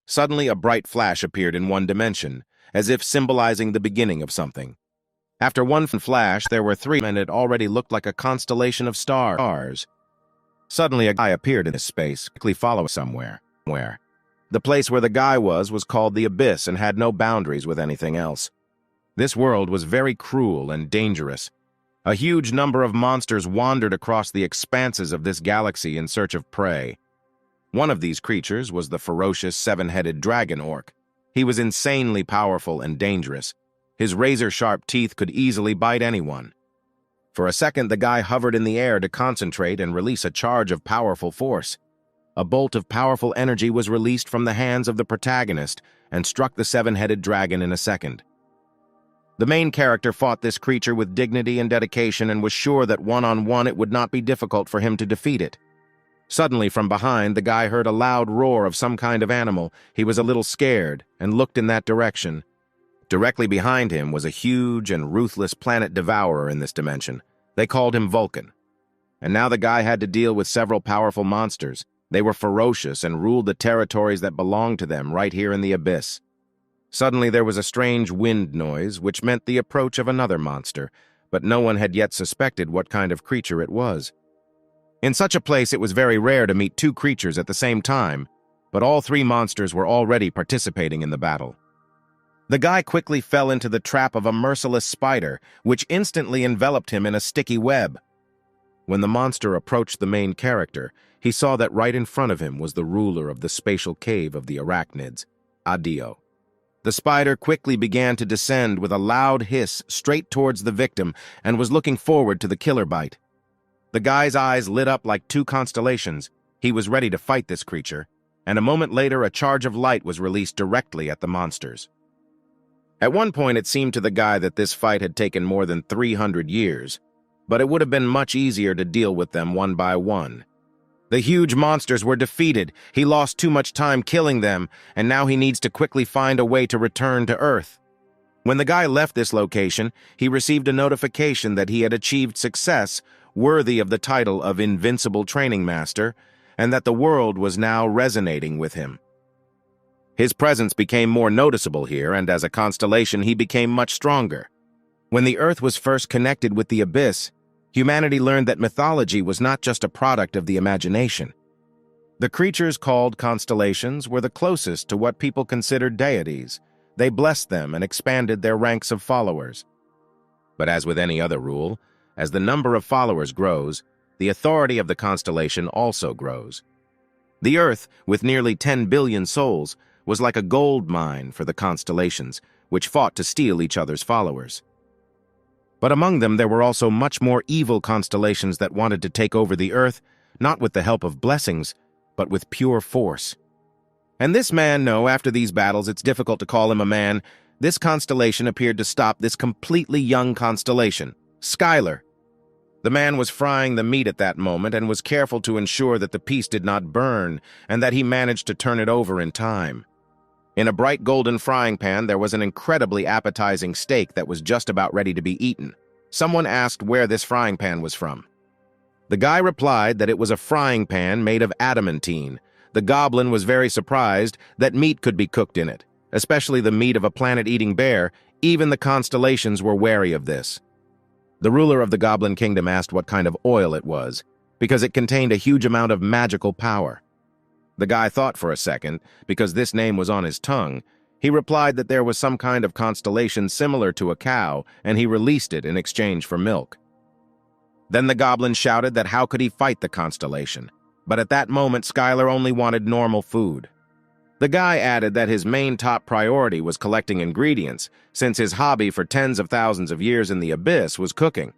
Suddenly, a bright flash appeared in one dimension, as if symbolizing the beginning of something. After one flash, there were three, and it already looked like a constellation of stars. Suddenly, a guy appeared in this space, quickly following somewhere. The place where the guy was called the Abyss and had no boundaries with anything else. This world was very cruel and dangerous. A huge number of monsters wandered across the expanses of this galaxy in search of prey. One of these creatures was the ferocious seven-headed dragon orc. He was insanely powerful and dangerous. His razor-sharp teeth could easily bite anyone. For a second, the guy hovered in the air to concentrate and release a charge of powerful force. A bolt of powerful energy was released from the hands of the protagonist and struck the seven-headed dragon in a second. The main character fought this creature with dignity and dedication and was sure that one-on-one it would not be difficult for him to defeat it. Suddenly, from behind, the guy heard a loud roar of some kind of animal. He was a little scared and looked in that direction. Directly behind him was a huge and ruthless planet devourer in this dimension. They called him Vulcan. And now the guy had to deal with several powerful monsters. They were ferocious and ruled the territories that belonged to them right here in the Abyss. Suddenly there was a strange wind noise, which meant the approach of another monster, but no one had yet suspected what kind of creature it was. In such a place, it was very rare to meet two creatures at the same time, but all three monsters were already participating in the battle. The guy quickly fell into the trap of a merciless spider, which instantly enveloped him in a sticky web. When the monster approached the main character, he saw that right in front of him was the ruler of the spatial cave of the arachnids, Adio. The spider quickly began to descend with a loud hiss straight towards the victim and was looking forward to the killer bite. The guy's eyes lit up like two constellations. He was ready to fight this creature, and a moment later a charge of light was released directly at the monsters. At one point, it seemed to the guy that this fight had taken more than 300 years, but it would have been much easier to deal with them one by one. The huge monsters were defeated. He lost too much time killing them, and now he needs to quickly find a way to return to Earth. When the guy left this location, he received a notification that he had achieved success worthy of the title of Invincible Training Master, and that the world was now resonating with him. His presence became more noticeable here, and as a constellation, he became much stronger. When the Earth was first connected with the Abyss, humanity learned that mythology was not just a product of the imagination. The creatures called constellations were the closest to what people considered deities. They blessed them and expanded their ranks of followers. But as with any other rule, as the number of followers grows, the authority of the constellation also grows. The Earth, with nearly 10 billion souls, was like a gold mine for the constellations, which fought to steal each other's followers. But among them there were also much more evil constellations that wanted to take over the Earth, not with the help of blessings, but with pure force. And this man, no, after these battles it's difficult to call him a man, this constellation appeared to stop this completely young constellation, Skylar. The man was frying the meat at that moment and was careful to ensure that the piece did not burn and that he managed to turn it over in time. In a bright golden frying pan, there was an incredibly appetizing steak that was just about ready to be eaten. Someone asked where this frying pan was from. The guy replied that it was a frying pan made of adamantine. The goblin was very surprised that meat could be cooked in it, especially the meat of a planet-eating bear. Even the constellations were wary of this. The ruler of the Goblin Kingdom asked what kind of oil it was, because it contained a huge amount of magical power. The guy thought for a second, because this name was on his tongue. He replied that there was some kind of constellation similar to a cow, and he released it in exchange for milk. Then the goblin shouted that how could he fight the constellation, but at that moment Skylar only wanted normal food. The guy added that his main top priority was collecting ingredients, since his hobby for tens of thousands of years in the Abyss was cooking.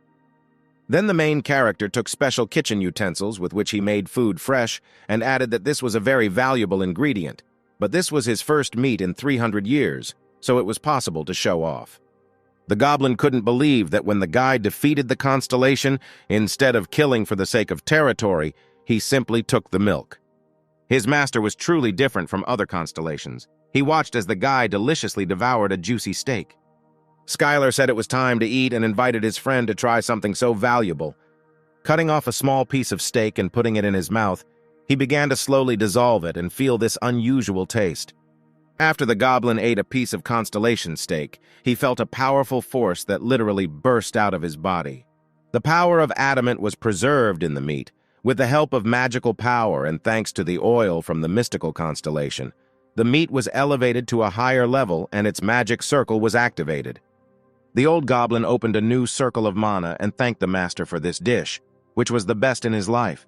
Then the main character took special kitchen utensils with which he made food fresh and added that this was a very valuable ingredient, but this was his first meat in 300 years, so it was possible to show off. The goblin couldn't believe that when the guy defeated the constellation, instead of killing for the sake of territory, he simply took the milk. His master was truly different from other constellations. He watched as the guy deliciously devoured a juicy steak. Skylar said it was time to eat and invited his friend to try something so valuable. Cutting off a small piece of steak and putting it in his mouth, he began to slowly dissolve it and feel this unusual taste. After the goblin ate a piece of constellation steak, he felt a powerful force that literally burst out of his body. The power of adamant was preserved in the meat, with the help of magical power and thanks to the oil from the mystical constellation. The meat was elevated to a higher level and its magic circle was activated. The old goblin opened a new circle of mana and thanked the master for this dish, which was the best in his life.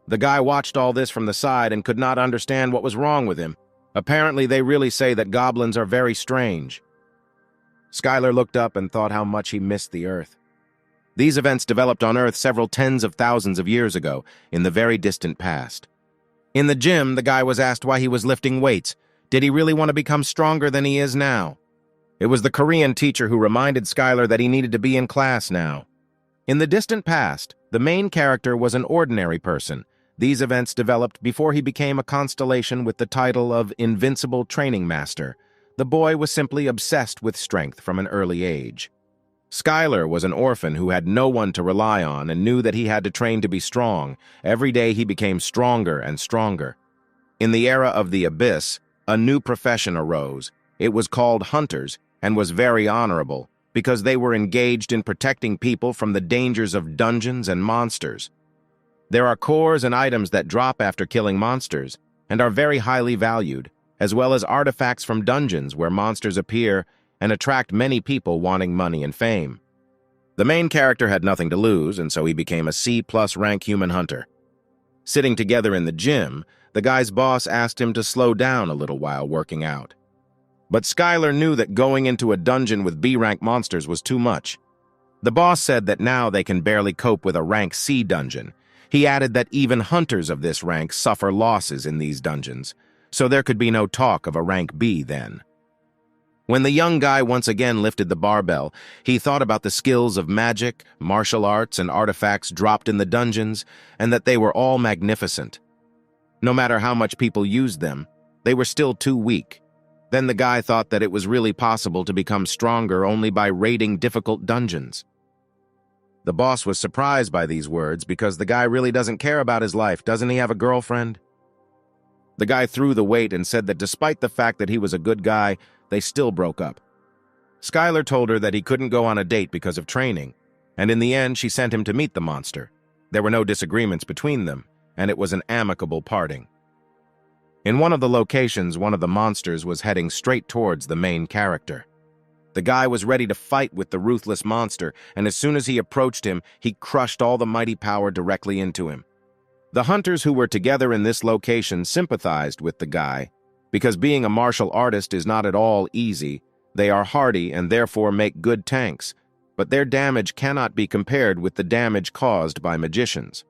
The guy watched all this from the side and could not understand what was wrong with him. Apparently, they really say that goblins are very strange. Skylar looked up and thought how much he missed the Earth. These events developed on Earth several tens of thousands of years ago, in the very distant past. In the gym, the guy was asked why he was lifting weights. Did he really want to become stronger than he is now? It was the Korean teacher who reminded Skylar that he needed to be in class now. In the distant past, the main character was an ordinary person. These events developed before he became a constellation with the title of Invincible Training Master. The boy was simply obsessed with strength from an early age. Skylar was an orphan who had no one to rely on and knew that he had to train to be strong. Every day he became stronger and stronger. In the era of the Abyss, a new profession arose. It was called Hunters and was very honorable because they were engaged in protecting people from the dangers of dungeons and monsters. There are cores and items that drop after killing monsters and are very highly valued, as well as artifacts from dungeons where monsters appear and attract many people wanting money and fame. The main character had nothing to lose, and so he became a C+ rank human hunter. Sitting together in the gym, the guy's boss asked him to slow down a little while working out. But Skylar knew that going into a dungeon with B-rank monsters was too much. The boss said that now they can barely cope with a rank C dungeon. He added that even hunters of this rank suffer losses in these dungeons, so there could be no talk of a rank B then. When the young guy once again lifted the barbell, he thought about the skills of magic, martial arts, and artifacts dropped in the dungeons, and that they were all magnificent. No matter how much people used them, they were still too weak. Then the guy thought that it was really possible to become stronger only by raiding difficult dungeons. The boss was surprised by these words because the guy really doesn't care about his life. Doesn't he have a girlfriend? The guy threw the weight and said that despite the fact that he was a good guy, they still broke up. Skylar told her that he couldn't go on a date because of training, and in the end she sent him to meet the monster. There were no disagreements between them, and it was an amicable parting. In one of the locations, one of the monsters was heading straight towards the main character. The guy was ready to fight with the ruthless monster, and as soon as he approached him, he crushed all the mighty power directly into him. The hunters who were together in this location sympathized with the guy, because being a martial artist is not at all easy. They are hardy and therefore make good tanks, but their damage cannot be compared with the damage caused by magicians.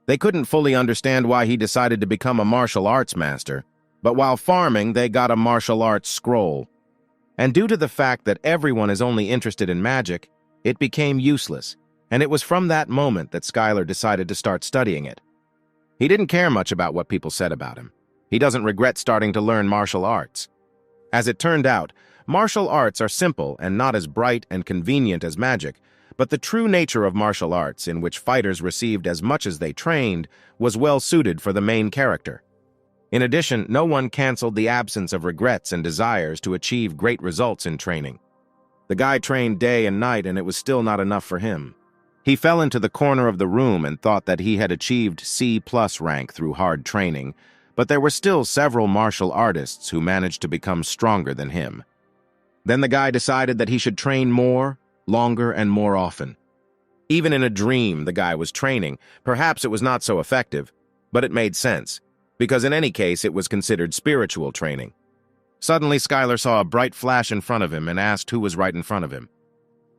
They couldn't fully understand why he decided to become a martial arts master, but while farming, they got a martial arts scroll. And due to the fact that everyone is only interested in magic, it became useless, and it was from that moment that Skylar decided to start studying it. He didn't care much about what people said about him. He doesn't regret starting to learn martial arts. As it turned out, martial arts are simple and not as bright and convenient as magic, but the true nature of martial arts, in which fighters received as much as they trained, was well suited for the main character. In addition, no one canceled the absence of regrets and desires to achieve great results in training. The guy trained day and night, and it was still not enough for him. He fell into the corner of the room and thought that he had achieved C+ rank through hard training, but there were still several martial artists who managed to become stronger than him. Then the guy decided that he should train more, longer, and more often. Even in a dream, the guy was training. Perhaps it was not so effective, but it made sense, because in any case, it was considered spiritual training. Suddenly, Skylar saw a bright flash in front of him and asked who was right in front of him.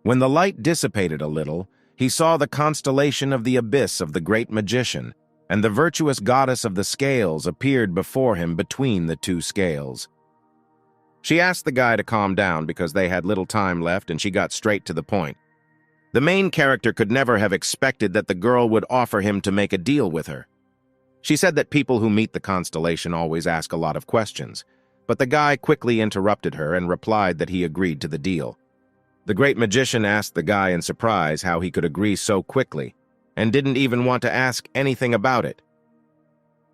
When the light dissipated a little, he saw the constellation of the abyss of the great magician, and the virtuous goddess of the scales appeared before him between the two scales. She asked the guy to calm down because they had little time left, and she got straight to the point. The main character could never have expected that the girl would offer him to make a deal with her. She said that people who meet the constellation always ask a lot of questions, but the guy quickly interrupted her and replied that he agreed to the deal. The great magician asked the guy in surprise how he could agree so quickly, and didn't even want to ask anything about it.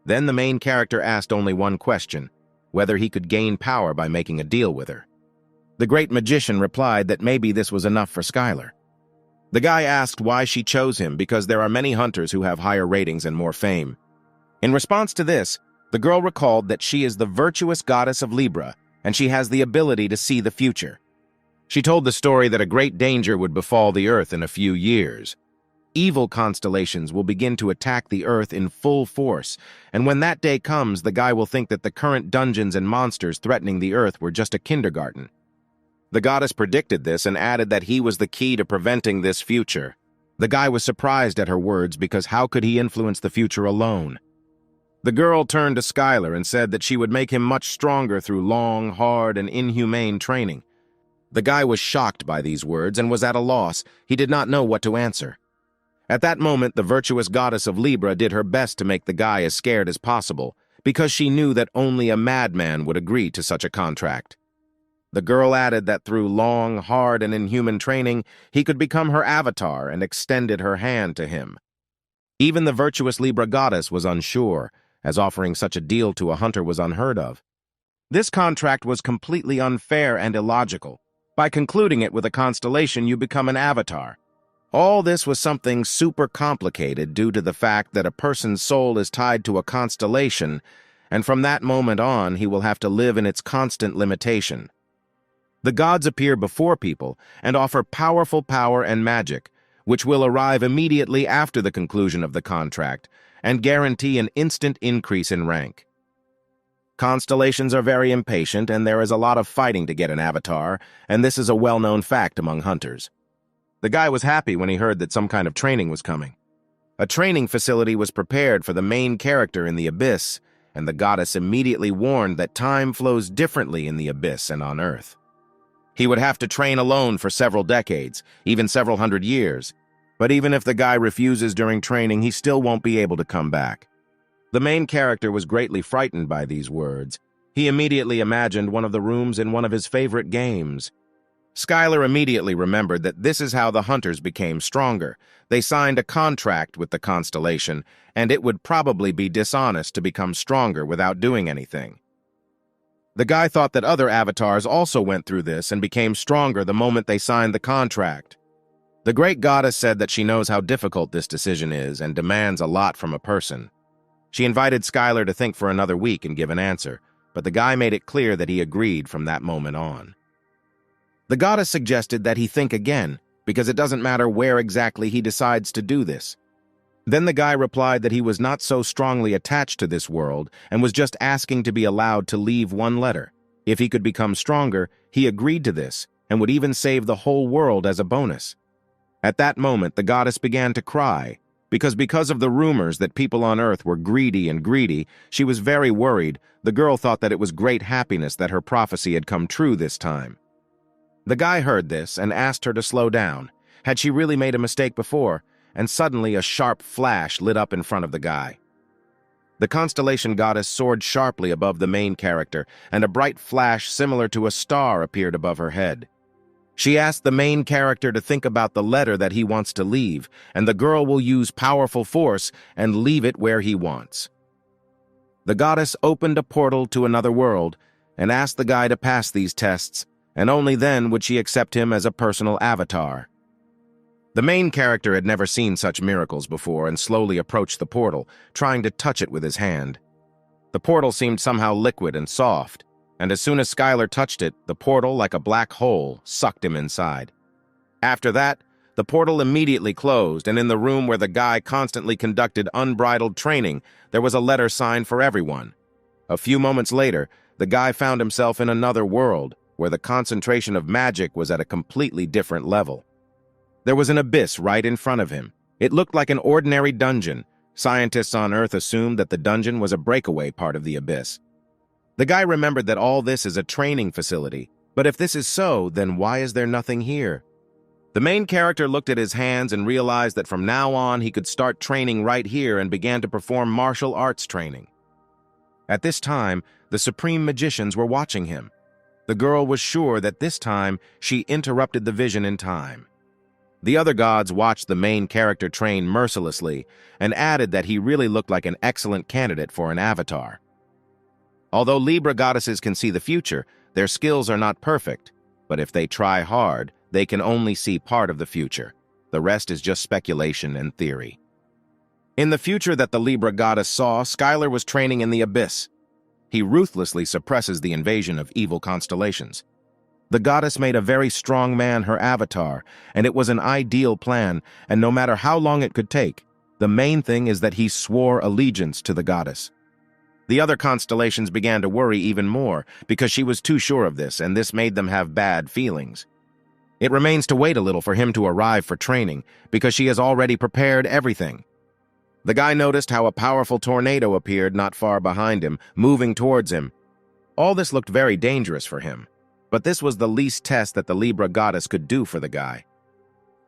Then the main character asked only one question. whether he could gain power by making a deal with her. The great magician replied that maybe this was enough for Skylar. The guy asked why she chose him because there are many hunters who have higher ratings and more fame. In response to this, the girl recalled that she is the virtuous goddess of Libra and she has the ability to see the future. She told the story that a great danger would befall the Earth in a few years. Evil constellations will begin to attack the Earth in full force, and when that day comes, the guy will think that the current dungeons and monsters threatening the Earth were just a kindergarten. The goddess predicted this and added that he was the key to preventing this future. The guy was surprised at her words because how could he influence the future alone? The girl turned to Skylar and said that she would make him much stronger through long, hard, and inhumane training. The guy was shocked by these words and was at a loss. He did not know what to answer. At that moment, the virtuous goddess of Libra did her best to make the guy as scared as possible, because she knew that only a madman would agree to such a contract. The girl added that through long, hard, and inhuman training, he could become her avatar and extended her hand to him. Even the virtuous Libra goddess was unsure, as offering such a deal to a hunter was unheard of. This contract was completely unfair and illogical. By concluding it with a constellation, you become an avatar. All this was something super complicated due to the fact that a person's soul is tied to a constellation, and from that moment on, he will have to live in its constant limitation. The gods appear before people and offer powerful power and magic, which will arrive immediately after the conclusion of the contract and guarantee an instant increase in rank. Constellations are very impatient, and there is a lot of fighting to get an avatar, and this is a well-known fact among hunters. The guy was happy when he heard that some kind of training was coming. A training facility was prepared for the main character in the Abyss, and the goddess immediately warned that time flows differently in the Abyss and on Earth. He would have to train alone for several decades, even several hundred years. But even if the guy refuses during training, he still won't be able to come back. The main character was greatly frightened by these words. He immediately imagined one of the rooms in one of his favorite games. Skylar immediately remembered that this is how the hunters became stronger. They signed a contract with the constellation, and it would probably be dishonest to become stronger without doing anything. The guy thought that other avatars also went through this and became stronger the moment they signed the contract. The great goddess said that she knows how difficult this decision is and demands a lot from a person. She invited Skylar to think for another week and give an answer, but the guy made it clear that he agreed from that moment on. The goddess suggested that he think again, because it doesn't matter where exactly he decides to do this. Then the guy replied that he was not so strongly attached to this world and was just asking to be allowed to leave one letter. If he could become stronger, he agreed to this and would even save the whole world as a bonus. At that moment, the goddess began to cry, because of the rumors that people on Earth were greedy, she was very worried. The girl thought that it was great happiness that her prophecy had come true this time. The guy heard this and asked her to slow down. Had she really made a mistake before? And suddenly a sharp flash lit up in front of the guy. The constellation goddess soared sharply above the main character, and a bright flash similar to a star appeared above her head. She asked the main character to think about the letter that he wants to leave, and the girl will use powerful force and leave it where he wants. The goddess opened a portal to another world and asked the guy to pass these tests, and only then would she accept him as a personal avatar. The main character had never seen such miracles before and slowly approached the portal, trying to touch it with his hand. The portal seemed somehow liquid and soft, and as soon as Skylar touched it, the portal, like a black hole, sucked him inside. After that, the portal immediately closed, and in the room where the guy constantly conducted unbridled training, there was a letter signed for everyone. A few moments later, the guy found himself in another world, where the concentration of magic was at a completely different level. There was an abyss right in front of him. It looked like an ordinary dungeon. Scientists on Earth assumed that the dungeon was a breakaway part of the abyss. The guy remembered that all this is a training facility, but if this is so, then why is there nothing here? The main character looked at his hands and realized that from now on he could start training right here and began to perform martial arts training. At this time, the supreme magicians were watching him. The girl was sure that this time she interrupted the vision in time. The other gods watched the main character train mercilessly and added that he really looked like an excellent candidate for an avatar. Although Libra goddesses can see the future, their skills are not perfect, but if they try hard, they can only see part of the future. The rest is just speculation and theory. In the future that the Libra goddess saw, Skylar was training in the abyss. He ruthlessly suppresses the invasion of evil constellations. The goddess made a very strong man her avatar, and it was an ideal plan, and no matter how long it could take, the main thing is that he swore allegiance to the goddess. The other constellations began to worry even more, because she was too sure of this, and this made them have bad feelings. It remains to wait a little for him to arrive for training, because she has already prepared everything. The guy noticed how a powerful tornado appeared not far behind him, moving towards him. All this looked very dangerous for him, but this was the least test that the Libra goddess could do for the guy.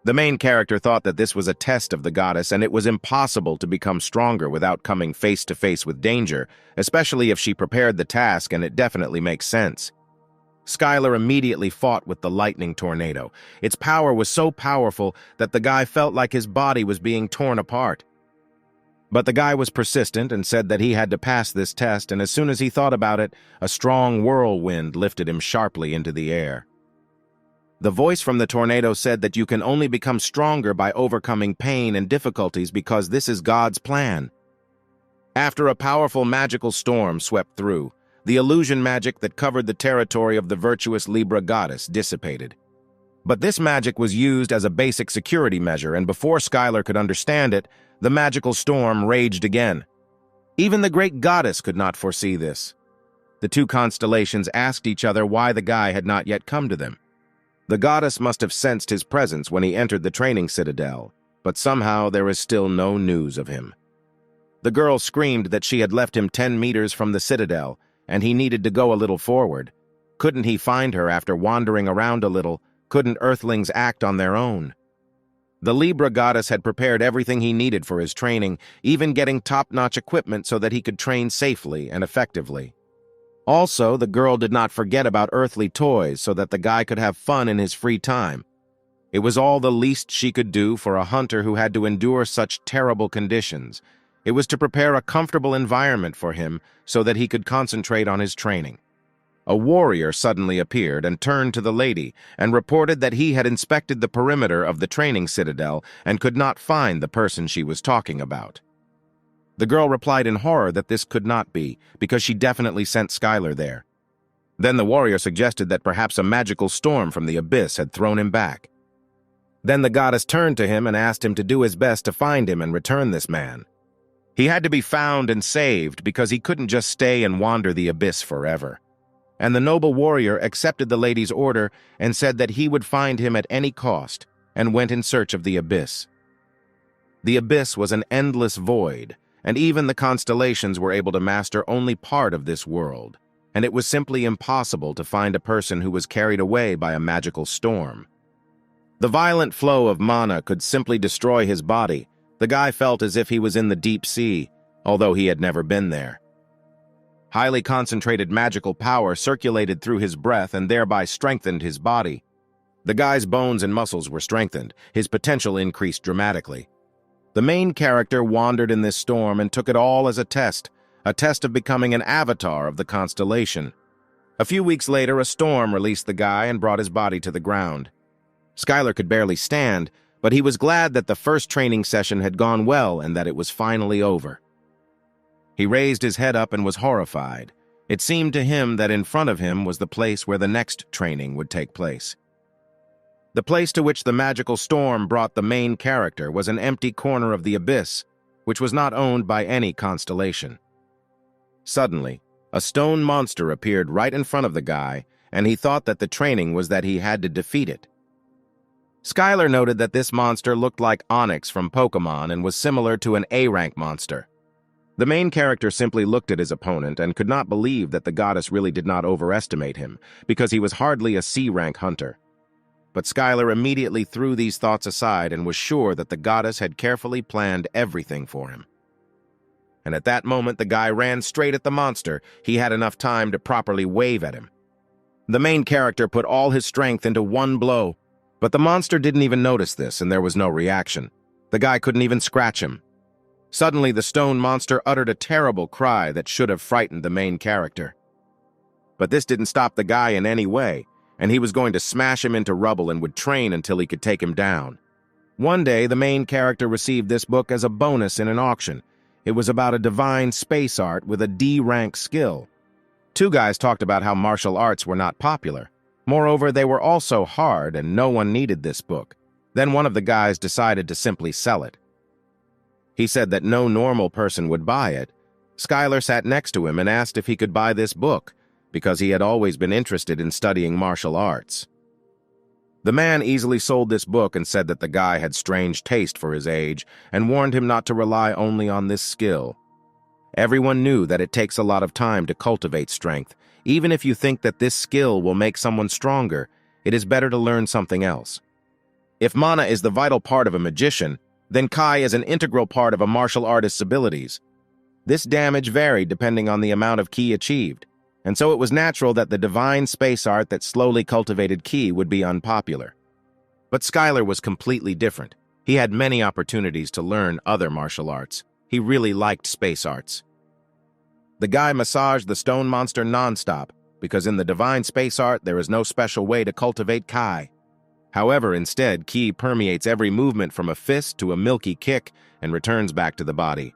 The main character thought that this was a test of the goddess, and it was impossible to become stronger without coming face to face with danger, especially if she prepared the task, and it definitely makes sense. Skylar immediately fought with the lightning tornado. Its power was so powerful that the guy felt like his body was being torn apart. But the guy was persistent and said that he had to pass this test, and as soon as he thought about it, a strong whirlwind lifted him sharply into the air. The voice from the tornado said that you can only become stronger by overcoming pain and difficulties because this is God's plan. After a powerful magical storm swept through, the illusion magic that covered the territory of the virtuous Libra goddess dissipated. But this magic was used as a basic security measure, and before Skylar could understand it, the magical storm raged again. Even the great goddess could not foresee this. The two constellations asked each other why the guy had not yet come to them. The goddess must have sensed his presence when he entered the training citadel, but somehow there is still no news of him. The girl screamed that she had left him 10 meters from the citadel, and he needed to go a little forward. Couldn't he find her after wandering around a little? Couldn't Earthlings act on their own? The Libra goddess had prepared everything he needed for his training, even getting top-notch equipment so that he could train safely and effectively. Also, the girl did not forget about earthly toys so that the guy could have fun in his free time. It was all the least she could do for a hunter who had to endure such terrible conditions. It was to prepare a comfortable environment for him so that he could concentrate on his training. A warrior suddenly appeared and turned to the lady and reported that he had inspected the perimeter of the training citadel and could not find the person she was talking about. The girl replied in horror that this could not be, because she definitely sent Skylar there. Then the warrior suggested that perhaps a magical storm from the abyss had thrown him back. Then the goddess turned to him and asked him to do his best to find him and return this man. He had to be found and saved because he couldn't just stay and wander the abyss forever. And the noble warrior accepted the lady's order and said that he would find him at any cost, and went in search of the abyss. The abyss was an endless void, and even the constellations were able to master only part of this world, and it was simply impossible to find a person who was carried away by a magical storm. The violent flow of mana could simply destroy his body. The guy felt as if he was in the deep sea, although he had never been there. Highly concentrated magical power circulated through his breath and thereby strengthened his body. The guy's bones and muscles were strengthened. His potential increased dramatically. The main character wandered in this storm and took it all as a test of becoming an avatar of the constellation. A few weeks later, a storm released the guy and brought his body to the ground. Skylar could barely stand, but he was glad that the first training session had gone well and that it was finally over. He raised his head up and was horrified. It seemed to him that in front of him was the place where the next training would take place. The place to which the magical storm brought the main character was an empty corner of the abyss, which was not owned by any constellation. Suddenly, a stone monster appeared right in front of the guy, and he thought that the training was that he had to defeat it. Skylar noted that this monster looked like Onyx from Pokemon and was similar to an A-rank monster. The main character simply looked at his opponent and could not believe that the goddess really did not overestimate him, because he was hardly a C-rank hunter. But Skylar immediately threw these thoughts aside and was sure that the goddess had carefully planned everything for him. And at that moment, the guy ran straight at the monster. He had enough time to properly wave at him. The main character put all his strength into one blow, but the monster didn't even notice this, and there was no reaction. The guy couldn't even scratch him. Suddenly, the stone monster uttered a terrible cry that should have frightened the main character. But this didn't stop the guy in any way, and he was going to smash him into rubble and would train until he could take him down. One day, the main character received this book as a bonus in an auction. It was about a divine space art with a D-rank skill. Two guys talked about how martial arts were not popular. Moreover, they were also hard and no one needed this book. Then one of the guys decided to simply sell it. He said that no normal person would buy it. Skylar sat next to him and asked if he could buy this book, because he had always been interested in studying martial arts. The man easily sold this book and said that the guy had strange taste for his age and warned him not to rely only on this skill. Everyone knew that it takes a lot of time to cultivate strength. Even if you think that this skill will make someone stronger, it is better to learn something else. If mana is the vital part of a magician, then Kai is an integral part of a martial artist's abilities. This damage varied depending on the amount of ki achieved, and so it was natural that the divine space art that slowly cultivated ki would be unpopular. But Skylar was completely different. He had many opportunities to learn other martial arts. He really liked space arts. The guy massaged the stone monster non-stop, because in the divine space art there is no special way to cultivate Kai. However, instead, ki permeates every movement from a fist to a milky kick and returns back to the body.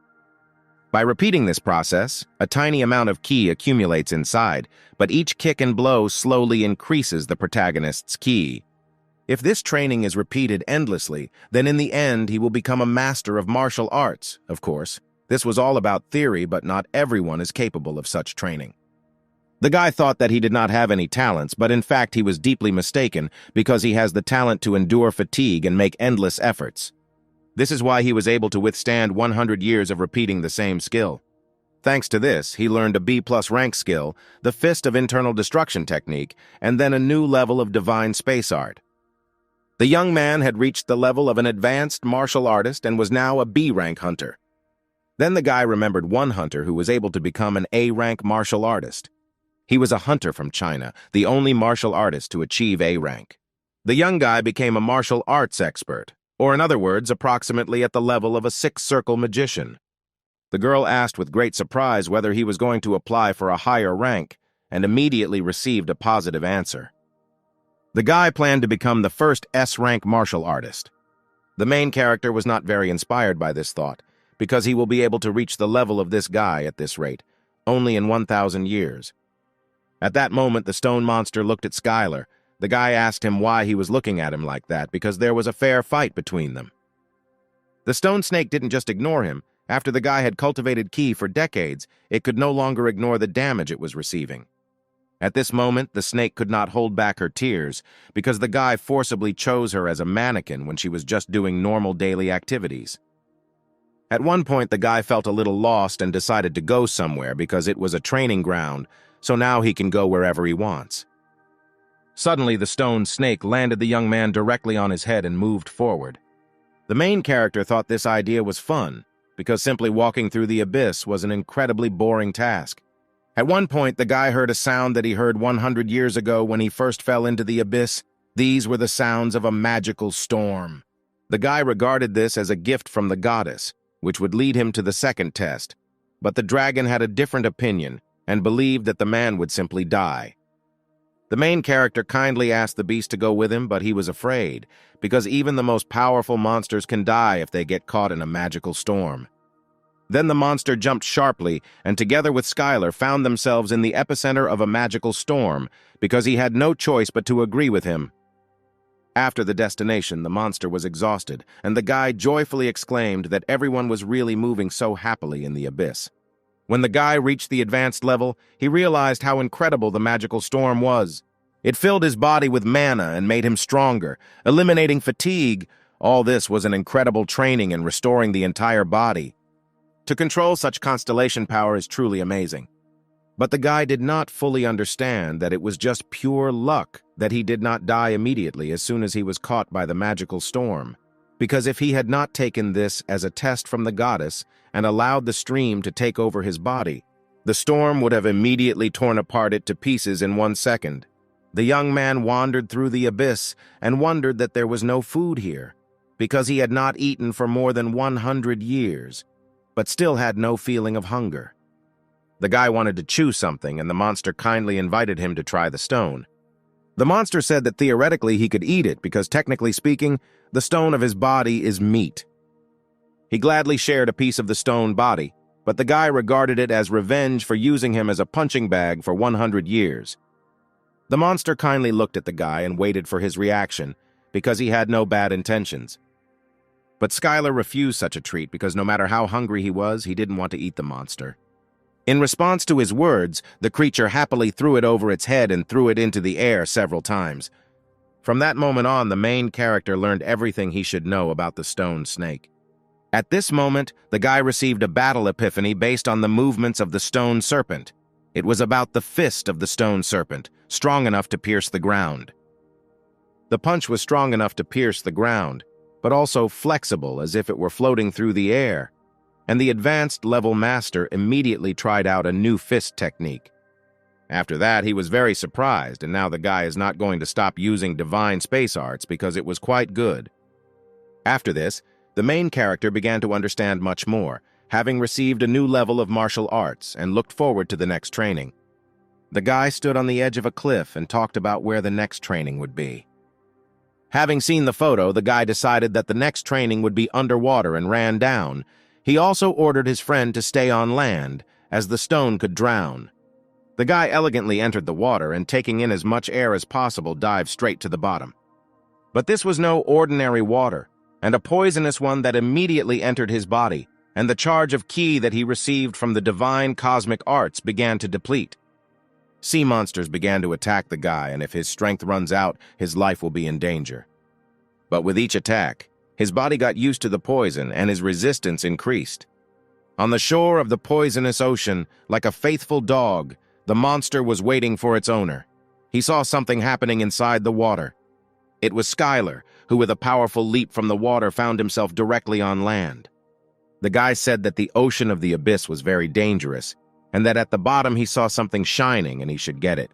By repeating this process, a tiny amount of ki accumulates inside, but each kick and blow slowly increases the protagonist's ki. If this training is repeated endlessly, then in the end he will become a master of martial arts, of course. This was all about theory, but not everyone is capable of such training. The guy thought that he did not have any talents, but in fact he was deeply mistaken because he has the talent to endure fatigue and make endless efforts. This is why he was able to withstand 100 years of repeating the same skill. Thanks to this, he learned a B+ rank skill, the Fist of Internal Destruction technique, and then a new level of divine space art. The young man had reached the level of an advanced martial artist and was now a B-rank hunter. Then the guy remembered one hunter who was able to become an A-rank martial artist. He was a hunter from China, the only martial artist to achieve A rank. The young guy became a martial arts expert, or in other words, approximately at the level of a six-circle magician. The girl asked with great surprise whether he was going to apply for a higher rank, and immediately received a positive answer. The guy planned to become the first S-rank martial artist. The main character was not very inspired by this thought, because he will be able to reach the level of this guy at this rate, only in 1,000 years. At that moment, the stone monster looked at Skylar. The guy asked him why he was looking at him like that, because there was a fair fight between them. The stone snake didn't just ignore him. After the guy had cultivated ki for decades, it could no longer ignore the damage it was receiving. At this moment, the snake could not hold back her tears, because the guy forcibly chose her as a mannequin when she was just doing normal daily activities. At one point, the guy felt a little lost and decided to go somewhere because it was a training ground, so now he can go wherever he wants. Suddenly, the stone snake landed the young man directly on his head and moved forward. The main character thought this idea was fun, because simply walking through the abyss was an incredibly boring task. At one point, the guy heard a sound that he heard 100 years ago when he first fell into the abyss. These were the sounds of a magical storm. The guy regarded this as a gift from the goddess, which would lead him to the second test. But the dragon had a different opinion and believed that the man would simply die. The main character kindly asked the beast to go with him, but he was afraid, because even the most powerful monsters can die if they get caught in a magical storm. Then the monster jumped sharply, and together with Skylar found themselves in the epicenter of a magical storm, because he had no choice but to agree with him. After the destination, the monster was exhausted, and the guy joyfully exclaimed that everyone was really moving so happily in the abyss. When the guy reached the advanced level, he realized how incredible the magical storm was. It filled his body with mana and made him stronger, eliminating fatigue. All this was an incredible training in restoring the entire body. To control such constellation power is truly amazing. But the guy did not fully understand that it was just pure luck that he did not die immediately as soon as he was caught by the magical storm. Because if he had not taken this as a test from the goddess and allowed the stream to take over his body, the storm would have immediately torn apart it to pieces in 1 second. The young man wandered through the abyss and wondered that there was no food here, because he had not eaten for more than 100 years, but still had no feeling of hunger. The guy wanted to chew something, and the monster kindly invited him to try the stone. The monster said that theoretically he could eat it because, technically speaking, the stone of his body is meat. He gladly shared a piece of the stone body, but the guy regarded it as revenge for using him as a punching bag for 100 years. The monster kindly looked at the guy and waited for his reaction, because he had no bad intentions. But Skylar refused such a treat because no matter how hungry he was, he didn't want to eat the monster. In response to his words, the creature happily threw it over its head and threw it into the air several times. From that moment on, the main character learned everything he should know about the stone snake. At this moment, the guy received a battle epiphany based on the movements of the stone serpent. It was about the fist of the stone serpent, strong enough to pierce the ground. The punch was strong enough to pierce the ground, but also flexible as if it were floating through the air, and the advanced level master immediately tried out a new fist technique. After that, he was very surprised, and now the guy is not going to stop using divine space arts because it was quite good. After this, the main character began to understand much more, having received a new level of martial arts and looked forward to the next training. The guy stood on the edge of a cliff and talked about where the next training would be. Having seen the photo, the guy decided that the next training would be underwater and ran down. He also ordered his friend to stay on land, as the stone could drown. The guy elegantly entered the water and, taking in as much air as possible, dived straight to the bottom. But this was no ordinary water, and a poisonous one that immediately entered his body, and the charge of ki that he received from the divine cosmic arts began to deplete. Sea monsters began to attack the guy, and if his strength runs out, his life will be in danger. But with each attack, his body got used to the poison and his resistance increased. On the shore of the poisonous ocean, like a faithful dog, the monster was waiting for its owner. He saw something happening inside the water. It was Skylar, who with a powerful leap from the water found himself directly on land. The guy said that the ocean of the abyss was very dangerous, and that at the bottom he saw something shining and he should get it.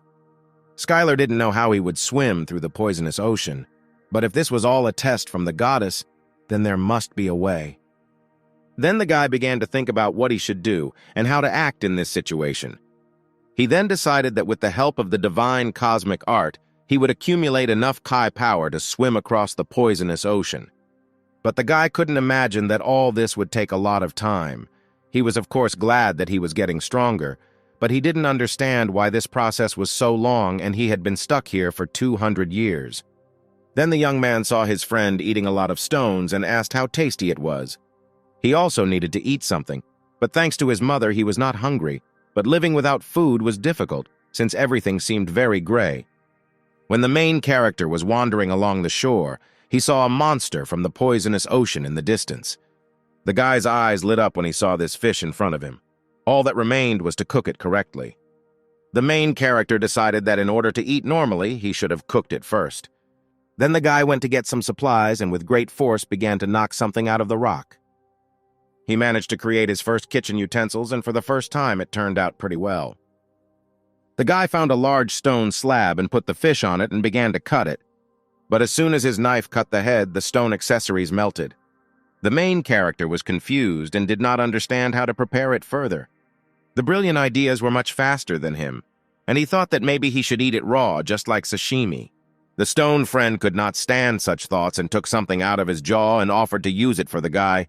Skylar didn't know how he would swim through the poisonous ocean, but if this was all a test from the goddess, then there must be a way. Then the guy began to think about what he should do and how to act in this situation. He then decided that with the help of the divine cosmic art, he would accumulate enough Kai power to swim across the poisonous ocean. But the guy couldn't imagine that all this would take a lot of time. He was of course glad that he was getting stronger, but he didn't understand why this process was so long and he had been stuck here for 200 years. Then the young man saw his friend eating a lot of stones and asked how tasty it was. He also needed to eat something, but thanks to his mother he was not hungry, but living without food was difficult since everything seemed very gray. When the main character was wandering along the shore, he saw a monster from the poisonous ocean in the distance. The guy's eyes lit up when he saw this fish in front of him. All that remained was to cook it correctly. The main character decided that in order to eat normally, he should have cooked it first. Then the guy went to get some supplies and with great force began to knock something out of the rock. He managed to create his first kitchen utensils, and for the first time it turned out pretty well. The guy found a large stone slab and put the fish on it and began to cut it. But as soon as his knife cut the head, the stone accessories melted. The main character was confused and did not understand how to prepare it further. The brilliant ideas were much faster than him, and he thought that maybe he should eat it raw, just like sashimi. The stone friend could not stand such thoughts and took something out of his jaw and offered to use it for the guy.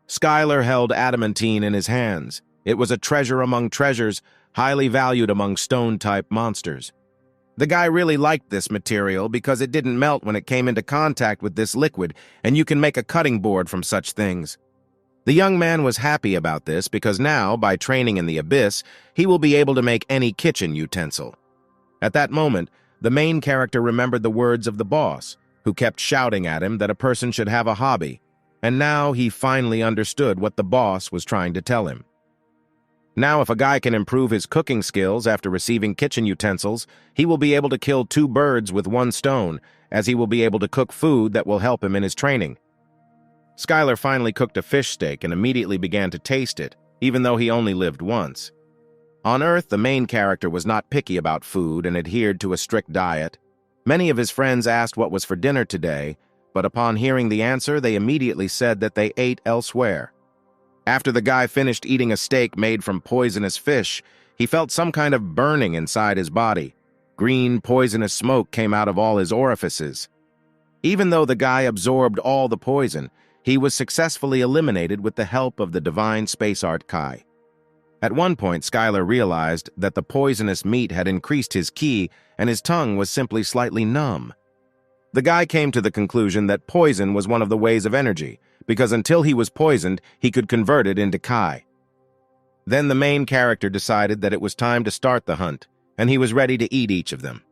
Skylar held adamantine in his hands. It was a treasure among treasures, highly valued among stone-type monsters. The guy really liked this material because it didn't melt when it came into contact with this liquid, and you can make a cutting board from such things. The young man was happy about this because now, by training in the abyss, he will be able to make any kitchen utensil. At that moment, the main character remembered the words of the boss, who kept shouting at him that a person should have a hobby, and now he finally understood what the boss was trying to tell him. Now, if a guy can improve his cooking skills after receiving kitchen utensils, he will be able to kill 2 birds with 1 stone, as he will be able to cook food that will help him in his training. Skylar finally cooked a fish steak and immediately began to taste it, even though he only lived once. On Earth, the main character was not picky about food and adhered to a strict diet. Many of his friends asked what was for dinner today, but upon hearing the answer, they immediately said that they ate elsewhere. After the guy finished eating a steak made from poisonous fish, he felt some kind of burning inside his body. Green, poisonous smoke came out of all his orifices. Even though the guy absorbed all the poison, he was successfully eliminated with the help of the divine space art Kai. At one point, Skylar realized that the poisonous meat had increased his ki and his tongue was simply slightly numb. The guy came to the conclusion that poison was one of the ways of energy, because until he was poisoned, he could convert it into Kai. Then the main character decided that it was time to start the hunt, and he was ready to eat each of them.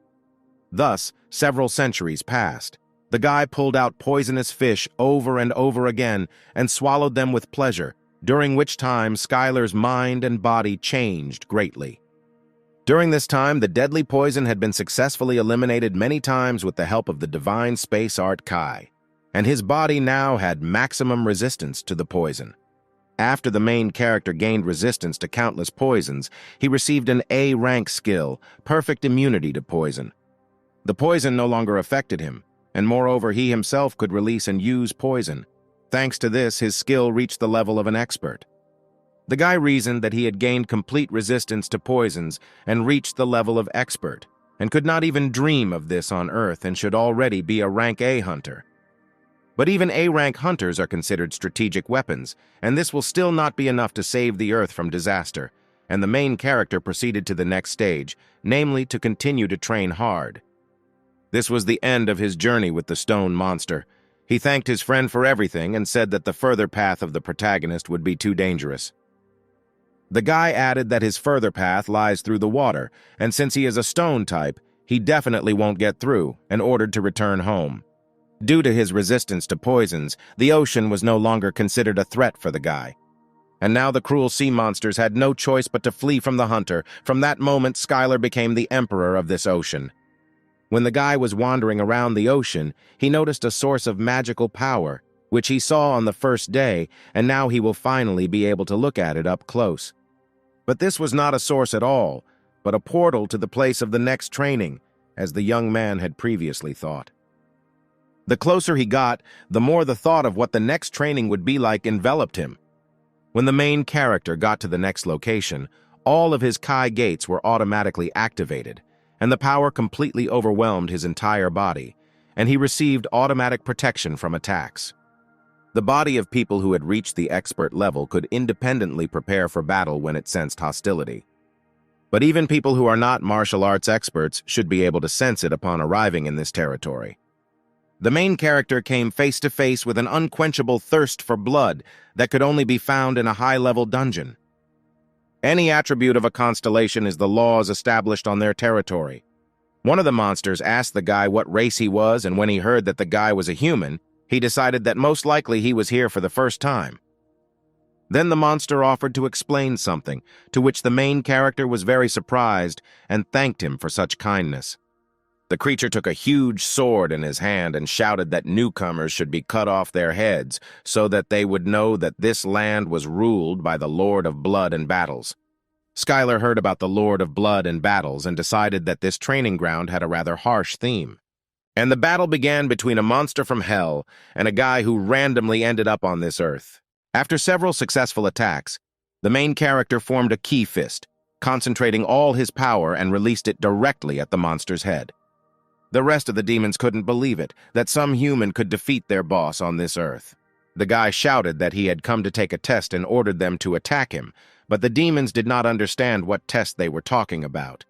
Thus, several centuries passed. The guy pulled out poisonous fish over and over again and swallowed them with pleasure, during which time Skylar's mind and body changed greatly. During this time, the deadly poison had been successfully eliminated many times with the help of the divine space art Kai, and his body now had maximum resistance to the poison. After the main character gained resistance to countless poisons, he received an A-rank skill, perfect immunity to poison. The poison no longer affected him, and moreover he himself could release and use poison. Thanks to this, his skill reached the level of an expert. The guy reasoned that he had gained complete resistance to poisons and reached the level of expert, and could not even dream of this on Earth and should already be a rank A hunter. But even A-rank hunters are considered strategic weapons, and this will still not be enough to save the Earth from disaster, and the main character proceeded to the next stage, namely to continue to train hard. This was the end of his journey with the stone monster. He thanked his friend for everything and said that the further path of the protagonist would be too dangerous. The guy added that his further path lies through the water, and since he is a stone type, he definitely won't get through, and ordered to return home. Due to his resistance to poisons, the ocean was no longer considered a threat for the guy. And now the cruel sea monsters had no choice but to flee from the hunter. From that moment, Skylar became the emperor of this ocean. When the guy was wandering around the ocean, he noticed a source of magical power, which he saw on the first day, and now he will finally be able to look at it up close. But this was not a source at all, but a portal to the place of the next training, as the young man had previously thought. The closer he got, the more the thought of what the next training would be like enveloped him. When the main character got to the next location, all of his Kai gates were automatically activated, and the power completely overwhelmed his entire body, and he received automatic protection from attacks. The body of people who had reached the expert level could independently prepare for battle when it sensed hostility. But even people who are not martial arts experts should be able to sense it upon arriving in this territory. The main character came face to face with an unquenchable thirst for blood that could only be found in a high-level dungeon. Any attribute of a constellation is the laws established on their territory. One of the monsters asked the guy what race he was, and when he heard that the guy was a human, he decided that most likely he was here for the first time. Then the monster offered to explain something, to which the main character was very surprised and thanked him for such kindness. The creature took a huge sword in his hand and shouted that newcomers should be cut off their heads so that they would know that this land was ruled by the Lord of Blood and Battles. Skylar heard about the Lord of Blood and Battles and decided that this training ground had a rather harsh theme. And the battle began between a monster from hell and a guy who randomly ended up on this earth. After several successful attacks, the main character formed a ki fist, concentrating all his power and released it directly at the monster's head. The rest of the demons couldn't believe it, that some human could defeat their boss on this earth. The guy shouted that he had come to take a test and ordered them to attack him, but the demons did not understand what test they were talking about.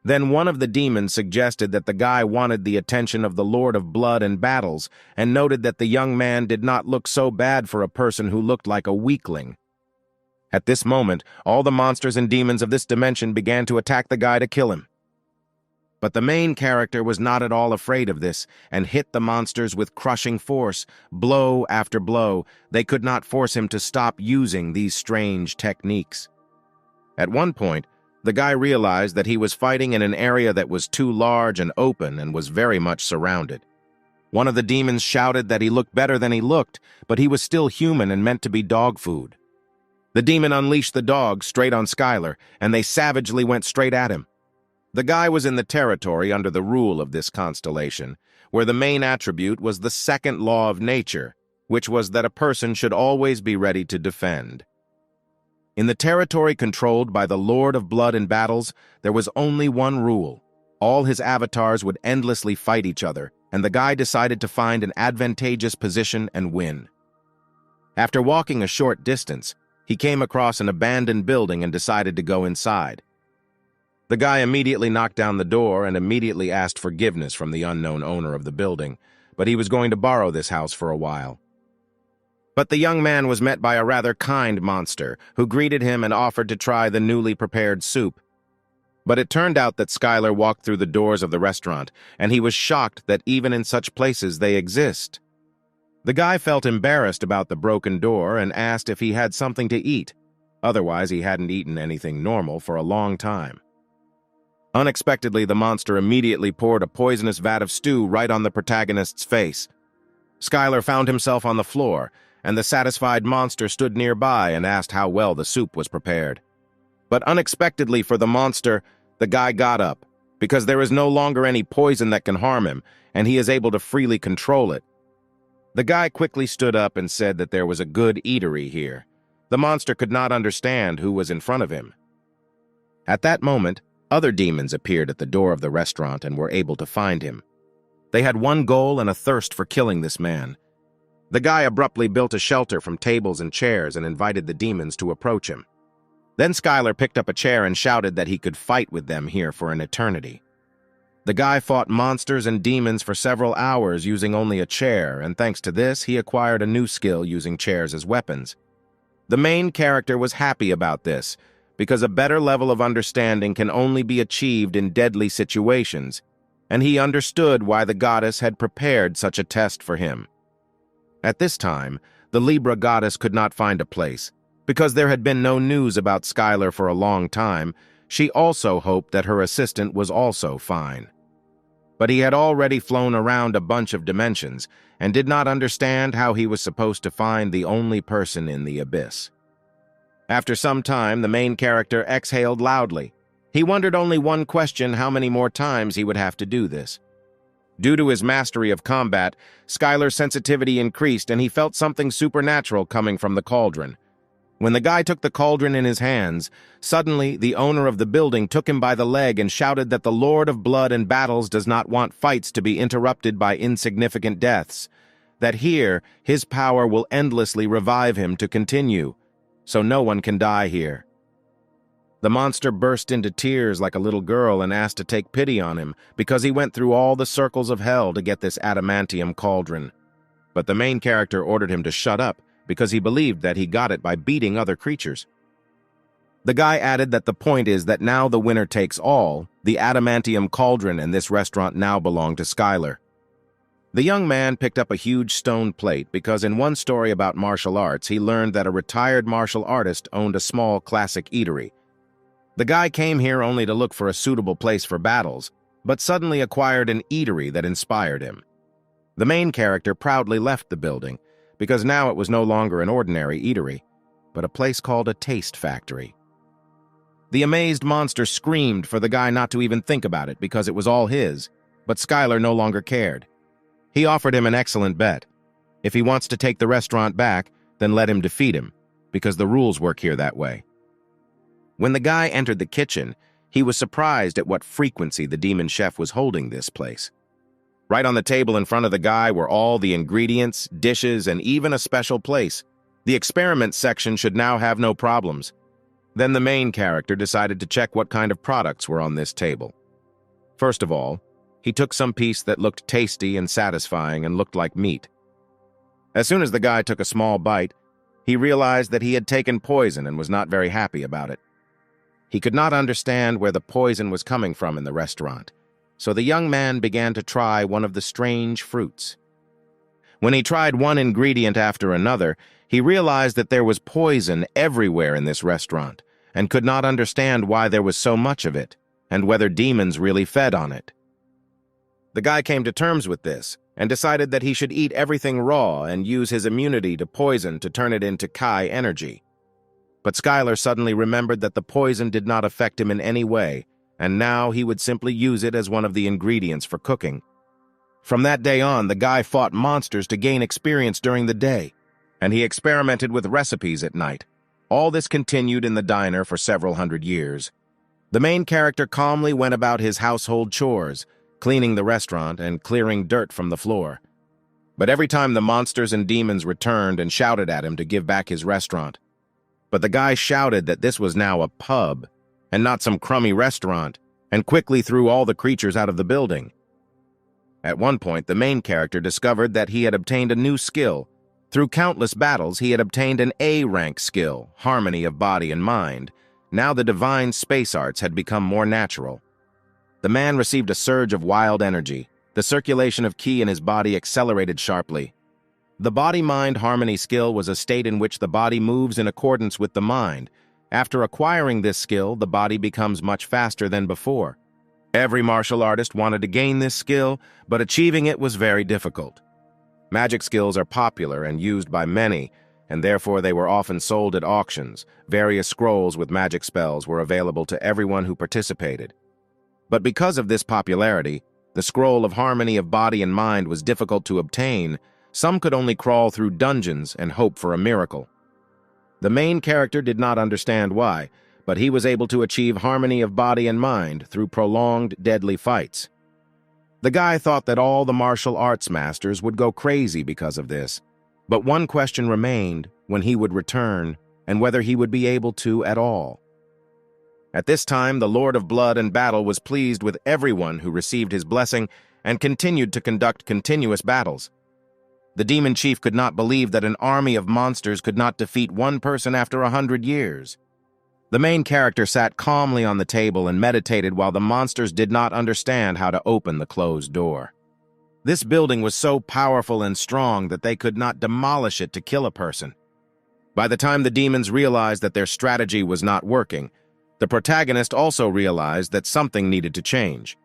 Then one of the demons suggested that the guy wanted the attention of the Lord of Blood and Battles and noted that the young man did not look so bad for a person who looked like a weakling. At this moment, all the monsters and demons of this dimension began to attack the guy to kill him. But the main character was not at all afraid of this and hit the monsters with crushing force, blow after blow. They could not force him to stop using these strange techniques. At one point, the guy realized that he was fighting in an area that was too large and open and was very much surrounded. One of the demons shouted that he looked better than he looked, but he was still human and meant to be dog food. The demon unleashed the dog straight on Skylar, and they savagely went straight at him. The guy was in the territory under the rule of this constellation, where the main attribute was the second law of nature, which was that a person should always be ready to defend. In the territory controlled by the Lord of Blood and Battles, there was only one rule. All his avatars would endlessly fight each other, and the guy decided to find an advantageous position and win. After walking a short distance, he came across an abandoned building and decided to go inside. The guy immediately knocked down the door and immediately asked forgiveness from the unknown owner of the building, but he was going to borrow this house for a while. But the young man was met by a rather kind monster who greeted him and offered to try the newly prepared soup. But it turned out that Skylar walked through the doors of the restaurant, and he was shocked that even in such places they exist. The guy felt embarrassed about the broken door and asked if he had something to eat. Otherwise, he hadn't eaten anything normal for a long time. Unexpectedly, the monster immediately poured a poisonous vat of stew right on the protagonist's face. Skylar found himself on the floor, and the satisfied monster stood nearby and asked how well the soup was prepared. But unexpectedly for the monster, the guy got up, because there is no longer any poison that can harm him, and he is able to freely control it. The guy quickly stood up and said that there was a good eatery here. The monster could not understand who was in front of him. At that moment, other demons appeared at the door of the restaurant and were able to find him. They had one goal and a thirst for killing this man. The guy abruptly built a shelter from tables and chairs and invited the demons to approach him. Then Skylar picked up a chair and shouted that he could fight with them here for an eternity. The guy fought monsters and demons for several hours using only a chair, and thanks to this, he acquired a new skill using chairs as weapons. The main character was happy about this, because a better level of understanding can only be achieved in deadly situations, and he understood why the goddess had prepared such a test for him. At this time, the Libra goddess could not find a place. Because there had been no news about Skylar for a long time, she also hoped that her assistant was also fine. But he had already flown around a bunch of dimensions and did not understand how he was supposed to find the only person in the abyss. After some time, the main character exhaled loudly. He wondered only one question: how many more times he would have to do this. Due to his mastery of combat, Skylar's sensitivity increased and he felt something supernatural coming from the cauldron. When the guy took the cauldron in his hands, suddenly the owner of the building took him by the leg and shouted that the Lord of Blood and Battles does not want fights to be interrupted by insignificant deaths, that here his power will endlessly revive him to continue, so no one can die here. The monster burst into tears like a little girl and asked to take pity on him because he went through all the circles of hell to get this adamantium cauldron. But the main character ordered him to shut up because he believed that he got it by beating other creatures. The guy added that the point is that now the winner takes all. The adamantium cauldron and this restaurant now belong to Skylar. The young man picked up a huge stone plate because in one story about martial arts he learned that a retired martial artist owned a small classic eatery. The guy came here only to look for a suitable place for battles, but suddenly acquired an eatery that inspired him. The main character proudly left the building, because now it was no longer an ordinary eatery, but a place called a taste factory. The amazed monster screamed for the guy not to even think about it because it was all his, but Skylar no longer cared. He offered him an excellent bet. If he wants to take the restaurant back, then let him defeat him, because the rules work here that way. When the guy entered the kitchen, he was surprised at what frequency the demon chef was holding this place. Right on the table in front of the guy were all the ingredients, dishes, and even a special place. The experiment section should now have no problems. Then the main character decided to check what kind of products were on this table. First of all, he took some piece that looked tasty and satisfying and looked like meat. As soon as the guy took a small bite, he realized that he had taken poison and was not very happy about it. He could not understand where the poison was coming from in the restaurant. So the young man began to try one of the strange fruits. When he tried one ingredient after another, he realized that there was poison everywhere in this restaurant and could not understand why there was so much of it and whether demons really fed on it. The guy came to terms with this and decided that he should eat everything raw and use his immunity to poison to turn it into Kai energy. But Skylar suddenly remembered that the poison did not affect him in any way, and now he would simply use it as one of the ingredients for cooking. From that day on, the guy fought monsters to gain experience during the day, and he experimented with recipes at night. All this continued in the diner for several hundred years. The main character calmly went about his household chores, cleaning the restaurant and clearing dirt from the floor. But every time the monsters and demons returned and shouted at him to give back his restaurant. But the guy shouted that this was now a pub and not some crummy restaurant, and quickly threw all the creatures out of the building. At one point, the main character discovered that he had obtained a new skill. Through countless battles, he had obtained an A-rank skill, harmony of body and mind. Now the divine space arts had become more natural. The man received a surge of wild energy. The circulation of ki in his body accelerated sharply. The body-mind harmony skill was a state in which the body moves in accordance with the mind. After acquiring this skill, the body becomes much faster than before. Every martial artist wanted to gain this skill, but achieving it was very difficult. Magic skills are popular and used by many, and therefore they were often sold at auctions. Various scrolls with magic spells were available to everyone who participated. But because of this popularity, the scroll of harmony of body and mind was difficult to obtain. Some could only crawl through dungeons and hope for a miracle. The main character did not understand why, but he was able to achieve harmony of body and mind through prolonged, deadly fights. The guy thought that all the martial arts masters would go crazy because of this, but one question remained: when he would return, and whether he would be able to at all. At this time, the Lord of Blood and Battle was pleased with everyone who received his blessing and continued to conduct continuous battles. The demon chief could not believe that an army of monsters could not defeat one person after 100 years. The main character sat calmly on the table and meditated while the monsters did not understand how to open the closed door. This building was so powerful and strong that they could not demolish it to kill a person. By the time the demons realized that their strategy was not working, the protagonist also realized that something needed to change.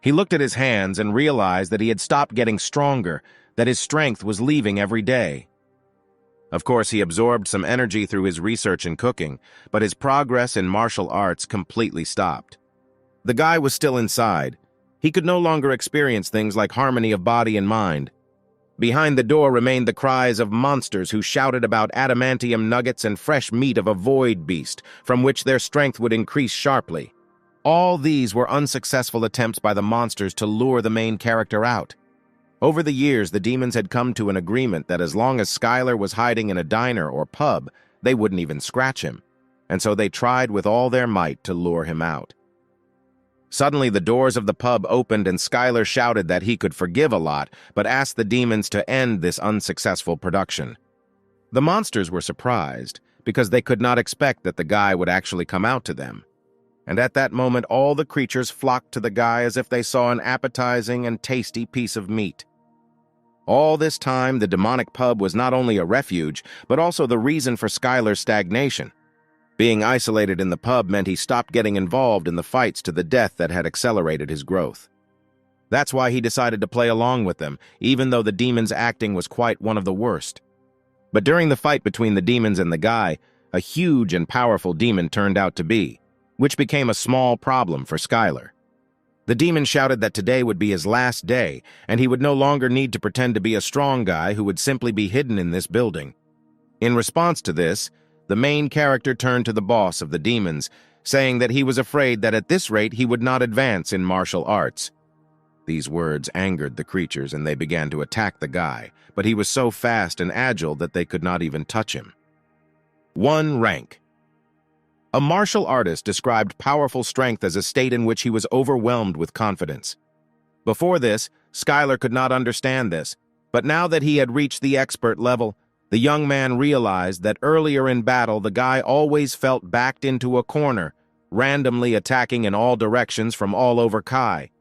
He looked at his hands and realized that he had stopped getting stronger, that his strength was leaving every day. Of course, he absorbed some energy through his research in cooking, but his progress in martial arts completely stopped. The guy was still inside. He could no longer experience things like harmony of body and mind. Behind the door remained the cries of monsters who shouted about adamantium nuggets and fresh meat of a void beast, from which their strength would increase sharply. All these were unsuccessful attempts by the monsters to lure the main character out. Over the years, the demons had come to an agreement that as long as Skylar was hiding in a diner or pub, they wouldn't even scratch him, and so they tried with all their might to lure him out. Suddenly, the doors of the pub opened and Skylar shouted that he could forgive a lot, but asked the demons to end this unsuccessful production. The monsters were surprised, because they could not expect that the guy would actually come out to them. And at that moment, all the creatures flocked to the guy as if they saw an appetizing and tasty piece of meat. All this time, the demonic pub was not only a refuge, but also the reason for Skylar's stagnation. Being isolated in the pub meant he stopped getting involved in the fights to the death that had accelerated his growth. That's why he decided to play along with them, even though the demon's acting was quite one of the worst. But during the fight between the demons and the guy, a huge and powerful demon turned out to be, which became a small problem for Skylar. The demon shouted that today would be his last day, and he would no longer need to pretend to be a strong guy who would simply be hidden in this building. In response to this, the main character turned to the boss of the demons, saying that he was afraid that at this rate he would not advance in martial arts. These words angered the creatures and they began to attack the guy, but he was so fast and agile that they could not even touch him. 1 rank. A martial artist described powerful strength as a state in which he was overwhelmed with confidence. Before this, Skylar could not understand this, but now that he had reached the expert level, the young man realized that earlier in battle the guy always felt backed into a corner, randomly attacking in all directions from all over Kai.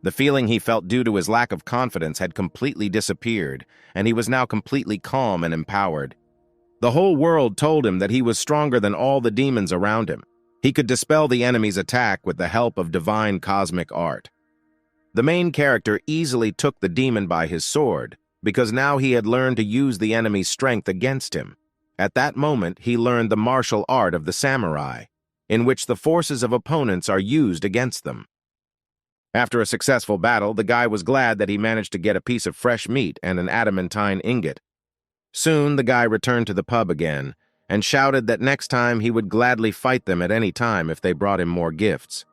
The feeling he felt due to his lack of confidence had completely disappeared, and he was now completely calm and empowered. The whole world told him that he was stronger than all the demons around him. He could dispel the enemy's attack with the help of divine cosmic art. The main character easily took the demon by his sword, because now he had learned to use the enemy's strength against him. At that moment, he learned the martial art of the samurai, in which the forces of opponents are used against them. After a successful battle, the guy was glad that he managed to get a piece of fresh meat and an adamantine ingot. Soon, the guy returned to the pub again and shouted that next time he would gladly fight them at any time if they brought him more gifts.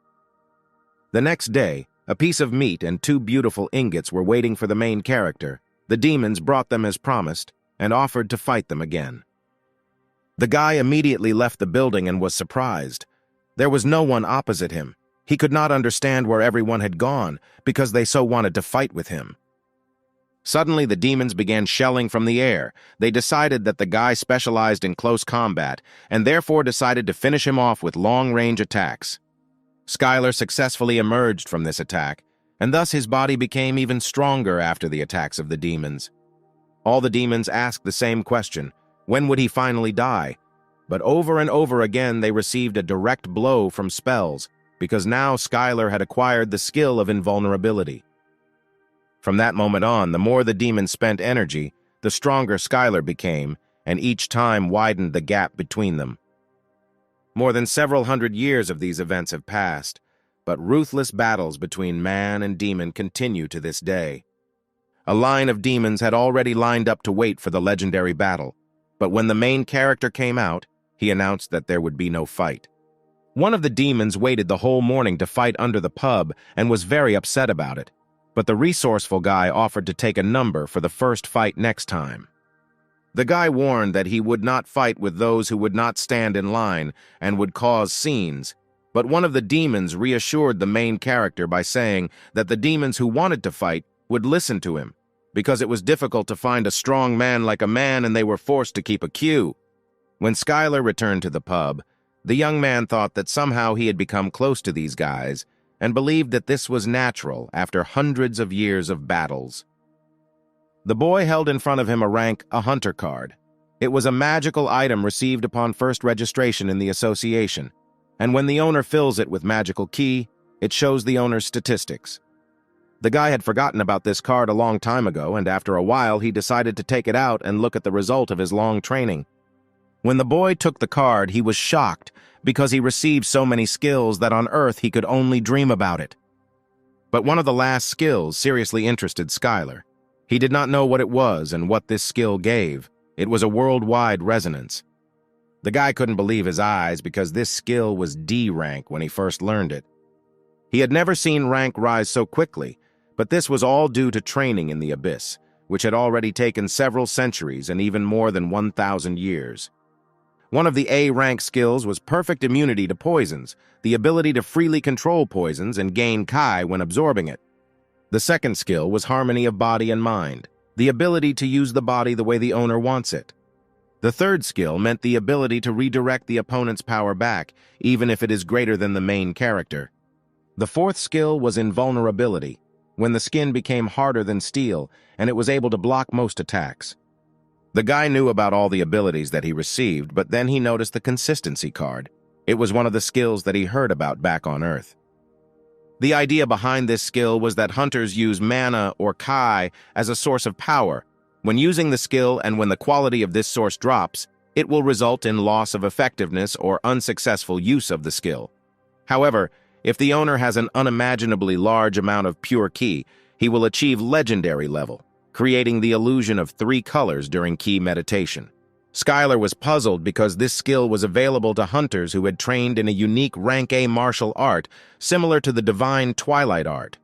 The next day, a piece of meat and 2 beautiful ingots were waiting for the main character. The demons brought them as promised and offered to fight them again. The guy immediately left the building and was surprised. There was no one opposite him. He could not understand where everyone had gone because they so wanted to fight with him. Suddenly, the demons began shelling from the air. They decided that the guy specialized in close combat and therefore decided to finish him off with long-range attacks. Skylar successfully emerged from this attack, and thus his body became even stronger after the attacks of the demons. All the demons asked the same question: when would he finally die? But over and over again they received a direct blow from spells, because now Skylar had acquired the skill of invulnerability. From that moment on, the more the demons spent energy, the stronger Skylar became, and each time widened the gap between them. More than several hundred years of these events have passed, but ruthless battles between man and demon continue to this day. A line of demons had already lined up to wait for the legendary battle, but when the main character came out, he announced that there would be no fight. One of the demons waited the whole morning to fight under the pub and was very upset about it, but the resourceful guy offered to take a number for the first fight next time. The guy warned that he would not fight with those who would not stand in line and would cause scenes, but one of the demons reassured the main character by saying that the demons who wanted to fight would listen to him, because it was difficult to find a strong man like a man and they were forced to keep a queue. When Skylar returned to the pub, the young man thought that somehow he had become close to these guys and believed that this was natural after hundreds of years of battles. The boy held in front of him a hunter card. It was a magical item received upon first registration in the association, and when the owner fills it with magical key, it shows the owner's statistics. The guy had forgotten about this card a long time ago, and after a while he decided to take it out and look at the result of his long training. When the boy took the card, he was shocked because he received so many skills that on Earth he could only dream about it. But one of the last skills seriously interested Skylar. He did not know what it was and what this skill gave. It was a worldwide resonance. The guy couldn't believe his eyes because this skill was D rank when he first learned it. He had never seen rank rise so quickly, but this was all due to training in the Abyss, which had already taken several centuries and even more than 1,000 years. One of the A-rank skills was perfect immunity to poisons, the ability to freely control poisons and gain Kai when absorbing it. The second skill was harmony of body and mind, the ability to use the body the way the owner wants it. The third skill meant the ability to redirect the opponent's power back, even if it is greater than the main character. The fourth skill was invulnerability, when the skin became harder than steel and it was able to block most attacks. The guy knew about all the abilities that he received, but then he noticed the consistency card. It was one of the skills that he heard about back on Earth. The idea behind this skill was that hunters use mana or Kai as a source of power. When using the skill and when the quality of this source drops, it will result in loss of effectiveness or unsuccessful use of the skill. However, if the owner has an unimaginably large amount of pure Ki, he will achieve legendary level, creating the illusion of 3 colors during Ki meditation. Skylar was puzzled because this skill was available to hunters who had trained in a unique rank A martial art similar to the divine Twilight art.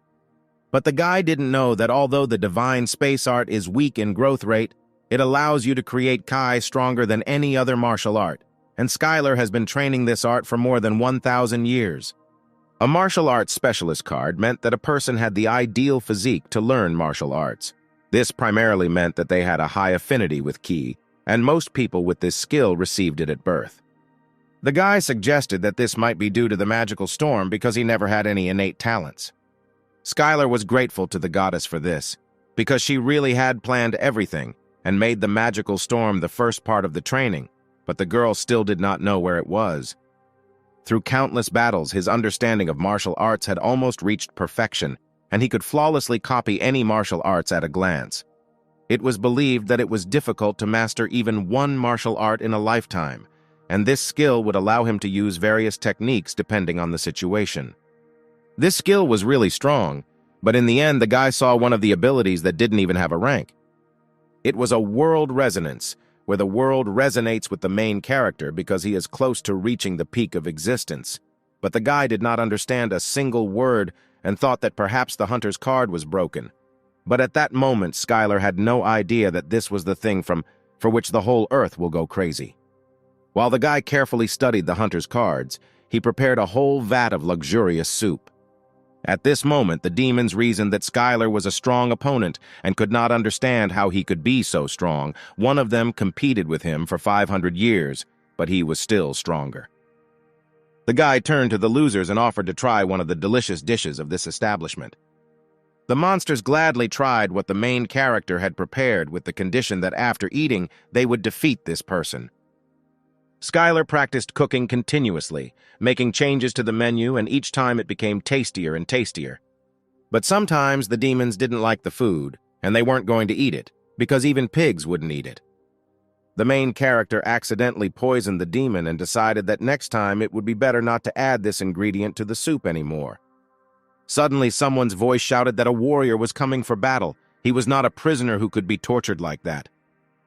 But the guy didn't know that although the divine space art is weak in growth rate, it allows you to create Kai stronger than any other martial art, and Skylar has been training this art for more than 1,000 years. A martial arts specialist card meant that a person had the ideal physique to learn martial arts. This primarily meant that they had a high affinity with Ki, and most people with this skill received it at birth. The guy suggested that this might be due to the magical storm because he never had any innate talents. Skylar was grateful to the goddess for this, because she really had planned everything and made the magical storm the first part of the training, but the girl still did not know where it was. Through countless battles, his understanding of martial arts had almost reached perfection, and he could flawlessly copy any martial arts at a glance. It was believed that it was difficult to master even one martial art in a lifetime, and this skill would allow him to use various techniques depending on the situation. This skill was really strong, but in the end the guy saw one of the abilities that didn't even have a rank. It was a world resonance, where the world resonates with the main character because he is close to reaching the peak of existence. But the guy did not understand a single word and thought that perhaps the hunter's card was broken. But at that moment, Skylar had no idea that this was the thing for which the whole earth will go crazy. While the guy carefully studied the hunter's cards, he prepared a whole vat of luxurious soup. At this moment, the demons reasoned that Skylar was a strong opponent and could not understand how he could be so strong. One of them competed with him for 500 years, but he was still stronger. The guy turned to the losers and offered to try one of the delicious dishes of this establishment. The monsters gladly tried what the main character had prepared with the condition that after eating, they would defeat this person. Skylar practiced cooking continuously, making changes to the menu, and each time it became tastier and tastier. But sometimes the demons didn't like the food, and they weren't going to eat it, because even pigs wouldn't eat it. The main character accidentally poisoned the demon and decided that next time it would be better not to add this ingredient to the soup anymore. Suddenly, someone's voice shouted that a warrior was coming for battle. He was not a prisoner who could be tortured like that.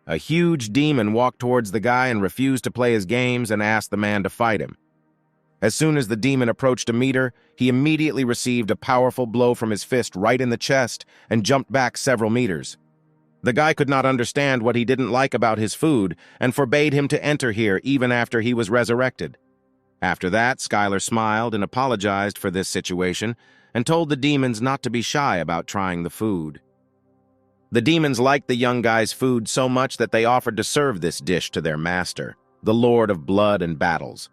A huge demon walked towards the guy and refused to play his games and asked the man to fight him. As soon as the demon approached a meter, he immediately received a powerful blow from his fist right in the chest and jumped back several meters. The guy could not understand what he didn't like about his food and forbade him to enter here even after he was resurrected. After that, Skylar smiled and apologized for this situation and told the demons not to be shy about trying the food. The demons liked the young guy's food so much that they offered to serve this dish to their master, the Lord of Blood and Battles.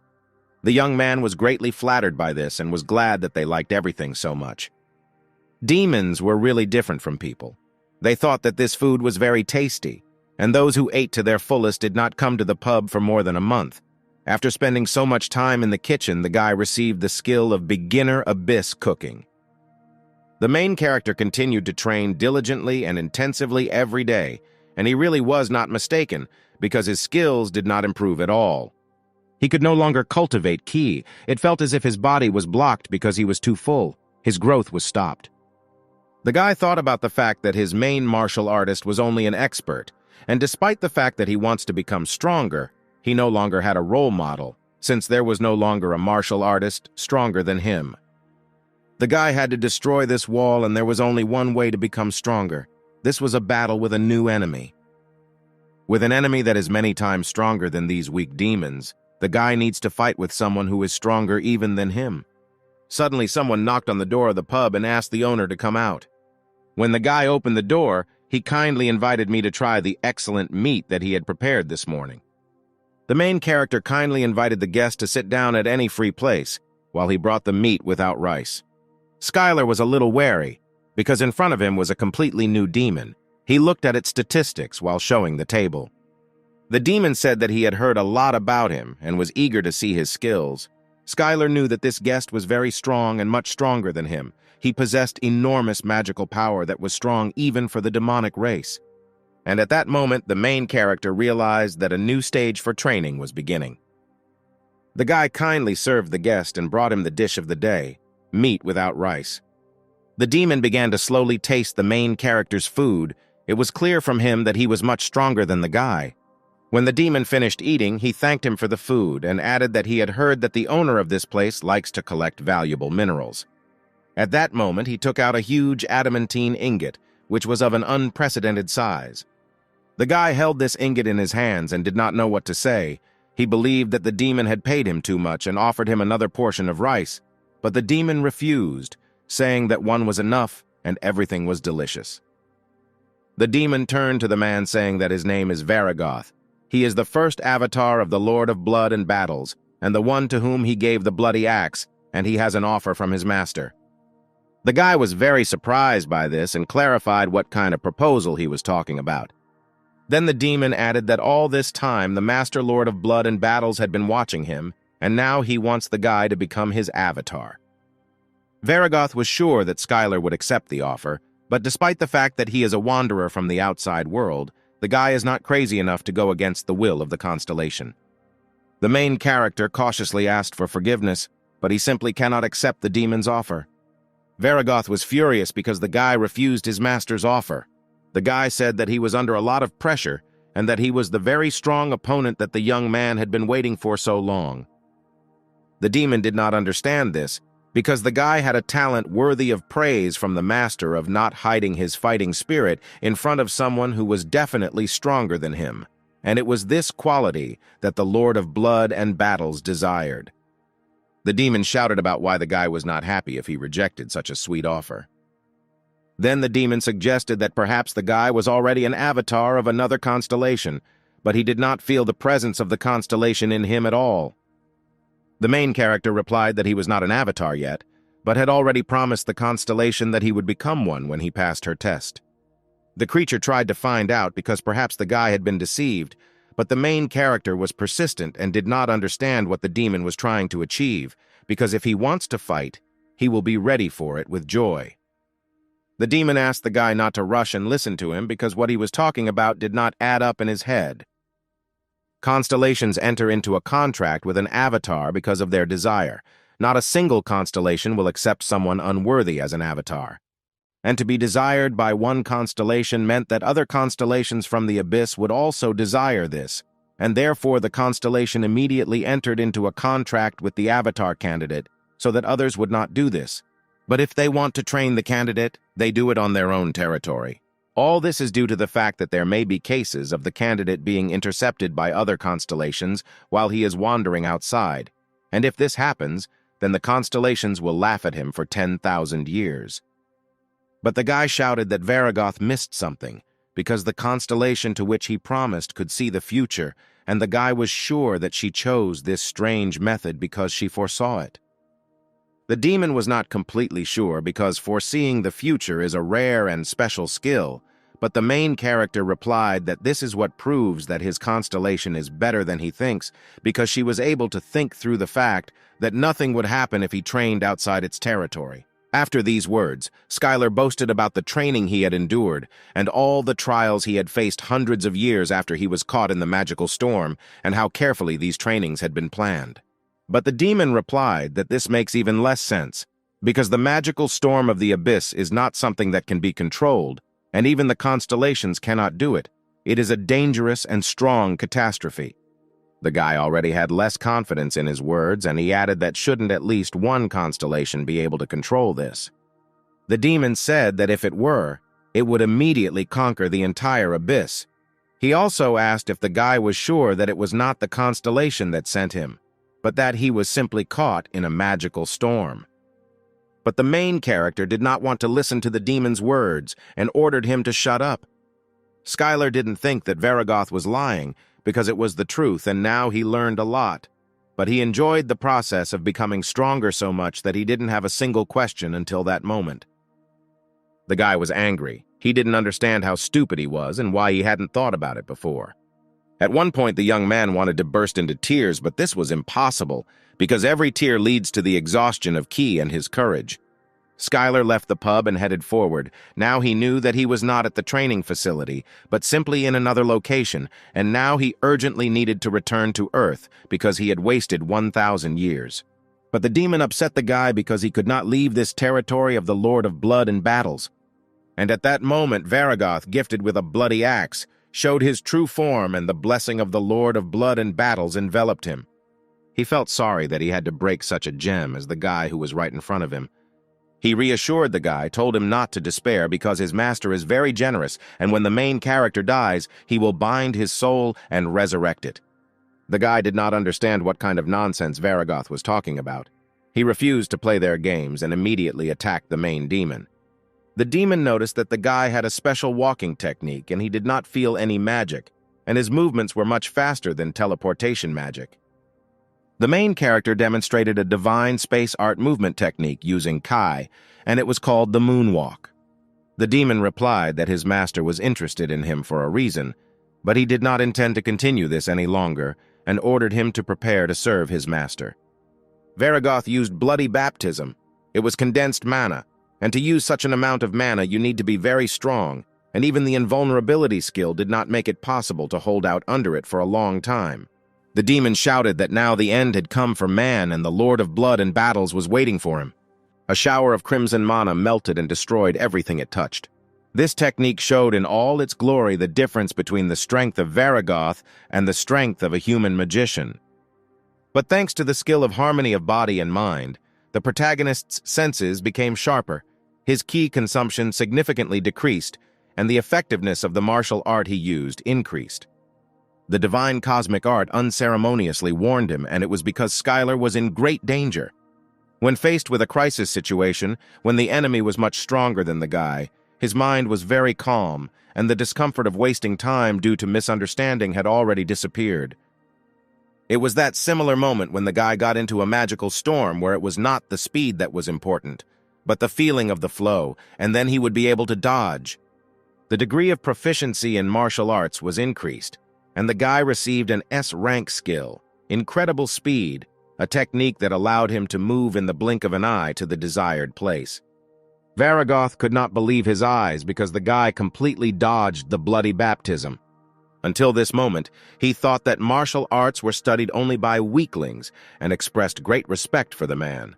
The young man was greatly flattered by this and was glad that they liked everything so much. Demons were really different from people. They thought that this food was very tasty, and those who ate to their fullest did not come to the pub for more than a month. After spending so much time in the kitchen, the guy received the skill of beginner abyss cooking. The main character continued to train diligently and intensively every day, and he really was not mistaken, because his skills did not improve at all. He could no longer cultivate ki. It felt as if his body was blocked because he was too full. His growth was stopped. The guy thought about the fact that his main martial artist was only an expert, and despite the fact that he wants to become stronger, he no longer had a role model, since there was no longer a martial artist stronger than him. The guy had to destroy this wall, and there was only one way to become stronger. This was a battle with a new enemy. With an enemy that is many times stronger than these weak demons, the guy needs to fight with someone who is stronger even than him. Suddenly, someone knocked on the door of the pub and asked the owner to come out. When the guy opened the door, he kindly invited me to try the excellent meat that he had prepared this morning. The main character kindly invited the guest to sit down at any free place, while he brought the meat without rice. Skylar was a little wary, because in front of him was a completely new demon. He looked at its statistics while showing the table. The demon said that he had heard a lot about him and was eager to see his skills. Skylar knew that this guest was very strong and much stronger than him. He possessed enormous magical power that was strong even for the demonic race. And at that moment, the main character realized that a new stage for training was beginning. The guy kindly served the guest and brought him the dish of the day, meat without rice. The demon began to slowly taste the main character's food. It was clear from him that he was much stronger than the guy. When the demon finished eating, he thanked him for the food and added that he had heard that the owner of this place likes to collect valuable minerals. At that moment, he took out a huge adamantine ingot, which was of an unprecedented size. The guy held this ingot in his hands and did not know what to say. He believed that the demon had paid him too much and offered him another portion of rice, but the demon refused, saying that one was enough and everything was delicious. The demon turned to the man saying that his name is Varigoth. He is the first avatar of the Lord of Blood and Battles, and the one to whom he gave the bloody axe, and he has an offer from his master. The guy was very surprised by this and clarified what kind of proposal he was talking about. Then the demon added that all this time the Master Lord of Blood and Battles had been watching him, and now he wants the guy to become his avatar. Varigoth was sure that Skylar would accept the offer, but despite the fact that he is a wanderer from the outside world, the guy is not crazy enough to go against the will of the constellation. The main character cautiously asked for forgiveness, but he simply cannot accept the demon's offer. Varagoth was furious because the guy refused his master's offer. The guy said that he was under a lot of pressure and that he was the very strong opponent that the young man had been waiting for so long. The demon did not understand this because the guy had a talent worthy of praise from the master of not hiding his fighting spirit in front of someone who was definitely stronger than him, and it was this quality that the Lord of Blood and Battles desired. The demon shouted about why the guy was not happy if he rejected such a sweet offer. Then the demon suggested that perhaps the guy was already an avatar of another constellation, but he did not feel the presence of the constellation in him at all. The main character replied that he was not an avatar yet, but had already promised the constellation that he would become one when he passed her test. The creature tried to find out because perhaps the guy had been deceived, but the main character was persistent and did not understand what the demon was trying to achieve, because if he wants to fight, he will be ready for it with joy. The demon asked the guy not to rush and listen to him because what he was talking about did not add up in his head. Constellations enter into a contract with an avatar because of their desire. Not a single constellation will accept someone unworthy as an avatar. And to be desired by one constellation meant that other constellations from the abyss would also desire this, and therefore the constellation immediately entered into a contract with the avatar candidate so that others would not do this. But if they want to train the candidate, they do it on their own territory. All this is due to the fact that there may be cases of the candidate being intercepted by other constellations while he is wandering outside, and if this happens, then the constellations will laugh at him for 10,000 years. But the guy shouted that Varagoth missed something, because the constellation to which he promised could see the future, and the guy was sure that she chose this strange method because she foresaw it. The demon was not completely sure because foreseeing the future is a rare and special skill, but the main character replied that this is what proves that his constellation is better than he thinks, because she was able to think through the fact that nothing would happen if he trained outside its territory. After these words, Skylar boasted about the training he had endured and all the trials he had faced hundreds of years after he was caught in the magical storm, and how carefully these trainings had been planned. But the demon replied that this makes even less sense, because the magical storm of the abyss is not something that can be controlled, and even the constellations cannot do it. It is a dangerous and strong catastrophe. The guy already had less confidence in his words, and he added that shouldn't at least one constellation be able to control this. The demon said that if it were, it would immediately conquer the entire abyss. He also asked if the guy was sure that it was not the constellation that sent him, but that he was simply caught in a magical storm. But the main character did not want to listen to the demon's words and ordered him to shut up. Skylar didn't think that Varagoth was lying because it was the truth, and now he learned a lot. But he enjoyed the process of becoming stronger so much that he didn't have a single question until that moment. The guy was angry. He didn't understand how stupid he was and why he hadn't thought about it before. At one point, the young man wanted to burst into tears, but this was impossible, because every tear leads to the exhaustion of Ki and his courage. Skylar left the pub and headed forward. Now he knew that he was not at the training facility, but simply in another location, and now he urgently needed to return to Earth because he had wasted 1,000 years. But the demon upset the guy because he could not leave this territory of the Lord of Blood and Battles. And at that moment, Varagoth, gifted with a bloody axe, showed his true form, and the blessing of the Lord of Blood and Battles enveloped him. He felt sorry that he had to break such a gem as the guy who was right in front of him. He reassured the guy, told him not to despair because his master is very generous, and when the main character dies, he will bind his soul and resurrect it. The guy did not understand what kind of nonsense Varagoth was talking about. He refused to play their games and immediately attacked the main demon. The demon noticed that the guy had a special walking technique and he did not feel any magic, and his movements were much faster than teleportation magic. The main character demonstrated a divine space art movement technique using Kai, and it was called the moonwalk. The demon replied that his master was interested in him for a reason, but he did not intend to continue this any longer and ordered him to prepare to serve his master. Varagoth used bloody baptism. It was condensed mana, and to use such an amount of mana you need to be very strong, and even the invulnerability skill did not make it possible to hold out under it for a long time. The demon shouted that now the end had come for man and the Lord of Blood and Battles was waiting for him. A shower of crimson mana melted and destroyed everything it touched. This technique showed in all its glory the difference between the strength of Varagoth and the strength of a human magician. But thanks to the skill of harmony of body and mind, the protagonist's senses became sharper, his ki consumption significantly decreased, and the effectiveness of the martial art he used increased. The divine cosmic art unceremoniously warned him, and it was because Skylar was in great danger. When faced with a crisis situation, when the enemy was much stronger than the guy, his mind was very calm, and the discomfort of wasting time due to misunderstanding had already disappeared. It was that similar moment when the guy got into a magical storm where it was not the speed that was important, but the feeling of the flow, and then he would be able to dodge. The degree of proficiency in martial arts was increased, and the guy received an S-rank skill, incredible speed, a technique that allowed him to move in the blink of an eye to the desired place. Varagoth could not believe his eyes because the guy completely dodged the bloody baptism. Until this moment, he thought that martial arts were studied only by weaklings and expressed great respect for the man.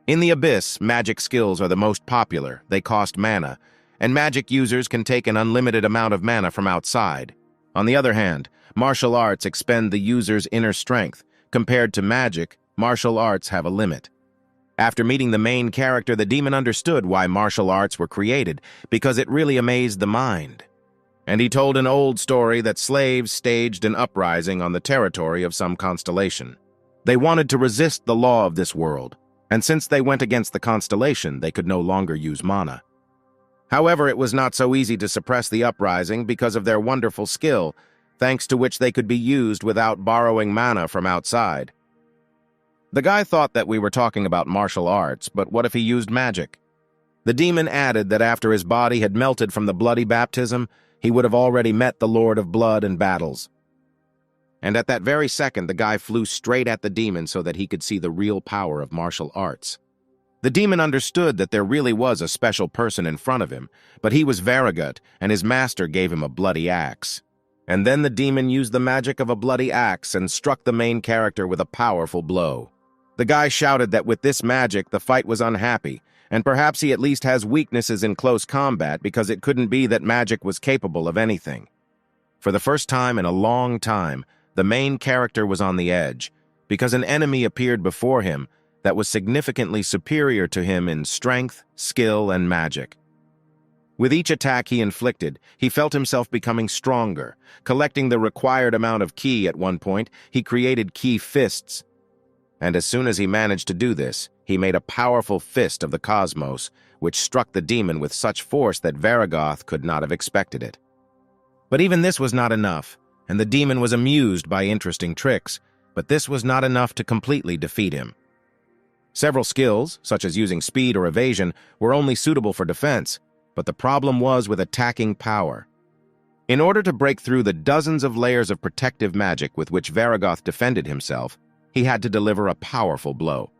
In the Abyss, magic skills are the most popular, they cost mana, and magic users can take an unlimited amount of mana from outside. On the other hand, martial arts expend the user's inner strength. Compared to magic, martial arts have a limit. After meeting the main character, the demon understood why martial arts were created, because it really amazed the mind. And he told an old story that slaves staged an uprising on the territory of some constellation. They wanted to resist the law of this world, and since they went against the constellation, they could no longer use mana. However, it was not so easy to suppress the uprising because of their wonderful skill, thanks to which they could be used without borrowing mana from outside. The guy thought that we were talking about martial arts, but what if he used magic? The demon added that after his body had melted from the bloody baptism, he would have already met the Lord of Blood and battles. And at that very second, the guy flew straight at the demon so that he could see the real power of martial arts. The demon understood that there really was a special person in front of him, but he was Varagoth, and his master gave him a bloody axe. And then the demon used the magic of a bloody axe and struck the main character with a powerful blow. The guy shouted that with this magic, the fight was unhappy, and perhaps he at least has weaknesses in close combat because it couldn't be that magic was capable of anything. For the first time in a long time, the main character was on the edge, because an enemy appeared before him that was significantly superior to him in strength, skill, and magic. With each attack he inflicted, he felt himself becoming stronger. Collecting the required amount of ki at one point, he created ki fists. And as soon as he managed to do this, he made a powerful fist of the cosmos, which struck the demon with such force that Varagoth could not have expected it. But even this was not enough, and the demon was amused by interesting tricks, but this was not enough to completely defeat him. Several skills, such as using speed or evasion, were only suitable for defense, but the problem was with attacking power. In order to break through the dozens of layers of protective magic with which Varagoth defended himself, he had to deliver a powerful blow.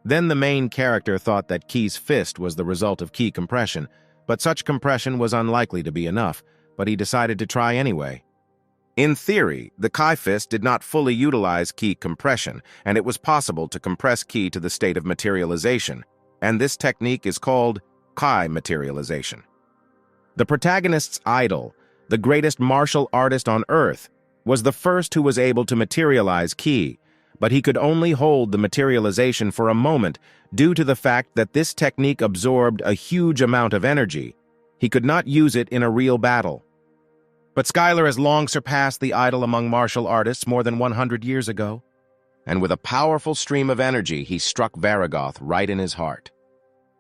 Then the main character thought that Ki's fist was the result of ki compression, but such compression was unlikely to be enough, but he decided to try anyway. In theory, the Kai fist did not fully utilize ki compression, and it was possible to compress ki to the state of materialization, and this technique is called Kai materialization. The protagonist's idol, the greatest martial artist on Earth, was the first who was able to materialize ki, but he could only hold the materialization for a moment due to the fact that this technique absorbed a huge amount of energy. He could not use it in a real battle. But Skylar has long surpassed the idol among martial artists more than 100 years ago, and with a powerful stream of energy, he struck Varagoth right in his heart.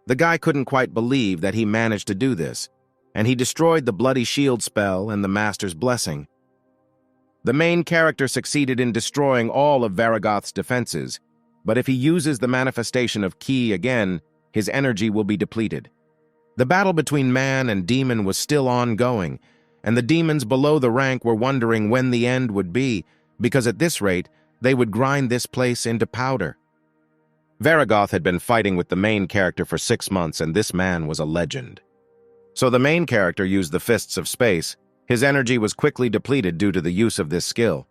The guy couldn't quite believe that he managed to do this, and he destroyed the bloody shield spell and the master's blessing. The main character succeeded in destroying all of Varagoth's defenses, but if he uses the manifestation of ki again, his energy will be depleted. The battle between man and demon was still ongoing, and the demons below the rank were wondering when the end would be, because at this rate, they would grind this place into powder. Varagoth had been fighting with the main character for 6 months, and this man was a legend. So the main character used the Fists of Space. His energy was quickly depleted due to the use of this skill.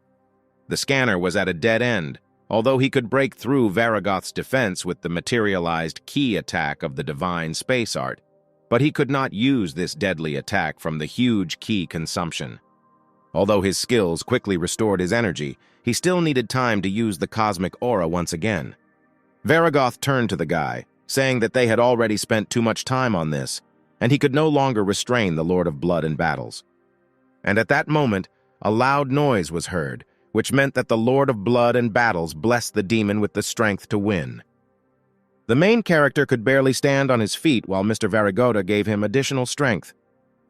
The scanner was at a dead end, Although he could break through Varagoth's defense with the materialized ki attack of the divine space art, but he could not use this deadly attack from the huge ki consumption. Although his skills quickly restored his energy, he still needed time to use the cosmic aura once again. Varagoth turned to the guy, saying that they had already spent too much time on this, and he could no longer restrain the Lord of Blood and Battles. And at that moment, a loud noise was heard, which meant that the Lord of Blood and Battles blessed the demon with the strength to win. The main character could barely stand on his feet while Mr. Varigota gave him additional strength.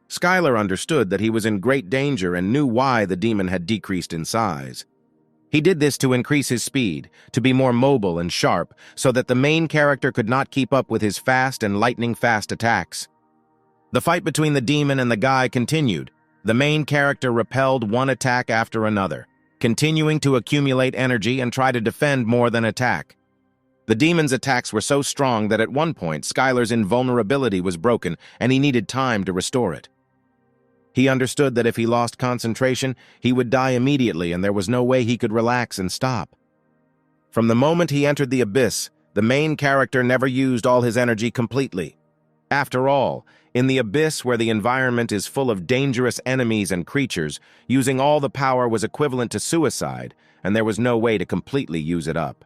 Skylar understood that he was in great danger and knew why the demon had decreased in size. He did this to increase his speed, to be more mobile and sharp, so that the main character could not keep up with his fast and lightning-fast attacks. The fight between the demon and the guy continued. The main character repelled one attack after another, continuing to accumulate energy and try to defend more than attack. The demon's attacks were so strong that at one point Skylar's invulnerability was broken and he needed time to restore it. He understood that if he lost concentration, he would die immediately and there was no way he could relax and stop. From the moment he entered the abyss, the main character never used all his energy completely. After all, in the abyss where the environment is full of dangerous enemies and creatures, using all the power was equivalent to suicide, and there was no way to completely use it up.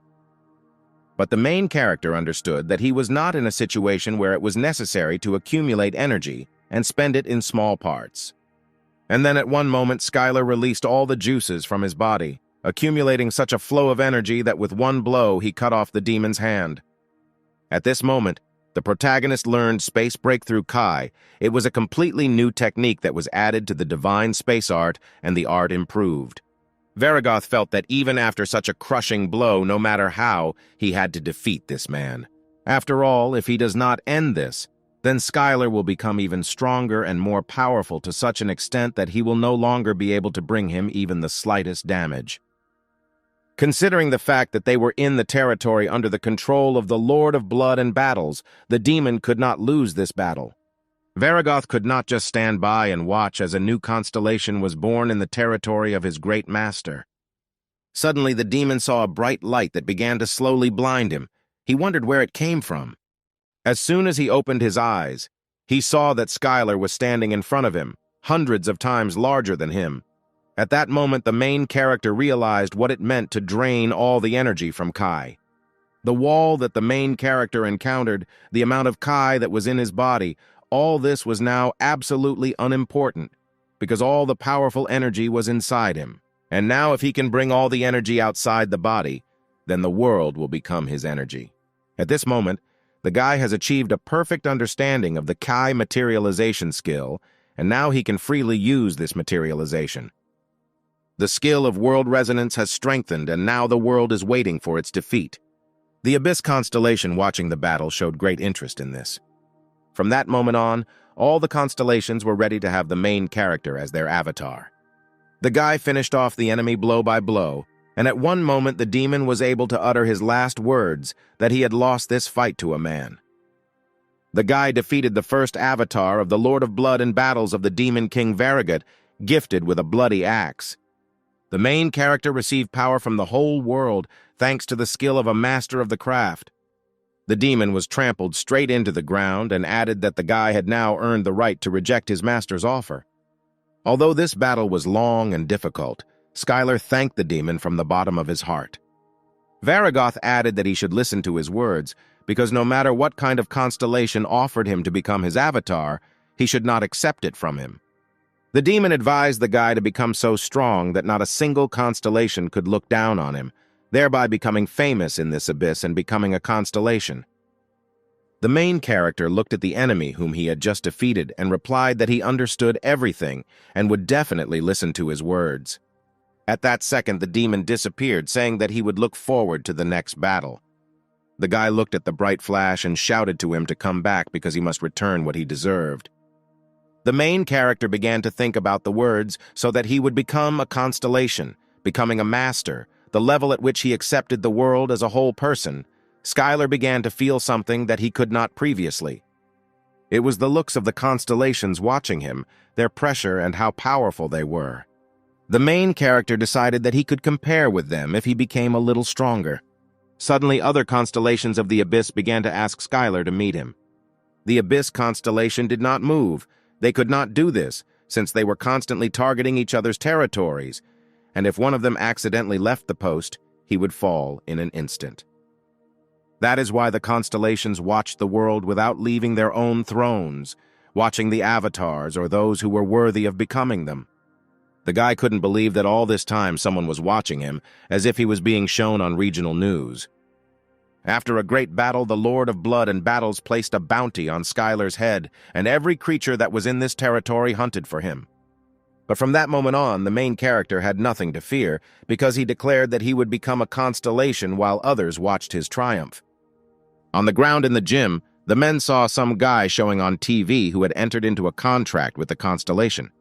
But the main character understood that he was not in a situation where it was necessary to accumulate energy and spend it in small parts. And then at one moment, Skylar released all the juices from his body, accumulating such a flow of energy that with one blow he cut off the demon's hand. At this moment, the protagonist learned Space Breakthrough Kai. It was a completely new technique that was added to the divine space art, and the art improved. Varagoth felt that even after such a crushing blow, no matter how, he had to defeat this man. After all, if he does not end this, then Skylar will become even stronger and more powerful to such an extent that he will no longer be able to bring him even the slightest damage. Considering the fact that they were in the territory under the control of the Lord of Blood and Battles, the demon could not lose this battle. Varagoth could not just stand by and watch as a new constellation was born in the territory of his great master. Suddenly, the demon saw a bright light that began to slowly blind him. He wondered where it came from. As soon as he opened his eyes, he saw that Skylar was standing in front of him, hundreds of times larger than him. At that moment, the main character realized what it meant to drain all the energy from Kai. The wall that the main character encountered, the amount of Kai that was in his body, all this was now absolutely unimportant, because all the powerful energy was inside him. And now if he can bring all the energy outside the body, then the world will become his energy. At this moment, the guy has achieved a perfect understanding of the Kai materialization skill, and now he can freely use this materialization. The skill of world resonance has strengthened, and now the world is waiting for its defeat. The Abyss constellation watching the battle showed great interest in this. From that moment on, all the constellations were ready to have the main character as their avatar. The guy finished off the enemy blow by blow, and at one moment the demon was able to utter his last words that he had lost this fight to a man. The guy defeated the first avatar of the Lord of Blood and Battles of the Demon King Varigot, gifted with a bloody axe. The main character received power from the whole world thanks to the skill of a master of the craft. The demon was trampled straight into the ground and added that the guy had now earned the right to reject his master's offer. Although this battle was long and difficult, Skylar thanked the demon from the bottom of his heart. Varagoth added that he should listen to his words, because no matter what kind of constellation offered him to become his avatar, he should not accept it from him. The demon advised the guy to become so strong that not a single constellation could look down on him, thereby becoming famous in this abyss and becoming a constellation. The main character looked at the enemy whom he had just defeated and replied that he understood everything and would definitely listen to his words. At that second, the demon disappeared, saying that he would look forward to the next battle. The guy looked at the bright flash and shouted to him to come back because he must return what he deserved. The main character began to think about the words so that he would become a constellation, becoming a master, the level at which he accepted the world as a whole person. Skylar began to feel something that he could not previously. It was the looks of the constellations watching him, their pressure and how powerful they were. The main character decided that he could compare with them if he became a little stronger. Suddenly, other constellations of the Abyss began to ask Skylar to meet him. The Abyss constellation did not move. They could not do this, since they were constantly targeting each other's territories, and if one of them accidentally left the post, he would fall in an instant. That is why the constellations watched the world without leaving their own thrones, watching the avatars or those who were worthy of becoming them. The guy couldn't believe that all this time someone was watching him, as if he was being shown on regional news. After a great battle, the Lord of Blood and Battles placed a bounty on Skylar's head, and every creature that was in this territory hunted for him. But from that moment on, the main character had nothing to fear, because he declared that he would become a constellation while others watched his triumph. On the ground in the gym, the men saw some guy showing on TV who had entered into a contract with the constellation.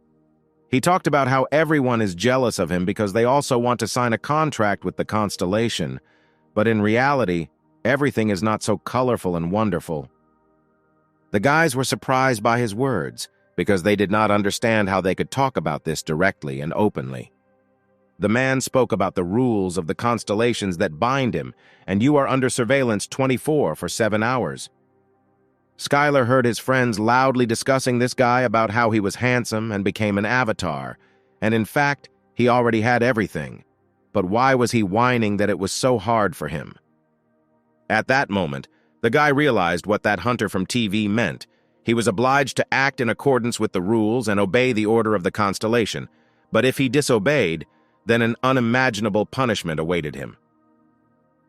He talked about how everyone is jealous of him because they also want to sign a contract with the constellation, but in reality, everything is not so colorful and wonderful. The guys were surprised by his words, because they did not understand how they could talk about this directly and openly. The man spoke about the rules of the constellations that bind him, and you are under surveillance 24 for 7 hours. Skylar heard his friends loudly discussing this guy about how he was handsome and became an avatar, and in fact, he already had everything. But why was he whining that it was so hard for him? At that moment, the guy realized what that hunter from TV meant. He was obliged to act in accordance with the rules and obey the order of the constellation, but if he disobeyed, then an unimaginable punishment awaited him.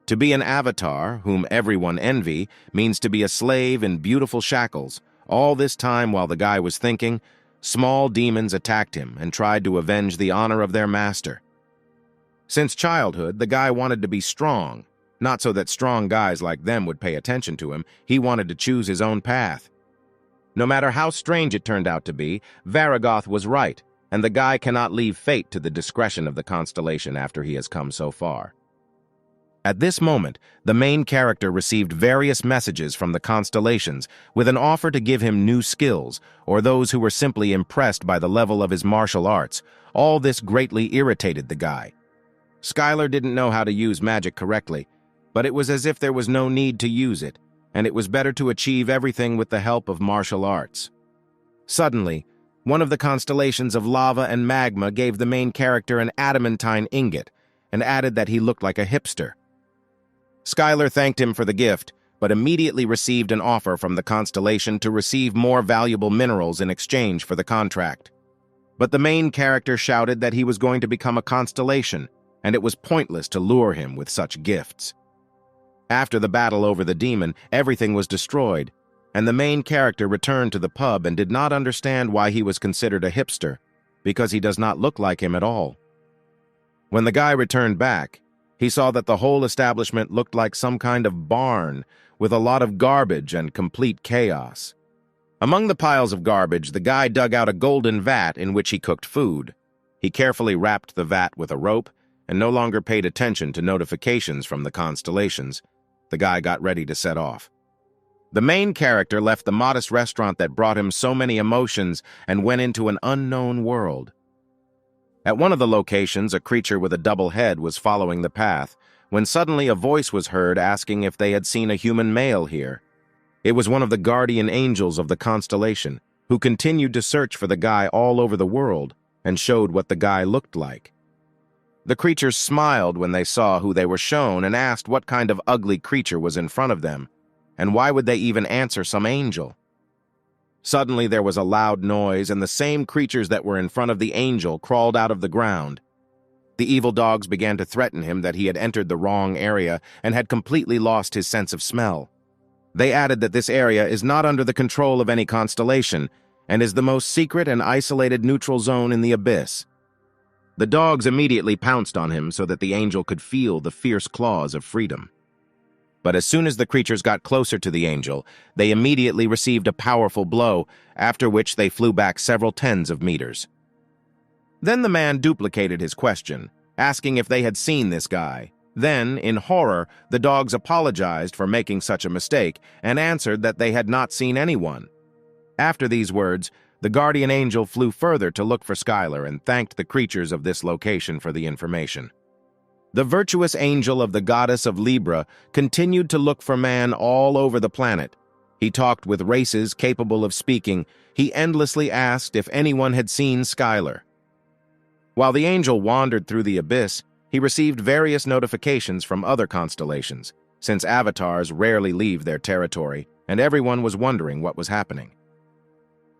To be an avatar, whom everyone envy, means to be a slave in beautiful shackles. All this time while the guy was thinking, small demons attacked him and tried to avenge the honor of their master. Since childhood, the guy wanted to be strong, not so that strong guys like them would pay attention to him. He wanted to choose his own path. No matter how strange it turned out to be, Varagoth was right, and the guy cannot leave fate to the discretion of the constellation after he has come so far. At this moment, the main character received various messages from the constellations with an offer to give him new skills, or those who were simply impressed by the level of his martial arts. All this greatly irritated the guy. Skylar didn't know how to use magic correctly, but it was as if there was no need to use it, and it was better to achieve everything with the help of martial arts. Suddenly, one of the constellations of lava and magma gave the main character an adamantine ingot and added that he looked like a hipster. Skylar thanked him for the gift, but immediately received an offer from the constellation to receive more valuable minerals in exchange for the contract. But the main character shouted that he was going to become a constellation, and it was pointless to lure him with such gifts. After the battle over the demon, everything was destroyed, and the main character returned to the pub and did not understand why he was considered a hipster, because he does not look like him at all. When the guy returned back, he saw that the whole establishment looked like some kind of barn with a lot of garbage and complete chaos. Among the piles of garbage, the guy dug out a golden vat in which he cooked food. He carefully wrapped the vat with a rope and no longer paid attention to notifications from the constellations. The guy got ready to set off. The main character left the modest restaurant that brought him so many emotions and went into an unknown world. At one of the locations, a creature with a double head was following the path, when suddenly a voice was heard asking if they had seen a human male here. It was one of the guardian angels of the constellation, who continued to search for the guy all over the world and showed what the guy looked like. The creatures smiled when they saw who they were shown and asked what kind of ugly creature was in front of them, and why would they even answer some angel? Suddenly there was a loud noise, and the same creatures that were in front of the angel crawled out of the ground. The evil dogs began to threaten him that he had entered the wrong area and had completely lost his sense of smell. They added that this area is not under the control of any constellation and is the most secret and isolated neutral zone in the abyss. The dogs immediately pounced on him so that the angel could feel the fierce claws of freedom. But as soon as the creatures got closer to the angel, they immediately received a powerful blow, after which they flew back several tens of meters. Then the man duplicated his question, asking if they had seen this guy. Then, in horror, the dogs apologized for making such a mistake and answered that they had not seen anyone. After these words, The guardian angel flew further to look for Skylar and thanked the creatures of this location for the information. The virtuous angel of the goddess of Libra continued to look for man all over the planet. He talked with races capable of speaking. He endlessly asked if anyone had seen Skylar. While the angel wandered through the abyss, he received various notifications from other constellations, since avatars rarely leave their territory, and everyone was wondering what was happening.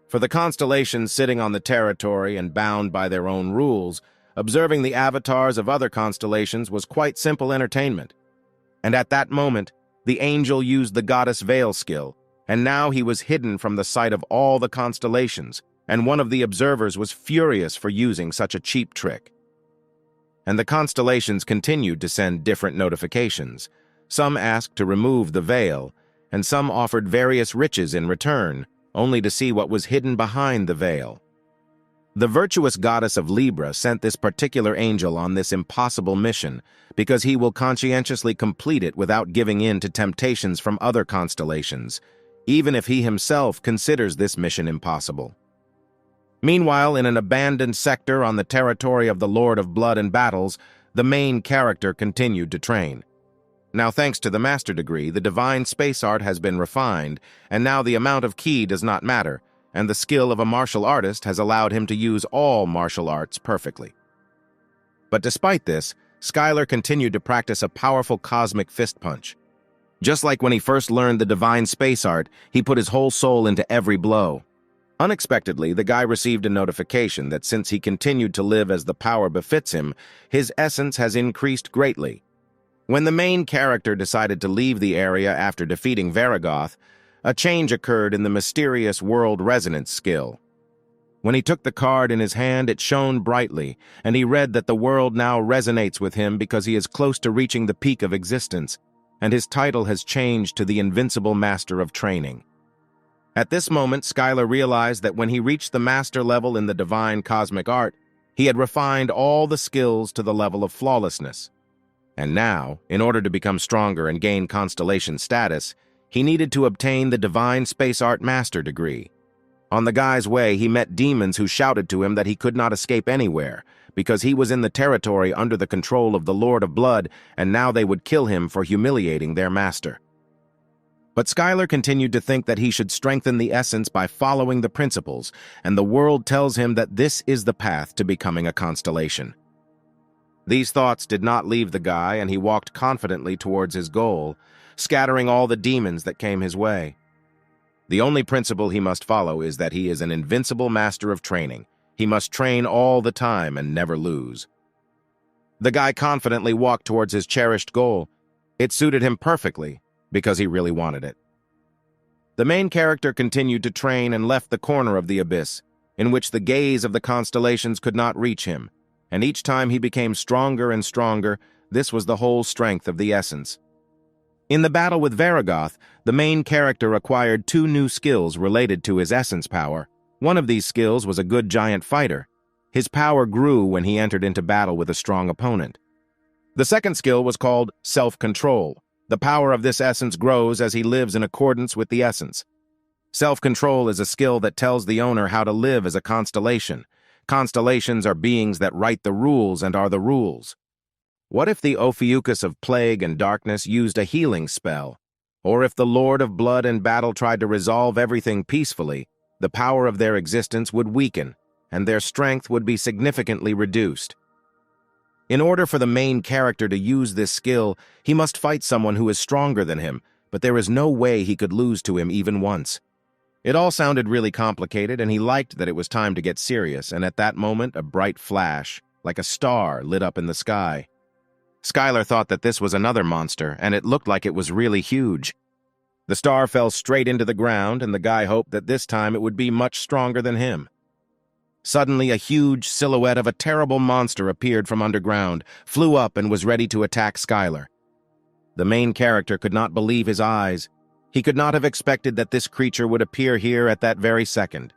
For the constellations sitting on the territory and bound by their own rules, observing the avatars of other constellations was quite simple entertainment. And at that moment, the angel used the goddess veil skill, and now he was hidden from the sight of all the constellations, and one of the observers was furious for using such a cheap trick. And the constellations continued to send different notifications. Some asked to remove the veil, and some offered various riches in return, only to see what was hidden behind the veil. The virtuous goddess of Libra sent this particular angel on this impossible mission because he will conscientiously complete it without giving in to temptations from other constellations, even if he himself considers this mission impossible. Meanwhile, in an abandoned sector on the territory of the Lord of Blood and Battles, the main character continued to train. Now, thanks to the master degree, the divine space art has been refined, and now the amount of ki does not matter, and the skill of a martial artist has allowed him to use all martial arts perfectly. But despite this, Skylar continued to practice a powerful cosmic fist punch. Just like when he first learned the divine space art, he put his whole soul into every blow. Unexpectedly, the guy received a notification that since he continued to live as the power befits him, his essence has increased greatly. When the main character decided to leave the area after defeating Varagoth, a change occurred in the mysterious world resonance skill. When he took the card in his hand, it shone brightly, and he read that the world now resonates with him because he is close to reaching the peak of existence, and his title has changed to the Invincible Master of Training. At this moment, Skylar realized that when he reached the master level in the divine cosmic art, he had refined all the skills to the level of flawlessness. And now, in order to become stronger and gain constellation status, he needed to obtain the divine space art master degree. On the guy's way, he met demons who shouted to him that he could not escape anywhere, because he was in the territory under the control of the Lord of Blood, and now they would kill him for humiliating their master. But Skylar continued to think that he should strengthen the essence by following the principles, and the world tells him that this is the path to becoming a constellation. These thoughts did not leave the guy, and he walked confidently towards his goal, scattering all the demons that came his way. The only principle he must follow is that he is an invincible master of training. He must train all the time and never lose. The guy confidently walked towards his cherished goal. It suited him perfectly, because he really wanted it. The main character continued to train and left the corner of the abyss, in which the gaze of the constellations could not reach him, and each time he became stronger and stronger. This was the whole strength of the essence. In the battle with Varagoth, the main character acquired 2 new skills related to his essence power. One of these skills was a good giant fighter. His power grew when he entered into battle with a strong opponent. The second skill was called self-control. The power of this essence grows as he lives in accordance with the essence. Self-control is a skill that tells the owner how to live as a constellation. Constellations are beings that write the rules and are the rules. What if the Ophiuchus of plague and darkness used a healing spell? Or if the Lord of Blood and Battle tried to resolve everything peacefully, the power of their existence would weaken, and their strength would be significantly reduced. In order for the main character to use this skill, he must fight someone who is stronger than him, but there is no way he could lose to him even once. It all sounded really complicated, and he liked that it was time to get serious, and at that moment, a bright flash, like a star, lit up in the sky. Skylar thought that this was another monster, and it looked like it was really huge. The star fell straight into the ground, and the guy hoped that this time it would be much stronger than him. Suddenly, a huge silhouette of a terrible monster appeared from underground, flew up, and was ready to attack Skylar. The main character could not believe his eyes. He could not have expected that this creature would appear here at that very second.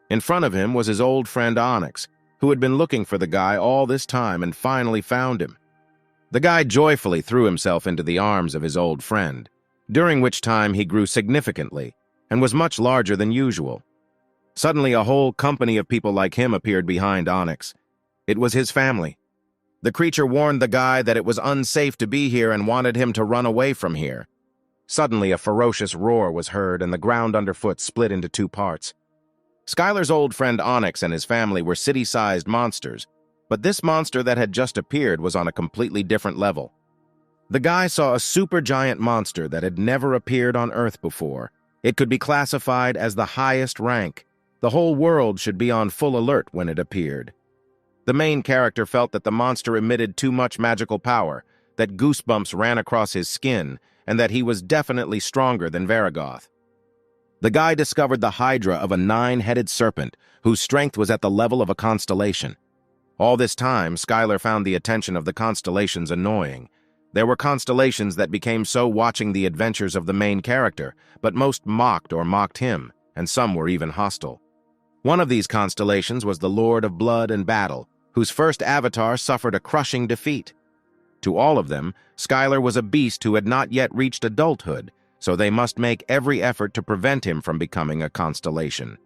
In front of him was his old friend Onyx, who had been looking for the guy all this time and finally found him. The guy joyfully threw himself into the arms of his old friend, during which time he grew significantly and was much larger than usual. Suddenly, a whole company of people like him appeared behind Onyx. It was his family. The creature warned the guy that it was unsafe to be here and wanted him to run away from here. Suddenly, a ferocious roar was heard and the ground underfoot split into two parts. Skylar's old friend Onyx and his family were city-sized monsters, but this monster that had just appeared was on a completely different level. The guy saw a supergiant monster that had never appeared on Earth before. It could be classified as the highest rank. The whole world should be on full alert when it appeared. The main character felt that the monster emitted too much magical power, that goosebumps ran across his skin, and that he was definitely stronger than Varagoth. The guy discovered the hydra of a 9-headed serpent, whose strength was at the level of a constellation. All this time, Skylar found the attention of the constellations annoying. There were constellations that became so watching the adventures of the main character, but most mocked or mocked him, and some were even hostile. One of these constellations was the Lord of Blood and Battle, whose first avatar suffered a crushing defeat. To all of them, Skylar was a beast who had not yet reached adulthood, so they must make every effort to prevent him from becoming a constellation.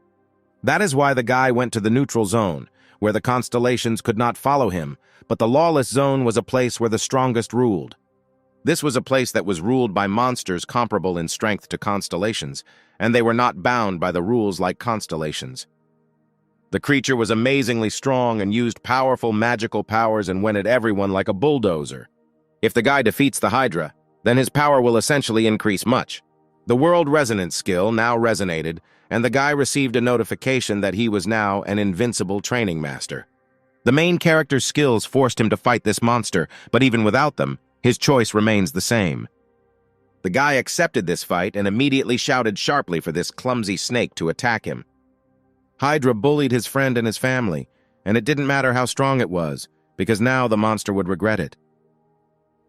That is why the guy went to the neutral zone, where the constellations could not follow him, but the lawless zone was a place where the strongest ruled. This was a place that was ruled by monsters comparable in strength to constellations, and they were not bound by the rules like constellations. The creature was amazingly strong and used powerful magical powers and went at everyone like a bulldozer. If the guy defeats the Hydra, then his power will essentially increase much. The World Resonance skill now resonated, and the guy received a notification that he was now an invincible training master. The main character's skills forced him to fight this monster, but even without them, his choice remains the same. The guy accepted this fight and immediately shouted sharply for this clumsy snake to attack him. Hydra bullied his friend and his family, and it didn't matter how strong it was, because now the monster would regret it.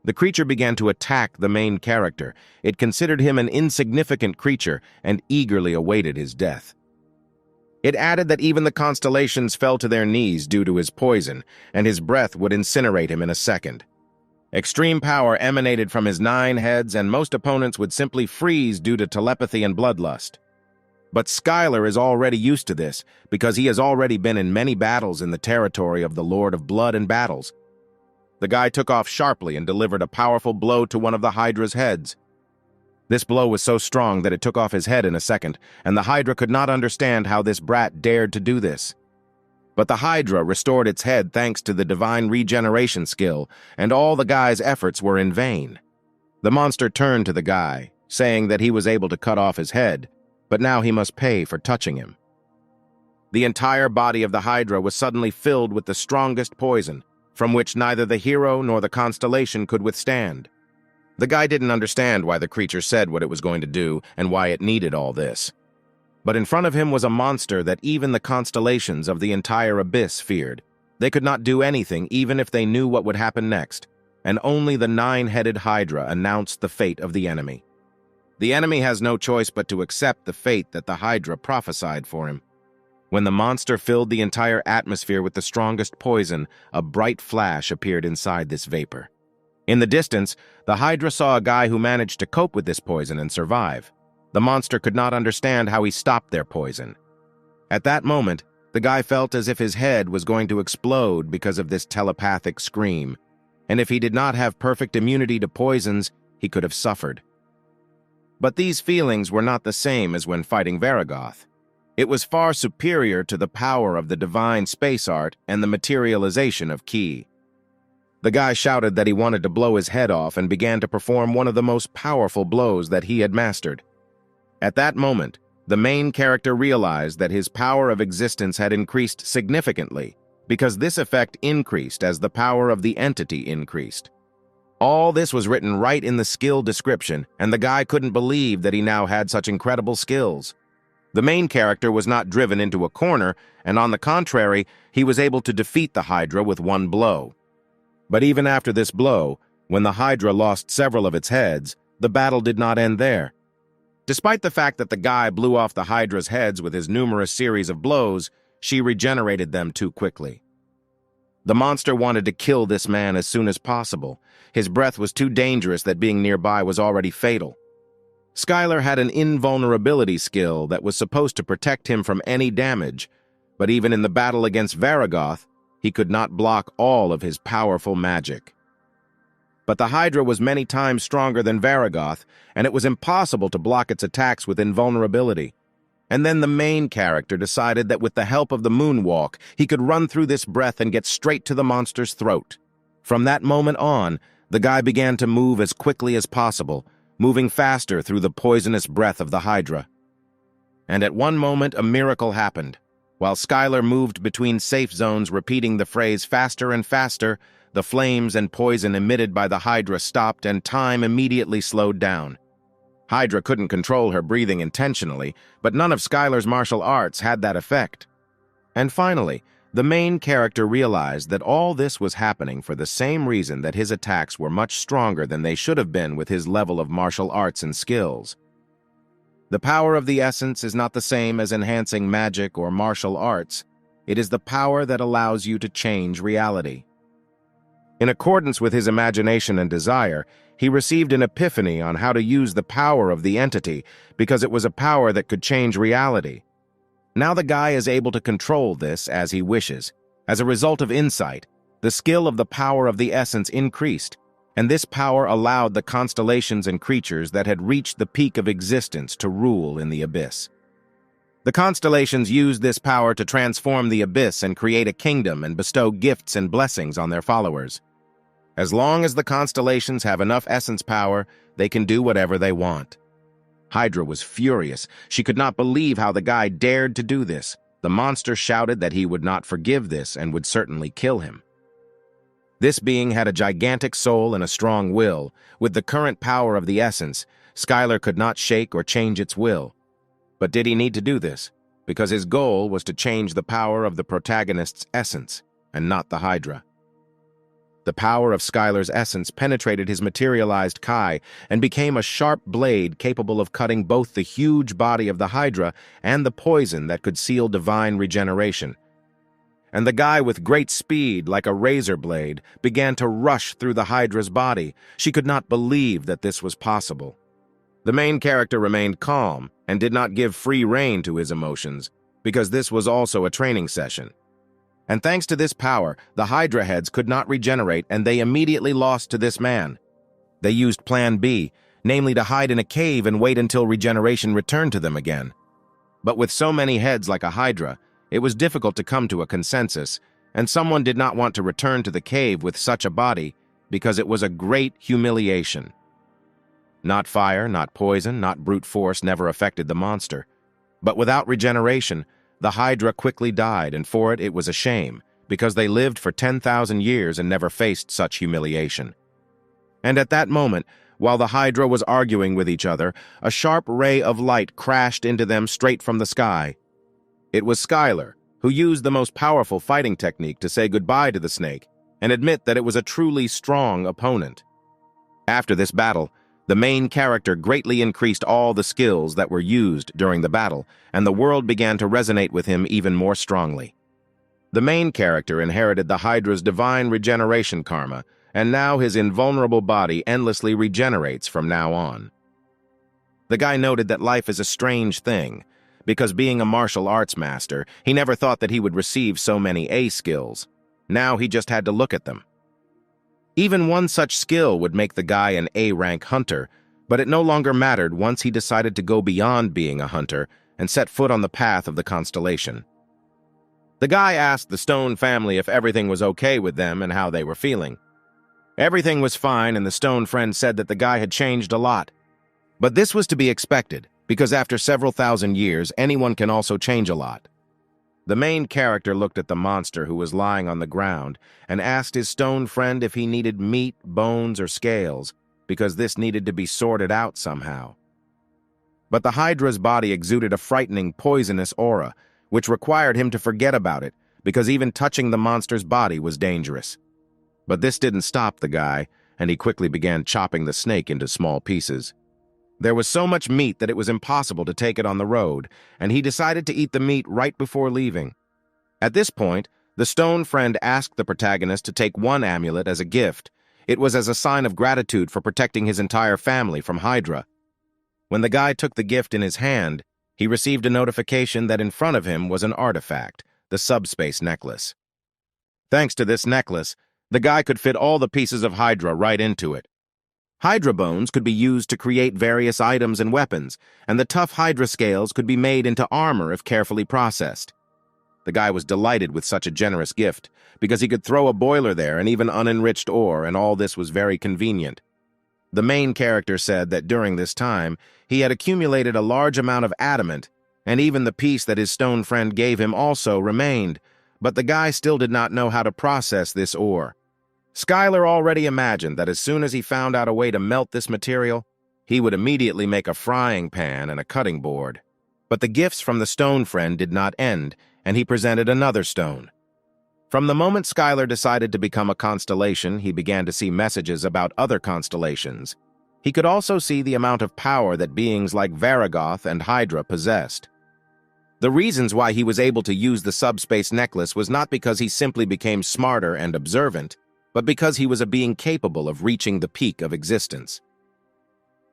The creature began to attack the main character. It considered him an insignificant creature and eagerly awaited his death. It added that even the constellations fell to their knees due to his poison, and his breath would incinerate him in a second. Extreme power emanated from his 9 heads, and most opponents would simply freeze due to telepathy and bloodlust. But Skylar is already used to this, because he has already been in many battles in the territory of the Lord of Blood and Battles. The guy took off sharply and delivered a powerful blow to one of the Hydra's heads. This blow was so strong that it took off his head in a second, and the Hydra could not understand how this brat dared to do this. But the Hydra restored its head thanks to the divine regeneration skill, and all the guy's efforts were in vain. The monster turned to the guy, saying that he was able to cut off his head, but now he must pay for touching him. The entire body of the Hydra was suddenly filled with the strongest poison, from which neither the hero nor the constellation could withstand. The guy didn't understand why the creature said what it was going to do and why it needed all this. But in front of him was a monster that even the constellations of the entire abyss feared. They could not do anything even if they knew what would happen next, and only the 9-headed Hydra announced the fate of the enemy. The enemy has no choice but to accept the fate that the Hydra prophesied for him. When the monster filled the entire atmosphere with the strongest poison, a bright flash appeared inside this vapor. In the distance, the Hydra saw a guy who managed to cope with this poison and survive. The monster could not understand how he stopped their poison. At that moment, the guy felt as if his head was going to explode because of this telepathic scream, and if he did not have perfect immunity to poisons, he could have suffered. But these feelings were not the same as when fighting Varagoth. It was far superior to the power of the divine space art and the materialization of Ki. The guy shouted that he wanted to blow his head off and began to perform one of the most powerful blows that he had mastered. At that moment, the main character realized that his power of existence had increased significantly, because this effect increased as the power of the entity increased. All this was written right in the skill description, and the guy couldn't believe that he now had such incredible skills. The main character was not driven into a corner, and on the contrary, he was able to defeat the Hydra with one blow. But even after this blow, when the Hydra lost several of its heads, the battle did not end there. Despite the fact that the guy blew off the Hydra's heads with his numerous series of blows, she regenerated them too quickly. The monster wanted to kill this man as soon as possible. His breath was too dangerous that being nearby was already fatal. Skylar had an invulnerability skill that was supposed to protect him from any damage, but even in the battle against Varagoth, he could not block all of his powerful magic. But the Hydra was many times stronger than Varagoth, and it was impossible to block its attacks with invulnerability. And then the main character decided that with the help of the moonwalk, he could run through this breath and get straight to the monster's throat. From that moment on, the guy began to move as quickly as possible, moving faster through the poisonous breath of the Hydra. And at one moment, a miracle happened. While Skylar moved between safe zones repeating the phrase faster and faster, the flames and poison emitted by the Hydra stopped and time immediately slowed down. Hydra couldn't control her breathing intentionally, but none of Skylar's martial arts had that effect. And finally, the main character realized that all this was happening for the same reason that his attacks were much stronger than they should have been with his level of martial arts and skills. The power of the essence is not the same as enhancing magic or martial arts. It is the power that allows you to change reality. In accordance with his imagination and desire, he received an epiphany on how to use the power of the entity because it was a power that could change reality. Now the guy is able to control this as he wishes. As a result of insight, the skill of the power of the essence increased, and this power allowed the constellations and creatures that had reached the peak of existence to rule in the abyss. The constellations used this power to transform the abyss and create a kingdom and bestow gifts and blessings on their followers. As long as the constellations have enough essence power, they can do whatever they want. Hydra was furious. She could not believe how the guy dared to do this. The monster shouted that he would not forgive this and would certainly kill him. This being had a gigantic soul and a strong will. With the current power of the essence, Skylar could not shake or change its will. But did he need to do this? Because his goal was to change the power of the protagonist's essence, and not the Hydra. The power of Skylar's essence penetrated his materialized Kai and became a sharp blade capable of cutting both the huge body of the Hydra and the poison that could seal divine regeneration. And the guy, with great speed, like a razor blade, began to rush through the Hydra's body. She could not believe that this was possible. The main character remained calm and did not give free rein to his emotions, because this was also a training session. And thanks to this power, the Hydra heads could not regenerate, and they immediately lost to this man. They used Plan B, namely to hide in a cave and wait until regeneration returned to them again. But with so many heads like a Hydra, it was difficult to come to a consensus, and someone did not want to return to the cave with such a body because it was a great humiliation. Not fire, not poison, not brute force never affected the monster. But without regeneration, the Hydra quickly died, and for it was a shame, because they lived for 10,000 years and never faced such humiliation. And at that moment, while the Hydra was arguing with each other, a sharp ray of light crashed into them straight from the sky. It was Skylar, who used the most powerful fighting technique to say goodbye to the snake and admit that it was a truly strong opponent. After this battle, the main character greatly increased all the skills that were used during the battle, and the world began to resonate with him even more strongly. The main character inherited the Hydra's divine regeneration karma, and now his invulnerable body endlessly regenerates from now on. The guy noted that life is a strange thing, because being a martial arts master, he never thought that he would receive so many A skills. Now he just had to look at them. Even one such skill would make the guy an A-rank hunter, but it no longer mattered once he decided to go beyond being a hunter and set foot on the path of the constellation. The guy asked the Stone family if everything was okay with them and how they were feeling. Everything was fine, and the Stone friend said that the guy had changed a lot. But this was to be expected, because after several thousand years, anyone can also change a lot. The main character looked at the monster who was lying on the ground and asked his stone friend if he needed meat, bones, or scales, because this needed to be sorted out somehow. But the Hydra's body exuded a frightening, poisonous aura, which required him to forget about it, because even touching the monster's body was dangerous. But this didn't stop the guy, and he quickly began chopping the snake into small pieces. There was so much meat that it was impossible to take it on the road, and he decided to eat the meat right before leaving. At this point, the stone friend asked the protagonist to take one amulet as a gift. It was as a sign of gratitude for protecting his entire family from Hydra. When the guy took the gift in his hand, he received a notification that in front of him was an artifact, the subspace necklace. Thanks to this necklace, the guy could fit all the pieces of Hydra right into it. Hydra bones could be used to create various items and weapons, and the tough Hydra scales could be made into armor if carefully processed. The guy was delighted with such a generous gift, because he could throw a boiler there and even unenriched ore, and all this was very convenient. The main character said that during this time, he had accumulated a large amount of adamant, and even the piece that his stone friend gave him also remained, but the guy still did not know how to process this ore. Skylar already imagined that as soon as he found out a way to melt this material, he would immediately make a frying pan and a cutting board. But the gifts from the stone friend did not end, and he presented another stone. From the moment Skylar decided to become a constellation, he began to see messages about other constellations. He could also see the amount of power that beings like Varagoth and Hydra possessed. The reasons why he was able to use the subspace necklace was not because he simply became smarter and observant, but because he was a being capable of reaching the peak of existence.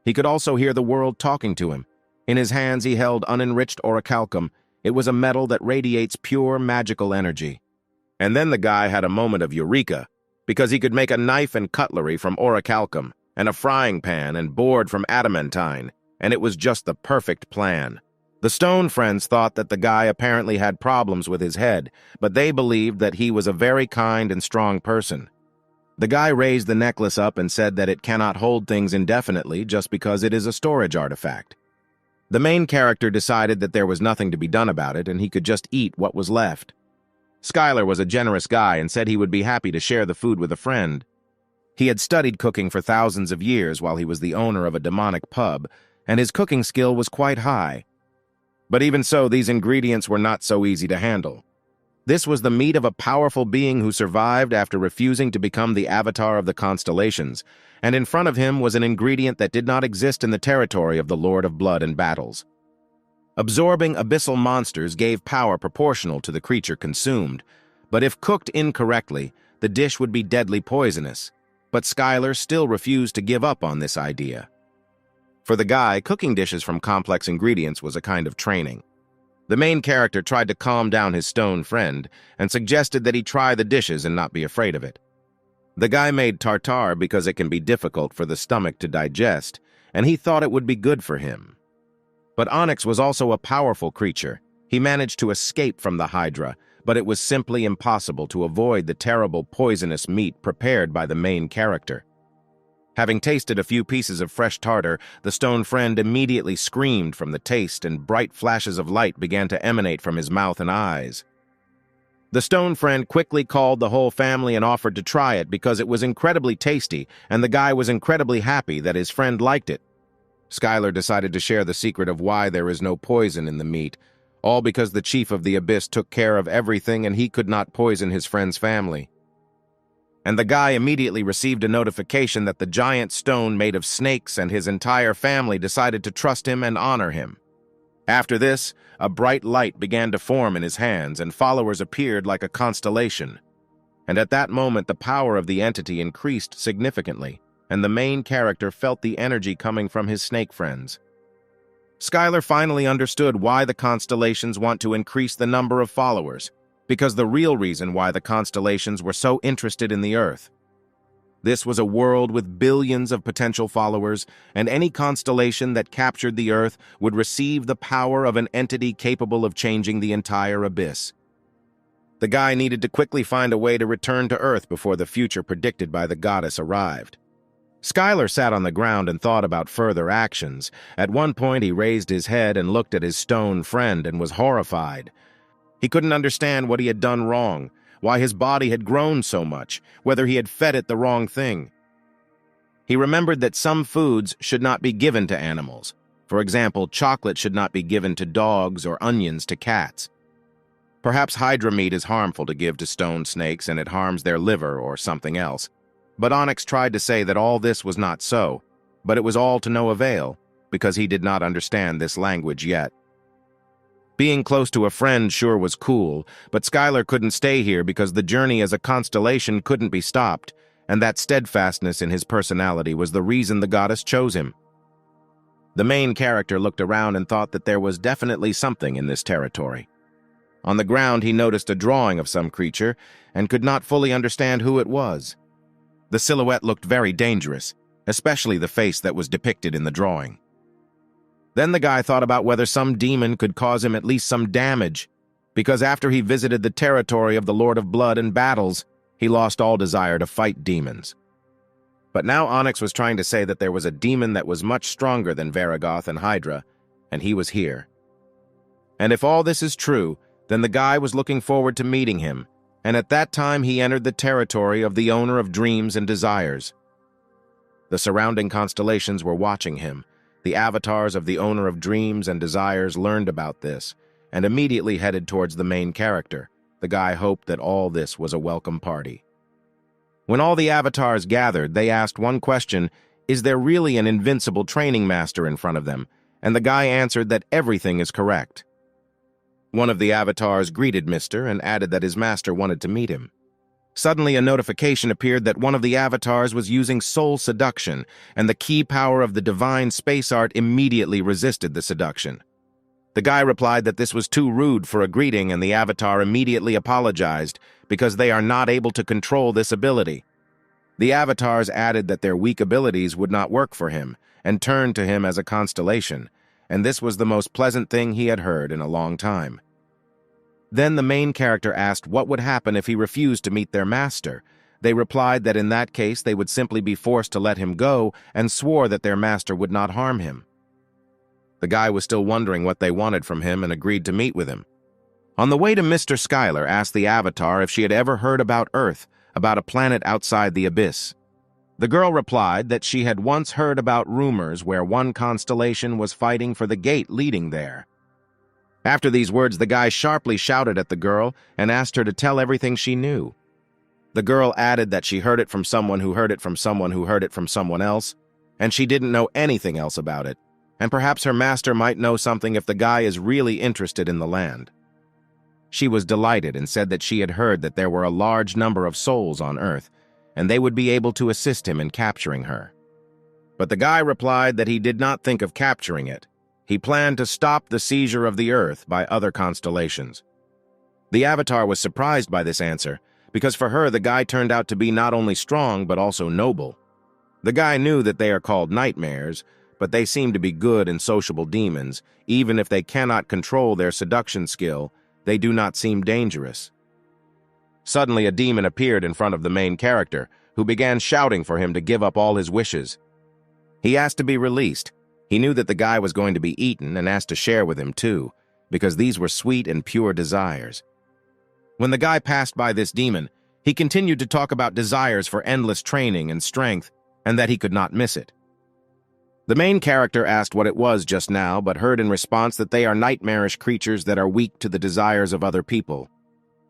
He could also hear the world talking to him. In his hands he held unenriched orichalcum. It was a metal that radiates pure magical energy. And then the guy had a moment of eureka, because he could make a knife and cutlery from orichalcum, and a frying pan and board from adamantine, and it was just the perfect plan. The stone friends thought that the guy apparently had problems with his head, but they believed that he was a very kind and strong person. The guy raised the necklace up and said that it cannot hold things indefinitely just because it is a storage artifact. The main character decided that there was nothing to be done about it and he could just eat what was left. Skylar was a generous guy and said he would be happy to share the food with a friend. He had studied cooking for thousands of years while he was the owner of a demonic pub, and his cooking skill was quite high. But even so, these ingredients were not so easy to handle. This was the meat of a powerful being who survived after refusing to become the avatar of the constellations, and in front of him was an ingredient that did not exist in the territory of the Lord of Blood and Battles. Absorbing abyssal monsters gave power proportional to the creature consumed, but if cooked incorrectly, the dish would be deadly poisonous. But Skylar still refused to give up on this idea. For the guy, cooking dishes from complex ingredients was a kind of training. The main character tried to calm down his stone friend and suggested that he try the dishes and not be afraid of it. The guy made tartare because it can be difficult for the stomach to digest, and he thought it would be good for him. But Onyx was also a powerful creature. He managed to escape from the Hydra, but it was simply impossible to avoid the terrible poisonous meat prepared by the main character. Having tasted a few pieces of fresh tartar, the stone friend immediately screamed from the taste and bright flashes of light began to emanate from his mouth and eyes. The stone friend quickly called the whole family and offered to try it because it was incredibly tasty and the guy was incredibly happy that his friend liked it. Skylar decided to share the secret of why there is no poison in the meat, all because the chief of the abyss took care of everything and he could not poison his friend's family. And the guy immediately received a notification that the giant stone made of snakes and his entire family decided to trust him and honor him. After this, a bright light began to form in his hands and followers appeared like a constellation. And at that moment, the power of the entity increased significantly, and the main character felt the energy coming from his snake friends. Skylar finally understood why the constellations want to increase the number of followers, because the real reason why the constellations were so interested in the Earth. This was a world with billions of potential followers, and any constellation that captured the Earth would receive the power of an entity capable of changing the entire abyss. The guy needed to quickly find a way to return to Earth before the future predicted by the goddess arrived. Skylar sat on the ground and thought about further actions. At one point, he raised his head and looked at his stone friend and was horrified. He couldn't understand what he had done wrong, why his body had grown so much, whether he had fed it the wrong thing. He remembered that some foods should not be given to animals. For example, chocolate should not be given to dogs or onions to cats. Perhaps hydra meat is harmful to give to stone snakes and it harms their liver or something else. But Onyx tried to say that all this was not so, but it was all to no avail, because he did not understand this language yet. Being close to a friend sure was cool, but Skylar couldn't stay here because the journey as a constellation couldn't be stopped, and that steadfastness in his personality was the reason the goddess chose him. The main character looked around and thought that there was definitely something in this territory. On the ground, he noticed a drawing of some creature and could not fully understand who it was. The silhouette looked very dangerous, especially the face that was depicted in the drawing. Then the guy thought about whether some demon could cause him at least some damage, because after he visited the territory of the Lord of Blood and battles, he lost all desire to fight demons. But now Onyx was trying to say that there was a demon that was much stronger than Varagoth and Hydra, and he was here. And if all this is true, then the guy was looking forward to meeting him, and at that time he entered the territory of the owner of dreams and desires. The surrounding constellations were watching him. The avatars of the owner of dreams and desires learned about this, and immediately headed towards the main character. The guy hoped that all this was a welcome party. When all the avatars gathered, they asked one question: is there really an invincible training master in front of them? And the guy answered that everything is correct. One of the avatars greeted Mr. and added that his master wanted to meet him. Suddenly, a notification appeared that one of the avatars was using soul seduction, and the key power of the divine space art immediately resisted the seduction. The guy replied that this was too rude for a greeting, and the avatar immediately apologized because they are not able to control this ability. The avatars added that their weak abilities would not work for him, and turned to him as a constellation, and this was the most pleasant thing he had heard in a long time. Then the main character asked what would happen if he refused to meet their master. They replied that in that case they would simply be forced to let him go, and swore that their master would not harm him. The guy was still wondering what they wanted from him and agreed to meet with him. On the way to Mr. Schuyler asked the avatar if she had ever heard about Earth, about a planet outside the abyss. The girl replied that she had once heard about rumors where one constellation was fighting for the gate leading there. After these words, the guy sharply shouted at the girl and asked her to tell everything she knew. The girl added that she heard it from someone who heard it from someone who heard it from someone else, and she didn't know anything else about it, and perhaps her master might know something if the guy is really interested in the land. She was delighted and said that she had heard that there were a large number of souls on Earth, and they would be able to assist him in capturing her. But the guy replied that he did not think of capturing it. He planned to stop the seizure of the Earth by other constellations. The avatar was surprised by this answer, because for her the guy turned out to be not only strong but also noble. The guy knew that they are called nightmares, but they seem to be good and sociable demons. Even if they cannot control their seduction skill, they do not seem dangerous. Suddenly a demon appeared in front of the main character, who began shouting for him to give up all his wishes. He asked to be released. He knew that the guy was going to be eaten and asked to share with him too, because these were sweet and pure desires. When the guy passed by this demon, he continued to talk about desires for endless training and strength, and that he could not miss it. The main character asked what it was just now, but heard in response that they are nightmarish creatures that are weak to the desires of other people.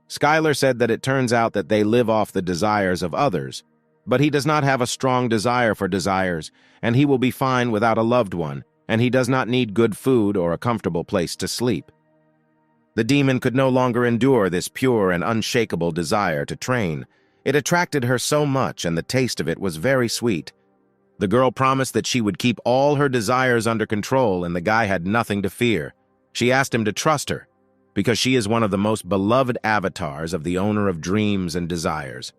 Schuyler said that it turns out that they live off the desires of others, but he does not have a strong desire for desires, and he will be fine without a loved one, and he does not need good food or a comfortable place to sleep. The demon could no longer endure this pure and unshakable desire to train. It attracted her so much, and the taste of it was very sweet. The girl promised that she would keep all her desires under control, and the guy had nothing to fear. She asked him to trust her, because she is one of the most beloved avatars of the owner of dreams and desires.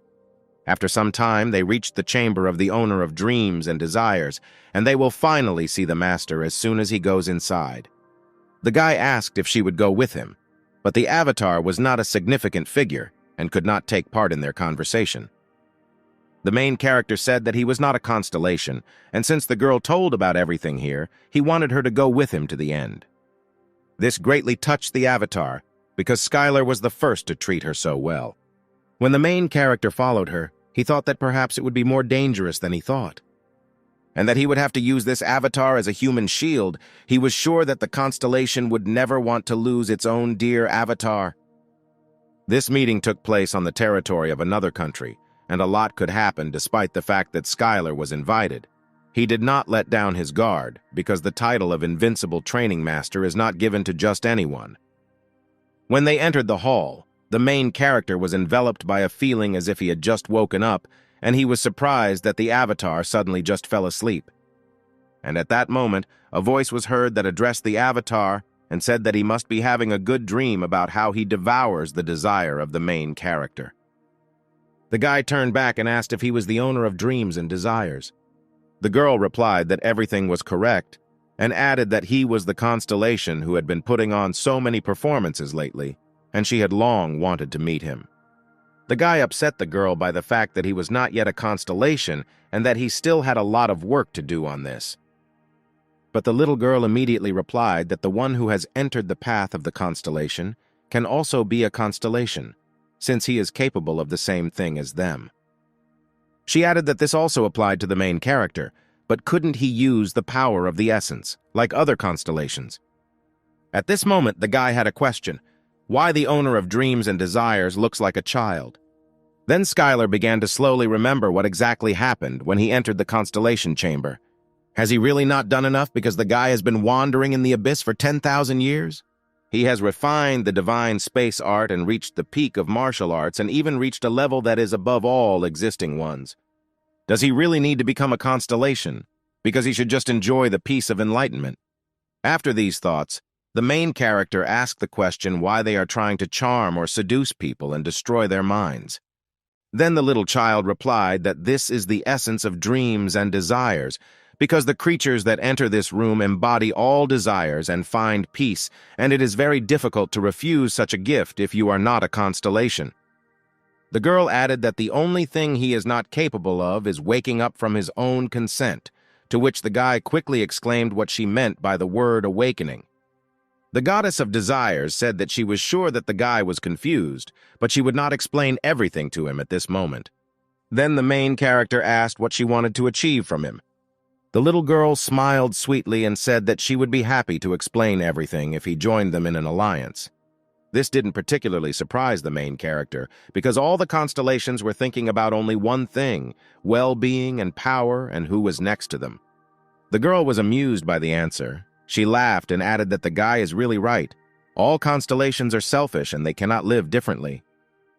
After some time, they reached the chamber of the owner of dreams and desires, and they will finally see the master as soon as he goes inside. The guy asked if she would go with him, but the avatar was not a significant figure and could not take part in their conversation. The main character said that he was not a constellation, and since the girl told about everything here, he wanted her to go with him to the end. This greatly touched the avatar, because Schuyler was the first to treat her so well. When the main character followed her, he thought that perhaps it would be more dangerous than he thought, and that he would have to use this avatar as a human shield. He was sure that the constellation would never want to lose its own dear avatar. This meeting took place on the territory of another country, and a lot could happen despite the fact that Schuyler was invited. He did not let down his guard, because the title of Invincible Training Master is not given to just anyone. When they entered the hall, the main character was enveloped by a feeling as if he had just woken up, and he was surprised that the avatar suddenly just fell asleep. And at that moment, a voice was heard that addressed the avatar and said that he must be having a good dream about how he devours the desire of the main character. The guy turned back and asked if he was the owner of dreams and desires. The girl replied that everything was correct and added that he was the constellation who had been putting on so many performances lately, and she had long wanted to meet him. The guy upset the girl by the fact that he was not yet a constellation and that he still had a lot of work to do on this. But the little girl immediately replied that the one who has entered the path of the constellation can also be a constellation, since he is capable of the same thing as them. She added that this also applied to the main character, but couldn't he use the power of the essence, like other constellations? At this moment, the guy had a question: why the owner of dreams and desires looks like a child. Then Skylar began to slowly remember what exactly happened when he entered the constellation chamber. Has he really not done enough because the guy has been wandering in the abyss for 10,000 years? He has refined the divine space art and reached the peak of martial arts and even reached a level that is above all existing ones. Does he really need to become a constellation because he should just enjoy the peace of enlightenment? After these thoughts, the main character asked the question why they are trying to charm or seduce people and destroy their minds. Then the little child replied that this is the essence of dreams and desires, because the creatures that enter this room embody all desires and find peace, and it is very difficult to refuse such a gift if you are not a constellation. The girl added that the only thing he is not capable of is waking up from his own consent, to which the guy quickly exclaimed what she meant by the word awakening. The goddess of desires said that she was sure that the guy was confused, but she would not explain everything to him at this moment. Then the main character asked what she wanted to achieve from him. The little girl smiled sweetly and said that she would be happy to explain everything if he joined them in an alliance. This didn't particularly surprise the main character, because all the constellations were thinking about only one thing: well-being and power and who was next to them. The girl was amused by the answer. She laughed and added that the guy is really right. All constellations are selfish and they cannot live differently.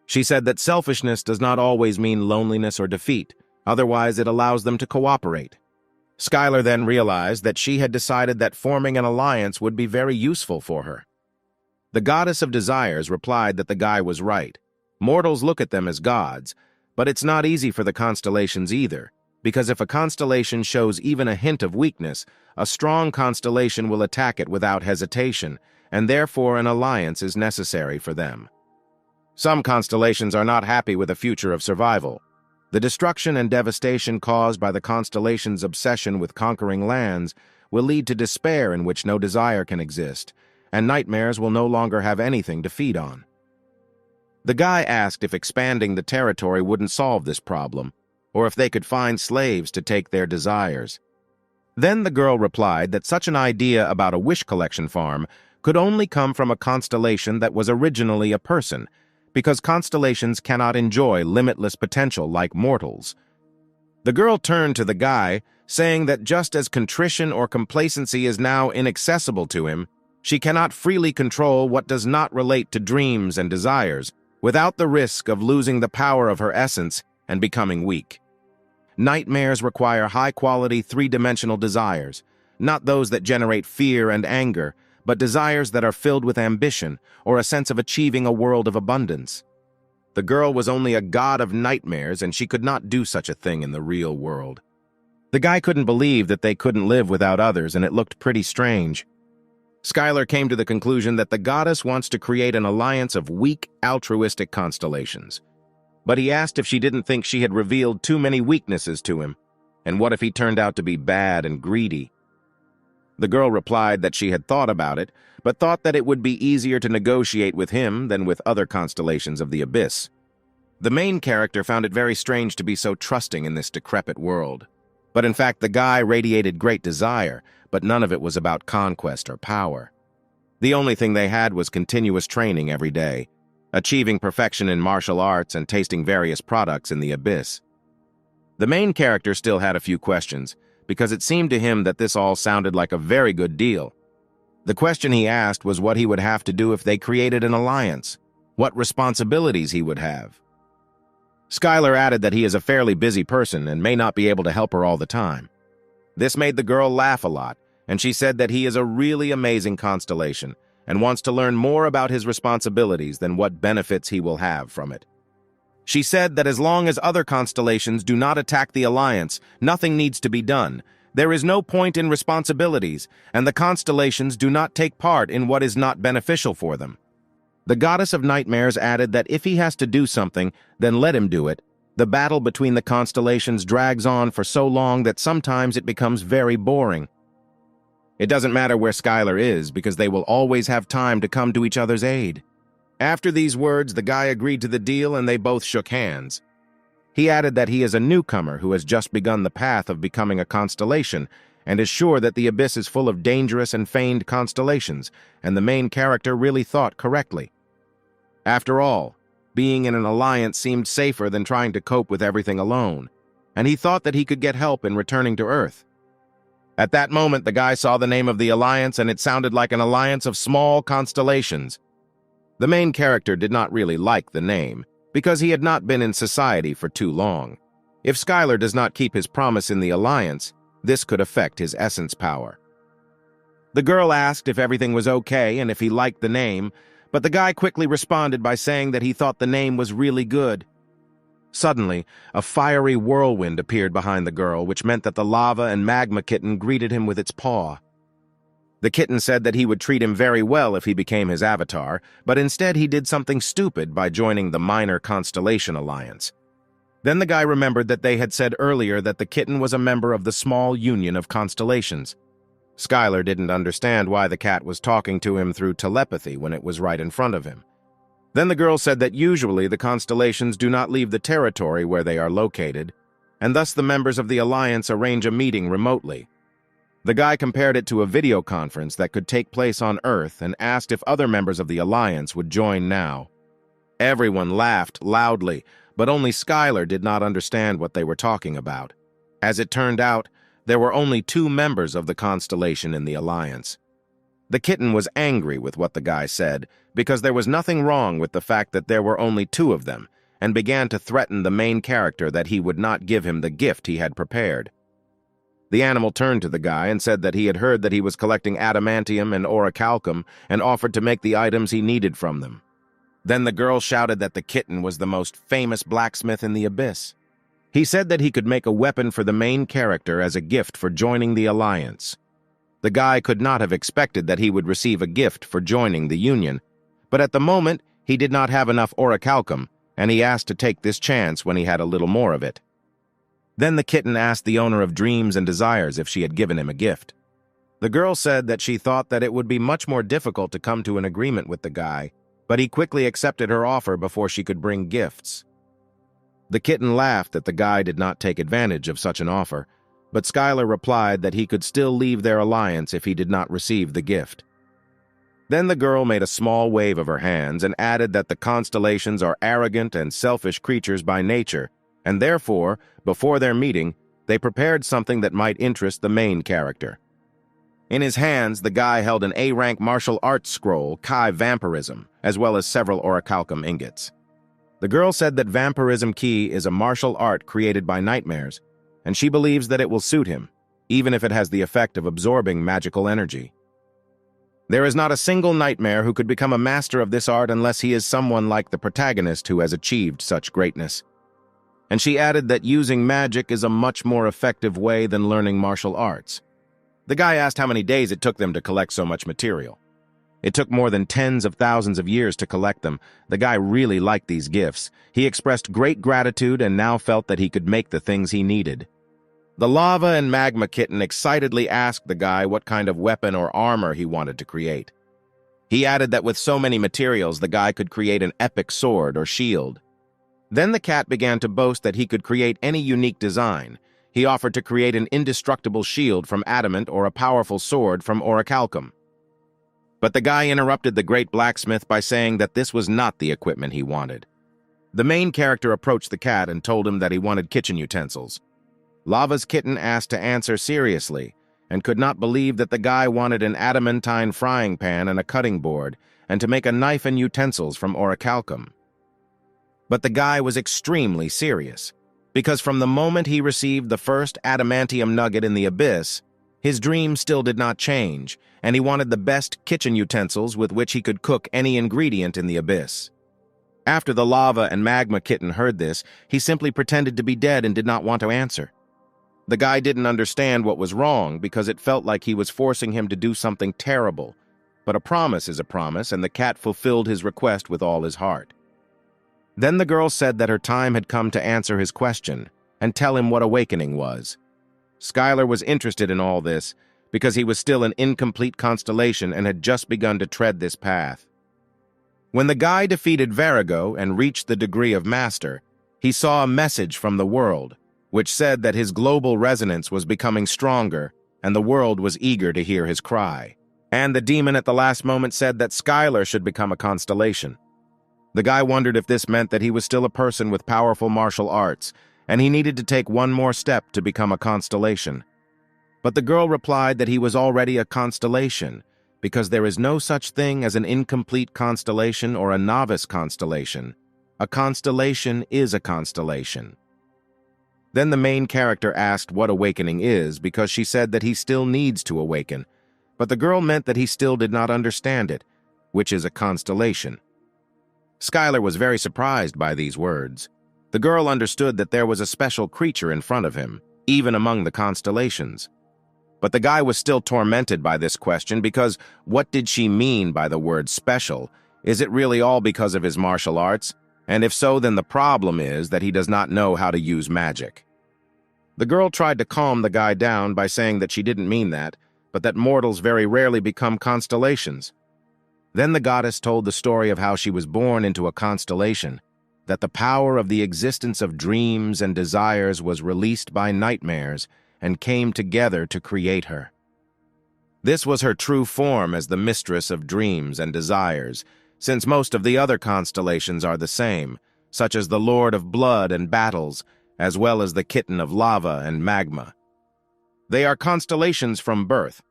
She said that selfishness does not always mean loneliness or defeat, otherwise it allows them to cooperate. Skylar then realized that she had decided that forming an alliance would be very useful for her. The goddess of desires replied that the guy was right. Mortals look at them as gods, but it's not easy for the constellations either, because if a constellation shows even a hint of weakness, a strong constellation will attack it without hesitation, and therefore an alliance is necessary for them. Some constellations are not happy with a future of survival. The destruction and devastation caused by the constellation's obsession with conquering lands will lead to despair in which no desire can exist, and nightmares will no longer have anything to feed on. The guy asked if expanding the territory wouldn't solve this problem, or if they could find slaves to take their desires. Then the girl replied that such an idea about a wish collection farm could only come from a constellation that was originally a person, because constellations cannot enjoy limitless potential like mortals. The girl turned to the guy, saying that just as contrition or complacency is now inaccessible to him, she cannot freely control what does not relate to dreams and desires, without the risk of losing the power of her essence and becoming weak. Nightmares require high-quality, three-dimensional desires, not those that generate fear and anger, but desires that are filled with ambition or a sense of achieving a world of abundance. The girl was only a god of nightmares, and she could not do such a thing in the real world. The guy couldn't believe that they couldn't live without others, and it looked pretty strange. Skylar came to the conclusion that the goddess wants to create an alliance of weak, altruistic constellations. But he asked if she didn't think she had revealed too many weaknesses to him, and what if he turned out to be bad and greedy? The girl replied that she had thought about it, but thought that it would be easier to negotiate with him than with other constellations of the abyss. The main character found it very strange to be so trusting in this decrepit world. But in fact, the guy radiated great desire, but none of it was about conquest or power. The only thing they had was continuous training every day, achieving perfection in martial arts and tasting various products in the abyss. The main character still had a few questions, because it seemed to him that this all sounded like a very good deal. The question he asked was what he would have to do if they created an alliance, what responsibilities he would have. Skylar added that he is a fairly busy person and may not be able to help her all the time. This made the girl laugh a lot, and she said that he is a really amazing constellation and wants to learn more about his responsibilities than what benefits he will have from it. She said that as long as other constellations do not attack the Alliance, nothing needs to be done. There is no point in responsibilities, and the constellations do not take part in what is not beneficial for them. The goddess of nightmares added that if he has to do something, then let him do it. The battle between the constellations drags on for so long that sometimes it becomes very boring. It doesn't matter where Skylar is, because they will always have time to come to each other's aid. After these words, the guy agreed to the deal and they both shook hands. He added that he is a newcomer who has just begun the path of becoming a constellation and is sure that the abyss is full of dangerous and feigned constellations, and the main character really thought correctly. After all, being in an alliance seemed safer than trying to cope with everything alone, and he thought that he could get help in returning to Earth. At that moment, the guy saw the name of the alliance, and it sounded like an alliance of small constellations. The main character did not really like the name, because he had not been in society for too long. If Skylar does not keep his promise in the alliance, this could affect his essence power. The girl asked if everything was okay and if he liked the name, but the guy quickly responded by saying that he thought the name was really good. Suddenly, a fiery whirlwind appeared behind the girl, which meant that the lava and magma kitten greeted him with its paw. The kitten said that he would treat him very well if he became his avatar, but instead he did something stupid by joining the Minor Constellation Alliance. Then the guy remembered that they had said earlier that the kitten was a member of the small union of constellations. Skylar didn't understand why the cat was talking to him through telepathy when it was right in front of him. Then the girl said that usually the constellations do not leave the territory where they are located, and thus the members of the alliance arrange a meeting remotely. The guy compared it to a video conference that could take place on Earth and asked if other members of the alliance would join now. Everyone laughed loudly, but only Skylar did not understand what they were talking about. As it turned out, there were only 2 members of the constellation in the alliance. The kitten was angry with what the guy said, because there was nothing wrong with the fact that there were only 2 of them, and began to threaten the main character that he would not give him the gift he had prepared. The animal turned to the guy and said that he had heard that he was collecting adamantium and orichalcum and offered to make the items he needed from them. Then the girl shouted that the kitten was the most famous blacksmith in the abyss. He said that he could make a weapon for the main character as a gift for joining the alliance. The guy could not have expected that he would receive a gift for joining the union, but at the moment he did not have enough orichalcum, and he asked to take this chance when he had a little more of it. Then the kitten asked the owner of Dreams and Desires if she had given him a gift. The girl said that she thought that it would be much more difficult to come to an agreement with the guy, but he quickly accepted her offer before she could bring gifts. The kitten laughed that the guy did not take advantage of such an offer, but Skylar replied that he could still leave their alliance if he did not receive the gift. Then the girl made a small wave of her hands and added that the constellations are arrogant and selfish creatures by nature, and therefore, before their meeting, they prepared something that might interest the main character. In his hands, the guy held an A-rank martial arts scroll, Kai Vampirism, as well as several orichalcum ingots. The girl said that Vampirism Key is a martial art created by nightmares, and she believes that it will suit him, even if it has the effect of absorbing magical energy. There is not a single nightmare who could become a master of this art unless he is someone like the protagonist who has achieved such greatness. And she added that using magic is a much more effective way than learning martial arts. The guy asked how many days it took them to collect so much material. It took more than tens of thousands of years to collect them. The guy really liked these gifts. He expressed great gratitude and now felt that he could make the things he needed. The lava and magma kitten excitedly asked the guy what kind of weapon or armor he wanted to create. He added that with so many materials, the guy could create an epic sword or shield. Then the cat began to boast that he could create any unique design. He offered to create an indestructible shield from adamant or a powerful sword from orichalcum. But the guy interrupted the great blacksmith by saying that this was not the equipment he wanted. The main character approached the cat and told him that he wanted kitchen utensils. Lava's kitten asked to answer seriously and could not believe that the guy wanted an adamantine frying pan and a cutting board and to make a knife and utensils from orichalcum. But the guy was extremely serious. because from the moment he received the first adamantium nugget in the abyss, his dream still did not change, and he wanted the best kitchen utensils with which he could cook any ingredient in the abyss. After the lava and magma kitten heard this, he simply pretended to be dead and did not want to answer. The guy didn't understand what was wrong because it felt like he was forcing him to do something terrible. But a promise is a promise, and the cat fulfilled his request with all his heart. Then the girl said that her time had come to answer his question and tell him what awakening was. Skylar was interested in all this because he was still an incomplete constellation and had just begun to tread this path. When the guy defeated Virago and reached the degree of master, he saw a message from the world, which said that his global resonance was becoming stronger and the world was eager to hear his cry. And the demon at the last moment said that Skylar should become a constellation. The guy wondered if this meant that he was still a person with powerful martial arts, and he needed to take one more step to become a constellation. But the girl replied that he was already a constellation, because there is no such thing as an incomplete constellation or a novice constellation. A constellation is a constellation. Then the main character asked what awakening is because she said that he still needs to awaken, but the girl meant that he still did not understand it, which is a constellation. Skylar was very surprised by these words. The girl understood that there was a special creature in front of him, even among the constellations. But the guy was still tormented by this question because what did she mean by the word special? Is it really all because of his martial arts? And if so, then the problem is that he does not know how to use magic. The girl tried to calm the guy down by saying that she didn't mean that, but that mortals very rarely become constellations. Then the goddess told the story of how she was born into a constellation, that the power of the existence of dreams and desires was released by nightmares and came together to create her. This was her true form as the mistress of dreams and desires, since most of the other constellations are the same, such as the Lord of Blood and Battles, as well as the Kitten of Lava and Magma. They are constellations from birth,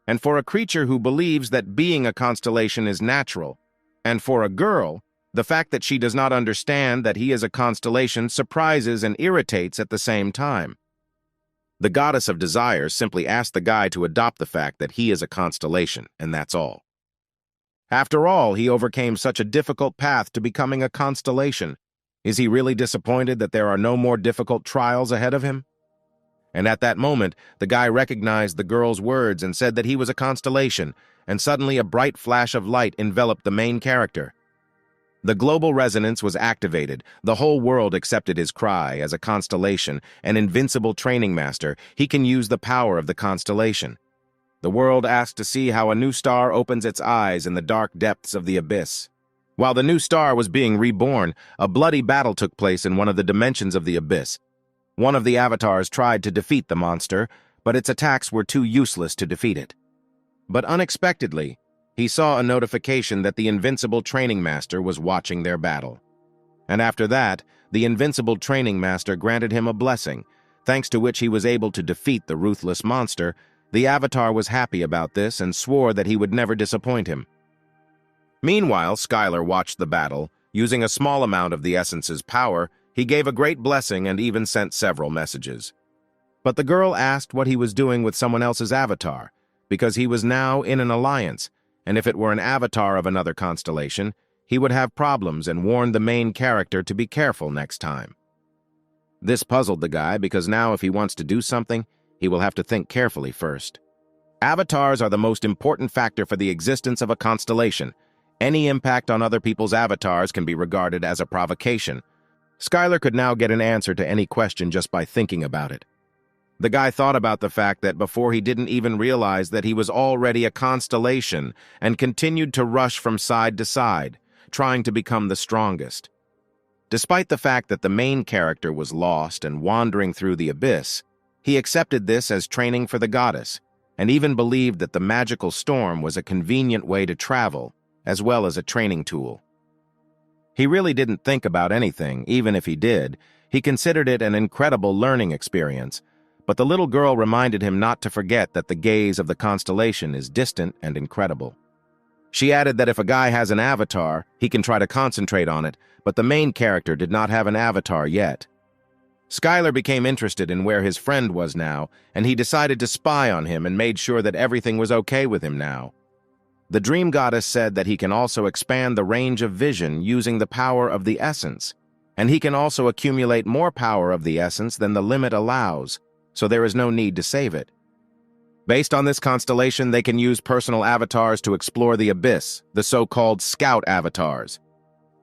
and for a creature who believes that being a constellation is natural, and for a girl, the fact that she does not understand that he is a constellation surprises and irritates at the same time. The goddess of desires simply asked the guy to adopt the fact that he is a constellation, and that's all. After all, he overcame such a difficult path to becoming a constellation. Is he really disappointed that there are no more difficult trials ahead of him? And at that moment, the guy recognized the girl's words and said that he was a constellation, and suddenly a bright flash of light enveloped the main character. The global resonance was activated. The whole world accepted his cry. As a constellation, an invincible training master, he can use the power of the constellation. The world asked to see how a new star opens its eyes in the dark depths of the abyss. While the new star was being reborn, a bloody battle took place in one of the dimensions of the abyss. One of the avatars tried to defeat the monster, but its attacks were too useless to defeat it. But unexpectedly, he saw a notification that the invincible training master was watching their battle. And after that, the invincible training master granted him a blessing, thanks to which he was able to defeat the ruthless monster. The avatar was happy about this and swore that he would never disappoint him. Meanwhile, Skylar watched the battle. Using a small amount of the essence's power, he gave a great blessing and even sent several messages. But the girl asked what he was doing with someone else's avatar, because he was now in an alliance, and if it were an avatar of another constellation, he would have problems and warned the main character to be careful next time. This puzzled the guy because now if he wants to do something, he will have to think carefully first. Avatars are the most important factor for the existence of a constellation. Any impact on other people's avatars can be regarded as a provocation. Skylar could now get an answer to any question just by thinking about it. The guy thought about the fact that before he didn't even realize that he was already a constellation and continued to rush from side to side, trying to become the strongest. Despite the fact that the main character was lost and wandering through the abyss, he accepted this as training for the goddess, and even believed that the magical storm was a convenient way to travel, as well as a training tool. He really didn't think about anything, even if he did. He considered it an incredible learning experience, but the little girl reminded him not to forget that the gaze of the constellation is distant and incredible. She added that if a guy has an avatar, he can try to concentrate on it, but the main character did not have an avatar yet. Skylar became interested in where his friend was now, and he decided to spy on him and made sure that everything was okay with him now. The dream goddess said that he can also expand the range of vision using the power of the essence, and he can also accumulate more power of the essence than the limit allows, so there is no need to save it. Based on this constellation, they can use personal avatars to explore the abyss, the so-called scout avatars,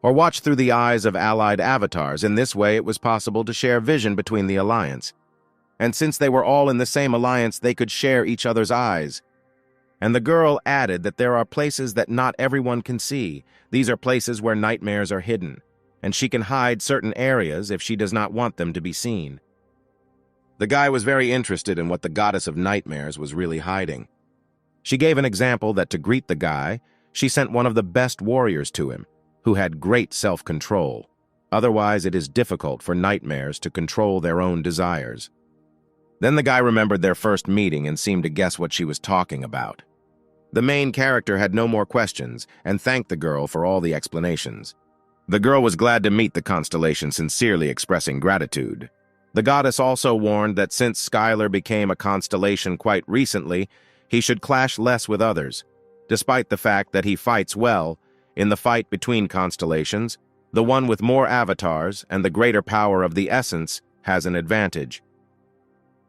or watch through the eyes of allied avatars. In this way, it was possible to share vision between the alliance. And since they were all in the same alliance, they could share each other's eyes. And the girl added that there are places that not everyone can see. These are places where nightmares are hidden, and she can hide certain areas if she does not want them to be seen. The guy was very interested in what the goddess of nightmares was really hiding. She gave an example that to greet the guy, she sent one of the best warriors to him, who had great self-control. Otherwise, it is difficult for nightmares to control their own desires. Then the guy remembered their first meeting and seemed to guess what she was talking about. The main character had no more questions and thanked the girl for all the explanations. The girl was glad to meet the constellation, sincerely expressing gratitude. The goddess also warned that since Skylar became a constellation quite recently, he should clash less with others. Despite the fact that he fights well, in the fight between constellations, the one with more avatars and the greater power of the essence has an advantage.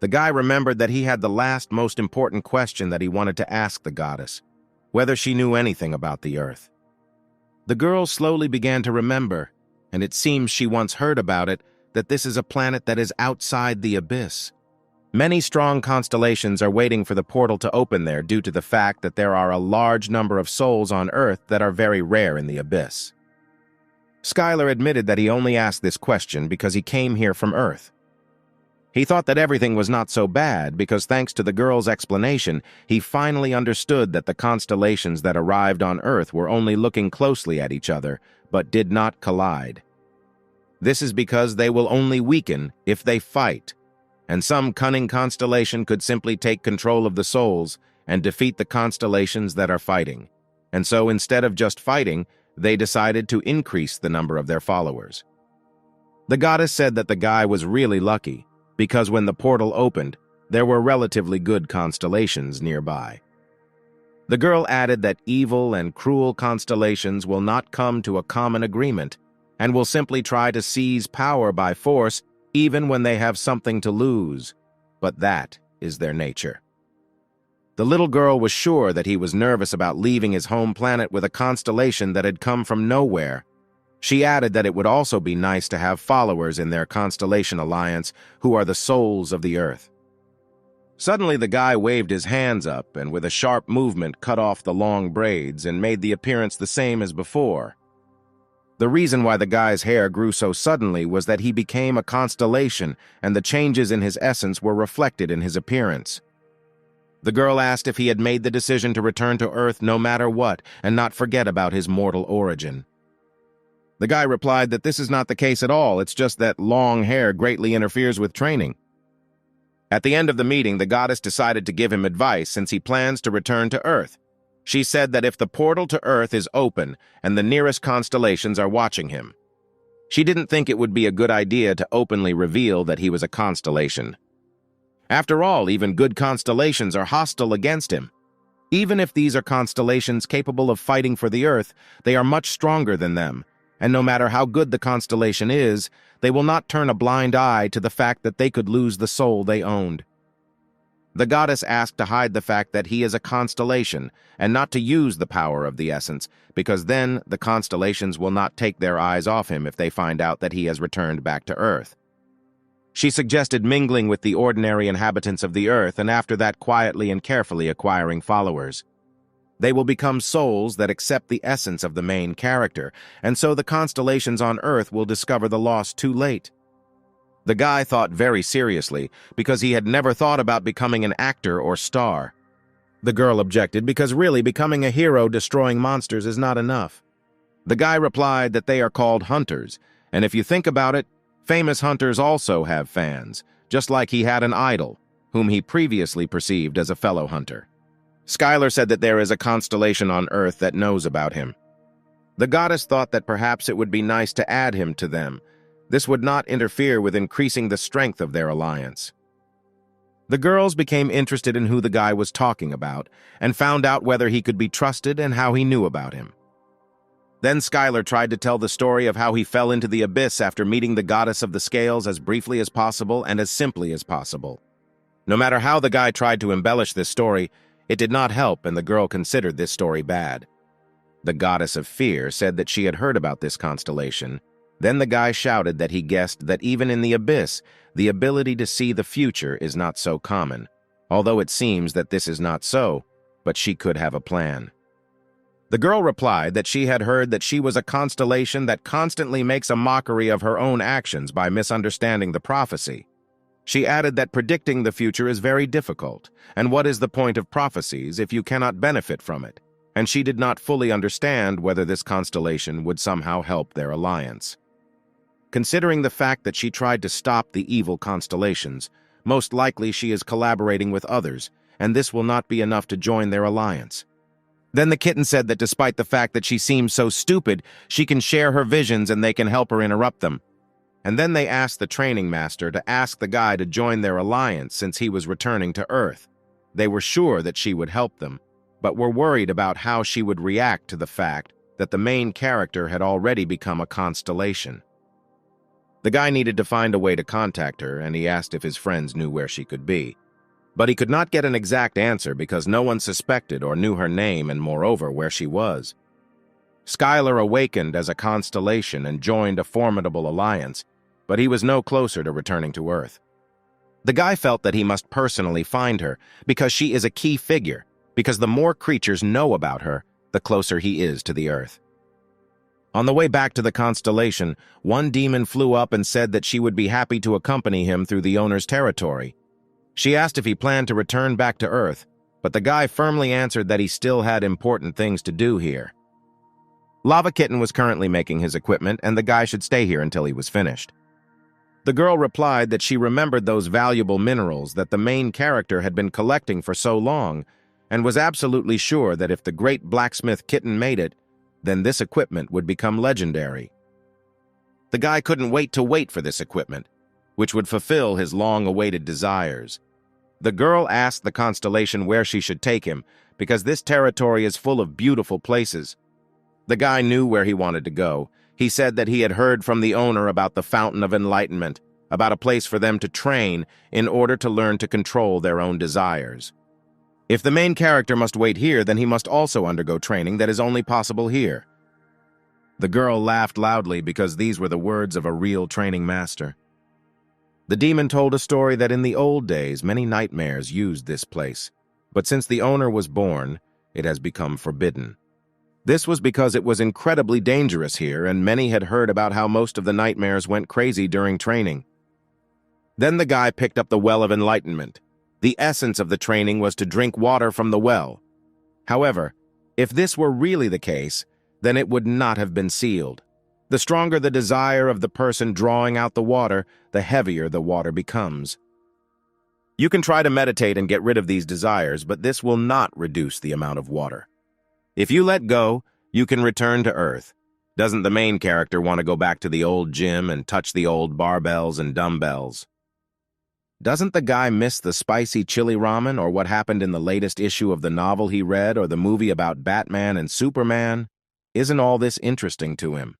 The guy remembered that he had the last most important question that he wanted to ask the goddess, whether she knew anything about the Earth. The girl slowly began to remember, and it seems she once heard about it, that this is a planet that is outside the abyss. Many strong constellations are waiting for the portal to open there due to the fact that there are a large number of souls on Earth that are very rare in the abyss. Skylar admitted that he only asked this question because he came here from Earth. He thought that everything was not so bad because thanks to the girl's explanation, he finally understood that the constellations that arrived on Earth were only looking closely at each other, but did not collide. This is because they will only weaken if they fight, and some cunning constellation could simply take control of the souls and defeat the constellations that are fighting. And so instead of just fighting, they decided to increase the number of their followers. The goddess said that the guy was really lucky, because when the portal opened, there were relatively good constellations nearby. The girl added that evil and cruel constellations will not come to a common agreement and will simply try to seize power by force even when they have something to lose, but that is their nature. The little girl was sure that he was nervous about leaving his home planet with a constellation that had come from nowhere. She added that it would also be nice to have followers in their constellation alliance who are the souls of the Earth. Suddenly the guy waved his hands up and with a sharp movement cut off the long braids and made the appearance the same as before. The reason why the guy's hair grew so suddenly was that he became a constellation and the changes in his essence were reflected in his appearance. The girl asked if he had made the decision to return to Earth no matter what and not forget about his mortal origin. The guy replied that this is not the case at all, it's just that long hair greatly interferes with training. At the end of the meeting, the goddess decided to give him advice since he plans to return to Earth. She said that if the portal to Earth is open and the nearest constellations are watching him, she didn't think it would be a good idea to openly reveal that he was a constellation. After all, even good constellations are hostile against him. Even if these are constellations capable of fighting for the Earth, they are much stronger than them, and no matter how good the constellation is, they will not turn a blind eye to the fact that they could lose the soul they owned. The goddess asked to hide the fact that he is a constellation and not to use the power of the essence, because then the constellations will not take their eyes off him if they find out that he has returned back to Earth. She suggested mingling with the ordinary inhabitants of the Earth and after that quietly and carefully acquiring followers. They will become souls that accept the essence of the main character, and so the constellations on Earth will discover the loss too late. The guy thought very seriously because he had never thought about becoming an actor or star. The girl objected because really becoming a hero destroying monsters is not enough. The guy replied that they are called hunters, and if you think about it, famous hunters also have fans, just like he had an idol, whom he previously perceived as a fellow hunter. Skylar said that there is a constellation on Earth that knows about him. The goddess thought that perhaps it would be nice to add him to them. This would not interfere with increasing the strength of their alliance. The girls became interested in who the guy was talking about and found out whether he could be trusted and how he knew about him. Then Skylar tried to tell the story of how he fell into the abyss after meeting the goddess of the scales as briefly as possible and as simply as possible. No matter how the guy tried to embellish this story, it did not help, and the girl considered this story bad. The goddess of fear said that she had heard about this constellation. Then the guy shouted that he guessed that even in the abyss, the ability to see the future is not so common, although it seems that this is not so, but she could have a plan. The girl replied that she had heard that she was a constellation that constantly makes a mockery of her own actions by misunderstanding the prophecy. She added that predicting the future is very difficult, and what is the point of prophecies if you cannot benefit from it? And she did not fully understand whether this constellation would somehow help their alliance. Considering the fact that she tried to stop the evil constellations, most likely she is collaborating with others, and this will not be enough to join their alliance. Then the kitten said that despite the fact that she seems so stupid, she can share her visions and they can help her interrupt them. And then they asked the training master to ask the guy to join their alliance since he was returning to Earth. They were sure that she would help them, but were worried about how she would react to the fact that the main character had already become a constellation. The guy needed to find a way to contact her, and he asked if his friends knew where she could be. But he could not get an exact answer because no one suspected or knew her name and, moreover, where she was. Skylar awakened as a constellation and joined a formidable alliance, but he was no closer to returning to Earth. The guy felt that he must personally find her because she is a key figure, because the more creatures know about her, the closer he is to the Earth. On the way back to the constellation, one demon flew up and said that she would be happy to accompany him through the owner's territory. She asked if he planned to return back to Earth, but the guy firmly answered that he still had important things to do here. Lava Kitten was currently making his equipment, and the guy should stay here until he was finished. The girl replied that she remembered those valuable minerals that the main character had been collecting for so long, and was absolutely sure that if the great blacksmith Kitten made it, then this equipment would become legendary. The guy couldn't wait for this equipment, which would fulfill his long-awaited desires. The girl asked the constellation where she should take him, because this territory is full of beautiful places. The guy knew where he wanted to go. He said that he had heard from the owner about the Fountain of Enlightenment, about a place for them to train in order to learn to control their own desires. If the main character must wait here, then he must also undergo training that is only possible here. The girl laughed loudly because these were the words of a real training master. The demon told a story that in the old days many nightmares used this place, but since the owner was born, it has become forbidden. This was because it was incredibly dangerous here, and many had heard about how most of the nightmares went crazy during training. Then the guy picked up the Well of Enlightenment. The essence of the training was to drink water from the well. However, if this were really the case, then it would not have been sealed. The stronger the desire of the person drawing out the water, the heavier the water becomes. You can try to meditate and get rid of these desires, but this will not reduce the amount of water. If you let go, you can return to Earth. Doesn't the main character want to go back to the old gym and touch the old barbells and dumbbells? Doesn't the guy miss the spicy chili ramen or what happened in the latest issue of the novel he read or the movie about Batman and Superman? Isn't all this interesting to him?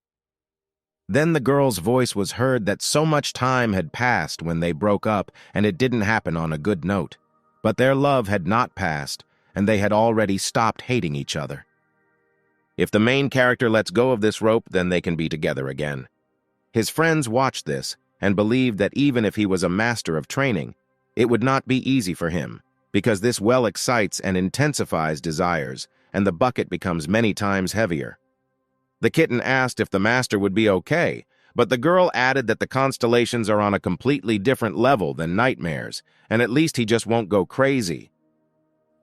Then the girl's voice was heard that so much time had passed when they broke up and it didn't happen on a good note. But their love had not passed, and they had already stopped hating each other. If the main character lets go of this rope, then they can be together again. His friends watched this and believed that even if he was a master of training, it would not be easy for him, because this well excites and intensifies desires, and the bucket becomes many times heavier. The kitten asked if the master would be okay, but the girl added that the constellations are on a completely different level than nightmares, and at least he just won't go crazy.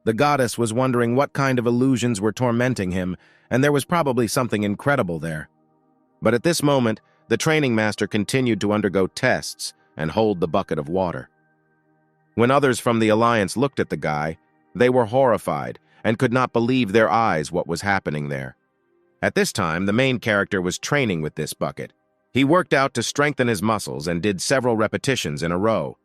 The goddess was wondering what kind of illusions were tormenting him, and there was probably something incredible there. But at this moment, the training master continued to undergo tests and hold the bucket of water. When others from the Alliance looked at the guy, they were horrified and could not believe their eyes what was happening there. At this time, the main character was training with this bucket. He worked out to strengthen his muscles and did several repetitions in a row.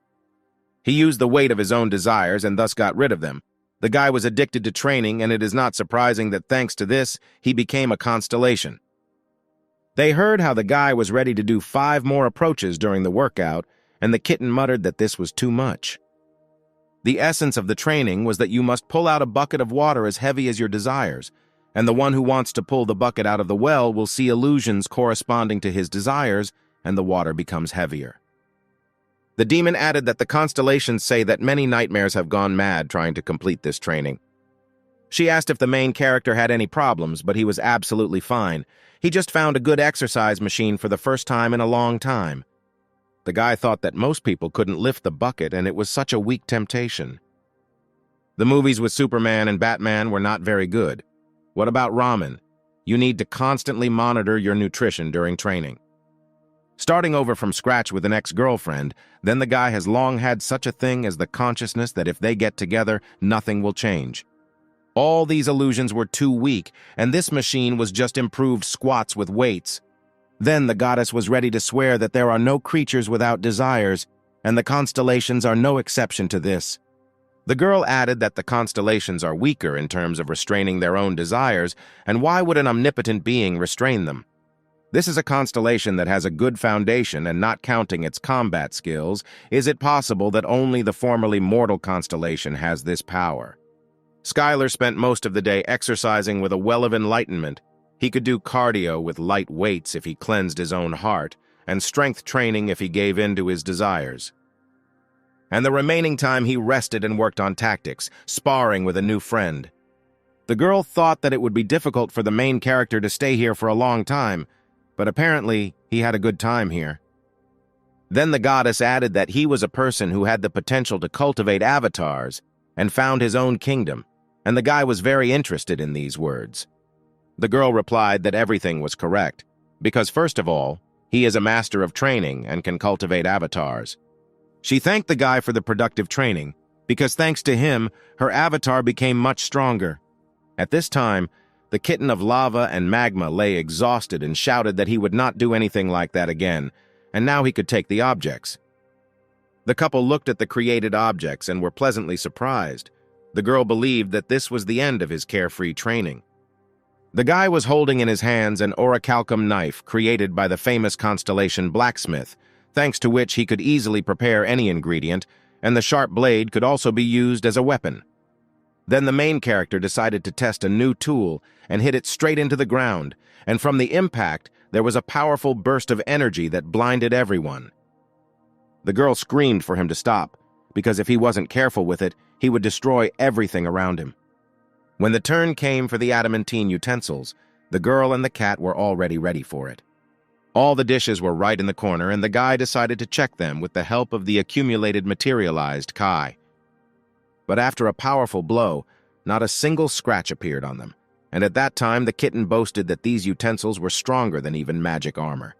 He used the weight of his own desires and thus got rid of them. The guy was addicted to training, and it is not surprising that thanks to this, he became a constellation. They heard how the guy was ready to do 5 more approaches during the workout, and the kitten muttered that this was too much. The essence of the training was that you must pull out a bucket of water as heavy as your desires, and the one who wants to pull the bucket out of the well will see illusions corresponding to his desires, and the water becomes heavier. The demon added that the constellations say that many nightmares have gone mad trying to complete this training. She asked if the main character had any problems, but he was absolutely fine. He just found a good exercise machine for the first time in a long time. The guy thought that most people couldn't lift the bucket, and it was such a weak temptation. The movies with Superman and Batman were not very good. What about ramen? You need to constantly monitor your nutrition during training. Starting over from scratch with an ex-girlfriend, then the guy has long had such a thing as the consciousness that if they get together, nothing will change. All these illusions were too weak, and this machine was just improved squats with weights. Then the goddess was ready to swear that there are no creatures without desires, and the constellations are no exception to this. The girl added that the constellations are weaker in terms of restraining their own desires, and why would an omnipotent being restrain them? This is a constellation that has a good foundation, and not counting its combat skills, is it possible that only the formerly mortal constellation has this power? Skylar spent most of the day exercising with a well of enlightenment. He could do cardio with light weights if he cleansed his own heart, and strength training if he gave in to his desires. And the remaining time he rested and worked on tactics, sparring with a new friend. The girl thought that it would be difficult for the main character to stay here for a long time, but apparently he had a good time here. Then the goddess added that he was a person who had the potential to cultivate avatars and found his own kingdom, and the guy was very interested in these words. The girl replied that everything was correct, because first of all, he is a master of training and can cultivate avatars. She thanked the guy for the productive training, because thanks to him, her avatar became much stronger. At this time, the kitten of lava and magma lay exhausted and shouted that he would not do anything like that again, and now he could take the objects. The couple looked at the created objects and were pleasantly surprised. The girl believed that this was the end of his carefree training. The guy was holding in his hands an orichalcum knife created by the famous constellation blacksmith, thanks to which he could easily prepare any ingredient, and the sharp blade could also be used as a weapon. Then the main character decided to test a new tool and hit it straight into the ground, and from the impact, there was a powerful burst of energy that blinded everyone. The girl screamed for him to stop, because if he wasn't careful with it, he would destroy everything around him. When the turn came for the adamantine utensils, the girl and the cat were already ready for it. All the dishes were right in the corner, and the guy decided to check them with the help of the accumulated materialized Kai. But after a powerful blow, not a single scratch appeared on them, and at that time the kitten boasted that these utensils were stronger than even magic armor.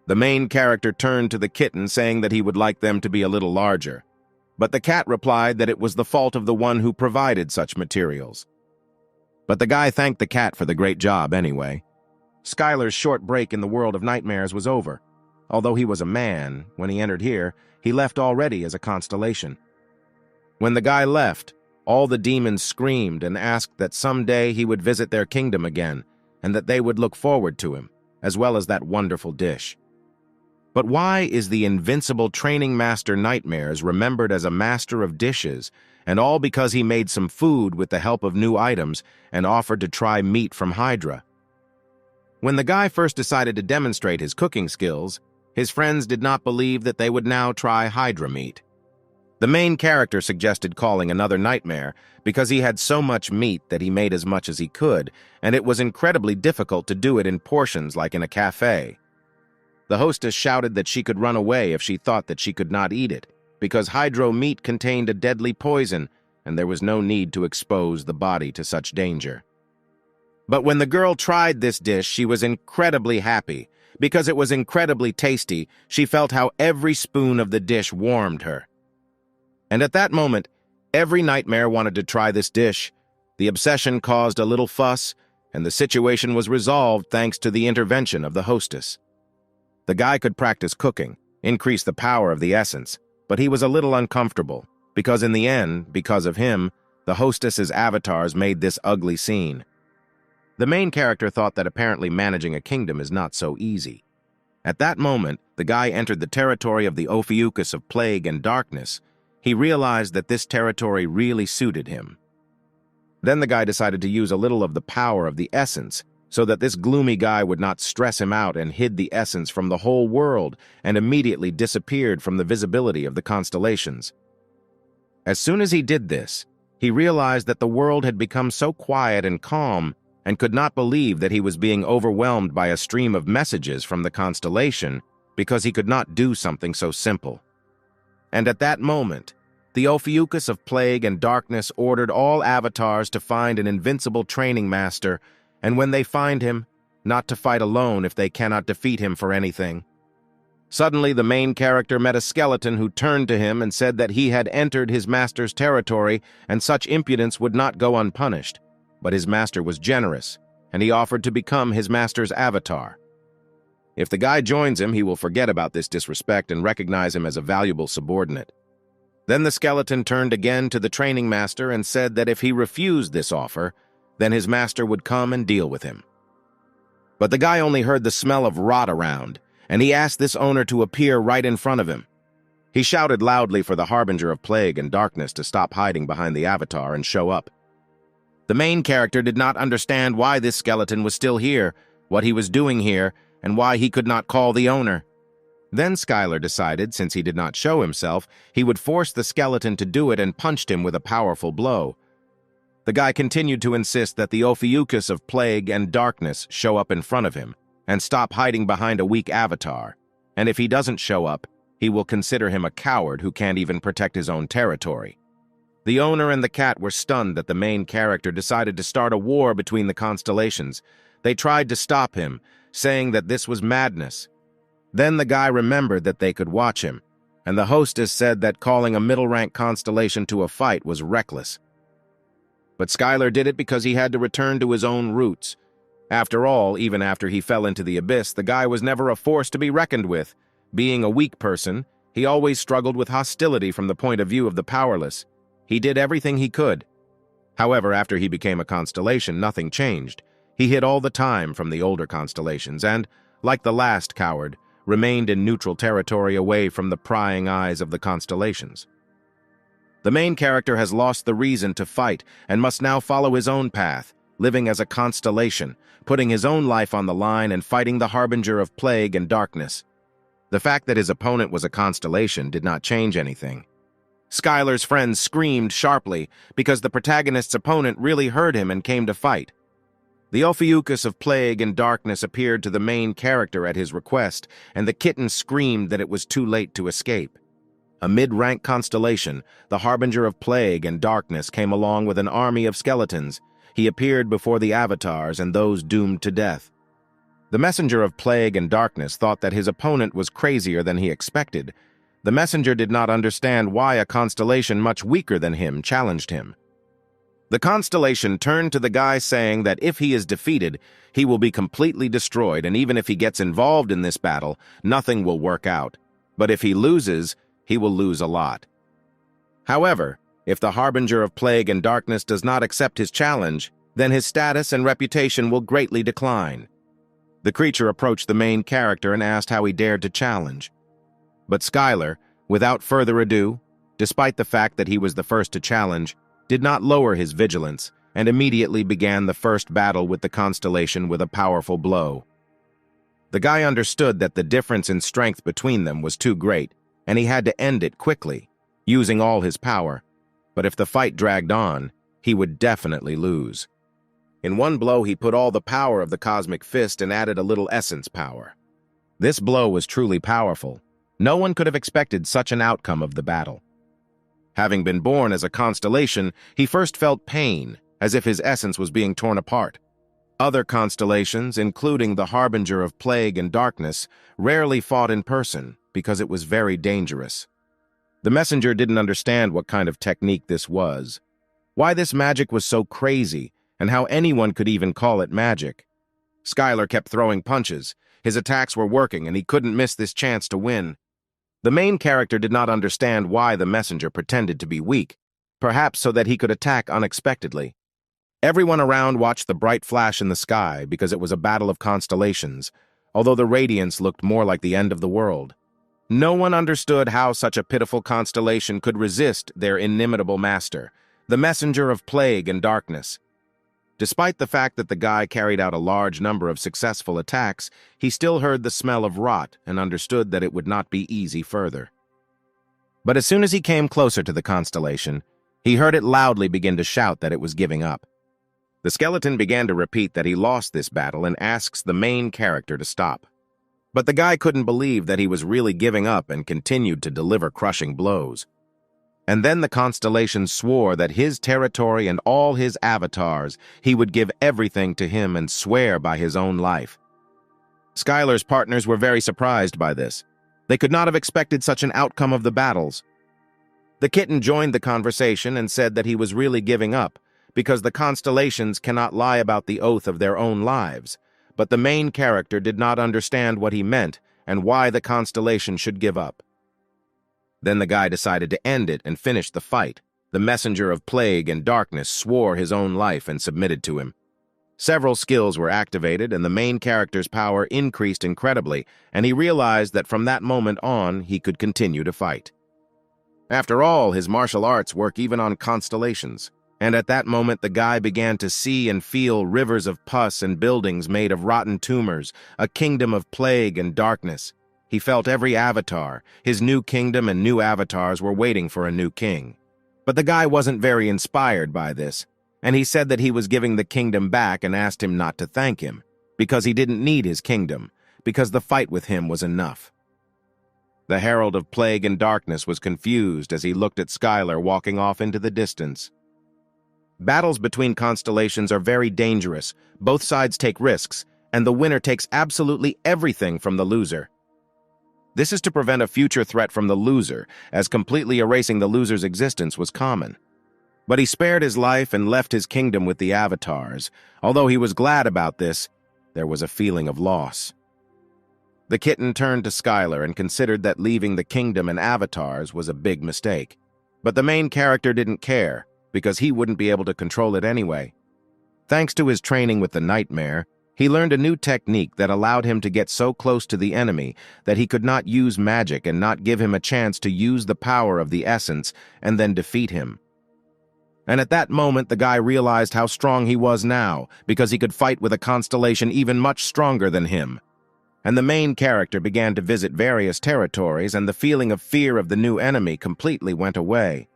The main character turned to the kitten, saying that he would like them to be a little larger, but the cat replied that it was the fault of the one who provided such materials. But the guy thanked the cat for the great job anyway. Skylar's short break in the world of nightmares was over. Although he was a man, when he entered here, he left already as a constellation. When the guy left, all the demons screamed and asked that someday he would visit their kingdom again, and that they would look forward to him, as well as that wonderful dish. But why is the invincible training master Nightmares remembered as a master of dishes, and all because he made some food with the help of new items and offered to try meat from Hydra? When the guy first decided to demonstrate his cooking skills, his friends did not believe that they would now try Hydra meat. The main character suggested calling another nightmare because he had so much meat that he made as much as he could, and it was incredibly difficult to do it in portions like in a cafe. The hostess shouted that she could run away if she thought that she could not eat it, because hydro meat contained a deadly poison, and there was no need to expose the body to such danger. But when the girl tried this dish, she was incredibly happy. Because it was incredibly tasty, she felt how every spoon of the dish warmed her. And at that moment, every nightmare wanted to try this dish. The obsession caused a little fuss, and the situation was resolved thanks to the intervention of the hostess. The guy could practice cooking, increase the power of the essence, but he was a little uncomfortable, because in the end, because of him, the hostess's avatars made this ugly scene. The main character thought that apparently managing a kingdom is not so easy. At that moment, the guy entered the territory of the Ophiuchus of plague and darkness. He realized that this territory really suited him. Then the guy decided to use a little of the power of the essence, so that this gloomy guy would not stress him out, and hid the essence from the whole world and immediately disappeared from the visibility of the constellations. As soon as he did this, he realized that the world had become so quiet and calm and could not believe that he was being overwhelmed by a stream of messages from the constellation because he could not do something so simple. And at that moment, the Ophiuchus of plague and darkness ordered all avatars to find an invincible training master, and when they find him, not to fight alone if they cannot defeat him for anything. Suddenly, the main character met a skeleton who turned to him and said that he had entered his master's territory and such impudence would not go unpunished. But his master was generous, and he offered to become his master's avatar. If the guy joins him, he will forget about this disrespect and recognize him as a valuable subordinate. Then the skeleton turned again to the training master and said that if he refused this offer, then his master would come and deal with him. But the guy only heard the smell of rot around, and he asked this owner to appear right in front of him. He shouted loudly for the harbinger of plague and darkness to stop hiding behind the avatar and show up. The main character did not understand why this skeleton was still here, what he was doing here, and why he could not call the owner. Then Skylar decided, since he did not show himself, he would force the skeleton to do it and punched him with a powerful blow. The guy continued to insist that the Ophiuchus of plague and darkness show up in front of him and stop hiding behind a weak avatar, and if he doesn't show up, he will consider him a coward who can't even protect his own territory. The owner and the cat were stunned that the main character decided to start a war between the constellations. They tried to stop him, saying that this was madness. Then the guy remembered that they could watch him, and the hostess said that calling a middle-rank constellation to a fight was reckless. But Skylar did it because he had to return to his own roots. After all, even after he fell into the abyss, the guy was never a force to be reckoned with. Being a weak person, he always struggled with hostility from the point of view of the powerless. He did everything he could. However, after he became a constellation, nothing changed. He hid all the time from the older constellations and, like the last coward, remained in neutral territory away from the prying eyes of the constellations. The main character has lost the reason to fight and must now follow his own path, living as a constellation, putting his own life on the line and fighting the harbinger of plague and darkness. The fact that his opponent was a constellation did not change anything. Skylar's friends screamed sharply because the protagonist's opponent really heard him and came to fight. The Ophiuchus of plague and darkness appeared to the main character at his request, and the kitten screamed that it was too late to escape. A mid-rank constellation, the harbinger of plague and darkness, came along with an army of skeletons. He appeared before the avatars and those doomed to death. The messenger of plague and darkness thought that his opponent was crazier than he expected. The messenger did not understand why a constellation much weaker than him challenged him. The constellation turned to the guy saying that if he is defeated, he will be completely destroyed, and even if he gets involved in this battle, nothing will work out. But if he loses, he will lose a lot. However, if the harbinger of plague and darkness does not accept his challenge, then his status and reputation will greatly decline. The creature approached the main character and asked how he dared to challenge. But Skylar, without further ado, despite the fact that he was the first to challenge, did not lower his vigilance and immediately began the first battle with the constellation with a powerful blow. The guy understood that the difference in strength between them was too great, and he had to end it quickly, using all his power. But if the fight dragged on, he would definitely lose. In one blow, he put all the power of the cosmic fist and added a little essence power. This blow was truly powerful. No one could have expected such an outcome of the battle. Having been born as a constellation, he first felt pain, as if his essence was being torn apart. Other constellations, including the harbinger of plague and darkness, rarely fought in person because it was very dangerous. The messenger didn't understand what kind of technique this was, why this magic was so crazy, and how anyone could even call it magic. Skylar kept throwing punches. His attacks were working, and he couldn't miss this chance to win. The main character did not understand why the messenger pretended to be weak, perhaps so that he could attack unexpectedly. Everyone around watched the bright flash in the sky because it was a battle of constellations, although the radiance looked more like the end of the world. No one understood how such a pitiful constellation could resist their inimitable master, the messenger of plague and darkness. Despite the fact that the guy carried out a large number of successful attacks, he still heard the smell of rot and understood that it would not be easy further. But as soon as he came closer to the constellation, he heard it loudly begin to shout that it was giving up. The skeleton began to repeat that he lost this battle and asks the main character to stop. But the guy couldn't believe that he was really giving up and continued to deliver crushing blows. And then the constellation swore that his territory and all his avatars, he would give everything to him and swear by his own life. Skylar's partners were very surprised by this. They could not have expected such an outcome of the battles. The kitten joined the conversation and said that he was really giving up, because the constellations cannot lie about the oath of their own lives, but the main character did not understand what he meant and why the constellation should give up. Then the guy decided to end it and finish the fight. The messenger of plague and darkness swore his own life and submitted to him. Several skills were activated, and the main character's power increased incredibly, and he realized that from that moment on, he could continue to fight. After all, his martial arts work even on constellations. And at that moment, the guy began to see and feel rivers of pus and buildings made of rotten tumors, a kingdom of plague and darkness. He felt every avatar, his new kingdom and new avatars were waiting for a new king. But the guy wasn't very inspired by this, and he said that he was giving the kingdom back and asked him not to thank him, because he didn't need his kingdom, because the fight with him was enough. The herald of plague and darkness was confused as he looked at Skylar walking off into the distance. Battles between constellations are very dangerous, both sides take risks, and the winner takes absolutely everything from the loser. This is to prevent a future threat from the loser, as completely erasing the loser's existence was common. But he spared his life and left his kingdom with the avatars. Although he was glad about this, there was a feeling of loss. The kitten turned to Skylar and considered that leaving the kingdom and avatars was a big mistake. But the main character didn't care, because he wouldn't be able to control it anyway. Thanks to his training with the nightmare, he learned a new technique that allowed him to get so close to the enemy that he could not use magic and not give him a chance to use the power of the essence and then defeat him. And at that moment, the guy realized how strong he was now, because he could fight with a constellation even much stronger than him. And the main character began to visit various territories, and the feeling of fear of the new enemy completely went away.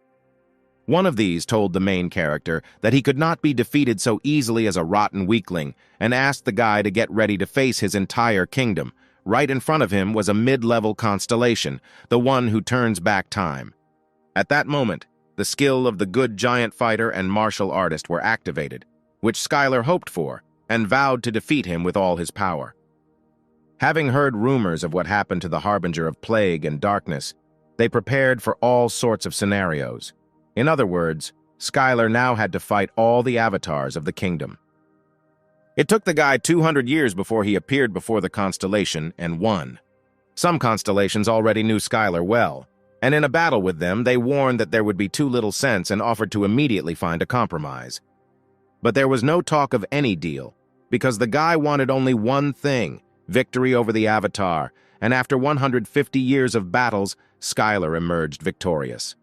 One of these told the main character that he could not be defeated so easily as a rotten weakling, and asked the guy to get ready to face his entire kingdom. Right in front of him was a mid-level constellation, the one who turns back time. At that moment, the skill of the good giant fighter and martial artist were activated, which Skylar hoped for, and vowed to defeat him with all his power. Having heard rumors of what happened to the harbinger of plague and darkness, they prepared for all sorts of scenarios. In other words, Skylar now had to fight all the avatars of the kingdom. It took the guy 200 years before he appeared before the constellation and won. Some constellations already knew Skylar well, and in a battle with them, they warned that there would be too little sense and offered to immediately find a compromise. But there was no talk of any deal, because the guy wanted only one thing: victory over the Avatar, and after 150 years of battles, Skylar emerged victorious.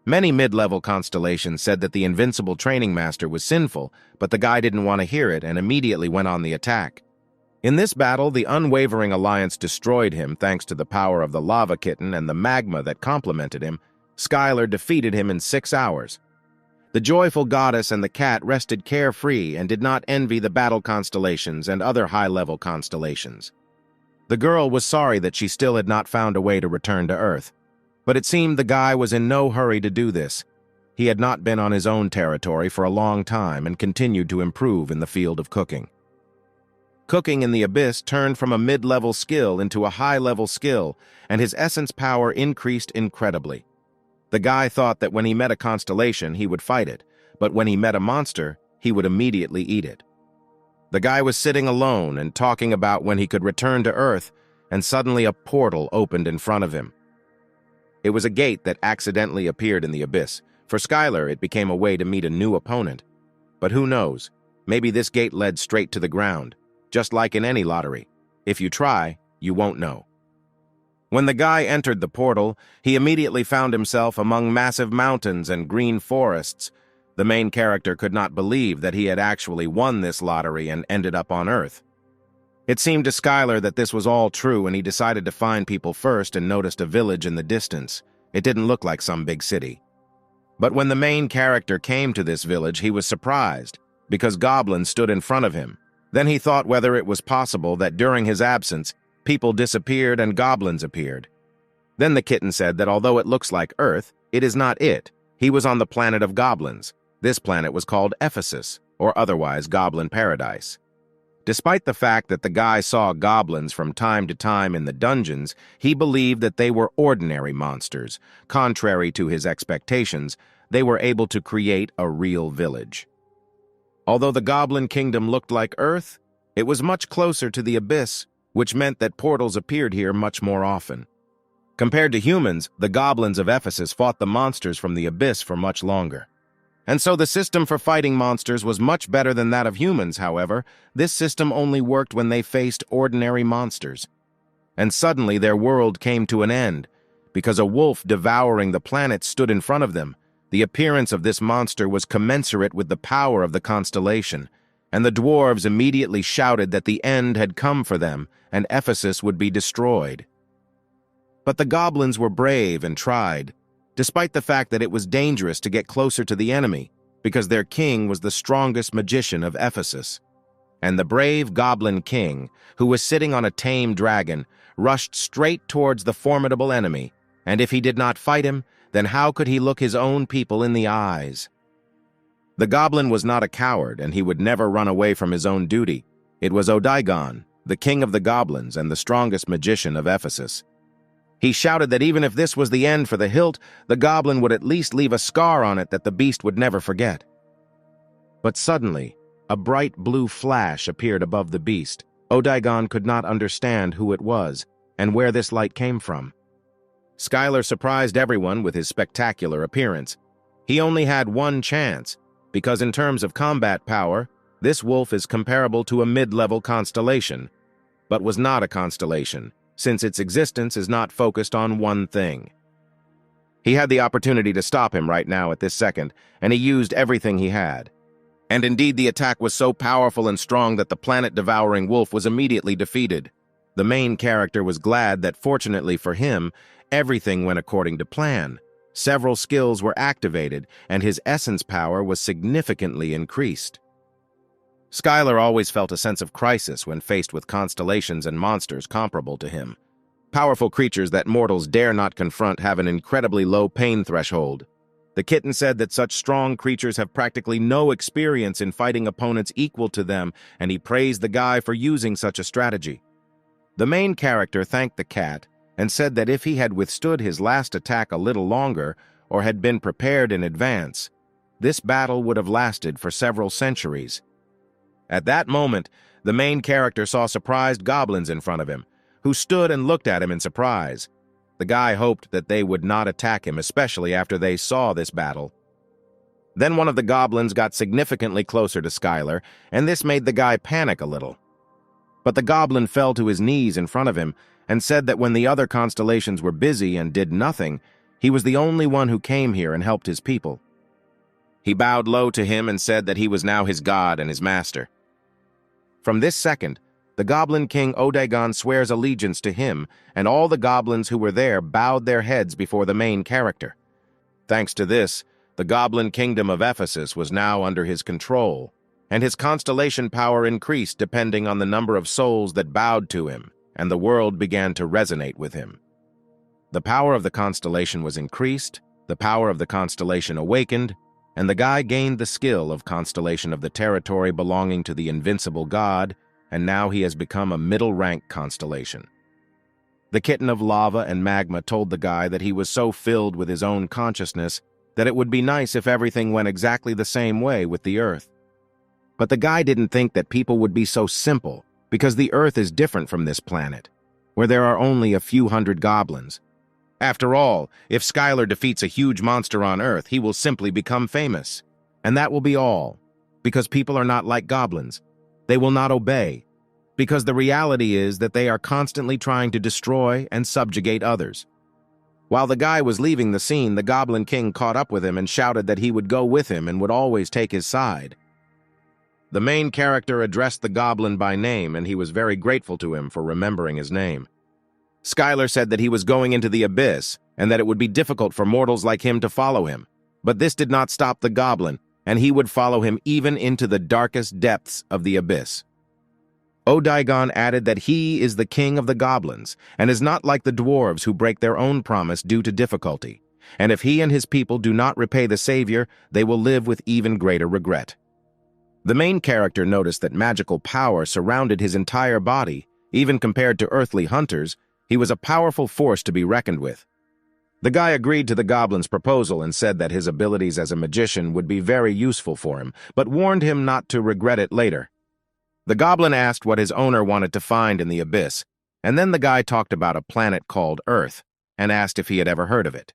Many mid-level constellations said that the invincible training master was sinful, but the guy didn't want to hear it and immediately went on the attack. In this battle, the unwavering alliance destroyed him thanks to the power of the lava kitten and the magma that complemented him. Skylar defeated him in 6 hours. The joyful goddess and the cat rested carefree and did not envy the battle constellations and other high-level constellations. The girl was sorry that she still had not found a way to return to Earth, but it seemed the guy was in no hurry to do this. He had not been on his own territory for a long time and continued to improve in the field of cooking. Cooking in the Abyss turned from a mid-level skill into a high-level skill, and his essence power increased incredibly. The guy thought that when he met a constellation, he would fight it, but when he met a monster, he would immediately eat it. The guy was sitting alone and talking about when he could return to Earth, and suddenly a portal opened in front of him. It was a gate that accidentally appeared in the abyss. For Skylar, it became a way to meet a new opponent. But who knows? Maybe this gate led straight to the ground, just like in any lottery. If you try, you won't know. When the guy entered the portal, he immediately found himself among massive mountains and green forests. The main character could not believe that he had actually won this lottery and ended up on Earth. It seemed to Skylar that this was all true, and he decided to find people first and noticed a village in the distance. It didn't look like some big city. But when the main character came to this village, he was surprised, because goblins stood in front of him. Then he thought whether it was possible that during his absence, people disappeared and goblins appeared. Then the kitten said that although it looks like Earth, it is not it. He was on the planet of goblins. This planet was called Ephesus, or otherwise Goblin Paradise. Despite the fact that the guy saw goblins from time to time in the dungeons, he believed that they were ordinary monsters. Contrary to his expectations, they were able to create a real village. Although the Goblin Kingdom looked like Earth, it was much closer to the abyss, which meant that portals appeared here much more often. Compared to humans, the goblins of Ephesus fought the monsters from the abyss for much longer. And so the system for fighting monsters was much better than that of humans. However, this system only worked when they faced ordinary monsters. And suddenly their world came to an end, because a wolf devouring the planet stood in front of them. The appearance of this monster was commensurate with the power of the constellation, and the dwarves immediately shouted that the end had come for them, and Ephesus would be destroyed. But the goblins were brave and tried, despite the fact that it was dangerous to get closer to the enemy, because their king was the strongest magician of Ephesus. And the brave goblin king, who was sitting on a tame dragon, rushed straight towards the formidable enemy, and if he did not fight him, then how could he look his own people in the eyes? The goblin was not a coward, and he would never run away from his own duty. It was Odaigon, the king of the goblins and the strongest magician of Ephesus. He shouted that even if this was the end for the hilt, the goblin would at least leave a scar on it that the beast would never forget. But suddenly, a bright blue flash appeared above the beast. Odaigon could not understand who it was and where this light came from. Skylar surprised everyone with his spectacular appearance. He only had one chance, because in terms of combat power, this wolf is comparable to a mid-level constellation, but was not a constellation, since its existence is not focused on one thing. He had the opportunity to stop him right now at this second, and he used everything he had. And indeed, the attack was so powerful and strong that the planet-devouring wolf was immediately defeated. The main character was glad that, fortunately for him, everything went according to plan. Several skills were activated, and his essence power was significantly increased. Skylar always felt a sense of crisis when faced with constellations and monsters comparable to him. Powerful creatures that mortals dare not confront have an incredibly low pain threshold. The kitten said that such strong creatures have practically no experience in fighting opponents equal to them, and he praised the guy for using such a strategy. The main character thanked the cat and said that if he had withstood his last attack a little longer or had been prepared in advance, this battle would have lasted for several centuries. At that moment, the main character saw surprised goblins in front of him, who stood and looked at him in surprise. The guy hoped that they would not attack him, especially after they saw this battle. Then one of the goblins got significantly closer to Skylar, and this made the guy panic a little. But the goblin fell to his knees in front of him and said that when the other constellations were busy and did nothing, he was the only one who came here and helped his people. He bowed low to him and said that he was now his god and his master. From this second, the Goblin King Odaigon swears allegiance to him, and all the goblins who were there bowed their heads before the main character. Thanks to this, the Goblin Kingdom of Ephesus was now under his control, and his constellation power increased depending on the number of souls that bowed to him, and the world began to resonate with him. The power of the constellation was increased, the power of the constellation awakened, and the guy gained the skill of constellation of the territory belonging to the invincible god, and now he has become a middle-rank constellation. The kitten of lava and magma told the guy that he was so filled with his own consciousness that it would be nice if everything went exactly the same way with the earth. But the guy didn't think that people would be so simple, because the Earth is different from this planet, where there are only a few hundred goblins. After all, if Skylar defeats a huge monster on Earth, he will simply become famous. And that will be all, because people are not like goblins. They will not obey, because the reality is that they are constantly trying to destroy and subjugate others. While the guy was leaving the scene, the Goblin King caught up with him and shouted that he would go with him and would always take his side. The main character addressed the goblin by name, and he was very grateful to him for remembering his name. Skylar said that he was going into the abyss and that it would be difficult for mortals like him to follow him. But this did not stop the goblin, and he would follow him even into the darkest depths of the abyss. Odaigon added that he is the king of the goblins and is not like the dwarves who break their own promise due to difficulty. And if he and his people do not repay the savior, they will live with even greater regret. The main character noticed that magical power surrounded his entire body. Even compared to earthly hunters, he was a powerful force to be reckoned with. The guy agreed to the goblin's proposal and said that his abilities as a magician would be very useful for him, but warned him not to regret it later. The goblin asked what his owner wanted to find in the abyss, and then the guy talked about a planet called Earth and asked if he had ever heard of it.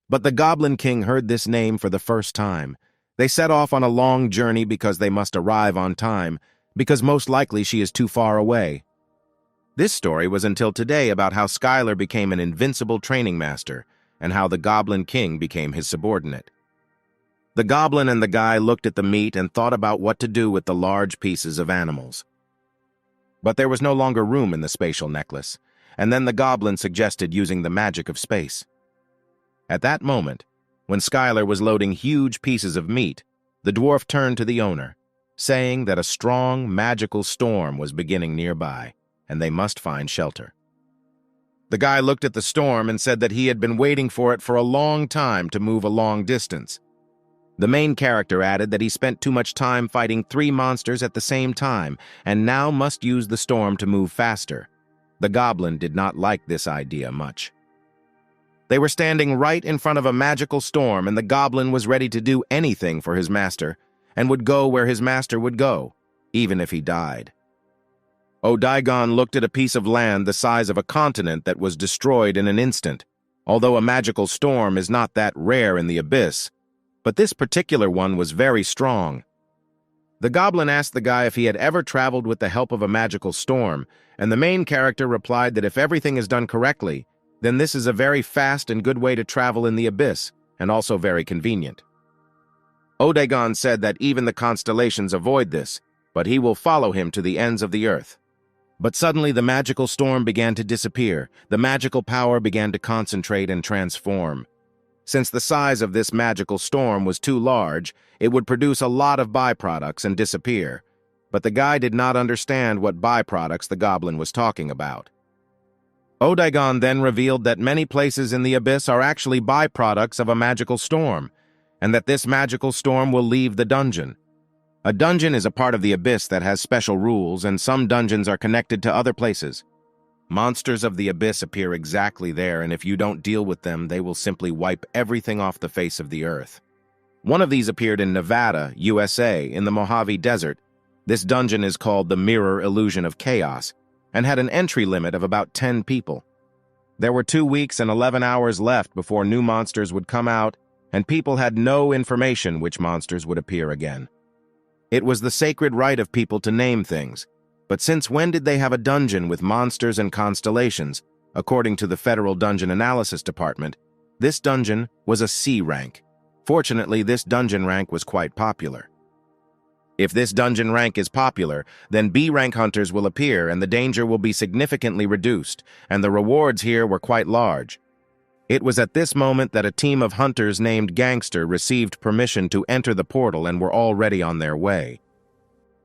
But the Goblin King heard this name for the first time. They set off on a long journey because they must arrive on time, because most likely she is too far away. This story was until today about how Skylar became an invincible training master and how the Goblin King became his subordinate. The goblin and the guy looked at the meat and thought about what to do with the large pieces of animals. But there was no longer room in the spatial necklace, and then the goblin suggested using the magic of space. At that moment, when Skylar was loading huge pieces of meat, the dwarf turned to the owner, saying that a strong, magical storm was beginning nearby, and they must find shelter. The guy looked at the storm and said that he had been waiting for it for a long time to move a long distance. The main character added that he spent too much time fighting 3 monsters at the same time, and now must use the storm to move faster. The goblin did not like this idea much. They were standing right in front of a magical storm, and the goblin was ready to do anything for his master, and would go where his master would go, even if he died. Odaigon looked at a piece of land the size of a continent that was destroyed in an instant. Although a magical storm is not that rare in the abyss, but this particular one was very strong. The goblin asked the guy if he had ever traveled with the help of a magical storm, and the main character replied that if everything is done correctly, then this is a very fast and good way to travel in the abyss, and also very convenient. Odaigon said that even the constellations avoid this, but he will follow him to the ends of the earth. But suddenly the magical storm began to disappear. The magical power began to concentrate and transform. Since the size of this magical storm was too large, it would produce a lot of byproducts and disappear. But the guy did not understand what byproducts the goblin was talking about. Odaigon then revealed that many places in the abyss are actually byproducts of a magical storm, and that this magical storm will leave the dungeon. A dungeon is a part of the abyss that has special rules, and some dungeons are connected to other places. Monsters of the abyss appear exactly there, and if you don't deal with them, they will simply wipe everything off the face of the earth. One of these appeared in Nevada, USA, in the Mojave Desert. This dungeon is called the Mirror Illusion of Chaos, and had an entry limit of about 10 people. There were 2 weeks and 11 hours left before new monsters would come out, and people had no information which monsters would appear again. It was the sacred right of people to name things, but since when did they have a dungeon with monsters and constellations? According to the Federal Dungeon Analysis Department, this dungeon was a C rank. Fortunately, this dungeon rank was quite popular. If this dungeon rank is popular, then B rank hunters will appear and the danger will be significantly reduced, and the rewards here were quite large. It was at this moment that a team of hunters named Gangster received permission to enter the portal and were already on their way.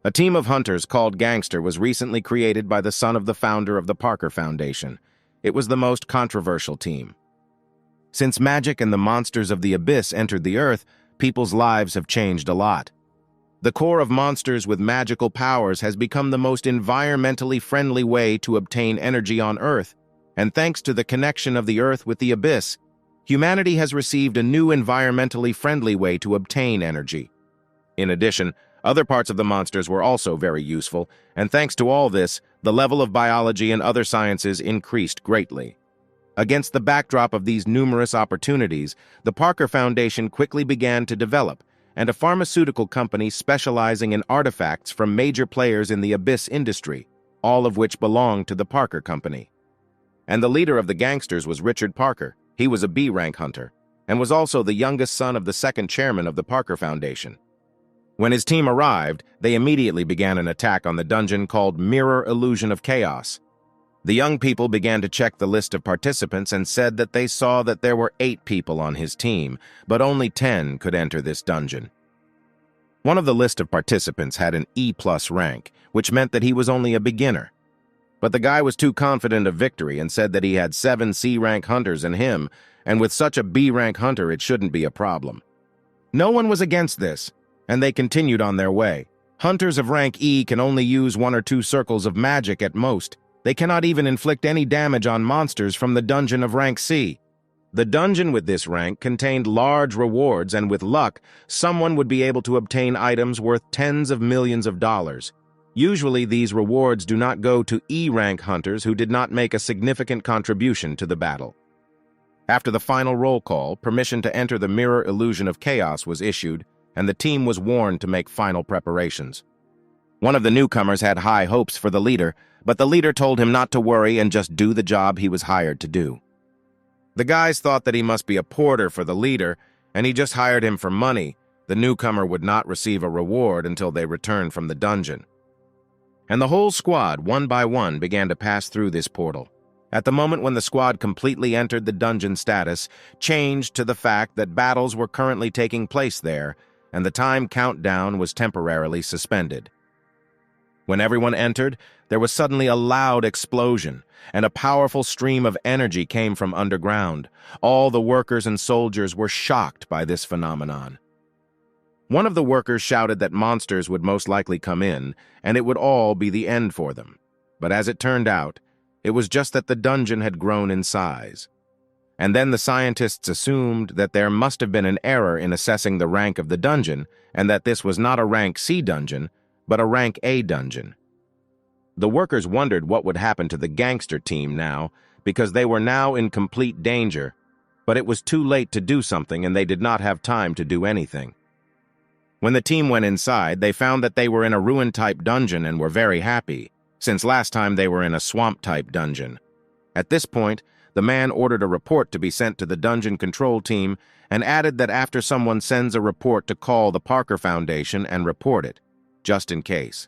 A team of hunters called Gangster was recently created by the son of the founder of the Parker Foundation. It was the most controversial team. Since magic and the monsters of the abyss entered the earth, people's lives have changed a lot. The core of monsters with magical powers has become the most environmentally friendly way to obtain energy on Earth, and thanks to the connection of the Earth with the abyss, humanity has received a new environmentally friendly way to obtain energy. In addition, Other parts of the monsters were also very useful, and thanks to all this, the level of biology and other sciences increased greatly. Against the backdrop of these numerous opportunities, the Parker Foundation quickly began to develop, and a pharmaceutical company specializing in artifacts from major players in the abyss industry, all of which belonged to the Parker Company. And the leader of the gangsters was Richard Parker. He was a B-rank hunter, and was also the youngest son of the second chairman of the Parker Foundation. When his team arrived, they immediately began an attack on the dungeon called Mirror Illusion of Chaos. The young people began to check the list of participants and said that they saw that there were 8 people on his team, but only 10 could enter this dungeon. One of the list of participants had an E+ rank, which meant that he was only a beginner. But the guy was too confident of victory and said that he had 7 C-rank hunters in him, and with such a B-rank hunter it shouldn't be a problem. No one was against this, and they continued on their way. Hunters of rank E can only use 1 or 2 circles of magic at most. They cannot even inflict any damage on monsters from the dungeon of rank C. The dungeon with this rank contained large rewards, and with luck, someone would be able to obtain items worth tens of millions of dollars. Usually, these rewards do not go to E-rank hunters who did not make a significant contribution to the battle. After the final roll call, permission to enter the Mirror Illusion of Chaos was issued, and the team was warned to make final preparations. One of the newcomers had high hopes for the leader, but the leader told him not to worry and just do the job he was hired to do. The guys thought that he must be a porter for the leader, and he just hired him for money. The newcomer would not receive a reward until they returned from the dungeon. And the whole squad, one by one, began to pass through this portal. At the moment when the squad completely entered, the dungeon status changed to the fact that battles were currently taking place there, and the time countdown was temporarily suspended. When everyone entered, there was suddenly a loud explosion, and a powerful stream of energy came from underground. All the workers and soldiers were shocked by this phenomenon. One of the workers shouted that monsters would most likely come in, and it would all be the end for them. But as it turned out, it was just that the dungeon had grown in size. And then the scientists assumed that there must have been an error in assessing the rank of the dungeon, and that this was not a rank C dungeon, but a rank A dungeon. The workers wondered what would happen to the gangster team now, because they were now in complete danger, but it was too late to do something and they did not have time to do anything. When the team went inside, they found that they were in a ruin-type dungeon and were very happy, since last time they were in a swamp-type dungeon. At this point, the man ordered a report to be sent to the dungeon control team and added that after someone sends a report to call the Parker Foundation and report it, just in case.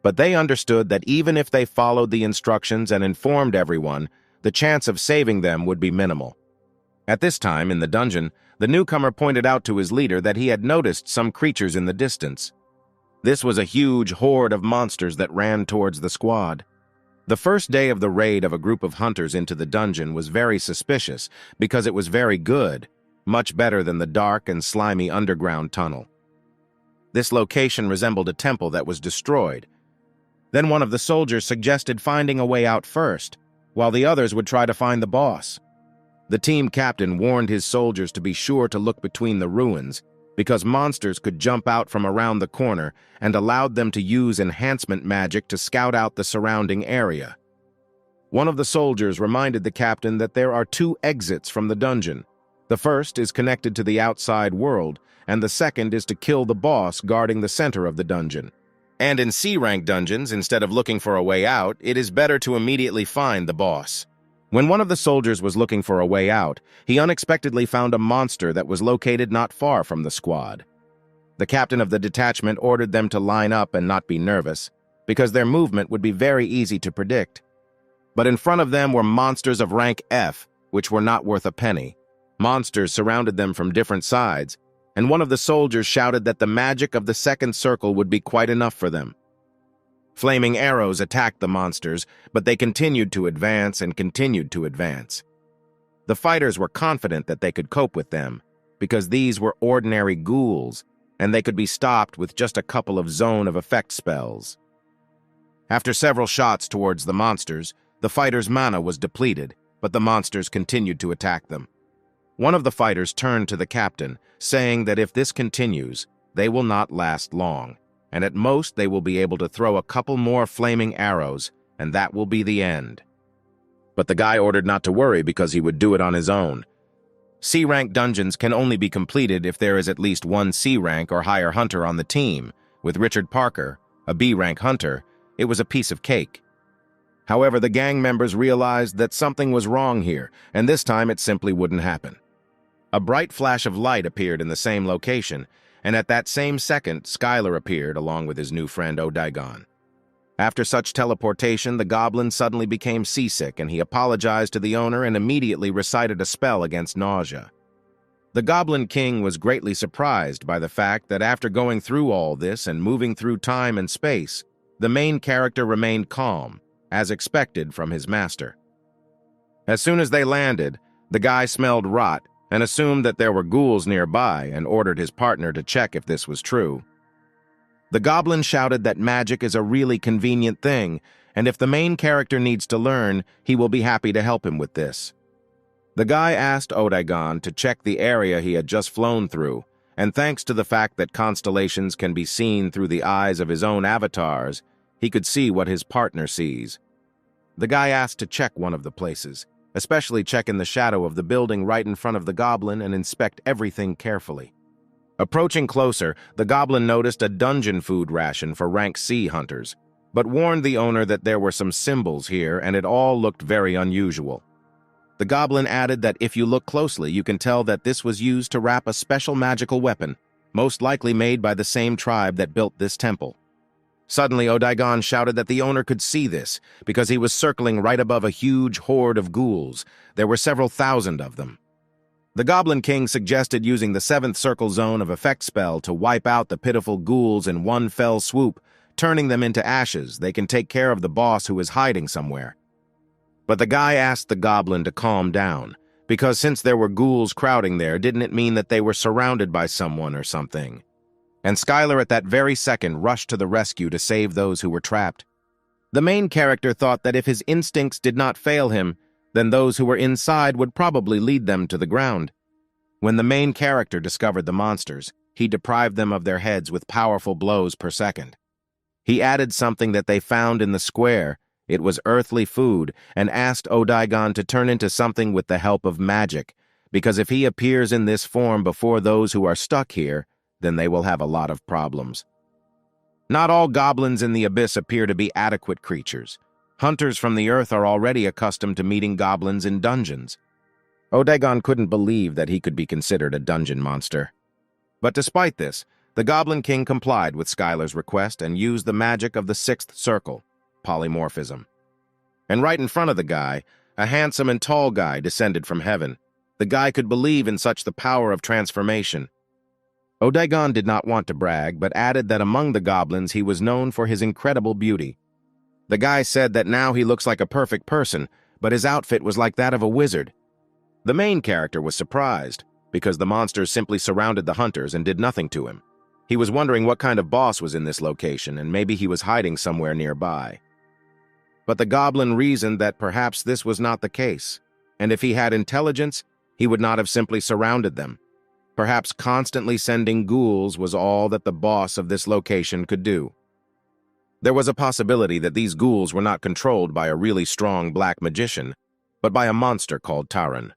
But they understood that even if they followed the instructions and informed everyone, the chance of saving them would be minimal. At this time, in the dungeon, the newcomer pointed out to his leader that he had noticed some creatures in the distance. This was a huge horde of monsters that ran towards the squad. The first day of the raid of a group of hunters into the dungeon was very suspicious because it was very good, much better than the dark and slimy underground tunnel. This location resembled a temple that was destroyed. Then one of the soldiers suggested finding a way out first, while the others would try to find the boss. The team captain warned his soldiers to be sure to look between the ruins, because monsters could jump out from around the corner, and allowed them to use enhancement magic to scout out the surrounding area. One of the soldiers reminded the captain that there are 2 exits from the dungeon. The first is connected to the outside world, and the second is to kill the boss guarding the center of the dungeon. And in C-rank dungeons, instead of looking for a way out, it is better to immediately find the boss. When one of the soldiers was looking for a way out, he unexpectedly found a monster that was located not far from the squad. The captain of the detachment ordered them to line up and not be nervous, because their movement would be very easy to predict. But in front of them were monsters of rank F, which were not worth a penny. Monsters surrounded them from different sides, and one of the soldiers shouted that the magic of the second circle would be quite enough for them. Flaming arrows attacked the monsters, but they continued to advance and continued to advance. The fighters were confident that they could cope with them, because these were ordinary ghouls, and they could be stopped with just a couple of zone of effect spells. After several shots towards the monsters, the fighters' mana was depleted, but the monsters continued to attack them. One of the fighters turned to the captain, saying that if this continues, they will not last long, and at most they will be able to throw a couple more flaming arrows, and that will be the end. But the guy ordered not to worry because he would do it on his own. C-rank dungeons can only be completed if there is at least one C-rank or higher hunter on the team. With Richard Parker, a B-rank hunter, it was a piece of cake. However, the gang members realized that something was wrong here, and this time it simply wouldn't happen. A bright flash of light appeared in the same location, and at that same second, Skylar appeared along with his new friend Odaigon. After such teleportation, the goblin suddenly became seasick, and he apologized to the owner and immediately recited a spell against nausea. The Goblin King was greatly surprised by the fact that after going through all this and moving through time and space, the main character remained calm, as expected from his master. As soon as they landed, the guy smelled rot and assumed that there were ghouls nearby and ordered his partner to check if this was true. The goblin shouted that magic is a really convenient thing, and if the main character needs to learn, he will be happy to help him with this. The guy asked Odaigon to check the area he had just flown through, and thanks to the fact that constellations can be seen through the eyes of his own avatars, he could see what his partner sees. The guy asked to check one of the places, especially check in the shadow of the building right in front of the goblin and inspect everything carefully. Approaching closer, the goblin noticed a dungeon food ration for rank C hunters, but warned the owner that there were some symbols here and it all looked very unusual. The goblin added that if you look closely, you can tell that this was used to wrap a special magical weapon, most likely made by the same tribe that built this temple. Suddenly, Odaigon shouted that the owner could see this because he was circling right above a huge horde of ghouls. There were several thousand of them. The Goblin King suggested using the 7th circle zone of effect spell to wipe out the pitiful ghouls in one fell swoop, turning them into ashes. They can take care of the boss who is hiding somewhere. But the guy asked the goblin to calm down, because since there were ghouls crowding there, didn't it mean that they were surrounded by someone or something? And Skylar at that very second rushed to the rescue to save those who were trapped. The main character thought that if his instincts did not fail him, then those who were inside would probably lead them to the ground. When the main character discovered the monsters, he deprived them of their heads with powerful blows per second. He added something that they found in the square. It was earthly food, and asked Odaigon to turn into something with the help of magic, because if he appears in this form before those who are stuck here, then they will have a lot of problems. Not all goblins in the abyss appear to be adequate creatures. Hunters from the earth are already accustomed to meeting goblins in dungeons. Odaigon couldn't believe that he could be considered a dungeon monster. But despite this, the Goblin King complied with Skylar's request and used the magic of the 6th circle, polymorphism. And right in front of the guy, a handsome and tall guy descended from heaven. The guy could believe in such the power of transformation. Odaigon did not want to brag, but added that among the goblins he was known for his incredible beauty. The guy said that now he looks like a perfect person, but his outfit was like that of a wizard. The main character was surprised, because the monsters simply surrounded the hunters and did nothing to him. He was wondering what kind of boss was in this location, and maybe he was hiding somewhere nearby. But the goblin reasoned that perhaps this was not the case, and if he had intelligence, he would not have simply surrounded them. Perhaps constantly sending ghouls was all that the boss of this location could do. There was a possibility that these ghouls were not controlled by a really strong black magician, but by a monster called Taran.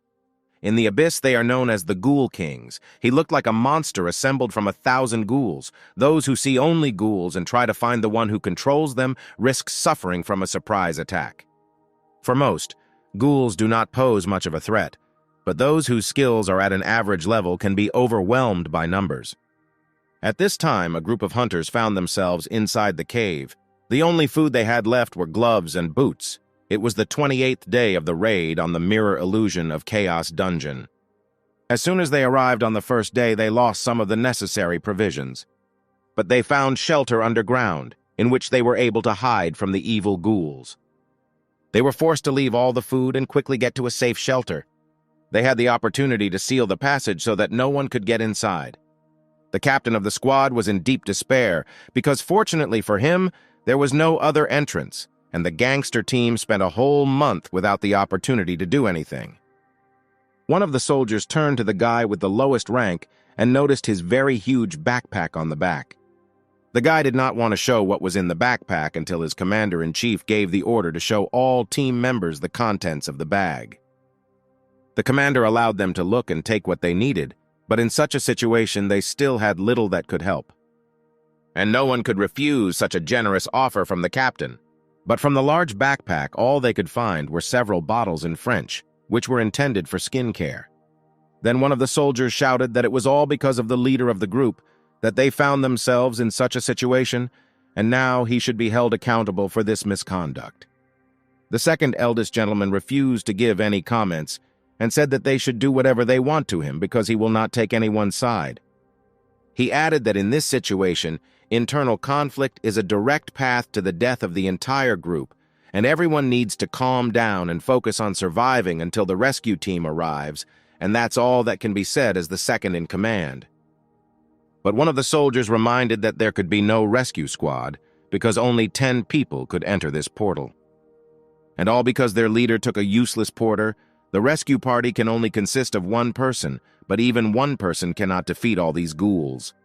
In the abyss, they are known as the Ghoul Kings. He looked like a monster assembled from 1,000 ghouls. Those who see only ghouls and try to find the one who controls them risk suffering from a surprise attack. For most, ghouls do not pose much of a threat, but those whose skills are at an average level can be overwhelmed by numbers. At this time, a group of hunters found themselves inside the cave. The only food they had left were gloves and boots. It was the 28th day of the raid on the Mirror Illusion of Chaos dungeon. As soon as they arrived on the first day, they lost some of the necessary provisions. But they found shelter underground, in which they were able to hide from the evil ghouls. They were forced to leave all the food and quickly get to a safe shelter. They had the opportunity to seal the passage so that no one could get inside. The captain of the squad was in deep despair because, fortunately for him, there was no other entrance, and the gangster team spent a whole month without the opportunity to do anything. One of the soldiers turned to the guy with the lowest rank and noticed his very huge backpack on the back. The guy did not want to show what was in the backpack until his commander-in-chief gave the order to show all team members the contents of the bag. The commander allowed them to look and take what they needed, but in such a situation they still had little that could help. And no one could refuse such a generous offer from the captain. But from the large backpack, all they could find were several bottles in French, which were intended for skin care. Then one of the soldiers shouted that it was all because of the leader of the group, that they found themselves in such a situation, and now he should be held accountable for this misconduct. The second eldest gentleman refused to give any comments and said that they should do whatever they want to him because he will not take anyone's side. He added that in this situation, internal conflict is a direct path to the death of the entire group, and everyone needs to calm down and focus on surviving until the rescue team arrives, and that's all that can be said as the second in command. But one of the soldiers reminded that there could be no rescue squad because only 10 people could enter this portal. And all because their leader took a useless porter, the rescue party can only consist of one person, but even one person cannot defeat all these ghouls.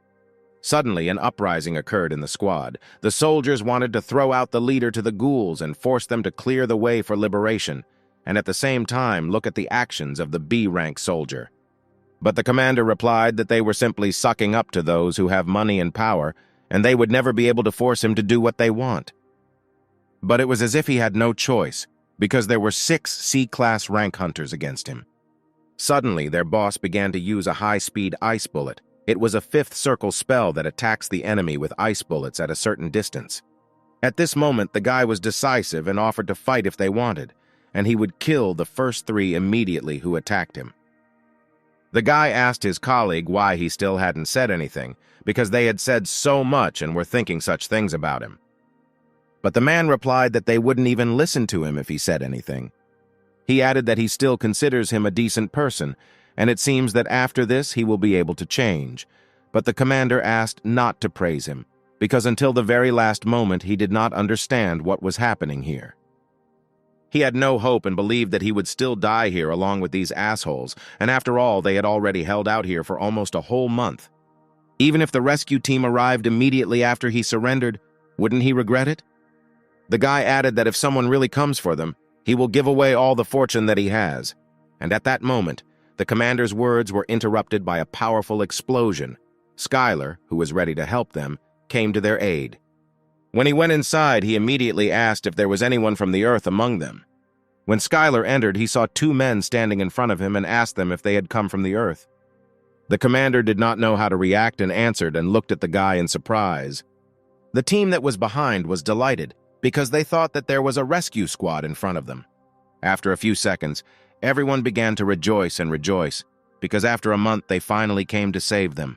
Suddenly, an uprising occurred in the squad. The soldiers wanted to throw out the leader to the ghouls and force them to clear the way for liberation, and at the same time look at the actions of the B-rank soldier. But the commander replied that they were simply sucking up to those who have money and power, and they would never be able to force him to do what they want. But it was as if he had no choice, because there were 6 C-class rank hunters against him. Suddenly, their boss began to use a high-speed ice bullet. It was a 5th circle spell that attacks the enemy with ice bullets at a certain distance. At this moment, the guy was decisive and offered to fight if they wanted, and he would kill the first 3 immediately who attacked him. The guy asked his colleague why he still hadn't said anything, because they had said so much and were thinking such things about him. But the man replied that they wouldn't even listen to him if he said anything. He added that he still considers him a decent person, and it seems that after this he will be able to change. But the commander asked not to praise him, because until the very last moment he did not understand what was happening here. He had no hope and believed that he would still die here along with these assholes, and after all, they had already held out here for almost a whole month. Even if the rescue team arrived immediately after he surrendered, wouldn't he regret it? The guy added that if someone really comes for them, he will give away all the fortune that he has. And at that moment, the commander's words were interrupted by a powerful explosion. Skylar, who was ready to help them, came to their aid. When he went inside, he immediately asked if there was anyone from the Earth among them. When Skylar entered, he saw 2 men standing in front of him and asked them if they had come from the Earth. The commander did not know how to react and answered and looked at the guy in surprise. The team that was behind was delighted because they thought that there was a rescue squad in front of them. After a few seconds, everyone began to rejoice and rejoice because after a month they finally came to save them.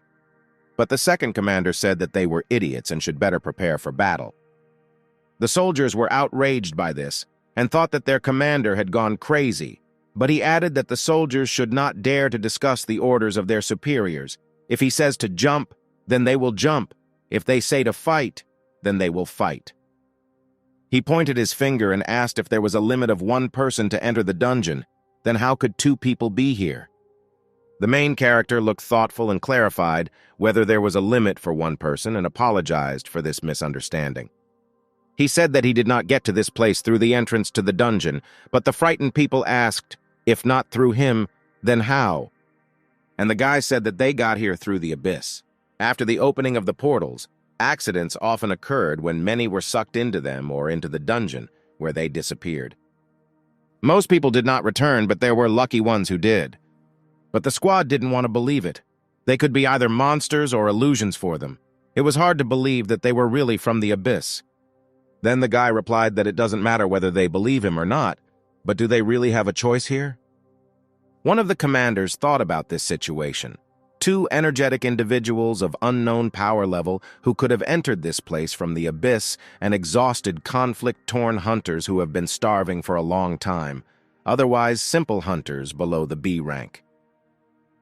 But the second commander said that they were idiots and should better prepare for battle. The soldiers were outraged by this and thought that their commander had gone crazy, but he added that the soldiers should not dare to discuss the orders of their superiors. If he says to jump, then they will jump. If they say to fight, then they will fight. He pointed his finger and asked if there was a limit of 1 person to enter the dungeon. Then how could 2 people be here? The main character looked thoughtful and clarified whether there was a limit for 1 person and apologized for this misunderstanding. He said that he did not get to this place through the entrance to the dungeon, but the frightened people asked, if not through him, then how? And the guy said that they got here through the abyss. After the opening of the portals, accidents often occurred when many were sucked into them or into the dungeon, where they disappeared. Most people did not return, but there were lucky ones who did. But the squad didn't want to believe it. They could be either monsters or illusions for them. It was hard to believe that they were really from the abyss. Then the guy replied that it doesn't matter whether they believe him or not, but do they really have a choice here? One of the commanders thought about this situation. 2 energetic individuals of unknown power level who could have entered this place from the abyss and exhausted conflict-torn hunters who have been starving for a long time, otherwise simple hunters below the B rank.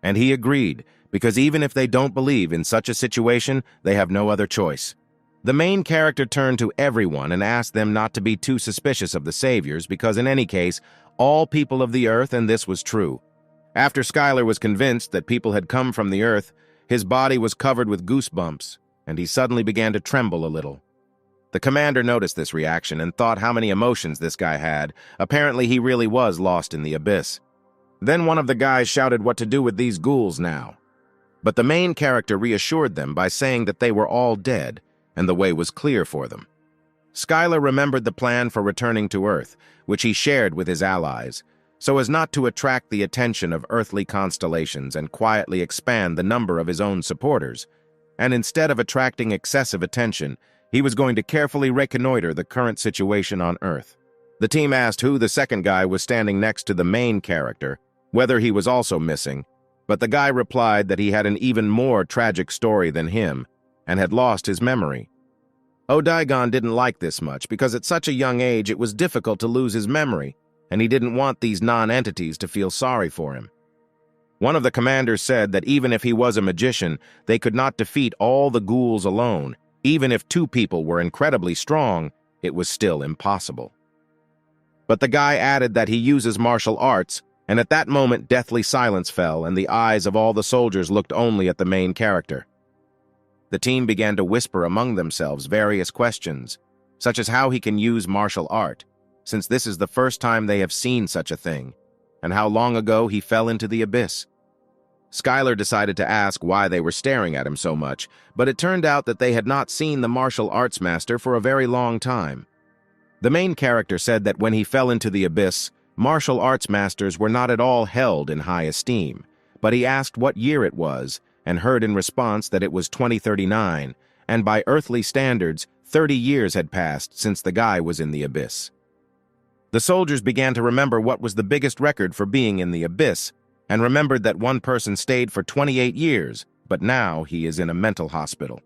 And he agreed, because even if they don't believe in such a situation, they have no other choice. The main character turned to everyone and asked them not to be too suspicious of the saviors because in any case, all people of the earth, and this was true. After Skylar was convinced that people had come from the earth, his body was covered with goosebumps, and he suddenly began to tremble a little. The commander noticed this reaction and thought how many emotions this guy had. Apparently, he really was lost in the abyss. Then one of the guys shouted what to do with these ghouls now. But the main character reassured them by saying that they were all dead, and the way was clear for them. Skylar remembered the plan for returning to Earth, which he shared with his allies, so as not to attract the attention of earthly constellations and quietly expand the number of his own supporters. And instead of attracting excessive attention, he was going to carefully reconnoiter the current situation on Earth. The team asked who the second guy was standing next to the main character, whether he was also missing, but the guy replied that he had an even more tragic story than him and had lost his memory. Odaigon didn't like this much because at such a young age it was difficult to lose his memory, and he didn't want these non-entities to feel sorry for him. One of the commanders said that even if he was a magician, they could not defeat all the ghouls alone. Even if two people were incredibly strong, it was still impossible. But the guy added that he uses martial arts, and at that moment deathly silence fell and the eyes of all the soldiers looked only at the main character. The team began to whisper among themselves various questions, such as how he can use martial art, since this is the first time they have seen such a thing, and how long ago he fell into the abyss. Skylar decided to ask why they were staring at him so much, but it turned out that they had not seen the martial arts master for a very long time. The main character said that when he fell into the abyss, martial arts masters were not at all held in high esteem, but he asked what year it was, and heard in response that it was 2039, and by earthly standards, 30 years had passed since the guy was in the abyss. The soldiers began to remember what was the biggest record for being in the abyss, and remembered that one person stayed for 28 years, but now he is in a mental hospital.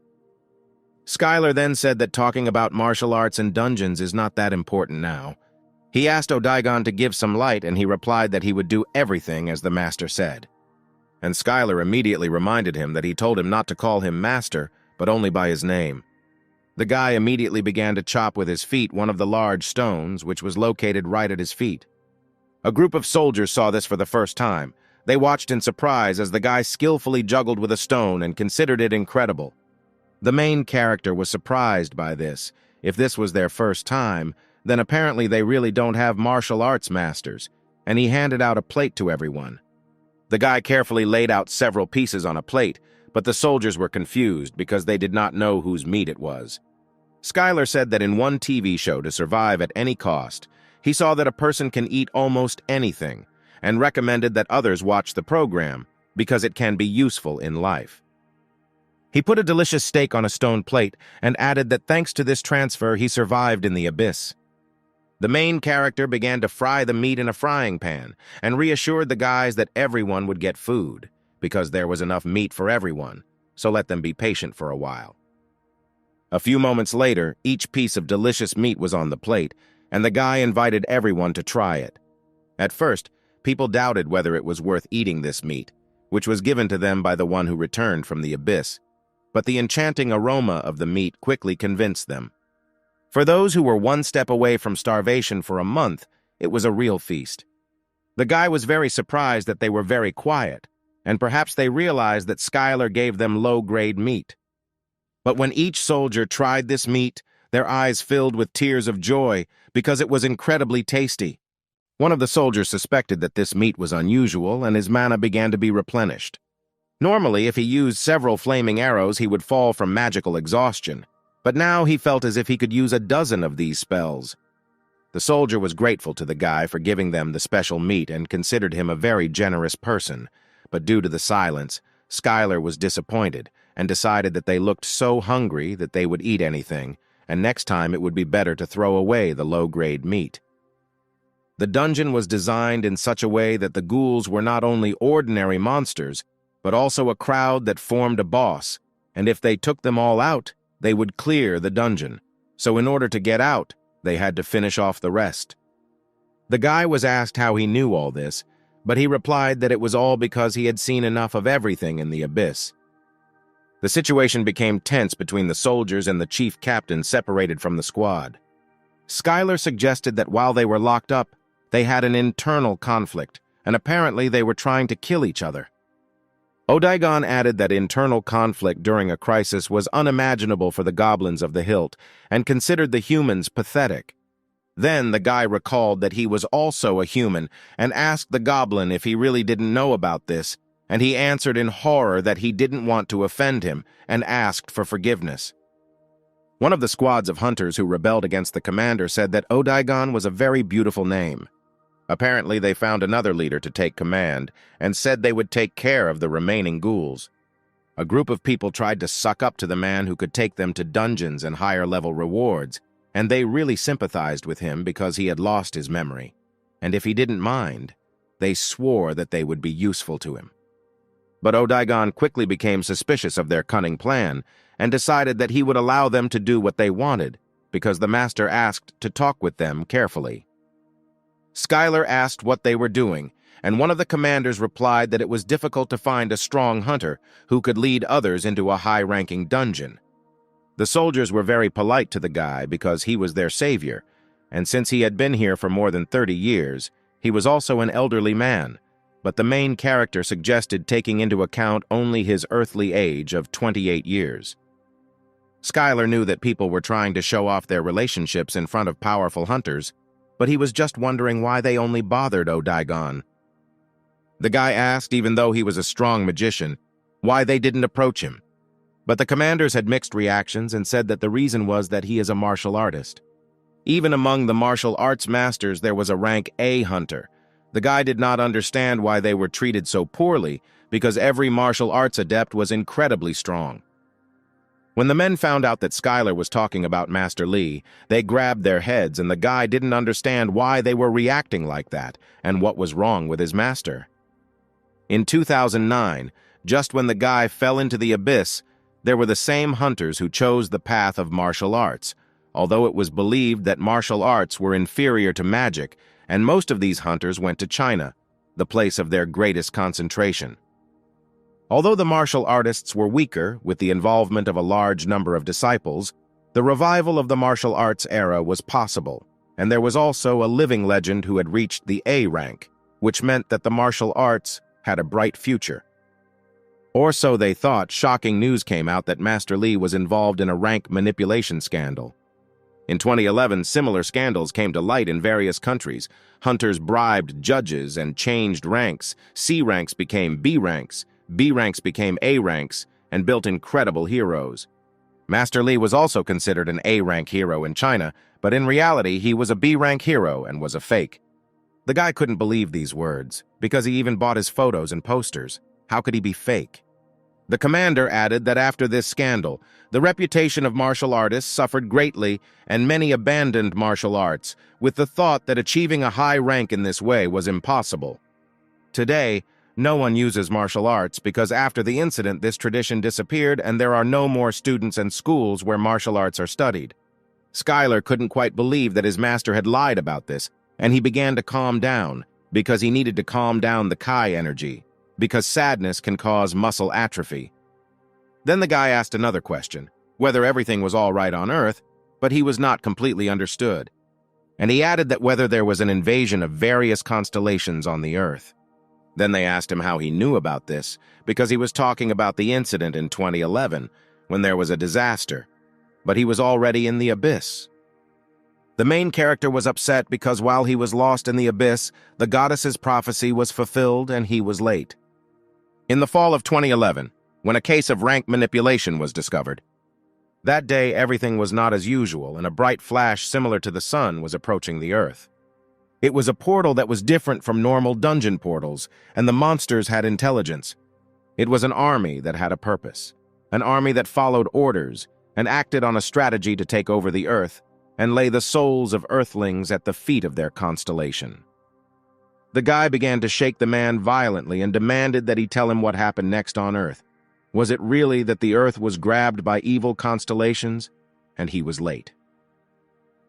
Skylar then said that talking about martial arts and dungeons is not that important now. He asked Odaigon to give some light, and he replied that he would do everything as the master said. And Skylar immediately reminded him that he told him not to call him master, but only by his name. The guy immediately began to chop with his feet one of the large stones, which was located right at his feet. A group of soldiers saw this for the first time. They watched in surprise as the guy skillfully juggled with a stone and considered it incredible. The main character was surprised by this. If this was their first time, then apparently they really don't have martial arts masters, and he handed out a plate to everyone. The guy carefully laid out several pieces on a plate, but the soldiers were confused because they did not know whose meat it was. Skylar said that in one TV show to survive at any cost, he saw that a person can eat almost anything, and recommended that others watch the program because it can be useful in life. He put a delicious steak on a stone plate and added that thanks to this transfer he survived in the abyss. The main character began to fry the meat in a frying pan and reassured the guys that everyone would get food because there was enough meat for everyone, so let them be patient for a while. A few moments later, each piece of delicious meat was on the plate, and the guy invited everyone to try it. At first, people doubted whether it was worth eating this meat, which was given to them by the one who returned from the abyss, but the enchanting aroma of the meat quickly convinced them. For those who were one step away from starvation for a month, it was a real feast. The guy was very surprised that they were very quiet, and perhaps they realized that Skylar gave them low-grade meat. But when each soldier tried this meat, their eyes filled with tears of joy because it was incredibly tasty. One of the soldiers suspected that this meat was unusual, and his mana began to be replenished. Normally, if he used several flaming arrows, he would fall from magical exhaustion, but now he felt as if he could use a dozen of these spells. The soldier was grateful to the guy for giving them the special meat and considered him a very generous person, but due to the silence, Skylar was disappointed and decided that they looked so hungry that they would eat anything, and next time it would be better to throw away the low-grade meat. The dungeon was designed in such a way that the ghouls were not only ordinary monsters, but also a crowd that formed a boss, and if they took them all out, they would clear the dungeon. So in order to get out, they had to finish off the rest. The guy was asked how he knew all this, but he replied that it was all because he had seen enough of everything in the abyss. The situation became tense between the soldiers and the chief captain separated from the squad. Skylar suggested that while they were locked up, they had an internal conflict, and apparently they were trying to kill each other. Odaigon added that internal conflict during a crisis was unimaginable for the goblins of the hilt and considered the humans pathetic. Then the guy recalled that he was also a human and asked the goblin if he really didn't know about this, and he answered in horror that he didn't want to offend him and asked for forgiveness. One of the squads of hunters who rebelled against the commander said that Odaigon was a very beautiful name. Apparently, they found another leader to take command and said they would take care of the remaining ghouls. A group of people tried to suck up to the man who could take them to dungeons and higher-level rewards, and they really sympathized with him because he had lost his memory. And if he didn't mind, they swore that they would be useful to him. But Odaigon quickly became suspicious of their cunning plan and decided that he would allow them to do what they wanted because the master asked to talk with them carefully. Skylar asked what they were doing, and one of the commanders replied that it was difficult to find a strong hunter who could lead others into a high-ranking dungeon. The soldiers were very polite to the guy because he was their savior, and since he had been here for more than 30 years, he was also an elderly man, but the main character suggested taking into account only his earthly age of 28 years. Skylar knew that people were trying to show off their relationships in front of powerful hunters, but he was just wondering why they only bothered Odaigon. The guy asked, even though he was a strong magician, why they didn't approach him. But the commanders had mixed reactions and said that the reason was that he is a martial artist. Even among the martial arts masters, there was a rank A hunter. The guy did not understand why they were treated so poorly because every martial arts adept was incredibly strong. When the men found out that Skylar was talking about Master Lee, they grabbed their heads, and the guy didn't understand why they were reacting like that and what was wrong with his master. In 2009, just when the guy fell into the abyss, there were the same hunters who chose the path of martial arts, although it was believed that martial arts were inferior to magic, and most of these hunters went to China, the place of their greatest concentration. Although the martial artists were weaker, with the involvement of a large number of disciples, the revival of the martial arts era was possible, and there was also a living legend who had reached the A rank, which meant that the martial arts had a bright future. Or so they thought. Shocking news came out that Master Lee was involved in a rank manipulation scandal. In 2011, similar scandals came to light in various countries. Hunters bribed judges and changed ranks. C ranks became B ranks. B ranks became A ranks and built incredible heroes. Master Lee was also considered an A-rank hero in China, but in reality he was a B-rank hero and was a fake. The guy couldn't believe these words, because he even bought his photos and posters. How could he be fake? The commander added that after this scandal, the reputation of martial artists suffered greatly and many abandoned martial arts, with the thought that achieving a high rank in this way was impossible. Today, no one uses martial arts because after the incident this tradition disappeared and there are no more students and schools where martial arts are studied. Skylar couldn't quite believe that his master had lied about this, and he began to calm down because he needed to calm down the Kai energy, because sadness can cause muscle atrophy. Then the guy asked another question, whether everything was all right on Earth, but he was not completely understood. And he added that whether there was an invasion of various constellations on the Earth. Then they asked him how he knew about this, because he was talking about the incident in 2011, when there was a disaster. But he was already in the abyss. The main character was upset because while he was lost in the abyss, the goddess's prophecy was fulfilled and he was late. In the fall of 2011, when a case of rank manipulation was discovered, that day everything was not as usual and a bright flash similar to the sun was approaching the Earth. It was a portal that was different from normal dungeon portals, and the monsters had intelligence. It was an army that had a purpose, an army that followed orders and acted on a strategy to take over the Earth and lay the souls of Earthlings at the feet of their constellation. The guy began to shake the man violently and demanded that he tell him what happened next on Earth. Was it really that the Earth was grabbed by evil constellations? And he was late.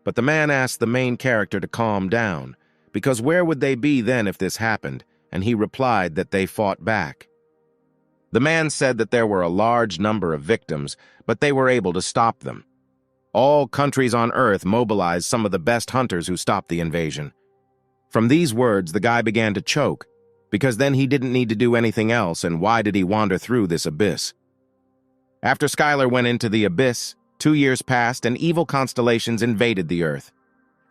But the man asked the main character to calm down, because where would they be then if this happened? And he replied that they fought back. The man said that there were a large number of victims, but they were able to stop them. All countries on Earth mobilized some of the best hunters who stopped the invasion. From these words, the guy began to choke, because then he didn't need to do anything else, and why did he wander through this abyss? After Skylar went into the abyss, 2 years passed and evil constellations invaded the Earth.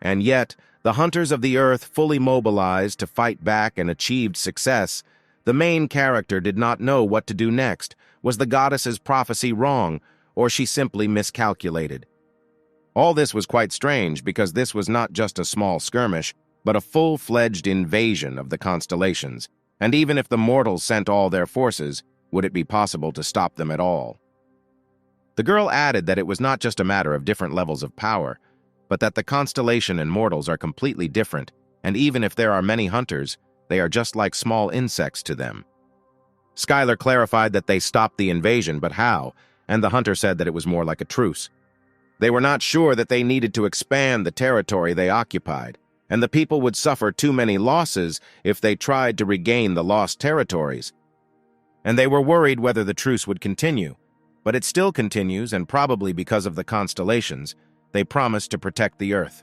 And yet, the hunters of the Earth fully mobilized to fight back and achieved success. The main character did not know what to do next. Was the goddess's prophecy wrong, or she simply miscalculated? All this was quite strange because this was not just a small skirmish, but a full-fledged invasion of the constellations. And even if the mortals sent all their forces, would it be possible to stop them at all? The girl added that it was not just a matter of different levels of power, but that the constellation and mortals are completely different, and even if there are many hunters, they are just like small insects to them. Skylar clarified that they stopped the invasion, but how? And the hunter said that it was more like a truce. They were not sure that they needed to expand the territory they occupied, and the people would suffer too many losses if they tried to regain the lost territories. And they were worried whether the truce would continue, but it still continues, and probably because of the constellations, they promised to protect the Earth.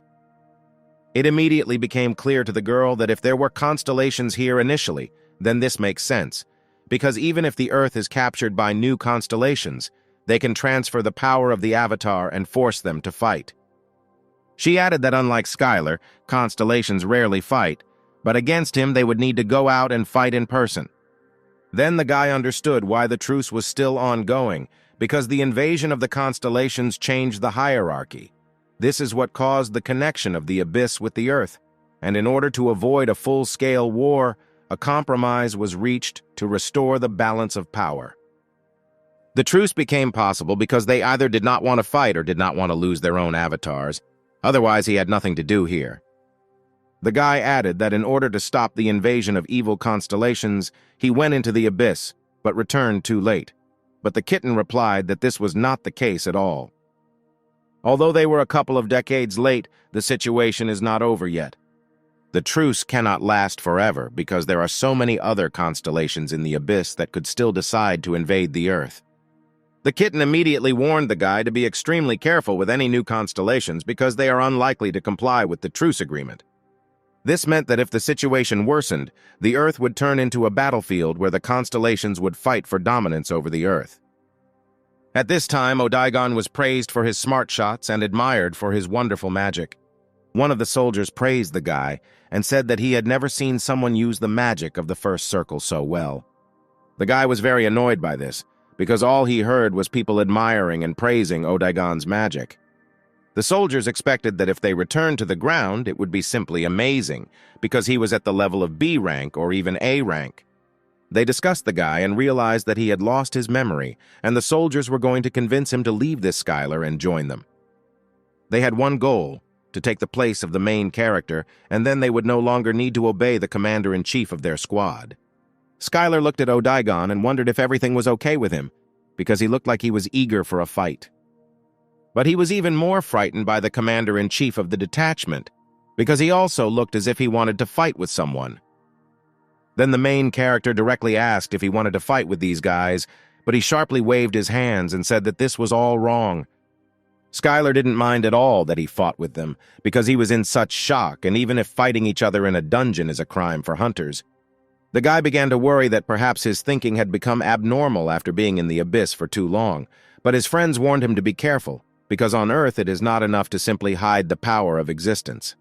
It immediately became clear to the girl that if there were constellations here initially, then this makes sense, because even if the Earth is captured by new constellations, they can transfer the power of the Avatar and force them to fight. She added that unlike Skylar, constellations rarely fight, but against him they would need to go out and fight in person. Then the guy understood why the truce was still ongoing, because the invasion of the constellations changed the hierarchy. This is what caused the connection of the abyss with the Earth, and in order to avoid a full-scale war, a compromise was reached to restore the balance of power. The truce became possible because they either did not want to fight or did not want to lose their own avatars. Otherwise, he had nothing to do here. The guy added that in order to stop the invasion of evil constellations, he went into the abyss, but returned too late. But the kitten replied that this was not the case at all. Although they were a couple of decades late, the situation is not over yet. The truce cannot last forever because there are so many other constellations in the abyss that could still decide to invade the Earth. The kitten immediately warned the guy to be extremely careful with any new constellations because they are unlikely to comply with the truce agreement. This meant that if the situation worsened, the Earth would turn into a battlefield where the constellations would fight for dominance over the Earth. At this time, Odaigon was praised for his smart shots and admired for his wonderful magic. One of the soldiers praised the guy and said that he had never seen someone use the magic of the first circle so well. The guy was very annoyed by this, because all he heard was people admiring and praising Odaigon's magic. The soldiers expected that if they returned to the ground, it would be simply amazing, because he was at the level of B rank or even A rank. They discussed the guy and realized that he had lost his memory, and the soldiers were going to convince him to leave this Skylar and join them. They had one goal, to take the place of the main character, and then they would no longer need to obey the commander-in-chief of their squad. Skylar looked at Odaigon and wondered if everything was okay with him, because he looked like he was eager for a fight. But he was even more frightened by the commander-in-chief of the detachment, because he also looked as if he wanted to fight with someone. Then the main character directly asked if he wanted to fight with these guys, but he sharply waved his hands and said that this was all wrong. Skylar didn't mind at all that he fought with them, because he was in such shock, and even if fighting each other in a dungeon is a crime for hunters. The guy began to worry that perhaps his thinking had become abnormal after being in the abyss for too long, but his friends warned him to be careful, because on Earth it is not enough to simply hide the power of existence.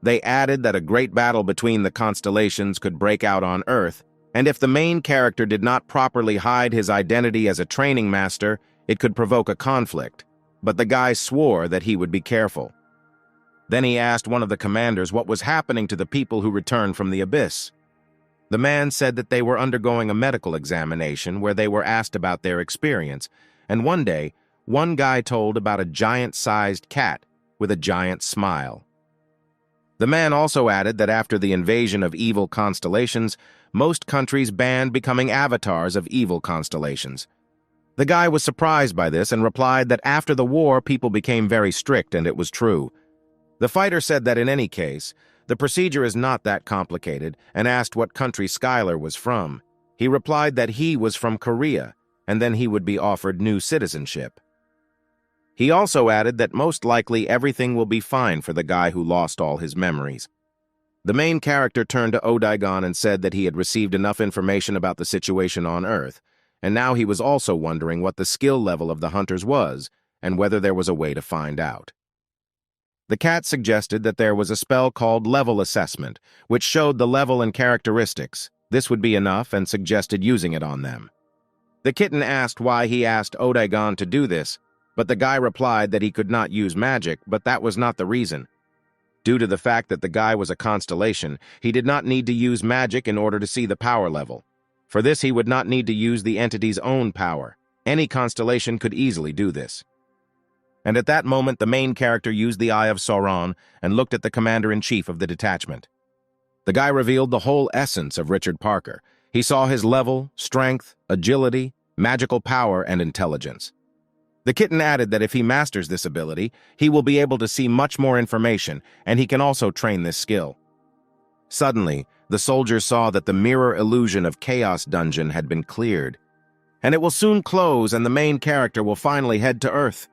They added that a great battle between the constellations could break out on Earth, and if the main character did not properly hide his identity as a training master, it could provoke a conflict, but the guy swore that he would be careful. Then he asked one of the commanders what was happening to the people who returned from the abyss. The man said that they were undergoing a medical examination where they were asked about their experience, and one day, one guy told about a giant-sized cat with a giant smile. The man also added that after the invasion of evil constellations, most countries banned becoming avatars of evil constellations. The guy was surprised by this and replied that after the war, people became very strict, and it was true. The fighter said that in any case, the procedure is not that complicated, and asked what country Skylar was from. He replied that he was from Korea, and then he would be offered new citizenship. He also added that most likely everything will be fine for the guy who lost all his memories. The main character turned to Odaigon and said that he had received enough information about the situation on Earth, and now he was also wondering what the skill level of the hunters was, and whether there was a way to find out. The cat suggested that there was a spell called Level Assessment, which showed the level and characteristics. This would be enough, and suggested using it on them. The kitten asked why he asked Odaigon to do this, but the guy replied that he could not use magic, but that was not the reason. Due to the fact that the guy was a constellation, he did not need to use magic in order to see the power level. For this, he would not need to use the entity's own power. Any constellation could easily do this. And at that moment, the main character used the Eye of Sauron and looked at the commander-in-chief of the detachment. The guy revealed the whole essence of Richard Parker. He saw his level, strength, agility, magical power, and intelligence. The kitten added that if he masters this ability, he will be able to see much more information, and he can also train this skill. Suddenly, the soldiers saw that the mirror illusion of Chaos Dungeon had been cleared, and it will soon close and the main character will finally head to Earth.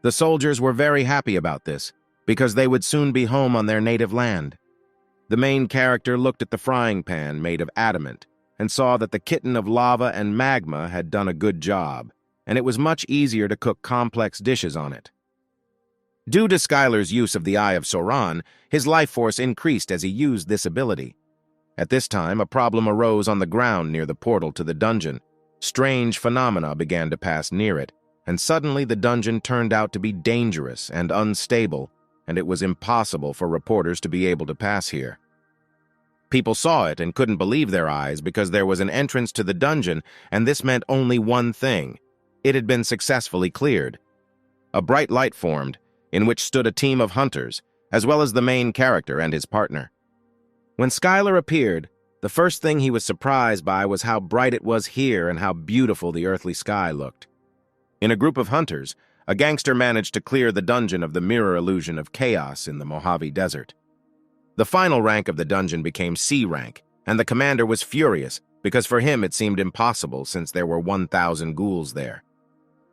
The soldiers were very happy about this, because they would soon be home on their native land. The main character looked at the frying pan made of adamant, and saw that the kitten of lava and magma had done a good job, and it was much easier to cook complex dishes on it. Due to Skylar's use of the Eye of Sauron, his life force increased as he used this ability. At this time, a problem arose on the ground near the portal to the dungeon. Strange phenomena began to pass near it, and suddenly the dungeon turned out to be dangerous and unstable, and it was impossible for reporters to be able to pass here. People saw it and couldn't believe their eyes because there was an entrance to the dungeon, and this meant only one thing. It had been successfully cleared. A bright light formed, in which stood a team of hunters, as well as the main character and his partner. When Skylar appeared, the first thing he was surprised by was how bright it was here and how beautiful the earthly sky looked. In a group of hunters, a gangster managed to clear the dungeon of the mirror illusion of chaos in the Mojave Desert. The final rank of the dungeon became C rank, and the commander was furious because for him it seemed impossible since there were 1,000 ghouls there.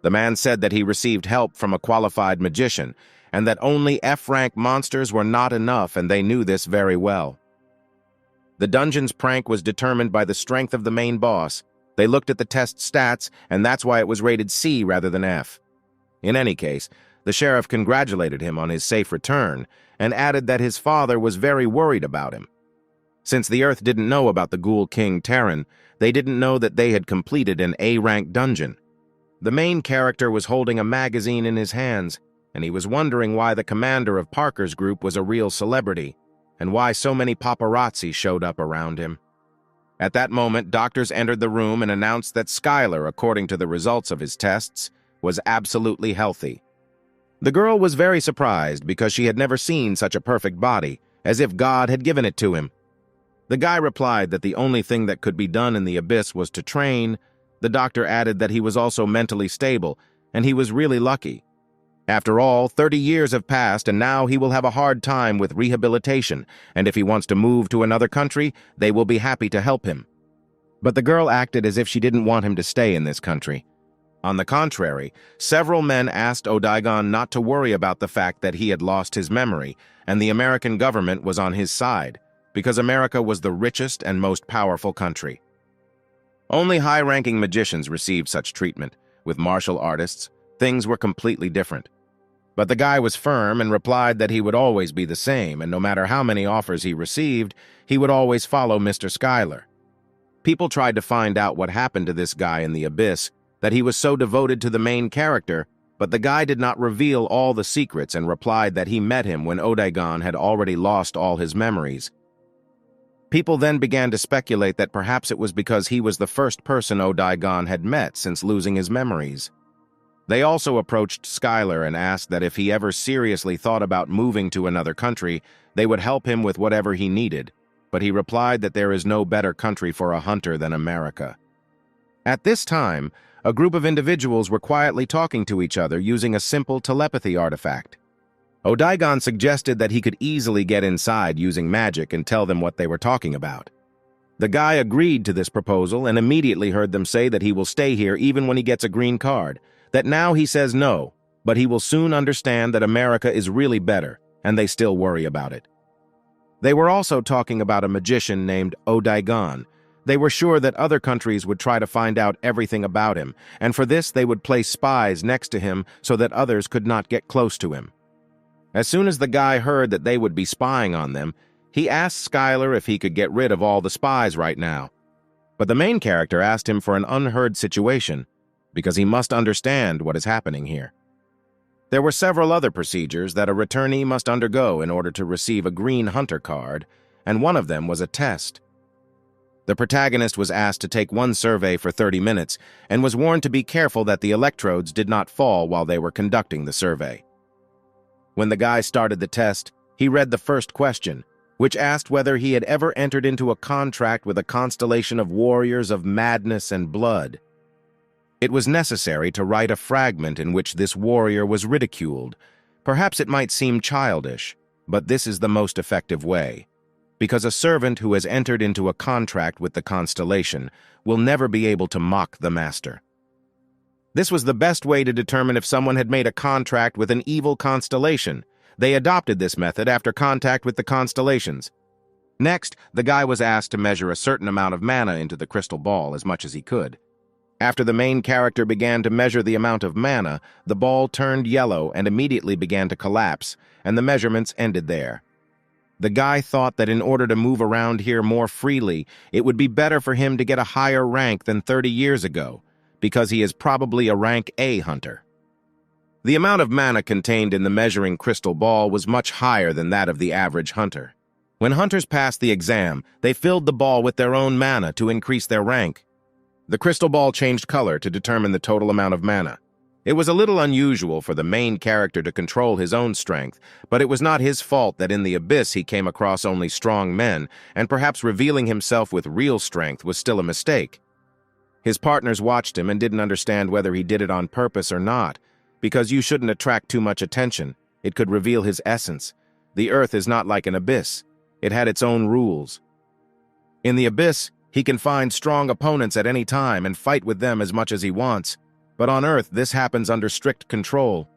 The man said that he received help from a qualified magician, and that only F-rank monsters were not enough, and they knew this very well. The dungeon's prank was determined by the strength of the main boss. They looked at the test stats, and that's why it was rated C rather than F. In any case, the sheriff congratulated him on his safe return, and added that his father was very worried about him. Since the Earth didn't know about the Ghoul King Terran, they didn't know that they had completed an A-rank dungeon. The main character was holding a magazine in his hands, and he was wondering why the commander of Parker's group was a real celebrity, and why so many paparazzi showed up around him. At that moment, doctors entered the room and announced that Skylar, according to the results of his tests, was absolutely healthy. The girl was very surprised because she had never seen such a perfect body, as if God had given it to him. The guy replied that the only thing that could be done in the abyss was to train. The doctor added that he was also mentally stable, and he was really lucky. After all, 30 years have passed, and now he will have a hard time with rehabilitation, and if he wants to move to another country, they will be happy to help him. But the girl acted as if she didn't want him to stay in this country. On the contrary, several men asked Odaigon not to worry about the fact that he had lost his memory, and the American government was on his side, because America was the richest and most powerful country. Only high-ranking magicians received such treatment. With martial artists, things were completely different. But the guy was firm and replied that he would always be the same, and no matter how many offers he received, he would always follow Mr. Skylar. People tried to find out what happened to this guy in the abyss, that he was so devoted to the main character, but the guy did not reveal all the secrets and replied that he met him when Odaigon had already lost all his memories. People then began to speculate that perhaps it was because he was the first person Odaigon had met since losing his memories. They also approached Skylar and asked that if he ever seriously thought about moving to another country, they would help him with whatever he needed, but he replied that there is no better country for a hunter than America. At this time, a group of individuals were quietly talking to each other using a simple telepathy artifact. Odaigon suggested that he could easily get inside using magic and tell them what they were talking about. The guy agreed to this proposal and immediately heard them say that he will stay here even when he gets a green card, that now he says no, but he will soon understand that America is really better, and they still worry about it. They were also talking about a magician named Odaigon. They were sure that other countries would try to find out everything about him, and for this they would place spies next to him so that others could not get close to him. As soon as the guy heard that they would be spying on them, he asked Skylar if he could get rid of all the spies right now. But the main character asked him for an unheard situation, because he must understand what is happening here. There were several other procedures that a returnee must undergo in order to receive a green hunter card, and one of them was a test. The protagonist was asked to take one survey for 30 minutes and was warned to be careful that the electrodes did not fall while they were conducting the survey. When the guy started the test, he read the first question, which asked whether he had ever entered into a contract with a constellation of warriors of madness and blood. It was necessary to write a fragment in which this warrior was ridiculed. Perhaps it might seem childish, but this is the most effective way, because a servant who has entered into a contract with the constellation will never be able to mock the master. This was the best way to determine if someone had made a contract with an evil constellation. They adopted this method after contact with the constellations. Next, the guy was asked to measure a certain amount of mana into the crystal ball as much as he could. After the main character began to measure the amount of mana, the ball turned yellow and immediately began to collapse, and the measurements ended there. The guy thought that in order to move around here more freely, it would be better for him to get a higher rank than 30 years ago, because he is probably a rank A hunter. The amount of mana contained in the measuring crystal ball was much higher than that of the average hunter. When hunters passed the exam, they filled the ball with their own mana to increase their rank. The crystal ball changed color to determine the total amount of mana. It was a little unusual for the main character to control his own strength, but it was not his fault that in the abyss he came across only strong men, and perhaps revealing himself with real strength was still a mistake. His partners watched him and didn't understand whether he did it on purpose or not, because you shouldn't attract too much attention. It could reveal his essence. The earth is not like an abyss. It had its own rules. In the abyss, he can find strong opponents at any time and fight with them as much as he wants. But on Earth, this happens under strict control.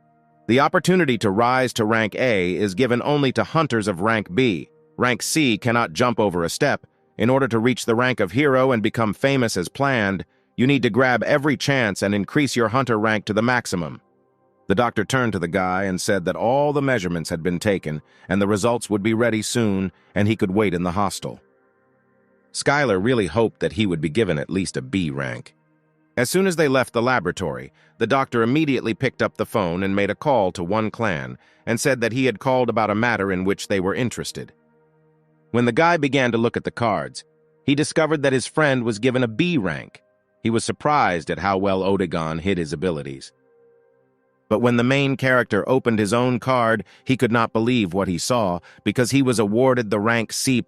The opportunity to rise to rank A is given only to hunters of rank B. Rank C cannot jump over a step. In order to reach the rank of hero and become famous as planned, you need to grab every chance and increase your hunter rank to the maximum. The doctor turned to the guy and said that all the measurements had been taken and the results would be ready soon and he could wait in the hostel. Skylar really hoped that he would be given at least a B rank. As soon as they left the laboratory, the doctor immediately picked up the phone and made a call to one clan and said that he had called about a matter in which they were interested. When the guy began to look at the cards, he discovered that his friend was given a B rank. He was surprised at how well Odaigon hid his abilities. But when the main character opened his own card, he could not believe what he saw because he was awarded the rank C+,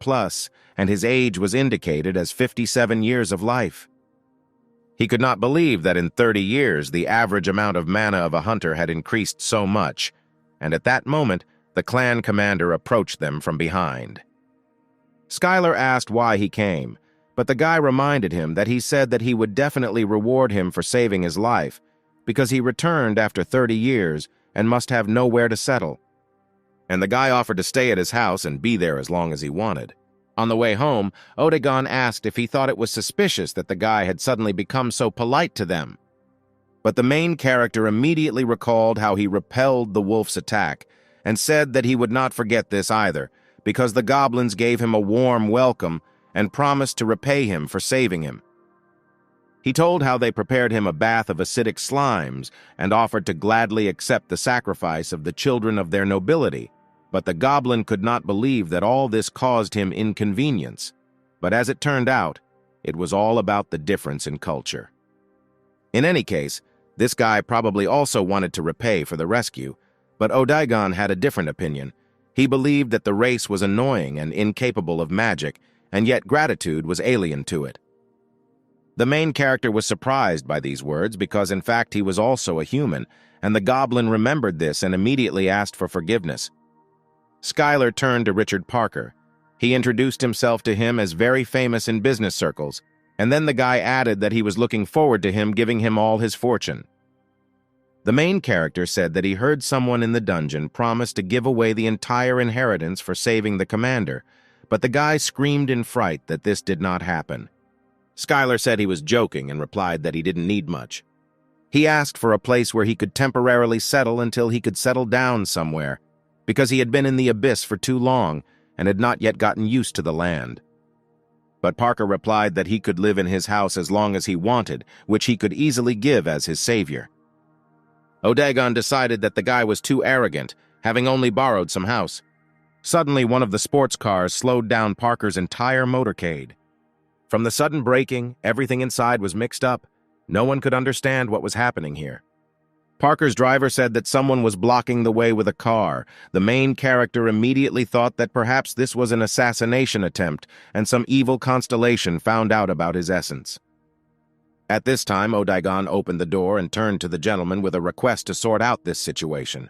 and his age was indicated as 57 years of life. He could not believe that in 30 years the average amount of mana of a hunter had increased so much, and at that moment the clan commander approached them from behind. Skylar asked why he came, but the guy reminded him that he said that he would definitely reward him for saving his life, because he returned after 30 years and must have nowhere to settle. And the guy offered to stay at his house and be there as long as he wanted. On the way home, Odaigon asked if he thought it was suspicious that the guy had suddenly become so polite to them. But the main character immediately recalled how he repelled the wolf's attack and said that he would not forget this either, because the goblins gave him a warm welcome and promised to repay him for saving him. He told how they prepared him a bath of acidic slimes and offered to gladly accept the sacrifice of the children of their nobility. But the goblin could not believe that all this caused him inconvenience. But as it turned out, it was all about the difference in culture. In any case, this guy probably also wanted to repay for the rescue, but Odaigon had a different opinion. He believed that the race was annoying and incapable of magic, and yet gratitude was alien to it. The main character was surprised by these words because in fact he was also a human, and the goblin remembered this and immediately asked for forgiveness. Skylar turned to Richard Parker. He introduced himself to him as very famous in business circles, and then the guy added that he was looking forward to him giving him all his fortune. The main character said that he heard someone in the dungeon promise to give away the entire inheritance for saving the commander, but the guy screamed in fright that this did not happen. Skylar said he was joking and replied that he didn't need much. He asked for a place where he could temporarily settle until he could settle down somewhere, because he had been in the abyss for too long and had not yet gotten used to the land. But Parker replied that he could live in his house as long as he wanted, which he could easily give as his savior. Odagon decided that the guy was too arrogant, having only borrowed some house. Suddenly, one of the sports cars slowed down Parker's entire motorcade. From the sudden braking, everything inside was mixed up. No one could understand what was happening here. Parker's driver said that someone was blocking the way with a car. The main character immediately thought that perhaps this was an assassination attempt, and some evil constellation found out about his essence. At this time, Odagon opened the door and turned to the gentleman with a request to sort out this situation.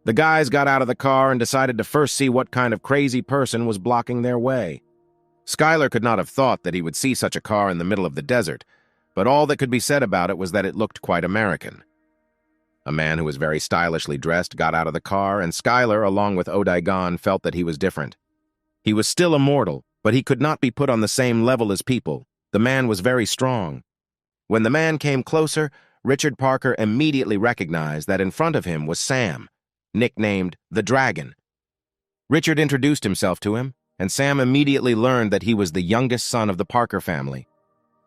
The guys got out of the car and decided to first see what kind of crazy person was blocking their way. Skylar could not have thought that he would see such a car in the middle of the desert, but all that could be said about it was that it looked quite American. A man who was very stylishly dressed got out of the car, and Skylar, along with Odagon, felt that he was different. He was still immortal, but he could not be put on the same level as people. The man was very strong. When the man came closer, Richard Parker immediately recognized that in front of him was Sam, nicknamed the Dragon. Richard introduced himself to him, and Sam immediately learned that he was the youngest son of the Parker family.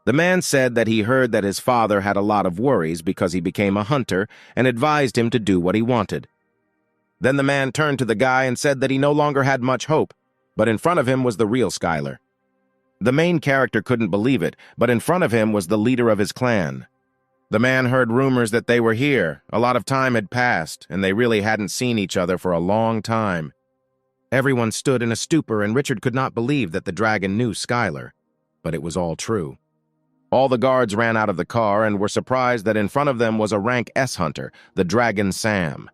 The man said that he heard that his father had a lot of worries because he became a hunter and advised him to do what he wanted. Then the man turned to the guy and said that he no longer had much hope, but in front of him was the real Skylar. The main character couldn't believe it, but in front of him was the leader of his clan. The man heard rumors that they were here. A lot of time had passed, and they really hadn't seen each other for a long time. Everyone stood in a stupor, and Richard could not believe that the dragon knew Skylar. But it was all true. All the guards ran out of the car and were surprised that in front of them was a rank S hunter, the Dragon Sam.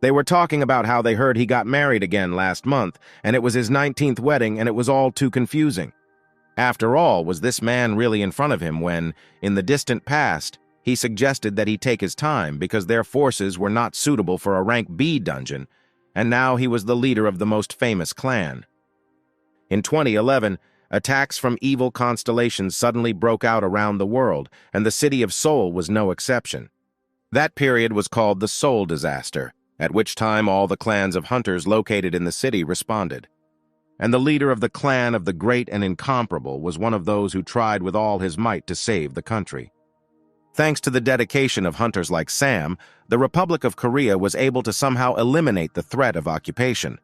They were talking about how they heard he got married again last month, and it was his 19th wedding, and it was all too confusing. After all, was this man really in front of him when, in the distant past, he suggested that he take his time because their forces were not suitable for a rank B dungeon, and now he was the leader of the most famous clan. In 2011, attacks from evil constellations suddenly broke out around the world, and the city of Seoul was no exception. That period was called the Seoul Disaster, at which time all the clans of hunters located in the city responded. And the leader of the clan of the Great and Incomparable was one of those who tried with all his might to save the country. Thanks to the dedication of hunters like Sam, the Republic of Korea was able to somehow eliminate the threat of occupation.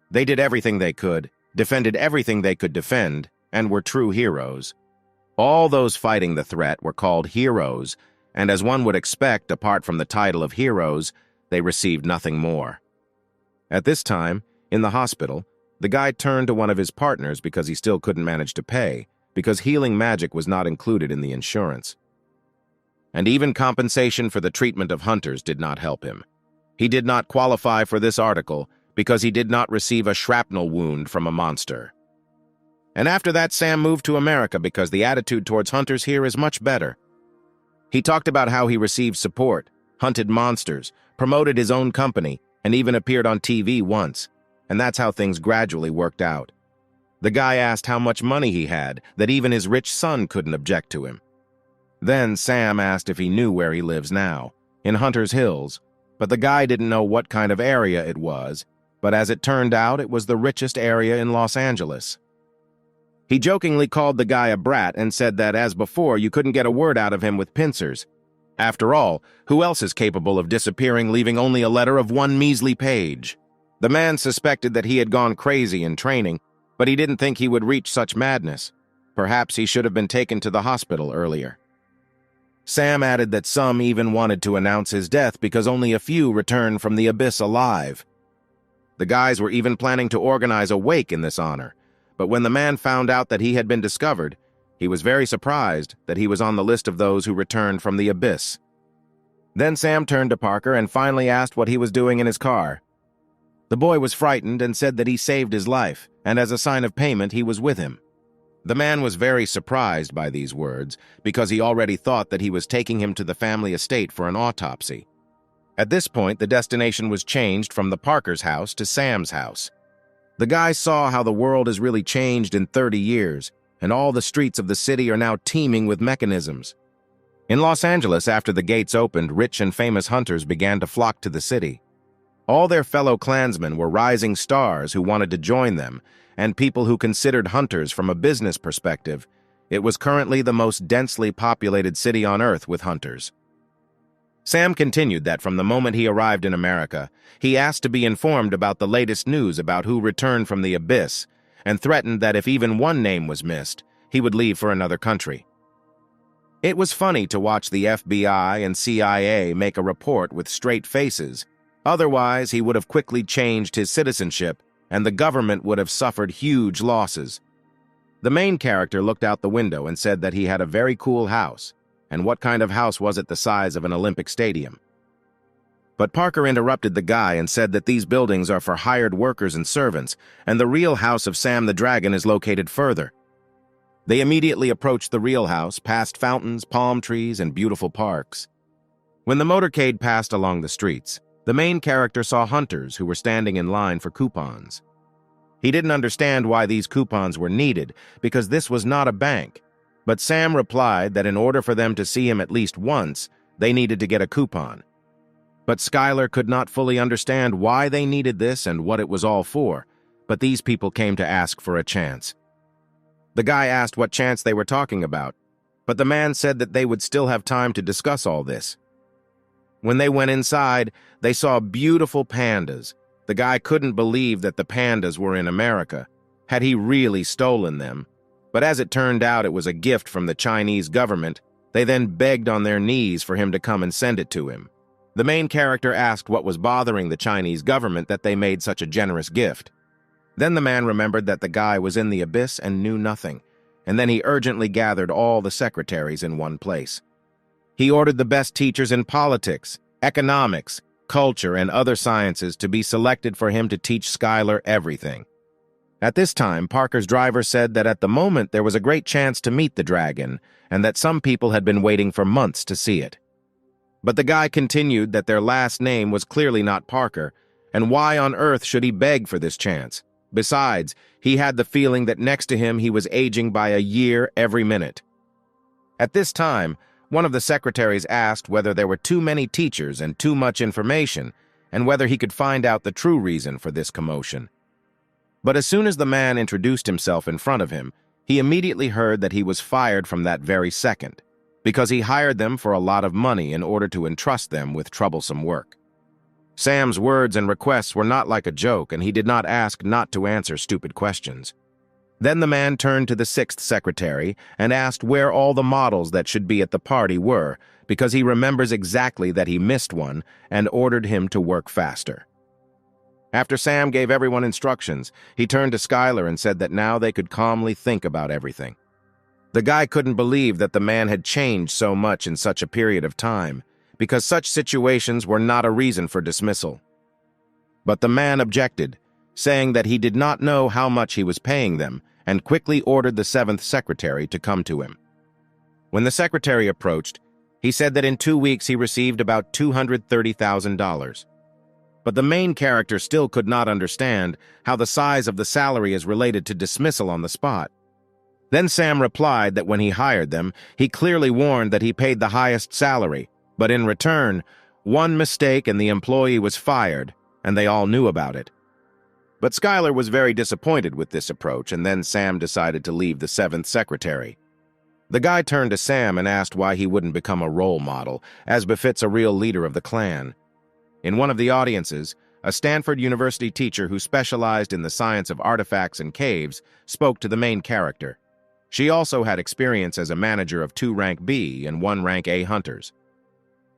They did everything they could, defended everything they could defend, and were true heroes. All those fighting the threat were called heroes, and as one would expect, apart from the title of heroes, they received nothing more. At this time, in the hospital, the guy turned to one of his partners because he still couldn't manage to pay, because healing magic was not included in the insurance. And even compensation for the treatment of hunters did not help him. He did not qualify for this article because he did not receive a shrapnel wound from a monster. And after that, Sam moved to America because the attitude towards hunters here is much better. He talked about how he received support, hunted monsters, promoted his own company, and even appeared on TV once. And that's how things gradually worked out. The guy asked how much money he had, that even his rich son couldn't object to him. Then Sam asked if he knew where he lives now, in Hunter's Hills, but the guy didn't know what kind of area it was, but as it turned out, it was the richest area in Los Angeles. He jokingly called the guy a brat and said that, as before, you couldn't get a word out of him with pincers. After all, who else is capable of disappearing, leaving only a letter of one measly page? The man suspected that he had gone crazy in training, but he didn't think he would reach such madness. Perhaps he should have been taken to the hospital earlier. Sam added that some even wanted to announce his death because only a few returned from the abyss alive. The guys were even planning to organize a wake in this honor, but when the man found out that he had been discovered, he was very surprised that he was on the list of those who returned from the abyss. Then Sam turned to Parker and finally asked what he was doing in his car. The boy was frightened and said that he saved his life, and as a sign of payment, he was with him. The man was very surprised by these words because he already thought that he was taking him to the family estate for an autopsy. At this point, the destination was changed from the Parker's house to Sam's house. The guy saw how the world has really changed in 30 years, and all the streets of the city are now teeming with mechanisms. In Los Angeles, after the gates opened, rich and famous hunters began to flock to the city. All their fellow Klansmen were rising stars who wanted to join them, and people who considered hunters from a business perspective. It was currently the most densely populated city on Earth with hunters. Sam continued that from the moment he arrived in America, he asked to be informed about the latest news about who returned from the abyss, and threatened that if even one name was missed, he would leave for another country. It was funny to watch the FBI and CIA make a report with straight faces. Otherwise, he would have quickly changed his citizenship, and the government would have suffered huge losses. The main character looked out the window and said that he had a very cool house. And what kind of house was it the size of an Olympic stadium? But Parker interrupted the guy and said that these buildings are for hired workers and servants, and the real house of Sam the Dragon is located further. They immediately approached the real house, past fountains, palm trees, and beautiful parks. When the motorcade passed along the streets, the main character saw hunters who were standing in line for coupons. He didn't understand why these coupons were needed, because this was not a bank. But Sam replied that in order for them to see him at least once, they needed to get a coupon. But Skylar could not fully understand why they needed this and what it was all for, but these people came to ask for a chance. The guy asked what chance they were talking about, but the man said that they would still have time to discuss all this. When they went inside, they saw beautiful pandas. The guy couldn't believe that the pandas were in America. Had he really stolen them? But as it turned out, it was a gift from the Chinese government. They then begged on their knees for him to come and send it to him. The main character asked what was bothering the Chinese government that they made such a generous gift. Then the man remembered that the guy was in the abyss and knew nothing, and then he urgently gathered all the secretaries in one place. He ordered the best teachers in politics, economics, culture, and other sciences to be selected for him to teach Skylar everything. At this time, Parker's driver said that at the moment there was a great chance to meet the dragon, and that some people had been waiting for months to see it. But the guy continued that their last name was clearly not Parker, and why on earth should he beg for this chance? Besides, he had the feeling that next to him he was aging by a year every minute. At this time, one of the secretaries asked whether there were too many teachers and too much information, and whether he could find out the true reason for this commotion. But as soon as the man introduced himself in front of him, he immediately heard that he was fired from that very second, because he hired them for a lot of money in order to entrust them with troublesome work. Sam's words and requests were not like a joke, and he did not ask not to answer stupid questions. Then the man turned to the sixth secretary and asked where all the models that should be at the party were, because he remembers exactly that he missed one, and ordered him to work faster. After Sam gave everyone instructions, he turned to Skylar and said that now they could calmly think about everything. The guy couldn't believe that the man had changed so much in such a period of time, because such situations were not a reason for dismissal. But the man objected, saying that he did not know how much he was paying them, and quickly ordered the seventh secretary to come to him. When the secretary approached, he said that in 2 weeks he received about $230,000. But the main character still could not understand how the size of the salary is related to dismissal on the spot. Then Sam replied that when he hired them, he clearly warned that he paid the highest salary, but in return, one mistake and the employee was fired, and they all knew about it. But Skylar was very disappointed with this approach, and then Sam decided to leave the seventh secretary. The guy turned to Sam and asked why he wouldn't become a role model, as befits a real leader of the clan. In one of the audiences, a Stanford University teacher who specialized in the science of artifacts and caves spoke to the main character. She also had experience as a manager of 2 rank B and 1 rank A hunters.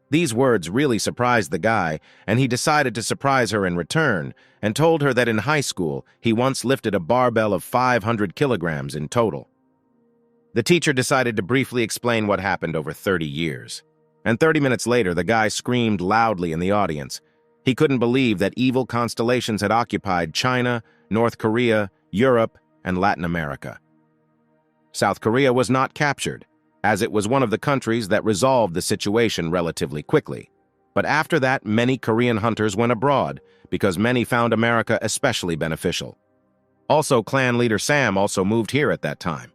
These words really surprised the guy, and he decided to surprise her in return, and told her that in high school he once lifted a barbell of 500 kilograms in total. The teacher decided to briefly explain what happened over 30 years. And 30 minutes later, the guy screamed loudly in the audience. He couldn't believe that evil constellations had occupied China, North Korea, Europe, and Latin America. South Korea was not captured, as it was one of the countries that resolved the situation relatively quickly. But after that, many Korean hunters went abroad, because many found America especially beneficial. Also, clan leader Sam also moved here at that time.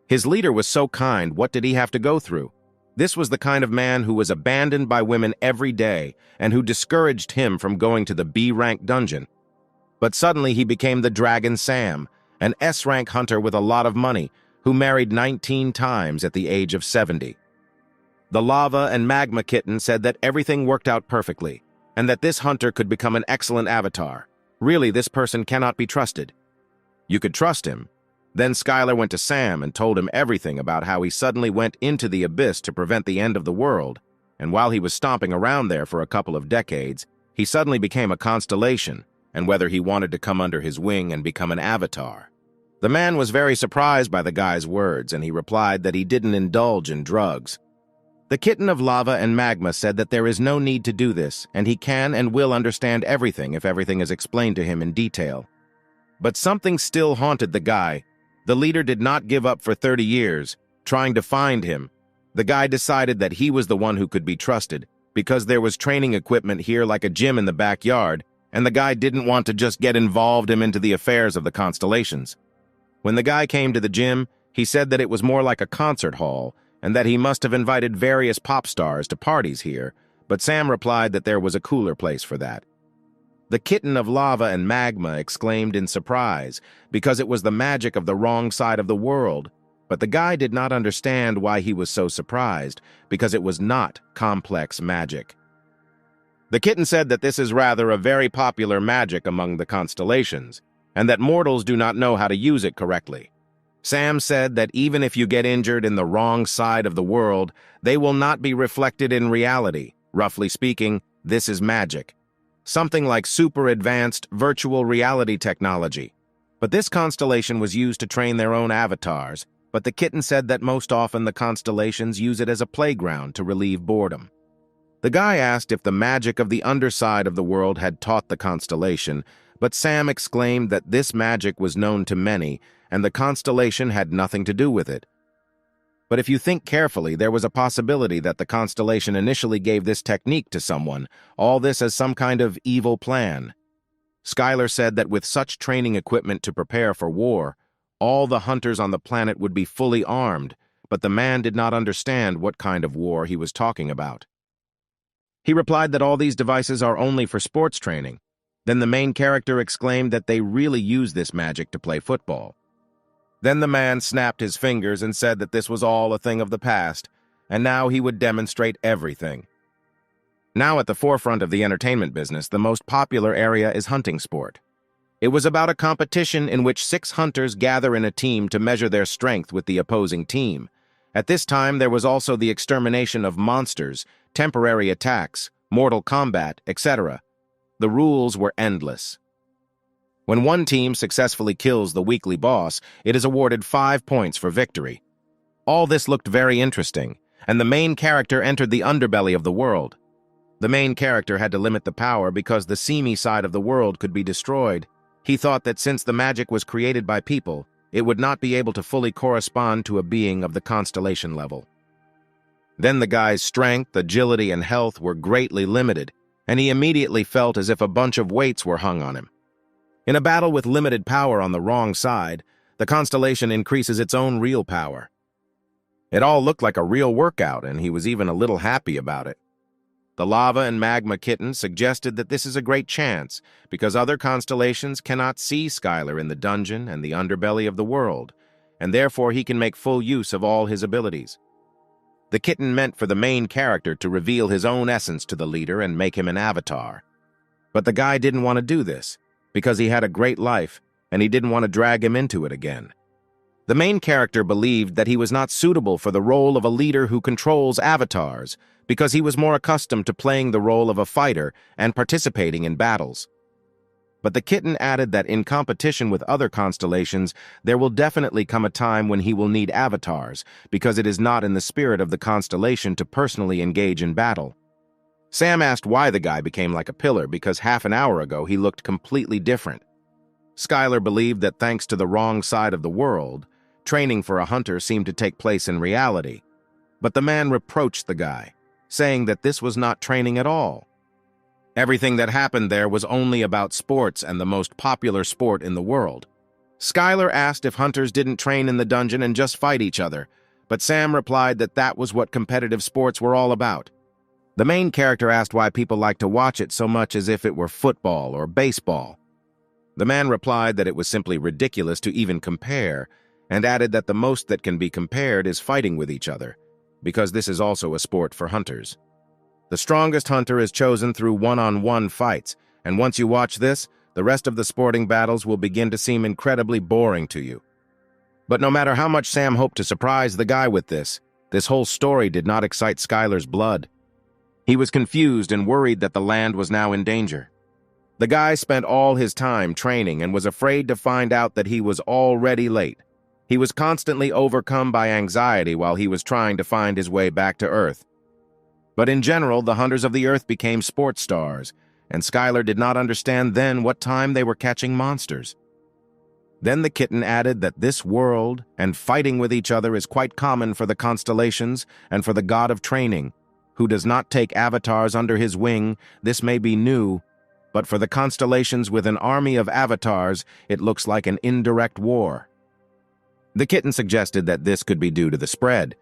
His leader was so kind, what did he have to go through? This was the kind of man who was abandoned by women every day and who discouraged him from going to the B-rank dungeon. But suddenly he became the Dragon Sam, an S-rank hunter with a lot of money, who married 19 times at the age of 70. The Lava and Magma Kitten said that everything worked out perfectly, and that this hunter could become an excellent avatar. Really, this person cannot be trusted. You could trust him. Then Skylar went to Sam and told him everything about how he suddenly went into the abyss to prevent the end of the world, and while he was stomping around there for a couple of decades, he suddenly became a constellation, and whether he wanted to come under his wing and become an avatar. The man was very surprised by the guy's words, and he replied that he didn't indulge in drugs. The Kitten of Lava and Magma said that there is no need to do this, and he can and will understand everything if everything is explained to him in detail. But something still haunted the guy. The leader did not give up for 30 years, trying to find him. The guy decided that he was the one who could be trusted, because there was training equipment here like a gym in the backyard, and the guy didn't want to just get involved into the affairs of the constellations. When the guy came to the gym, he said that it was more like a concert hall, and that he must have invited various pop stars to parties here, but Sam replied that there was a cooler place for that. The Kitten of Lava and Magma exclaimed in surprise, because it was the magic of the wrong side of the world, but the guy did not understand why he was so surprised, because it was not complex magic. The kitten said that this is rather a very popular magic among the constellations, and that mortals do not know how to use it correctly. Sam said that even if you get injured in the wrong side of the world, they will not be reflected in reality. Roughly speaking, this is magic. Something like super advanced virtual reality technology. But this constellation was used to train their own avatars, but the kitten said that most often the constellations use it as a playground to relieve boredom. The guy asked if the magic of the underside of the world had taught the constellation, but Sam exclaimed that this magic was known to many, and the constellation had nothing to do with it. But if you think carefully, there was a possibility that the constellation initially gave this technique to someone, all this as some kind of evil plan. Skylar said that with such training equipment to prepare for war, all the hunters on the planet would be fully armed, but the man did not understand what kind of war he was talking about. He replied that all these devices are only for sports training. Then the main character exclaimed that they really use this magic to play football. Then the man snapped his fingers and said that this was all a thing of the past, and now he would demonstrate everything. Now at the forefront of the entertainment business, the most popular area is hunting sport. It was about a competition in which 6 hunters gather in a team to measure their strength with the opposing team. At this time, there was also the extermination of monsters, temporary attacks, mortal combat, etc. The rules were endless. When one team successfully kills the weekly boss, it is awarded 5 points for victory. All this looked very interesting, and the main character entered the underbelly of the world. The main character had to limit the power because the seamy side of the world could be destroyed. He thought that since the magic was created by people, it would not be able to fully correspond to a being of the constellation level. Then the guy's strength, agility, and health were greatly limited, and he immediately felt as if a bunch of weights were hung on him. In a battle with limited power on the wrong side, the constellation increases its own real power. It all looked like a real workout, and he was even a little happy about it. The Lava and Magma Kitten suggested that this is a great chance, because other constellations cannot see Skylar in the dungeon and the underbelly of the world, and therefore he can make full use of all his abilities. The kitten meant for the main character to reveal his own essence to the leader and make him an avatar. But the guy didn't want to do this, because he had a great life, and he didn't want to drag him into it again. The main character believed that he was not suitable for the role of a leader who controls avatars, because he was more accustomed to playing the role of a fighter and participating in battles. But the kitten added that in competition with other constellations, there will definitely come a time when he will need avatars, because it is not in the spirit of the constellation to personally engage in battle. Sam asked why the guy became like a pillar, because half an hour ago he looked completely different. Skylar believed that thanks to the wrong side of the world, training for a hunter seemed to take place in reality. But the man reproached the guy, saying that this was not training at all. Everything that happened there was only about sports and the most popular sport in the world. Skylar asked if hunters didn't train in the dungeon and just fight each other, but Sam replied that that was what competitive sports were all about. The main character asked why people like to watch it so much as if it were football or baseball. The man replied that it was simply ridiculous to even compare, and added that the most that can be compared is fighting with each other, because this is also a sport for hunters. The strongest hunter is chosen through one-on-one fights, and once you watch this, the rest of the sporting battles will begin to seem incredibly boring to you. But no matter how much Sam hoped to surprise the guy with this whole story did not excite Skylar's blood. He was confused and worried that the land was now in danger. The guy spent all his time training and was afraid to find out that he was already late. He was constantly overcome by anxiety while he was trying to find his way back to Earth. But in general, the hunters of the Earth became sports stars, and Skylar did not understand then what time they were catching monsters. Then the kitten added that this world and fighting with each other is quite common for the constellations and for the god of training, who does not take avatars under his wing. This may be new, but for the constellations with an army of avatars, it looks like an indirect war. The kitten suggested that this could be due to the spread.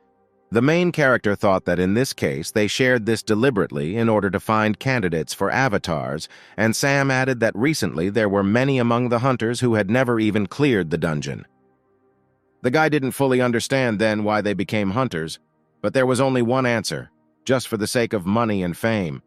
The main character thought that in this case they shared this deliberately in order to find candidates for avatars, and Sam added that recently there were many among the hunters who had never even cleared the dungeon. The guy didn't fully understand then why they became hunters, but there was only one answer, just for the sake of money and fame.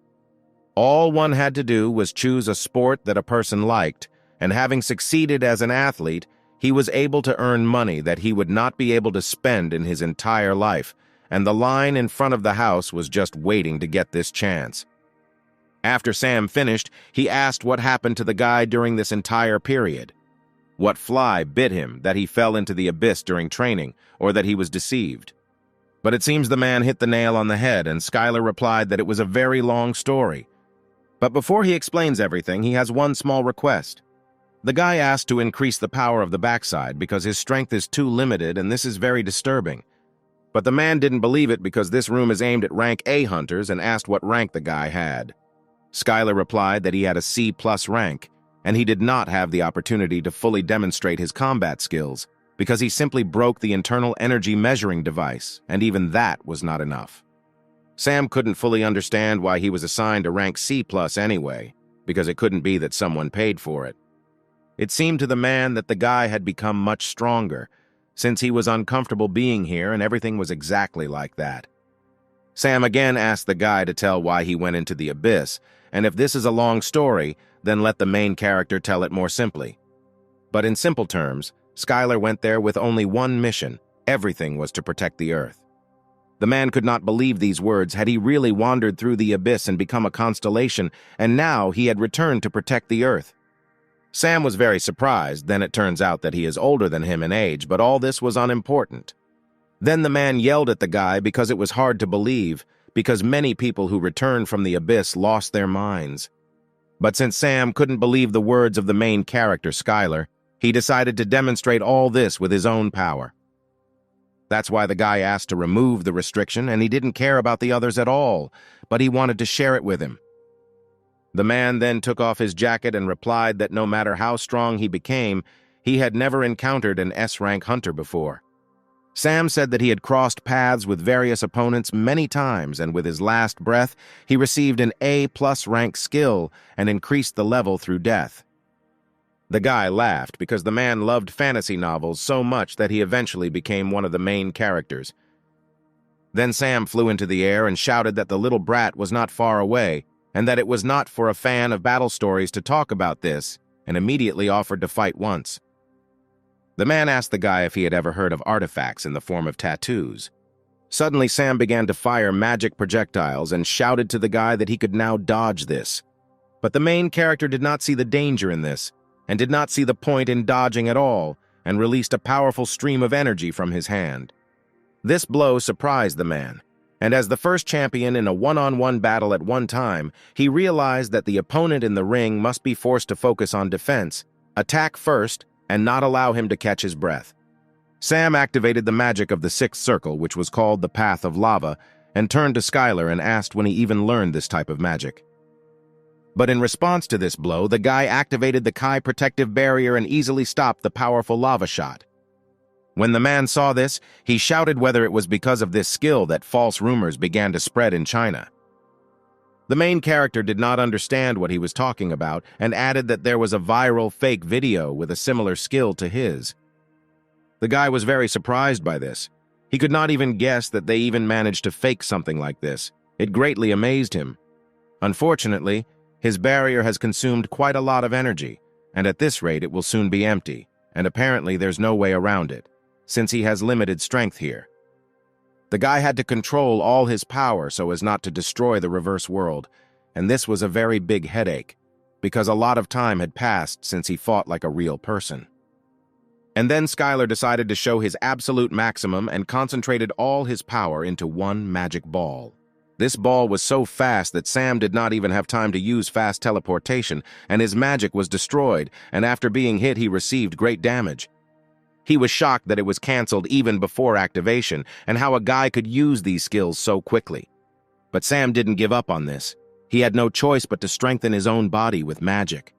All one had to do was choose a sport that a person liked, and having succeeded as an athlete, he was able to earn money that he would not be able to spend in his entire life, and the line in front of the house was just waiting to get this chance. After Sam finished, he asked what happened to the guy during this entire period. What fly bit him that he fell into the abyss during training, or that he was deceived? But it seems the man hit the nail on the head, and Skylar replied that it was a very long story. But before he explains everything, he has one small request. The guy asked to increase the power of the backside because his strength is too limited, and this is very disturbing. But the man didn't believe it because this room is aimed at rank A hunters and asked what rank the guy had. Skylar replied that he had a C+ rank, and he did not have the opportunity to fully demonstrate his combat skills because he simply broke the internal energy measuring device, and even that was not enough. Sam couldn't fully understand why he was assigned a rank C+ anyway, because it couldn't be that someone paid for it. It seemed to the man that the guy had become much stronger, since he was uncomfortable being here and everything was exactly like that. Sam again asked the guy to tell why he went into the abyss, and if this is a long story, then let the main character tell it more simply. But in simple terms, Skylar went there with only one mission. Everything was to protect the Earth. The man could not believe these words. Had he really wandered through the abyss and become a constellation, and now he had returned to protect the Earth? Sam was very surprised. Then it turns out that he is older than him in age, but all this was unimportant. Then the man yelled at the guy because it was hard to believe, because many people who returned from the abyss lost their minds. But since Sam couldn't believe the words of the main character, Skylar, he decided to demonstrate all this with his own power. That's why the guy asked to remove the restriction, and he didn't care about the others at all, but he wanted to share it with him. The man then took off his jacket and replied that no matter how strong he became, he had never encountered an S-rank hunter before. Sam said that he had crossed paths with various opponents many times, and with his last breath, he received an A+ rank skill and increased the level through death. The guy laughed because the man loved fantasy novels so much that he eventually became one of the main characters. Then Sam flew into the air and shouted that the little brat was not far away, and that it was not for a fan of battle stories to talk about this, and immediately offered to fight once. The man asked the guy if he had ever heard of artifacts in the form of tattoos. Suddenly Sam began to fire magic projectiles and shouted to the guy that he could now dodge this. But the main character did not see the danger in this, and did not see the point in dodging at all, and released a powerful stream of energy from his hand. This blow surprised the man, and as the first champion in a one-on-one battle at one time, he realized that the opponent in the ring must be forced to focus on defense, attack first, and not allow him to catch his breath. Sam activated the magic of the sixth circle, which was called the Path of Lava, and turned to Skylar and asked when he even learned this type of magic. But in response to this blow, the guy activated the Kai protective barrier and easily stopped the powerful lava shot. When the man saw this, he shouted whether it was because of this skill that false rumors began to spread in China. The main character did not understand what he was talking about and added that there was a viral fake video with a similar skill to his. The guy was very surprised by this. He could not even guess that they even managed to fake something like this. It greatly amazed him. Unfortunately, his barrier has consumed quite a lot of energy, and at this rate it will soon be empty, and apparently there's no way around it, since he has limited strength here. The guy had to control all his power so as not to destroy the reverse world, and this was a very big headache, because a lot of time had passed since he fought like a real person. And then Skylar decided to show his absolute maximum and concentrated all his power into one magic ball. This ball was so fast that Sam did not even have time to use fast teleportation, and his magic was destroyed, and after being hit he received great damage. He was shocked that it was cancelled even before activation, and how a guy could use these skills so quickly. But Sam didn't give up on this. He had no choice but to strengthen his own body with magic.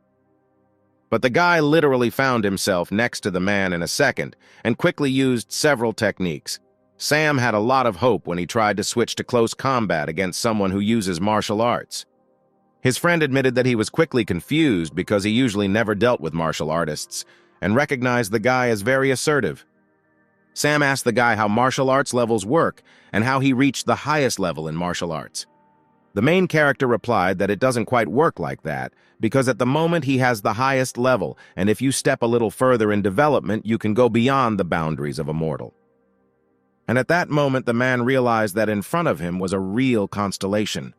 But the guy literally found himself next to the man in a second, and quickly used several techniques. Sam had a lot of hope when he tried to switch to close combat against someone who uses martial arts. His friend admitted that he was quickly confused because he usually never dealt with martial artists, and recognized the guy as very assertive. Sam asked the guy how martial arts levels work and how he reached the highest level in martial arts. The main character replied that it doesn't quite work like that, because at the moment he has the highest level, and if you step a little further in development, you can go beyond the boundaries of a mortal. And at that moment, the man realized that in front of him was a real constellation.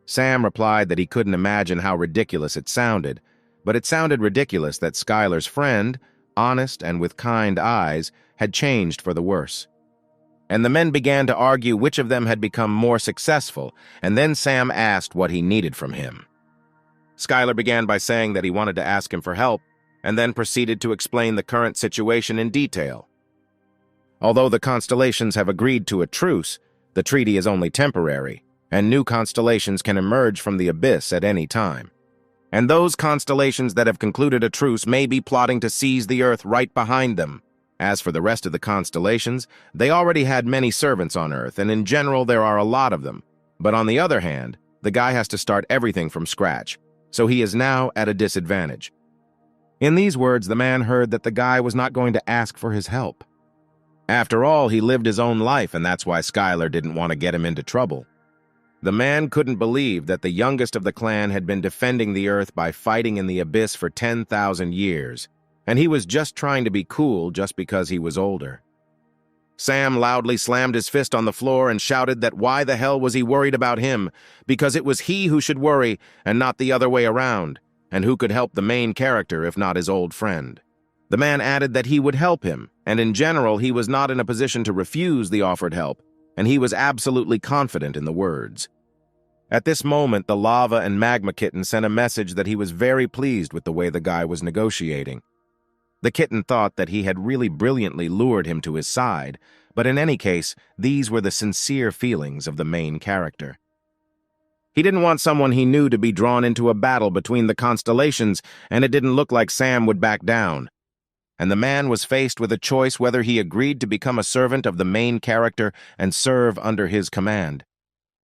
Sam replied that he couldn't imagine how ridiculous it sounded, but it sounded ridiculous that Skylar's friend, honest and with kind eyes, had changed for the worse. And the men began to argue which of them had become more successful, and then Sam asked what he needed from him. Skylar began by saying that he wanted to ask him for help, and then proceeded to explain the current situation in detail. Although the constellations have agreed to a truce, the treaty is only temporary, and new constellations can emerge from the abyss at any time. And those constellations that have concluded a truce may be plotting to seize the Earth right behind them. As for the rest of the constellations, they already had many servants on Earth, and in general there are a lot of them. But on the other hand, the guy has to start everything from scratch, so he is now at a disadvantage. In these words, the man heard that the guy was not going to ask for his help. After all, he lived his own life, and that's why Skylar didn't want to get him into trouble. The man couldn't believe that the youngest of the clan had been defending the Earth by fighting in the abyss for 10,000 years, and he was just trying to be cool just because he was older. Sam loudly slammed his fist on the floor and shouted that why the hell was he worried about him, because it was he who should worry and not the other way around, and who could help the main character if not his old friend. The man added that he would help him, and in general he was not in a position to refuse the offered help, and he was absolutely confident in the words. At this moment, the lava and magma kitten sent a message that he was very pleased with the way the guy was negotiating. The kitten thought that he had really brilliantly lured him to his side, but in any case, these were the sincere feelings of the main character. He didn't want someone he knew to be drawn into a battle between the constellations, and it didn't look like Sam would back down. And the man was faced with a choice whether he agreed to become a servant of the main character and serve under his command.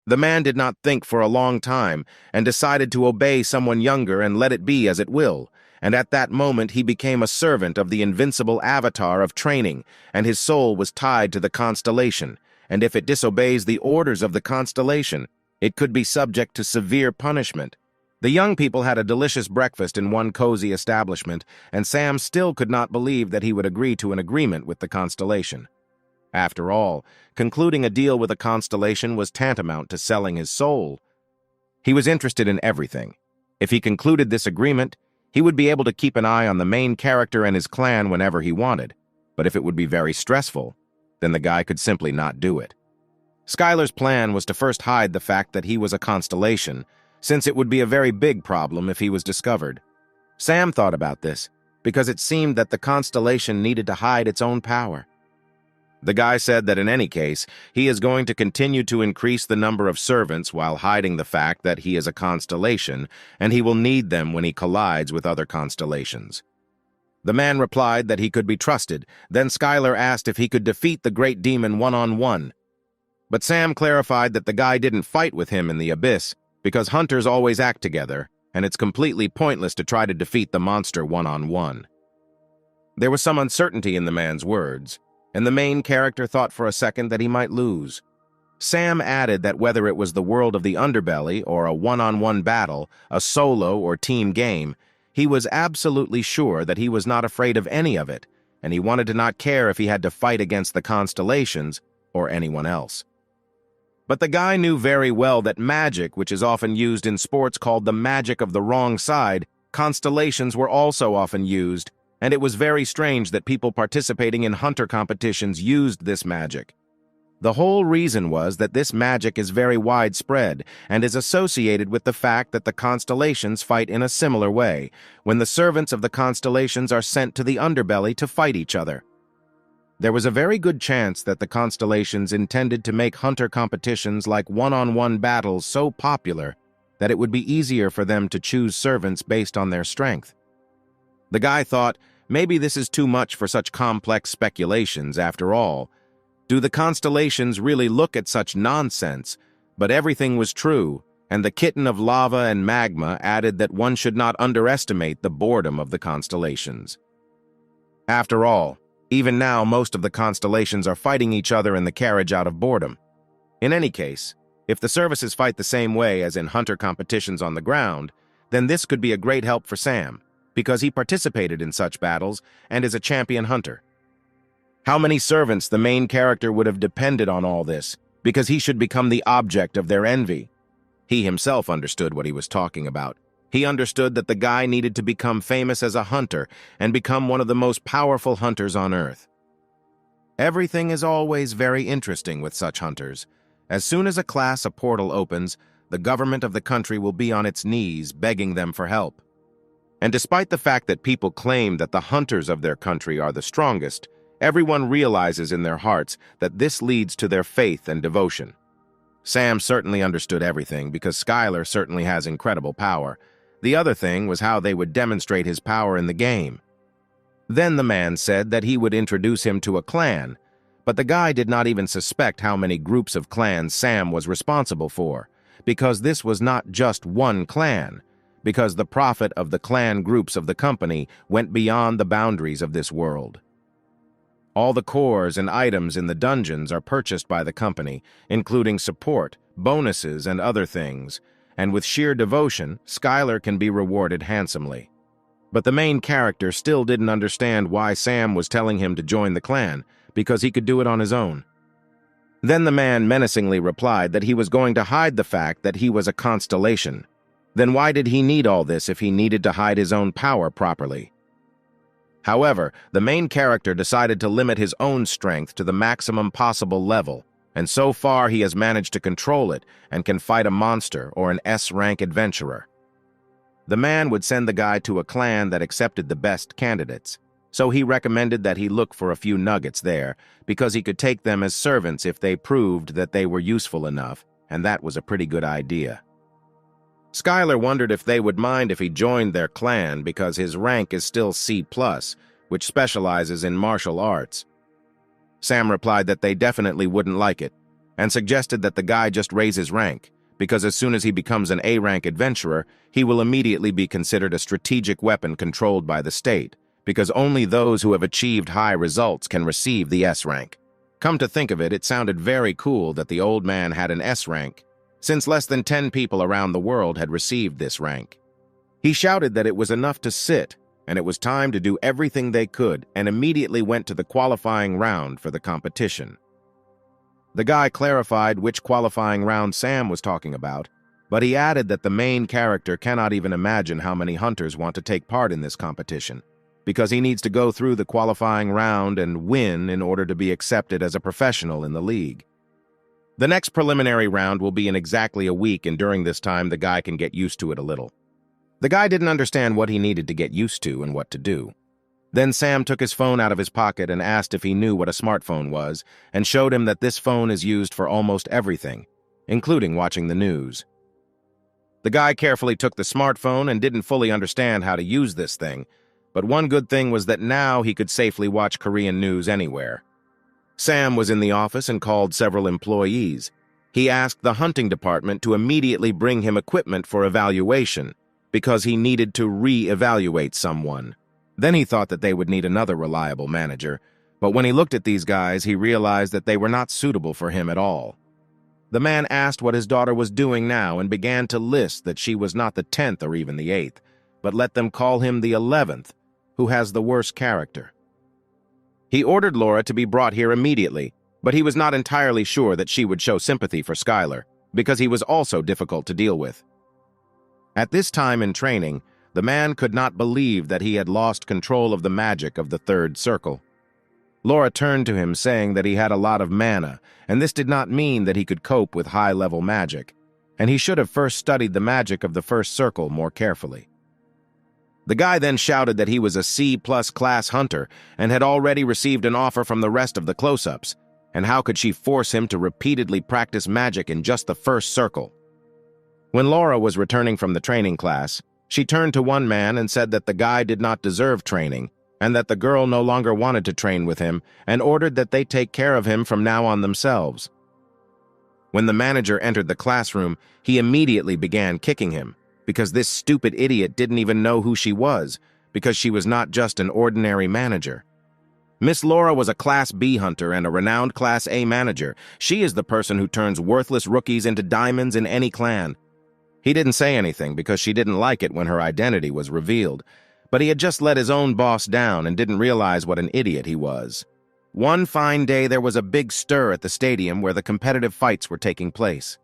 The man did not think for a long time and decided to obey someone younger and let it be as it will, and at that moment he became a servant of the invincible avatar of training, and his soul was tied to the constellation, and if it disobeys the orders of the constellation, it could be subject to severe punishment. The young people had a delicious breakfast in one cozy establishment, and Sam still could not believe that he would agree to an agreement with the constellation. After all, concluding a deal with a constellation was tantamount to selling his soul. He was interested in everything. If he concluded this agreement, he would be able to keep an eye on the main character and his clan whenever he wanted, but if it would be very stressful, then the guy could simply not do it. Skylar's plan was to first hide the fact that he was a constellation, since it would be a very big problem if he was discovered. Sam thought about this, because it seemed that the constellation needed to hide its own power. The guy said that in any case, he is going to continue to increase the number of servants while hiding the fact that he is a constellation, and he will need them when he collides with other constellations. The man replied that he could be trusted. Then Skylar asked if he could defeat the great demon one-on-one. But Sam clarified that the guy didn't fight with him in the abyss, because hunters always act together, and it's completely pointless to try to defeat the monster one-on-one. There was some uncertainty in the man's words, and the main character thought for a second that he might lose. Sam added that whether it was the world of the underbelly or a one-on-one battle, a solo or team game, he was absolutely sure that he was not afraid of any of it, and he wanted to not care if he had to fight against the constellations or anyone else. But the guy knew very well that magic, which is often used in sports called the magic of the wrong side, constellations were also often used, and it was very strange that people participating in hunter competitions used this magic. The whole reason was that this magic is very widespread and is associated with the fact that the constellations fight in a similar way, when the servants of the constellations are sent to the underbelly to fight each other. There was a very good chance that the constellations intended to make hunter competitions like one-on-one battles so popular that it would be easier for them to choose servants based on their strength. The guy thought, maybe this is too much for such complex speculations after all. Do the constellations really look at such nonsense? But everything was true, and the kitten of lava and magma added that one should not underestimate the boredom of the constellations. After all, even now most of the constellations are fighting each other in the carriage out of boredom. In any case, if the services fight the same way as in hunter competitions on the ground, then this could be a great help for Sam, because he participated in such battles and is a champion hunter. How many servants the main character would have depended on all this, because he should become the object of their envy. He himself understood what he was talking about. He understood that the guy needed to become famous as a hunter and become one of the most powerful hunters on Earth. Everything is always very interesting with such hunters. As soon as a portal opens, the government of the country will be on its knees begging them for help. And despite the fact that people claim that the hunters of their country are the strongest, everyone realizes in their hearts that this leads to their faith and devotion. Sam certainly understood everything because Skylar certainly has incredible power. The other thing was how they would demonstrate his power in the game. Then the man said that he would introduce him to a clan, but the guy did not even suspect how many groups of clans Sam was responsible for, because this was not just one clan, because the profit of the clan groups of the company went beyond the boundaries of this world. All the cores and items in the dungeons are purchased by the company, including support, bonuses, and other things, and with sheer devotion, Skylar can be rewarded handsomely. But the main character still didn't understand why Sam was telling him to join the clan, because he could do it on his own. Then the man menacingly replied that he was going to hide the fact that he was a constellation. Then why did he need all this if he needed to hide his own power properly? However, the main character decided to limit his own strength to the maximum possible level, and so far he has managed to control it and can fight a monster or an S-rank adventurer. The man would send the guy to a clan that accepted the best candidates, so he recommended that he look for a few nuggets there, because he could take them as servants if they proved that they were useful enough, and that was a pretty good idea. Skylar wondered if they would mind if he joined their clan because his rank is still C+, which specializes in martial arts. Sam replied that they definitely wouldn't like it, and suggested that the guy just raise his rank, because as soon as he becomes an A-rank adventurer, he will immediately be considered a strategic weapon controlled by the state, because only those who have achieved high results can receive the S-rank. Come to think of it, it sounded very cool that the old man had an S-rank, since less than 10 people around the world had received this rank. He shouted that it was enough to sit, and it was time to do everything they could, and immediately went to the qualifying round for the competition. The guy clarified which qualifying round Sam was talking about, but he added that the main character cannot even imagine how many hunters want to take part in this competition, because he needs to go through the qualifying round and win in order to be accepted as a professional in the league. The next preliminary round will be in exactly a week, and during this time the guy can get used to it a little. The guy didn't understand what he needed to get used to and what to do. Then Sam took his phone out of his pocket and asked if he knew what a smartphone was, and showed him that this phone is used for almost everything, including watching the news. The guy carefully took the smartphone and didn't fully understand how to use this thing, but one good thing was that now he could safely watch Korean news anywhere. Sam was in the office and called several employees. He asked the hunting department to immediately bring him equipment for evaluation, because he needed to re-evaluate someone. Then he thought that they would need another reliable manager, but when he looked at these guys, he realized that they were not suitable for him at all. The man asked what his daughter was doing now and began to list that she was not the 10th or even the 8th, but let them call him the 11th, who has the worst character. He ordered Laura to be brought here immediately, but he was not entirely sure that she would show sympathy for Skylar, because he was also difficult to deal with. At this time in training, the man could not believe that he had lost control of the magic of the third circle. Laura turned to him saying that he had a lot of mana, and this did not mean that he could cope with high-level magic, and he should have first studied the magic of the first circle more carefully. The guy then shouted that he was a C-plus class hunter and had already received an offer from the rest of the close-ups, and how could she force him to repeatedly practice magic in just the first circle? When Laura was returning from the training class, she turned to one man and said that the guy did not deserve training, and that the girl no longer wanted to train with him, and ordered that they take care of him from now on themselves. When the manager entered the classroom, he immediately began kicking him, because this stupid idiot didn't even know who she was, because she was not just an ordinary manager. Miss Laura was a Class B hunter and a renowned Class A manager. She is the person who turns worthless rookies into diamonds in any clan. He didn't say anything because she didn't like it when her identity was revealed, but he had just let his own boss down and didn't realize what an idiot he was. One fine day, there was a big stir at the stadium where the competitive fights were taking place.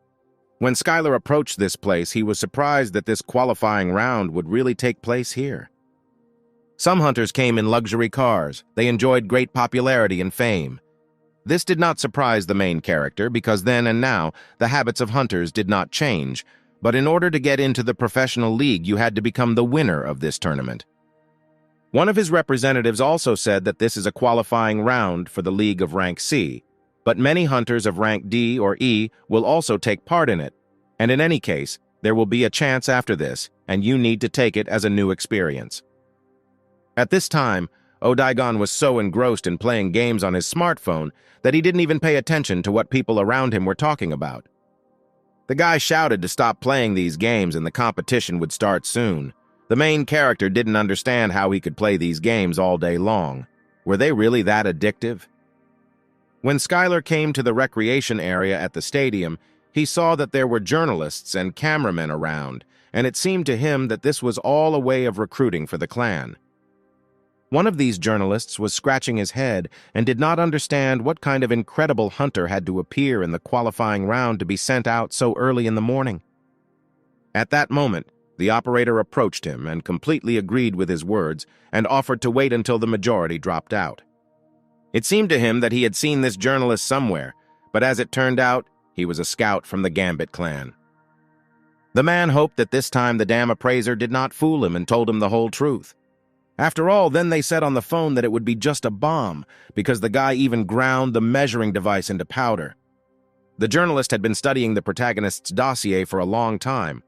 When Skylar approached this place, he was surprised that this qualifying round would really take place here. Some hunters came in luxury cars. They enjoyed great popularity and fame. This did not surprise the main character because then and now, the habits of hunters did not change, but in order to get into the professional league, you had to become the winner of this tournament. One of his representatives also said that this is a qualifying round for the league of rank C, but many hunters of rank D or E will also take part in it, and in any case, there will be a chance after this, and you need to take it as a new experience. At this time, Odaigon was so engrossed in playing games on his smartphone that he didn't even pay attention to what people around him were talking about. The guy shouted to stop playing these games and the competition would start soon. The main character didn't understand how he could play these games all day long. Were they really that addictive? When Skylar came to the recreation area at the stadium, he saw that there were journalists and cameramen around, and it seemed to him that this was all a way of recruiting for the clan. One of these journalists was scratching his head and did not understand what kind of incredible hunter had to appear in the qualifying round to be sent out so early in the morning. At that moment, the operator approached him and completely agreed with his words and offered to wait until the majority dropped out. It seemed to him that he had seen this journalist somewhere, but as it turned out, he was a scout from the Gambit clan. The man hoped that this time the damn appraiser did not fool him and told him the whole truth. After all, then they said on the phone that it would be just a bomb, because the guy even ground the measuring device into powder. The journalist had been studying the protagonist's dossier for a long time.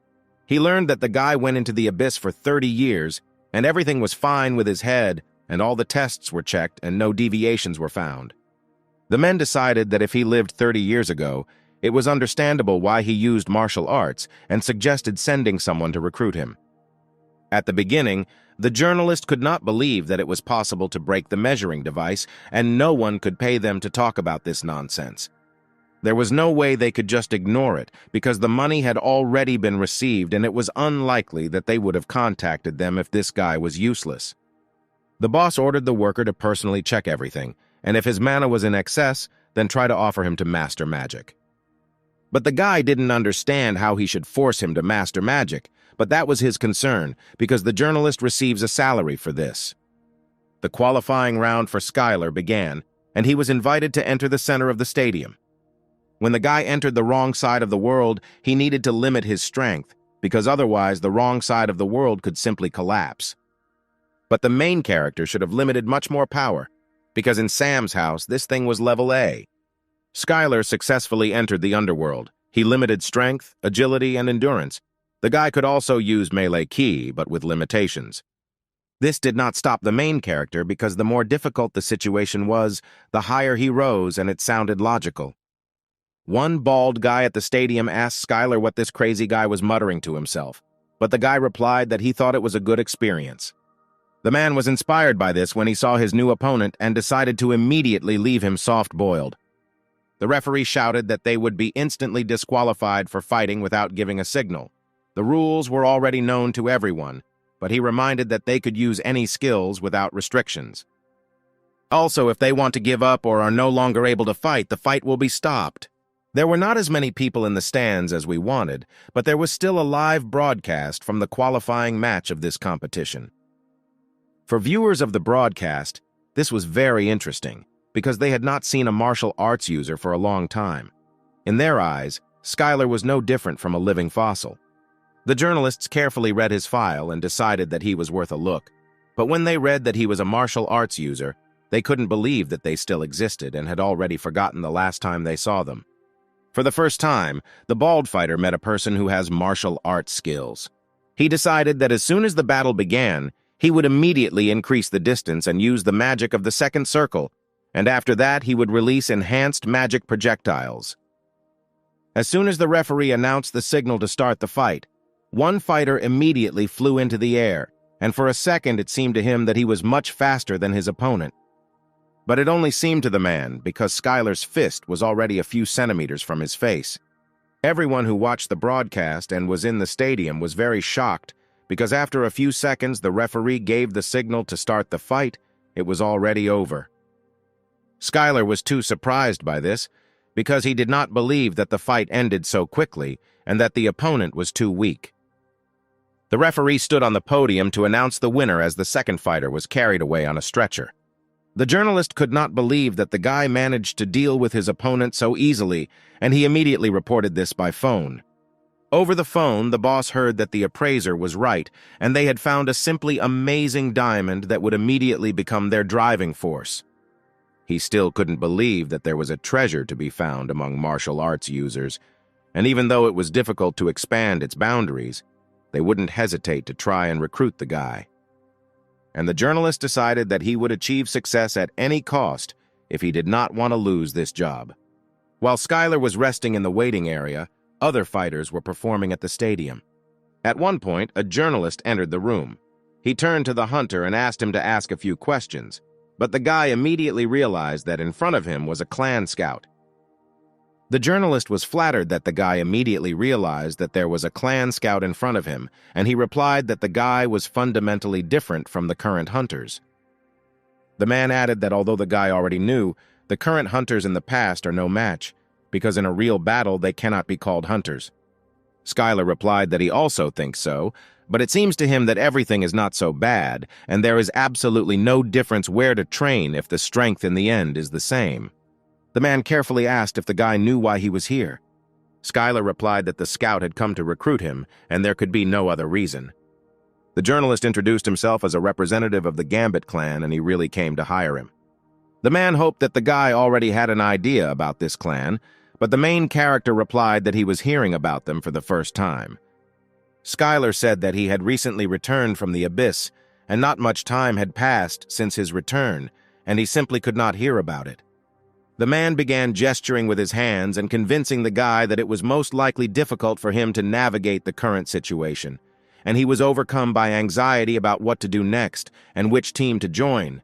He learned that the guy went into the abyss for 30 years, and everything was fine with his head, and all the tests were checked and no deviations were found. The men decided that if he lived 30 years ago, it was understandable why he used martial arts and suggested sending someone to recruit him. At the beginning, the journalist could not believe that it was possible to break the measuring device, and no one could pay them to talk about this nonsense. There was no way they could just ignore it, because the money had already been received, and it was unlikely that they would have contacted them if this guy was useless. The boss ordered the worker to personally check everything, and if his mana was in excess, then try to offer him to master magic. But the guy didn't understand how he should force him to master magic, but that was his concern, because the journalist receives a salary for this. The qualifying round for Skylar began, and he was invited to enter the center of the stadium. When the guy entered the wrong side of the world, he needed to limit his strength, because otherwise the wrong side of the world could simply collapse. But the main character should have limited much more power, because in Sam's house, this thing was level A. Skylar successfully entered the underworld. He limited strength, agility, and endurance. The guy could also use melee ki, but with limitations. This did not stop the main character because the more difficult the situation was, the higher he rose, and it sounded logical. One bald guy at the stadium asked Skylar what this crazy guy was muttering to himself, but the guy replied that he thought it was a good experience. The man was inspired by this when he saw his new opponent and decided to immediately leave him soft-boiled. The referee shouted that they would be instantly disqualified for fighting without giving a signal. The rules were already known to everyone, but he reminded that they could use any skills without restrictions. Also, if they want to give up or are no longer able to fight, the fight will be stopped. There were not as many people in the stands as we wanted, but there was still a live broadcast from the qualifying match of this competition. For viewers of the broadcast, this was very interesting, because they had not seen a martial arts user for a long time. In their eyes, Skylar was no different from a living fossil. The journalists carefully read his file and decided that he was worth a look, but when they read that he was a martial arts user, they couldn't believe that they still existed and had already forgotten the last time they saw them. For the first time, the bald fighter met a person who has martial arts skills. He decided that as soon as the battle began, he would immediately increase the distance and use the magic of the second circle, and after that he would release enhanced magic projectiles. As soon as the referee announced the signal to start the fight, one fighter immediately flew into the air, and for a second it seemed to him that he was much faster than his opponent. But it only seemed to the man because Skylar's fist was already a few centimeters from his face. Everyone who watched the broadcast and was in the stadium was very shocked because after a few seconds the referee gave the signal to start the fight. It was already over. Skylar was too surprised by this because he did not believe that the fight ended so quickly and that the opponent was too weak. The referee stood on the podium to announce the winner as the second fighter was carried away on a stretcher. The journalist could not believe that the guy managed to deal with his opponent so easily, and he immediately reported this by phone. Over the phone, the boss heard that the appraiser was right, and they had found a simply amazing diamond that would immediately become their driving force. He still couldn't believe that there was a treasure to be found among martial arts users, and even though it was difficult to expand its boundaries, they wouldn't hesitate to try and recruit the guy. And the journalist decided that he would achieve success at any cost if he did not want to lose this job. While Skylar was resting in the waiting area, other fighters were performing at the stadium. At one point, a journalist entered the room. He turned to the hunter and asked him to ask a few questions, but the guy immediately realized that in front of him was a clan scout. The journalist was flattered that the guy immediately realized that there was a clan scout in front of him, and he replied that the guy was fundamentally different from the current hunters. The man added that although the guy already knew, the current hunters in the past are no match, because in a real battle they cannot be called hunters. Skylar replied that he also thinks so, but it seems to him that everything is not so bad, and there is absolutely no difference where to train if the strength in the end is the same. The man carefully asked if the guy knew why he was here. Skylar replied that the scout had come to recruit him, and there could be no other reason. The journalist introduced himself as a representative of the Gambit clan, and he really came to hire him. The man hoped that the guy already had an idea about this clan, but the main character replied that he was hearing about them for the first time. Skylar said that he had recently returned from the Abyss, and not much time had passed since his return, and he simply could not hear about it. The man began gesturing with his hands and convincing the guy that it was most likely difficult for him to navigate the current situation, and he was overcome by anxiety about what to do next and which team to join.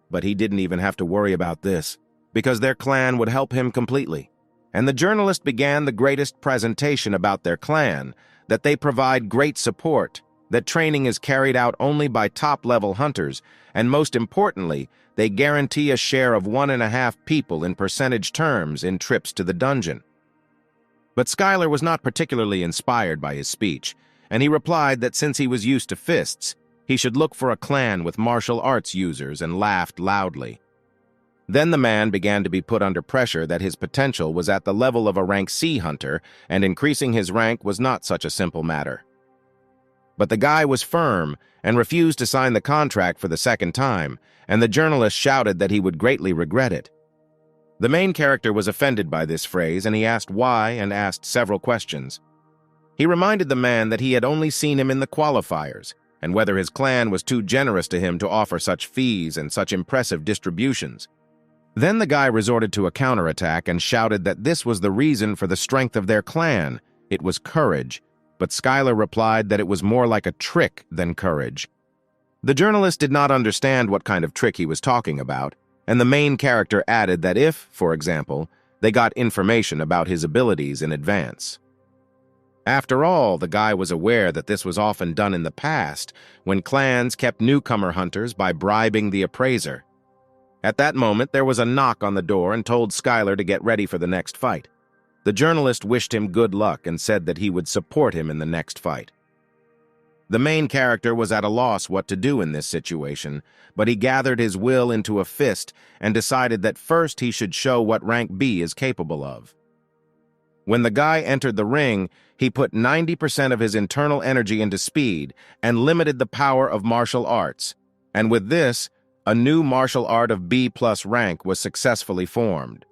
But he didn't even have to worry about this, because their clan would help him completely. And the journalist began the greatest presentation about their clan, that they provide great support, that training is carried out only by top-level hunters, and most importantly, they guarantee a share of 1.5 people in percentage terms in trips to the dungeon. But Skylar was not particularly inspired by his speech, and he replied that since he was used to fists, he should look for a clan with martial arts users and laughed loudly. Then the man began to be put under pressure that his potential was at the level of a rank C hunter, and increasing his rank was not such a simple matter. But the guy was firm and refused to sign the contract for the second time, and the journalist shouted that he would greatly regret it. The main character was offended by this phrase, and he asked why and asked several questions. He reminded the man that he had only seen him in the qualifiers, and whether his clan was too generous to him to offer such fees and such impressive distributions. Then the guy resorted to a counterattack and shouted that this was the reason for the strength of their clan. It was courage, but Skylar replied that it was more like a trick than courage. The journalist did not understand what kind of trick he was talking about, and the main character added that if, for example, they got information about his abilities in advance. After all, the guy was aware that this was often done in the past, when clans kept newcomer hunters by bribing the appraiser. At that moment, there was a knock on the door and told Skylar to get ready for the next fight. The journalist wished him good luck and said that he would support him in the next fight. The main character was at a loss what to do in this situation, but he gathered his will into a fist and decided that first he should show what rank B is capable of. When the guy entered the ring, he put 90% of his internal energy into speed and limited the power of martial arts, and with this, a new martial art of B+ rank was successfully formed.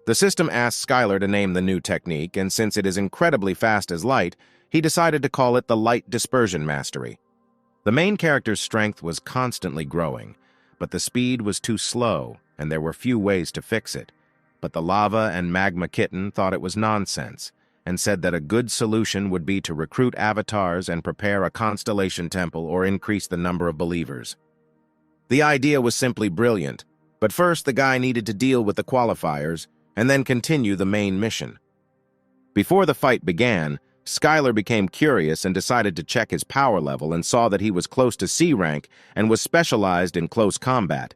The system asked Skylar to name the new technique, and since it is incredibly fast as light, he decided to call it the Light Dispersion Mastery. The main character's strength was constantly growing, but the speed was too slow, and there were few ways to fix it. But the Lava and Magma Kitten thought it was nonsense, and said that a good solution would be to recruit avatars and prepare a constellation temple or increase the number of believers. The idea was simply brilliant, but first the guy needed to deal with the qualifiers and then continue the main mission. Before the fight began, Skylar became curious and decided to check his power level and saw that he was close to C rank and was specialized in close combat.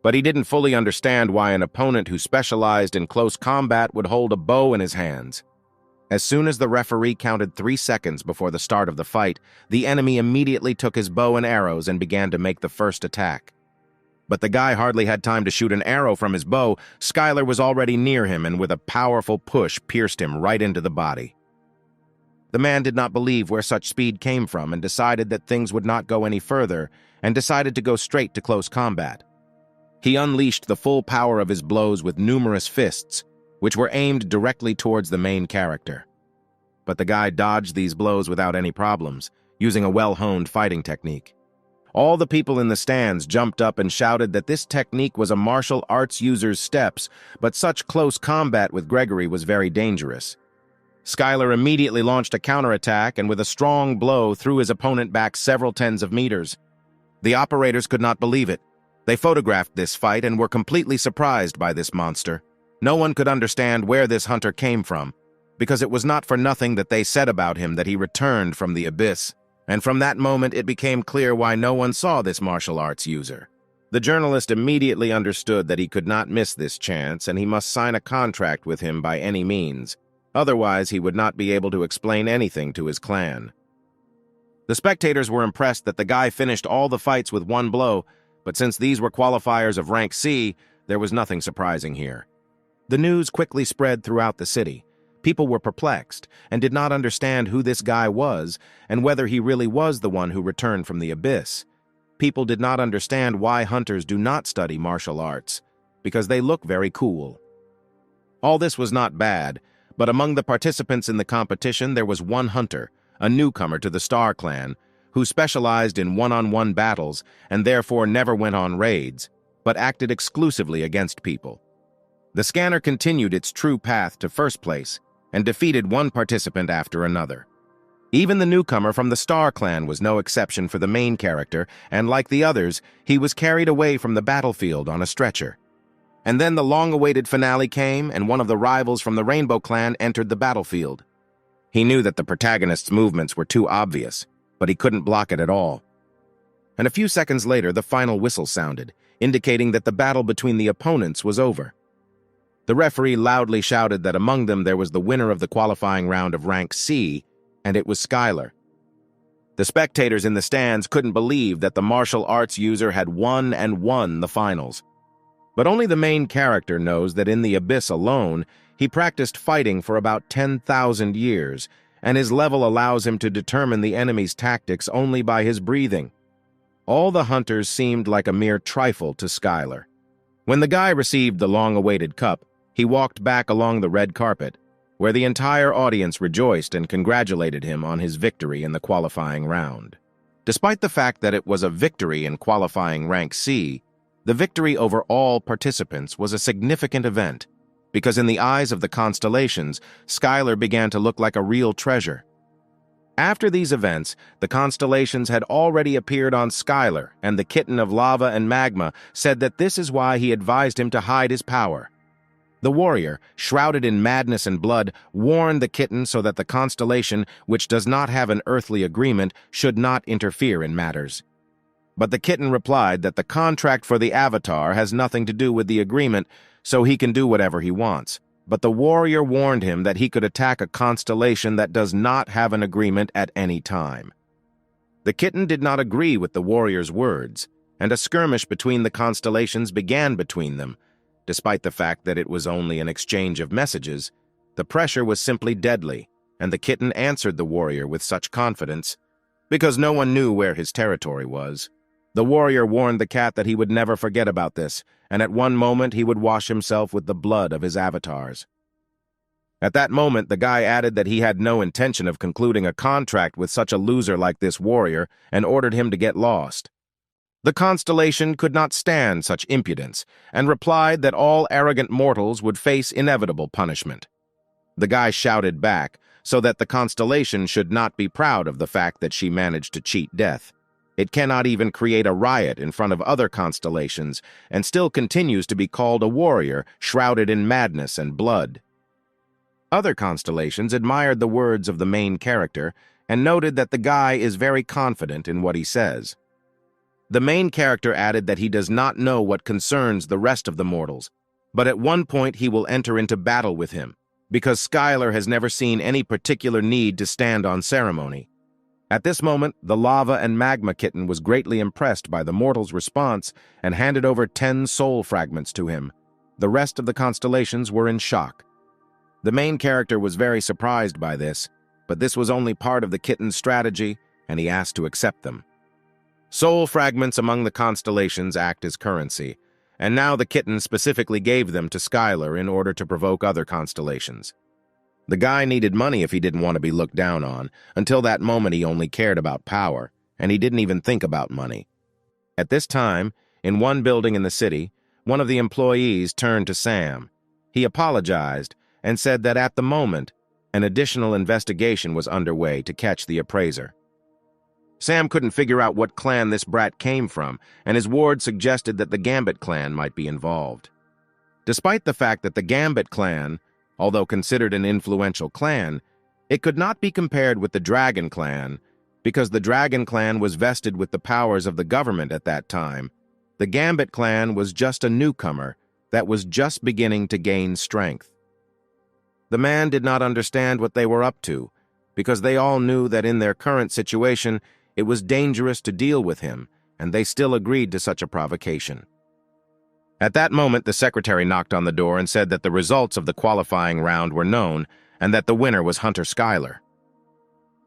But he didn't fully understand why an opponent who specialized in close combat would hold a bow in his hands. As soon as the referee counted 3 seconds before the start of the fight, the enemy immediately took his bow and arrows and began to make the first attack. But the guy hardly had time to shoot an arrow from his bow. Skylar was already near him and with a powerful push pierced him right into the body. The man did not believe where such speed came from and decided that things would not go any further and decided to go straight to close combat. He unleashed the full power of his blows with numerous fists, which were aimed directly towards the main character. But the guy dodged these blows without any problems, using a well-honed fighting technique. All the people in the stands jumped up and shouted that this technique was a martial arts user's steps, but such close combat with Gregory was very dangerous. Skylar immediately launched a counterattack and with a strong blow threw his opponent back several tens of meters. The operators could not believe it. They photographed this fight and were completely surprised by this monster. No one could understand where this hunter came from, because it was not for nothing that they said about him that he returned from the abyss. And from that moment it became clear why no one saw this martial arts user. The journalist immediately understood that he could not miss this chance and he must sign a contract with him by any means. Otherwise, he would not be able to explain anything to his clan. The spectators were impressed that the guy finished all the fights with one blow, but since these were qualifiers of rank C, there was nothing surprising here. The news quickly spread throughout the city. People were perplexed and did not understand who this guy was and whether he really was the one who returned from the abyss. People did not understand why hunters do not study martial arts, because they look very cool. All this was not bad, but among the participants in the competition there was one hunter, a newcomer to the Star Clan, who specialized in one-on-one battles and therefore never went on raids, but acted exclusively against people. The scanner continued its true path to first place and defeated one participant after another. Even the newcomer from the Star Clan was no exception for the main character, and like the others, he was carried away from the battlefield on a stretcher. And then the long-awaited finale came, and one of the rivals from the Rainbow Clan entered the battlefield. He knew that the protagonist's movements were too obvious, but he couldn't block it at all. And a few seconds later, the final whistle sounded, indicating that the battle between the opponents was over. The referee loudly shouted that among them there was the winner of the qualifying round of rank C, and it was Skylar. The spectators in the stands couldn't believe that the martial arts user had won the finals. But only the main character knows that in the abyss alone, he practiced fighting for about 10,000 years, and his level allows him to determine the enemy's tactics only by his breathing. All the hunters seemed like a mere trifle to Skylar. When the guy received the long-awaited cup, he walked back along the red carpet, where the entire audience rejoiced and congratulated him on his victory in the qualifying round. Despite the fact that it was a victory in qualifying rank C, the victory over all participants was a significant event, because in the eyes of the constellations, Skylar began to look like a real treasure. After these events, the constellations had already appeared on Skylar, and the kitten of lava and magma said that this is why he advised him to hide his power. The warrior, shrouded in madness and blood, warned the kitten so that the constellation, which does not have an earthly agreement, should not interfere in matters. But the kitten replied that the contract for the avatar has nothing to do with the agreement, so he can do whatever he wants. But the warrior warned him that he could attack a constellation that does not have an agreement at any time. The kitten did not agree with the warrior's words, and a skirmish between the constellations began between them. Despite the fact that it was only an exchange of messages, the pressure was simply deadly, and the kitten answered the warrior with such confidence, because no one knew where his territory was. The warrior warned the cat that he would never forget about this, and at one moment he would wash himself with the blood of his avatars. At that moment, the guy added that he had no intention of concluding a contract with such a loser like this warrior and ordered him to get lost. The constellation could not stand such impudence and replied that all arrogant mortals would face inevitable punishment. The guy shouted back so that the constellation should not be proud of the fact that she managed to cheat death. It cannot even create a riot in front of other constellations and still continues to be called a warrior shrouded in madness and blood. Other constellations admired the words of the main character and noted that the guy is very confident in what he says. The main character added that he does not know what concerns the rest of the mortals, but at one point he will enter into battle with him, because Skylar has never seen any particular need to stand on ceremony. At this moment, the lava and magma kitten was greatly impressed by the mortal's response and handed over 10 soul fragments to him. The rest of the constellations were in shock. The main character was very surprised by this, but this was only part of the kitten's strategy, and he asked to accept them. Soul fragments among the constellations act as currency, and now the kitten specifically gave them to Skylar in order to provoke other constellations. The guy needed money if he didn't want to be looked down on. Until that moment, he only cared about power, and he didn't even think about money. At this time, in one building in the city, one of the employees turned to Sam. He apologized and said that at the moment, an additional investigation was underway to catch the appraiser. Sam couldn't figure out what clan this brat came from, and his ward suggested that the Gambit clan might be involved. Despite the fact that the Gambit clan, although considered an influential clan, it could not be compared with the Dragon clan, because the Dragon clan was vested with the powers of the government at that time. The Gambit clan was just a newcomer that was just beginning to gain strength. The man did not understand what they were up to, because they all knew that in their current situation, it was dangerous to deal with him, and they still agreed to such a provocation. At that moment, the secretary knocked on the door and said that the results of the qualifying round were known and that the winner was Hunter Skylar.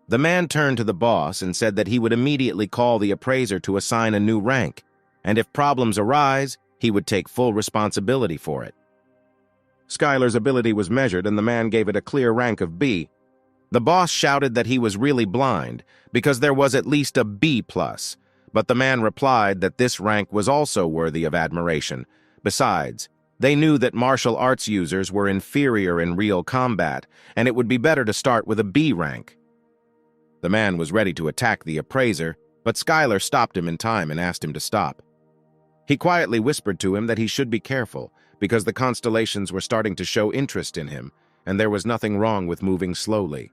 The man turned to the boss and said that he would immediately call the appraiser to assign a new rank, and if problems arise, he would take full responsibility for it. Skylar's ability was measured and the man gave it a clear rank of B. The boss shouted that he was really blind because there was at least a B+, but the man replied that this rank was also worthy of admiration. Besides, they knew that martial arts users were inferior in real combat, and it would be better to start with a B rank. The man was ready to attack the appraiser, but Skylar stopped him in time and asked him to stop. He quietly whispered to him that he should be careful, because the constellations were starting to show interest in him, and there was nothing wrong with moving slowly.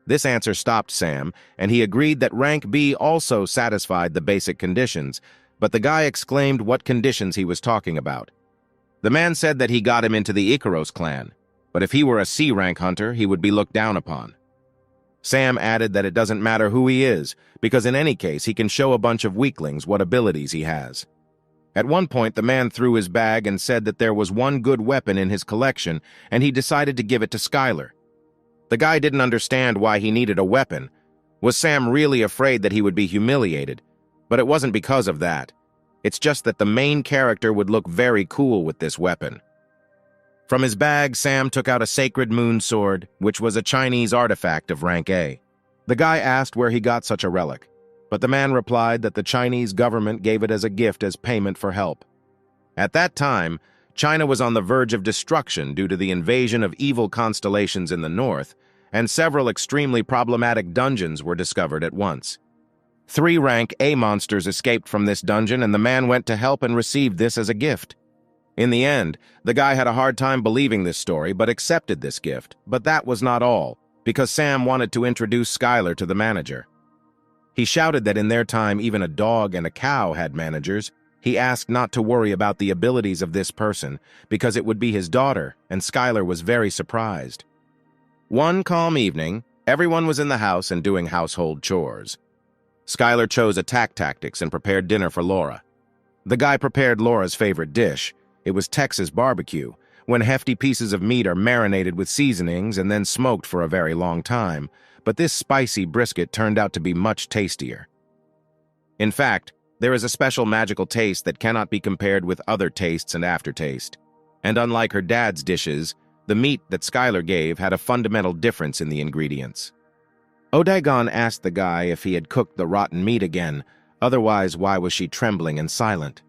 This answer stopped Sam, and he agreed that rank B also satisfied the basic conditions, but the guy exclaimed what conditions he was talking about. The man said that he got him into the Icaros clan, but if he were a C-rank hunter, he would be looked down upon. Sam added that it doesn't matter who he is, because in any case he can show a bunch of weaklings what abilities he has. At one point, the man threw his bag and said that there was one good weapon in his collection, and he decided to give it to Skylar. The guy didn't understand why he needed a weapon. Was Sam really afraid that he would be humiliated? But it wasn't because of that. It's just that the main character would look very cool with this weapon. From his bag, Sam took out a sacred moon sword, which was a Chinese artifact of rank A. The guy asked where he got such a relic, but the man replied that the Chinese government gave it as a gift as payment for help. At that time, China was on the verge of destruction due to the invasion of evil constellations in the north, and several extremely problematic dungeons were discovered at once. 3 rank A monsters escaped from this dungeon, and the man went to help and received this as a gift. In the end, the guy had a hard time believing this story, but accepted this gift. But that was not all, because Sam wanted to introduce Skylar to the manager. He shouted that in their time even a dog and a cow had managers. He asked not to worry about the abilities of this person, because it would be his daughter, and Skylar was very surprised. One calm evening, everyone was in the house and doing household chores. Skylar chose attack tactics and prepared dinner for Laura. The guy prepared Laura's favorite dish. It was Texas barbecue, when hefty pieces of meat are marinated with seasonings and then smoked for a very long time, but this spicy brisket turned out to be much tastier. In fact, there is a special magical taste that cannot be compared with other tastes and aftertaste. And unlike her dad's dishes, the meat that Skylar gave had a fundamental difference in the ingredients. Odagon asked the guy if he had cooked the rotten meat again, otherwise why was she trembling and silent?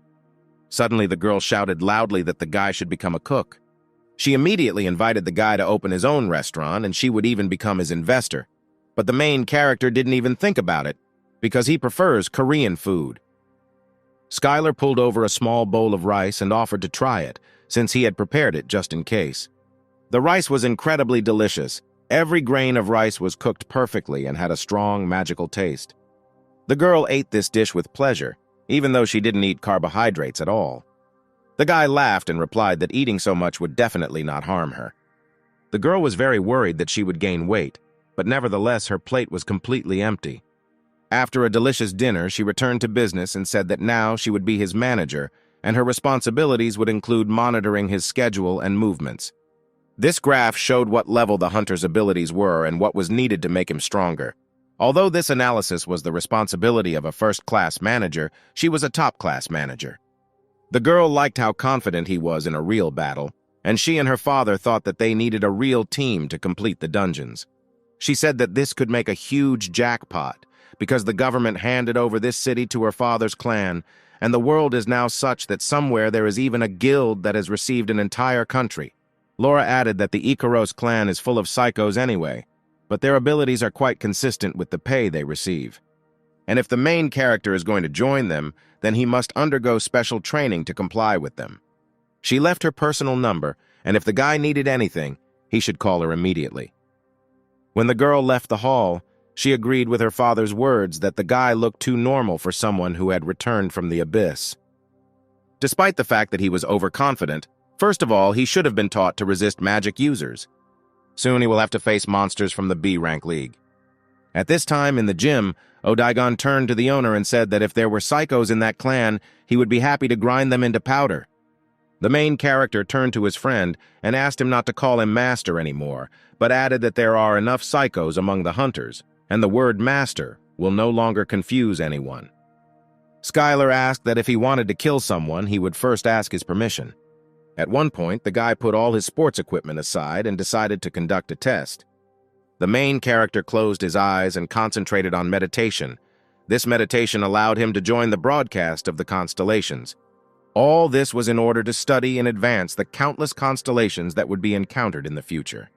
Suddenly the girl shouted loudly that the guy should become a cook. She immediately invited the guy to open his own restaurant, and she would even become his investor. But the main character didn't even think about it, because he prefers Korean food. Skylar pulled over a small bowl of rice and offered to try it, since he had prepared it just in case. The rice was incredibly delicious. Every grain of rice was cooked perfectly and had a strong, magical taste. The girl ate this dish with pleasure, even though she didn't eat carbohydrates at all. The guy laughed and replied that eating so much would definitely not harm her. The girl was very worried that she would gain weight, but nevertheless her plate was completely empty. After a delicious dinner, she returned to business and said that now she would be his manager, and her responsibilities would include monitoring his schedule and movements. This graph showed what level the hunter's abilities were and what was needed to make him stronger. Although this analysis was the responsibility of a first-class manager, she was a top-class manager. The girl liked how confident he was in a real battle, and she and her father thought that they needed a real team to complete the dungeons. She said that this could make a huge jackpot, because the government handed over this city to her father's clan, and the world is now such that somewhere there is even a guild that has received an entire country. Laura added that the Ikaros clan is full of psychos anyway, but their abilities are quite consistent with the pay they receive. And if the main character is going to join them, then he must undergo special training to comply with them. She left her personal number, and if the guy needed anything, he should call her immediately. When the girl left the hall, she agreed with her father's words that the guy looked too normal for someone who had returned from the abyss. Despite the fact that he was overconfident, first of all, he should have been taught to resist magic users. Soon he will have to face monsters from the B-rank league. At this time in the gym, Odagon turned to the owner and said that if there were psychos in that clan, he would be happy to grind them into powder. The main character turned to his friend and asked him not to call him master anymore, but added that there are enough psychos among the hunters, and the word master will no longer confuse anyone. Skylar asked that if he wanted to kill someone, he would first ask his permission. At one point, the guy put all his sports equipment aside and decided to conduct a test. The main character closed his eyes and concentrated on meditation. This meditation allowed him to join the broadcast of the constellations. All this was in order to study in advance the countless constellations that would be encountered in the future.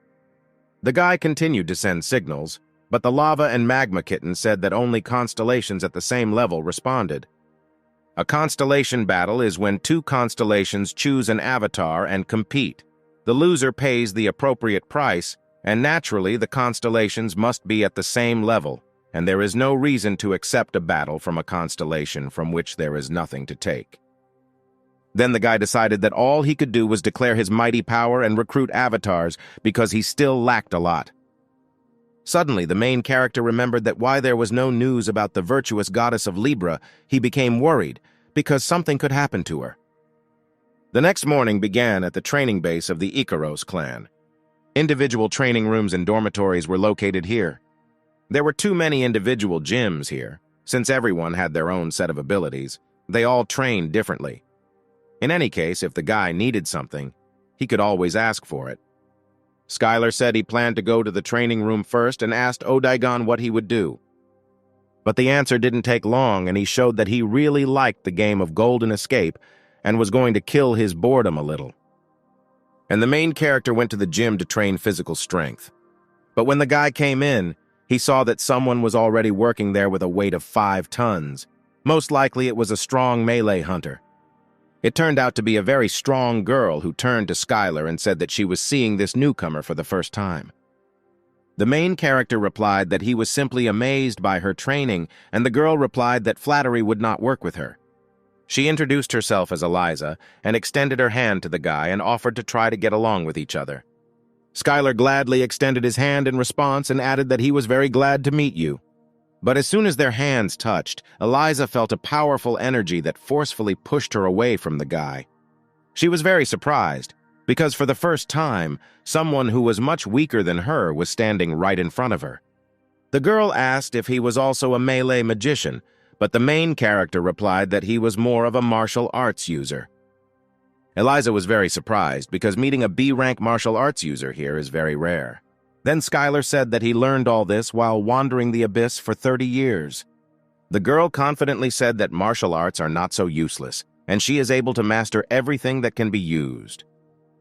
The guy continued to send signals, but the lava and magma kitten said that only constellations at the same level responded. A constellation battle is when 2 constellations choose an avatar and compete. The loser pays the appropriate price, and naturally the constellations must be at the same level, and there is no reason to accept a battle from a constellation from which there is nothing to take. Then the guy decided that all he could do was declare his mighty power and recruit avatars because he still lacked a lot. Suddenly, the main character remembered that why there was no news about the virtuous goddess of Libra, he became worried, because something could happen to her. The next morning began at the training base of the Ikaros clan. Individual training rooms and dormitories were located here. There were too many individual gyms here. Since everyone had their own set of abilities, they all trained differently. In any case, if the guy needed something, he could always ask for it. Skylar said he planned to go to the training room first and asked Odaigon what he would do. But the answer didn't take long, and he showed that he really liked the game of Golden Escape and was going to kill his boredom a little. And the main character went to the gym to train physical strength. But when the guy came in, he saw that someone was already working there with a weight of 5 tons. Most likely it was a strong melee hunter. It turned out to be a very strong girl who turned to Skylar and said that she was seeing this newcomer for the first time. The main character replied that he was simply amazed by her training, and the girl replied that flattery would not work with her. She introduced herself as Eliza and extended her hand to the guy and offered to try to get along with each other. Skylar gladly extended his hand in response and added that he was very glad to meet you. But as soon as their hands touched, Eliza felt a powerful energy that forcefully pushed her away from the guy. She was very surprised, because for the first time, someone who was much weaker than her was standing right in front of her. The girl asked if he was also a melee magician, but the main character replied that he was more of a martial arts user. Eliza was very surprised because meeting a B-rank martial arts user here is very rare. Then Skylar said that he learned all this while wandering the abyss for 30 years. The girl confidently said that martial arts are not so useless, and she is able to master everything that can be used.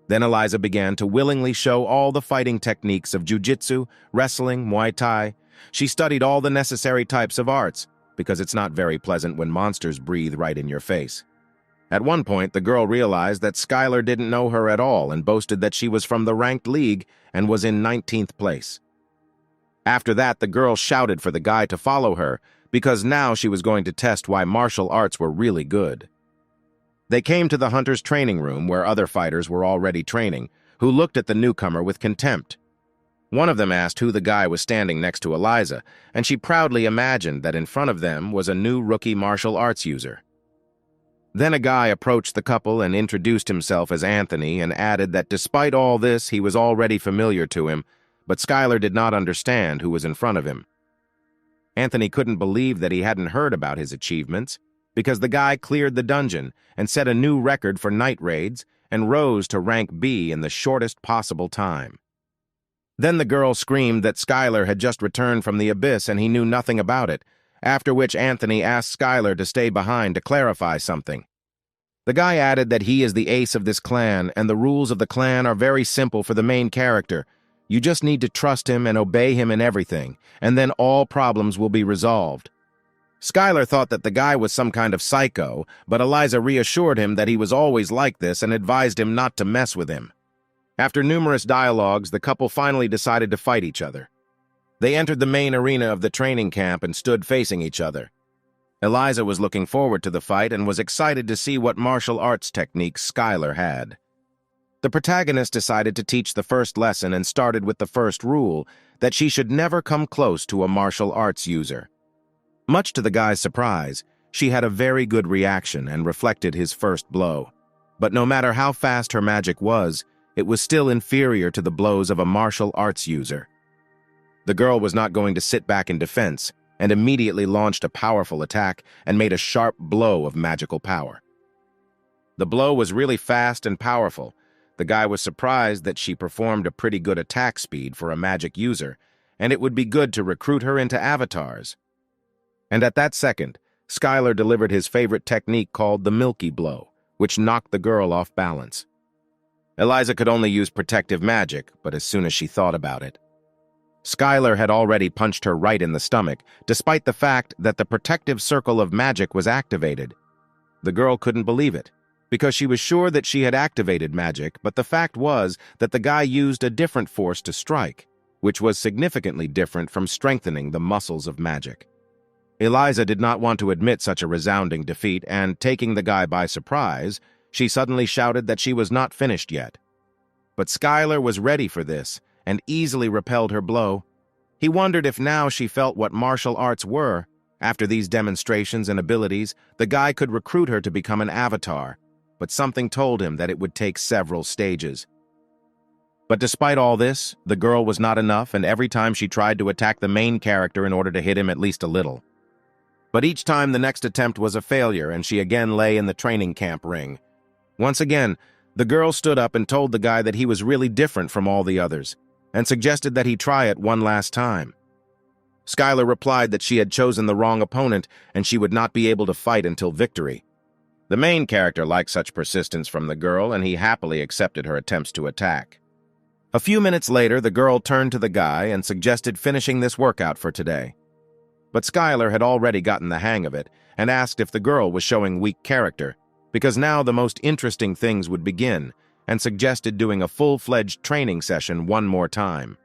Then Eliza began to willingly show all the fighting techniques of jiu-jitsu, wrestling, Muay Thai. She studied all the necessary types of arts, because it's not very pleasant when monsters breathe right in your face. At one point, the girl realized that Skylar didn't know her at all and boasted that she was from the ranked league and was in 19th place. After that, the girl shouted for the guy to follow her because now she was going to test why martial arts were really good. They came to the hunter's training room where other fighters were already training, who looked at the newcomer with contempt. One of them asked who the guy was standing next to Eliza, and she proudly imagined that in front of them was a new rookie martial arts user. Then a guy approached the couple and introduced himself as Anthony and added that despite all this, he was already familiar to him, but Skylar did not understand who was in front of him. Anthony couldn't believe that he hadn't heard about his achievements, because the guy cleared the dungeon and set a new record for night raids and rose to rank B in the shortest possible time. Then the girl screamed that Skylar had just returned from the abyss and he knew nothing about it, after which Anthony asked Skylar to stay behind to clarify something. The guy added that he is the ace of this clan, and the rules of the clan are very simple for the main character. You just need to trust him and obey him in everything, and then all problems will be resolved. Skylar thought that the guy was some kind of psycho, but Eliza reassured him that he was always like this and advised him not to mess with him. After numerous dialogues, the couple finally decided to fight each other. They entered the main arena of the training camp and stood facing each other. Eliza was looking forward to the fight and was excited to see what martial arts techniques Skylar had. The protagonist decided to teach the first lesson and started with the first rule, that she should never come close to a martial arts user. Much to the guy's surprise, she had a very good reaction and reflected his first blow. But no matter how fast her magic was, it was still inferior to the blows of a martial arts user. The girl was not going to sit back in defense and immediately launched a powerful attack and made a sharp blow of magical power. The blow was really fast and powerful. The guy was surprised that she performed a pretty good attack speed for a magic user, and it would be good to recruit her into avatars. And at that second, Skylar delivered his favorite technique called the Milky Blow, which knocked the girl off balance. Eliza could only use protective magic, but as soon as she thought about it, Skylar had already punched her right in the stomach, despite the fact that the protective circle of magic was activated. The girl couldn't believe it, because she was sure that she had activated magic, but the fact was that the guy used a different force to strike, which was significantly different from strengthening the muscles of magic. Eliza did not want to admit such a resounding defeat, and taking the guy by surprise, she suddenly shouted that she was not finished yet. But Skylar was ready for this, and easily repelled her blow. He wondered if now she felt what martial arts were. After these demonstrations and abilities, the guy could recruit her to become an avatar, but something told him that it would take several stages. But despite all this, the girl was not enough, and every time she tried to attack the main character in order to hit him at least a little. But each time the next attempt was a failure, and she again lay in the training camp ring. Once again, the girl stood up and told the guy that he was really different from all the others, and suggested that he try it one last time. Skylar replied that she had chosen the wrong opponent and she would not be able to fight until victory. The main character liked such persistence from the girl, and he happily accepted her attempts to attack. A few minutes later, the girl turned to the guy and suggested finishing this workout for today. But Skylar had already gotten the hang of it and asked if the girl was showing weak character, because now the most interesting things would begin, and suggested doing a full-fledged training session one more time.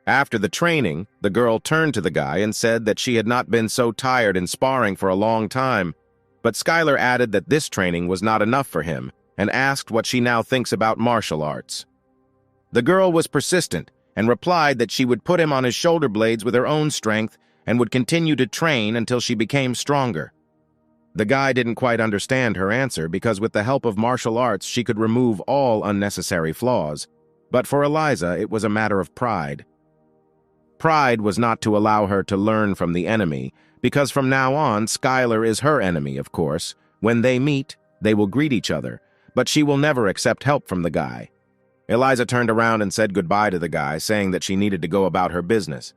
After the training, the girl turned to the guy and said that she had not been so tired in sparring for a long time, but Skylar added that this training was not enough for him and asked what she now thinks about martial arts. The girl was persistent and replied that she would put him on his shoulder blades with her own strength and would continue to train until she became stronger. The guy didn't quite understand her answer because with the help of martial arts she could remove all unnecessary flaws, but for Eliza it was a matter of pride. Pride was not to allow her to learn from the enemy, because from now on Skylar is her enemy, of course. When they meet, they will greet each other, but she will never accept help from the guy. Eliza turned around and said goodbye to the guy, saying that she needed to go about her business.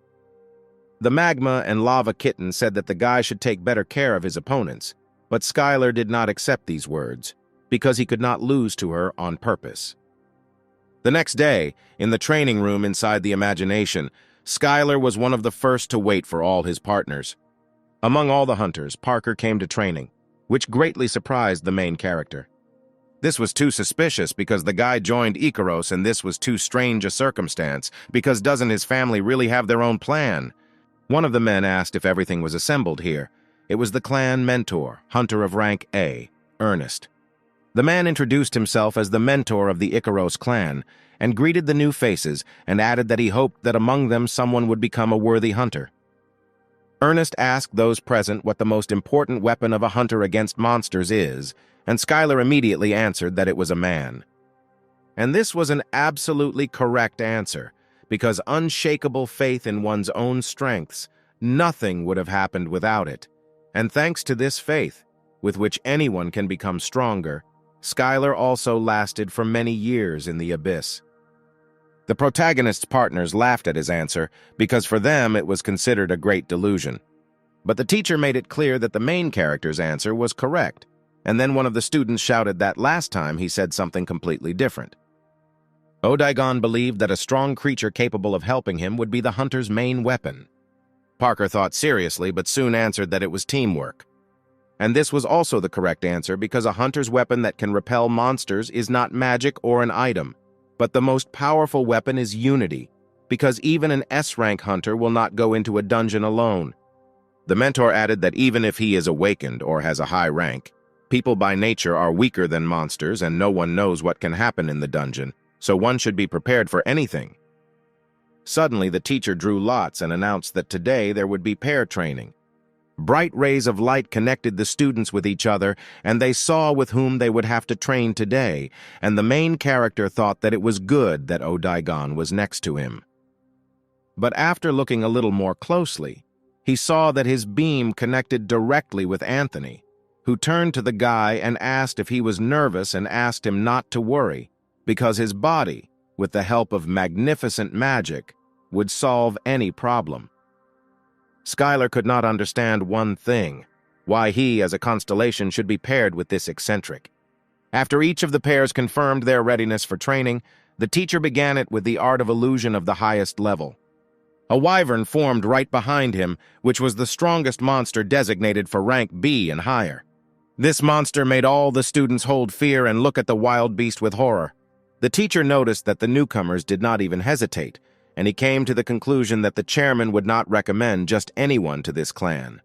The Magma and Lava Kitten said that the guy should take better care of his opponents, but Skylar did not accept these words, because he could not lose to her on purpose. The next day, in the training room inside the imagination, Skylar was one of the first to wait for all his partners. Among all the hunters, Parker came to training, which greatly surprised the main character. This was too suspicious because the guy joined Ikaros, and this was too strange a circumstance because doesn't his family really have their own plan? One of the men asked if everything was assembled here. It was the clan mentor, hunter of rank A, Ernest. The man introduced himself as the mentor of the Ikaros clan and greeted the new faces and added that he hoped that among them someone would become a worthy hunter. Ernest asked those present what the most important weapon of a hunter against monsters is, and Skylar immediately answered that it was a man. And this was an absolutely correct answer, because unshakable faith in one's own strengths, nothing would have happened without it. And thanks to this faith, with which anyone can become stronger, Skylar also lasted for many years in the abyss. The protagonist's partners laughed at his answer because for them it was considered a great delusion. But the teacher made it clear that the main character's answer was correct, and then one of the students shouted that last time he said something completely different. Odaigon believed that a strong creature capable of helping him would be the hunter's main weapon. Parker thought seriously but soon answered that it was teamwork. And this was also the correct answer because a hunter's weapon that can repel monsters is not magic or an item, but the most powerful weapon is unity, because even an S-rank hunter will not go into a dungeon alone. The mentor added that even if he is awakened or has a high rank, people by nature are weaker than monsters and no one knows what can happen in the dungeon, so one should be prepared for anything. Suddenly, the teacher drew lots and announced that today there would be pair training. Bright rays of light connected the students with each other, and they saw with whom they would have to train today, and the main character thought that it was good that Odaigon was next to him. But after looking a little more closely, he saw that his beam connected directly with Anthony, who turned to the guy and asked if he was nervous and asked him not to worry, because his body, with the help of magnificent magic, would solve any problem. Skylar could not understand one thing, why he, as a constellation, should be paired with this eccentric. After each of the pairs confirmed their readiness for training, the teacher began it with the art of illusion of the highest level. A wyvern formed right behind him, which was the strongest monster designated for rank B and higher. This monster made all the students hold fear and look at the wild beast with horror. The teacher noticed that the newcomers did not even hesitate, and he came to the conclusion that the chairman would not recommend just anyone to this clan.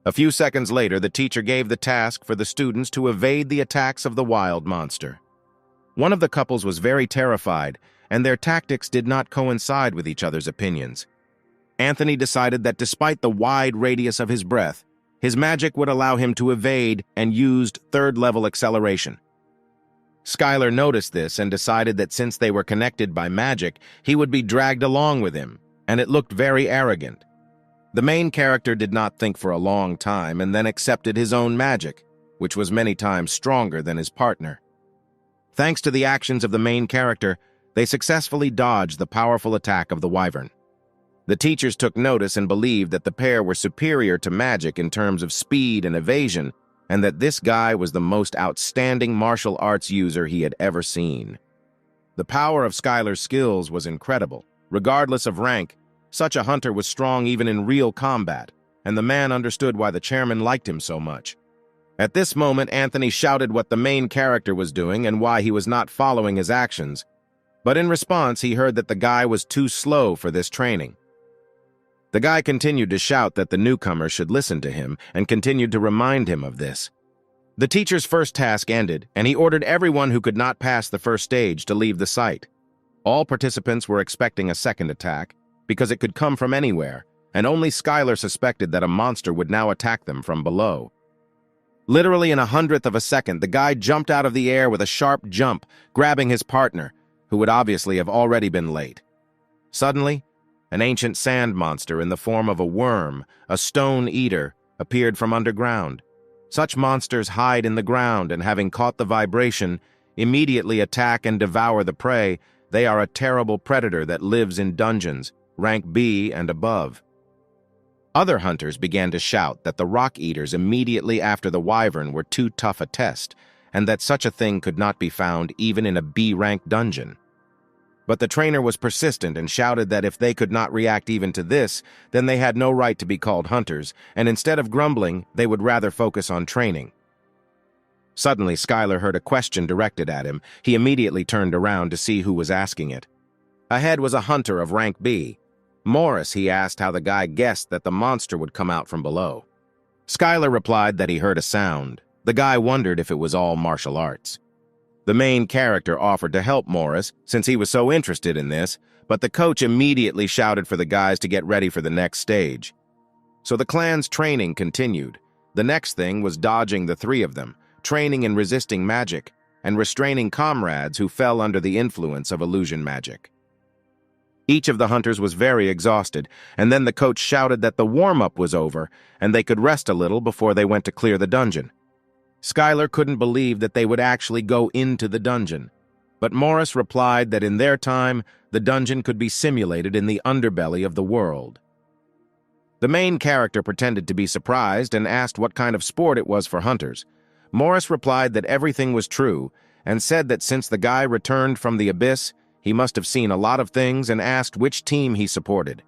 A few seconds later, the teacher gave the task for the students to evade the attacks of the wild monster. One of the couples was very terrified, and their tactics did not coincide with each other's opinions. Anthony decided that despite the wide radius of his breath, his magic would allow him to evade and used third-level acceleration. Skylar noticed this and decided that since they were connected by magic, he would be dragged along with him, and it looked very arrogant. The main character did not think for a long time and then accepted his own magic, which was many times stronger than his partner. Thanks to the actions of the main character, they successfully dodged the powerful attack of the wyvern. The teachers took notice and believed that the pair were superior to magic in terms of speed and evasion, and that this guy was the most outstanding martial arts user he had ever seen. The power of Skylar's skills was incredible. Regardless of rank, such a hunter was strong even in real combat, and the man understood why the chairman liked him so much. At this moment, Anthony shouted what the main character was doing and why he was not following his actions, but in response he heard that the guy was too slow for this training. The guy continued to shout that the newcomer should listen to him and continued to remind him of this. The teacher's first task ended, and he ordered everyone who could not pass the first stage to leave the site. All participants were expecting a second attack, because it could come from anywhere, and only Skylar suspected that a monster would now attack them from below. Literally in 1/100th of a second, the guy jumped out of the air with a sharp jump, grabbing his partner, who would obviously have already been late. Suddenly, an ancient sand monster in the form of a worm, a stone eater, appeared from underground. Such monsters hide in the ground and, having caught the vibration, immediately attack and devour the prey. They are a terrible predator that lives in dungeons, rank B and above. Other hunters began to shout that the rock eaters immediately after the wyvern were too tough a test, and that such a thing could not be found even in a B-rank dungeon. But the trainer was persistent and shouted that if they could not react even to this, then they had no right to be called hunters, and instead of grumbling, they would rather focus on training. Suddenly, Skylar heard a question directed at him. He immediately turned around to see who was asking it. Ahead was a hunter of rank B. Morris, he asked how the guy guessed that the monster would come out from below. Skylar replied that he heard a sound. The guy wondered if it was all martial arts. The main character offered to help Morris since he was so interested in this, but the coach immediately shouted for the guys to get ready for the next stage. So the clan's training continued. The next thing was dodging the three of them, training in resisting magic, and restraining comrades who fell under the influence of illusion magic. Each of the hunters was very exhausted, and then the coach shouted that the warm-up was over and they could rest a little before they went to clear the dungeon. Skylar couldn't believe that they would actually go into the dungeon, but Morris replied that in their time, the dungeon could be simulated in the underbelly of the world. The main character pretended to be surprised and asked what kind of sport it was for hunters. Morris replied that everything was true and said that since the guy returned from the abyss, he must have seen a lot of things and asked which team he supported.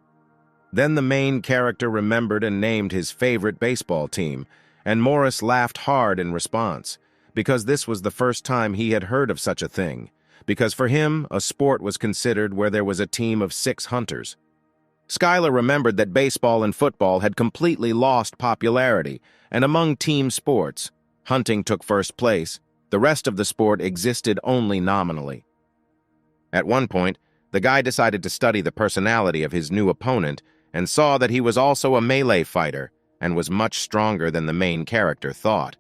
Then the main character remembered and named his favorite baseball team, and Morris laughed hard in response, because this was the first time he had heard of such a thing, because for him, a sport was considered where there was a team of 6 hunters. Skylar remembered that baseball and football had completely lost popularity, and among team sports, hunting took first place. The rest of the sport existed only nominally. At one point, the guy decided to study the personality of his new opponent and saw that he was also a melee fighter and was much stronger than the main character thought.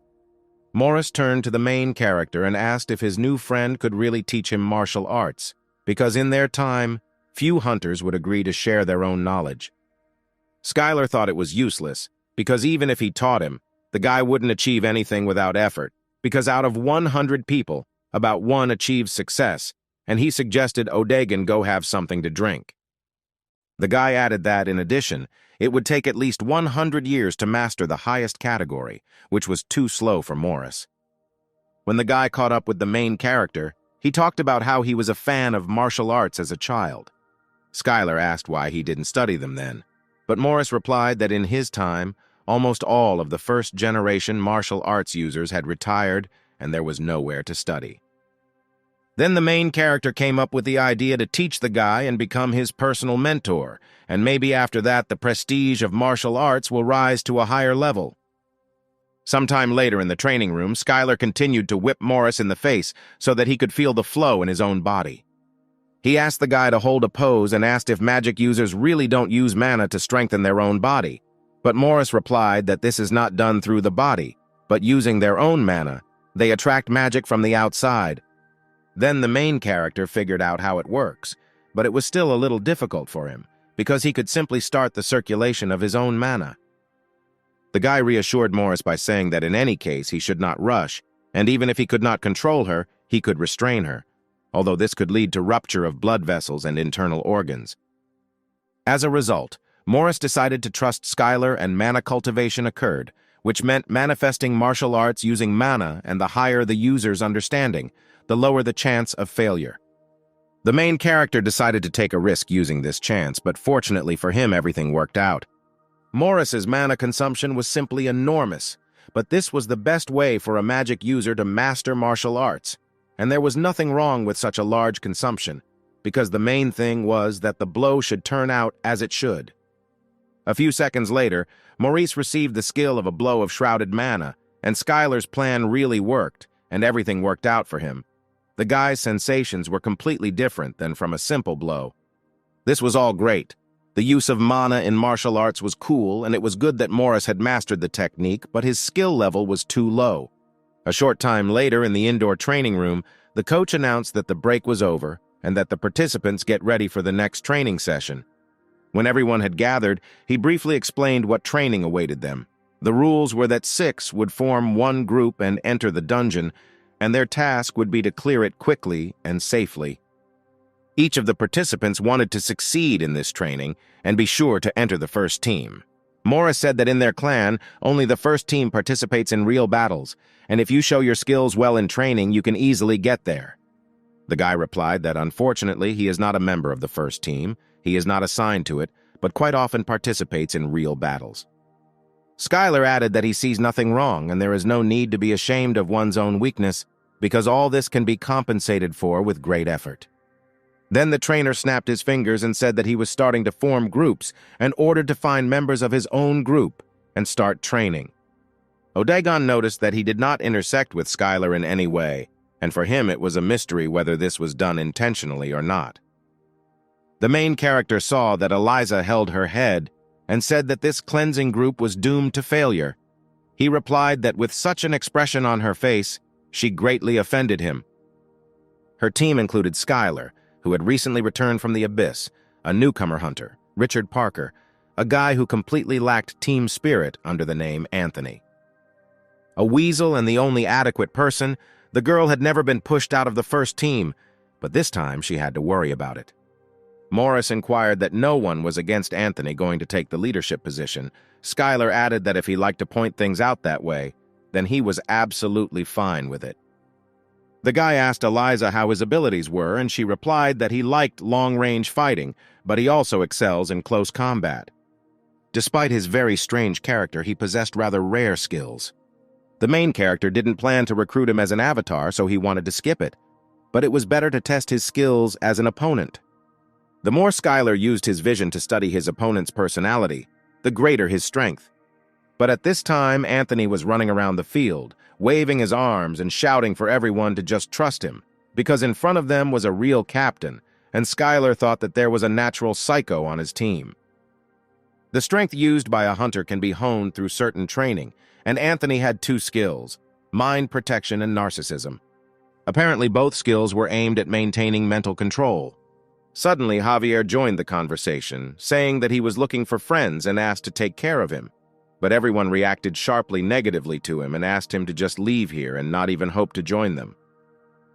Morris turned to the main character and asked if his new friend could really teach him martial arts, because in their time, few hunters would agree to share their own knowledge. Skylar thought it was useless, because even if he taught him, the guy wouldn't achieve anything without effort, because out of 100 people, about 1 achieves success, and he suggested Odegan go have something to drink. The guy added that, in addition, it would take at least 100 years to master the highest category, which was too slow for Morris. When the guy caught up with the main character, he talked about how he was a fan of martial arts as a child. Skylar asked why he didn't study them then, but Morris replied that in his time, almost all of the first-generation martial arts users had retired and there was nowhere to study. Then the main character came up with the idea to teach the guy and become his personal mentor, and maybe after that the prestige of martial arts will rise to a higher level. Sometime later in the training room, Skylar continued to whip Morris in the face so that he could feel the flow in his own body. He asked the guy to hold a pose and asked if magic users really don't use mana to strengthen their own body, but Morris replied that this is not done through the body, but using their own mana. They attract magic from the outside, Then the main character figured out how it works, but it was still a little difficult for him, because he could simply start the circulation of his own mana. The guy reassured Morris by saying that in any case he should not rush, and even if he could not control her, he could restrain her, although this could lead to rupture of blood vessels and internal organs. As a result, Morris decided to trust Skylar and mana cultivation occurred, which meant manifesting martial arts using mana, and the higher the user's understanding, the lower the chance of failure. The main character decided to take a risk using this chance, but fortunately for him everything worked out. Morris's mana consumption was simply enormous, but this was the best way for a magic user to master martial arts, and there was nothing wrong with such a large consumption, because the main thing was that the blow should turn out as it should. A few seconds later, Maurice received the skill of a blow of shrouded mana, and Skylar's plan really worked, and everything worked out for him. The guy's sensations were completely different than from a simple blow. This was all great. The use of mana in martial arts was cool, and it was good that Morris had mastered the technique, but his skill level was too low. A short time later, in the indoor training room, the coach announced that the break was over and that the participants get ready for the next training session. When everyone had gathered, he briefly explained what training awaited them. The rules were that 6 would form one group and enter the dungeon, and their task would be to clear it quickly and safely. Each of the participants wanted to succeed in this training and be sure to enter the first team. Morris said that in their clan, only the first team participates in real battles, and if you show your skills well in training, you can easily get there. The guy replied that unfortunately he is not a member of the first team, he is not assigned to it, but quite often participates in real battles. Skylar added that he sees nothing wrong and there is no need to be ashamed of one's own weakness, because all this can be compensated for with great effort. Then the trainer snapped his fingers and said that he was starting to form groups and ordered to find members of his own group and start training. Odagon noticed that he did not intersect with Skylar in any way, and for him it was a mystery whether this was done intentionally or not. The main character saw that Eliza held her head and said that this cleansing group was doomed to failure. He replied that with such an expression on her face, she greatly offended him. Her team included Skylar, who had recently returned from the Abyss, a newcomer hunter, Richard Parker, a guy who completely lacked team spirit under the name Anthony. A weasel and the only adequate person, the girl had never been pushed out of the first team, but this time she had to worry about it. Morris inquired that no one was against Anthony going to take the leadership position. Skylar added that if he liked to point things out that way, then he was absolutely fine with it. The guy asked Eliza how his abilities were, and she replied that he liked long-range fighting, but he also excels in close combat. Despite his very strange character, he possessed rather rare skills. The main character didn't plan to recruit him as an avatar, so he wanted to skip it, but it was better to test his skills as an opponent. The more Skylar used his vision to study his opponent's personality, the greater his strength. But at this time, Anthony was running around the field, waving his arms and shouting for everyone to just trust him, because in front of them was a real captain, and Skylar thought that there was a natural psycho on his team. The strength used by a hunter can be honed through certain training, and Anthony had 2 skills, mind protection and narcissism. Apparently both skills were aimed at maintaining mental control. Suddenly, Javier joined the conversation, saying that he was looking for friends and asked to take care of him. But everyone reacted sharply negatively to him and asked him to just leave here and not even hope to join them.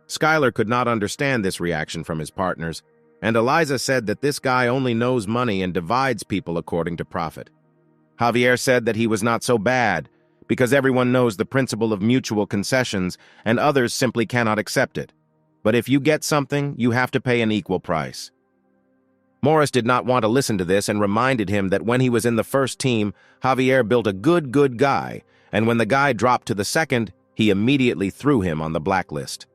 Skylar could not understand this reaction from his partners, and Eliza said that this guy only knows money and divides people according to profit. Javier said that he was not so bad, because everyone knows the principle of mutual concessions and others simply cannot accept it. But if you get something, you have to pay an equal price. Morris did not want to listen to this and reminded him that when he was in the first team, Javier built a good guy, and when the guy dropped to the second, he immediately threw him on the blacklist.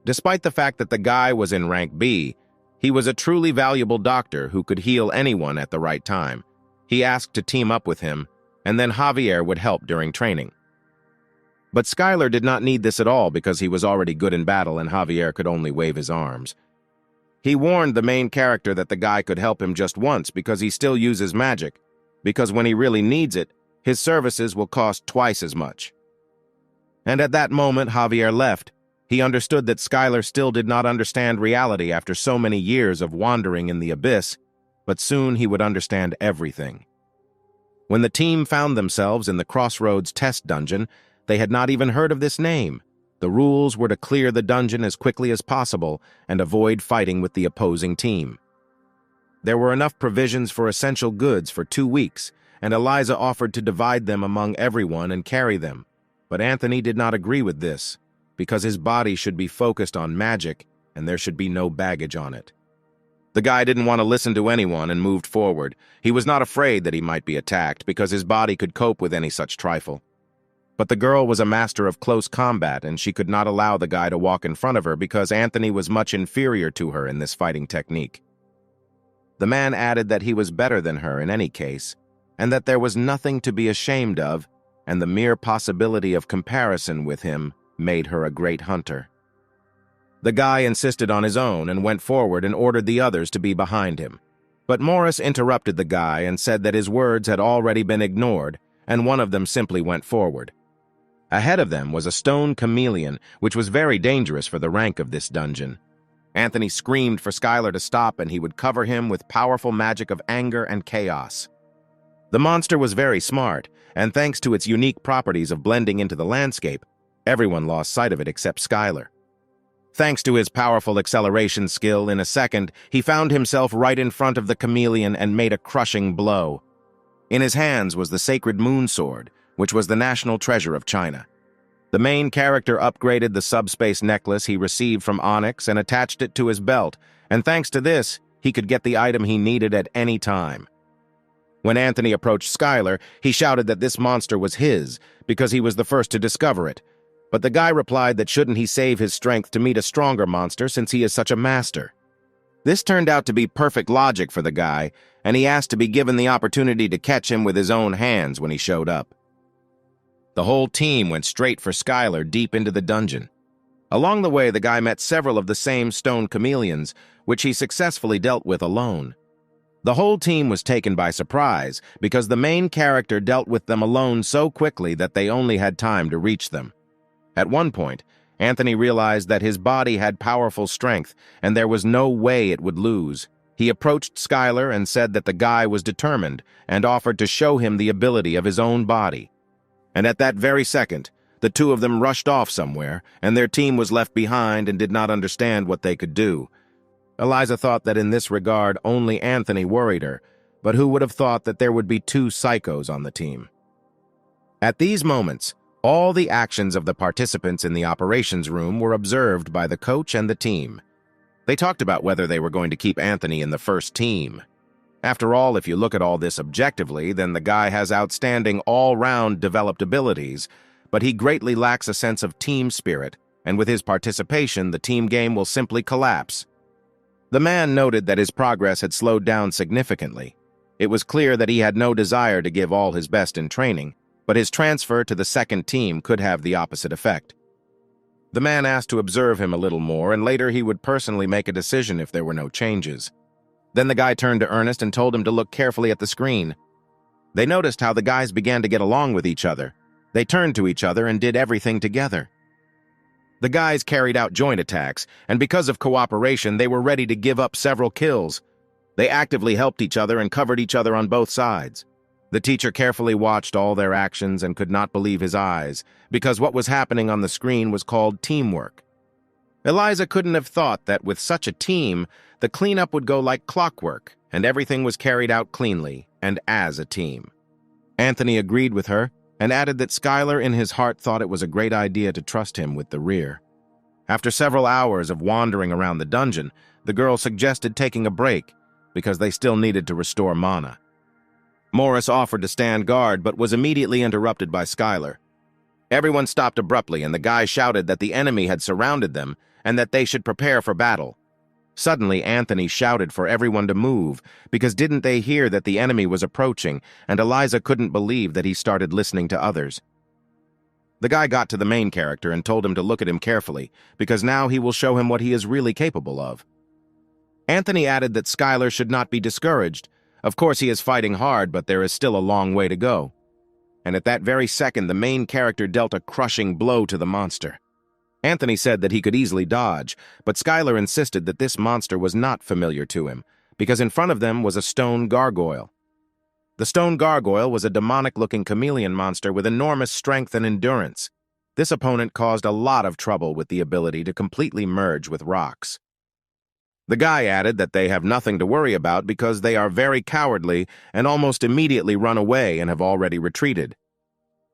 Despite the fact that the guy was in rank B, he was a truly valuable doctor who could heal anyone at the right time. He asked to team up with him, and then Javier would help during training. But Skylar did not need this at all because he was already good in battle and Javier could only wave his arms. He warned the main character that the guy could help him just once because he still uses magic, because when he really needs it, his services will cost twice as much. And at that moment, Javier left. He understood that Skylar still did not understand reality after so many years of wandering in the abyss, but soon he would understand everything. When the team found themselves in the Crossroads test dungeon, they had not even heard of this name. The rules were to clear the dungeon as quickly as possible and avoid fighting with the opposing team. There were enough provisions for essential goods for 2 weeks, and Eliza offered to divide them among everyone and carry them. But Anthony did not agree with this, because his body should be focused on magic and there should be no baggage on it. The guy didn't want to listen to anyone and moved forward. He was not afraid that he might be attacked because his body could cope with any such trifle. But the girl was a master of close combat, and she could not allow the guy to walk in front of her because Anthony was much inferior to her in this fighting technique. The man added that he was better than her in any case, and that there was nothing to be ashamed of, and the mere possibility of comparison with him made her a great hunter. The guy insisted on his own and went forward and ordered the others to be behind him. But Morris interrupted the guy and said that his words had already been ignored, and one of them simply went forward. Ahead of them was a stone chameleon, which was very dangerous for the rank of this dungeon. Anthony screamed for Skylar to stop, and he would cover him with powerful magic of anger and chaos. The monster was very smart, and thanks to its unique properties of blending into the landscape, everyone lost sight of it except Skylar. Thanks to his powerful acceleration skill, in a second, he found himself right in front of the chameleon and made a crushing blow. In his hands was the sacred moon sword, which was the national treasure of China. The main character upgraded the subspace necklace he received from Onyx and attached it to his belt, and thanks to this, he could get the item he needed at any time. When Anthony approached Skylar, he shouted that this monster was his, because he was the first to discover it. But the guy replied that shouldn't he save his strength to meet a stronger monster since he is such a master. This turned out to be perfect logic for the guy, and he asked to be given the opportunity to catch him with his own hands when he showed up. The whole team went straight for Skylar deep into the dungeon. Along the way, the guy met several of the same stone chameleons, which he successfully dealt with alone. The whole team was taken by surprise because the main character dealt with them alone so quickly that they only had time to reach them. At one point, Anthony realized that his body had powerful strength, and there was no way it would lose. He approached Skylar and said that the guy was determined and offered to show him the ability of his own body. And at that very second, the two of them rushed off somewhere, and their team was left behind and did not understand what they could do. Eliza thought that in this regard only Anthony worried her, but who would have thought that there would be 2 psychos on the team? At these moments, all the actions of the participants in the operations room were observed by the coach and the team. They talked about whether they were going to keep Anthony in the first team. After all, if you look at all this objectively, then the guy has outstanding all-round developed abilities, but he greatly lacks a sense of team spirit, and with his participation, the team game will simply collapse. The man noted that his progress had slowed down significantly. It was clear that he had no desire to give all his best in training, but his transfer to the second team could have the opposite effect. The man asked to observe him a little more, and later he would personally make a decision if there were no changes. Then the guy turned to Ernest and told him to look carefully at the screen. They noticed how the guys began to get along with each other. They turned to each other and did everything together. The guys carried out joint attacks, and because of cooperation, they were ready to give up several kills. They actively helped each other and covered each other on both sides. The teacher carefully watched all their actions and could not believe his eyes, because what was happening on the screen was called teamwork. Eliza couldn't have thought that with such a team, the cleanup would go like clockwork, and everything was carried out cleanly, and as a team. Anthony agreed with her, and added that Skylar in his heart thought it was a great idea to trust him with the rear. After several hours of wandering around the dungeon, the girl suggested taking a break, because they still needed to restore mana. Morris offered to stand guard, but was immediately interrupted by Skylar. Everyone stopped abruptly, and the guy shouted that the enemy had surrounded them and that they should prepare for battle. Suddenly, Anthony shouted for everyone to move, because didn't they hear that the enemy was approaching, and Eliza couldn't believe that he started listening to others. The guy got to the main character and told him to look at him carefully, because now he will show him what he is really capable of. Anthony added that Skylar should not be discouraged. Of course he is fighting hard, but there is still a long way to go. And at that very second, the main character dealt a crushing blow to the monster. Anthony said that he could easily dodge, but Skylar insisted that this monster was not familiar to him, because in front of them was a stone gargoyle. The stone gargoyle was a demonic-looking chameleon monster with enormous strength and endurance. This opponent caused a lot of trouble with the ability to completely merge with rocks. The guy added that they have nothing to worry about because they are very cowardly and almost immediately run away and have already retreated.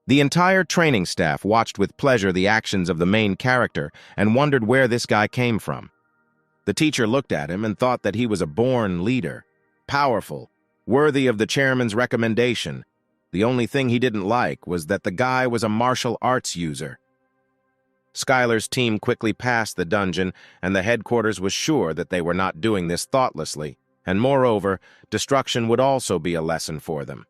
The entire training staff watched with pleasure the actions of the main character and wondered where this guy came from. The teacher looked at him and thought that he was a born leader, powerful, worthy of the chairman's recommendation. The only thing he didn't like was that the guy was a martial arts user. Skylar's team quickly passed the dungeon, and the headquarters was sure that they were not doing this thoughtlessly, and moreover, destruction would also be a lesson for them.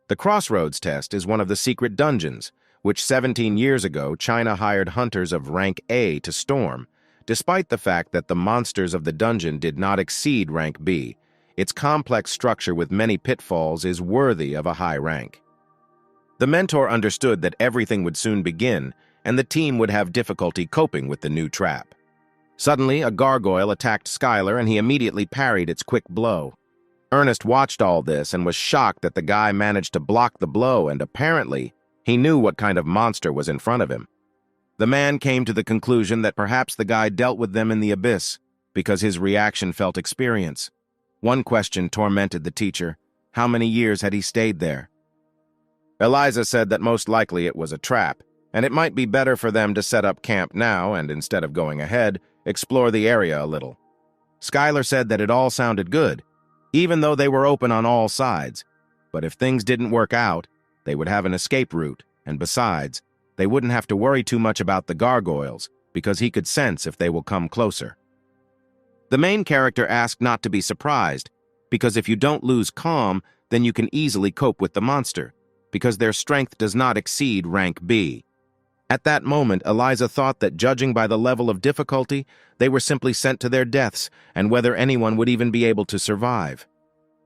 The Crossroads test is one of the secret dungeons, which 17 years ago China hired hunters of rank A to storm, despite the fact that the monsters of the dungeon did not exceed rank B. Its complex structure with many pitfalls is worthy of a high rank. The mentor understood that everything would soon begin, and the team would have difficulty coping with the new trap. Suddenly, a gargoyle attacked Skylar, and he immediately parried its quick blow. Ernest watched all this and was shocked that the guy managed to block the blow, and apparently, he knew what kind of monster was in front of him. The man came to the conclusion that perhaps the guy dealt with them in the abyss, because his reaction felt experience. One question tormented the teacher: how many years had he stayed there? Eliza said that most likely it was a trap, and it might be better for them to set up camp now and, instead of going ahead, explore the area a little. Skylar said that it all sounded good, even though they were open on all sides. But if things didn't work out, they would have an escape route, and besides, they wouldn't have to worry too much about the gargoyles, because he could sense if they will come closer. The main character asked not to be surprised, because if you don't lose calm, then you can easily cope with the monster, because their strength does not exceed rank B. At that moment, Eliza thought that judging by the level of difficulty, they were simply sent to their deaths, and whether anyone would even be able to survive.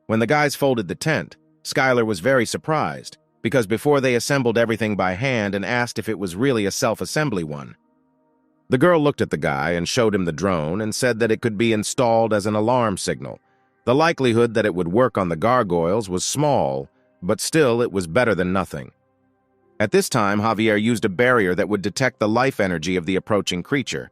When the guys folded the tent, Skylar was very surprised, because before they assembled everything by hand and asked if it was really a self-assembly one. The girl looked at the guy and showed him the drone and said that it could be installed as an alarm signal. The likelihood that it would work on the gargoyles was small, but still it was better than nothing. At this time, Javier used a barrier that would detect the life energy of the approaching creature.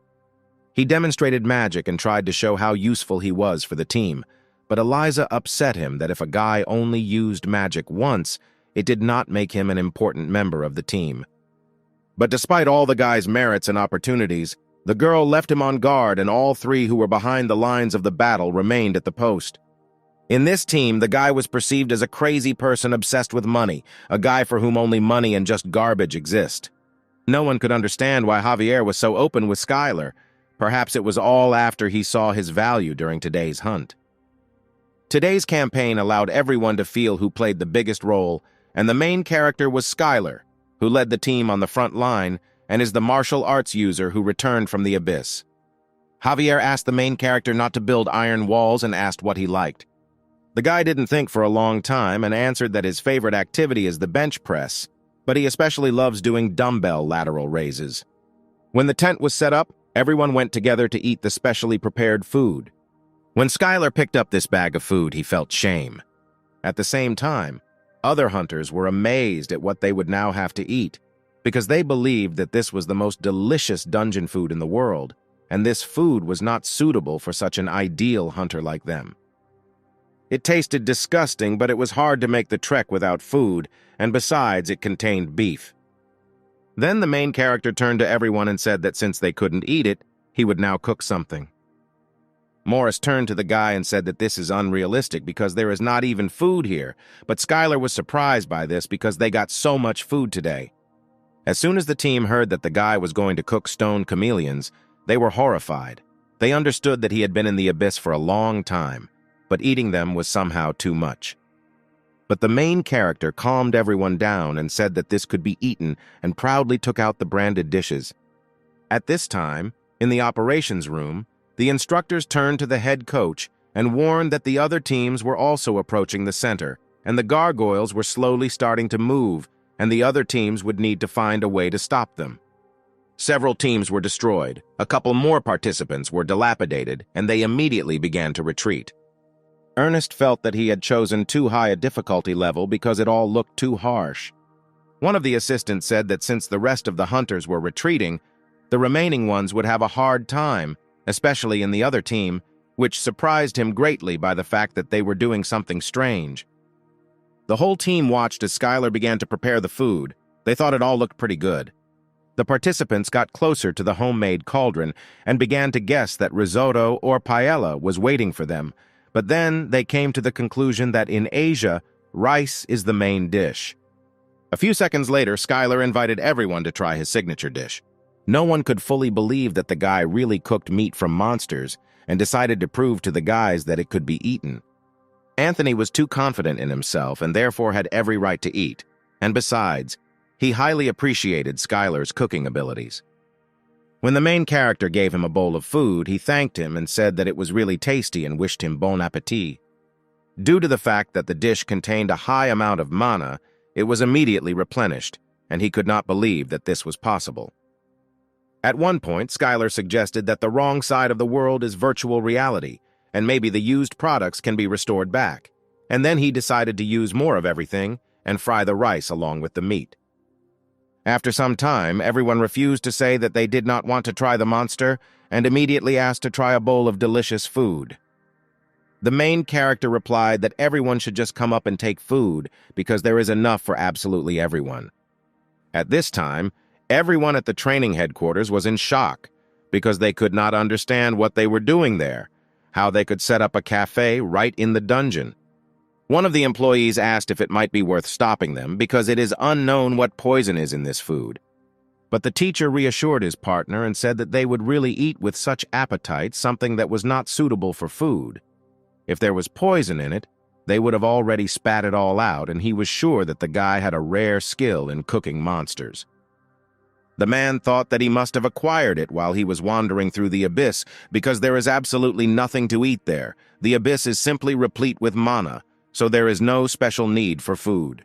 He demonstrated magic and tried to show how useful he was for the team, but Eliza upset him that if a guy only used magic once, it did not make him an important member of the team. But despite all the guy's merits and opportunities, the girl left him on guard, and all three who were behind the lines of the battle remained at the post. In this team, the guy was perceived as a crazy person obsessed with money, a guy for whom only money and just garbage exist. No one could understand why Javier was so open with Skylar. Perhaps it was all after he saw his value during today's hunt. Today's campaign allowed everyone to feel who played the biggest role, and the main character was Skylar, who led the team on the front line and is the martial arts user who returned from the abyss. Javier asked the main character not to build iron walls and asked what he liked. The guy didn't think for a long time and answered that his favorite activity is the bench press, but he especially loves doing dumbbell lateral raises. When the tent was set up, everyone went together to eat the specially prepared food. When Skylar picked up this bag of food, he felt shame. At the same time, other hunters were amazed at what they would now have to eat, because they believed that this was the most delicious dungeon food in the world, and this food was not suitable for such an ideal hunter like them. It tasted disgusting, but it was hard to make the trek without food, and besides, it contained beef. Then the main character turned to everyone and said that since they couldn't eat it, he would now cook something. Morris turned to the guy and said that this is unrealistic because there is not even food here, but Skylar was surprised by this because they got so much food today. As soon as the team heard that the guy was going to cook stone chameleons, they were horrified. They understood that he had been in the abyss for a long time, but eating them was somehow too much. But the main character calmed everyone down and said that this could be eaten and proudly took out the branded dishes. At this time, in the operations room, the instructors turned to the head coach and warned that the other teams were also approaching the center, and the gargoyles were slowly starting to move, and the other teams would need to find a way to stop them. Several teams were destroyed, a couple more participants were dilapidated, and they immediately began to retreat. Ernest felt that he had chosen too high a difficulty level because it all looked too harsh. One of the assistants said that since the rest of the hunters were retreating, the remaining ones would have a hard time, especially in the other team, which surprised him greatly by the fact that they were doing something strange. The whole team watched as Skylar began to prepare the food. They thought it all looked pretty good. The participants got closer to the homemade cauldron and began to guess that risotto or paella was waiting for them, but then they came to the conclusion that in Asia, rice is the main dish. A few seconds later, Skylar invited everyone to try his signature dish. No one could fully believe that the guy really cooked meat from monsters and decided to prove to the guys that it could be eaten. Anthony was too confident in himself and therefore had every right to eat, and besides, he highly appreciated Skylar's cooking abilities. When the main character gave him a bowl of food, he thanked him and said that it was really tasty and wished him bon appétit. Due to the fact that the dish contained a high amount of mana, it was immediately replenished, and he could not believe that this was possible. At one point, Skylar suggested that the wrong side of the world is virtual reality, and maybe the used products can be restored back. And then he decided to use more of everything and fry the rice along with the meat. After some time, everyone refused to say that they did not want to try the monster and immediately asked to try a bowl of delicious food. The main character replied that everyone should just come up and take food because there is enough for absolutely everyone. At this time, everyone at the training headquarters was in shock because they could not understand what they were doing there, how they could set up a cafe right in the dungeon. One of the employees asked if it might be worth stopping them because it is unknown what poison is in this food. But the teacher reassured his partner and said that they would really eat with such appetite something that was not suitable for food. If there was poison in it, they would have already spat it all out, and he was sure that the guy had a rare skill in cooking monsters. The man thought that he must have acquired it while he was wandering through the abyss because there is absolutely nothing to eat there. The abyss is simply replete with mana, so there is no special need for food.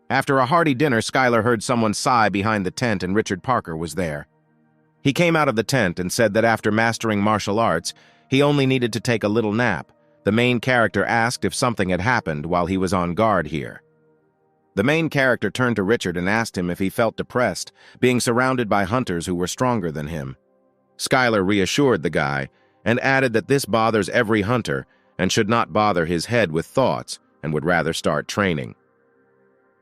After a hearty dinner, Skylar heard someone sigh behind the tent and Richard Parker was there. He came out of the tent and said that after mastering martial arts, he only needed to take a little nap. The main character asked if something had happened while he was on guard here. The main character turned to Richard and asked him if he felt depressed, being surrounded by hunters who were stronger than him. Skylar reassured the guy and added that this bothers every hunter and should not bother his head with thoughts and would rather start training.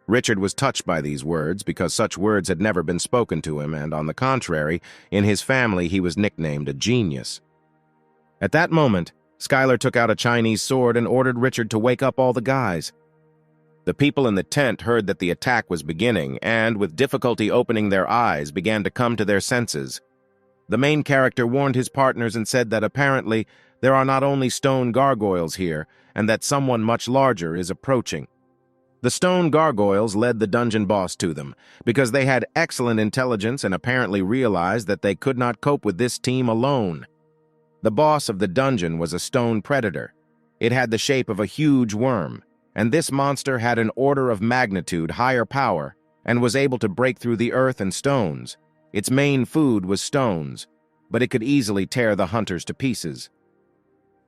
Richard was touched by these words because such words had never been spoken to him, and on the contrary, in his family he was nicknamed a genius. At that moment, Skylar took out a Chinese sword and ordered Richard to wake up all the guys. The people in the tent heard that the attack was beginning and, with difficulty opening their eyes, began to come to their senses. The main character warned his partners and said that apparently there are not only stone gargoyles here, and that someone much larger is approaching. The stone gargoyles led the dungeon boss to them, because they had excellent intelligence and apparently realized that they could not cope with this team alone. The boss of the dungeon was a stone predator. It had the shape of a huge worm, and this monster had an order of magnitude higher power and was able to break through the earth and stones. Its main food was stones, but it could easily tear the hunters to pieces.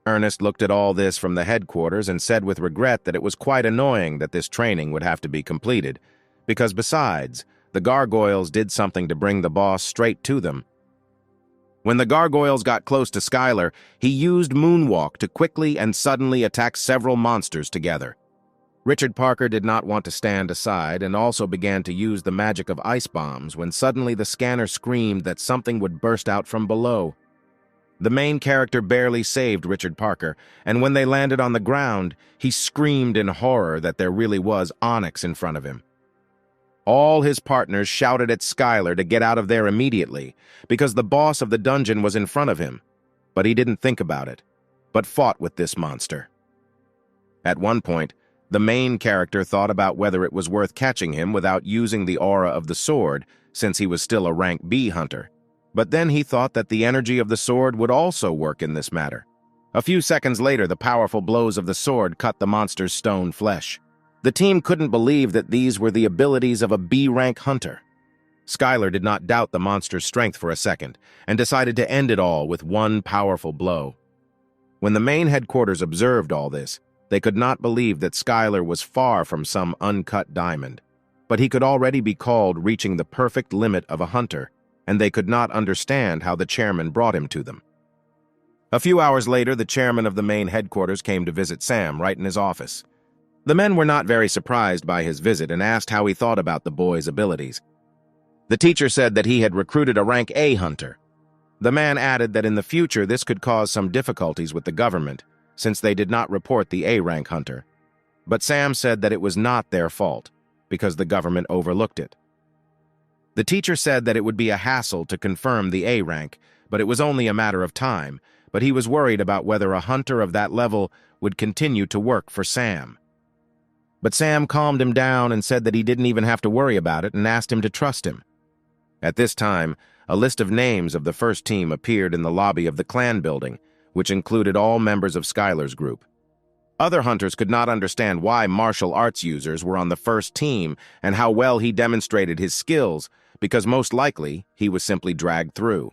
Ernest looked at all this from the headquarters and said with regret that it was quite annoying that this training would have to be completed, because besides, the gargoyles did something to bring the boss straight to them. When the gargoyles got close to Skylar, he used Moonwalk to quickly and suddenly attack several monsters together. Richard Parker did not want to stand aside and also began to use the magic of ice bombs when suddenly the scanner screamed that something would burst out from below. The main character barely saved Richard Parker, and when they landed on the ground, he screamed in horror that there really was onyx in front of him. All his partners shouted at Skylar to get out of there immediately, because the boss of the dungeon was in front of him. But he didn't think about it, but fought with this monster. At one point, the main character thought about whether it was worth catching him without using the aura of the sword, since he was still a rank B hunter. But then he thought that the energy of the sword would also work in this matter. A few seconds later, the powerful blows of the sword cut the monster's stone flesh. The team couldn't believe that these were the abilities of a B-rank hunter. Skylar did not doubt the monster's strength for a second and decided to end it all with one powerful blow. When the main headquarters observed all this, they could not believe that Skylar was far from some uncut diamond. But he could already be called reaching the perfect limit of a hunter, and they could not understand how the chairman brought him to them. A few hours later, the chairman of the main headquarters came to visit Sam right in his office. The men were not very surprised by his visit and asked how he thought about the boy's abilities. The teacher said that he had recruited a rank A hunter. The man added that in the future this could cause some difficulties with the government, since they did not report the A-rank hunter. But Sam said that it was not their fault, because the government overlooked it. The teacher said that it would be a hassle to confirm the A rank, but it was only a matter of time, but he was worried about whether a hunter of that level would continue to work for Sam. But Sam calmed him down and said that he didn't even have to worry about it and asked him to trust him. At this time, a list of names of the first team appeared in the lobby of the clan building, which included all members of Skylar's group. Other hunters could not understand why martial arts users were on the first team and how well he demonstrated his skills, because most likely he was simply dragged through.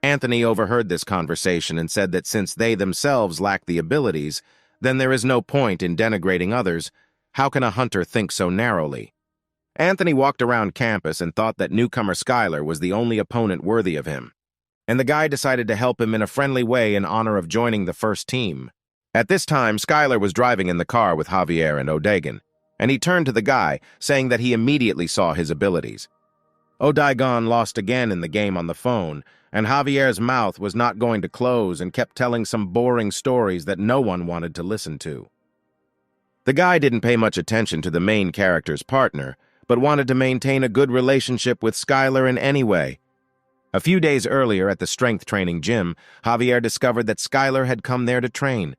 Anthony overheard this conversation and said that since they themselves lack the abilities, then there is no point in denigrating others. How can a hunter think so narrowly? Anthony walked around campus and thought that newcomer Skylar was the only opponent worthy of him, and the guy decided to help him in a friendly way in honor of joining the first team. At this time, Skylar was driving in the car with Javier and Odegan, and he turned to the guy, saying that he immediately saw his abilities. Odegan lost again in the game on the phone, and Javier's mouth was not going to close and kept telling some boring stories that no one wanted to listen to. The guy didn't pay much attention to the main character's partner, but wanted to maintain a good relationship with Skylar in any way. A few days earlier at the strength training gym, Javier discovered that Skylar had come there to train.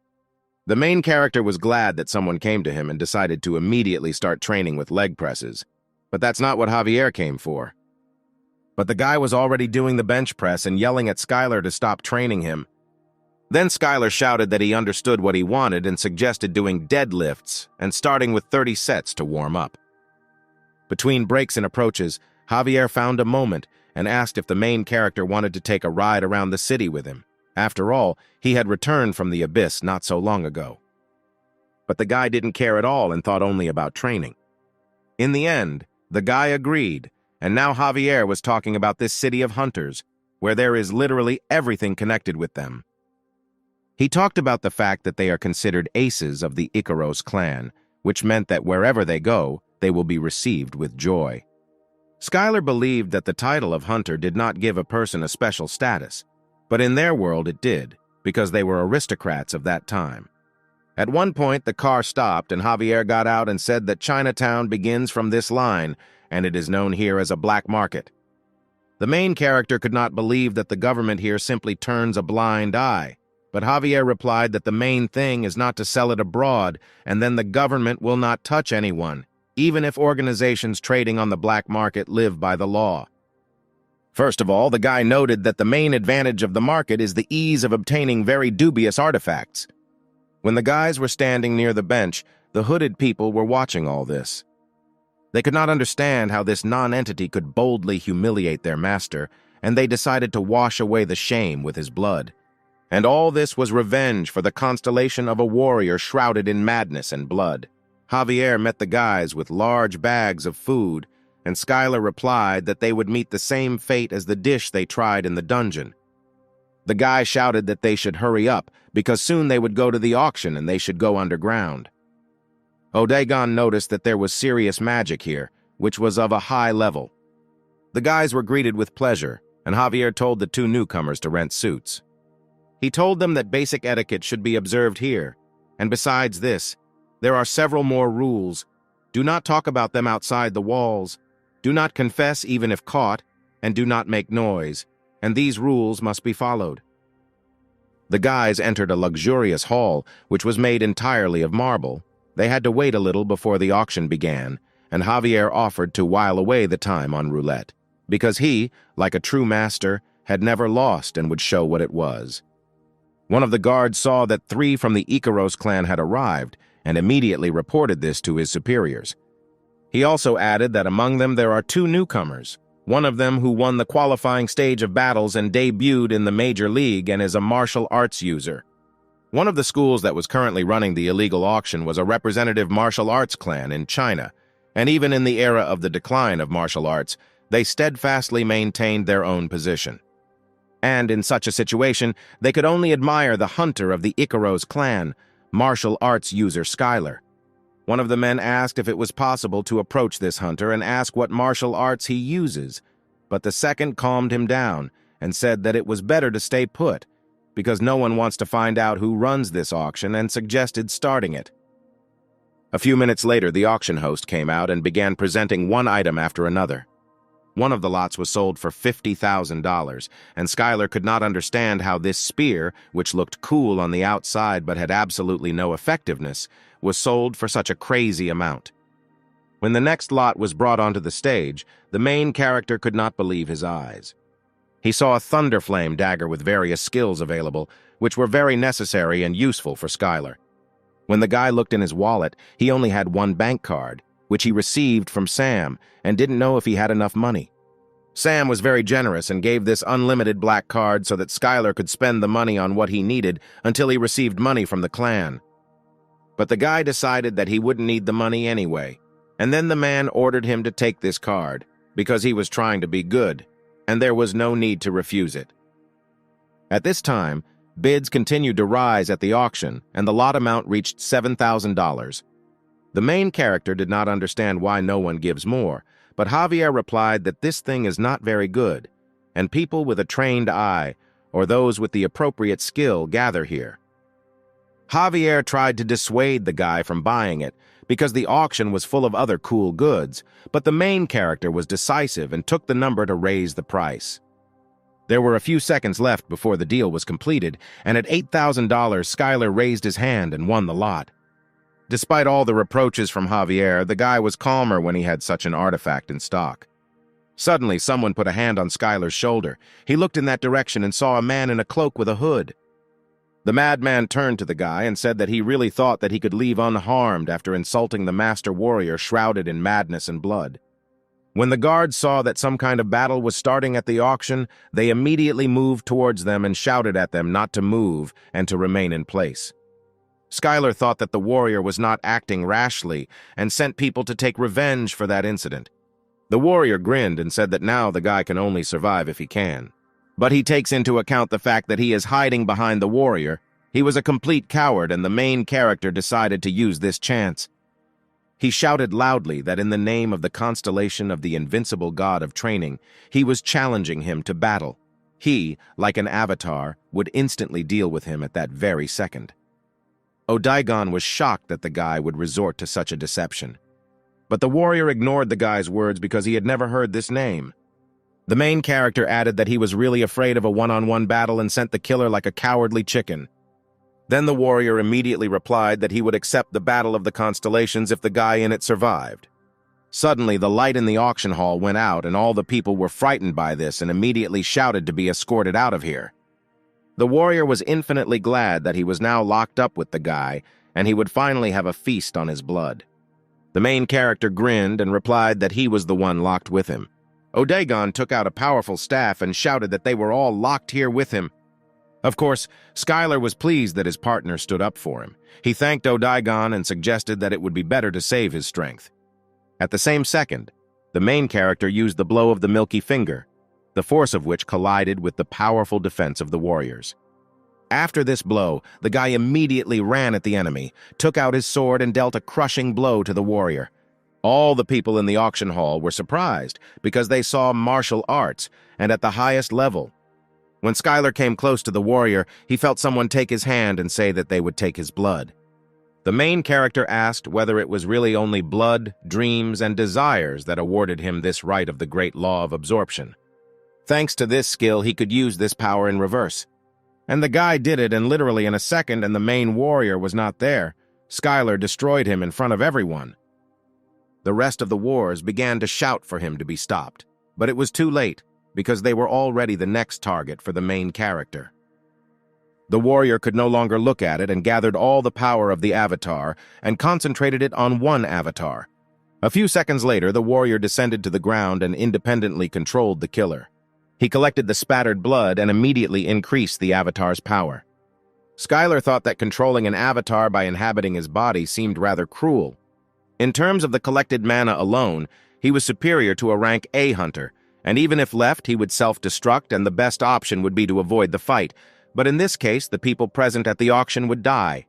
The main character was glad that someone came to him and decided to immediately start training with leg presses. But that's not what Javier came for. But the guy was already doing the bench press and yelling at Skylar to stop training him. Then Skylar shouted that he understood what he wanted and suggested doing deadlifts and starting with 30 sets to warm up. Between breaks and approaches, Javier found a moment and asked if the main character wanted to take a ride around the city with him. After all, he had returned from the abyss not so long ago. But the guy didn't care at all and thought only about training. In the end, the guy agreed, and now Javier was talking about this city of hunters, where there is literally everything connected with them. He talked about the fact that they are considered aces of the Icaros clan, which meant that wherever they go, they will be received with joy. Skylar believed that the title of hunter did not give a person a special status, but in their world it did, because they were aristocrats of that time. At one point, the car stopped and Javier got out and said that Chinatown begins from this line, and it is known here as a black market. The main character could not believe that the government here simply turns a blind eye, but Javier replied that the main thing is not to sell it abroad, and then the government will not touch anyone, even if organizations trading on the black market live by the law. First of all, the guy noted that the main advantage of the market is the ease of obtaining very dubious artifacts. When the guys were standing near the bench, the hooded people were watching all this. They could not understand how this non-entity could boldly humiliate their master, and they decided to wash away the shame with his blood. And all this was revenge for the constellation of a warrior shrouded in madness and blood. Javier met the guys with large bags of food, and Skylar replied that they would meet the same fate as the dish they tried in the dungeon. The guy shouted that they should hurry up, because soon they would go to the auction and they should go underground. Odegan noticed that there was serious magic here, which was of a high level. The guys were greeted with pleasure, and Javier told the two newcomers to rent suits. He told them that basic etiquette should be observed here, and besides this, there are several more rules. Do not talk about them outside the walls. Do not confess even if caught, and do not make noise, and these rules must be followed. The guys entered a luxurious hall, which was made entirely of marble. They had to wait a little before the auction began, and Javier offered to while away the time on roulette, because he, like a true master, had never lost and would show what it was. One of the guards saw that 3 from the Icaros clan had arrived, and immediately reported this to his superiors. He also added that among them there are two newcomers, one of them who won the qualifying stage of battles and debuted in the Major League and is a martial arts user. One of the schools that was currently running the illegal auction was a representative martial arts clan in China, and even in the era of the decline of martial arts, they steadfastly maintained their own position. And in such a situation, they could only admire the hunter of the Ikaros clan, martial arts user Skylar. One of the men asked if it was possible to approach this hunter and ask what martial arts he uses, but the second calmed him down and said that it was better to stay put, because no one wants to find out who runs this auction, and suggested starting it. A few minutes later, the auction host came out and began presenting one item after another. One of the lots was sold for $50,000, and Skylar could not understand how this spear, which looked cool on the outside but had absolutely no effectiveness, was sold for such a crazy amount. When the next lot was brought onto the stage, the main character could not believe his eyes. He saw a Thunderflame dagger with various skills available, which were very necessary and useful for Skylar. When the guy looked in his wallet, he only had one bank card, which he received from Sam, and didn't know if he had enough money. Sam was very generous and gave this unlimited black card so that Skylar could spend the money on what he needed until he received money from the clan. But the guy decided that he wouldn't need the money anyway, and then the man ordered him to take this card, because he was trying to be good, and there was no need to refuse it. At this time, bids continued to rise at the auction, and the lot amount reached $7,000. The main character did not understand why no one gives more, but Javier replied that this thing is not very good, and people with a trained eye, or those with the appropriate skill, gather here. Javier tried to dissuade the guy from buying it, because the auction was full of other cool goods, but the main character was decisive and took the number to raise the price. There were a few seconds left before the deal was completed, and at $8,000, Skylar raised his hand and won the lot. Despite all the reproaches from Javier, the guy was calmer when he had such an artifact in stock. Suddenly, someone put a hand on Skylar's shoulder. He looked in that direction and saw a man in a cloak with a hood. The madman turned to the guy and said that he really thought that he could leave unharmed after insulting the master warrior shrouded in madness and blood. When the guards saw that some kind of battle was starting at the auction, they immediately moved towards them and shouted at them not to move and to remain in place. Skylar thought that the warrior was not acting rashly and sent people to take revenge for that incident. The warrior grinned and said that now the guy can only survive if he can. But he takes into account the fact that he is hiding behind the warrior. He was a complete coward, and the main character decided to use this chance. He shouted loudly that in the name of the constellation of the invincible god of training, he was challenging him to battle. He, like an avatar, would instantly deal with him at that very second. Odaigon was shocked that the guy would resort to such a deception. But the warrior ignored the guy's words because he had never heard this name. The main character added that he was really afraid of a one-on-one battle and sent the killer like a cowardly chicken. Then the warrior immediately replied that he would accept the battle of the constellations if the guy in it survived. Suddenly, the light in the auction hall went out, and all the people were frightened by this and immediately shouted to be escorted out of here. The warrior was infinitely glad that he was now locked up with the guy, and he would finally have a feast on his blood. The main character grinned and replied that he was the one locked with him. Odaigon took out a powerful staff and shouted that they were all locked here with him. Of course, Skylar was pleased that his partner stood up for him. He thanked Odaigon and suggested that it would be better to save his strength. At the same second, the main character used the blow of the Milky Finger, the force of which collided with the powerful defense of the warriors. After this blow, the guy immediately ran at the enemy, took out his sword and dealt a crushing blow to the warrior. All the people in the auction hall were surprised because they saw martial arts and at the highest level. When Skylar came close to the warrior, he felt someone take his hand and say that they would take his blood. The main character asked whether it was really only blood, dreams, and desires that awarded him this right of the great law of absorption. Thanks to this skill, he could use this power in reverse. And the guy did it, and literally in a second, and the main warrior was not there. Skylar destroyed him in front of everyone. The rest of the wars began to shout for him to be stopped, but it was too late, because they were already the next target for the main character. The warrior could no longer look at it and gathered all the power of the avatar and concentrated it on one avatar. A few seconds later, the warrior descended to the ground and independently controlled the killer. He collected the spattered blood and immediately increased the avatar's power. Skylar thought that controlling an avatar by inhabiting his body seemed rather cruel. In terms of the collected mana alone, he was superior to a rank A hunter, and even if left, he would self-destruct and the best option would be to avoid the fight. But in this case, the people present at the auction would die.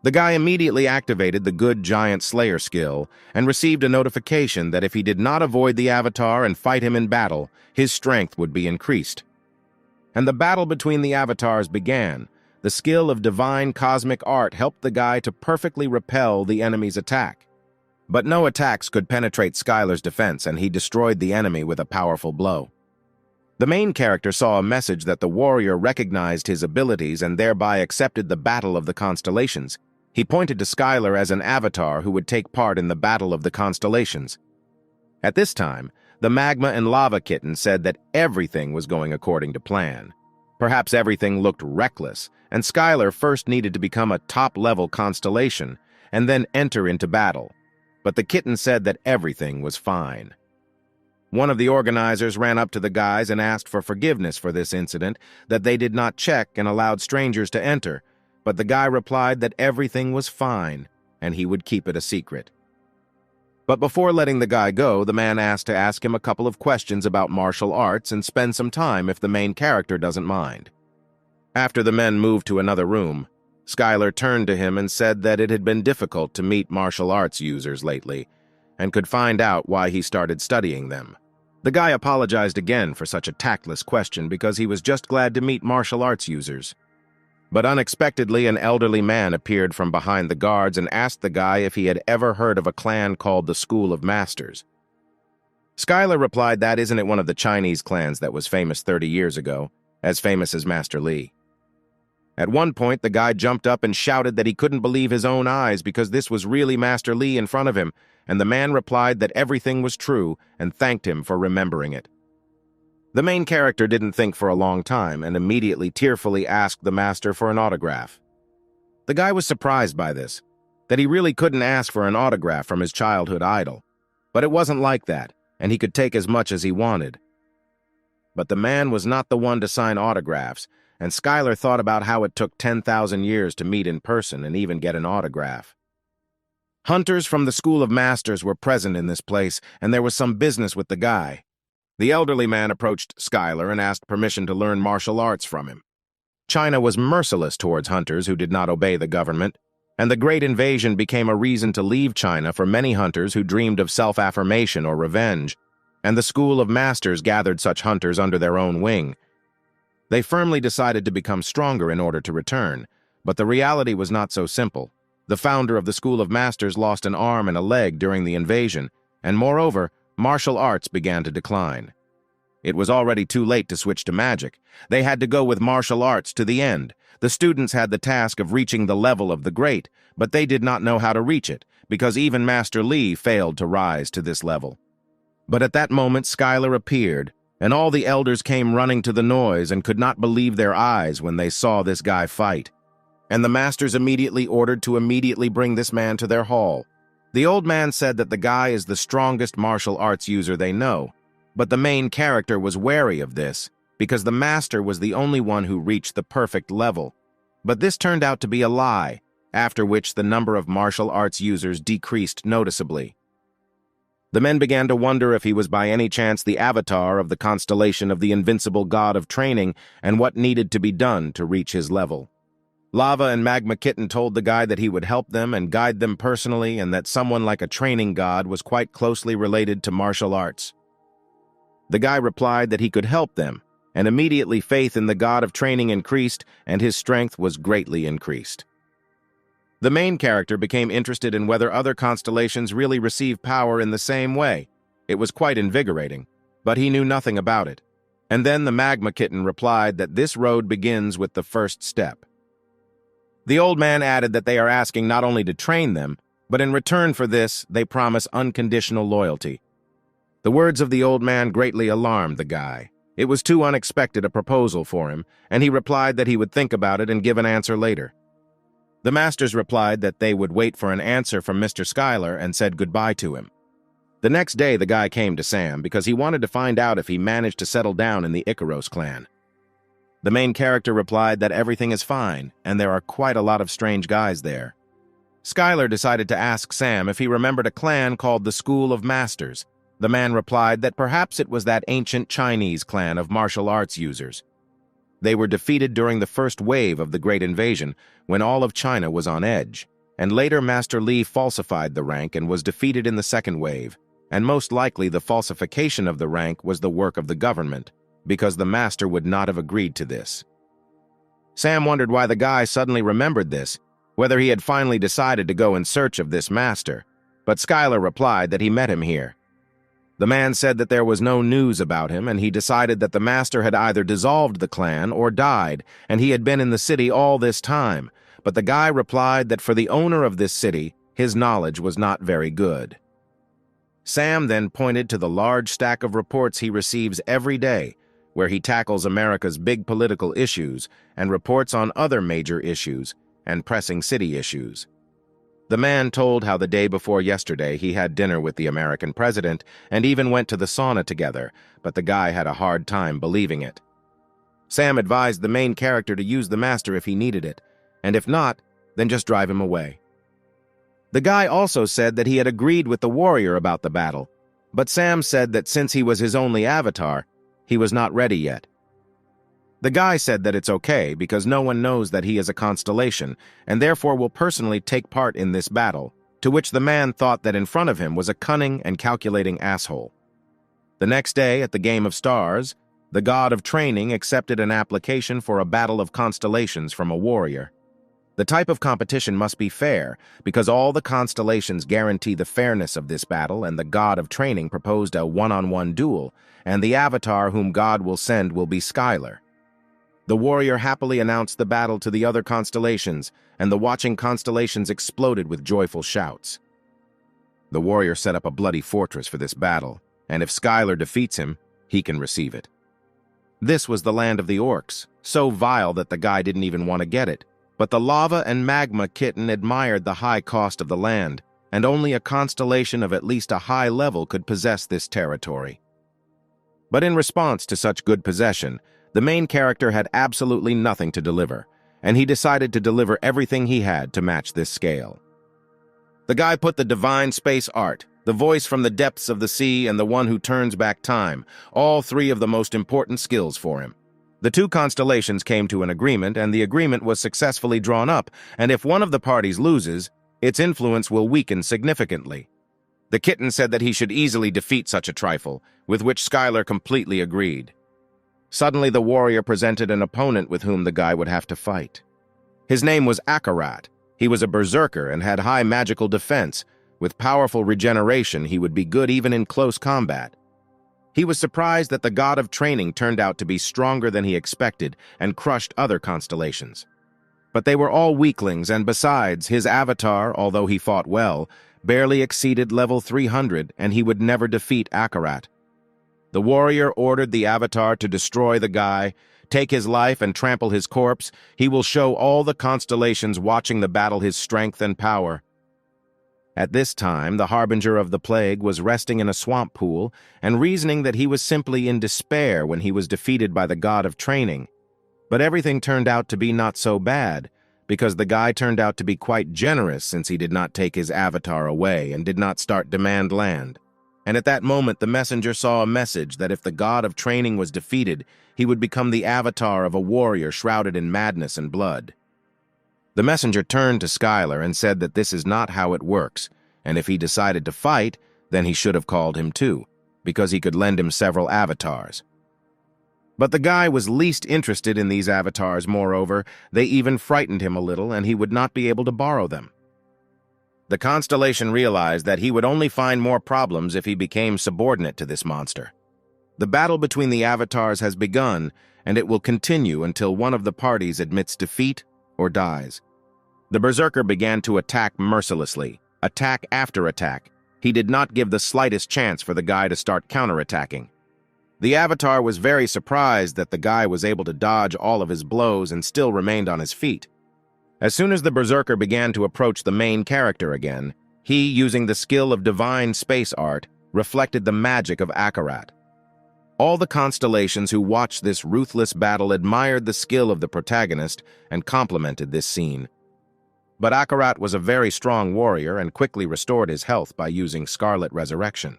The guy immediately activated the Good Giant Slayer skill and received a notification that if he did not avoid the avatar and fight him in battle, his strength would be increased. And the battle between the avatars began. The skill of divine cosmic art helped the guy to perfectly repel the enemy's attack. But no attacks could penetrate Skylar's defense, and he destroyed the enemy with a powerful blow. The main character saw a message that the warrior recognized his abilities and thereby accepted the Battle of the Constellations. He pointed to Skylar as an avatar who would take part in the Battle of the Constellations. At this time, the Magma and Lava Kitten said that everything was going according to plan. Perhaps everything looked reckless, and Skylar first needed to become a top-level constellation and then enter into battle. But the kitten said that everything was fine. One of the organizers ran up to the guys and asked for forgiveness for this incident, that they did not check and allowed strangers to enter, but the guy replied that everything was fine, and he would keep it a secret. But before letting the guy go, the man asked to ask him a couple of questions about martial arts and spend some time if the main character doesn't mind. After the men moved to another room, Skylar turned to him and said that it had been difficult to meet martial arts users lately, and could find out why he started studying them. The guy apologized again for such a tactless question because he was just glad to meet martial arts users. But unexpectedly, an elderly man appeared from behind the guards and asked the guy if he had ever heard of a clan called the School of Masters. Skylar replied that isn't it one of the Chinese clans that was famous 30 years ago, as famous as Master Li. At one point, the guy jumped up and shouted that he couldn't believe his own eyes because this was really Master Li in front of him, and the man replied that everything was true and thanked him for remembering it. The main character didn't think for a long time and immediately tearfully asked the master for an autograph. The guy was surprised by this, that he really couldn't ask for an autograph from his childhood idol. But it wasn't like that, and he could take as much as he wanted. But the man was not the one to sign autographs, and Skylar thought about how it took 10,000 years to meet in person and even get an autograph. Hunters from the School of Masters were present in this place, and there was some business with the guy. The elderly man approached Skylar and asked permission to learn martial arts from him. China was merciless towards hunters who did not obey the government, and the Great Invasion became a reason to leave China for many hunters who dreamed of self-affirmation or revenge, and the School of Masters gathered such hunters under their own wing. They firmly decided to become stronger in order to return, but the reality was not so simple. The founder of the School of Masters lost an arm and a leg during the invasion, and moreover, martial arts began to decline. It was already too late to switch to magic. They had to go with martial arts to the end. The students had the task of reaching the level of the great, but they did not know how to reach it, because even Master Li failed to rise to this level. But at that moment, Skylar appeared, and all the elders came running to the noise and could not believe their eyes when they saw this guy fight. And the masters immediately ordered to immediately bring this man to their hall. The old man said that the guy is the strongest martial arts user they know, but the main character was wary of this, because the master was the only one who reached the perfect level. But this turned out to be a lie, after which the number of martial arts users decreased noticeably. The men began to wonder if he was by any chance the avatar of the constellation of the invincible god of training and what needed to be done to reach his level. Lava and Magma Kitten told the guy that he would help them and guide them personally and that someone like a training god was quite closely related to martial arts. The guy replied that he could help them, and immediately faith in the god of training increased and his strength was greatly increased. The main character became interested in whether other constellations really receive power in the same way. It was quite invigorating, but he knew nothing about it. And then the Magma Kitten replied that this road begins with the first step. The old man added that they are asking not only to train them, but in return for this, they promise unconditional loyalty. The words of the old man greatly alarmed the guy. It was too unexpected a proposal for him, and he replied that he would think about it and give an answer later. The masters replied that they would wait for an answer from Mr. Schuyler and said goodbye to him. The next day, the guy came to Sam because he wanted to find out if he managed to settle down in the Icaros clan. The main character replied that everything is fine, and there are quite a lot of strange guys there. Schuyler decided to ask Sam if he remembered a clan called the School of Masters. The man replied that perhaps it was that ancient Chinese clan of martial arts users. They were defeated during the first wave of the Great Invasion, when all of China was on edge, and later Master Li falsified the rank and was defeated in the second wave, and most likely the falsification of the rank was the work of the government, because the master would not have agreed to this. Sam wondered why the guy suddenly remembered this, whether he had finally decided to go in search of this master, but Schuyler replied that he met him here. The man said that there was no news about him, and he decided that the master had either dissolved the clan or died, and he had been in the city all this time, but the guy replied that for the owner of this city, his knowledge was not very good. Sam then pointed to the large stack of reports he receives every day, where he tackles America's big political issues and reports on other major issues and pressing city issues. The man told how the day before yesterday he had dinner with the American president and even went to the sauna together, but the guy had a hard time believing it. Sam advised the main character to use the master if he needed it, and if not, then just drive him away. The guy also said that he had agreed with the warrior about the battle, but Sam said that since he was his only avatar, he was not ready yet. The guy said that it's okay because no one knows that he is a constellation and therefore will personally take part in this battle, to which the man thought that in front of him was a cunning and calculating asshole. The next day at the Game of Stars, the god of training accepted an application for a battle of constellations from a warrior. The type of competition must be fair, because all the constellations guarantee the fairness of this battle, and the god of training proposed a one-on-one duel, and the avatar whom God will send will be Schuyler. The warrior happily announced the battle to the other constellations, and the watching constellations exploded with joyful shouts. The warrior set up a bloody fortress for this battle, and if Schuyler defeats him, he can receive it. This was the land of the orcs, so vile that the guy didn't even want to get it. But the lava and magma kitten admired the high cost of the land, and only a constellation of at least a high level could possess this territory. But in response to such good possession, the main character had absolutely nothing to deliver, and he decided to deliver everything he had to match this scale. The guy put the divine space art, the voice from the depths of the sea, and the one who turns back time, all three of the most important skills for him. The two constellations came to an agreement, and the agreement was successfully drawn up, and if one of the parties loses, its influence will weaken significantly. The kitten said that he should easily defeat such a trifle, with which Schuyler completely agreed. Suddenly the warrior presented an opponent with whom the guy would have to fight. His name was Akarat. He was a berserker and had high magical defense. With powerful regeneration, he would be good even in close combat. He was surprised that the god of training turned out to be stronger than he expected and crushed other constellations. But they were all weaklings, and besides, his avatar, although he fought well, barely exceeded level 300, and he would never defeat Akarat. The warrior ordered the avatar to destroy the guy, take his life and trample his corpse. He will show all the constellations watching the battle his strength and power. At this time, the harbinger of the plague was resting in a swamp pool and reasoning that he was simply in despair when he was defeated by the god of training. But everything turned out to be not so bad, because the guy turned out to be quite generous since he did not take his avatar away and did not start demand land. And at that moment, the messenger saw a message that if the god of training was defeated, he would become the avatar of a warrior shrouded in madness and blood. The messenger turned to Schuyler and said that this is not how it works, and if he decided to fight, then he should have called him too, because he could lend him several avatars. But the guy was least interested in these avatars. Moreover, they even frightened him a little, and he would not be able to borrow them. The constellation realized that he would only find more problems if he became subordinate to this monster. The battle between the avatars has begun, and it will continue until one of the parties admits defeat or dies. The berserker began to attack mercilessly, attack after attack. He did not give the slightest chance for the guy to start counterattacking. The avatar was very surprised that the guy was able to dodge all of his blows and still remained on his feet. As soon as the berserker began to approach the main character again, he, using the skill of divine space art, reflected the magic of Akarat. All the constellations who watched this ruthless battle admired the skill of the protagonist and complimented this scene. But Akarat was a very strong warrior and quickly restored his health by using Scarlet Resurrection.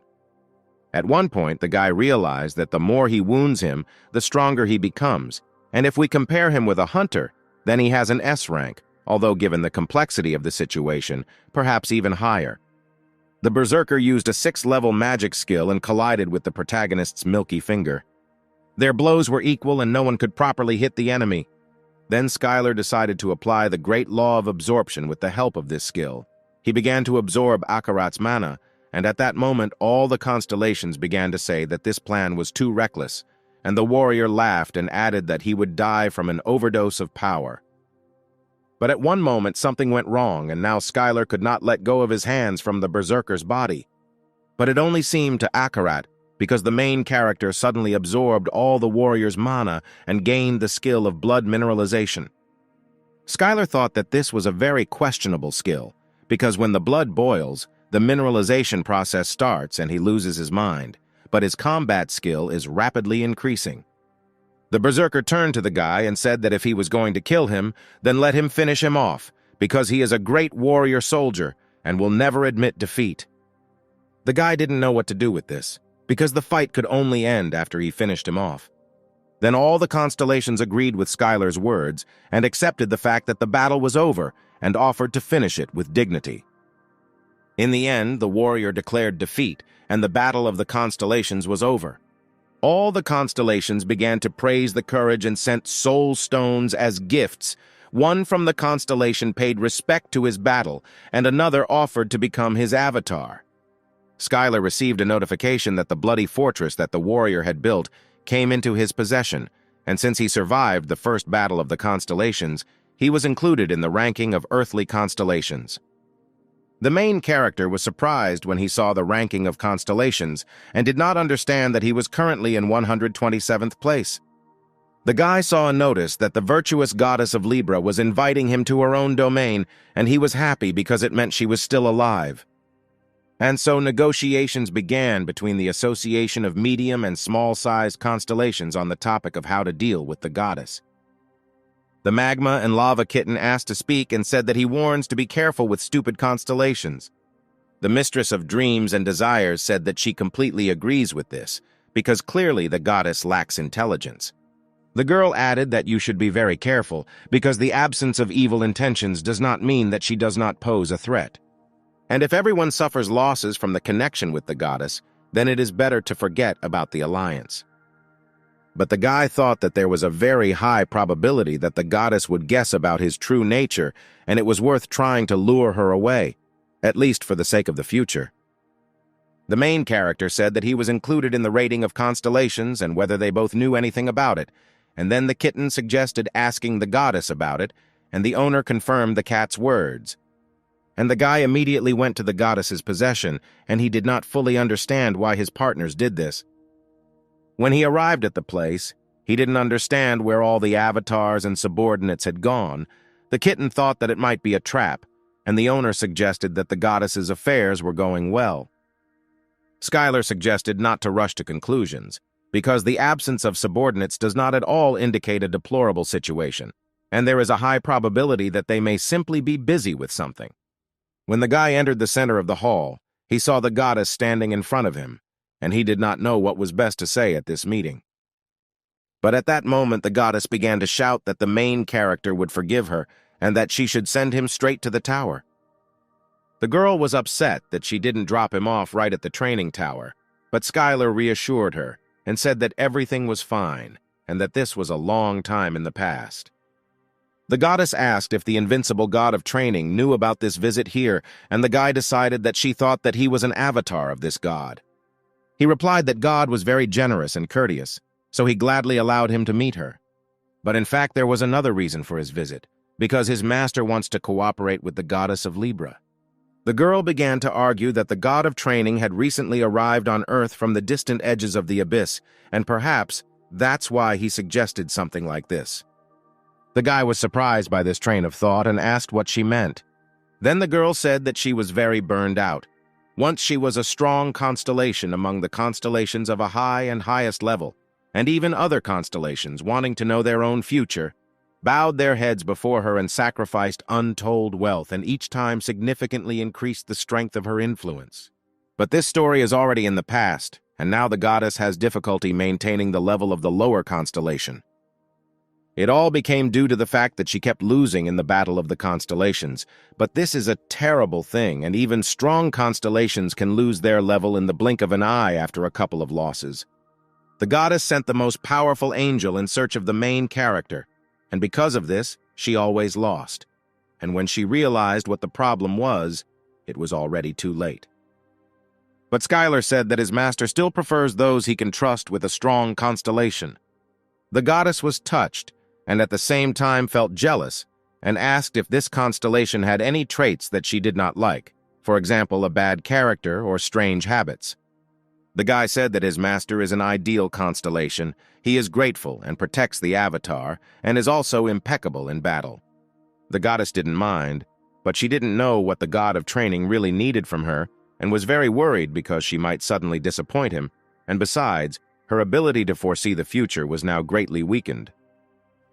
At one point, the guy realized that the more he wounds him, the stronger he becomes, and if we compare him with a hunter, then he has an S rank, although given the complexity of the situation, perhaps even higher. The berserker used a 6th-level magic skill and collided with the protagonist's milky finger. Their blows were equal and no one could properly hit the enemy. Then Skylar decided to apply the great law of absorption with the help of this skill. He began to absorb Akarat's mana, and at that moment all the constellations began to say that this plan was too reckless, and the warrior laughed and added that he would die from an overdose of power. But at one moment something went wrong, and now Skylar could not let go of his hands from the berserker's body. But it only seemed to Akarat, because the main character suddenly absorbed all the warrior's mana and gained the skill of blood mineralization. Skylar thought that this was a very questionable skill, because when the blood boils, the mineralization process starts and he loses his mind, but his combat skill is rapidly increasing. The berserker turned to the guy and said that if he was going to kill him, then let him finish him off, because he is a great warrior soldier and will never admit defeat. The guy didn't know what to do with this, because the fight could only end after he finished him off. Then all the constellations agreed with Skylar's words and accepted the fact that the battle was over and offered to finish it with dignity. In the end, the warrior declared defeat, and the battle of the constellations was over. All the constellations began to praise the courage and sent soul stones as gifts. One from the constellation paid respect to his battle, and another offered to become his avatar. Skylar received a notification that the bloody fortress that the warrior had built came into his possession, and since he survived the first battle of the constellations, he was included in the ranking of earthly constellations. The main character was surprised when he saw the ranking of constellations and did not understand that he was currently in 127th place. The guy saw a notice that the virtuous goddess of Libra was inviting him to her own domain, and he was happy because it meant she was still alive. And so negotiations began between the Association of Medium and Small-Sized Constellations on the topic of how to deal with the goddess. The Magma and Lava Kitten asked to speak and said that he warns to be careful with stupid constellations. The Mistress of Dreams and Desires said that she completely agrees with this, because clearly the goddess lacks intelligence. The girl added that you should be very careful, because the absence of evil intentions does not mean that she does not pose a threat. And if everyone suffers losses from the connection with the goddess, then it is better to forget about the alliance. But the guy thought that there was a very high probability that the goddess would guess about his true nature, and it was worth trying to lure her away, at least for the sake of the future. The main character said that he was included in the rating of constellations and whether they both knew anything about it, and then the kitten suggested asking the goddess about it, and the owner confirmed the cat's words. And the guy immediately went to the goddess's possession, and he did not fully understand why his partners did this. When he arrived at the place, he didn't understand where all the avatars and subordinates had gone. The kitten thought that it might be a trap, and the owner suggested that the goddess's affairs were going well. Skylar suggested not to rush to conclusions, because the absence of subordinates does not at all indicate a deplorable situation, and there is a high probability that they may simply be busy with something. When the guy entered the center of the hall, he saw the goddess standing in front of him, and he did not know what was best to say at this meeting. But at that moment the goddess began to shout that the main character would forgive her and that she should send him straight to the tower. The girl was upset that she didn't drop him off right at the training tower, but Skylar reassured her and said that everything was fine and that this was a long time in the past. The goddess asked if the invincible god of training knew about this visit here, and the guy decided that she thought that he was an avatar of this god. He replied that God was very generous and courteous, so he gladly allowed him to meet her. But in fact, there was another reason for his visit, because his master wants to cooperate with the goddess of Libra. The girl began to argue that the god of training had recently arrived on Earth from the distant edges of the abyss, and perhaps that's why he suggested something like this. The guy was surprised by this train of thought and asked what she meant. Then the girl said that she was very burned out. Once she was a strong constellation among the constellations of a high and highest level, and even other constellations, wanting to know their own future, bowed their heads before her and sacrificed untold wealth, and each time significantly increased the strength of her influence. But this story is already in the past, and now the goddess has difficulty maintaining the level of the lower constellation. It all became due to the fact that she kept losing in the battle of the constellations, but this is a terrible thing, and even strong constellations can lose their level in the blink of an eye after a couple of losses. The goddess sent the most powerful angel in search of the main character, and because of this, she always lost. And when she realized what the problem was, it was already too late. But Skylar said that his master still prefers those he can trust with a strong constellation. The goddess was touched, and at the same time felt jealous, and asked if this constellation had any traits that she did not like, for example, a bad character or strange habits. The guy said that his master is an ideal constellation. He is grateful and protects the avatar, and is also impeccable in battle. The goddess didn't mind, but she didn't know what the god of training really needed from her, and was very worried because she might suddenly disappoint him, and besides, her ability to foresee the future was now greatly weakened.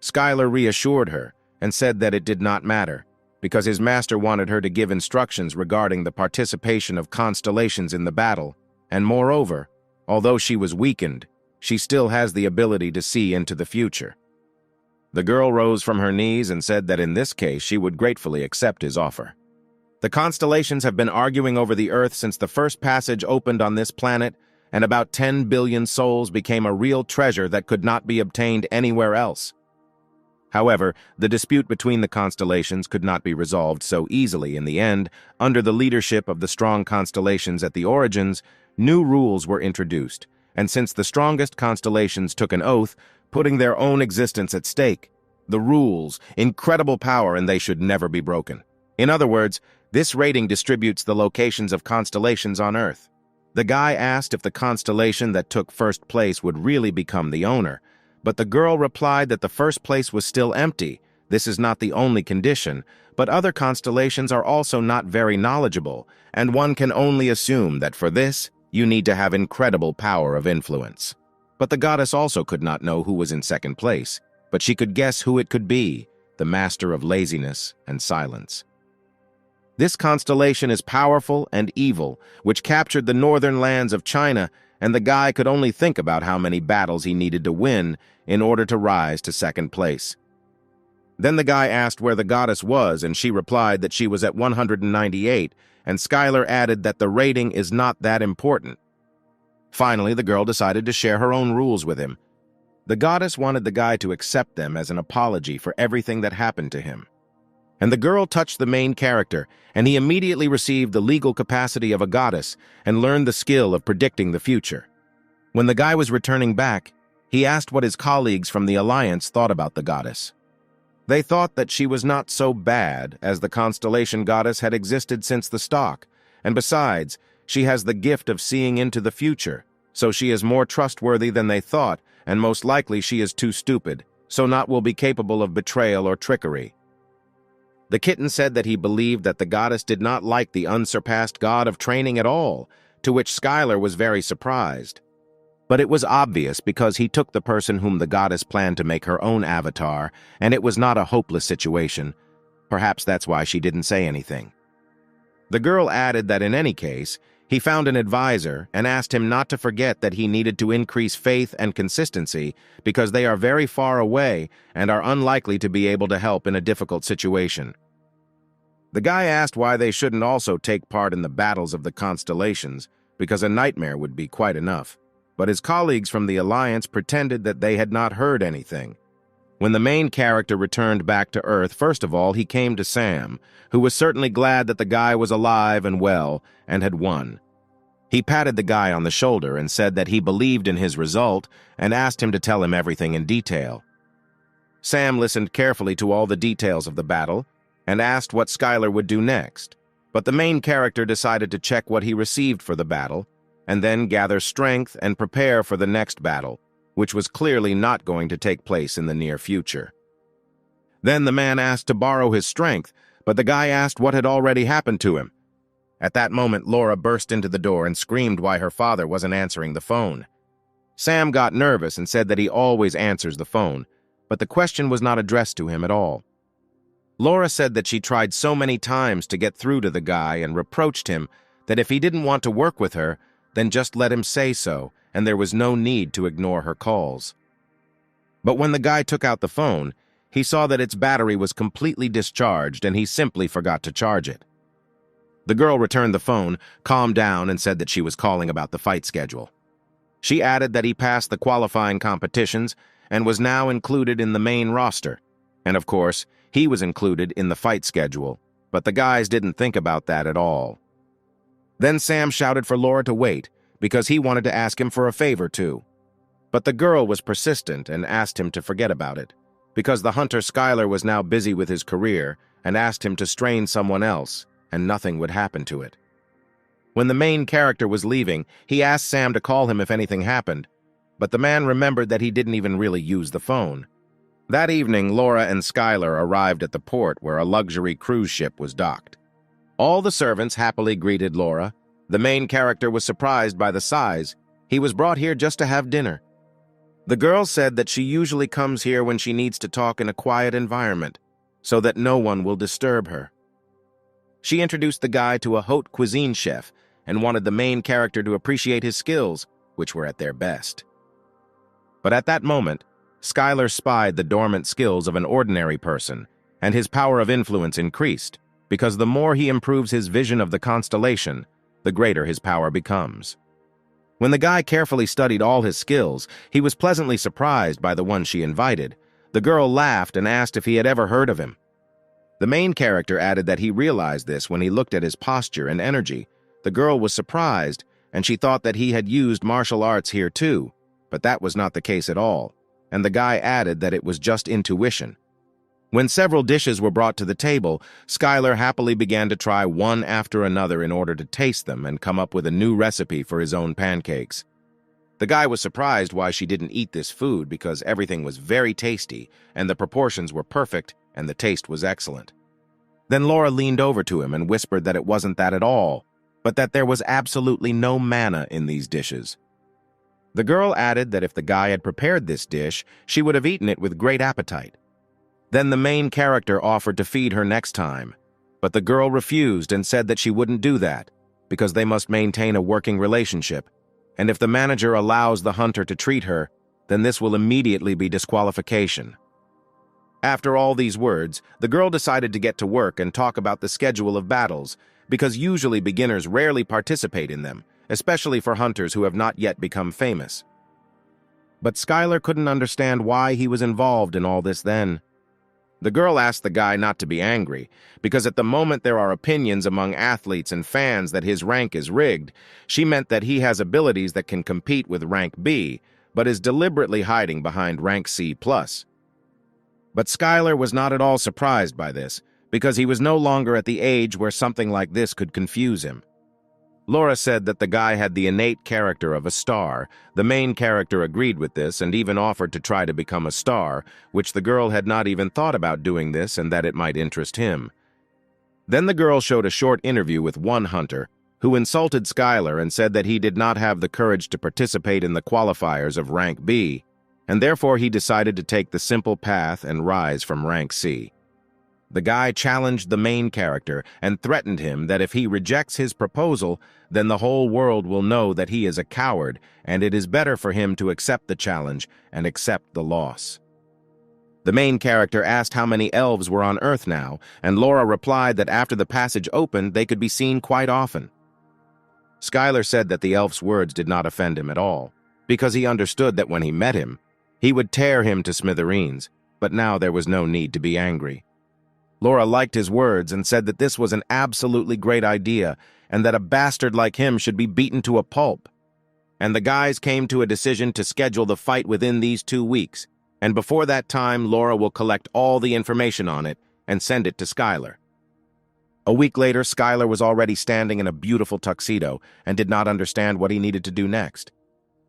Skylar reassured her and said that it did not matter, because his master wanted her to give instructions regarding the participation of constellations in the battle, and moreover, although she was weakened, she still has the ability to see into the future. The girl rose from her knees and said that in this case she would gratefully accept his offer. The constellations have been arguing over the Earth since the first passage opened on this planet, and about 10 billion souls became a real treasure that could not be obtained anywhere else. However, the dispute between the constellations could not be resolved so easily in the end. Under the leadership of the strong constellations at the origins, new rules were introduced, and since the strongest constellations took an oath, putting their own existence at stake, the rules, incredible power, and they should never be broken. In other words, this rating distributes the locations of constellations on Earth. The guy asked if the constellation that took first place would really become the owner, but the girl replied that the first place was still empty. This is not the only condition, but other constellations are also not very knowledgeable, and one can only assume that for this, you need to have incredible power of influence. But the goddess also could not know who was in second place, but she could guess who it could be, the master of laziness and silence. This constellation is powerful and evil, which captured the northern lands of China, and the guy could only think about how many battles he needed to win in order to rise to second place. Then the guy asked where the goddess was, and she replied that she was at 198, and Skylar added that the rating is not that important. Finally, the girl decided to share her own rules with him. The goddess wanted the guy to accept them as an apology for everything that happened to him. And the girl touched the main character, and he immediately received the legal capacity of a goddess and learned the skill of predicting the future. When the guy was returning back, he asked what his colleagues from the Alliance thought about the goddess. They thought that she was not so bad, as the constellation goddess had existed since the stock, and besides, she has the gift of seeing into the future, so she is more trustworthy than they thought, and most likely she is too stupid, so not will be capable of betrayal or trickery. The kitten said that he believed that the goddess did not like the unsurpassed god of training at all, to which Skylar was very surprised. But it was obvious because he took the person whom the goddess planned to make her own avatar, and it was not a hopeless situation. Perhaps that's why she didn't say anything. The girl added that in any case, he found an advisor and asked him not to forget that he needed to increase faith and consistency because they are very far away and are unlikely to be able to help in a difficult situation. The guy asked why they shouldn't also take part in the battles of the constellations, because a nightmare would be quite enough. But his colleagues from the Alliance pretended that they had not heard anything. When the main character returned back to Earth, first of all, he came to Sam, who was certainly glad that the guy was alive and well and had won. He patted the guy on the shoulder and said that he believed in his result and asked him to tell him everything in detail. Sam listened carefully to all the details of the battle and asked what Skylar would do next, but the main character decided to check what he received for the battle and then gather strength and prepare for the next battle, which was clearly not going to take place in the near future. Then the man asked to borrow his strength, but the guy asked what had already happened to him. At that moment, Laura burst into the door and screamed why her father wasn't answering the phone. Sam got nervous and said that he always answers the phone, but the question was not addressed to him at all. Laura said that she tried so many times to get through to the guy and reproached him that if he didn't want to work with her, then just let him say so, and there was no need to ignore her calls. But when the guy took out the phone, he saw that its battery was completely discharged and he simply forgot to charge it. The girl returned the phone, calmed down, and said that she was calling about the fight schedule. She added that he passed the qualifying competitions and was now included in the main roster. And of course, he was included in the fight schedule, but the guys didn't think about that at all. Then Sam shouted for Laura to wait, because he wanted to ask him for a favor too. But the girl was persistent and asked him to forget about it, because the hunter Skylar was now busy with his career and asked him to strain someone else, and nothing would happen to it. When the main character was leaving, he asked Sam to call him if anything happened, but the man remembered that he didn't even really use the phone. That evening, Laura and Skylar arrived at the port where a luxury cruise ship was docked. All the servants happily greeted Laura. The main character was surprised by the size. He was brought here just to have dinner. The girl said that she usually comes here when she needs to talk in a quiet environment, so that no one will disturb her. She introduced the guy to a haute cuisine chef and wanted the main character to appreciate his skills, which were at their best. But at that moment, Skylar spied the dormant skills of an ordinary person, and his power of influence increased, because the more he improves his vision of the constellation, the greater his power becomes. When the guy carefully studied all his skills, he was pleasantly surprised by the one she invited. The girl laughed and asked if he had ever heard of him. The main character added that he realized this when he looked at his posture and energy. The girl was surprised, and she thought that he had used martial arts here too, but that was not the case at all, and the guy added that it was just intuition. When several dishes were brought to the table, Skylar happily began to try one after another in order to taste them and come up with a new recipe for his own pancakes. The guy was surprised why she didn't eat this food because everything was very tasty and the proportions were perfect and the taste was excellent. Then Laura leaned over to him and whispered that it wasn't that at all, but that there was absolutely no manna in these dishes. The girl added that if the guy had prepared this dish, she would have eaten it with great appetite. Then the main character offered to feed her next time, but the girl refused and said that she wouldn't do that because they must maintain a working relationship, and if the manager allows the hunter to treat her, then this will immediately be disqualification. After all these words, the girl decided to get to work and talk about the schedule of battles, because usually beginners rarely participate in them, especially for hunters who have not yet become famous. But Skylar couldn't understand why he was involved in all this then. The girl asked the guy not to be angry, because at the moment there are opinions among athletes and fans that his rank is rigged. She meant that he has abilities that can compete with rank B, but is deliberately hiding behind rank C+. But Skylar was not at all surprised by this, because he was no longer at the age where something like this could confuse him. Laura said that the guy had the innate character of a star. The main character agreed with this and even offered to try to become a star, which the girl had not even thought about doing this and that it might interest him. Then the girl showed a short interview with one hunter, who insulted Skylar and said that he did not have the courage to participate in the qualifiers of rank B, and therefore he decided to take the simple path and rise from rank C. The guy challenged the main character and threatened him that if he rejects his proposal, then the whole world will know that he is a coward, and it is better for him to accept the challenge and accept the loss. The main character asked how many elves were on Earth now, and Laura replied that after the passage opened, they could be seen quite often. Skylar said that the elf's words did not offend him at all, because he understood that when he met him, he would tear him to smithereens, but now there was no need to be angry. Laura liked his words and said that this was an absolutely great idea and that a bastard like him should be beaten to a pulp. And the guys came to a decision to schedule the fight within these 2 weeks, and before that time, Laura will collect all the information on it and send it to Skylar. A week later, Skylar was already standing in a beautiful tuxedo and did not understand what he needed to do next.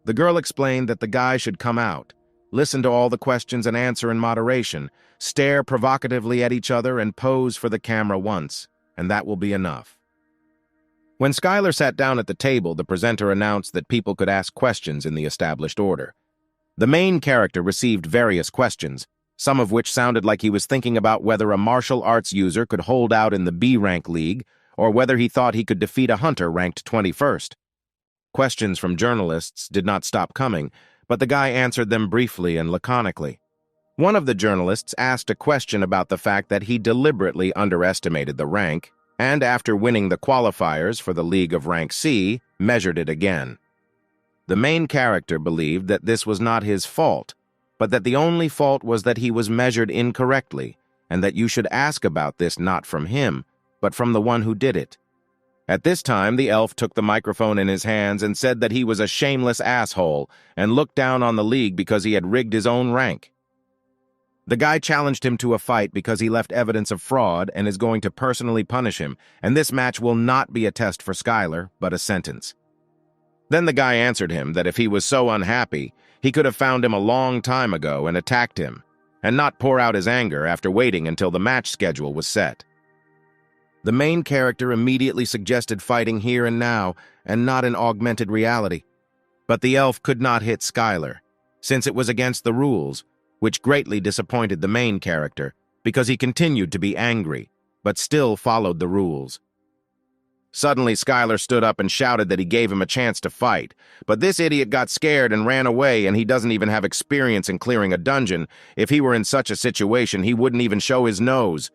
The girl explained that the guy should come out, listen to all the questions and answer in moderation, stare provocatively at each other, and pose for the camera once, and that will be enough. When Skylar sat down at the table, the presenter announced that people could ask questions in the established order. The main character received various questions, some of which sounded like he was thinking about whether a martial arts user could hold out in the B-rank league, or whether he thought he could defeat a hunter ranked 21st. Questions from journalists did not stop coming, but the guy answered them briefly and laconically. One of the journalists asked a question about the fact that he deliberately underestimated the rank, and after winning the qualifiers for the League of Rank C, measured it again. The main character believed that this was not his fault, but that the only fault was that he was measured incorrectly, and that you should ask about this not from him, but from the one who did it. At this time, the elf took the microphone in his hands and said that he was a shameless asshole and looked down on the league because he had rigged his own rank. The guy challenged him to a fight because he left evidence of fraud and is going to personally punish him, and this match will not be a test for Skylar, but a sentence. Then the guy answered him that if he was so unhappy, he could have found him a long time ago and attacked him, and not pour out his anger after waiting until the match schedule was set. The main character immediately suggested fighting here and now, and not in augmented reality. But the elf could not hit Skylar, since it was against the rules, which greatly disappointed the main character, because he continued to be angry, but still followed the rules. Suddenly, Skylar stood up and shouted that he gave him a chance to fight, but this idiot got scared and ran away, and he doesn't even have experience in clearing a dungeon. If he were in such a situation, he wouldn't even show his nose.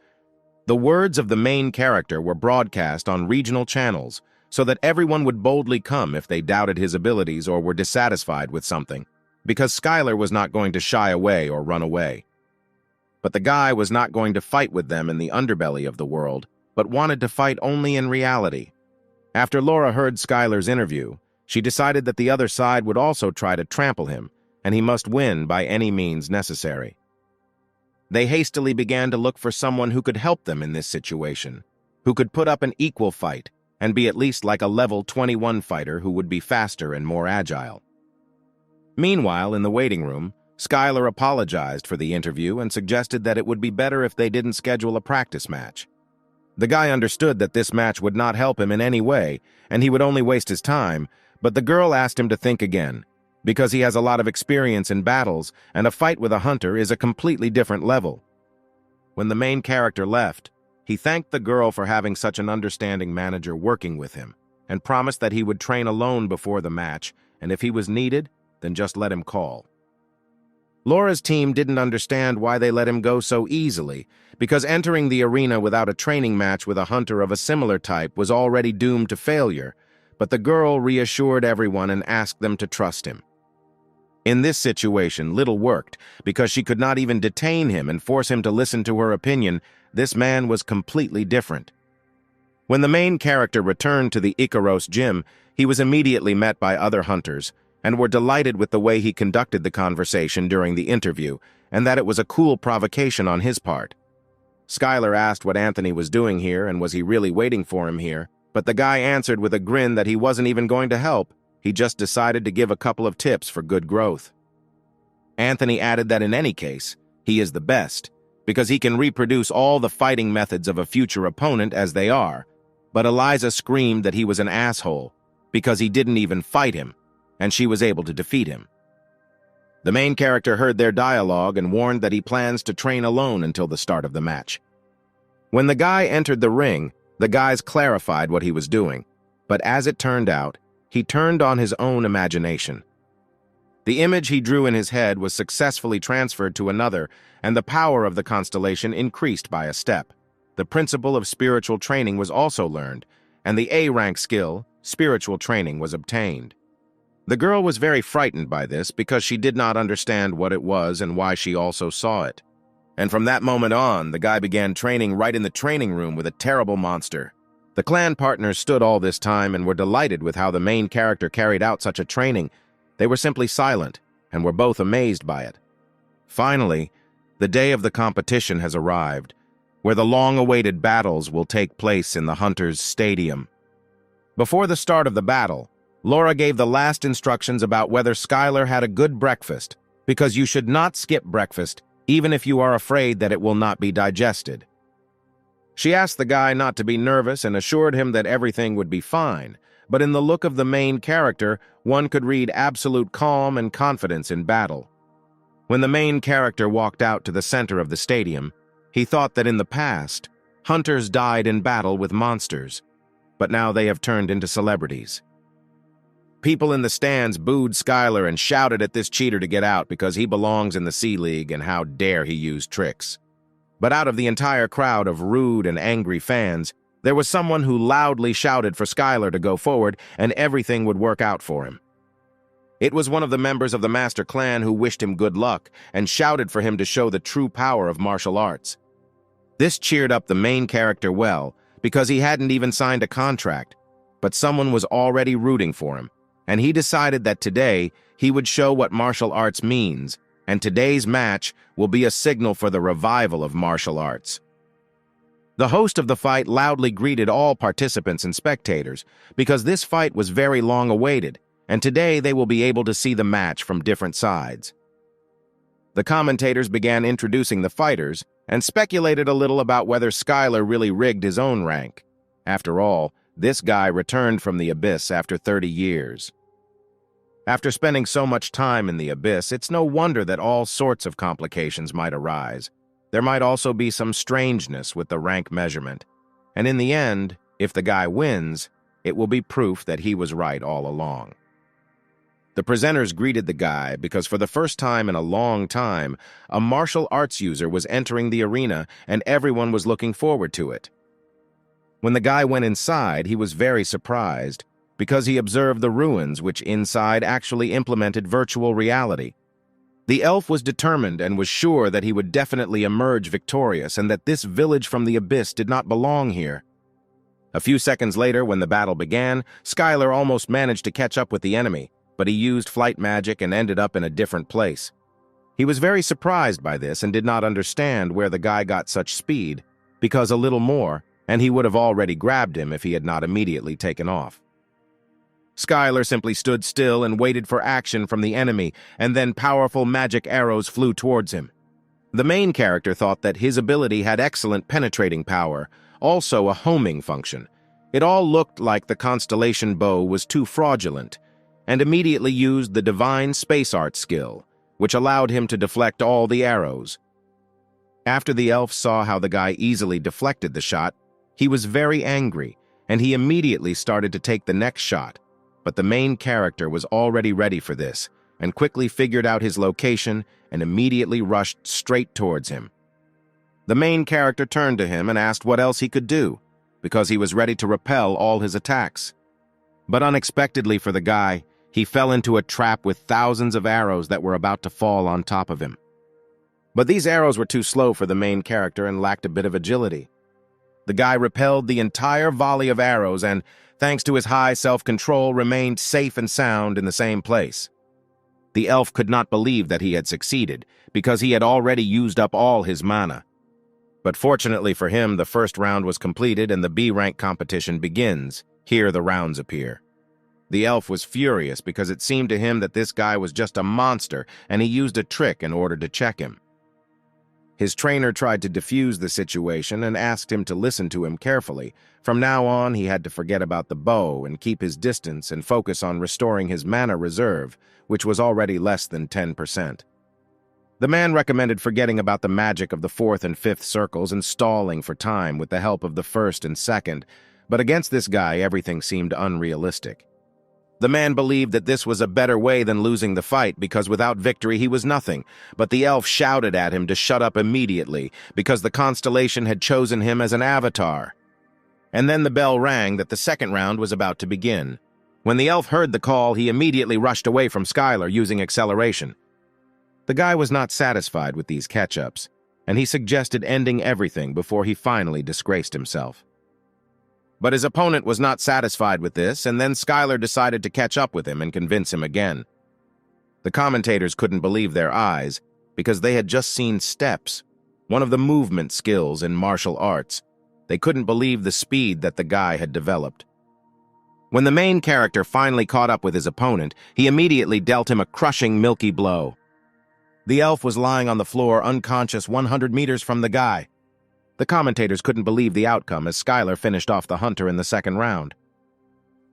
The words of the main character were broadcast on regional channels, so that everyone would boldly come if they doubted his abilities or were dissatisfied with something, because Skylar was not going to shy away or run away. But the guy was not going to fight with them in the underbelly of the world, but wanted to fight only in reality. After Laura heard Skylar's interview, she decided that the other side would also try to trample him, and he must win by any means necessary. They hastily began to look for someone who could help them in this situation, who could put up an equal fight and be at least like a level 21 fighter who would be faster and more agile. Meanwhile, in the waiting room, Skylar apologized for the interview and suggested that it would be better if they didn't schedule a practice match. The guy understood that this match would not help him in any way, and he would only waste his time, but the girl asked him to think again, because he has a lot of experience in battles, and a fight with a hunter is a completely different level. When the main character left, he thanked the girl for having such an understanding manager working with him, and promised that he would train alone before the match, and if he was needed, then just let him call. Laura's team didn't understand why they let him go so easily, because entering the arena without a training match with a hunter of a similar type was already doomed to failure, but the girl reassured everyone and asked them to trust him. In this situation, little worked, because she could not even detain him and force him to listen to her opinion. This man was completely different. When the main character returned to the Ikaros gym, he was immediately met by other hunters, and were delighted with the way he conducted the conversation during the interview, and that it was a cool provocation on his part. Skylar asked what Anthony was doing here and was he really waiting for him here, but the guy answered with a grin that he wasn't even going to help. He just decided to give a couple of tips for good growth. Anthony added that in any case, he is the best, because he can reproduce all the fighting methods of a future opponent as they are, but Eliza screamed that he was an asshole, because he didn't even fight him, and she was able to defeat him. The main character heard their dialogue and warned that he plans to train alone until the start of the match. When the guy entered the ring, the guys clarified what he was doing, but as it turned out, he turned on his own imagination. The image he drew in his head was successfully transferred to another, and the power of the constellation increased by a step. The principle of spiritual training was also learned, and the A-rank skill, spiritual training, was obtained. The girl was very frightened by this because she did not understand what it was and why she also saw it. And from that moment on, the guy began training right in the training room with a terrible monster. The clan partners stood all this time and were delighted with how the main character carried out such a training. They were simply silent and were both amazed by it. Finally, the day of the competition has arrived, where the long-awaited battles will take place in the Hunters' Stadium. Before the start of the battle, Laura gave the last instructions about whether Skylar had a good breakfast, because you should not skip breakfast even if you are afraid that it will not be digested. She asked the guy not to be nervous and assured him that everything would be fine, but in the look of the main character, one could read absolute calm and confidence in battle. When the main character walked out to the center of the stadium, he thought that in the past, hunters died in battle with monsters, but now they have turned into celebrities. People in the stands booed Skylar and shouted at this cheater to get out because he belongs in the C League and how dare he use tricks. But out of the entire crowd of rude and angry fans, there was someone who loudly shouted for Skylar to go forward and everything would work out for him. It was one of the members of the Master Clan who wished him good luck and shouted for him to show the true power of martial arts. This cheered up the main character well because he hadn't even signed a contract, but someone was already rooting for him, and he decided that today he would show what martial arts means, and today's match will be a signal for the revival of martial arts. The host of the fight loudly greeted all participants and spectators because this fight was very long awaited, and today they will be able to see the match from different sides. The commentators began introducing the fighters and speculated a little about whether Skylar really rigged his own rank. After all, this guy returned from the Abyss after 30 years. After spending so much time in the Abyss, it's no wonder that all sorts of complications might arise. There might also be some strangeness with the rank measurement. And in the end, if the guy wins, it will be proof that he was right all along. The presenters greeted the guy because for the first time in a long time, a martial arts user was entering the arena and everyone was looking forward to it. When the guy went inside, he was very surprised because he observed the ruins which inside actually implemented virtual reality. The elf was determined and was sure that he would definitely emerge victorious and that this village from the Abyss did not belong here. A few seconds later, when the battle began, Skylar almost managed to catch up with the enemy, but he used flight magic and ended up in a different place. He was very surprised by this and did not understand where the guy got such speed, because a little more, and he would have already grabbed him if he had not immediately taken off. Skylar simply stood still and waited for action from the enemy, and then powerful magic arrows flew towards him. The main character thought that his ability had excellent penetrating power, also a homing function. It all looked like the constellation bow was too fraudulent, and immediately used the divine space art skill, which allowed him to deflect all the arrows. After the elf saw how the guy easily deflected the shot, he was very angry, and he immediately started to take the next shot, but the main character was already ready for this, and quickly figured out his location and immediately rushed straight towards him. The main character turned to him and asked what else he could do, because he was ready to repel all his attacks. But unexpectedly for the guy, he fell into a trap with thousands of arrows that were about to fall on top of him. But these arrows were too slow for the main character and lacked a bit of agility. The guy repelled the entire volley of arrows and, thanks to his high self-control, remained safe and sound in the same place. The elf could not believe that he had succeeded, because he had already used up all his mana. But fortunately for him, the first round was completed and the B-rank competition begins. Here the rounds appear. The elf was furious because it seemed to him that this guy was just a monster and he used a trick in order to check him. His trainer tried to defuse the situation and asked him to listen to him carefully. From now on, he had to forget about the bow and keep his distance and focus on restoring his mana reserve, which was already less than 10%. The man recommended forgetting about the magic of the 4th and 5th circles and stalling for time with the help of the 1st and 2nd, but against this guy, everything seemed unrealistic. The man believed that this was a better way than losing the fight because without victory he was nothing, but the elf shouted at him to shut up immediately because the constellation had chosen him as an avatar. And then the bell rang that the second round was about to begin. When the elf heard the call, he immediately rushed away from Skylar using acceleration. The guy was not satisfied with these catch-ups, and he suggested ending everything before he finally disgraced himself. But his opponent was not satisfied with this, and then Skylar decided to catch up with him and convince him again. The commentators couldn't believe their eyes, because they had just seen steps, one of the movement skills in martial arts. They couldn't believe the speed that the guy had developed. When the main character finally caught up with his opponent, he immediately dealt him a crushing milky blow. The elf was lying on the floor, unconscious 100 meters from the guy. The commentators couldn't believe the outcome as Skylar finished off the hunter in the second round.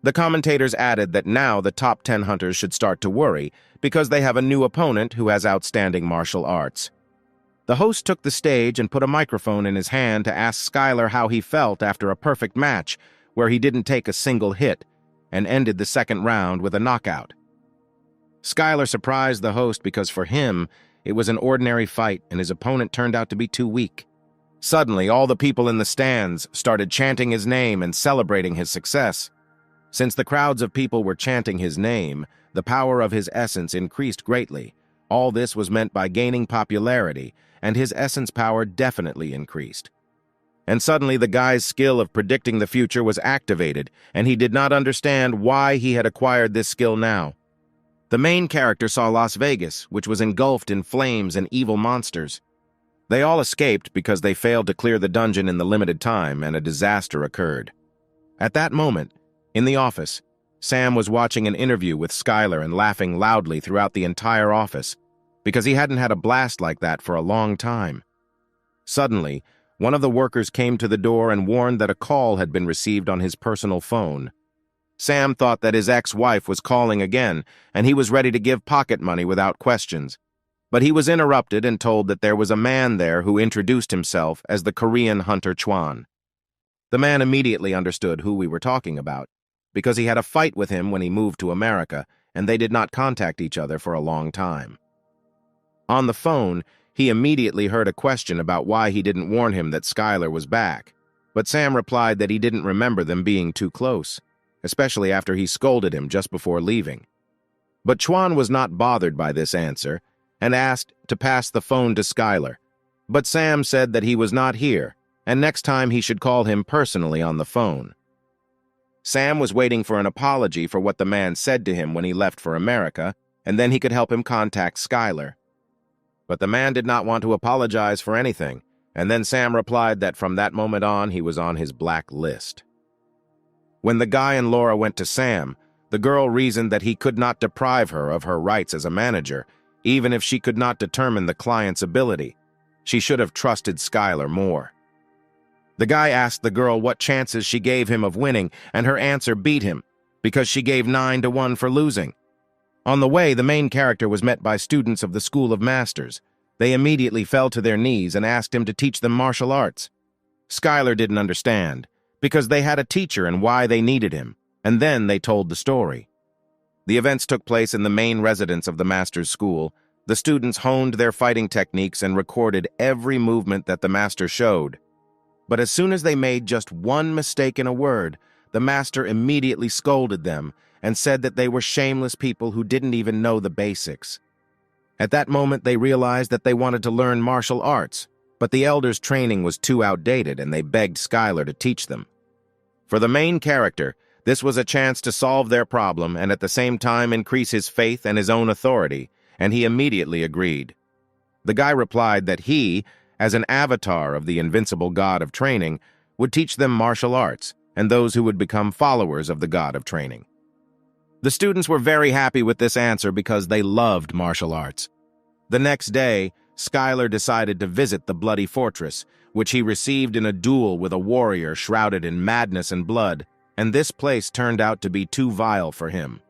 The commentators added that now the top 10 hunters should start to worry because they have a new opponent who has outstanding martial arts. The host took the stage and put a microphone in his hand to ask Skylar how he felt after a perfect match where he didn't take a single hit and ended the second round with a knockout. Skylar surprised the host because for him, it was an ordinary fight and his opponent turned out to be too weak. Suddenly, all the people in the stands started chanting his name and celebrating his success. Since the crowds of people were chanting his name, the power of his essence increased greatly. All this was meant by gaining popularity, and his essence power definitely increased. And suddenly the guy's skill of predicting the future was activated, and he did not understand why he had acquired this skill now. The main character saw Las Vegas, which was engulfed in flames and evil monsters. They all escaped because they failed to clear the dungeon in the limited time, and a disaster occurred. At that moment, in the office, Sam was watching an interview with Skylar and laughing loudly throughout the entire office because he hadn't had a blast like that for a long time. Suddenly, one of the workers came to the door and warned that a call had been received on his personal phone. Sam thought that his ex-wife was calling again, and he was ready to give pocket money without questions. But he was interrupted and told that there was a man there who introduced himself as the Korean hunter Chwan. The man immediately understood who we were talking about, because he had a fight with him when he moved to America, and they did not contact each other for a long time. On the phone, he immediately heard a question about why he didn't warn him that Skylar was back, but Sam replied that he didn't remember them being too close, especially after he scolded him just before leaving. But Chwan was not bothered by this answer, and asked to pass the phone to Skylar. But Sam said that he was not here, and next time he should call him personally on the phone. Sam was waiting for an apology for what the man said to him when he left for America, and then he could help him contact Skylar. But the man did not want to apologize for anything, and then Sam replied that from that moment on he was on his black list. When the guy and Laura went to Sam, the girl reasoned that he could not deprive her of her rights as a manager, even if she could not determine the client's ability. She should have trusted Skylar more. The guy asked the girl what chances she gave him of winning, and her answer beat him, because she gave 9 to 1 for losing. On the way, the main character was met by students of the School of Masters. They immediately fell to their knees and asked him to teach them martial arts. Skylar didn't understand, because they had a teacher and why they needed him, and then they told the story. The events took place in the main residence of the Master's School. The students honed their fighting techniques and recorded every movement that the Master showed. But as soon as they made just one mistake in a word, the Master immediately scolded them and said that they were shameless people who didn't even know the basics. At that moment, they realized that they wanted to learn martial arts, but the elders' training was too outdated and they begged Skylar to teach them. For the main character, this was a chance to solve their problem and at the same time increase his faith and his own authority, and he immediately agreed. The guy replied that he, as an avatar of the invincible god of training, would teach them martial arts, and those who would become followers of the god of training. The students were very happy with this answer because they loved martial arts. The next day, Skylar decided to visit the bloody fortress, which he received in a duel with a warrior shrouded in madness and blood, and this place turned out to be too vile for him.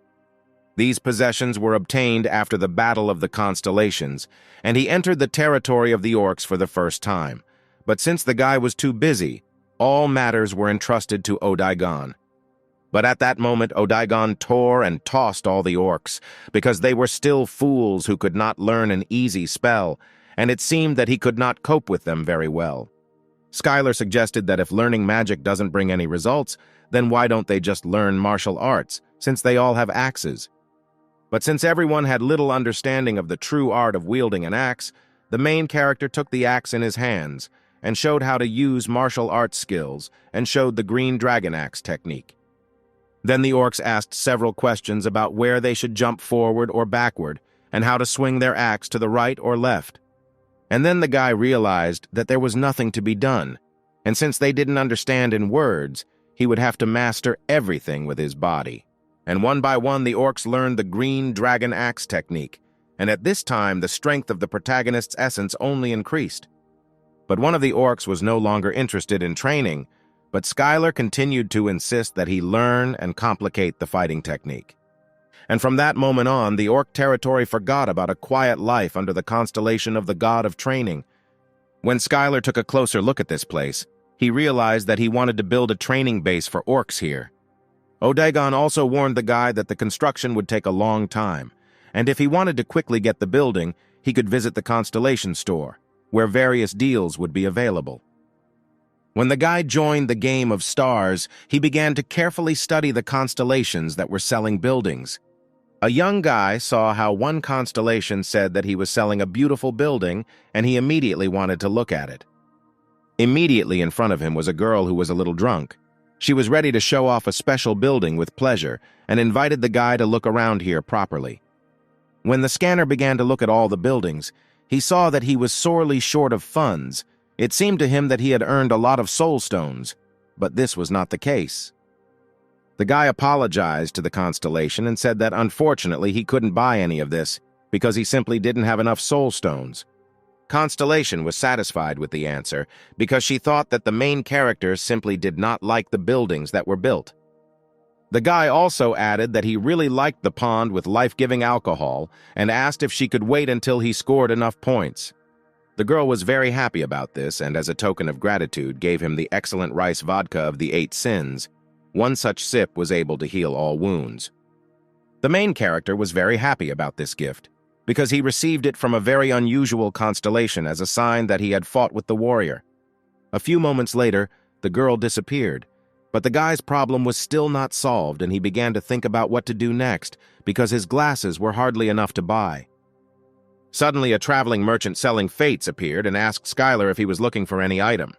These possessions were obtained after the Battle of the Constellations, and he entered the territory of the orcs for the first time. But since the guy was too busy, all matters were entrusted to Odaigon. But at that moment, Odaigon tore and tossed all the orcs, because they were still fools who could not learn an easy spell, and it seemed that he could not cope with them very well. Skylar suggested that if learning magic doesn't bring any results, then why don't they just learn martial arts, since they all have axes? But since everyone had little understanding of the true art of wielding an axe, the main character took the axe in his hands and showed how to use martial arts skills and showed the green dragon axe technique. Then the orcs asked several questions about where they should jump forward or backward and how to swing their axe to the right or left. And then the guy realized that there was nothing to be done, and since they didn't understand in words, he would have to master everything with his body. And one by one, the orcs learned the green dragon axe technique, and at this time the strength of the protagonist's essence only increased. But one of the orcs was no longer interested in training, but Skylar continued to insist that he learn and complicate the fighting technique. And from that moment on, the orc territory forgot about a quiet life under the constellation of the god of training. When Skylar took a closer look at this place, he realized that he wanted to build a training base for orcs here. Odagon also warned the guy that the construction would take a long time, and if he wanted to quickly get the building, he could visit the Constellation store, where various deals would be available. When the guy joined the game of stars, he began to carefully study the constellations that were selling buildings. A young guy saw how one constellation said that he was selling a beautiful building, and he immediately wanted to look at it. Immediately in front of him was a girl who was a little drunk. She was ready to show off a special building with pleasure and invited the guy to look around here properly. When the scanner began to look at all the buildings, he saw that he was sorely short of funds. It seemed to him that he had earned a lot of soul stones, but this was not the case. The guy apologized to the constellation and said that unfortunately he couldn't buy any of this because he simply didn't have enough soul stones. Constellation was satisfied with the answer because she thought that the main character simply did not like the buildings that were built. The guy also added that he really liked the pond with life-giving alcohol and asked if she could wait until he scored enough points. The girl was very happy about this and as a token of gratitude gave him the excellent rice vodka of the 8 sins. One such sip was able to heal all wounds. The main character was very happy about this gift, because he received it from a very unusual constellation as a sign that he had fought with the warrior. A few moments later, the girl disappeared, but the guy's problem was still not solved and he began to think about what to do next, because his glasses were hardly enough to buy. Suddenly, a traveling merchant selling fates appeared and asked Skylar if he was looking for any item.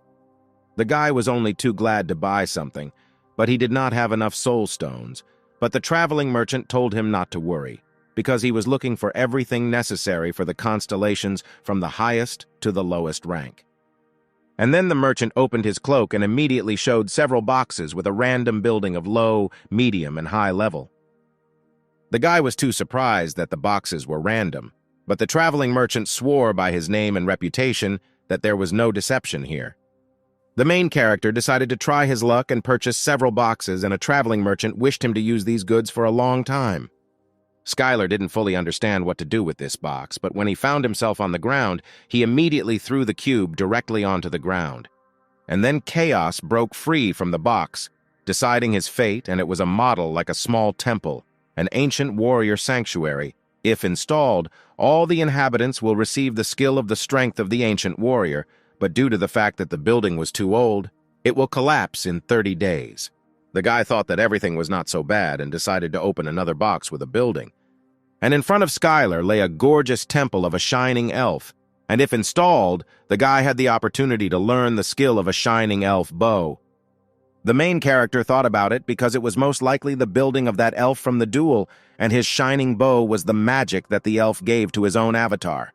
The guy was only too glad to buy something, but he did not have enough soul stones, but the traveling merchant told him not to worry, because he was looking for everything necessary for the constellations from the highest to the lowest rank. And then the merchant opened his cloak and immediately showed several boxes with a random building of low, medium, and high level. The guy was too surprised that the boxes were random, but the traveling merchant swore by his name and reputation that there was no deception here. The main character decided to try his luck and purchase several boxes, and a traveling merchant wished him to use these goods for a long time. Skylar didn't fully understand what to do with this box, but when he found himself on the ground, he immediately threw the cube directly onto the ground. And then chaos broke free from the box, deciding his fate, and it was a model like a small temple, an ancient warrior sanctuary. If installed, all the inhabitants will receive the skill of the strength of the ancient warrior, but due to the fact that the building was too old, it will collapse in 30 days. The guy thought that everything was not so bad and decided to open another box with a building. And in front of Skylar lay a gorgeous temple of a shining elf, and if installed, the guy had the opportunity to learn the skill of a shining elf bow. The main character thought about it because it was most likely the building of that elf from the duel, and his shining bow was the magic that the elf gave to his own avatar.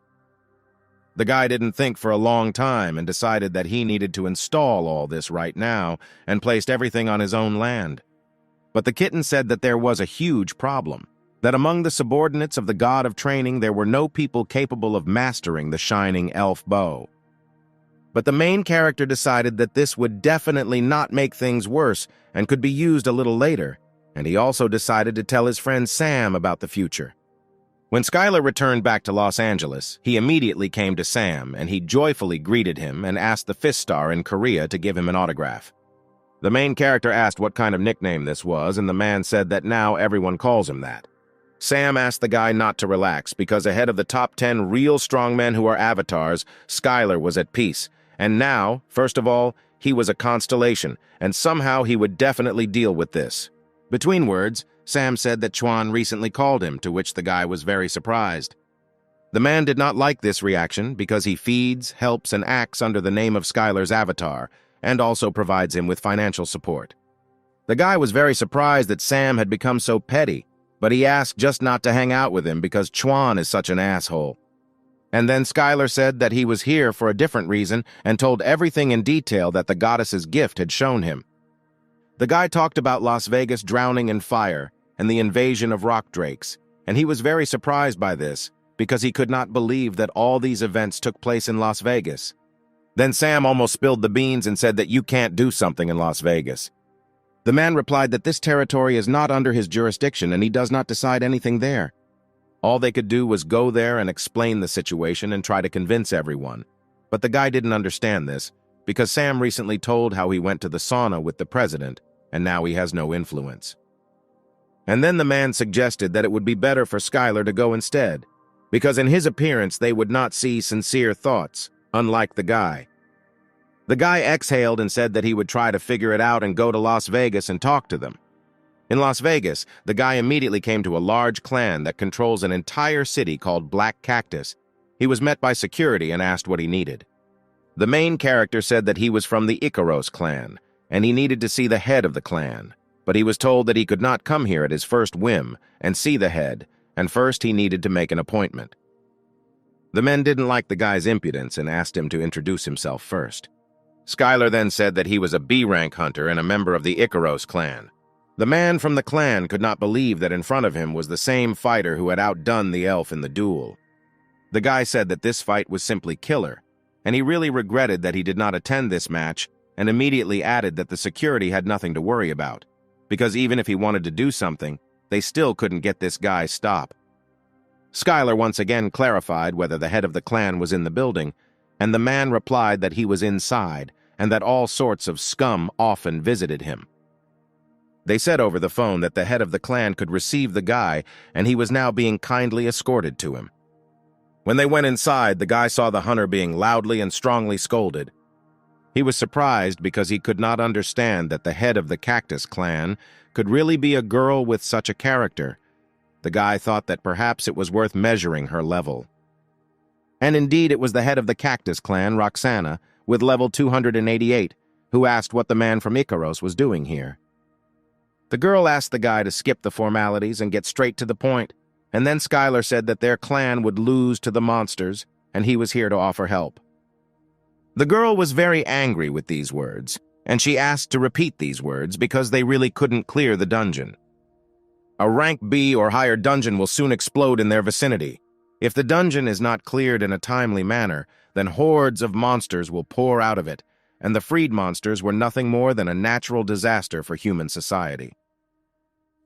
The guy didn't think for a long time and decided that he needed to install all this right now and placed everything on his own land. But the kitten said that there was a huge problem, that among the subordinates of the god of training there were no people capable of mastering the shining elf bow. But the main character decided that this would definitely not make things worse and could be used a little later, and he also decided to tell his friend Sam about the future. When Skylar returned back to Los Angeles, he immediately came to Sam, and he joyfully greeted him and asked the Fist Star in Korea to give him an autograph. The main character asked what kind of nickname this was, and the man said that now everyone calls him that. Sam asked the guy not to relax, because ahead of the top 10 real strongmen who are avatars, Skylar was at peace. And now, first of all, he was a constellation, and somehow he would definitely deal with this. Between words, Sam said that Chuan recently called him, to which the guy was very surprised. The man did not like this reaction because he feeds, helps, and acts under the name of Skylar's avatar, and also provides him with financial support. The guy was very surprised that Sam had become so petty, but he asked just not to hang out with him because Chuan is such an asshole. And then Skylar said that he was here for a different reason and told everything in detail that the goddess's gift had shown him. The guy talked about Las Vegas drowning in fire and the invasion of rock drakes, and he was very surprised by this, because he could not believe that all these events took place in Las Vegas. Then Sam almost spilled the beans and said that you can't do something in Las Vegas. The man replied that this territory is not under his jurisdiction and he does not decide anything there. All they could do was go there and explain the situation and try to convince everyone. But the guy didn't understand this, because Sam recently told how he went to the sauna with the president, and now he has no influence. And then the man suggested that it would be better for Skylar to go instead, because in his appearance they would not see sincere thoughts, unlike the guy. The guy exhaled and said that he would try to figure it out and go to Las Vegas and talk to them. In Las Vegas, the guy immediately came to a large clan that controls an entire city called Black Cactus. He was met by security and asked what he needed. The main character said that he was from the Icaros clan, and he needed to see the head of the clan, but he was told that he could not come here at his first whim and see the head, and first he needed to make an appointment. The men didn't like the guy's impudence and asked him to introduce himself first. Skylar then said that he was a B-rank hunter and a member of the Icaros clan. The man from the clan could not believe that in front of him was the same fighter who had outdone the elf in the duel. The guy said that this fight was simply killer, and he really regretted that he did not attend this match, and immediately added that the security had nothing to worry about, because even if he wanted to do something, they still couldn't get this guy stop. Skylar once again clarified whether the head of the clan was in the building, and the man replied that he was inside, and that all sorts of scum often visited him. They said over the phone that the head of the clan could receive the guy, and he was now being kindly escorted to him. When they went inside, the guy saw the hunter being loudly and strongly scolded. He was surprised because he could not understand that the head of the Cactus clan could really be a girl with such a character. The guy thought that perhaps it was worth measuring her level. And indeed, it was the head of the Cactus clan, Roxana, with level 288, who asked what the man from Icaros was doing here. The girl asked the guy to skip the formalities and get straight to the point, and then Skylar said that their clan would lose to the monsters, and he was here to offer help. The girl was very angry with these words, and she asked to repeat these words because they really couldn't clear the dungeon. A rank B or higher dungeon will soon explode in their vicinity. If the dungeon is not cleared in a timely manner, then hordes of monsters will pour out of it, and the freed monsters were nothing more than a natural disaster for human society.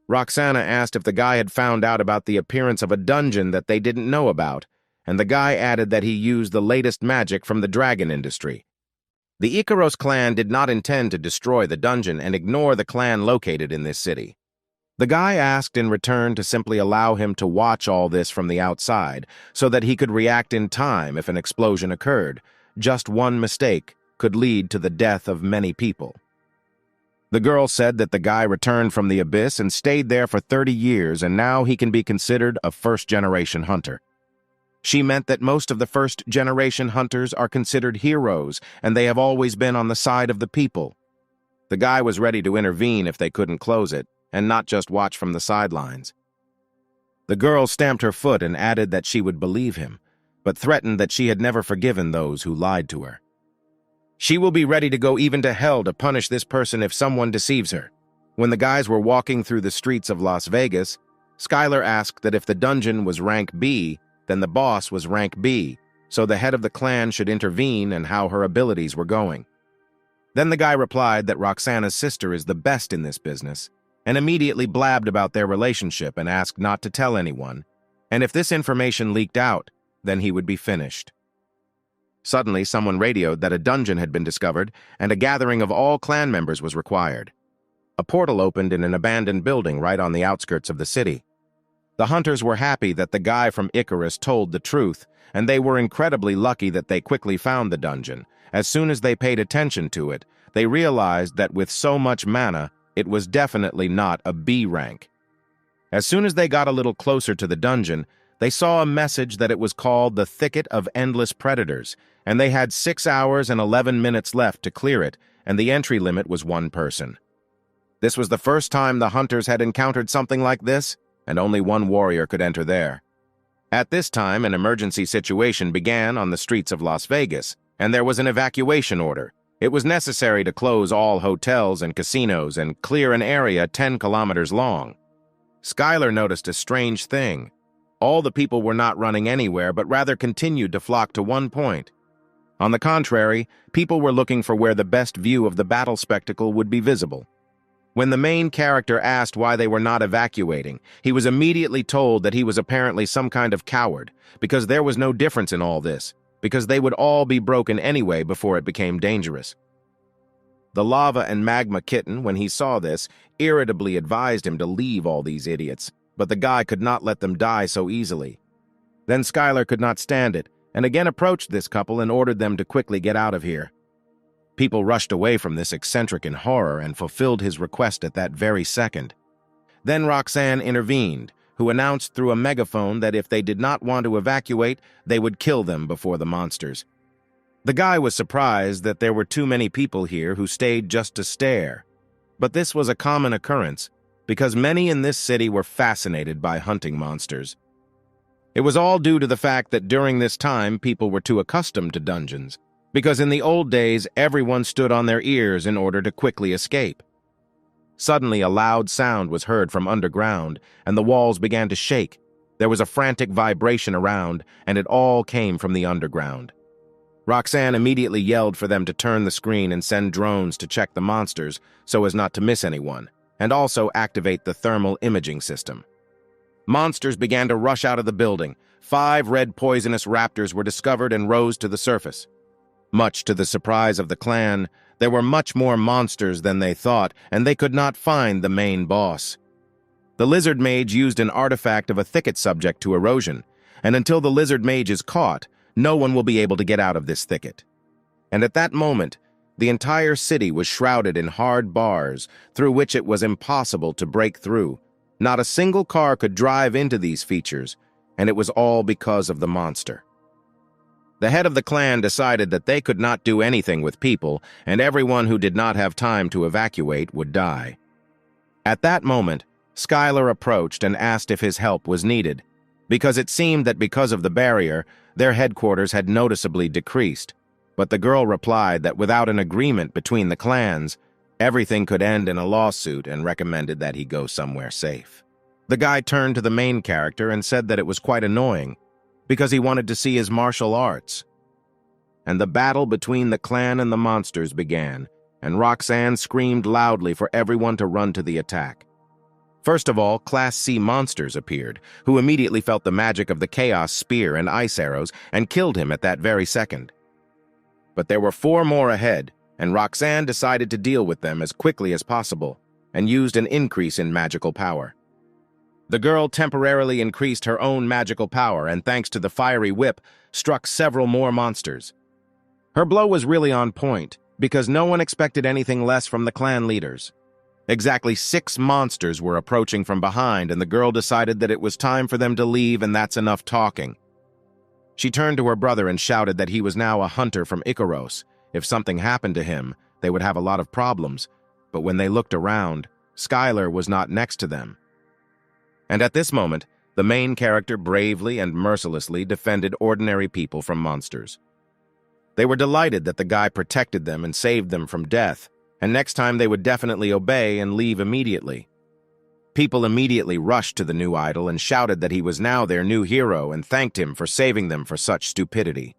Roxana asked if the guy had found out about the appearance of a dungeon that they didn't know about, and the guy added that he used the latest magic from the dragon industry. The Icaros clan did not intend to destroy the dungeon and ignore the clan located in this city. The guy asked in return to simply allow him to watch all this from the outside so that he could react in time if an explosion occurred. Just one mistake could lead to the death of many people. The girl said that the guy returned from the abyss and stayed there for 30 years, and now he can be considered a first-generation hunter. She meant that most of the first-generation hunters are considered heroes, and they have always been on the side of the people. The guy was ready to intervene if they couldn't close it, and not just watch from the sidelines. The girl stamped her foot and added that she would believe him, but threatened that she had never forgiven those who lied to her. She will be ready to go even to hell to punish this person if someone deceives her. When the guys were walking through the streets of Las Vegas, Skylar asked that if the dungeon was rank B, then the boss was rank B, so the head of the clan should intervene and how her abilities were going. Then the guy replied that Roxana's sister is the best in this business, and immediately blabbed about their relationship and asked not to tell anyone, and if this information leaked out, then he would be finished. Suddenly, someone radioed that a dungeon had been discovered and a gathering of all clan members was required. A portal opened in an abandoned building right on the outskirts of the city. The hunters were happy that the guy from Icarus told the truth, and they were incredibly lucky that they quickly found the dungeon. As soon as they paid attention to it, they realized that with so much mana, it was definitely not a B rank. As soon as they got a little closer to the dungeon, they saw a message that it was called the Thicket of Endless Predators, and they had 6 hours and 11 minutes left to clear it, and the entry limit was 1 person. This was the first time the hunters had encountered something like this, and only 1 warrior could enter there. At this time, an emergency situation began on the streets of Las Vegas, and there was an evacuation order. It was necessary to close all hotels and casinos and clear an area 10 kilometers long. Skylar noticed a strange thing. All the people were not running anywhere, but rather continued to flock to one point. On the contrary, people were looking for where the best view of the battle spectacle would be visible. When the main character asked why they were not evacuating, he was immediately told that he was apparently some kind of coward, because there was no difference in all this, because they would all be broken anyway before it became dangerous. The lava and magma kitten, when he saw this, irritably advised him to leave all these idiots, but the guy could not let them die so easily. Then Skylar could not stand it, and again approached this couple and ordered them to quickly get out of here. People rushed away from this eccentric in horror and fulfilled his request at that very second. Then Roxanne intervened, who announced through a megaphone that if they did not want to evacuate, they would kill them before the monsters. The guy was surprised that there were too many people here who stayed just to stare. But this was a common occurrence, because many in this city were fascinated by hunting monsters. It was all due to the fact that during this time people were too accustomed to dungeons, because in the old days everyone stood on their ears in order to quickly escape. Suddenly a loud sound was heard from underground, and the walls began to shake. There was a frantic vibration around, and it all came from the underground. Roxanne immediately yelled for them to turn the screen and send drones to check the monsters so as not to miss anyone, and also activate the thermal imaging system. Monsters began to rush out of the building. 5 red poisonous raptors were discovered and rose to the surface. Much to the surprise of the clan, there were much more monsters than they thought, and they could not find the main boss. The lizard mage used an artifact of a thicket subject to erosion, and until the lizard mage is caught, no one will be able to get out of this thicket. And at that moment, the entire city was shrouded in hard bars through which it was impossible to break through. Not a single car could drive into these features, and it was all because of the monster. The head of the clan decided that they could not do anything with people, and everyone who did not have time to evacuate would die. At that moment, Skylar approached and asked if his help was needed, because it seemed that because of the barrier, their headquarters had noticeably decreased. But the girl replied that without an agreement between the clans, everything could end in a lawsuit, and recommended that he go somewhere safe. The guy turned to the main character and said that it was quite annoying, because he wanted to see his martial arts. And the battle between the clan and the monsters began, and Roxanne screamed loudly for everyone to run to the attack. First of all, Class C monsters appeared, who immediately felt the magic of the Chaos Spear and ice arrows and killed him at that very second. But there were 4 more ahead, and Roxanne decided to deal with them as quickly as possible, and used an increase in magical power. The girl temporarily increased her own magical power and, thanks to the fiery whip, struck several more monsters. Her blow was really on point, because no one expected anything less from the clan leaders. Exactly 6 monsters were approaching from behind, and the girl decided that it was time for them to leave, and that's enough talking. She turned to her brother and shouted that he was now a hunter from Icaros. If something happened to him, they would have a lot of problems. But when they looked around, Skylar was not next to them. And at this moment, the main character bravely and mercilessly defended ordinary people from monsters. They were delighted that the guy protected them and saved them from death, and next time they would definitely obey and leave immediately. People immediately rushed to the new idol and shouted that he was now their new hero and thanked him for saving them for such stupidity.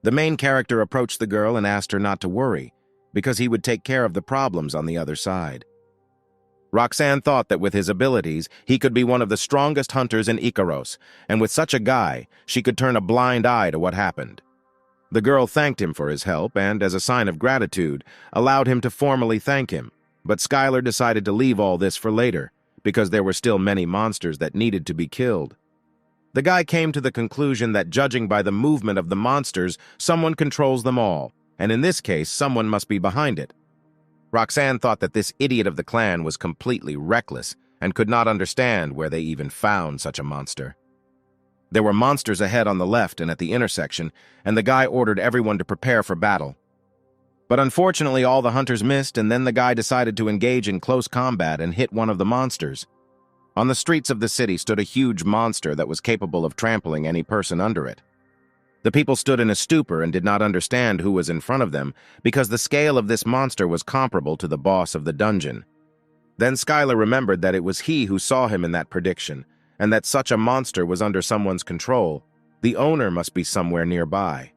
The main character approached the girl and asked her not to worry, because he would take care of the problems on the other side. Roxanne thought that with his abilities, he could be one of the strongest hunters in Icaros, and with such a guy, she could turn a blind eye to what happened. The girl thanked him for his help and, as a sign of gratitude, allowed him to formally thank him. But Skylar decided to leave all this for later, because there were still many monsters that needed to be killed. The guy came to the conclusion that judging by the movement of the monsters, someone controls them all, and in this case, someone must be behind it. Roxanne thought that this idiot of the clan was completely reckless and could not understand where they even found such a monster. There were monsters ahead on the left and at the intersection, and the guy ordered everyone to prepare for battle. But unfortunately, all the hunters missed, and then the guy decided to engage in close combat and hit one of the monsters. On the streets of the city stood a huge monster that was capable of trampling any person under it. The people stood in a stupor and did not understand who was in front of them, because the scale of this monster was comparable to the boss of the dungeon. Then Skylar remembered that it was he who saw him in that prediction, and that such a monster was under someone's control, the owner must be somewhere nearby.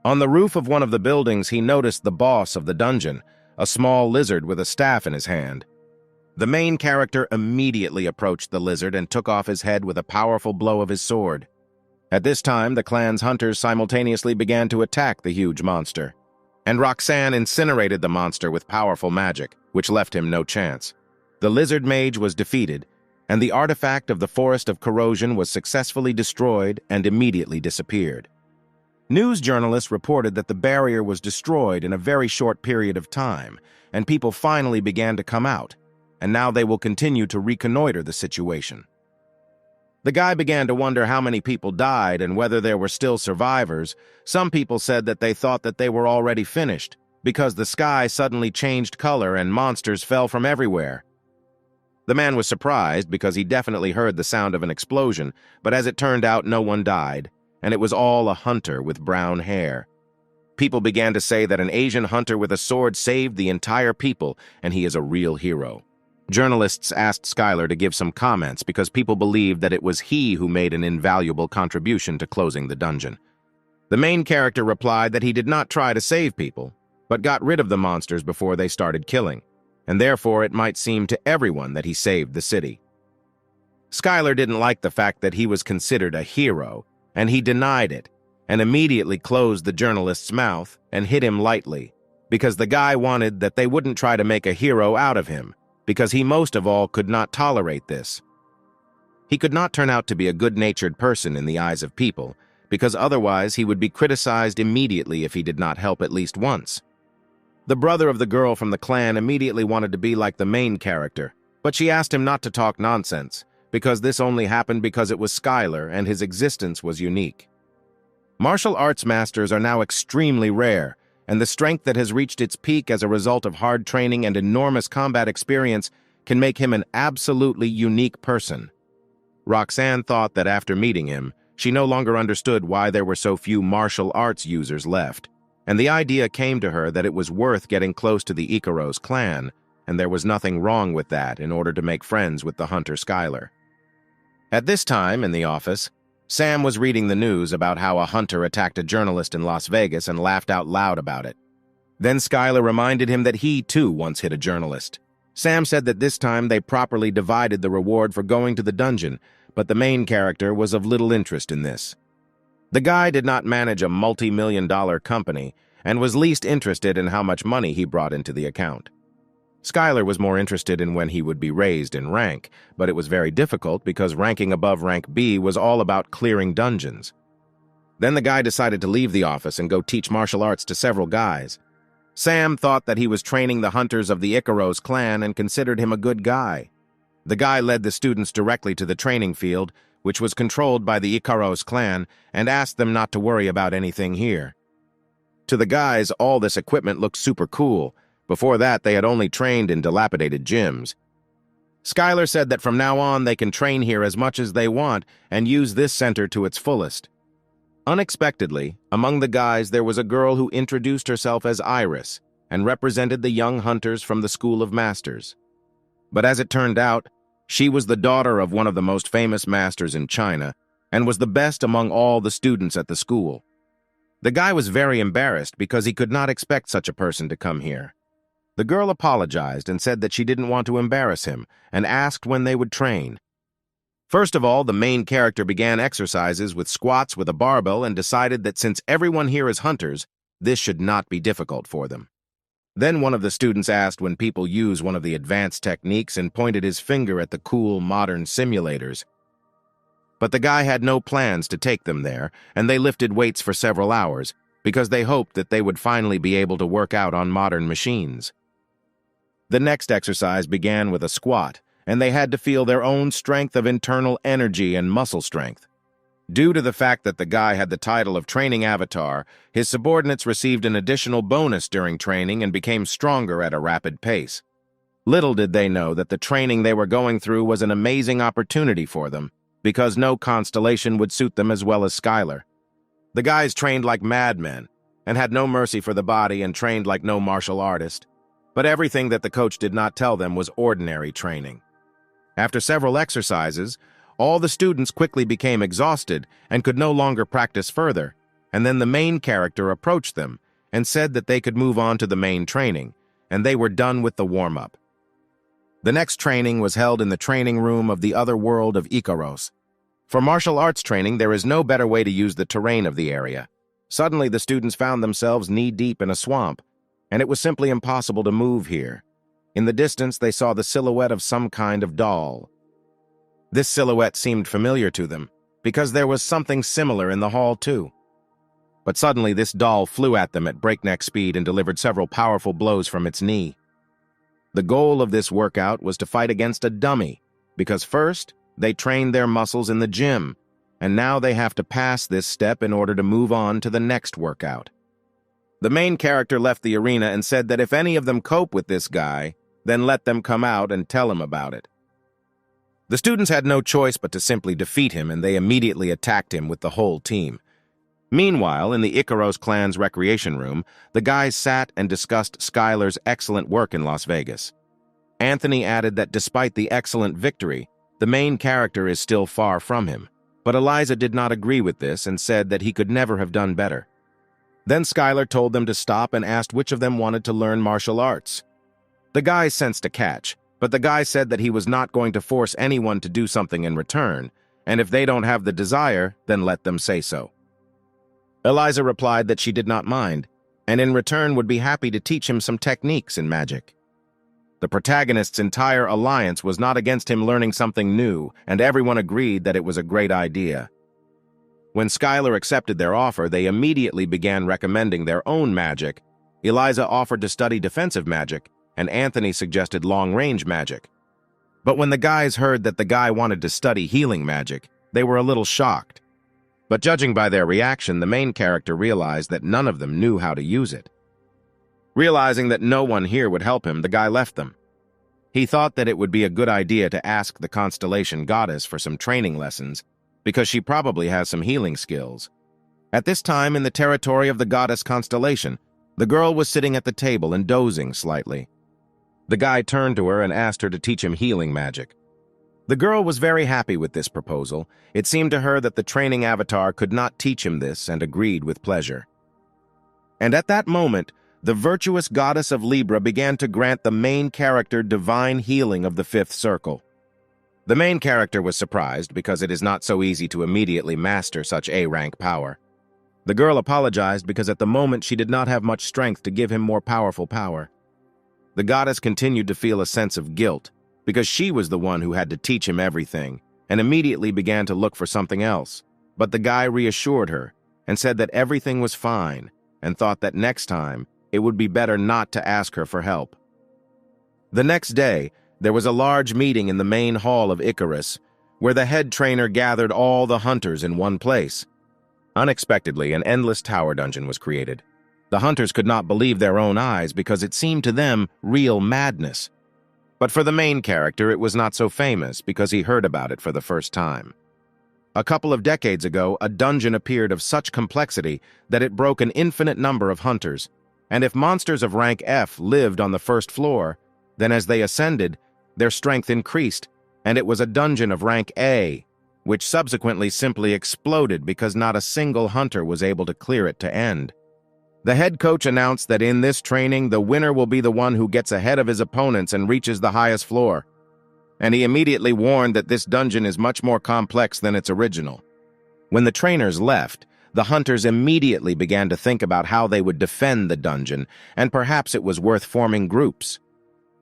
On the roof of one of the buildings, he noticed the boss of the dungeon, a small lizard with a staff in his hand. The main character immediately approached the lizard and took off his head with a powerful blow of his sword. At this time, the clan's hunters simultaneously began to attack the huge monster, and Roxanne incinerated the monster with powerful magic, which left him no chance. The lizard mage was defeated, and the artifact of the Forest of Corrosion was successfully destroyed and immediately disappeared. News journalists reported that the barrier was destroyed in a very short period of time, and people finally began to come out, and now they will continue to reconnoiter the situation. The guy began to wonder how many people died and whether there were still survivors. Some people said that they thought that they were already finished, because the sky suddenly changed color and monsters fell from everywhere. The man was surprised because he definitely heard the sound of an explosion, but as it turned out, no one died, and it was all a hunter with brown hair. People began to say that an Asian hunter with a sword saved the entire people, and he is a real hero. Journalists asked Skylar to give some comments because people believed that it was he who made an invaluable contribution to closing the dungeon. The main character replied that he did not try to save people, but got rid of the monsters before they started killing, and therefore it might seem to everyone that he saved the city. Skylar didn't like the fact that he was considered a hero, and he denied it, and immediately closed the journalist's mouth and hit him lightly, because the guy wanted that they wouldn't try to make a hero out of him, because he most of all could not tolerate this. He could not turn out to be a good-natured person in the eyes of people, because otherwise he would be criticized immediately if he did not help at least once. The brother of the girl from the clan immediately wanted to be like the main character, but she asked him not to talk nonsense, because this only happened because it was Skylar and his existence was unique. Martial arts masters are now extremely rare, and the strength that has reached its peak as a result of hard training and enormous combat experience can make him an absolutely unique person. Roxanne thought that after meeting him, she no longer understood why there were so few martial arts users left, and the idea came to her that it was worth getting close to the Ikaros clan, and there was nothing wrong with that in order to make friends with the hunter Skylar. At this time, in the office, Sam was reading the news about how a hunter attacked a journalist in Las Vegas and laughed out loud about it. Then Skylar reminded him that he, too, once hit a journalist. Sam said that this time they properly divided the reward for going to the dungeon, but the main character was of little interest in this. The guy did not manage a multi-million-dollar company and was least interested in how much money he brought into the account. Skylar was more interested in when he would be raised in rank, but it was very difficult because ranking above rank B was all about clearing dungeons. Then the guy decided to leave the office and go teach martial arts to several guys. Sam thought that he was training the hunters of the Ikaros clan and considered him a good guy. The guy led the students directly to the training field, which was controlled by the Ikaros clan, and asked them not to worry about anything here. To the guys, all this equipment looked super cool. Before that, they had only trained in dilapidated gyms. Skylar said that from now on they can train here as much as they want and use this center to its fullest. Unexpectedly, among the guys there was a girl who introduced herself as Iris and represented the young hunters from the School of Masters. But as it turned out, she was the daughter of one of the most famous masters in China and was the best among all the students at the school. The guy was very embarrassed because he could not expect such a person to come here. The girl apologized and said that she didn't want to embarrass him and asked when they would train. First of all, the main character began exercises with squats with a barbell and decided that since everyone here is hunters, this should not be difficult for them. Then one of the students asked when people use one of the advanced techniques and pointed his finger at the cool, modern simulators. But the guy had no plans to take them there, and they lifted weights for several hours because they hoped that they would finally be able to work out on modern machines. The next exercise began with a squat, and they had to feel their own strength of internal energy and muscle strength. Due to the fact that the guy had the title of training avatar, his subordinates received an additional bonus during training and became stronger at a rapid pace. Little did they know that the training they were going through was an amazing opportunity for them, because no constellation would suit them as well as Skylar. The guys trained like madmen, and had no mercy for the body and trained like no martial artist. But everything that the coach did not tell them was ordinary training. After several exercises, All the students quickly became exhausted and could no longer practice further, and then the main character approached them and said that they could move on to the main training, and they were done with the warm-up. The next training was held in the training room of the other world of Ikaros. For martial arts training, there is no better way to use the terrain of the area. Suddenly, the students found themselves knee-deep in a swamp, and it was simply impossible to move here. In the distance, they saw the silhouette of some kind of doll. This silhouette seemed familiar to them, because there was something similar in the hall too. But suddenly, this doll flew at them at breakneck speed and delivered several powerful blows from its knee. The goal of this workout was to fight against a dummy, because first, they trained their muscles in the gym, and now they have to pass this step in order to move on to the next workout. The main character left the arena and said that if any of them cope with this guy, then let them come out and tell him about it. The students had no choice but to simply defeat him, and they immediately attacked him with the whole team. Meanwhile, in the Ikaros clan's recreation room, the guys sat and discussed Skylar's excellent work in Las Vegas. Anthony added that despite the excellent victory, the main character is still far from him, but Eliza did not agree with this and said that he could never have done better. Then Skylar told them to stop and asked which of them wanted to learn martial arts. The guys sensed a catch, but the guy said that he was not going to force anyone to do something in return, and if they don't have the desire, then let them say so. Eliza replied that she did not mind, and in return would be happy to teach him some techniques in magic. The protagonist's entire alliance was not against him learning something new, and everyone agreed that it was a great idea. When Skylar accepted their offer, they immediately began recommending their own magic. Eliza offered to study defensive magic, and Anthony suggested long-range magic. But when the guys heard that the guy wanted to study healing magic, they were a little shocked. But judging by their reaction, the main character realized that none of them knew how to use it. Realizing that no one here would help him, the guy left them. He thought that it would be a good idea to ask the constellation goddess for some training lessons, because she probably has some healing skills. At this time, in the territory of the goddess constellation, the girl was sitting at the table and dozing slightly. The guy turned to her and asked her to teach him healing magic. The girl was very happy with this proposal. It seemed to her that the training avatar could not teach him this and agreed with pleasure. And at that moment, the virtuous goddess of Libra began to grant the main character divine healing of the fifth circle. The main character was surprised because it is not so easy to immediately master such A-rank power. The girl apologized because at the moment she did not have much strength to give him more powerful power. The goddess continued to feel a sense of guilt because she was the one who had to teach him everything and immediately began to look for something else. But the guy reassured her and said that everything was fine and thought that next time it would be better not to ask her for help. The next day, there was a large meeting in the main hall of Icarus where the head trainer gathered all the hunters in one place. Unexpectedly, an endless tower dungeon was created. The hunters could not believe their own eyes because it seemed to them real madness. But for the main character, it was not so famous because he heard about it for the first time. A couple of decades ago, a dungeon appeared of such complexity that it broke an infinite number of hunters, and if monsters of rank F lived on the first floor, then as they ascended, their strength increased, and it was a dungeon of rank A, which subsequently simply exploded because not a single hunter was able to clear it to end. The head coach announced that in this training, the winner will be the one who gets ahead of his opponents and reaches the highest floor. And he immediately warned that this dungeon is much more complex than its original. When the trainers left, the hunters immediately began to think about how they would defend the dungeon, and perhaps it was worth forming groups.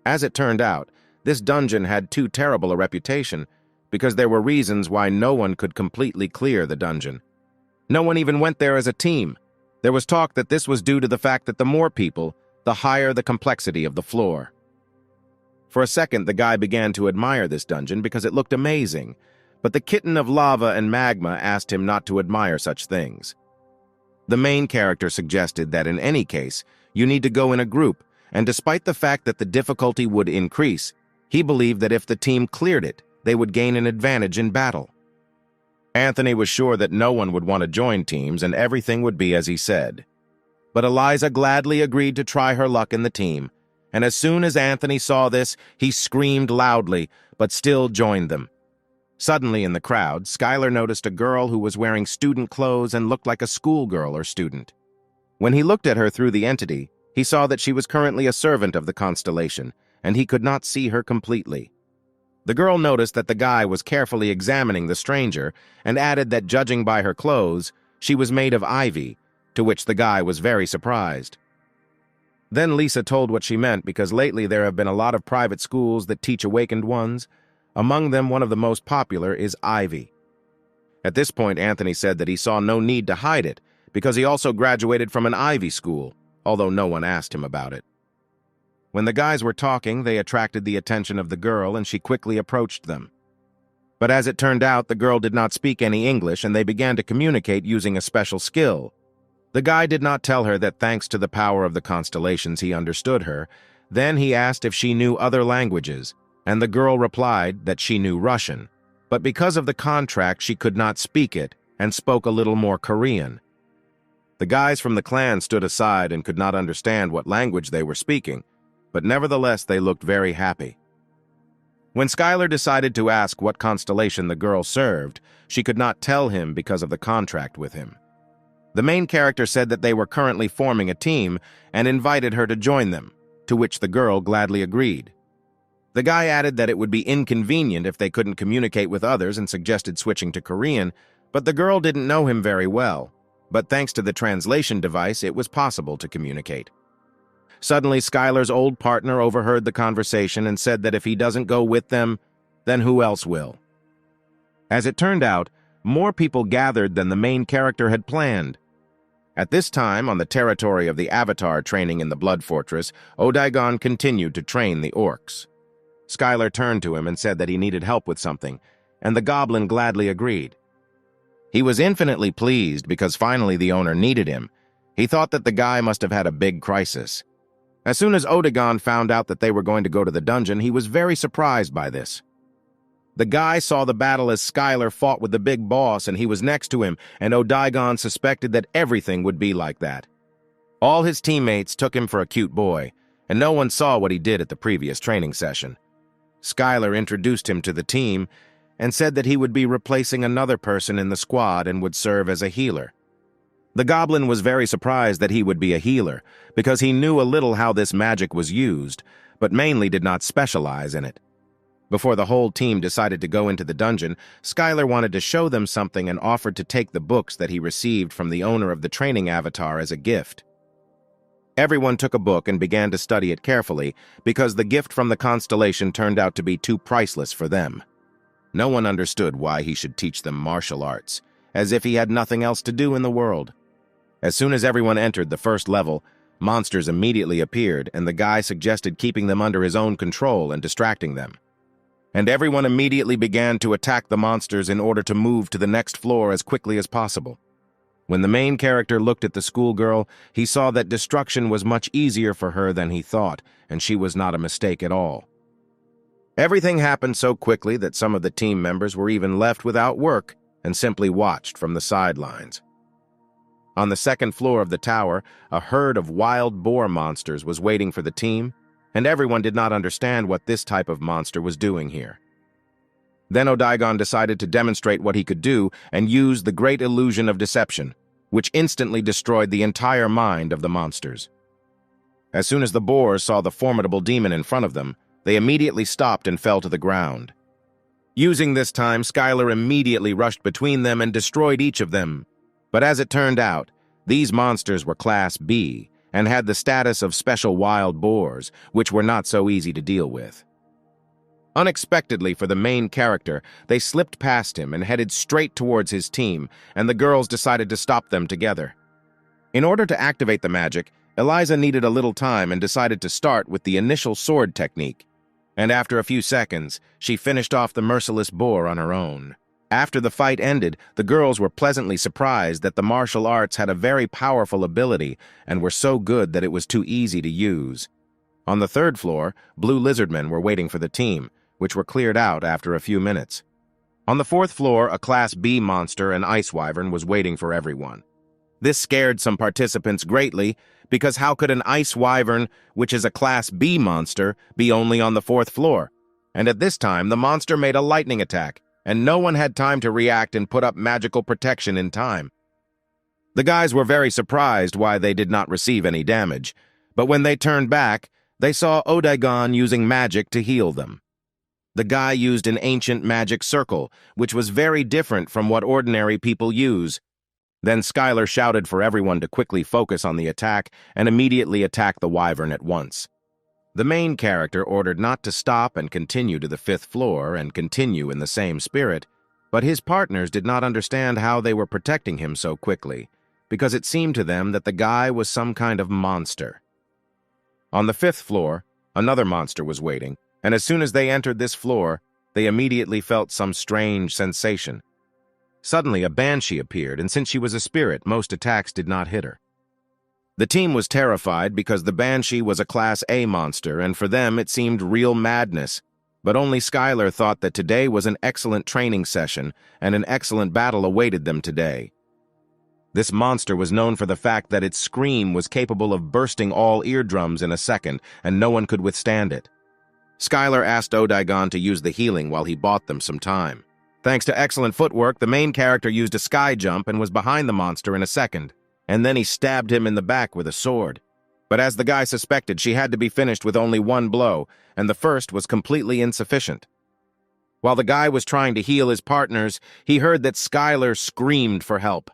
As it turned out, this dungeon had too terrible a reputation because there were reasons why no one could completely clear the dungeon. No one even went there as a team. There was talk that this was due to the fact that the more people, the higher the complexity of the floor. For a second, the guy began to admire this dungeon because it looked amazing, but the kitten of lava and magma asked him not to admire such things. The main character suggested that in any case, you need to go in a group, and despite the fact that the difficulty would increase, he believed that if the team cleared it, they would gain an advantage in battle. Anthony was sure that no one would want to join teams and everything would be as he said. But Eliza gladly agreed to try her luck in the team, and as soon as Anthony saw this, he screamed loudly, but still joined them. Suddenly in the crowd, Skylar noticed a girl who was wearing student clothes and looked like a schoolgirl or student. When he looked at her through the entity, he saw that she was currently a servant of the constellation, and he could not see her completely. The girl noticed that the guy was carefully examining the stranger and added that judging by her clothes, she was made of ivy, to which the guy was very surprised. Then Lisa told what she meant because lately there have been a lot of private schools that teach awakened ones. Among them, one of the most popular is Ivy. At this point, Anthony said that he saw no need to hide it because he also graduated from an Ivy school, although no one asked him about it. When the guys were talking, they attracted the attention of the girl and she quickly approached them. But as it turned out, the girl did not speak any English and they began to communicate using a special skill. The guy did not tell her that thanks to the power of the constellations he understood her. Then he asked if she knew other languages, and the girl replied that she knew Russian. But because of the contract, she could not speak it and spoke a little more Korean. The guys from the clan stood aside and could not understand what language they were speaking, but nevertheless they looked very happy. When Skylar decided to ask what constellation the girl served, she could not tell him because of the contract with him. The main character said that they were currently forming a team and invited her to join them, to which the girl gladly agreed. The guy added that it would be inconvenient if they couldn't communicate with others and suggested switching to Korean, but the girl didn't know him very well. But thanks to the translation device, it was possible to communicate. Suddenly, Skylar's old partner overheard the conversation and said that if he doesn't go with them, then who else will? As it turned out, more people gathered than the main character had planned. At this time, on the territory of the Avatar training in the Blood Fortress, Odaigon continued to train the orcs. Skylar turned to him and said that he needed help with something, and the goblin gladly agreed. He was infinitely pleased because finally the owner needed him. He thought that the guy must have had a big crisis. As soon as Odaigon found out that they were going to go to the dungeon, he was very surprised by this. The guy saw the battle as Skylar fought with the big boss and he was next to him, and Odaigon suspected that everything would be like that. All his teammates took him for a cute boy, and no one saw what he did at the previous training session. Skylar introduced him to the team and said that he would be replacing another person in the squad and would serve as a healer. The goblin was very surprised that he would be a healer because he knew a little how this magic was used, but mainly did not specialize in it. Before the whole team decided to go into the dungeon, Skylar wanted to show them something and offered to take the books that he received from the owner of the training avatar as a gift. Everyone took a book and began to study it carefully because the gift from the constellation turned out to be too priceless for them. No one understood why he should teach them martial arts, as if he had nothing else to do in the world. As soon as everyone entered the first level, monsters immediately appeared, and the guy suggested keeping them under his own control and distracting them. And everyone immediately began to attack the monsters in order to move to the next floor as quickly as possible. When the main character looked at the schoolgirl, he saw that destruction was much easier for her than he thought, and she was not a mistake at all. Everything happened so quickly that some of the team members were even left without work and simply watched from the sidelines. On the second floor of the tower, a herd of wild boar monsters was waiting for the team, and everyone did not understand what this type of monster was doing here. Then Odaigon decided to demonstrate what he could do and used the great illusion of deception, which instantly destroyed the entire mind of the monsters. As soon as the boars saw the formidable demon in front of them, they immediately stopped and fell to the ground. Using this time, Skylar immediately rushed between them and destroyed each of them. But as it turned out, these monsters were Class B and had the status of special wild boars, which were not so easy to deal with. Unexpectedly for the main character, they slipped past him and headed straight towards his team, and the girls decided to stop them together. In order to activate the magic, Eliza needed a little time and decided to start with the initial sword technique. And after a few seconds, she finished off the merciless boar on her own. After the fight ended, the girls were pleasantly surprised that the martial arts had a very powerful ability and were so good that it was too easy to use. On the third floor, blue lizardmen were waiting for the team, which were cleared out after a few minutes. On the fourth floor, a Class B monster, an ice wyvern, was waiting for everyone. This scared some participants greatly, because how could an ice wyvern, which is a Class B monster, be only on the fourth floor? And at this time, the monster made a lightning attack, and no one had time to react and put up magical protection in time. The guys were very surprised why they did not receive any damage, but when they turned back, they saw Odagon using magic to heal them. The guy used an ancient magic circle, which was very different from what ordinary people use. Then Skylar shouted for everyone to quickly focus on the attack and immediately attack the wyvern at once. The main character ordered not to stop and continue to the 5th floor and continue in the same spirit, but his partners did not understand how they were protecting him so quickly, because it seemed to them that the guy was some kind of monster. On the 5th floor, another monster was waiting, and as soon as they entered this floor, they immediately felt some strange sensation. Suddenly, a banshee appeared, and since she was a spirit, most attacks did not hit her. The team was terrified because the banshee was a Class A monster, and for them it seemed real madness. But only Skylar thought that today was an excellent training session, and an excellent battle awaited them today. This monster was known for the fact that its scream was capable of bursting all eardrums in a second, and no one could withstand it. Skylar asked Odagon to use the healing while he bought them some time. Thanks to excellent footwork, the main character used a sky jump and was behind the monster in a second, and then he stabbed him in the back with a sword. But as the guy suspected, she had to be finished with only one blow, and the first was completely insufficient. While the guy was trying to heal his partners, he heard that Skylar screamed for help.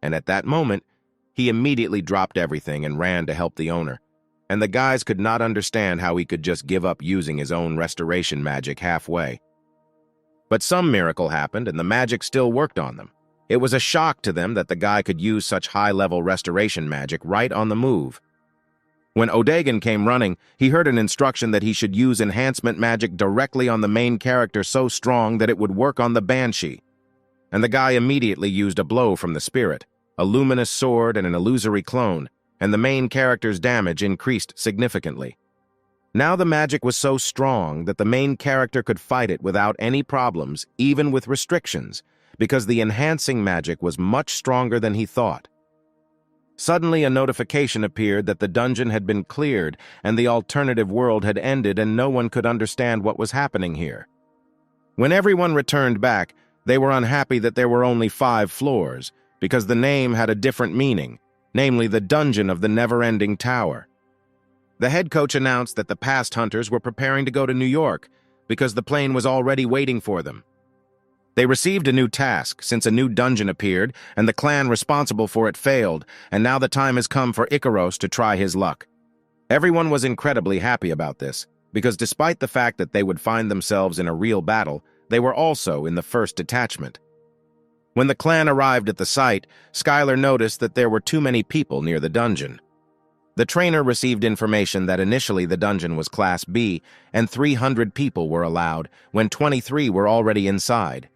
And at that moment, he immediately dropped everything and ran to help the owner. And the guys could not understand how he could just give up using his own restoration magic halfway. But some miracle happened, and the magic still worked on them. It was a shock to them that the guy could use such high-level restoration magic right on the move. When Odagon came running, he heard an instruction that he should use enhancement magic directly on the main character so strong that it would work on the banshee. And the guy immediately used a blow from the spirit, a luminous sword and an illusory clone, and the main character's damage increased significantly. Now the magic was so strong that the main character could fight it without any problems, even with restrictions, because the enhancing magic was much stronger than he thought. Suddenly, a notification appeared that the dungeon had been cleared and the alternative world had ended, and no one could understand what was happening here. When everyone returned back, they were unhappy that there were only 5 floors, because the name had a different meaning, namely the Dungeon of the Never-Ending Tower. The head coach announced that the past hunters were preparing to go to New York because the plane was already waiting for them. They received a new task since a new dungeon appeared and the clan responsible for it failed, and now the time has come for Ikaros to try his luck. Everyone was incredibly happy about this, because despite the fact that they would find themselves in a real battle, they were also in the first detachment. When the clan arrived at the site, Skylar noticed that there were too many people near the dungeon. The trainer received information that initially the dungeon was Class B and 300 people were allowed, when 23 were already inside.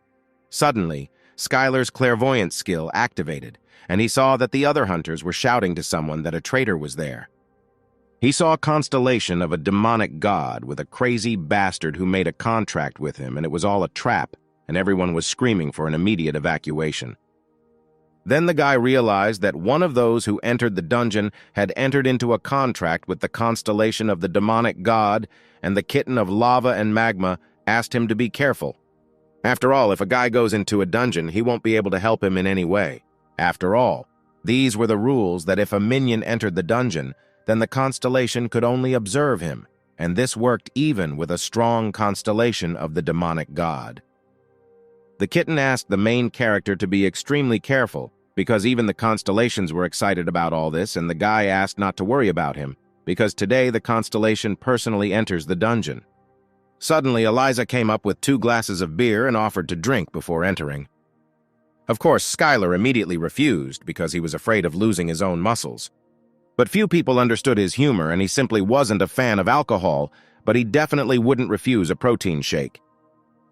Suddenly, Skylar's clairvoyant skill activated, and he saw that the other hunters were shouting to someone that a traitor was there. He saw a constellation of a demonic god with a crazy bastard who made a contract with him, and it was all a trap, and everyone was screaming for an immediate evacuation. Then the guy realized that one of those who entered the dungeon had entered into a contract with the constellation of the demonic god, and the kitten of lava and magma asked him to be careful. After all, if a guy goes into a dungeon, he won't be able to help him in any way. After all, these were the rules that if a minion entered the dungeon, then the constellation could only observe him, and this worked even with a strong constellation of the demonic god. The kitten asked the main character to be extremely careful, because even the constellations were excited about all this, and the guy asked not to worry about him, because today the constellation personally enters the dungeon. Suddenly, Eliza came up with 2 glasses of beer and offered to drink before entering. Of course, Skylar immediately refused because he was afraid of losing his own muscles. But few people understood his humor, and he simply wasn't a fan of alcohol, but he definitely wouldn't refuse a protein shake.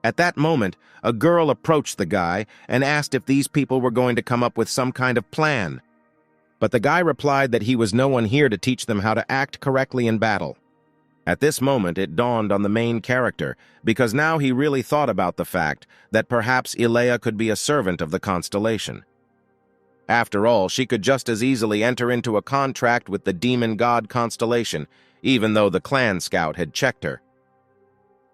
At that moment, a girl approached the guy and asked if these people were going to come up with some kind of plan. But the guy replied that he was no one here to teach them how to act correctly in battle. At this moment, it dawned on the main character, because now he really thought about the fact that perhaps Ilea could be a servant of the constellation. After all, she could just as easily enter into a contract with the demon god constellation, even though the clan scout had checked her.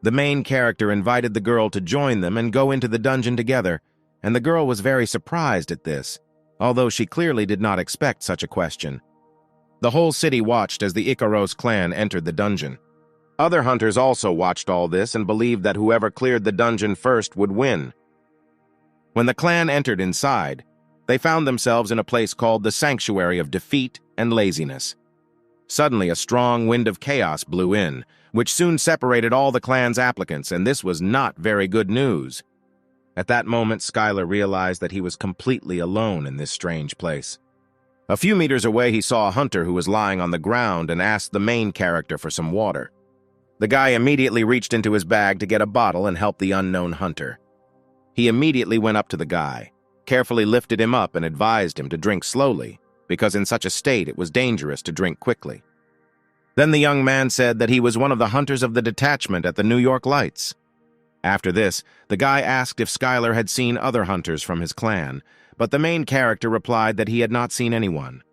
The main character invited the girl to join them and go into the dungeon together, and the girl was very surprised at this, although she clearly did not expect such a question. The whole city watched as the Ikaros clan entered the dungeon. Other hunters also watched all this and believed that whoever cleared the dungeon first would win. When the clan entered inside, they found themselves in a place called the Sanctuary of Defeat and Laziness. Suddenly, a strong wind of chaos blew in, which soon separated all the clan's applicants, and this was not very good news. At that moment, Skylar realized that he was completely alone in this strange place. A few meters away, he saw a hunter who was lying on the ground and asked the main character for some water. The guy immediately reached into his bag to get a bottle and help the unknown hunter. He immediately went up to the guy, carefully lifted him up and advised him to drink slowly, because in such a state it was dangerous to drink quickly. Then the young man said that he was one of the hunters of the detachment at the New York Lights. After this, the guy asked if Skylar had seen other hunters from his clan, but the main character replied that he had not seen anyone.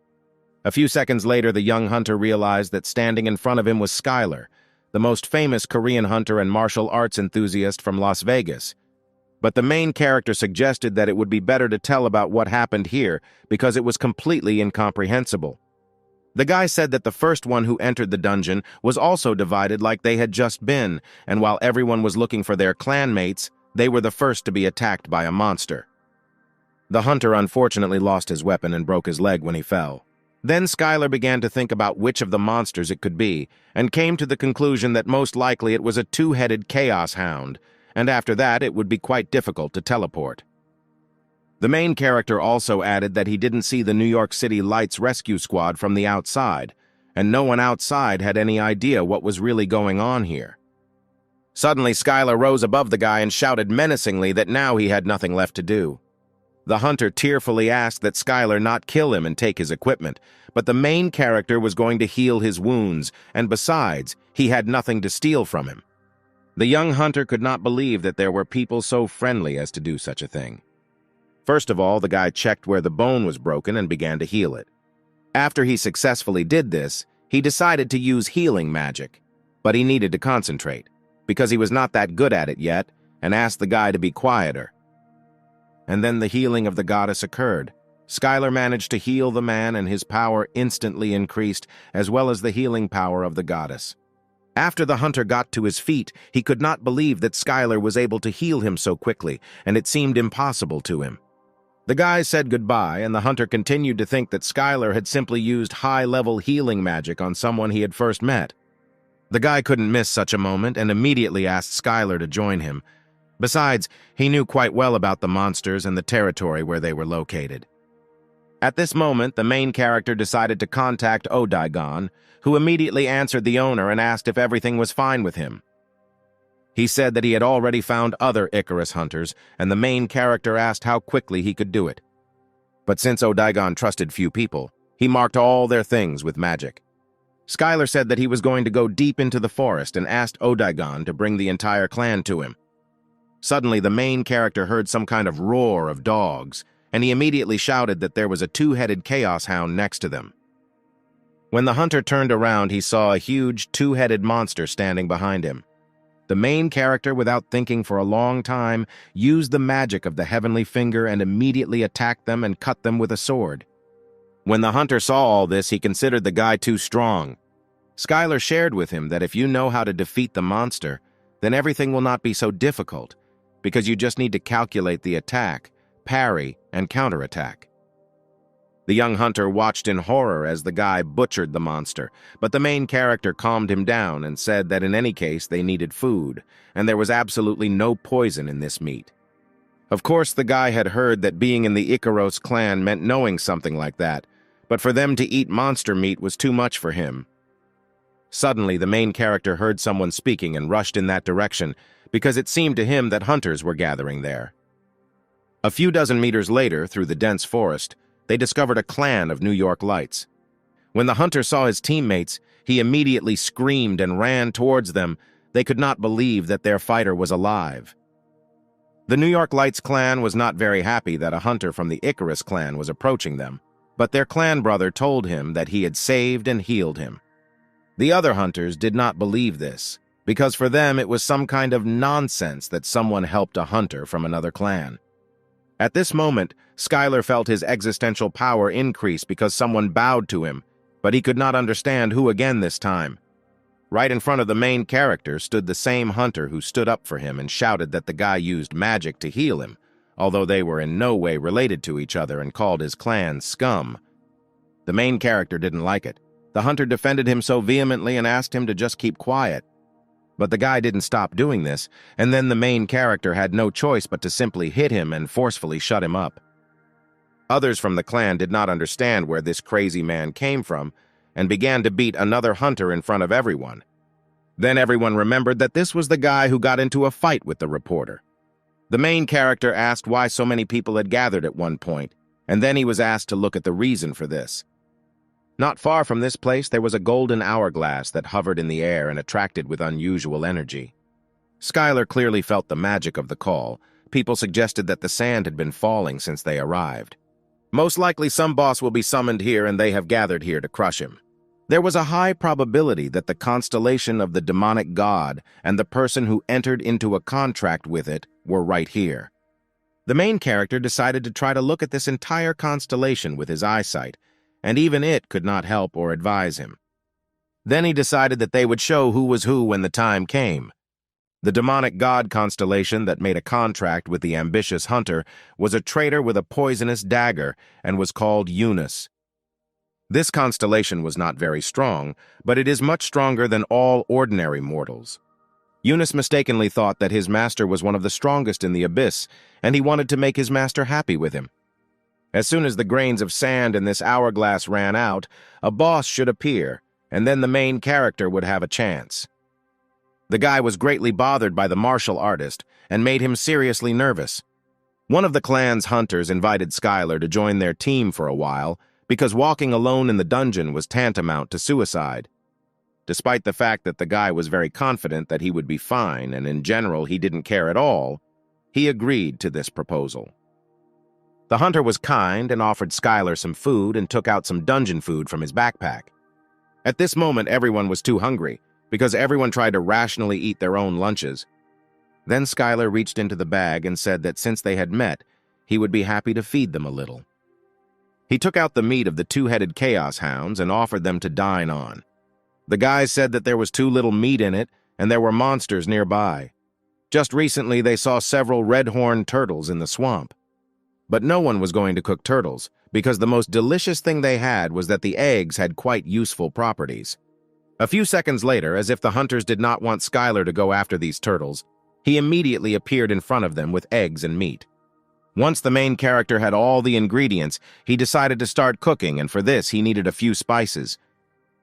A few seconds later, the young hunter realized that standing in front of him was Skylar, the most famous Korean hunter and martial arts enthusiast from Las Vegas. But the main character suggested that it would be better to tell about what happened here because it was completely incomprehensible. The guy said that the first one who entered the dungeon was also divided like they had just been, and while everyone was looking for their clanmates, they were the first to be attacked by a monster. The hunter unfortunately lost his weapon and broke his leg when he fell. Then Skylar began to think about which of the monsters it could be, and came to the conclusion that most likely it was a two-headed chaos hound, and after that it would be quite difficult to teleport. The main character also added that he didn't see the New York City Lights rescue squad from the outside, and no one outside had any idea what was really going on here. Suddenly, Skylar rose above the guy and shouted menacingly that now he had nothing left to do. The hunter tearfully asked that Skylar not kill him and take his equipment, but the main character was going to heal his wounds, and besides, he had nothing to steal from him. The young hunter could not believe that there were people so friendly as to do such a thing. First of all, the guy checked where the bone was broken and began to heal it. After he successfully did this, he decided to use healing magic, but he needed to concentrate, because he was not that good at it yet, and asked the guy to be quieter. And then the healing of the goddess occurred. Skylar managed to heal the man, and his power instantly increased, as well as the healing power of the goddess. After the hunter got to his feet, he could not believe that Skylar was able to heal him so quickly, and it seemed impossible to him. The guy said goodbye, and the hunter continued to think that Skylar had simply used high-level healing magic on someone he had first met. The guy couldn't miss such a moment and immediately asked Skylar to join him. Besides, he knew quite well about the monsters and the territory where they were located. At this moment, the main character decided to contact Odaigon, who immediately answered the owner and asked if everything was fine with him. He said that he had already found other Icarus hunters, and the main character asked how quickly he could do it. But since Odaigon trusted few people, he marked all their things with magic. Skylar said that he was going to go deep into the forest and asked Odaigon to bring the entire clan to him. Suddenly, the main character heard some kind of roar of dogs, and he immediately shouted that there was a two-headed chaos hound next to them. When the hunter turned around, he saw a huge two-headed monster standing behind him. The main character, without thinking for a long time, used the magic of the heavenly finger and immediately attacked them and cut them with a sword. When the hunter saw all this, he considered the guy too strong. Skylar shared with him that if you know how to defeat the monster, then everything will not be so difficult, because you just need to calculate the attack, parry, and counterattack. The young hunter watched in horror as the guy butchered the monster, but the main character calmed him down and said that in any case they needed food, and there was absolutely no poison in this meat. Of course, the guy had heard that being in the Ikaros clan meant knowing something like that, but for them to eat monster meat was too much for him. Suddenly, the main character heard someone speaking and rushed in that direction, because it seemed to him that hunters were gathering there. A few dozen meters later, through the dense forest, they discovered a clan of New York Lights. When the hunter saw his teammates, he immediately screamed and ran towards them. They could not believe that their fighter was alive. The New York Lights clan was not very happy that a hunter from the Icarus clan was approaching them, but their clan brother told him that he had saved and healed him. The other hunters did not believe this, because for them it was some kind of nonsense that someone helped a hunter from another clan. At this moment, Skylar felt his existential power increase because someone bowed to him, but he could not understand who again this time. Right in front of the main character stood the same hunter who stood up for him and shouted that the guy used magic to heal him, although they were in no way related to each other and called his clan scum. The main character didn't like it. The hunter defended him so vehemently and asked him to just keep quiet. But the guy didn't stop doing this, and then the main character had no choice but to simply hit him and forcefully shut him up. Others from the clan did not understand where this crazy man came from and began to beat another hunter in front of everyone. Then everyone remembered that this was the guy who got into a fight with the reporter. The main character asked why so many people had gathered at one point, and then he was asked to look at the reason for this. Not far from this place, there was a golden hourglass that hovered in the air and attracted with unusual energy. Skylar clearly felt the magic of the call. People suggested that the sand had been falling since they arrived. Most likely some boss will be summoned here and they have gathered here to crush him. There was a high probability that the constellation of the demonic god and the person who entered into a contract with it were right here. The main character decided to try to look at this entire constellation with his eyesight, and even it could not help or advise him. Then he decided that they would show who was who when the time came. The demonic god constellation that made a contract with the ambitious hunter was a traitor with a poisonous dagger and was called Eunice. This constellation was not very strong, but it is much stronger than all ordinary mortals. Eunice mistakenly thought that his master was one of the strongest in the abyss, and he wanted to make his master happy with him. As soon as the grains of sand in this hourglass ran out, a boss should appear, and then the main character would have a chance. The guy was greatly bothered by the martial artist and made him seriously nervous. One of the clan's hunters invited Skylar to join their team for a while because walking alone in the dungeon was tantamount to suicide. Despite the fact that the guy was very confident that he would be fine and in general he didn't care at all, he agreed to this proposal. The hunter was kind and offered Skylar some food and took out some dungeon food from his backpack. At this moment, everyone was too hungry, because everyone tried to rationally eat their own lunches. Then Skylar reached into the bag and said that since they had met, he would be happy to feed them a little. He took out the meat of the two-headed chaos hounds and offered them to dine on. The guys said that there was too little meat in it and there were monsters nearby. Just recently, they saw several red-horned turtles in the swamp. But no one was going to cook turtles, because the most delicious thing they had was that the eggs had quite useful properties. A few seconds later, as if the hunters did not want Skylar to go after these turtles, he immediately appeared in front of them with eggs and meat. Once the main character had all the ingredients, he decided to start cooking, and for this he needed a few spices.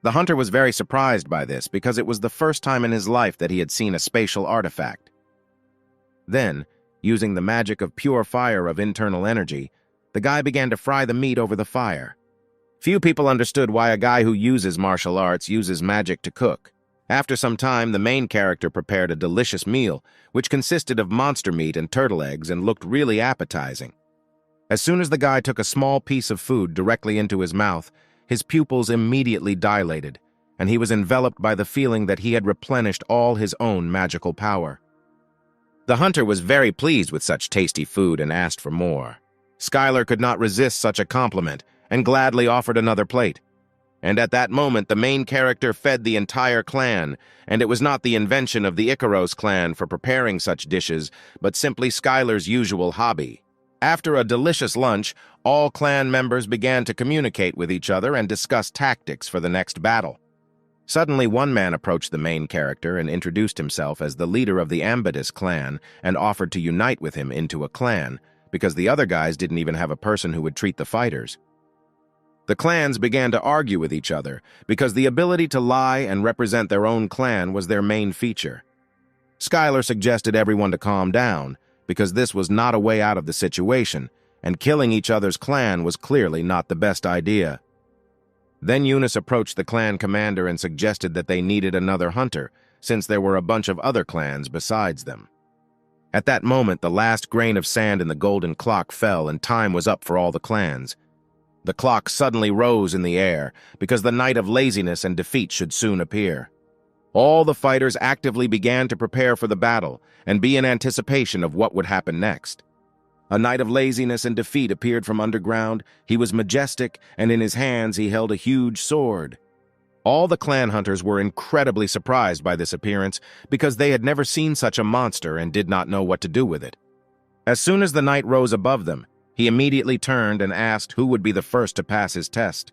The hunter was very surprised by this because it was the first time in his life that he had seen a spatial artifact. Then, using the magic of pure fire of internal energy, the guy began to fry the meat over the fire. Few people understood why a guy who uses martial arts uses magic to cook. After some time, the main character prepared a delicious meal, which consisted of monster meat and turtle eggs and looked really appetizing. As soon as the guy took a small piece of food directly into his mouth, his pupils immediately dilated, and he was enveloped by the feeling that he had replenished all his own magical power. The hunter was very pleased with such tasty food and asked for more. Skylar could not resist such a compliment and gladly offered another plate. And at that moment, the main character fed the entire clan, and it was not the invention of the Icaros clan for preparing such dishes, but simply Skylar's usual hobby. After a delicious lunch, all clan members began to communicate with each other and discuss tactics for the next battle. Suddenly, one man approached the main character and introduced himself as the leader of the Ambidus clan and offered to unite with him into a clan, because the other guys didn't even have a person who would treat the fighters. The clans began to argue with each other because the ability to lie and represent their own clan was their main feature. Skylar suggested everyone to calm down because this was not a way out of the situation, and killing each other's clan was clearly not the best idea. Then Eunice approached the clan commander and suggested that they needed another hunter, since there were a bunch of other clans besides them. At that moment, the last grain of sand in the golden clock fell and time was up for all the clans. The clock suddenly rose in the air because the night of laziness and defeat should soon appear. All the fighters actively began to prepare for the battle and be in anticipation of what would happen next. A knight of laziness and defeat appeared from underground. He was majestic, and in his hands he held a huge sword. All the clan hunters were incredibly surprised by this appearance because they had never seen such a monster and did not know what to do with it. As soon as the knight rose above them, he immediately turned and asked who would be the first to pass his test.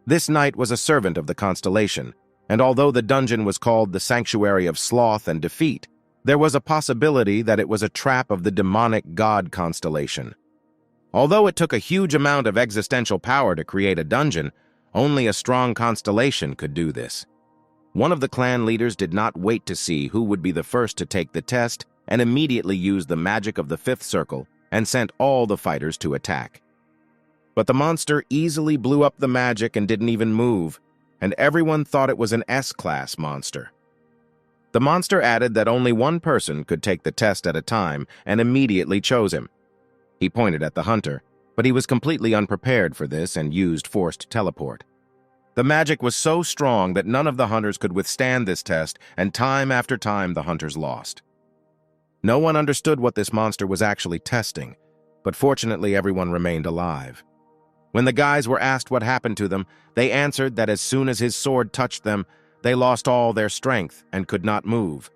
This knight was a servant of the constellation, and although the dungeon was called the Sanctuary of Sloth and Defeat, there was a possibility that it was a trap of the demonic god constellation. Although it took a huge amount of existential power to create a dungeon, only a strong constellation could do this. One of the clan leaders did not wait to see who would be the first to take the test and immediately used the magic of the fifth circle and sent all the fighters to attack. But the monster easily blew up the magic and didn't even move, and everyone thought it was an S-class monster. The monster added that only one person could take the test at a time and immediately chose him. He pointed at the hunter, but he was completely unprepared for this and used forced teleport. The magic was so strong that none of the hunters could withstand this test, and time after time the hunters lost. No one understood what this monster was actually testing, but fortunately everyone remained alive. When the guys were asked what happened to them, they answered that as soon as his sword touched them, they lost all their strength and could not move.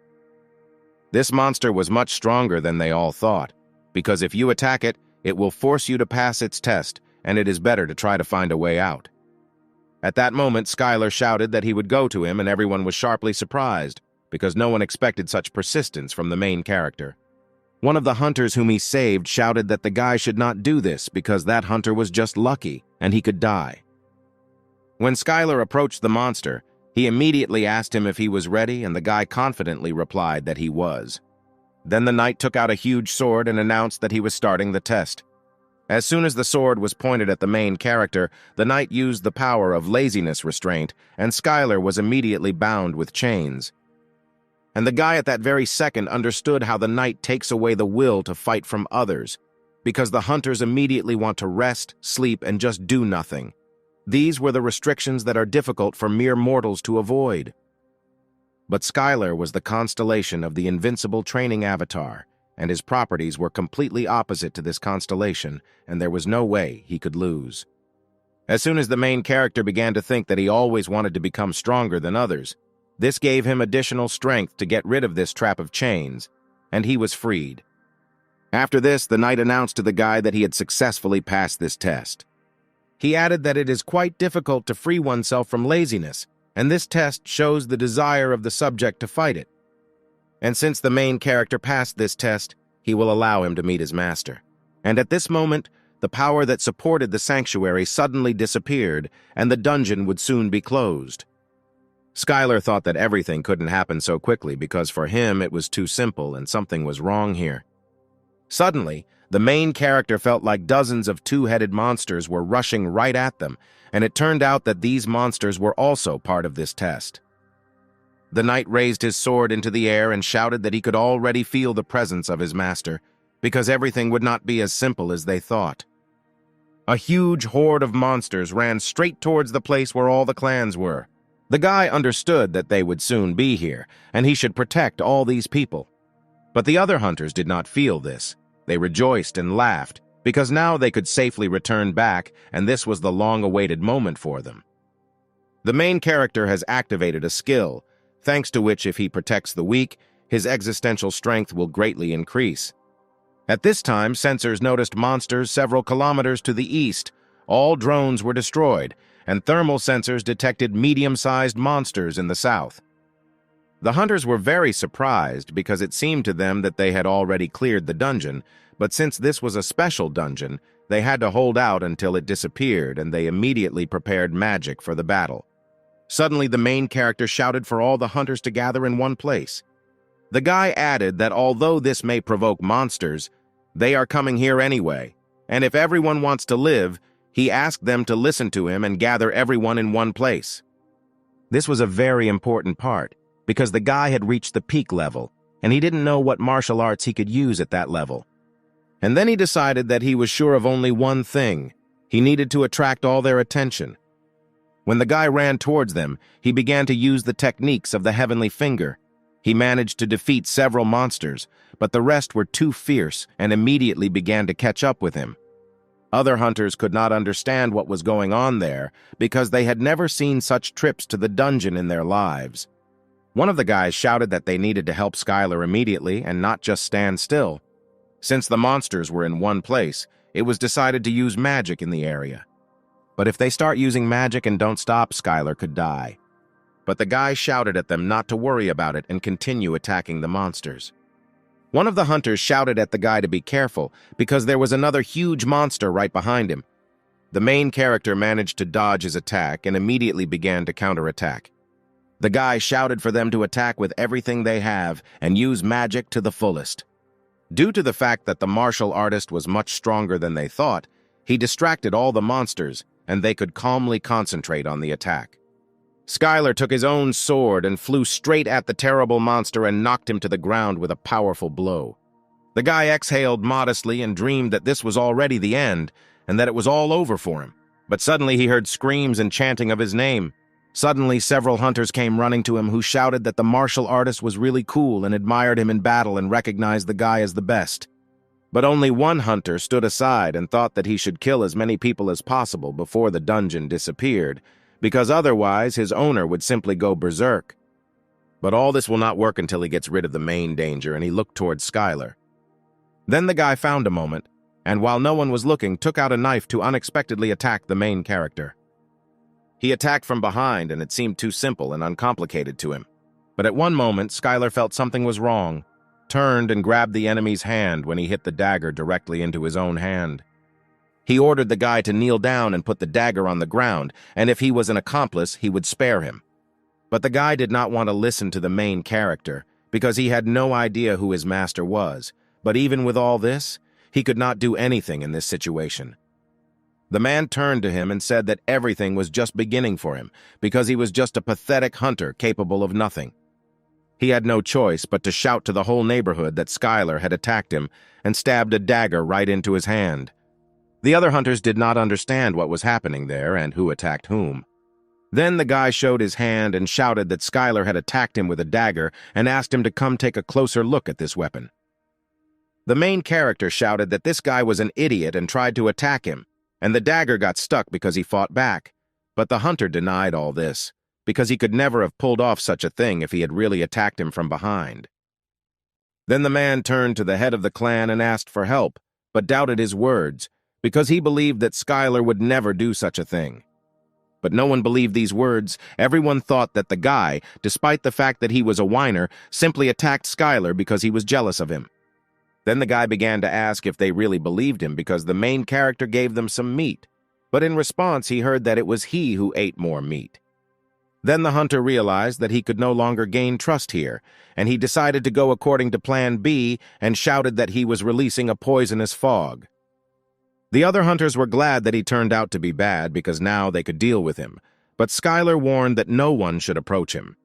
This monster was much stronger than they all thought, because if you attack it, it will force you to pass its test, and it is better to try to find a way out. At that moment, Skylar shouted that he would go to him, and everyone was sharply surprised, because no one expected such persistence from the main character. One of the hunters whom he saved shouted that the guy should not do this because that hunter was just lucky, and he could die. When Skylar approached the monster, he immediately asked him if he was ready, and the guy confidently replied that he was. Then the knight took out a huge sword and announced that he was starting the test. As soon as the sword was pointed at the main character, the knight used the power of laziness restraint, and Skylar was immediately bound with chains. And the guy at that very second understood how the knight takes away the will to fight from others, because the hunters immediately want to rest, sleep, and just do nothing. These were the restrictions that are difficult for mere mortals to avoid. But Skylar was the constellation of the invincible training avatar, and his properties were completely opposite to this constellation, and there was no way he could lose. As soon as the main character began to think that he always wanted to become stronger than others, this gave him additional strength to get rid of this trap of chains, and he was freed. After this, the knight announced to the guy that he had successfully passed this test. He added that it is quite difficult to free oneself from laziness, and this test shows the desire of the subject to fight it. And since the main character passed this test, he will allow him to meet his master. And at this moment, the power that supported the sanctuary suddenly disappeared, and the dungeon would soon be closed. Skylar thought that everything couldn't happen so quickly because for him it was too simple and something was wrong here. Suddenly, the main character felt like dozens of two-headed monsters were rushing right at them, and it turned out that these monsters were also part of this test. The knight raised his sword into the air and shouted that he could already feel the presence of his master, because everything would not be as simple as they thought. A huge horde of monsters ran straight towards the place where all the clans were. The guy understood that they would soon be here, and he should protect all these people. But the other hunters did not feel this. They rejoiced and laughed, because now they could safely return back, and this was the long-awaited moment for them. The main character has activated a skill, thanks to which if he protects the weak, his existential strength will greatly increase. At this time, sensors noticed monsters several kilometers to the east. All drones were destroyed, and thermal sensors detected medium-sized monsters in the south. The hunters were very surprised because it seemed to them that they had already cleared the dungeon, but since this was a special dungeon, they had to hold out until it disappeared, and they immediately prepared magic for the battle. Suddenly, the main character shouted for all the hunters to gather in one place. The guy added that although this may provoke monsters, they are coming here anyway, and if everyone wants to live, he asked them to listen to him and gather everyone in one place. This was a very important part, because the guy had reached the peak level, and he didn't know what martial arts he could use at that level. And then he decided that he was sure of only one thing. He needed to attract all their attention. When the guy ran towards them, he began to use the techniques of the heavenly finger. He managed to defeat several monsters, but the rest were too fierce and immediately began to catch up with him. Other hunters could not understand what was going on there because they had never seen such trips to the dungeon in their lives. One of the guys shouted that they needed to help Skylar immediately and not just stand still. Since the monsters were in one place, it was decided to use magic in the area. But if they start using magic and don't stop, Skylar could die. But the guy shouted at them not to worry about it and continue attacking the monsters. One of the hunters shouted at the guy to be careful because there was another huge monster right behind him. The main character managed to dodge his attack and immediately began to counterattack. The guy shouted for them to attack with everything they have and use magic to the fullest. Due to the fact that the martial artist was much stronger than they thought, he distracted all the monsters and they could calmly concentrate on the attack. Skylar took his own sword and flew straight at the terrible monster and knocked him to the ground with a powerful blow. The guy exhaled modestly and dreamed that this was already the end and that it was all over for him. But suddenly he heard screams and chanting of his name. Suddenly several hunters came running to him who shouted that the martial artist was really cool and admired him in battle and recognized the guy as the best. But only one hunter stood aside and thought that he should kill as many people as possible before the dungeon disappeared, because otherwise his owner would simply go berserk. But all this will not work until he gets rid of the main danger, and he looked towards Skylar. Then the guy found a moment, and while no one was looking, took out a knife to unexpectedly attack the main character. He attacked from behind, and it seemed too simple and uncomplicated to him. But at one moment, Skylar felt something was wrong, turned and grabbed the enemy's hand when he hit the dagger directly into his own hand. He ordered the guy to kneel down and put the dagger on the ground, and if he was an accomplice, he would spare him. But the guy did not want to listen to the main character, because he had no idea who his master was. But even with all this, he could not do anything in this situation. The man turned to him and said that everything was just beginning for him, because he was just a pathetic hunter capable of nothing. He had no choice but to shout to the whole neighborhood that Skylar had attacked him and stabbed a dagger right into his hand. The other hunters did not understand what was happening there and who attacked whom. Then the guy showed his hand and shouted that Skylar had attacked him with a dagger and asked him to come take a closer look at this weapon. The main character shouted that this guy was an idiot and tried to attack him, and the dagger got stuck because he fought back. But the hunter denied all this, because he could never have pulled off such a thing if he had really attacked him from behind. Then the man turned to the head of the clan and asked for help, but doubted his words, because he believed that Skylar would never do such a thing. But no one believed these words. Everyone thought that the guy, despite the fact that he was a whiner, simply attacked Skylar because he was jealous of him. Then the guy began to ask if they really believed him because the main character gave them some meat, but in response he heard that it was he who ate more meat. Then the hunter realized that he could no longer gain trust here, and he decided to go according to Plan B and shouted that he was releasing a poisonous fog. The other hunters were glad that he turned out to be bad because now they could deal with him, but Skylar warned that no one should approach him.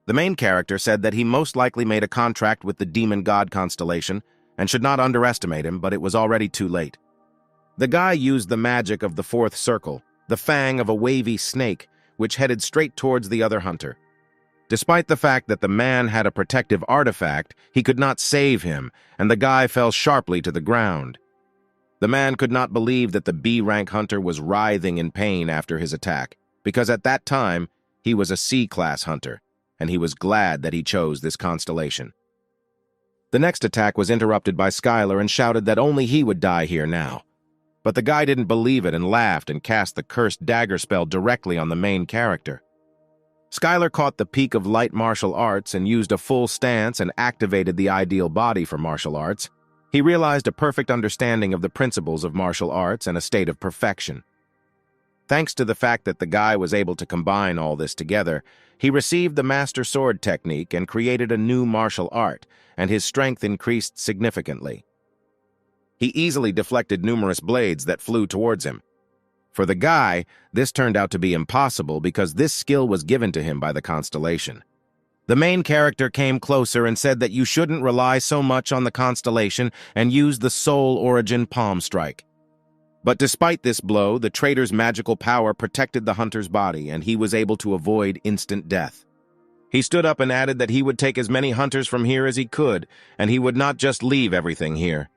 The main character said that he most likely made a contract with the demon god constellation and should not underestimate him, but it was already too late. The guy used the magic of the fourth circle, the fang of a wavy snake, which headed straight towards the other hunter. Despite the fact that the man had a protective artifact, he could not save him, and the guy fell sharply to the ground. The man could not believe that the B-rank hunter was writhing in pain after his attack, because at that time, he was a C-class hunter, and he was glad that he chose this constellation. The next attack was interrupted by Skylar and shouted that only he would die here now. But the guy didn't believe it and laughed and cast the cursed dagger spell directly on the main character. Skylar caught the peak of light martial arts and used a full stance and activated the ideal body for martial arts. He realized a perfect understanding of the principles of martial arts and a state of perfection. Thanks to the fact that the guy was able to combine all this together, he received the Master Sword technique and created a new martial art, and his strength increased significantly. He easily deflected numerous blades that flew towards him. For the guy, this turned out to be impossible because this skill was given to him by the constellation. The main character came closer and said that you shouldn't rely so much on the constellation and use the soul origin palm strike. But despite this blow, the traitor's magical power protected the hunter's body, and he was able to avoid instant death. He stood up and added that he would take as many hunters from here as he could, and he would not just leave everything here.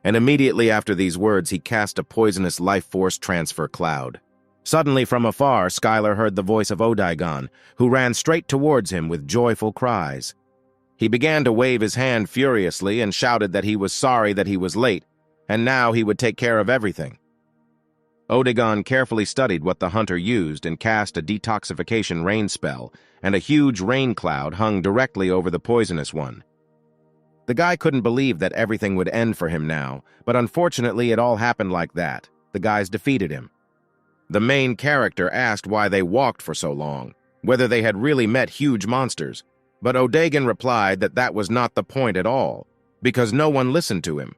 And immediately after these words, he cast a poisonous life force transfer cloud. Suddenly, from afar, Skylar heard the voice of Odaigon, who ran straight towards him with joyful cries. He began to wave his hand furiously and shouted that he was sorry that he was late, and now he would take care of everything. Odaigon carefully studied what the hunter used and cast a detoxification rain spell, and a huge rain cloud hung directly over the poisonous one. The guy couldn't believe that everything would end for him now, but unfortunately it all happened like that. The guys defeated him. The main character asked why they walked for so long, whether they had really met huge monsters, but Odaigon replied that that was not the point at all, because no one listened to him.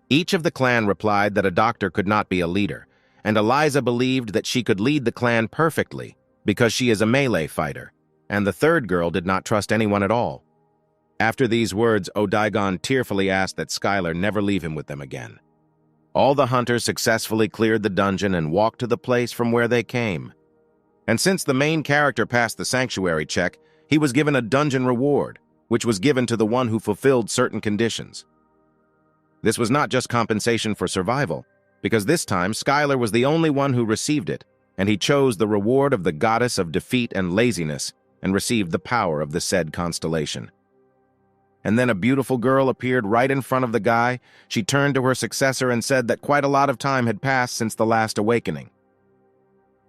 Each of the clan replied that a doctor could not be a leader, and Eliza believed that she could lead the clan perfectly, because she is a melee fighter, and the third girl did not trust anyone at all. After these words, Odaigon tearfully asked that Skylar never leave him with them again. All the hunters successfully cleared the dungeon and walked to the place from where they came. And since the main character passed the sanctuary check, he was given a dungeon reward, which was given to the one who fulfilled certain conditions. This was not just compensation for survival, because this time Skylar was the only one who received it, and he chose the reward of the goddess of defeat and laziness and received the power of the said constellation. And then a beautiful girl appeared right in front of the guy. She turned to her successor and said that quite a lot of time had passed since the last awakening.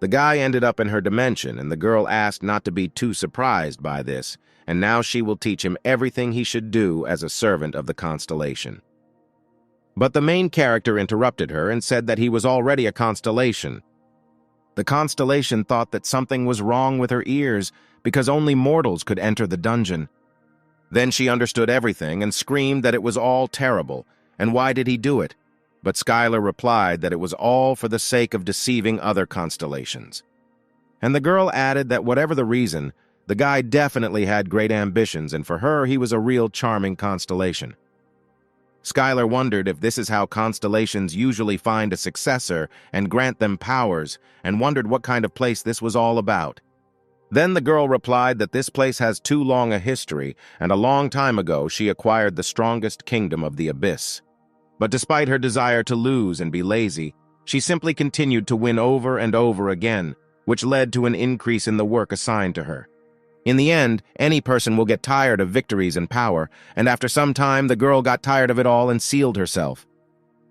The guy ended up in her dimension, and the girl asked not to be too surprised by this, and now she will teach him everything he should do as a servant of the constellation. But the main character interrupted her and said that he was already a constellation. The constellation thought that something was wrong with her ears because only mortals could enter the dungeon. Then she understood everything and screamed that it was all terrible, and why did he do it? But Skylar replied that it was all for the sake of deceiving other constellations. And the girl added that whatever the reason, the guy definitely had great ambitions, and for her he was a real charming constellation. Skylar wondered if this is how constellations usually find a successor and grant them powers, and wondered what kind of place this was all about. Then the girl replied that this place has too long a history, and a long time ago she acquired the strongest kingdom of the abyss. But despite her desire to lose and be lazy, she simply continued to win over and over again, which led to an increase in the work assigned to her. In the end, any person will get tired of victories and power, and after some time the girl got tired of it all and sealed herself.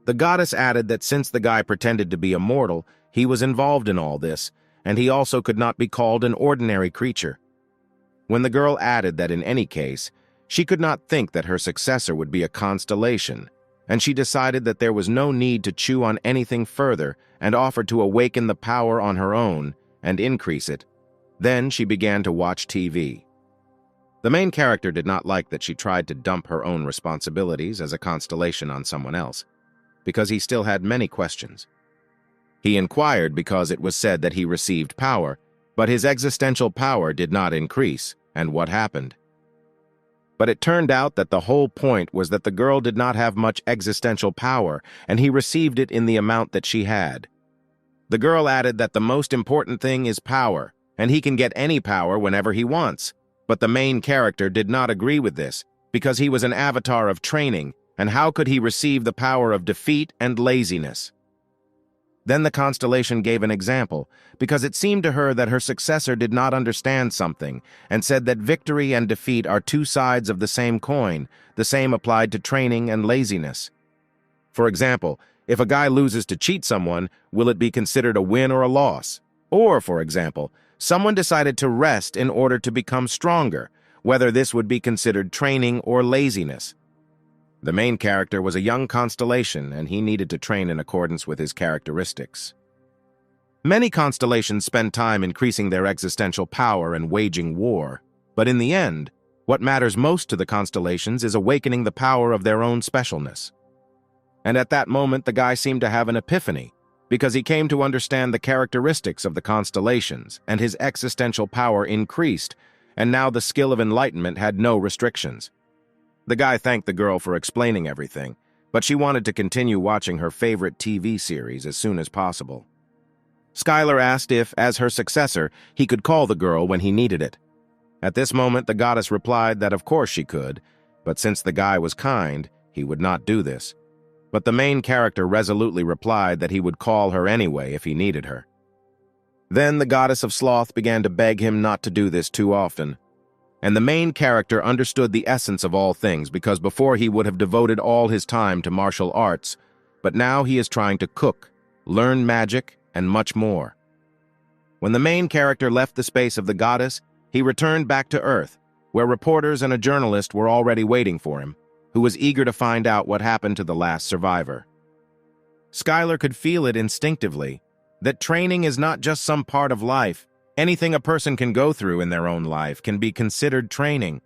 The goddess added that since the guy pretended to be immortal, he was involved in all this, and he also could not be called an ordinary creature. When the girl added that in any case, she could not think that her successor would be a constellation, and she decided that there was no need to chew on anything further and offered to awaken the power on her own and increase it. Then she began to watch TV. The main character did not like that she tried to dump her own responsibilities as a constellation on someone else, because he still had many questions. He inquired because it was said that he received power, but his existential power did not increase, and what happened? But it turned out that the whole point was that the girl did not have much existential power, and he received it in the amount that she had. The girl added that the most important thing is power, and he can get any power whenever he wants. But the main character did not agree with this, because he was an avatar of training, and how could he receive the power of defeat and laziness? Then the constellation gave an example, because it seemed to her that her successor did not understand something, and said that victory and defeat are two sides of the same coin, the same applied to training and laziness. For example, if a guy loses to cheat someone, will it be considered a win or a loss? Or, for example, someone decided to rest in order to become stronger, whether this would be considered training or laziness. The main character was a young constellation, and he needed to train in accordance with his characteristics. Many constellations spend time increasing their existential power and waging war, but in the end, what matters most to the constellations is awakening the power of their own specialness. And at that moment, the guy seemed to have an epiphany, because he came to understand the characteristics of the constellations, and his existential power increased, and now the skill of enlightenment had no restrictions. The guy thanked the girl for explaining everything, but she wanted to continue watching her favorite TV series as soon as possible. Skylar asked if, as her successor, he could call the girl when he needed it. At this moment, the goddess replied that of course she could, but since the guy was kind, he would not do this. But the main character resolutely replied that he would call her anyway if he needed her. Then the goddess of sloth began to beg him not to do this too often. And the main character understood the essence of all things because before he would have devoted all his time to martial arts, but now he is trying to cook, learn magic, and much more. When the main character left the space of the goddess, he returned back to Earth, where reporters and a journalist were already waiting for him, who was eager to find out what happened to the last survivor. Skylar could feel it instinctively, that training is not just some part of life. Anything a person can go through in their own life can be considered training.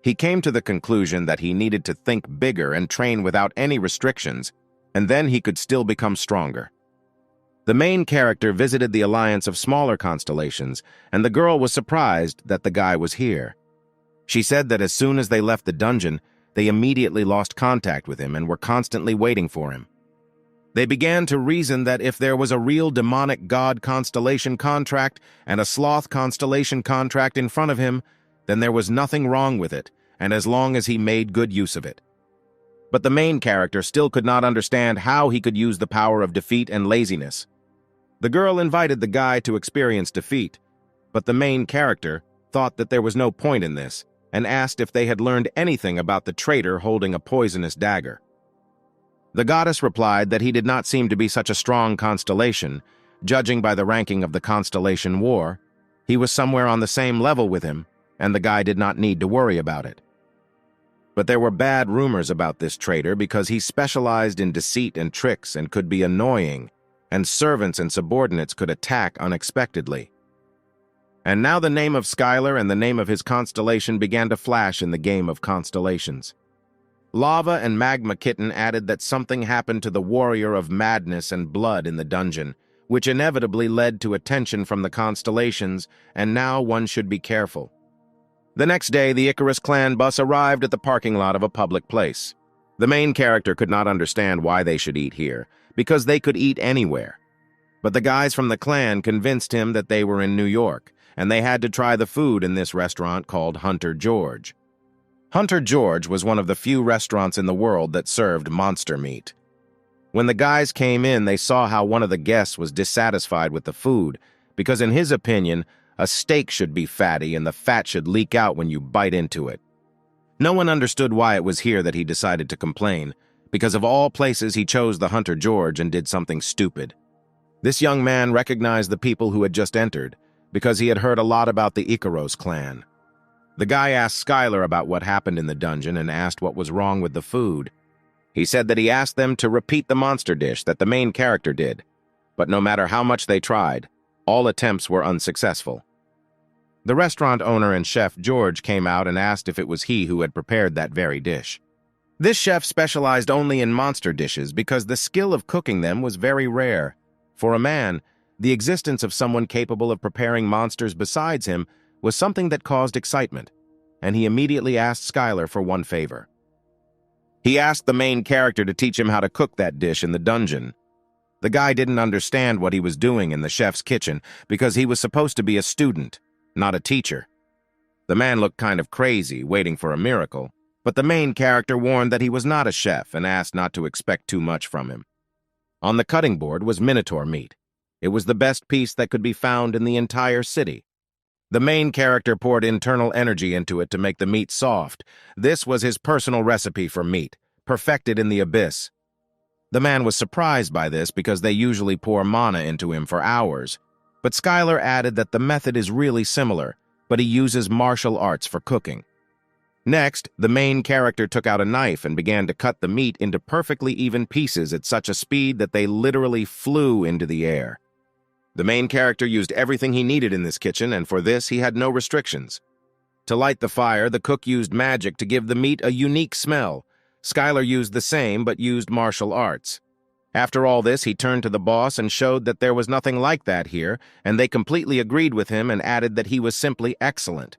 He came to the conclusion that he needed to think bigger and train without any restrictions, and then he could still become stronger. The main character visited the alliance of smaller constellations, and the girl was surprised that the guy was here. She said that as soon as they left the dungeon, they immediately lost contact with him and were constantly waiting for him. They began to reason that if there was a real demonic god constellation contract and a sloth constellation contract in front of him, then there was nothing wrong with it, and as long as he made good use of it. But the main character still could not understand how he could use the power of defeat and laziness. The girl invited the guy to experience defeat, but the main character thought that there was no point in this and asked if they had learned anything about the traitor holding a poisonous dagger. The goddess replied that he did not seem to be such a strong constellation. Judging by the ranking of the constellation war, he was somewhere on the same level with him, and the guy did not need to worry about it. But there were bad rumors about this traitor because he specialized in deceit and tricks and could be annoying, and servants and subordinates could attack unexpectedly. And now the name of Skylar and the name of his constellation began to flash in the game of constellations. Lava and Magma Kitten added that something happened to the warrior of madness and blood in the dungeon, which inevitably led to attention from the constellations, and now one should be careful. The next day, the Icarus clan bus arrived at the parking lot of a public place. The main character could not understand why they should eat here, because they could eat anywhere. But the guys from the clan convinced him that they were in New York, and they had to try the food in this restaurant called Hunter George. Hunter George was one of the few restaurants in the world that served monster meat. When the guys came in, they saw how one of the guests was dissatisfied with the food, because in his opinion, a steak should be fatty and the fat should leak out when you bite into it. No one understood why it was here that he decided to complain, because of all places he chose the Hunter George and did something stupid. This young man recognized the people who had just entered, because he had heard a lot about the Icarus clan. The guy asked Skylar about what happened in the dungeon and asked what was wrong with the food. He said that he asked them to repeat the monster dish that the main character did, but no matter how much they tried, all attempts were unsuccessful. The restaurant owner and chef George came out and asked if it was he who had prepared that very dish. This chef specialized only in monster dishes because the skill of cooking them was very rare. For a man, the existence of someone capable of preparing monsters besides him was something that caused excitement, and he immediately asked Skylar for one favor. He asked the main character to teach him how to cook that dish in the dungeon. The guy didn't understand what he was doing in the chef's kitchen because he was supposed to be a student, not a teacher. The man looked kind of crazy, waiting for a miracle, but the main character warned that he was not a chef and asked not to expect too much from him. On the cutting board was minotaur meat. It was the best piece that could be found in the entire city. The main character poured internal energy into it to make the meat soft. This was his personal recipe for meat, perfected in the abyss. The man was surprised by this because they usually pour mana into him for hours, but Skylar added that the method is really similar, but he uses martial arts for cooking. Next, the main character took out a knife and began to cut the meat into perfectly even pieces at such a speed that they literally flew into the air. The main character used everything he needed in this kitchen, and for this he had no restrictions. To light the fire, the cook used magic to give the meat a unique smell. Skylar used the same, but used martial arts. After all this, he turned to the boss and showed that there was nothing like that here, and they completely agreed with him and added that he was simply excellent.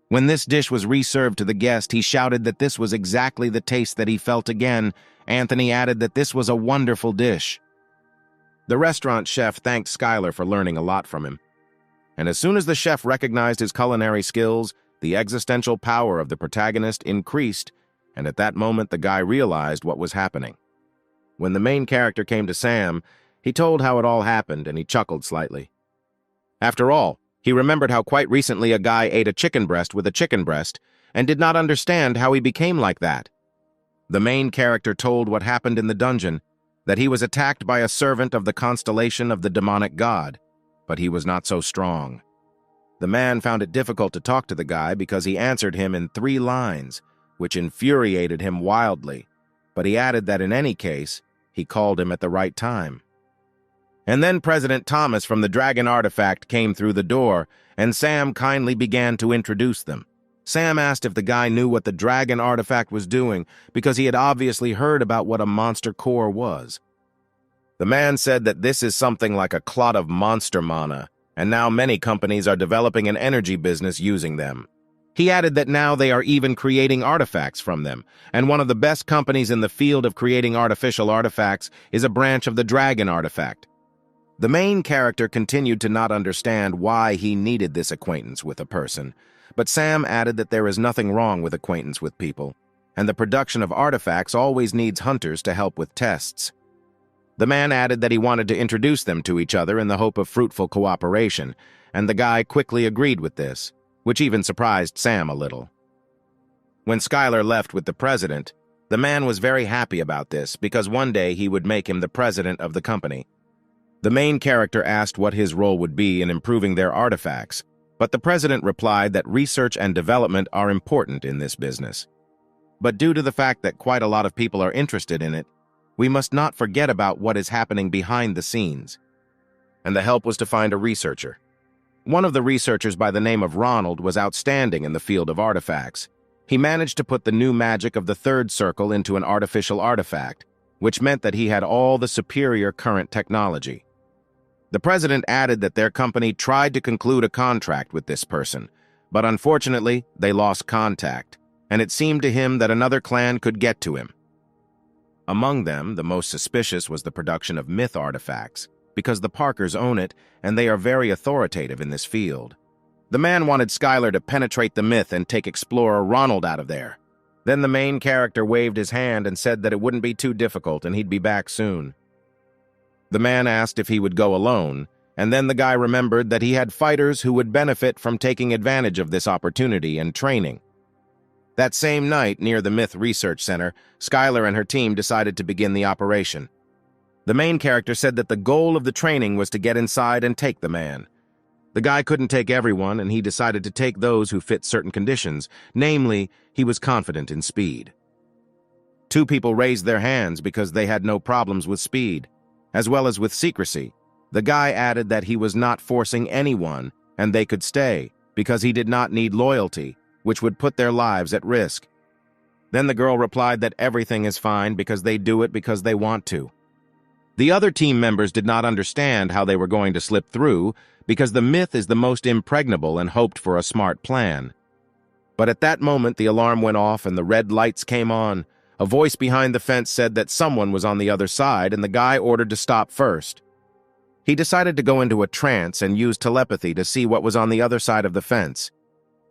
When this dish was reserved to the guest, he shouted that this was exactly the taste that he felt again. Anthony added that this was a wonderful dish. The restaurant chef thanked Skylar for learning a lot from him. And as soon as the chef recognized his culinary skills, the existential power of the protagonist increased, and at that moment the guy realized what was happening. When the main character came to Sam, he told how it all happened, and he chuckled slightly. After all, he remembered how quite recently a guy ate a chicken breast with a chicken breast and did not understand how he became like that. The main character told what happened in the dungeon, that he was attacked by a servant of the constellation of the demonic god, but he was not so strong. The man found it difficult to talk to the guy because he answered him in 3 lines, which infuriated him wildly, but he added that in any case, he called him at the right time. And then President Thomas from the Dragon Artifact came through the door, and Sam kindly began to introduce them. Sam asked if the guy knew what the Dragon Artifact was doing, because he had obviously heard about what a monster core was. The man said that this is something like a clot of monster mana, and now many companies are developing an energy business using them. He added that now they are even creating artifacts from them, and one of the best companies in the field of creating artificial artifacts is a branch of the Dragon Artifact. The main character continued to not understand why he needed this acquaintance with a person, but Sam added that there is nothing wrong with acquaintance with people, and the production of artifacts always needs hunters to help with tests. The man added that he wanted to introduce them to each other in the hope of fruitful cooperation, and the guy quickly agreed with this, which even surprised Sam a little. When Skylar left with the president, the man was very happy about this because one day he would make him the president of the company. The main character asked what his role would be in improving their artifacts, but the president replied that research and development are important in this business. But due to the fact that quite a lot of people are interested in it, we must not forget about what is happening behind the scenes. And the help was to find a researcher. One of the researchers by the name of Ronald was outstanding in the field of artifacts. He managed to put the new magic of the third circle into an artificial artifact, which meant that he had all the superior current technology. The president added that their company tried to conclude a contract with this person, but unfortunately, they lost contact, and it seemed to him that another clan could get to him. Among them, the most suspicious was the production of myth artifacts, because the Parkers own it, and they are very authoritative in this field. The man wanted Skylar to penetrate the myth and take explorer Ronald out of there. Then the main character waved his hand and said that it wouldn't be too difficult and he'd be back soon. The man asked if he would go alone, and then the guy remembered that he had fighters who would benefit from taking advantage of this opportunity and training. That same night, near the Myth Research Center, Skylar and her team decided to begin the operation. The main character said that the goal of the training was to get inside and take the man. The guy couldn't take everyone, and he decided to take those who fit certain conditions, namely, he was confident in speed. 2 people raised their hands because they had no problems with speed, as well as with secrecy. The guy added that he was not forcing anyone, and they could stay, because he did not need loyalty, which would put their lives at risk. Then the girl replied that everything is fine because they do it because they want to. The other team members did not understand how they were going to slip through because the myth is the most impregnable and hoped for a smart plan. But at that moment, the alarm went off and the red lights came on. A voice behind the fence said that someone was on the other side, and the guy ordered to stop first. He decided to go into a trance and use telepathy to see what was on the other side of the fence.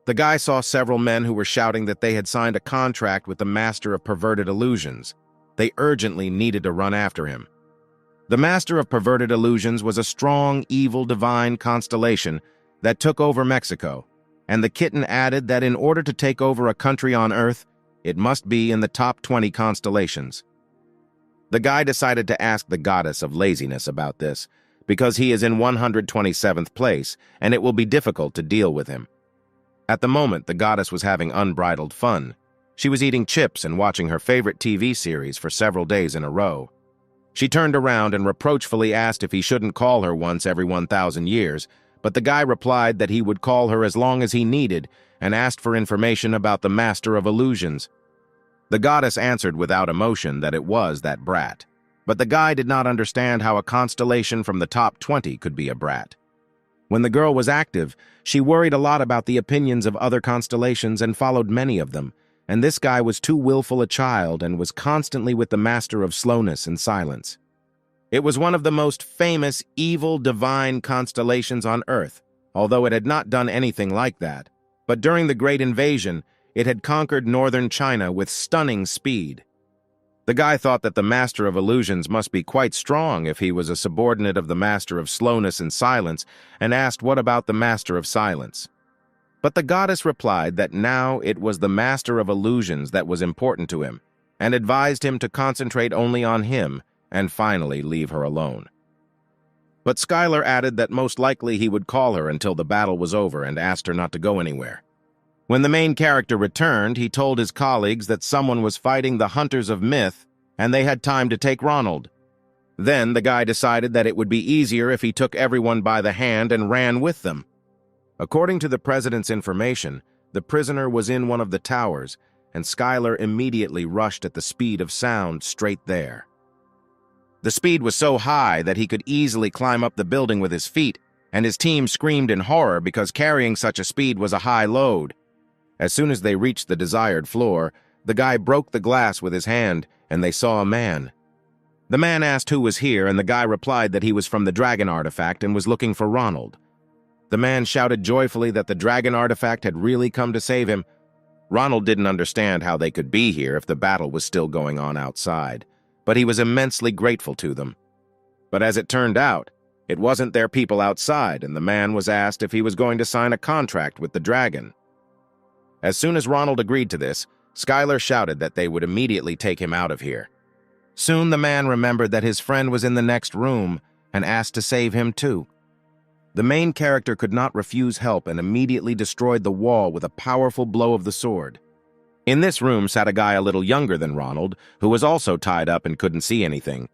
The guy saw several men who were shouting that they had signed a contract with the Master of Perverted Illusions. They urgently needed to run after him. The Master of Perverted Illusions was a strong, evil, divine constellation that took over Mexico, and the kitten added that in order to take over a country on Earth, it must be in the top 20 constellations. The guy decided to ask the goddess of laziness about this, because he is in 127th place, and it will be difficult to deal with him. At the moment, the goddess was having unbridled fun. She was eating chips and watching her favorite TV series for several days in a row. She turned around and reproachfully asked if he shouldn't call her once every 1,000 years, but the guy replied that he would call her as long as he needed and asked for information about the Master of Illusions. The goddess answered without emotion that it was that brat, but the guy did not understand how a constellation from the top 20 could be a brat. When the girl was active, she worried a lot about the opinions of other constellations and followed many of them, and this guy was too willful a child and was constantly with the master of slowness and silence. It was one of the most famous evil divine constellations on Earth, although it had not done anything like that. But during the Great Invasion, it had conquered northern China with stunning speed. The guy thought that the Master of Illusions must be quite strong if he was a subordinate of the Master of Slowness and Silence, and asked what about the Master of Silence. But the goddess replied that now it was the Master of Illusions that was important to him, and advised him to concentrate only on him and finally leave her alone. But Skylar added that most likely he would call her until the battle was over and asked her not to go anywhere. When the main character returned, he told his colleagues that someone was fighting the Hunters of Myth and they had time to take Ronald. Then the guy decided that it would be easier if he took everyone by the hand and ran with them. According to the president's information, the prisoner was in one of the towers, and Skylar immediately rushed at the speed of sound straight there. The speed was so high that he could easily climb up the building with his feet, and his team screamed in horror because carrying such a speed was a high load. As soon as they reached the desired floor, the guy broke the glass with his hand, and they saw a man. The man asked who was here, and the guy replied that he was from the dragon artifact and was looking for Ronald. The man shouted joyfully that the dragon artifact had really come to save him. Ronald didn't understand how they could be here if the battle was still going on outside, but he was immensely grateful to them. But as it turned out, it wasn't their people outside, and the man was asked if he was going to sign a contract with the dragon. As soon as Ronald agreed to this, Skylar shouted that they would immediately take him out of here. Soon the man remembered that his friend was in the next room and asked to save him too. The main character could not refuse help and immediately destroyed the wall with a powerful blow of the sword. In this room sat a guy a little younger than Ronald, who was also tied up and couldn't see anything.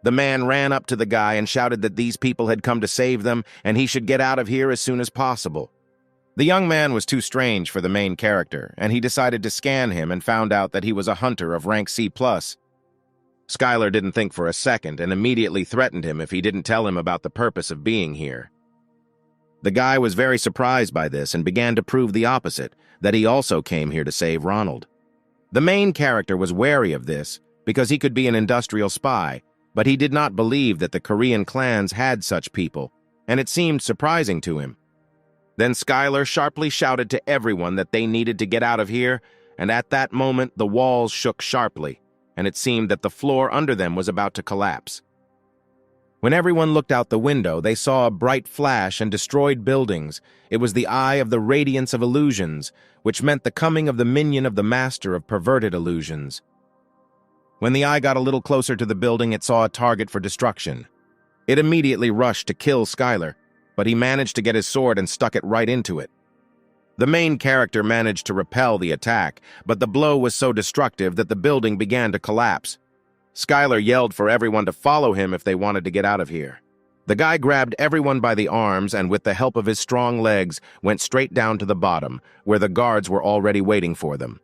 The man ran up to the guy and shouted that these people had come to save them and he should get out of here as soon as possible. The young man was too strange for the main character, and he decided to scan him and found out that he was a hunter of rank C+. Skylar didn't think for a second and immediately threatened him if he didn't tell him about the purpose of being here. The guy was very surprised by this and began to prove the opposite, that he also came here to save Ronald. The main character was wary of this because he could be an industrial spy, but he did not believe that the Korean clans had such people, and it seemed surprising to him. Then Skylar sharply shouted to everyone that they needed to get out of here, and at that moment the walls shook sharply, and it seemed that the floor under them was about to collapse. When everyone looked out the window, they saw a bright flash and destroyed buildings. It was the eye of the radiance of illusions, which meant the coming of the minion of the master of perverted illusions. When the eye got a little closer to the building, it saw a target for destruction. It immediately rushed to kill Skylar, but he managed to get his sword and stuck it right into it. The main character managed to repel the attack, but the blow was so destructive that the building began to collapse. Skylar yelled for everyone to follow him if they wanted to get out of here. The guy grabbed everyone by the arms and with the help of his strong legs went straight down to the bottom, where the guards were already waiting for them.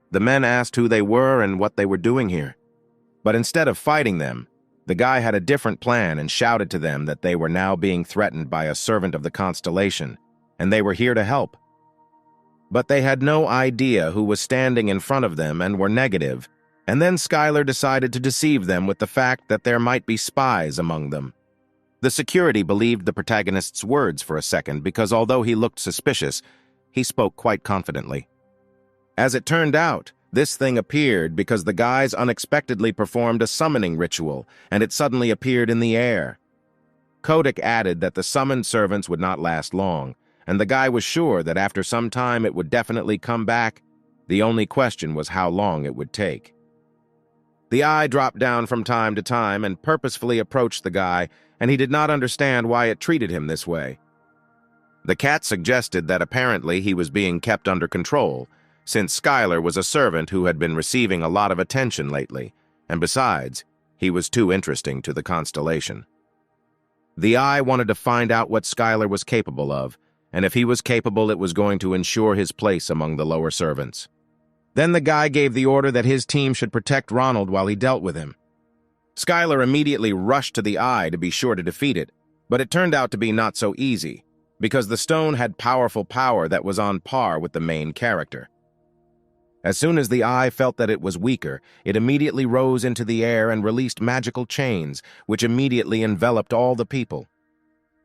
The men asked who they were and what they were doing here. But instead of fighting them, the guy had a different plan and shouted to them that they were now being threatened by a servant of the constellation, and they were here to help. But they had no idea who was standing in front of them and were negative, and then Skylar decided to deceive them with the fact that there might be spies among them. The security believed the protagonist's words for a second because although he looked suspicious, he spoke quite confidently. As it turned out, this thing appeared because the guys unexpectedly performed a summoning ritual, and it suddenly appeared in the air. Kodak added that the summoned servants would not last long, and the guy was sure that after some time it would definitely come back. The only question was how long it would take. The eye dropped down from time to time and purposefully approached the guy, and he did not understand why it treated him this way. The cat suggested that apparently he was being kept under control, since Skylar was a servant who had been receiving a lot of attention lately, and besides, he was too interesting to the constellation. The eye wanted to find out what Skylar was capable of, and if he was capable, it was going to ensure his place among the lower servants. Then the guy gave the order that his team should protect Ronald while he dealt with him. Skylar immediately rushed to the eye to be sure to defeat it, But it turned out to be not so easy, because the stone had powerful power that was on par with the main character. As soon as the eye felt that it was weaker, it immediately rose into the air and released magical chains, which immediately enveloped all the people.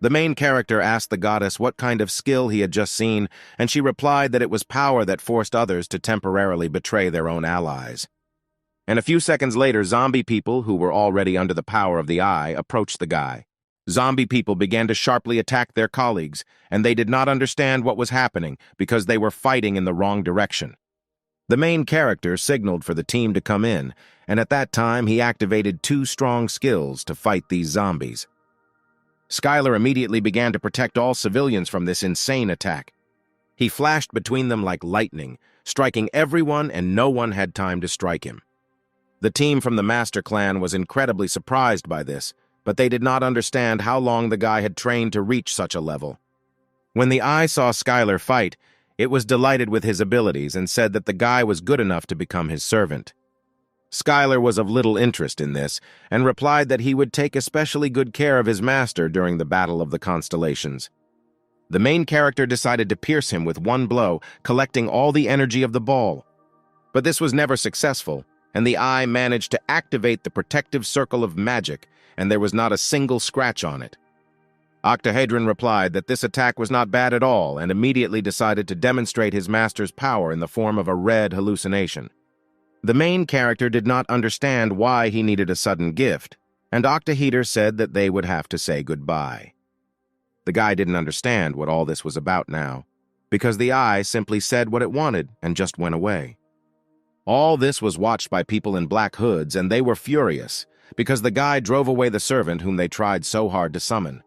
The main character asked the goddess what kind of skill he had just seen, and she replied that it was power that forced others to temporarily betray their own allies. And a few seconds later, zombie people, who were already under the power of the eye, approached the guy. Zombie people began to sharply attack their colleagues, and they did not understand what was happening because they were fighting in the wrong direction. The main character signaled for the team to come in, and at that time he activated 2 strong skills to fight these zombies. Skylar immediately began to protect all civilians from this insane attack. He flashed between them like lightning, striking everyone, and no one had time to strike him. The team from the Master Clan was incredibly surprised by this, but they did not understand how long the guy had trained to reach such a level. When the Eye saw Skylar fight, it was delighted with his abilities and said that the guy was good enough to become his servant. Skylar was of little interest in this and replied that he would take especially good care of his master during the Battle of the Constellations. The main character decided to pierce him with one blow, collecting all the energy of the ball. But this was never successful, and the Eye managed to activate the protective circle of magic, and there was not a single scratch on it. Octahedron replied that this attack was not bad at all and immediately decided to demonstrate his master's power in the form of a red hallucination. The main character did not understand why he needed a sudden gift, and Octahedron said that they would have to say goodbye. The guy didn't understand what all this was about now, because the Eye simply said what it wanted and just went away. All this was watched by people in black hoods, and they were furious, because the guy drove away the servant whom they tried so hard to summon.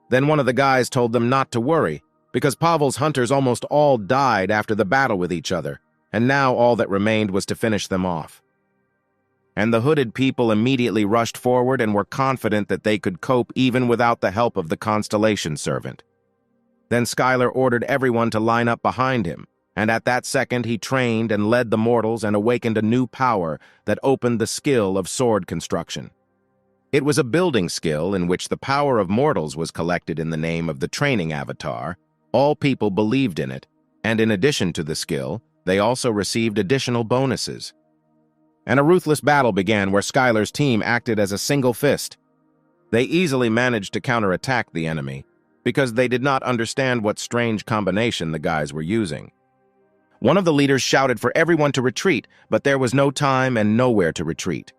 Then one of the guys told them not to worry, because Pavel's hunters almost all died after the battle with each other, and now all that remained was to finish them off. And the hooded people immediately rushed forward and were confident that they could cope even without the help of the Constellation Servant. Then Skylar ordered everyone to line up behind him, and at that second he trained and led the mortals and awakened a new power that opened the skill of sword construction. It was a building skill in which the power of mortals was collected in the name of the training avatar. All people believed in it, and in addition to the skill, they also received additional bonuses. And a ruthless battle began where Skylar's team acted as a single fist. They easily managed to counterattack the enemy, because they did not understand what strange combination the guys were using. One of the leaders shouted for everyone to retreat, but there was no time and nowhere to retreat.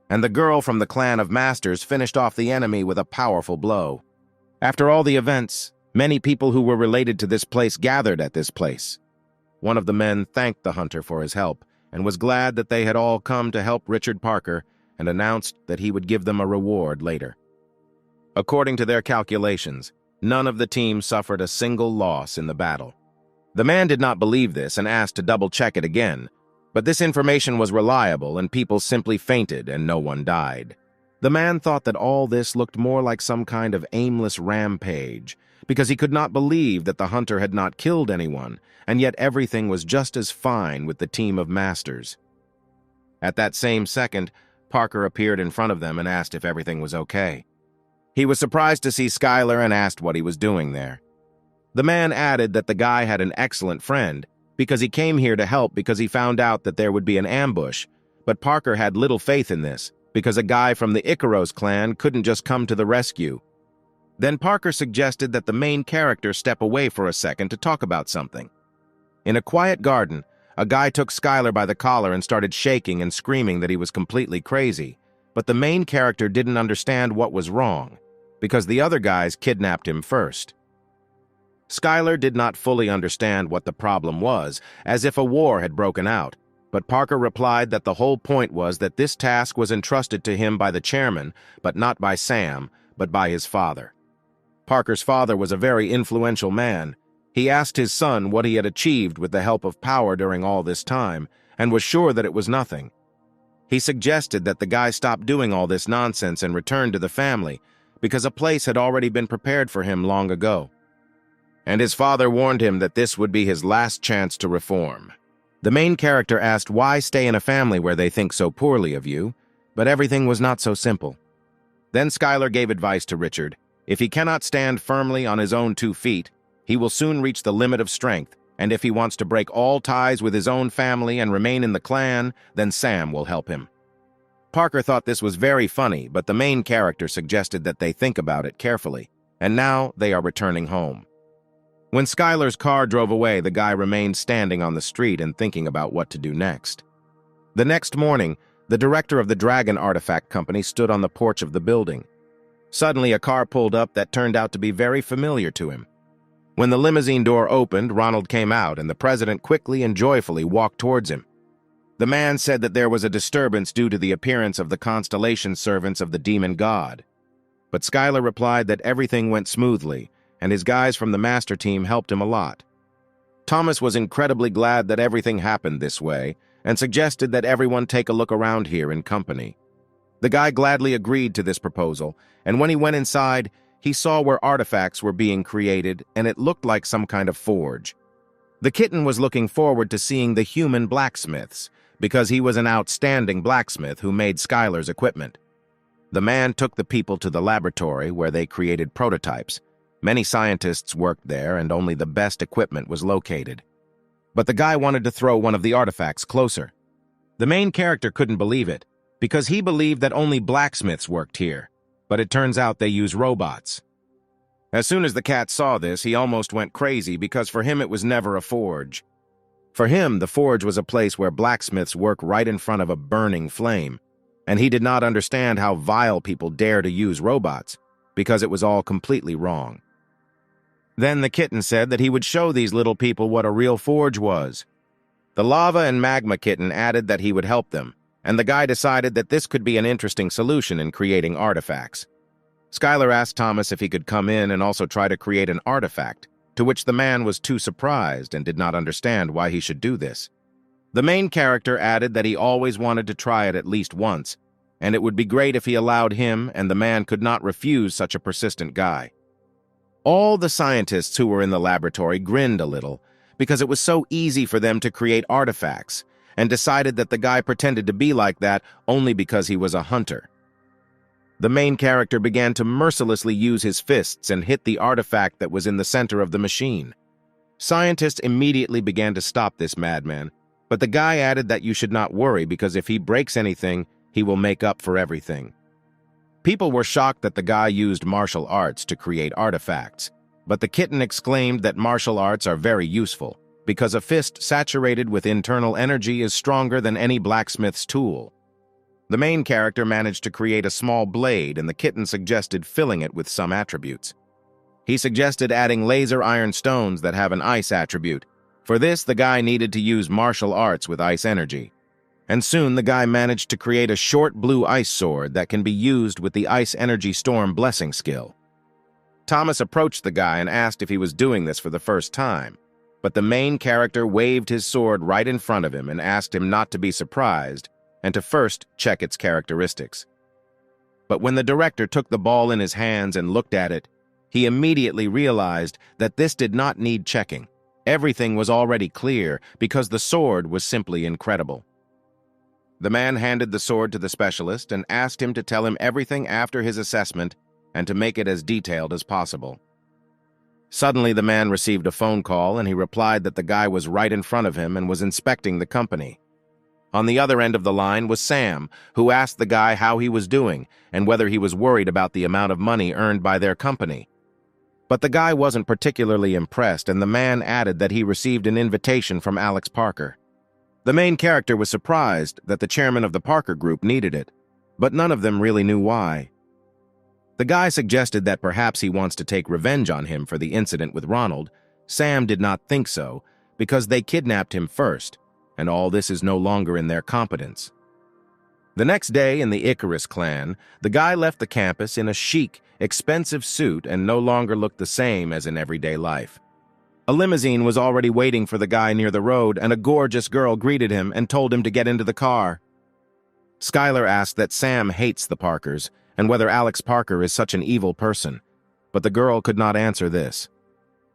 And the girl from the clan of masters finished off the enemy with a powerful blow. After all the events, many people who were related to this place gathered at this place. One of the men thanked the hunter for his help and was glad that they had all come to help Richard Parker and announced that he would give them a reward later. According to their calculations, none of the team suffered a single loss in the battle. The man did not believe this and asked to double-check it again, but this information was reliable and people simply fainted and no one died. The man thought that all this looked more like some kind of aimless rampage, because he could not believe that the hunter had not killed anyone, and yet everything was just as fine with the team of masters. At that same second, Parker appeared in front of them and asked if everything was okay. He was surprised to see Skylar and asked what he was doing there. The man added that the guy had an excellent friend, because he came here to help because he found out that there would be an ambush, but Parker had little faith in this, because a guy from the Icaros clan couldn't just come to the rescue. Then Parker suggested that the main character step away for a second to talk about something. In a quiet garden, a guy took Skylar by the collar and started shaking and screaming that he was completely crazy, but the main character didn't understand what was wrong, because the other guys kidnapped him first. Skylar did not fully understand what the problem was, as if a war had broken out, but Parker replied that the whole point was that this task was entrusted to him by the chairman, but not by Sam, but by his father. Parker's father was a very influential man. He asked his son what he had achieved with the help of power during all this time, and was sure that it was nothing. He suggested that the guy stop doing all this nonsense and return to the family, because a place had already been prepared for him long ago. And his father warned him that this would be his last chance to reform. The main character asked why stay in a family where they think so poorly of you, but everything was not so simple. Then Skylar gave advice to Richard. If he cannot stand firmly on his own 2 feet, he will soon reach the limit of strength, and if he wants to break all ties with his own family and remain in the clan, then Sam will help him. Parker thought this was very funny, but the main character suggested that they think about it carefully, and now they are returning home. When Skylar's car drove away, the guy remained standing on the street and thinking about what to do next. The next morning, the director of the Dragon Artifact Company stood on the porch of the building. Suddenly, a car pulled up that turned out to be very familiar to him. When the limousine door opened, Ronald came out, and the president quickly and joyfully walked towards him. The man said that there was a disturbance due to the appearance of the constellation servants of the demon god. But Skylar replied that everything went smoothly, and his guys from the master team helped him a lot. Thomas was incredibly glad that everything happened this way, and suggested that everyone take a look around here in company. The guy gladly agreed to this proposal, and when he went inside, he saw where artifacts were being created, and it looked like some kind of forge. The kitten was looking forward to seeing the human blacksmiths, because he was an outstanding blacksmith who made Skylar's equipment. The man took the people to the laboratory where they created prototypes. Many scientists worked there, and only the best equipment was located. But the guy wanted to throw one of the artifacts closer. The main character couldn't believe it, because he believed that only blacksmiths worked here, but it turns out they use robots. As soon as the cat saw this, he almost went crazy because for him it was never a forge. For him, the forge was a place where blacksmiths work right in front of a burning flame, and he did not understand how vile people dare to use robots, because it was all completely wrong. Then the kitten said that he would show these little people what a real forge was. The lava and magma kitten added that he would help them, and the guy decided that this could be an interesting solution in creating artifacts. Skylar asked Thomas if he could come in and also try to create an artifact, to which the man was too surprised and did not understand why he should do this. The main character added that he always wanted to try it at least once, and it would be great if he allowed him, and the man could not refuse such a persistent guy. All the scientists who were in the laboratory grinned a little, because it was so easy for them to create artifacts, and decided that the guy pretended to be like that only because he was a hunter. The main character began to mercilessly use his fists and hit the artifact that was in the center of the machine. Scientists immediately began to stop this madman, but the guy added that you should not worry because if he breaks anything, he will make up for everything. People were shocked that the guy used martial arts to create artifacts, but the kitten exclaimed that martial arts are very useful, because a fist saturated with internal energy is stronger than any blacksmith's tool. The main character managed to create a small blade, and the kitten suggested filling it with some attributes. He suggested adding laser iron stones that have an ice attribute. For this, the guy needed to use martial arts with ice energy. And soon the guy managed to create a short blue ice sword that can be used with the Ice Energy Storm blessing skill. Thomas approached the guy and asked if he was doing this for the first time, but the main character waved his sword right in front of him and asked him not to be surprised and to first check its characteristics. But when the director took the ball in his hands and looked at it, he immediately realized that this did not need checking. Everything was already clear because the sword was simply incredible. The man handed the sword to the specialist and asked him to tell him everything after his assessment and to make it as detailed as possible. Suddenly, the man received a phone call and he replied that the guy was right in front of him and was inspecting the company. On the other end of the line was Sam, who asked the guy how he was doing and whether he was worried about the amount of money earned by their company. But the guy wasn't particularly impressed, and the man added that he received an invitation from Alex Parker. The main character was surprised that the chairman of the Parker Group needed it, but none of them really knew why. The guy suggested that perhaps he wants to take revenge on him for the incident with Ronald. Sam did not think so, because they kidnapped him first, and all this is no longer in their competence. The next day in the Icarus clan, the guy left the campus in a chic, expensive suit and no longer looked the same as in everyday life. A limousine was already waiting for the guy near the road, and a gorgeous girl greeted him and told him to get into the car. Skylar asked that Sam hates the Parkers and whether Alex Parker is such an evil person, but the girl could not answer this.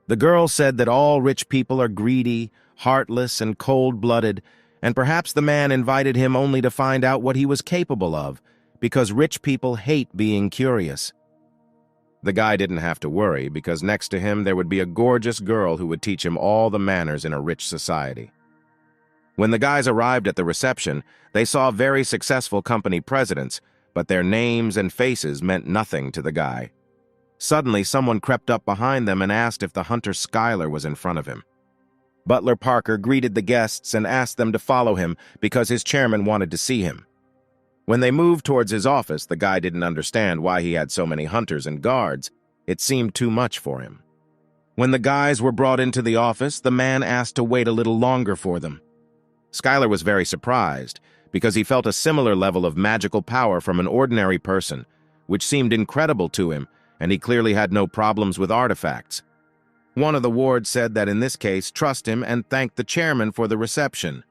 The girl said that all rich people are greedy, heartless, and cold-blooded, and perhaps the man invited him only to find out what he was capable of, because rich people hate being curious. The guy didn't have to worry because next to him there would be a gorgeous girl who would teach him all the manners in a rich society. When the guys arrived at the reception, they saw very successful company presidents, but their names and faces meant nothing to the guy. Suddenly, someone crept up behind them and asked if the hunter Skylar was in front of him. Butler Parker greeted the guests and asked them to follow him because his chairman wanted to see him. When they moved towards his office, the guy didn't understand why he had so many hunters and guards. It seemed too much for him. When the guys were brought into the office, the man asked to wait a little longer for them. Skylar was very surprised because he felt a similar level of magical power from an ordinary person, which seemed incredible to him, and he clearly had no problems with artifacts. One of the wards said that in this case, trust him and thanked the chairman for the reception.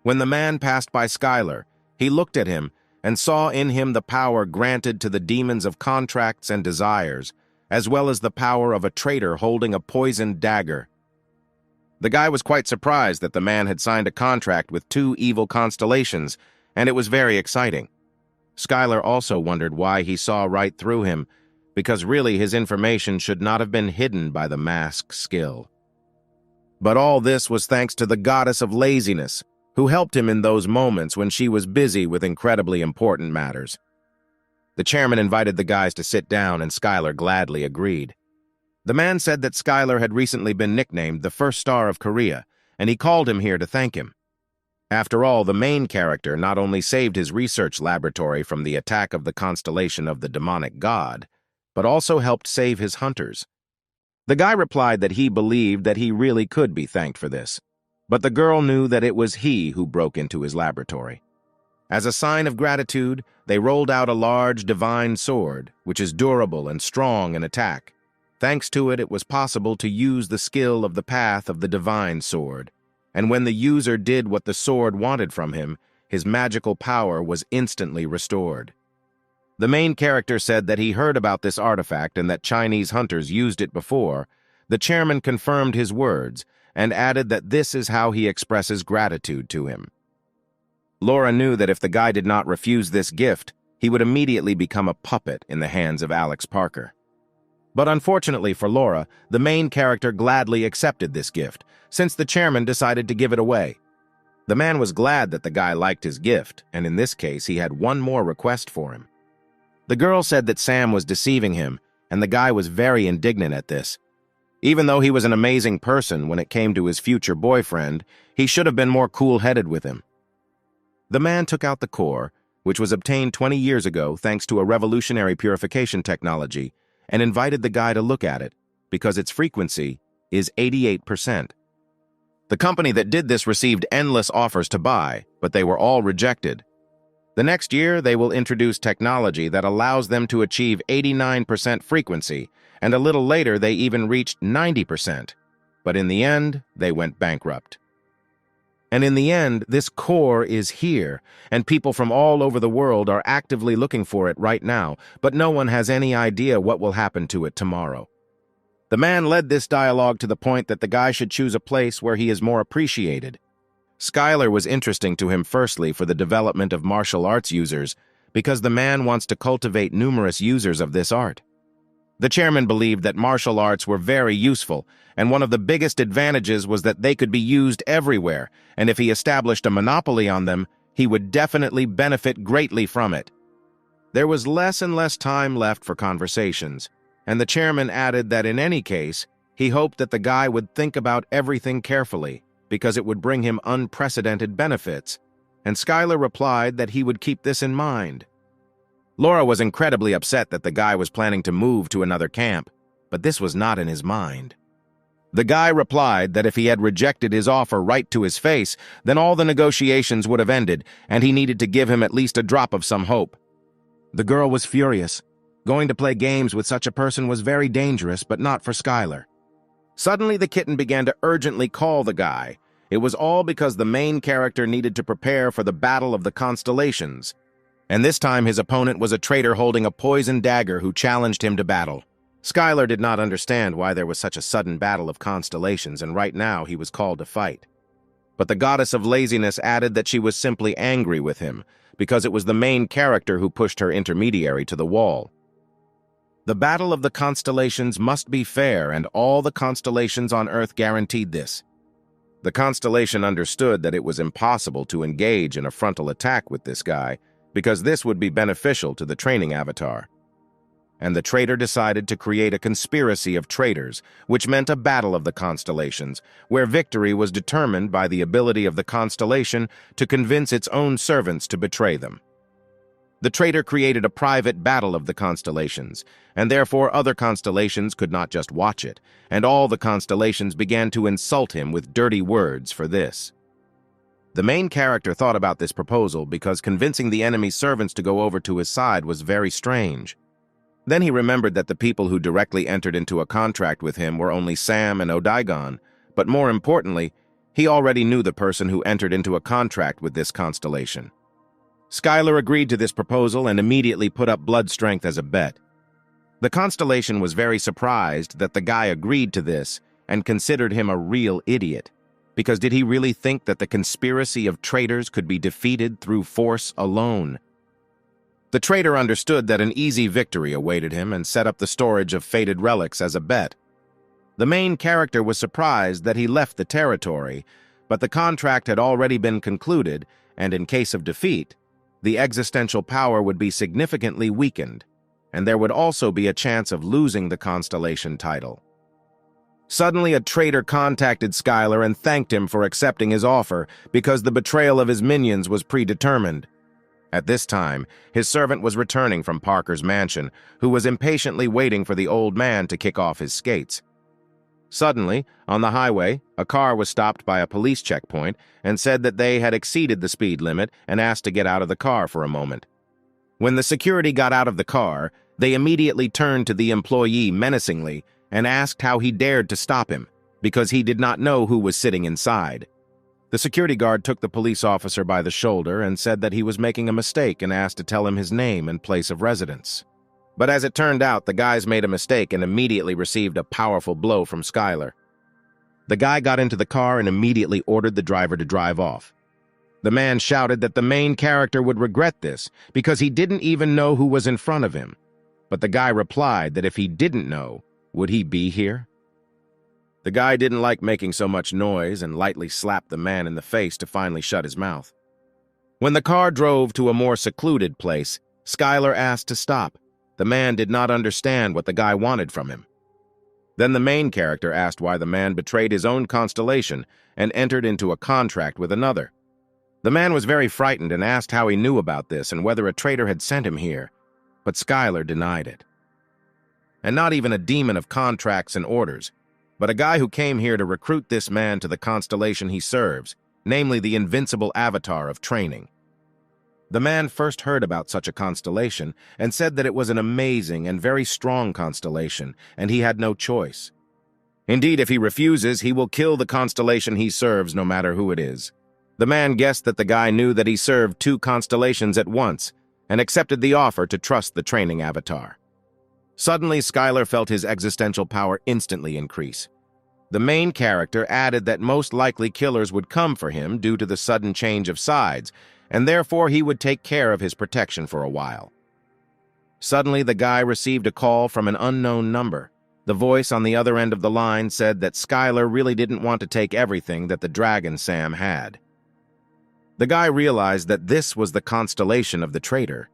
When the man passed by Skylar, he looked at him and saw in him the power granted to the demons of contracts and desires, as well as the power of a traitor holding a poisoned dagger. The guy was quite surprised that the man had signed a contract with 2 evil constellations, and it was very exciting. Skylar also wondered why he saw right through him, because really his information should not have been hidden by the mask's skill. But all this was thanks to the goddess of laziness, who helped him in those moments when she was busy with incredibly important matters. The chairman invited the guys to sit down, and Skylar gladly agreed. The man said that Skylar had recently been nicknamed the first star of Korea, and he called him here to thank him. After all, the main character not only saved his research laboratory from the attack of the constellation of the demonic god, but also helped save his hunters. The guy replied that he believed that he really could be thanked for this, but the girl knew that it was he who broke into his laboratory. As a sign of gratitude, they rolled out a large divine sword, which is durable and strong in attack. Thanks to it, it was possible to use the skill of the path of the divine sword, and when the user did what the sword wanted from him, his magical power was instantly restored. The main character said that he heard about this artifact and that Chinese hunters used it before. The chairman confirmed his words and added that this is how he expresses gratitude to him. Laura knew that if the guy did not refuse this gift, he would immediately become a puppet in the hands of Alex Parker. But unfortunately for Laura, the main character gladly accepted this gift, since the chairman decided to give it away. The man was glad that the guy liked his gift, and in this case he had one more request for him. The girl said that Sam was deceiving him, and the guy was very indignant at this. Even though he was an amazing person when it came to his future boyfriend, he should have been more cool-headed with him. The man took out the core, which was obtained 20 years ago thanks to a revolutionary purification technology, and invited the guy to look at it, because its frequency is 88%. The company that did this received endless offers to buy, but they were all rejected. The next year, they will introduce technology that allows them to achieve 89% frequency, and a little later they even reached 90%. But in the end, they went bankrupt. And in the end, this core is here, and people from all over the world are actively looking for it right now, but no one has any idea what will happen to it tomorrow. The man led this dialogue to the point that the guy should choose a place where he is more appreciated. Skylar was interesting to him firstly for the development of martial arts users, because the man wants to cultivate numerous users of this art. The chairman believed that martial arts were very useful, and one of the biggest advantages was that they could be used everywhere, and if he established a monopoly on them, he would definitely benefit greatly from it. There was less and less time left for conversations, and the chairman added that in any case, he hoped that the guy would think about everything carefully, because it would bring him unprecedented benefits, and Skylar replied that he would keep this in mind. Laura was incredibly upset that the guy was planning to move to another camp, but this was not in his mind. The guy replied that if he had rejected his offer right to his face, then all the negotiations would have ended, and he needed to give him at least a drop of some hope. The girl was furious. Going to play games with such a person was very dangerous, but not for Skylar. Suddenly, the kitten began to urgently call the guy. It was all because the main character needed to prepare for the Battle of the Constellations. And this time his opponent was a traitor holding a poisoned dagger who challenged him to battle. Skylar did not understand why there was such a sudden battle of constellations, and right now he was called to fight. But the goddess of laziness added that she was simply angry with him, because it was the main character who pushed her intermediary to the wall. The battle of the constellations must be fair, and all the constellations on Earth guaranteed this. The constellation understood that it was impossible to engage in a frontal attack with this guy, because this would be beneficial to the training avatar. And the traitor decided to create a conspiracy of traitors, which meant a battle of the constellations, where victory was determined by the ability of the constellation to convince its own servants to betray them. The traitor created a private battle of the constellations, and therefore other constellations could not just watch it, and all the constellations began to insult him with dirty words for this. The main character thought about this proposal because convincing the enemy's servants to go over to his side was very strange. Then he remembered that the people who directly entered into a contract with him were only Sam and Odaigon, but more importantly, he already knew the person who entered into a contract with this constellation. Skylar agreed to this proposal and immediately put up blood strength as a bet. The constellation was very surprised that the guy agreed to this and considered him a real idiot, because did he really think that the conspiracy of traitors could be defeated through force alone? The traitor understood that an easy victory awaited him and set up the storage of fated relics as a bet. The main character was surprised that he left the territory, but the contract had already been concluded, and in case of defeat, the existential power would be significantly weakened, and there would also be a chance of losing the constellation title. Suddenly, a traitor contacted Skylar and thanked him for accepting his offer because the betrayal of his minions was predetermined. At this time, his servant was returning from Parker's mansion, who was impatiently waiting for the old man to kick off his skates. Suddenly, on the highway, a car was stopped by a police checkpoint and said that they had exceeded the speed limit and asked to get out of the car for a moment. When the security got out of the car, they immediately turned to the employee menacingly and asked how he dared to stop him, because he did not know who was sitting inside. The security guard took the police officer by the shoulder and said that he was making a mistake and asked to tell him his name and place of residence. But as it turned out, the guys made a mistake and immediately received a powerful blow from Skylar. The guy got into the car and immediately ordered the driver to drive off. The man shouted that the main character would regret this because he didn't even know who was in front of him. But the guy replied that if he didn't know, would he be here? The guy didn't like making so much noise and lightly slapped the man in the face to finally shut his mouth. When the car drove to a more secluded place, Skylar asked to stop. The man did not understand what the guy wanted from him. Then the main character asked why the man betrayed his own constellation and entered into a contract with another. The man was very frightened and asked how he knew about this and whether a traitor had sent him here, but Skylar denied it. And not even a demon of contracts and orders, but a guy who came here to recruit this man to the constellation he serves, namely the invincible avatar of training. The man first heard about such a constellation and said that it was an amazing and very strong constellation, and he had no choice. Indeed, if he refuses, he will kill the constellation he serves, no matter who it is. The man guessed that the guy knew that he served two constellations at once and accepted the offer to trust the training avatar. Suddenly, Skylar felt his existential power instantly increase. The main character added that most likely killers would come for him due to the sudden change of sides, and therefore he would take care of his protection for a while. Suddenly, the guy received a call from an unknown number. The voice on the other end of the line said that Skylar really didn't want to take everything that the dragon Sam had. The guy realized that this was the constellation of the traitor.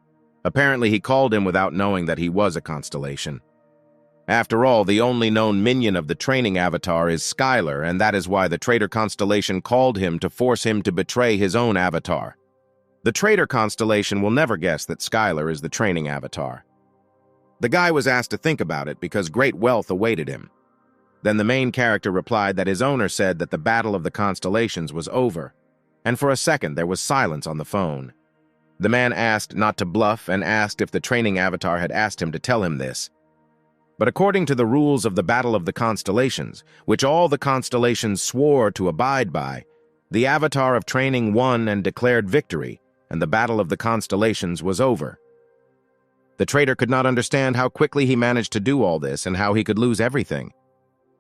Apparently, he called him without knowing that he was a constellation. After all, the only known minion of the training avatar is Skylar, and that is why the traitor constellation called him to force him to betray his own avatar. The traitor constellation will never guess that Skylar is the training avatar. The guy was asked to think about it because great wealth awaited him. Then the main character replied that his owner said that the battle of the constellations was over, and for a second there was silence on the phone. The man asked not to bluff and asked if the training avatar had asked him to tell him this. But according to the rules of the Battle of the Constellations, which all the constellations swore to abide by, the avatar of training won and declared victory, and the Battle of the Constellations was over. The traitor could not understand how quickly he managed to do all this and how he could lose everything.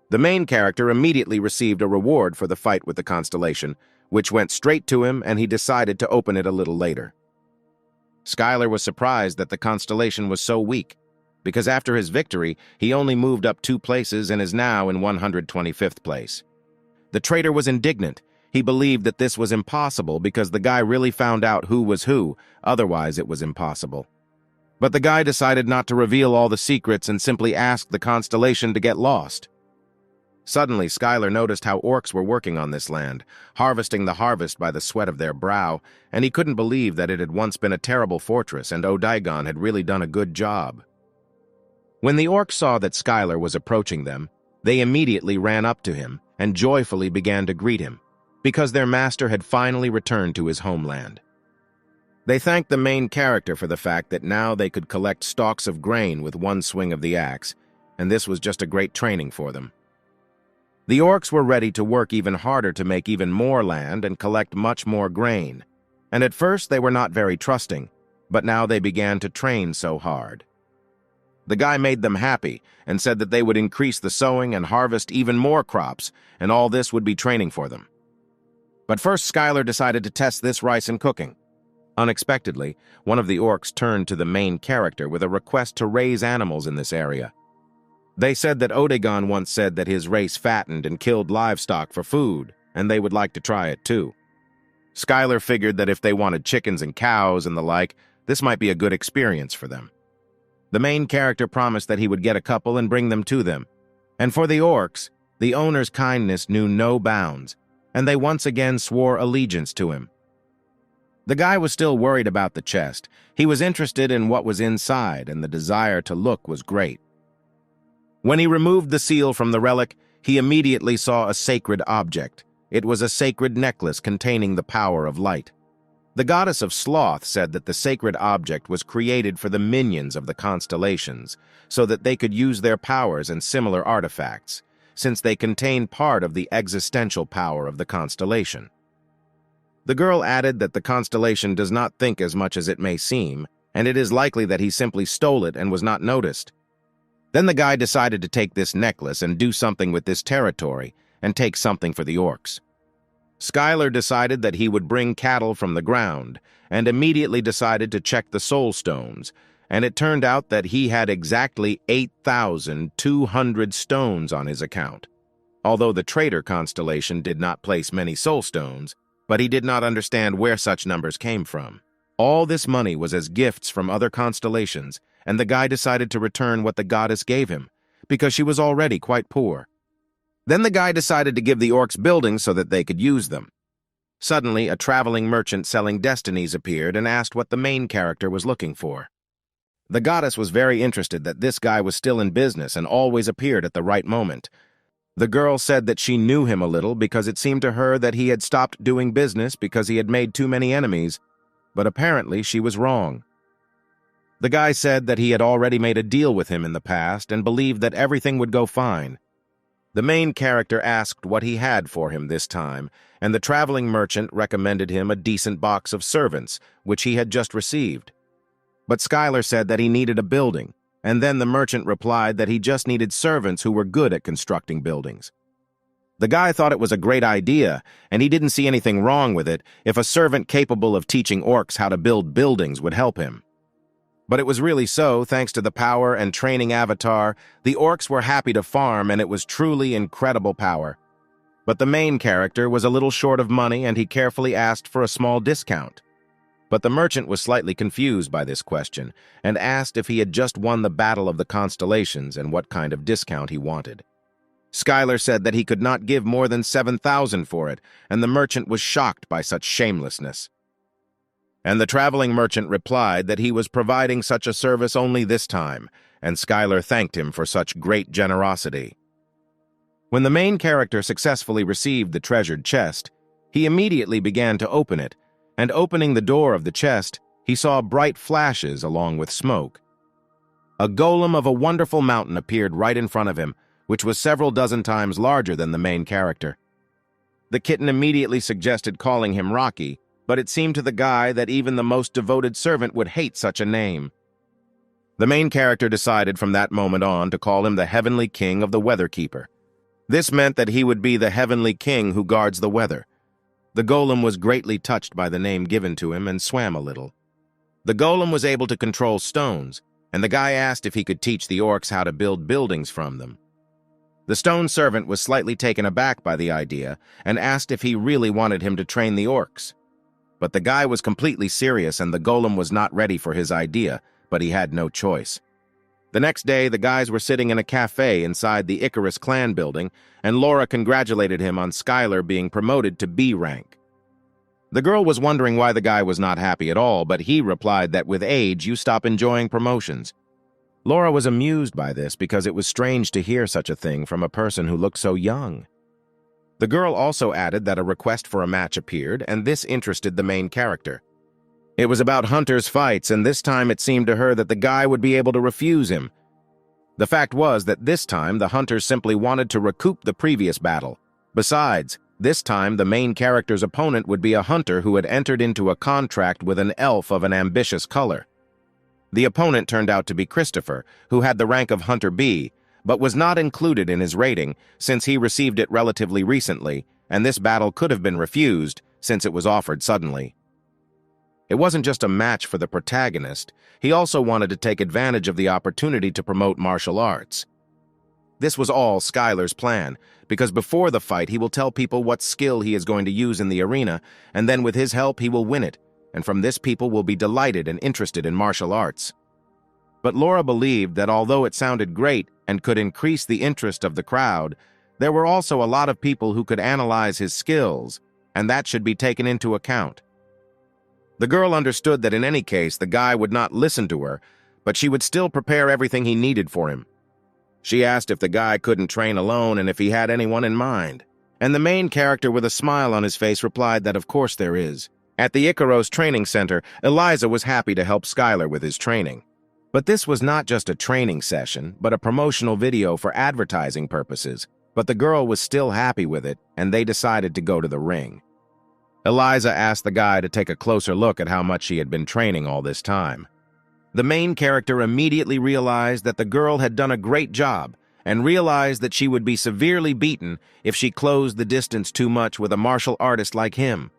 The main character immediately received a reward for the fight with the constellation, which went straight to him, and he decided to open it a little later. Skylar was surprised that the constellation was so weak, because after his victory, he only moved up 2 places and is now in 125th place. The traitor was indignant. He believed that this was impossible because the guy really found out who was who, otherwise it was impossible. But the guy decided not to reveal all the secrets and simply asked the constellation to get lost. Suddenly, Skylar noticed how orcs were working on this land, harvesting the harvest by the sweat of their brow, and he couldn't believe that it had once been a terrible fortress and Odaigon had really done a good job. When the orcs saw that Skylar was approaching them, they immediately ran up to him and joyfully began to greet him, because their master had finally returned to his homeland. They thanked the main character for the fact that now they could collect stalks of grain with one swing of the axe, and this was just a great training for them. The orcs were ready to work even harder to make even more land and collect much more grain, and at first they were not very trusting, but now they began to train so hard. The guy made them happy and said that they would increase the sowing and harvest even more crops, and all this would be training for them. But first Skylar decided to test this rice in cooking. Unexpectedly, one of the orcs turned to the main character with a request to raise animals in this area. They said that Odaigon once said that his race fattened and killed livestock for food, and they would like to try it too. Skylar figured that if they wanted chickens and cows and the like, this might be a good experience for them. The main character promised that he would get a couple and bring them to them. And for the orcs, the owner's kindness knew no bounds, and they once again swore allegiance to him. The guy was still worried about the chest. He was interested in what was inside, and the desire to look was great. When he removed the seal from the relic, he immediately saw a sacred object. It was a sacred necklace containing the power of light. The goddess of sloth said that the sacred object was created for the minions of the constellations, so that they could use their powers and similar artifacts, since they contain part of the existential power of the constellation. The girl added that the constellation does not think as much as it may seem, and it is likely that he simply stole it and was not noticed. Then the guy decided to take this necklace and do something with this territory, and take something for the orcs. Skylar decided that he would bring cattle from the ground, and immediately decided to check the soul stones, and it turned out that he had exactly 8,200 stones on his account. Although the traitor constellation did not place many soul stones, but he did not understand where such numbers came from. All this money was as gifts from other constellations, and the guy decided to return what the goddess gave him, because she was already quite poor. Then the guy decided to give the orcs buildings so that they could use them. Suddenly, a traveling merchant selling destinies appeared and asked what the main character was looking for. The goddess was very interested that this guy was still in business and always appeared at the right moment. The girl said that she knew him a little because it seemed to her that he had stopped doing business because he had made too many enemies, but apparently she was wrong. The guy said that he had already made a deal with him in the past and believed that everything would go fine. The main character asked what he had for him this time, and the traveling merchant recommended him a decent box of servants, which he had just received. But Skylar said that he needed a building, and then the merchant replied that he just needed servants who were good at constructing buildings. The guy thought it was a great idea, and he didn't see anything wrong with it if a servant capable of teaching orcs how to build buildings would help him. But it was really so, thanks to the power and training avatar, the orcs were happy to farm, and it was truly incredible power. But the main character was a little short of money, and he carefully asked for a small discount. But the merchant was slightly confused by this question, and asked if he had just won the Battle of the Constellations and what kind of discount he wanted. Skylar said that he could not give more than 7,000 for it, and the merchant was shocked by such shamelessness. And the traveling merchant replied that he was providing such a service only this time, and Skylar thanked him for such great generosity. When the main character successfully received the treasured chest, he immediately began to open it, and opening the door of the chest, he saw bright flashes along with smoke. A golem of a wonderful mountain appeared right in front of him, which was several dozen times larger than the main character. The kitten immediately suggested calling him Rocky, but it seemed to the guy that even the most devoted servant would hate such a name. The main character decided from that moment on to call him the Heavenly King of the Weather Keeper. This meant that he would be the Heavenly King who guards the weather. The golem was greatly touched by the name given to him and swam a little. The golem was able to control stones, and the guy asked if he could teach the orcs how to build buildings from them. The stone servant was slightly taken aback by the idea and asked if he really wanted him to train the orcs. But the guy was completely serious and the golem was not ready for his idea, but he had no choice. The next day, the guys were sitting in a cafe inside the Icarus clan building, and Laura congratulated him on Skylar being promoted to B rank. The girl was wondering why the guy was not happy at all, but he replied that with age, you stop enjoying promotions. Laura was amused by this because it was strange to hear such a thing from a person who looked so young. The girl also added that a request for a match appeared, and this interested the main character. It was about hunters' fights, and this time it seemed to her that the guy would be able to refuse him. The fact was that this time the hunters simply wanted to recoup the previous battle. Besides, this time the main character's opponent would be a hunter who had entered into a contract with an elf of an ambitious color. The opponent turned out to be Christopher, who had the rank of Hunter B, but was not included in his rating since he received it relatively recently, and this battle could have been refused since it was offered suddenly. It wasn't just a match for the protagonist, he also wanted to take advantage of the opportunity to promote martial arts. This was all Skylar's plan, because before the fight he will tell people what skill he is going to use in the arena, and then with his help he will win it, and from this people will be delighted and interested in martial arts. But Laura believed that although it sounded great and could increase the interest of the crowd, there were also a lot of people who could analyze his skills, and that should be taken into account. The girl understood that in any case the guy would not listen to her, but she would still prepare everything he needed for him. She asked if the guy couldn't train alone and if he had anyone in mind. And the main character with a smile on his face replied that of course there is. At the Icaros training center, Eliza was happy to help Skylar with his training. But this was not just a training session, but a promotional video for advertising purposes. But the girl was still happy with it, and they decided to go to the ring. Eliza asked the guy to take a closer look at how much she had been training all this time. The main character immediately realized that the girl had done a great job and realized that she would be severely beaten if she closed the distance too much with a martial artist like him.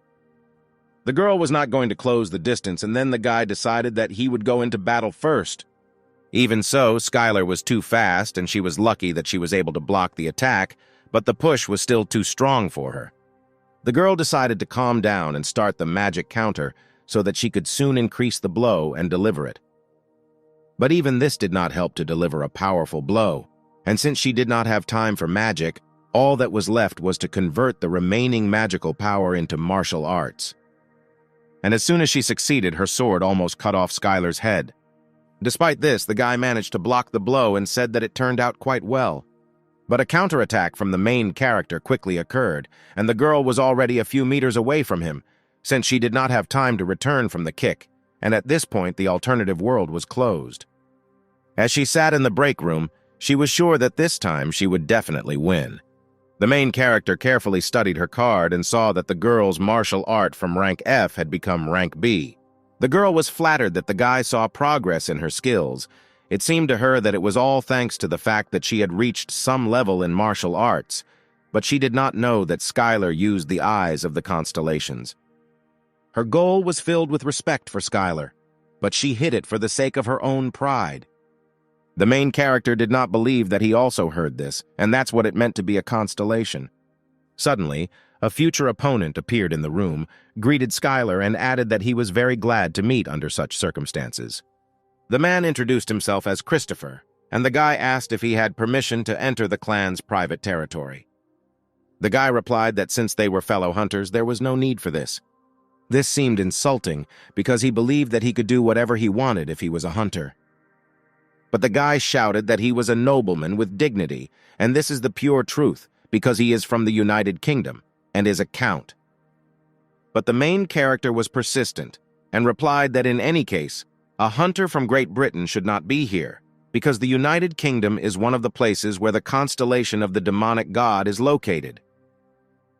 The girl was not going to close the distance, and then the guy decided that he would go into battle first. Even so, Skylar was too fast, and she was lucky that she was able to block the attack, but the push was still too strong for her. The girl decided to calm down and start the magic counter so that she could soon increase the blow and deliver it. But even this did not help to deliver a powerful blow, and since she did not have time for magic, all that was left was to convert the remaining magical power into martial arts. And as soon as she succeeded, her sword almost cut off Skylar's head. Despite this, the guy managed to block the blow and said that it turned out quite well. But a counterattack from the main character quickly occurred, and the girl was already a few meters away from him, since she did not have time to return from the kick, and at this point the alternative world was closed. As she sat in the break room, she was sure that this time she would definitely win. The main character carefully studied her card and saw that the girl's martial art from rank F had become rank B. The girl was flattered that the guy saw progress in her skills. It seemed to her that it was all thanks to the fact that she had reached some level in martial arts, but she did not know that Skylar used the eyes of the constellations. Her goal was filled with respect for Skylar, but she hid it for the sake of her own pride. The main character did not believe that he also heard this, and that's what it meant to be a constellation. Suddenly, a future opponent appeared in the room, greeted Skylar, and added that he was very glad to meet under such circumstances. The man introduced himself as Christopher, and the guy asked if he had permission to enter the clan's private territory. The guy replied that since they were fellow hunters, there was no need for this. This seemed insulting because he believed that he could do whatever he wanted if he was a hunter. But the guy shouted that he was a nobleman with dignity, and this is the pure truth, because he is from the United Kingdom and is a count. But the main character was persistent and replied that in any case, a hunter from Great Britain should not be here, because the United Kingdom is one of the places where the constellation of the demonic god is located.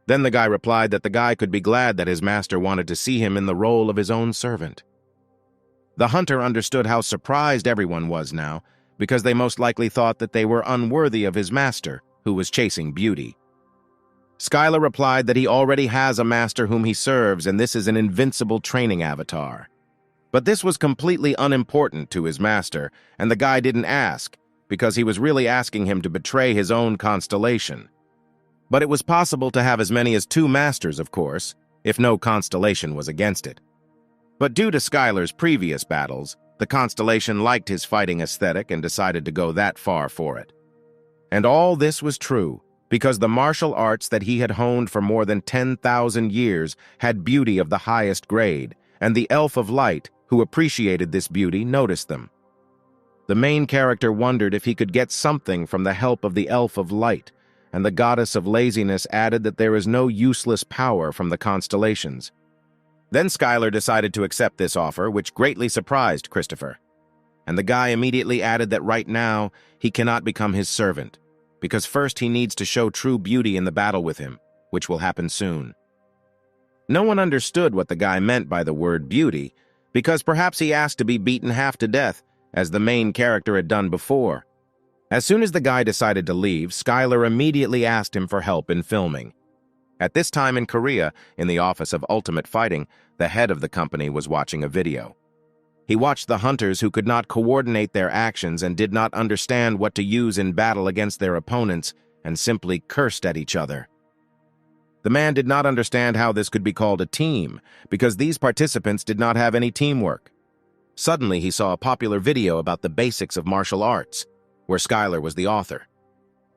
Then the guy replied that the guy could be glad that his master wanted to see him in the role of his own servant. The hunter understood how surprised everyone was now, because they most likely thought that they were unworthy of his master, who was chasing beauty. Skylar replied that he already has a master whom he serves, and this is an invincible training avatar. But this was completely unimportant to his master, and the guy didn't ask, because he was really asking him to betray his own constellation. But it was possible to have as many as 2 masters, of course, if no constellation was against it. But due to Skylar's previous battles, the constellation liked his fighting aesthetic and decided to go that far for it. And all this was true, because the martial arts that he had honed for more than 10,000 years had beauty of the highest grade, and the Elf of Light, who appreciated this beauty, noticed them. The main character wondered if he could get something from the help of the Elf of Light, and the goddess of laziness added that there is no useless power from the constellations. Then Skylar decided to accept this offer, which greatly surprised Christopher. And the guy immediately added that right now he cannot become his servant, because first he needs to show true beauty in the battle with him, which will happen soon. No one understood what the guy meant by the word beauty, because perhaps he asked to be beaten half to death, as the main character had done before. As soon as the guy decided to leave, Skylar immediately asked him for help in filming. At this time in Korea, in the office of Ultimate Fighting, the head of the company was watching a video. He watched the hunters who could not coordinate their actions and did not understand what to use in battle against their opponents and simply cursed at each other. The man did not understand how this could be called a team, because these participants did not have any teamwork. Suddenly, he saw a popular video about the basics of martial arts, where Skylar was the author.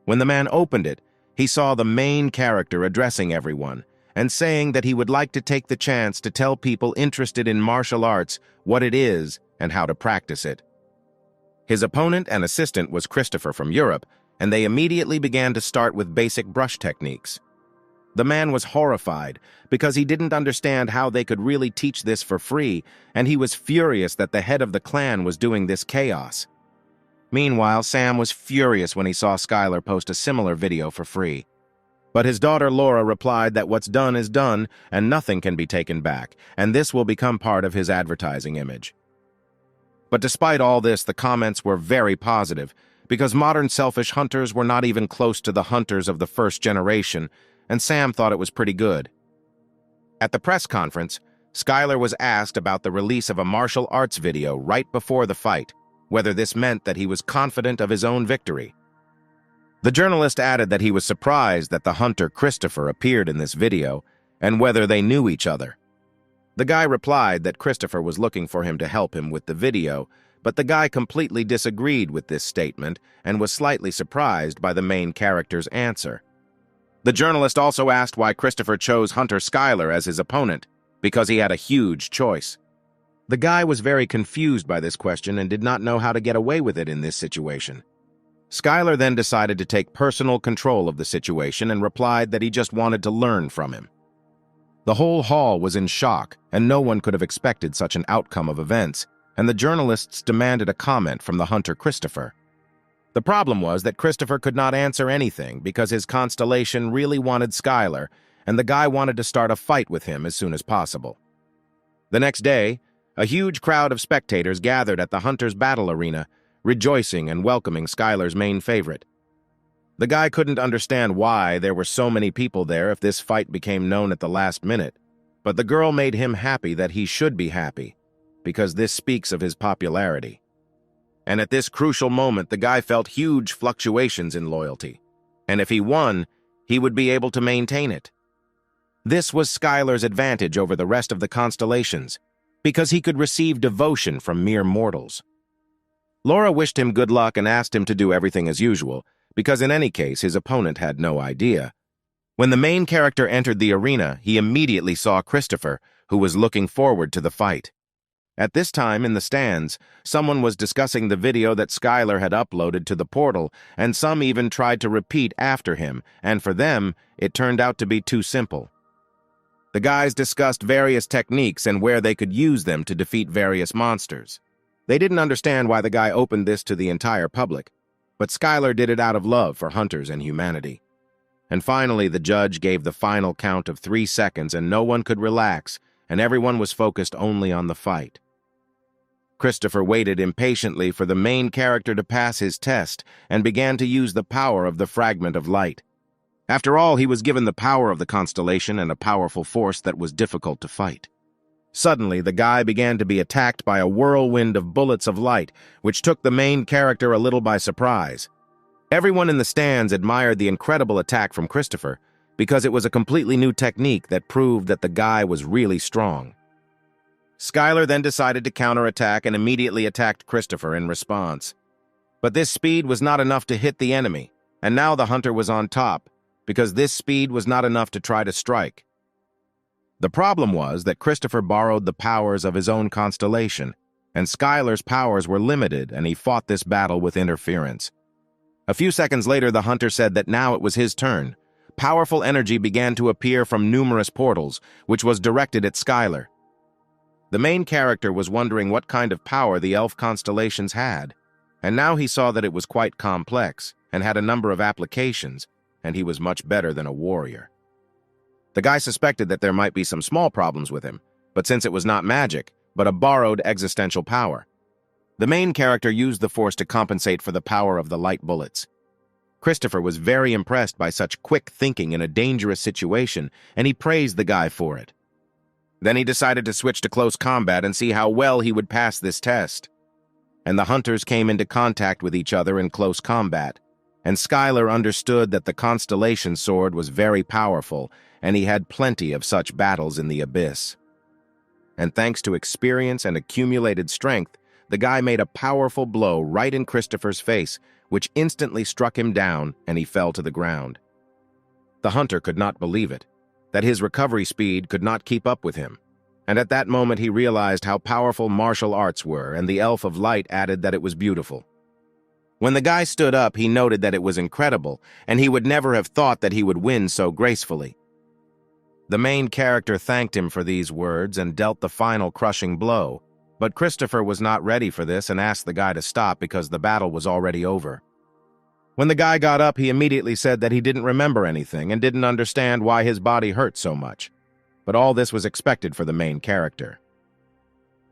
When the man opened it, he saw the main character addressing everyone and saying that he would like to take the chance to tell people interested in martial arts what it is and how to practice it. His opponent and assistant was Christopher from Europe, and they immediately began to start with basic brush techniques. The man was horrified because he didn't understand how they could really teach this for free, and he was furious that the head of the clan was doing this chaos. Meanwhile, Sam was furious when he saw Skylar post a similar video for free. But his daughter Laura replied that what's done is done and nothing can be taken back, and this will become part of his advertising image. But despite all this, the comments were very positive, because modern selfish hunters were not even close to the hunters of the first generation, and Sam thought it was pretty good. At the press conference, Skylar was asked about the release of a martial arts video right before the fight, whether this meant that he was confident of his own victory. The journalist added that he was surprised that the hunter Christopher appeared in this video, and whether they knew each other. The guy replied that Christopher was looking for him to help him with the video, but the guy completely disagreed with this statement and was slightly surprised by the main character's answer. The journalist also asked why Christopher chose Hunter Skylar as his opponent, because he had a huge choice. The guy was very confused by this question and did not know how to get away with it in this situation. Skylar then decided to take personal control of the situation and replied that he just wanted to learn from him. The whole hall was in shock, and no one could have expected such an outcome of events, and the journalists demanded a comment from the hunter Christopher. The problem was that Christopher could not answer anything because his constellation really wanted Skylar, and the guy wanted to start a fight with him as soon as possible. The next day, a huge crowd of spectators gathered at the hunter's battle arena, rejoicing and welcoming Skylar's main favorite. The guy couldn't understand why there were so many people there if this fight became known at the last minute, but the girl made him happy that he should be happy, because this speaks of his popularity. And at this crucial moment, the guy felt huge fluctuations in loyalty, and if he won, he would be able to maintain it. This was Skylar's advantage over the rest of the constellations, because he could receive devotion from mere mortals. Laura wished him good luck and asked him to do everything as usual, because in any case his opponent had no idea. When the main character entered the arena, he immediately saw Christopher, who was looking forward to the fight. At this time, in the stands, someone was discussing the video that Skylar had uploaded to the portal, and some even tried to repeat after him, and for them, it turned out to be too simple. The guys discussed various techniques and where they could use them to defeat various monsters. They didn't understand why the guy opened this to the entire public, but Skylar did it out of love for hunters and humanity. And finally, the judge gave the final count of 3 seconds and no one could relax, and everyone was focused only on the fight. Christopher waited impatiently for the main character to pass his test and began to use the power of the fragment of light. After all, he was given the power of the constellation and a powerful force that was difficult to fight. Suddenly, the guy began to be attacked by a whirlwind of bullets of light, which took the main character a little by surprise. Everyone in the stands admired the incredible attack from Christopher, because it was a completely new technique that proved that the guy was really strong. Skylar then decided to counterattack and immediately attacked Christopher in response. But this speed was not enough to hit the enemy, and now the hunter was on top, because this speed was not enough to try to strike. The problem was that Christopher borrowed the powers of his own constellation, and Skylar's powers were limited, and he fought this battle with interference. A few seconds later, the hunter said that now it was his turn. Powerful energy began to appear from numerous portals, which was directed at Skylar. The main character was wondering what kind of power the elf constellations had, and now he saw that it was quite complex and had a number of applications, and he was much better than a warrior. The guy suspected that there might be some small problems with him, but since it was not magic, but a borrowed existential power, the main character used the force to compensate for the power of the light bullets. Christopher was very impressed by such quick thinking in a dangerous situation, and he praised the guy for it. Then he decided to switch to close combat and see how well he would pass this test. And the hunters came into contact with each other in close combat, and Skylar understood that the constellation sword was very powerful, and he had plenty of such battles in the abyss. And thanks to experience and accumulated strength, the guy made a powerful blow right in Christopher's face, which instantly struck him down, and he fell to the ground. The hunter could not believe it, that his recovery speed could not keep up with him, and at that moment he realized how powerful martial arts were, and the elf of light added that it was beautiful. When the guy stood up, he noted that it was incredible, and he would never have thought that he would win so gracefully. The main character thanked him for these words and dealt the final crushing blow, but Christopher was not ready for this and asked the guy to stop because the battle was already over. When the guy got up, he immediately said that he didn't remember anything and didn't understand why his body hurt so much. But all this was expected for the main character.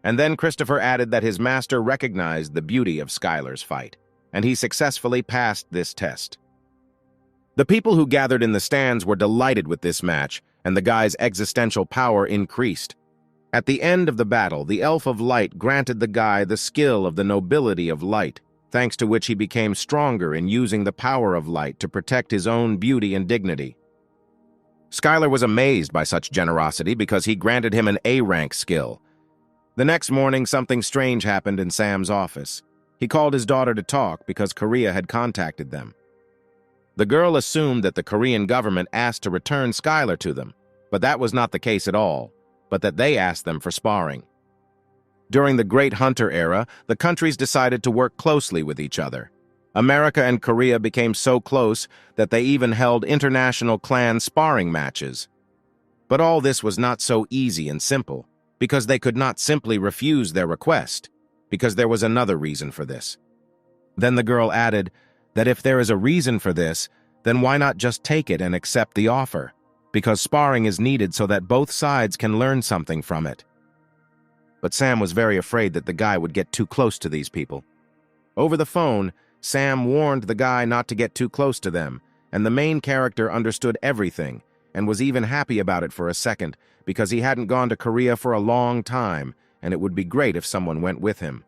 And then Christopher added that his master recognized the beauty of Skylar's fight, and he successfully passed this test. The people who gathered in the stands were delighted with this match, and the guy's existential power increased. At the end of the battle, the Elf of Light granted the guy the skill of the nobility of light, thanks to which he became stronger in using the power of light to protect his own beauty and dignity. Skylar was amazed by such generosity because he granted him an A-rank skill. The next morning, something strange happened in Sam's office. He called his daughter to talk because Korea had contacted them. The girl assumed that the Korean government asked to return Skylar to them, but that was not the case at all, but that they asked them for sparring. During the Great Hunter era, the countries decided to work closely with each other. America and Korea became so close that they even held international clan sparring matches. But all this was not so easy and simple, because they could not simply refuse their request, because there was another reason for this. Then the girl added that if there is a reason for this, then why not just take it and accept the offer? Because sparring is needed so that both sides can learn something from it. But Sam was very afraid that the guy would get too close to these people. Over the phone, Sam warned the guy not to get too close to them, and the main character understood everything and was even happy about it for a second because he hadn't gone to Korea for a long time, and it would be great if someone went with him.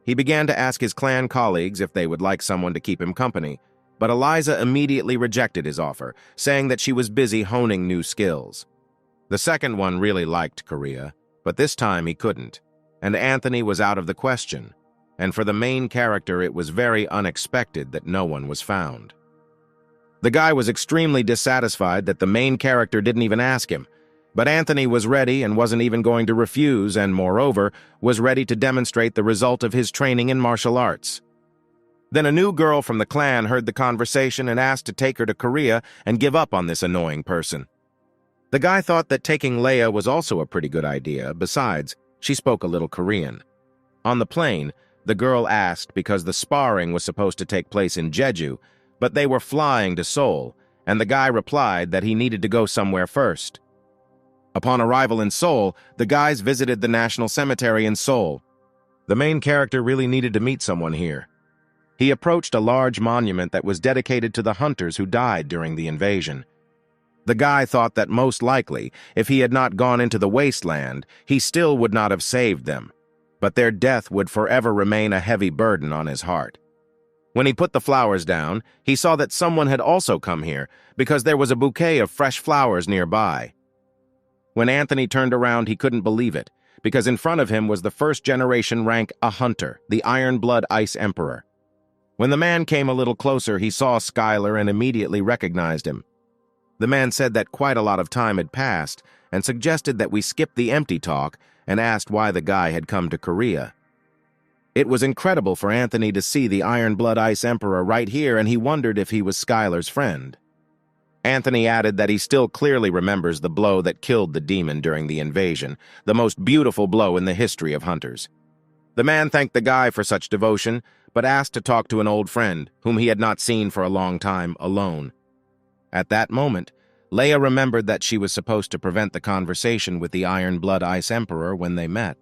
He began to ask his clan colleagues if they would like someone to keep him company, but Eliza immediately rejected his offer, saying that she was busy honing new skills. The second one really liked Korea, but this time he couldn't, and Anthony was out of the question, and for the main character it was very unexpected that no one was found. The guy was extremely dissatisfied that the main character didn't even ask him, but Anthony was ready and wasn't even going to refuse and, moreover, was ready to demonstrate the result of his training in martial arts. Then a new girl from the clan heard the conversation and asked to take her to Korea and give up on this annoying person. The guy thought that taking Leia was also a pretty good idea. Besides, she spoke a little Korean. On the plane, the girl asked because the sparring was supposed to take place in Jeju, but they were flying to Seoul, and the guy replied that he needed to go somewhere first. Upon arrival in Seoul, the guys visited the National Cemetery in Seoul. The main character really needed to meet someone here. He approached a large monument that was dedicated to the hunters who died during the invasion. The guy thought that most likely, if he had not gone into the wasteland, he still would not have saved them, but their death would forever remain a heavy burden on his heart. When he put the flowers down, he saw that someone had also come here because there was a bouquet of fresh flowers nearby. When Anthony turned around, he couldn't believe it, because in front of him was the first-generation rank a hunter, the Iron Blood Ice Emperor. When the man came a little closer, he saw Skylar and immediately recognized him. The man said that quite a lot of time had passed and suggested that we skip the empty talk and asked why the guy had come to Korea. It was incredible for Anthony to see the Iron Blood Ice Emperor right here, and he wondered if he was Skylar's friend. Anthony added that he still clearly remembers the blow that killed the demon during the invasion, the most beautiful blow in the history of hunters. The man thanked the guy for such devotion, but asked to talk to an old friend, whom he had not seen for a long time, alone. At that moment, Leia remembered that she was supposed to prevent the conversation with the Iron Blood Ice Emperor when they met.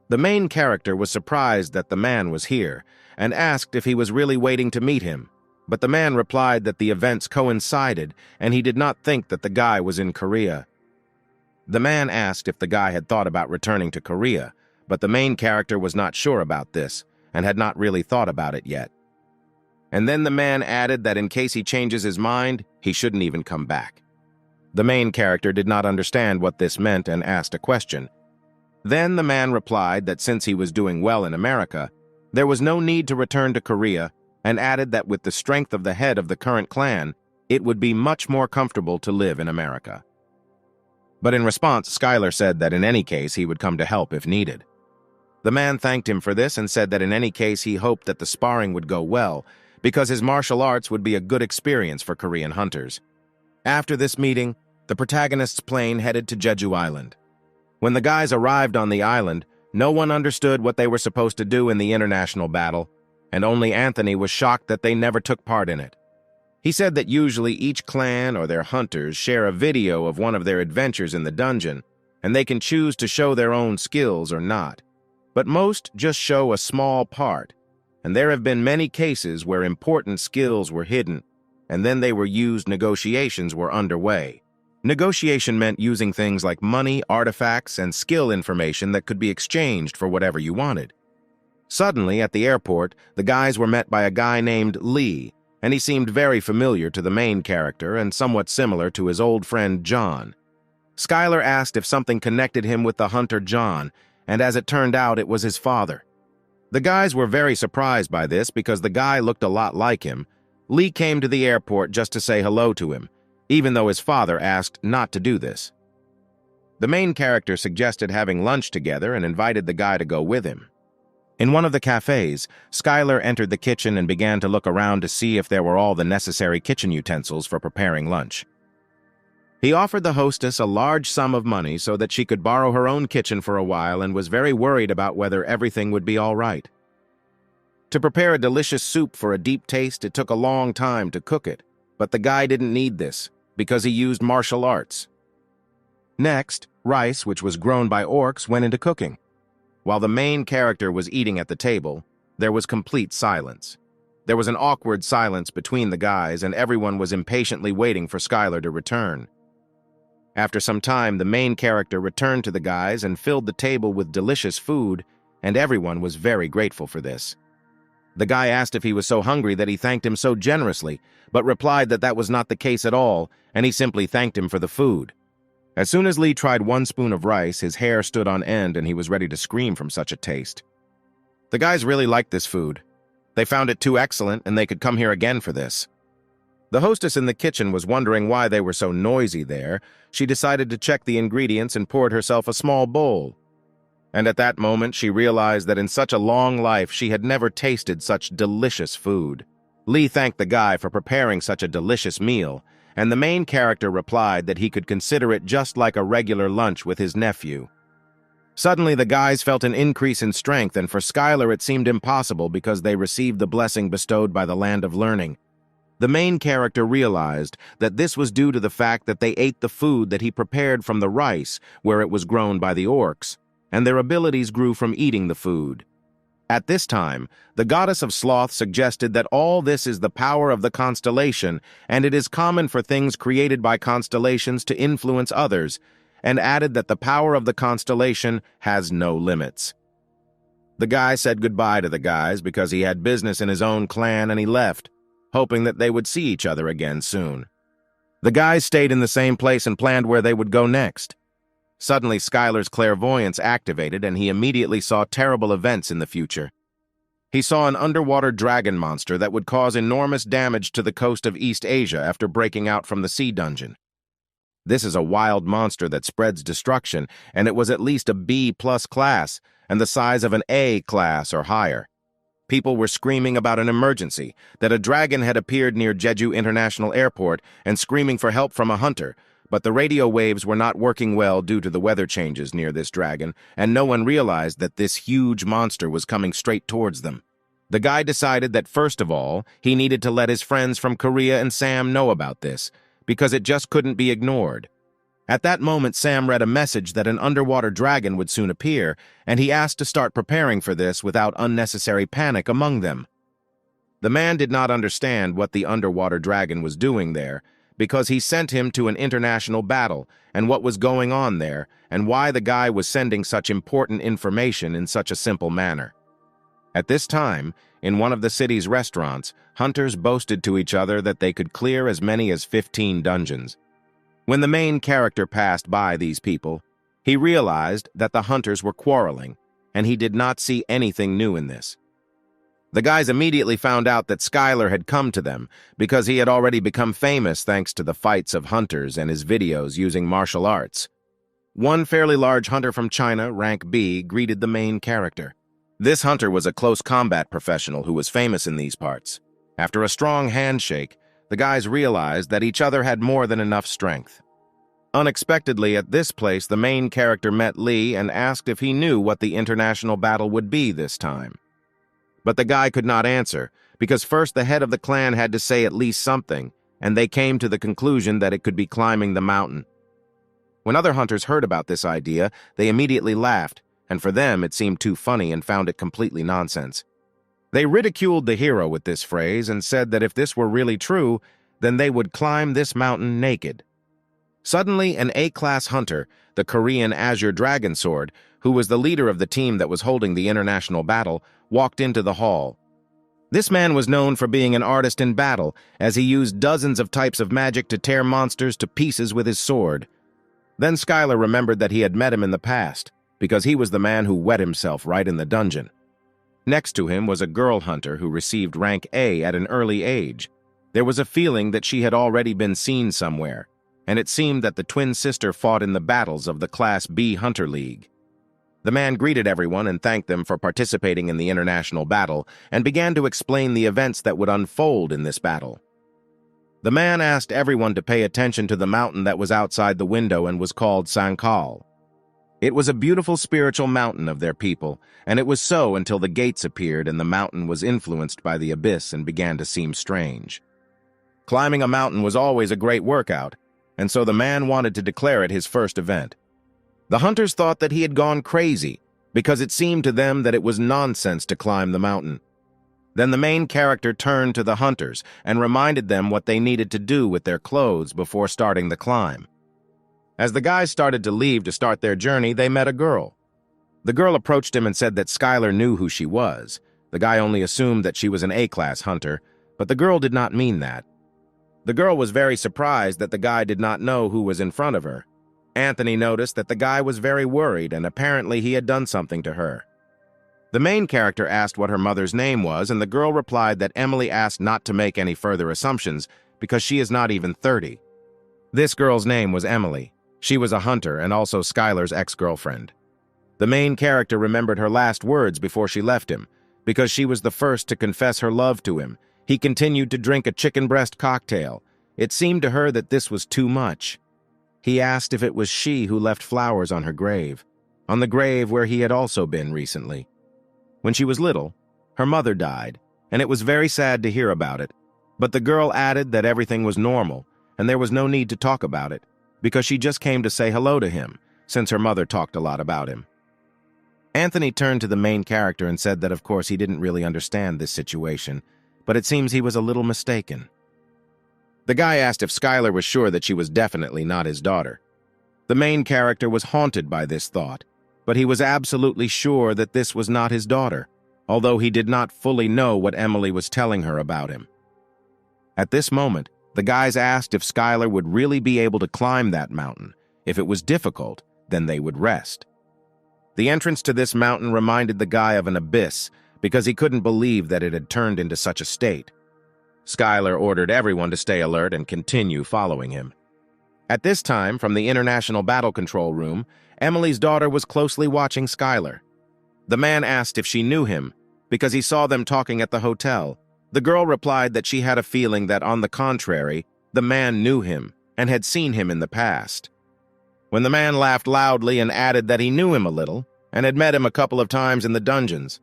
The main character was surprised that the man was here, and asked if he was really waiting to meet him, but the man replied that the events coincided and he did not think that the guy was in Korea. The man asked if the guy had thought about returning to Korea, but the main character was not sure about this and had not really thought about it yet. And then the man added that in case he changes his mind, he shouldn't even come back. The main character did not understand what this meant and asked a question. Then the man replied that since he was doing well in America, there was no need to return to Korea, and added that with the strength of the head of the current clan, it would be much more comfortable to live in America. But in response, Skylar said that in any case he would come to help if needed. The man thanked him for this and said that in any case he hoped that the sparring would go well, because his martial arts would be a good experience for Korean hunters. After this meeting, the protagonist's plane headed to Jeju Island. When the guys arrived on the island, no one understood what they were supposed to do in the international battle, and only Anthony was shocked that they never took part in it. He said that usually each clan or their hunters share a video of one of their adventures in the dungeon, and they can choose to show their own skills or not. But most just show a small part, and there have been many cases where important skills were hidden, and then they were used. Negotiations were underway. Negotiation meant using things like money, artifacts, and skill information that could be exchanged for whatever you wanted. Suddenly, at the airport, the guys were met by a guy named Lee, and he seemed very familiar to the main character and somewhat similar to his old friend John. Skylar asked if something connected him with the hunter John, and as it turned out, it was his father. The guys were very surprised by this because the guy looked a lot like him. Lee came to the airport just to say hello to him, even though his father asked not to do this. The main character suggested having lunch together and invited the guy to go with him. In one of the cafes, Skylar entered the kitchen and began to look around to see if there were all the necessary kitchen utensils for preparing lunch. He offered the hostess a large sum of money so that she could borrow her own kitchen for a while and was very worried about whether everything would be all right. To prepare a delicious soup for a deep taste, it took a long time to cook it, but the guy didn't need this because he used martial arts. Next, rice, which was grown by orcs, went into cooking. While the main character was eating at the table, there was complete silence. There was an awkward silence between the guys, and everyone was impatiently waiting for Skylar to return. After some time, the main character returned to the guys and filled the table with delicious food, and everyone was very grateful for this. The guy asked if he was so hungry that he thanked him so generously, but replied that that was not the case at all, and he simply thanked him for the food. As soon as Lee tried one spoon of rice, his hair stood on end and he was ready to scream from such a taste. The guys really liked this food. They found it too excellent, and they could come here again for this. The hostess in the kitchen was wondering why they were so noisy there. She decided to check the ingredients and poured herself a small bowl. And at that moment, she realized that in such a long life, she had never tasted such delicious food. Lee thanked the guy for preparing such a delicious meal, and the main character replied that he could consider it just like a regular lunch with his nephew. Suddenly, the guys felt an increase in strength, and for Skylar it seemed impossible because they received the blessing bestowed by the land of learning. The main character realized that this was due to the fact that they ate the food that he prepared from the rice where it was grown by the orcs, and their abilities grew from eating the food. At this time, the goddess of sloth suggested that all this is the power of the constellation, and it is common for things created by constellations to influence others, and added that the power of the constellation has no limits. The guy said goodbye to the guys because he had business in his own clan and he left, hoping that they would see each other again soon. The guys stayed in the same place and planned where they would go next. Suddenly, Skylar's clairvoyance activated and he immediately saw terrible events in the future. He saw an underwater dragon monster that would cause enormous damage to the coast of East Asia after breaking out from the sea dungeon. This is a wild monster that spreads destruction, and it was at least a B+ class and the size of an A class or higher. People were screaming about an emergency, that a dragon had appeared near Jeju International Airport and screaming for help from a hunter, but the radio waves were not working well due to the weather changes near this dragon, and no one realized that this huge monster was coming straight towards them. The guy decided that first of all, he needed to let his friends from Korea and Sam know about this, because it just couldn't be ignored. At that moment, Sam read a message that an underwater dragon would soon appear, and he asked to start preparing for this without unnecessary panic among them. The man did not understand what the underwater dragon was doing there, because he sent him to an international battle, and what was going on there, and why the guy was sending such important information in such a simple manner. At this time, in one of the city's restaurants, hunters boasted to each other that they could clear as many as 15 dungeons. When the main character passed by these people, he realized that the hunters were quarreling, and he did not see anything new in this. The guys immediately found out that Skylar had come to them because he had already become famous thanks to the fights of hunters and his videos using martial arts. One fairly large hunter from China, rank B, greeted the main character. This hunter was a close combat professional who was famous in these parts. After a strong handshake, the guys realized that each other had more than enough strength. Unexpectedly, at this place, the main character met Lee and asked if he knew what the international battle would be this time. But the guy could not answer, because first the head of the clan had to say at least something, and they came to the conclusion that it could be climbing the mountain. When other hunters heard about this idea, they immediately laughed, and for them it seemed too funny and found it completely nonsense. They ridiculed the hero with this phrase and said that if this were really true, then they would climb this mountain naked. Suddenly, an A-class hunter, the Korean Azure Dragon Sword, who was the leader of the team that was holding the international battle, walked into the hall. This man was known for being an artist in battle, as he used dozens of types of magic to tear monsters to pieces with his sword. Then Skylar remembered that he had met him in the past, because he was the man who wet himself right in the dungeon. Next to him was a girl hunter who received rank A at an early age. There was a feeling that she had already been seen somewhere, and it seemed that the twin sister fought in the battles of the Class B Hunter League. The man greeted everyone and thanked them for participating in the international battle and began to explain the events that would unfold in this battle. The man asked everyone to pay attention to the mountain that was outside the window and was called Sankal. It was a beautiful spiritual mountain of their people, and it was so until the gates appeared and the mountain was influenced by the abyss and began to seem strange. Climbing a mountain was always a great workout, and so the man wanted to declare it his first event. The hunters thought that he had gone crazy, because it seemed to them that it was nonsense to climb the mountain. Then the main character turned to the hunters and reminded them what they needed to do with their clothes before starting the climb. As the guys started to leave to start their journey, they met a girl. The girl approached him and said that Skylar knew who she was. The guy only assumed that she was an A-class hunter, but the girl did not mean that. The girl was very surprised that the guy did not know who was in front of her. Anthony noticed that the guy was very worried and apparently he had done something to her. The main character asked what her mother's name was, and the girl replied that Emily asked not to make any further assumptions because she is not even 30. This girl's name was Emily. She was a hunter and also Skylar's ex-girlfriend. The main character remembered her last words before she left him. Because she was the first to confess her love to him, he continued to drink a chicken breast cocktail. It seemed to her that this was too much. He asked if it was she who left flowers on her grave, on the grave where he had also been recently. When she was little, her mother died, and it was very sad to hear about it. But the girl added that everything was normal, and there was no need to talk about it, because she just came to say hello to him, since her mother talked a lot about him. Anthony turned to the main character and said that of course he didn't really understand this situation, but it seems he was a little mistaken. The guy asked if Skylar was sure that she was definitely not his daughter. The main character was haunted by this thought, but he was absolutely sure that this was not his daughter, although he did not fully know what Emily was telling her about him. At this moment, the guys asked if Skylar would really be able to climb that mountain. If it was difficult, then they would rest. The entrance to this mountain reminded the guy of an abyss because he couldn't believe that it had turned into such a state. Skylar ordered everyone to stay alert and continue following him. At this time, from the International Battle Control Room, Emily's daughter was closely watching Skylar. The man asked if she knew him because he saw them talking at the hotel. The girl replied that she had a feeling that, on the contrary, the man knew him and had seen him in the past. When the man laughed loudly and added that he knew him a little and had met him a couple of times in the dungeons.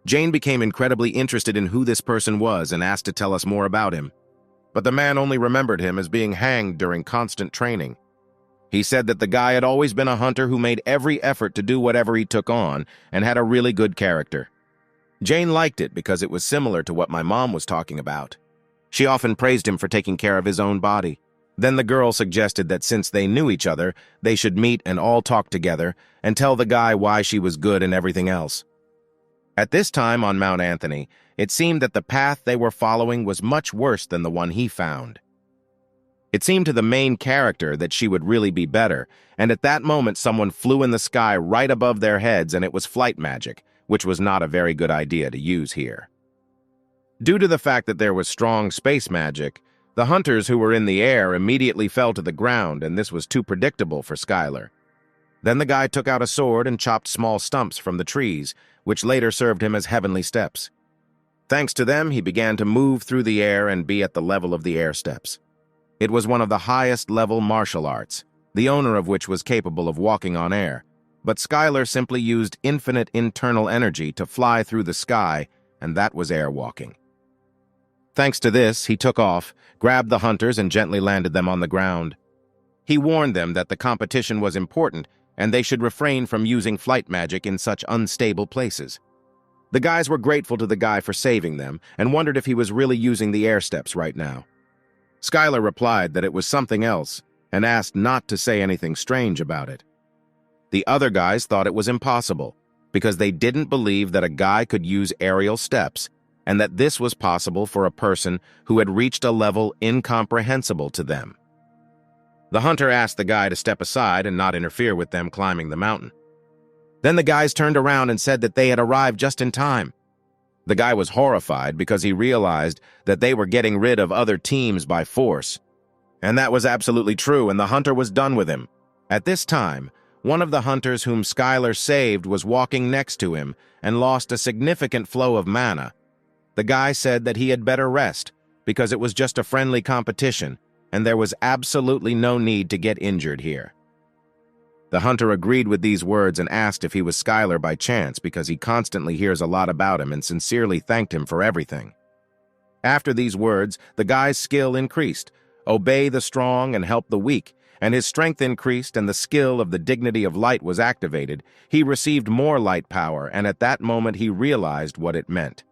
Jane became incredibly interested in who this person was and asked to tell us more about him. But the man only remembered him as being hanged during constant training. He said that the guy had always been a hunter who made every effort to do whatever he took on and had a really good character. Jane liked it because it was similar to what my mom was talking about. She often praised him for taking care of his own body. Then the girl suggested that since they knew each other, they should meet and all talk together and tell the guy why she was good and everything else. At this time on Mount Anthony, it seemed that the path they were following was much worse than the one he found. It seemed to the main character that she would really be better, and at that moment someone flew in the sky right above their heads, and it was flight magic, which was not a very good idea to use here. Due to the fact that there was strong space magic, the hunters who were in the air immediately fell to the ground, and this was too predictable for Skylar. Then the guy took out a sword and chopped small stumps from the trees, which later served him as heavenly steps. Thanks to them, he began to move through the air and be at the level of the air steps. It was one of the highest-level martial arts, the owner of which was capable of walking on air, but Skylar simply used infinite internal energy to fly through the sky, and that was air walking. Thanks to this, he took off, grabbed the hunters, and gently landed them on the ground. He warned them that the competition was important and they should refrain from using flight magic in such unstable places. The guys were grateful to the guy for saving them and wondered if he was really using the air steps right now. Skylar replied that it was something else and asked not to say anything strange about it. The other guys thought it was impossible because they didn't believe that a guy could use aerial steps and that this was possible for a person who had reached a level incomprehensible to them. The hunter asked the guy to step aside and not interfere with them climbing the mountain. Then the guys turned around and said that they had arrived just in time. The guy was horrified because he realized that they were getting rid of other teams by force. And that was absolutely true, and the hunter was done with him. At this time, one of the hunters whom Skylar saved was walking next to him and lost a significant flow of mana. The guy said that he had better rest because it was just a friendly competition and there was absolutely no need to get injured here. The hunter agreed with these words and asked if he was Skylar by chance because he constantly hears a lot about him and sincerely thanked him for everything. After these words, the guy's skill increased, obey the strong and help the weak, and his strength increased and the skill of the dignity of light was activated. He received more light power, and at that moment he realized what it meant.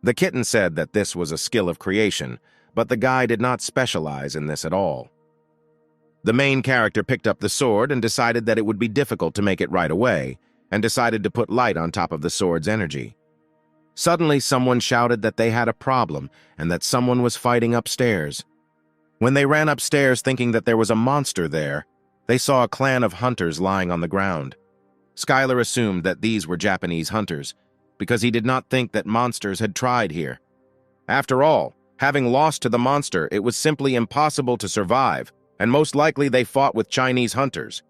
The kitten said that this was a skill of creation, but the guy did not specialize in this at all. The main character picked up the sword and decided that it would be difficult to make it right away, and decided to put light on top of the sword's energy. Suddenly, someone shouted that they had a problem and that someone was fighting upstairs. When they ran upstairs thinking that there was a monster there, they saw a clan of hunters lying on the ground. Skylar assumed that these were Japanese hunters, because he did not think that monsters had tried here. After all, having lost to the monster, it was simply impossible to survive, and most likely they fought with Chinese hunters.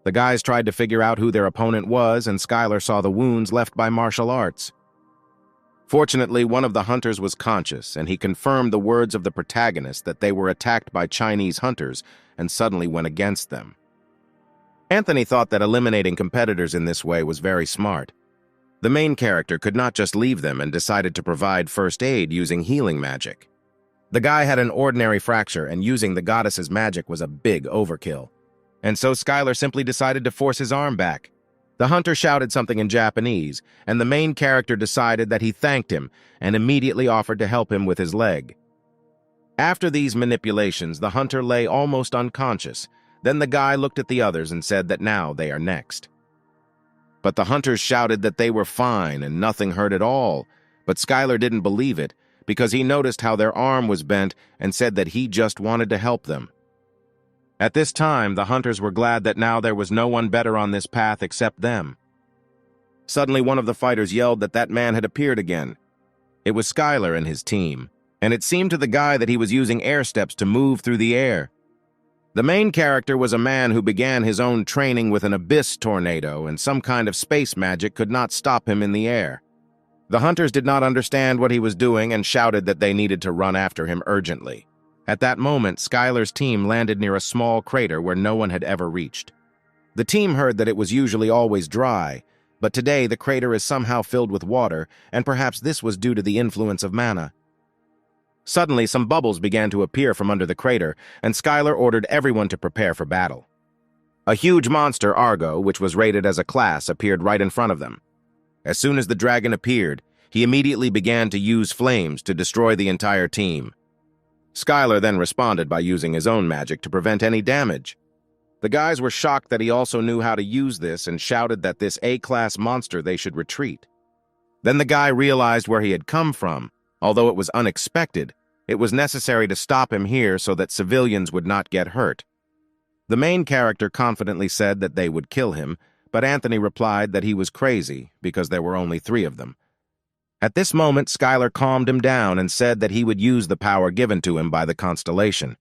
The guys tried to figure out who their opponent was, and Skylar saw the wounds left by martial arts. Fortunately, one of the hunters was conscious, and he confirmed the words of the protagonist that they were attacked by Chinese hunters and suddenly went against them. Anthony thought that eliminating competitors in this way was very smart. The main character could not just leave them and decided to provide first aid using healing magic. The guy had an ordinary fracture, and using the goddess's magic was a big overkill. And so Skylar simply decided to force his arm back. The hunter shouted something in Japanese, and the main character decided that he thanked him and immediately offered to help him with his leg. After these manipulations, the hunter lay almost unconscious. Then the guy looked at the others and said that now they are next. But the hunters shouted that they were fine and nothing hurt at all, but Skylar didn't believe it because he noticed how their arm was bent and said that he just wanted to help them. At this time, the hunters were glad that now there was no one better on this path except them. Suddenly, one of the fighters yelled that that man had appeared again. It was Skylar and his team, and it seemed to the guy that he was using air steps to move through the air. The main character was a man who began his own training with an abyss tornado, and some kind of space magic could not stop him in the air. The hunters did not understand what he was doing and shouted that they needed to run after him urgently. At that moment, Skylar's team landed near a small crater where no one had ever reached. The team heard that it was usually always dry, but today the crater is somehow filled with water, and perhaps this was due to the influence of mana. Suddenly, some bubbles began to appear from under the crater, and Skylar ordered everyone to prepare for battle. A huge monster, Argo, which was rated as a class, appeared right in front of them. As soon as the dragon appeared, he immediately began to use flames to destroy the entire team. Skylar then responded by using his own magic to prevent any damage. The guys were shocked that he also knew how to use this and shouted that this A-class monster they should retreat. Then the guy realized where he had come from. Although it was unexpected, it was necessary to stop him here so that civilians would not get hurt. The main character confidently said that they would kill him, but Anthony replied that he was crazy because there were only 3 of them. At this moment, Skylar calmed him down and said that he would use the power given to him by the constellation.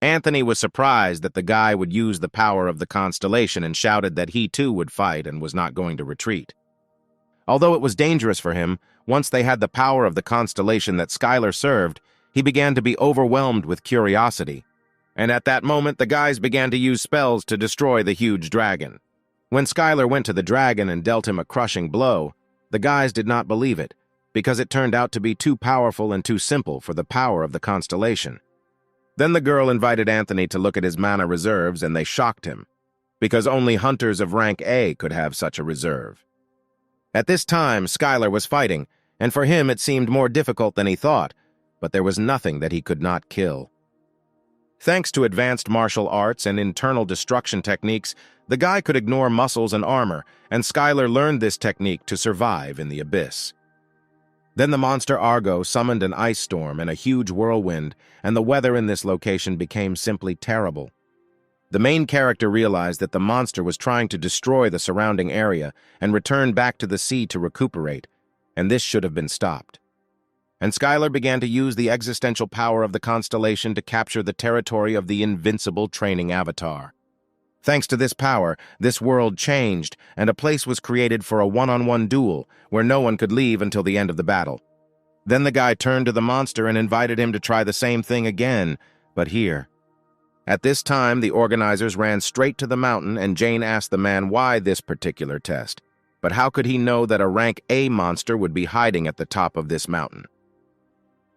Anthony was surprised that the guy would use the power of the constellation and shouted that he too would fight and was not going to retreat. Although it was dangerous for him, once they had the power of the constellation that Skylar served, he began to be overwhelmed with curiosity. And at that moment, the guys began to use spells to destroy the huge dragon. When Skylar went to the dragon and dealt him a crushing blow, the guys did not believe it, because it turned out to be too powerful and too simple for the power of the constellation. Then the girl invited Anthony to look at his mana reserves, and they shocked him, because only hunters of rank A could have such a reserve. At this time, Skylar was fighting, and for him it seemed more difficult than he thought, but there was nothing that he could not kill. Thanks to advanced martial arts and internal destruction techniques, the guy could ignore muscles and armor, and Skylar learned this technique to survive in the abyss. Then the monster Argo summoned an ice storm and a huge whirlwind, and the weather in this location became simply terrible. The main character realized that the monster was trying to destroy the surrounding area and returned back to the sea to recuperate, and this should have been stopped. And Skylar began to use the existential power of the constellation to capture the territory of the invincible training avatar. Thanks to this power, this world changed, and a place was created for a one-on-one duel where no one could leave until the end of the battle. Then the guy turned to the monster and invited him to try the same thing again, but here. At this time, the organizers ran straight to the mountain, and Jane asked the man why this particular test. But how could he know that a rank A monster would be hiding at the top of this mountain?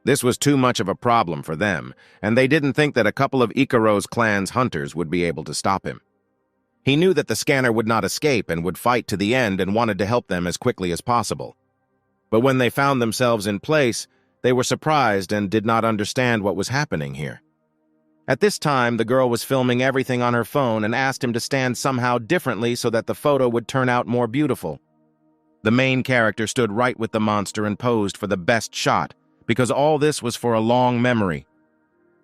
This was too much of a problem for them, and they didn't think that a couple of Ikaro's clan's hunters would be able to stop him. He knew that the scanner would not escape and would fight to the end and wanted to help them as quickly as possible. But when they found themselves in place, they were surprised and did not understand what was happening here. At this time, the girl was filming everything on her phone and asked him to stand somehow differently so that the photo would turn out more beautiful. The main character stood right with the monster and posed for the best shot, because all this was for a long memory.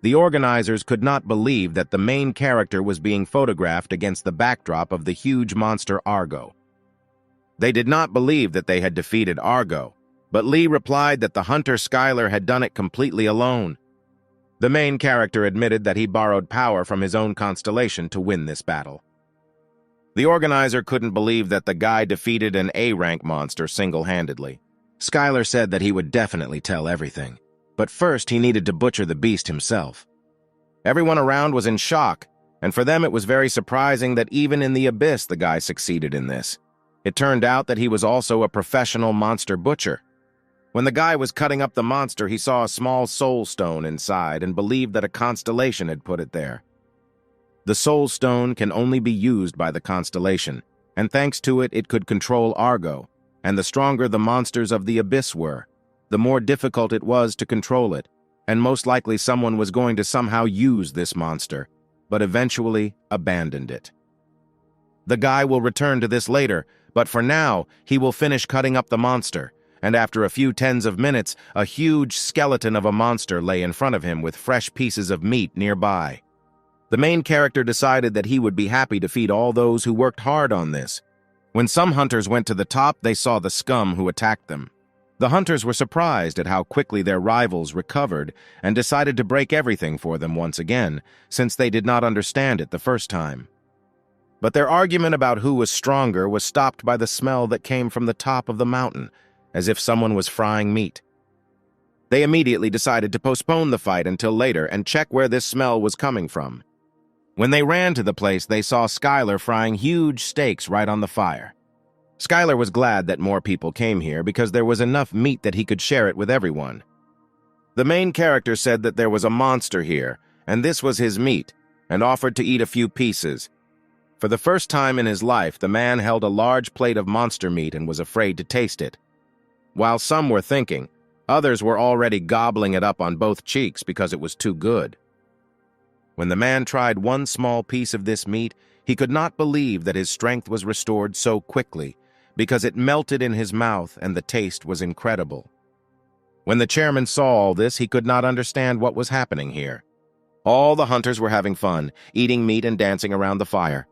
The organizers could not believe that the main character was being photographed against the backdrop of the huge monster Argo. They did not believe that they had defeated Argo, but Lee replied that the hunter Skylar had done it completely alone. The main character admitted that he borrowed power from his own constellation to win this battle. The organizer couldn't believe that the guy defeated an A-rank monster single-handedly. Skylar said that he would definitely tell everything, but first he needed to butcher the beast himself. Everyone around was in shock, and for them it was very surprising that even in the abyss the guy succeeded in this. It turned out that he was also a professional monster butcher. When the guy was cutting up the monster, he saw a small soul stone inside and believed that a constellation had put it there. The soul stone can only be used by the constellation, and thanks to it, it could control Argo, and the stronger the monsters of the abyss were, the more difficult it was to control it, and most likely someone was going to somehow use this monster, but eventually abandoned it. The guy will return to this later, but for now, he will finish cutting up the monster, and after a few tens of minutes, a huge skeleton of a monster lay in front of him with fresh pieces of meat nearby. The main character decided that he would be happy to feed all those who worked hard on this. When some hunters went to the top, they saw the scum who attacked them. The hunters were surprised at how quickly their rivals recovered and decided to break everything for them once again, since they did not understand it the first time. But their argument about who was stronger was stopped by the smell that came from the top of the mountain, as if someone was frying meat. They immediately decided to postpone the fight until later and check where this smell was coming from. When they ran to the place, they saw Skylar frying huge steaks right on the fire. Skylar was glad that more people came here because there was enough meat that he could share it with everyone. The main character said that there was a monster here, and this was his meat, and offered to eat a few pieces. For the first time in his life, the man held a large plate of monster meat and was afraid to taste it. While some were thinking, others were already gobbling it up on both cheeks because it was too good. When the man tried one small piece of this meat, he could not believe that his strength was restored so quickly, because it melted in his mouth and the taste was incredible. When the chairman saw all this, he could not understand what was happening here. All the hunters were having fun, eating meat and dancing around the fire.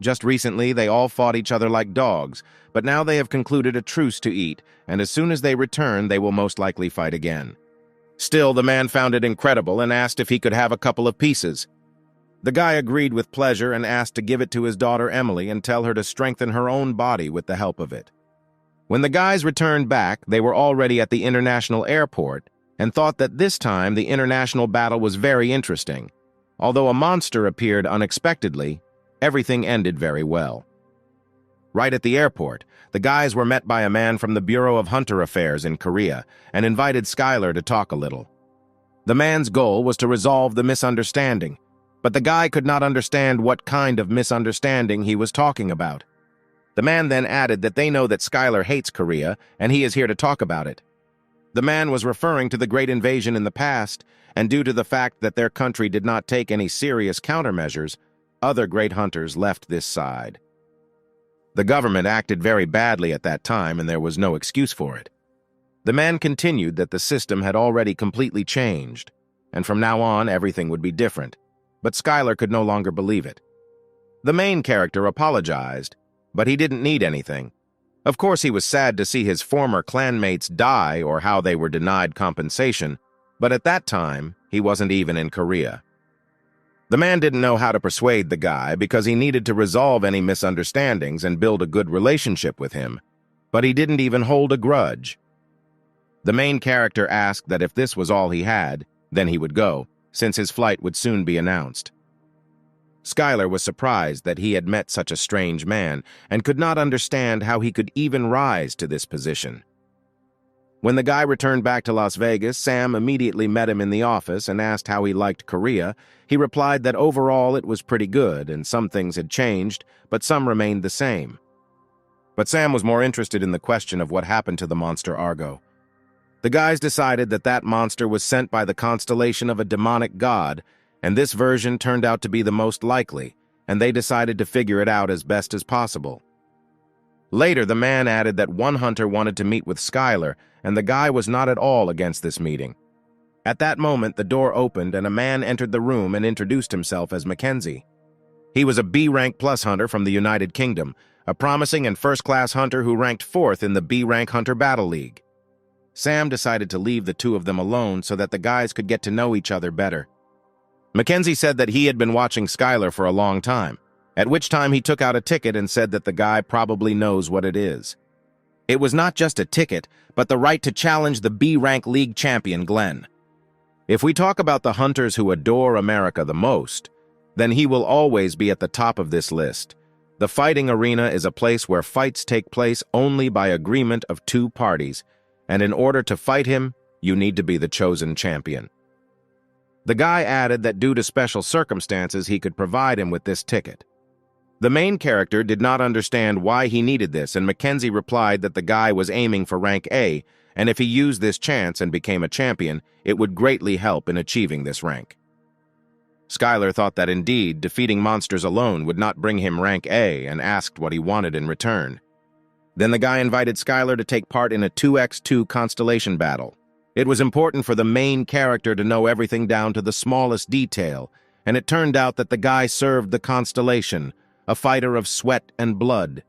Just recently, they all fought each other like dogs, but now they have concluded a truce to eat, and as soon as they return, they will most likely fight again. Still, the man found it incredible and asked if he could have a couple of pieces. The guy agreed with pleasure and asked to give it to his daughter Emily and tell her to strengthen her own body with the help of it. When the guys returned back, they were already at the international airport and thought that this time the international battle was very interesting. Although a monster appeared unexpectedly, everything ended very well. Right at the airport, the guys were met by a man from the Bureau of Hunter Affairs in Korea and invited Skylar to talk a little. The man's goal was to resolve the misunderstanding, but the guy could not understand what kind of misunderstanding he was talking about. The man then added that they know that Skylar hates Korea and he is here to talk about it. The man was referring to the Great Invasion in the past, and due to the fact that their country did not take any serious countermeasures, other great hunters left this side. The government acted very badly at that time, and there was no excuse for it. The man continued that the system had already completely changed, and from now on everything would be different, but Skylar could no longer believe it. The main character apologized, but he didn't need anything. Of course, he was sad to see his former clanmates die or how they were denied compensation, but at that time, he wasn't even in Korea. The man didn't know how to persuade the guy because he needed to resolve any misunderstandings and build a good relationship with him, but he didn't even hold a grudge. The main character asked that if this was all he had, then he would go, since his flight would soon be announced. Skylar was surprised that he had met such a strange man and could not understand how he could even rise to this position. When the guy returned back to Las Vegas, Sam immediately met him in the office and asked how he liked Korea. He replied that overall it was pretty good and some things had changed, but some remained the same. But Sam was more interested in the question of what happened to the monster Argo. The guys decided that that monster was sent by the constellation of a demonic god, and this version turned out to be the most likely, and they decided to figure it out as best as possible. Later, the man added that one hunter wanted to meet with Skylar, and the guy was not at all against this meeting. At that moment, the door opened and a man entered the room and introduced himself as Mackenzie. He was a B-rank plus hunter from the United Kingdom, a promising and first-class hunter who ranked 4th in the B-rank Hunter Battle League. Sam decided to leave the two of them alone so that the guys could get to know each other better. Mackenzie said that he had been watching Skylar for a long time, at which time he took out a ticket and said that the guy probably knows what it is. It was not just a ticket, but the right to challenge the B-rank league champion, Glenn. If we talk about the hunters who adore America the most, then he will always be at the top of this list. The fighting arena is a place where fights take place only by agreement of two parties, and in order to fight him, you need to be the chosen champion. The guy added that due to special circumstances, he could provide him with this ticket. The main character did not understand why he needed this, and Mackenzie replied that the guy was aiming for rank A, and if he used this chance and became a champion, it would greatly help in achieving this rank. Skylar thought that indeed, defeating monsters alone would not bring him rank A and asked what he wanted in return. Then the guy invited Skylar to take part in a 2x2 constellation battle. It was important for the main character to know everything down to the smallest detail, and it turned out that the guy served the constellation, a fighter of sweat and blood.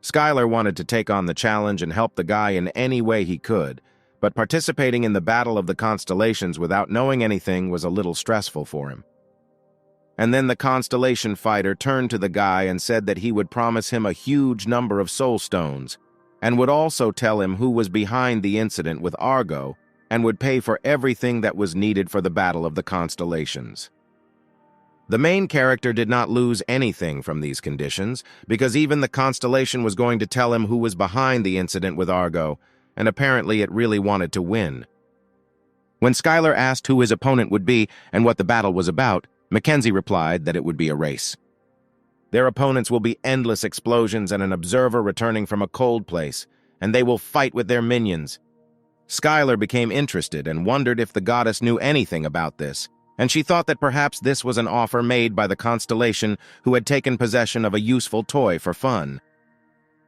Skylar wanted to take on the challenge and help the guy in any way he could, but participating in the Battle of the Constellations without knowing anything was a little stressful for him. And then the constellation fighter turned to the guy and said that he would promise him a huge number of soul stones, and would also tell him who was behind the incident with Argo, and would pay for everything that was needed for the Battle of the Constellations. The main character did not lose anything from these conditions, because even the constellation was going to tell him who was behind the incident with Argo, and apparently it really wanted to win. When Skylar asked who his opponent would be and what the battle was about, Mackenzie replied that it would be a race. Their opponents will be endless explosions and an observer returning from a cold place, and they will fight with their minions. Skylar became interested and wondered if the goddess knew anything about this, and she thought that perhaps this was an offer made by the constellation who had taken possession of a useful toy for fun.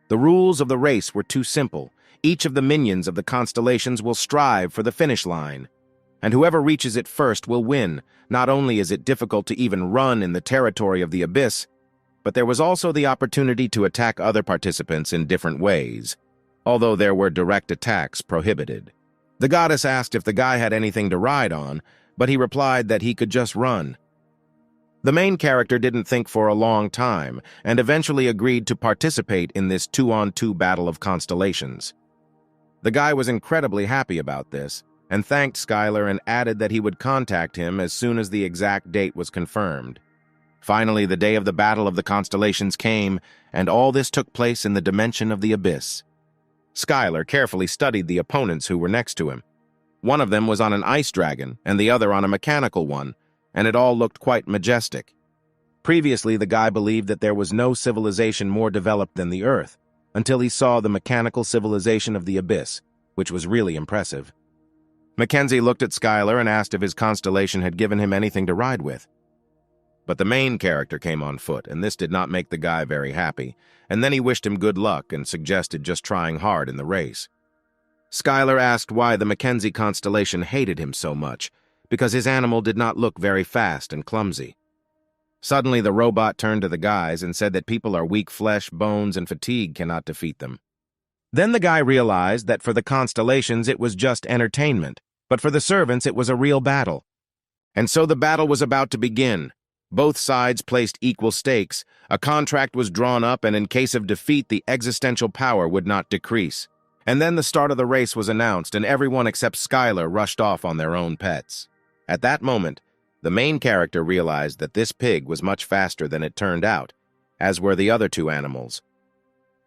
The rules of the race were too simple. Each of the minions of the constellations will strive for the finish line, and whoever reaches it first will win. Not only is it difficult to even run in the territory of the abyss, but there was also the opportunity to attack other participants in different ways, although there were direct attacks prohibited. The goddess asked if the guy had anything to ride on, but he replied that he could just run. The main character didn't think for a long time, and eventually agreed to participate in this 2-on-2 battle of constellations. The guy was incredibly happy about this, and thanked Skylar and added that he would contact him as soon as the exact date was confirmed. Finally, the day of the Battle of the Constellations came, and all this took place in the dimension of the abyss. Skylar carefully studied the opponents who were next to him. One of them was on an ice dragon, and the other on a mechanical one, and it all looked quite majestic. Previously, the guy believed that there was no civilization more developed than the Earth, until he saw the mechanical civilization of the abyss, which was really impressive. Mackenzie looked at Skylar and asked if his constellation had given him anything to ride with. But the main character came on foot, and this did not make the guy very happy, and then he wished him good luck and suggested just trying hard in the race. Skylar asked why the Mackenzie constellation hated him so much, because his animal did not look very fast and clumsy. Suddenly the robot turned to the guys and said that people are weak flesh, bones, and fatigue cannot defeat them. Then the guy realized that for the constellations it was just entertainment, but for the servants it was a real battle. And so the battle was about to begin. Both sides placed equal stakes, a contract was drawn up, and in case of defeat the existential power would not decrease. And then the start of the race was announced, and everyone except Skylar rushed off on their own pets. At that moment, the main character realized that this pig was much faster than it turned out, as were the other two animals.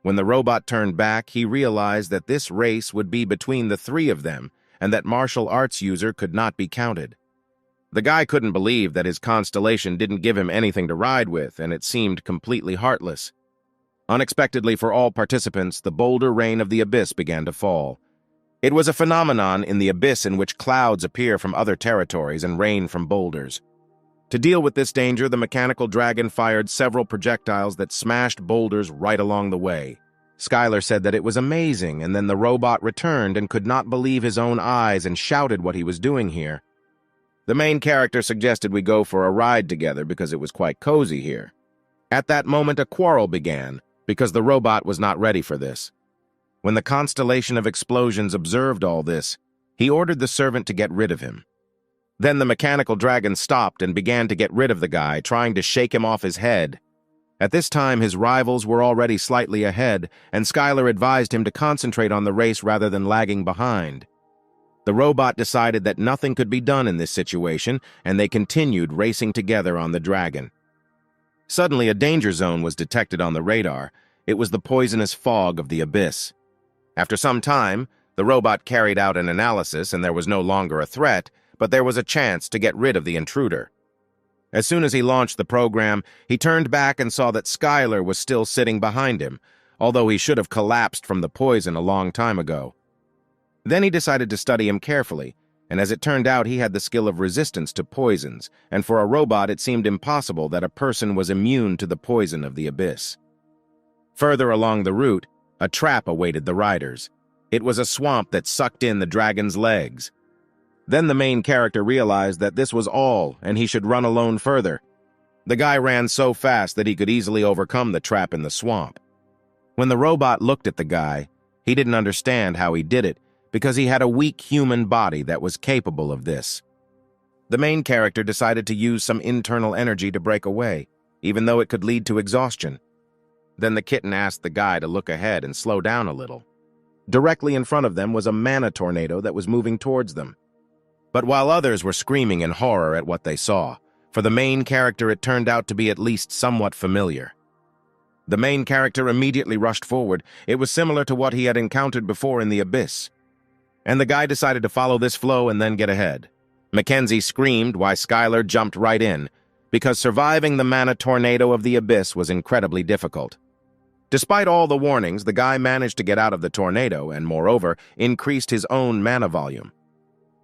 When the robot turned back, he realized that this race would be between the three of them, and that martial arts user could not be counted. The guy couldn't believe that his constellation didn't give him anything to ride with, and it seemed completely heartless. Unexpectedly for all participants, the boulder rain of the abyss began to fall. It was a phenomenon in the abyss in which clouds appear from other territories and rain from boulders. To deal with this danger, the mechanical dragon fired several projectiles that smashed boulders right along the way. Skylar said that it was amazing, and then the robot returned and could not believe his own eyes and shouted what he was doing here. The main character suggested we go for a ride together because it was quite cozy here. At that moment, a quarrel began, because the robot was not ready for this. When the constellation of explosions observed all this, he ordered the servant to get rid of him. Then the mechanical dragon stopped and began to get rid of the guy, trying to shake him off his head. At this time, his rivals were already slightly ahead, and Skylar advised him to concentrate on the race rather than lagging behind. The robot decided that nothing could be done in this situation, and they continued racing together on the dragon. Suddenly, a danger zone was detected on the radar. It was the poisonous fog of the abyss. After some time, the robot carried out an analysis, and there was no longer a threat, but there was a chance to get rid of the intruder. As soon as he launched the program, he turned back and saw that Skylar was still sitting behind him, although he should have collapsed from the poison a long time ago. Then he decided to study him carefully, and as it turned out, he had the skill of resistance to poisons, and for a robot it seemed impossible that a person was immune to the poison of the abyss. Further along the route, a trap awaited the riders. It was a swamp that sucked in the dragon's legs. Then the main character realized that this was all, and he should run alone further. The guy ran so fast that he could easily overcome the trap in the swamp. When the robot looked at the guy, he didn't understand how he did it, because he had a weak human body that was capable of this. The main character decided to use some internal energy to break away, even though it could lead to exhaustion. Then the kitten asked the guy to look ahead and slow down a little. Directly in front of them was a mana tornado that was moving towards them. But while others were screaming in horror at what they saw, for the main character it turned out to be at least somewhat familiar. The main character immediately rushed forward. It was similar to what he had encountered before in the abyss. And the guy decided to follow this flow and then get ahead. Mackenzie screamed while Skylar jumped right in, because surviving the mana tornado of the abyss was incredibly difficult. Despite all the warnings, the guy managed to get out of the tornado and, moreover, increased his own mana volume.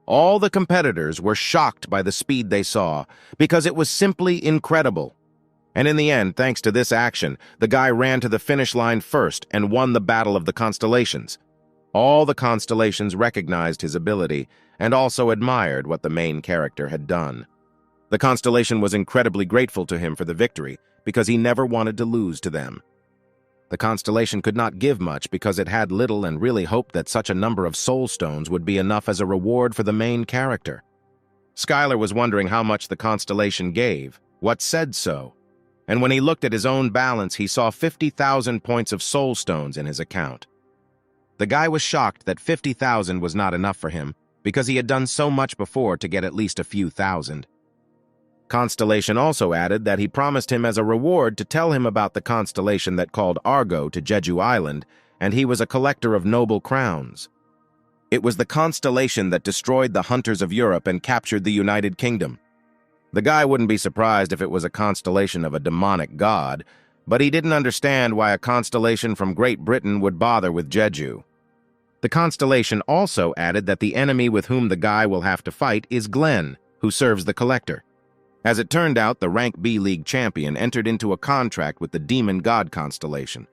All the competitors were shocked by the speed they saw, because it was simply incredible. And in the end, thanks to this action, the guy ran to the finish line first and won the Battle of the Constellations. All the constellations recognized his ability and also admired what the main character had done. The constellation was incredibly grateful to him for the victory because he never wanted to lose to them. The constellation could not give much because it had little and really hoped that such a number of soul stones would be enough as a reward for the main character. Skylar was wondering how much the constellation gave, what said so, and when he looked at his own balance, he saw 50,000 points of soul stones in his account. The guy was shocked that 50,000 was not enough for him because he had done so much before to get at least a few thousand. Constellation also added that he promised him as a reward to tell him about the constellation that called Argo to Jeju Island, and he was a collector of noble crowns. It was the constellation that destroyed the hunters of Europe and captured the United Kingdom. The guy wouldn't be surprised if it was a constellation of a demonic god, but he didn't understand why a constellation from Great Britain would bother with Jeju. The constellation also added that the enemy with whom the guy will have to fight is Glenn, who serves the collector. As it turned out, the rank B League champion entered into a contract with the demon god constellation.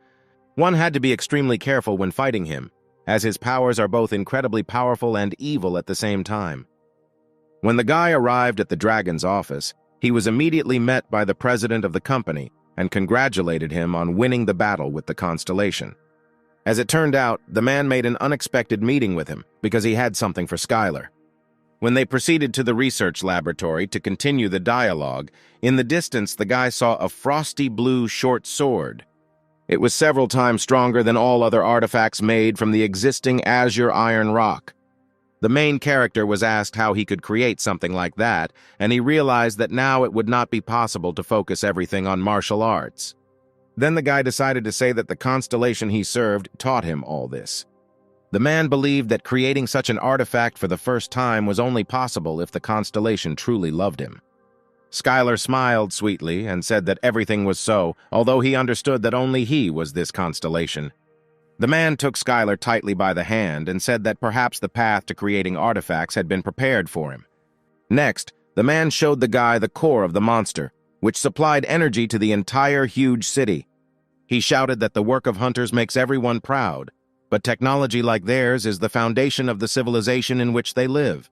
One had to be extremely careful when fighting him, as his powers are both incredibly powerful and evil at the same time. When the guy arrived at the dragon's office, he was immediately met by the president of the company and congratulated him on winning the battle with the constellation. As it turned out, the man made an unexpected meeting with him because he had something for Skylar. When they proceeded to the research laboratory to continue the dialogue, in the distance the guy saw a frosty blue short sword. It was several times stronger than all other artifacts made from the existing azure iron rock. The main character was asked how he could create something like that, and he realized that now it would not be possible to focus everything on martial arts. Then the guy decided to say that the constellation he served taught him all this. The man believed that creating such an artifact for the first time was only possible if the constellation truly loved him. Skylar smiled sweetly and said that everything was so, although he understood that only he was this constellation. The man took Skylar tightly by the hand and said that perhaps the path to creating artifacts had been prepared for him. Next, the man showed the guy the core of the monster, which supplied energy to the entire huge city. He shouted that the work of hunters makes everyone proud, but technology like theirs is the foundation of the civilization in which they live.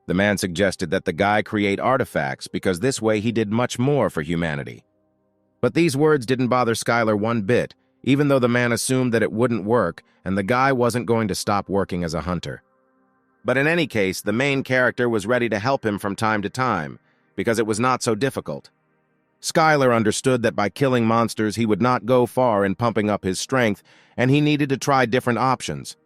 The man suggested that the guy create artifacts because this way he did much more for humanity. But these words didn't bother Skylar one bit, even though the man assumed that it wouldn't work and the guy wasn't going to stop working as a hunter. But in any case, the main character was ready to help him from time to time, because it was not so difficult. Skylar understood that by killing monsters he would not go far in pumping up his strength, and he needed to try different options.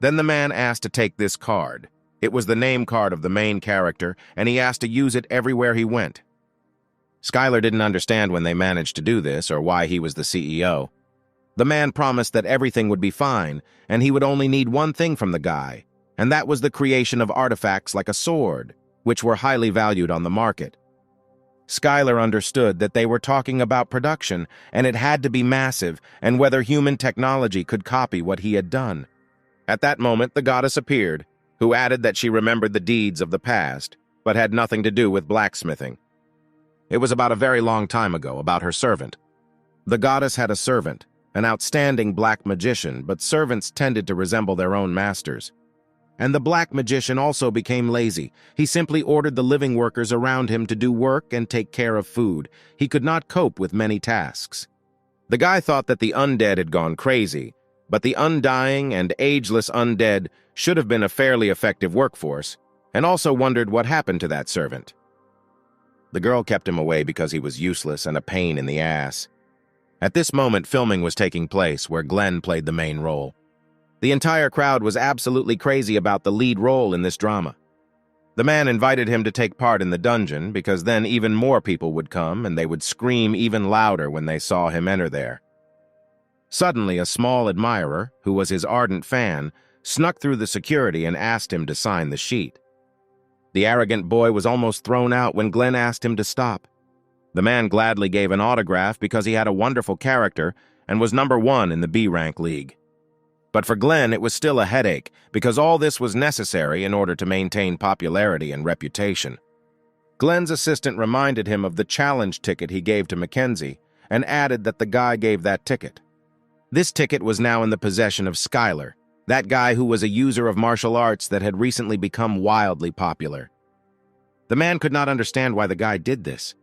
Then the man asked to take this card. It was the name card of the main character, and he asked to use it everywhere he went. Skylar didn't understand when they managed to do this or why he was the CEO. The man promised that everything would be fine, and he would only need one thing from the guy, and that was the creation of artifacts like a sword, which were highly valued on the market. Skylar understood that they were talking about production, and it had to be massive, and whether human technology could copy what he had done. At that moment, the goddess appeared, who added that she remembered the deeds of the past, but had nothing to do with blacksmithing. It was about a very long time ago, about her servant. The goddess had a servant, an outstanding black magician, but servants tended to resemble their own masters. And the black magician also became lazy. He simply ordered the living workers around him to do work and take care of food. He could not cope with many tasks. The guy thought that the undead had gone crazy, but the undying and ageless undead should have been a fairly effective workforce, and also wondered what happened to that servant. The girl kept him away because he was useless and a pain in the ass. At this moment, filming was taking place where Glenn played the main role. The entire crowd was absolutely crazy about the lead role in this drama. The man invited him to take part in the dungeon because then even more people would come and they would scream even louder when they saw him enter there. Suddenly, a small admirer, who was his ardent fan, snuck through the security and asked him to sign the sheet. The arrogant boy was almost thrown out when Glenn asked him to stop. The man gladly gave an autograph because he had a wonderful character and was #1 in the B-rank league. But for Glenn, it was still a headache because all this was necessary in order to maintain popularity and reputation. Glenn's assistant reminded him of the challenge ticket he gave to Mackenzie and added that the guy gave that ticket. This ticket was now in the possession of Skylar, that guy who was a user of martial arts that had recently become wildly popular. The man could not understand why the guy did this.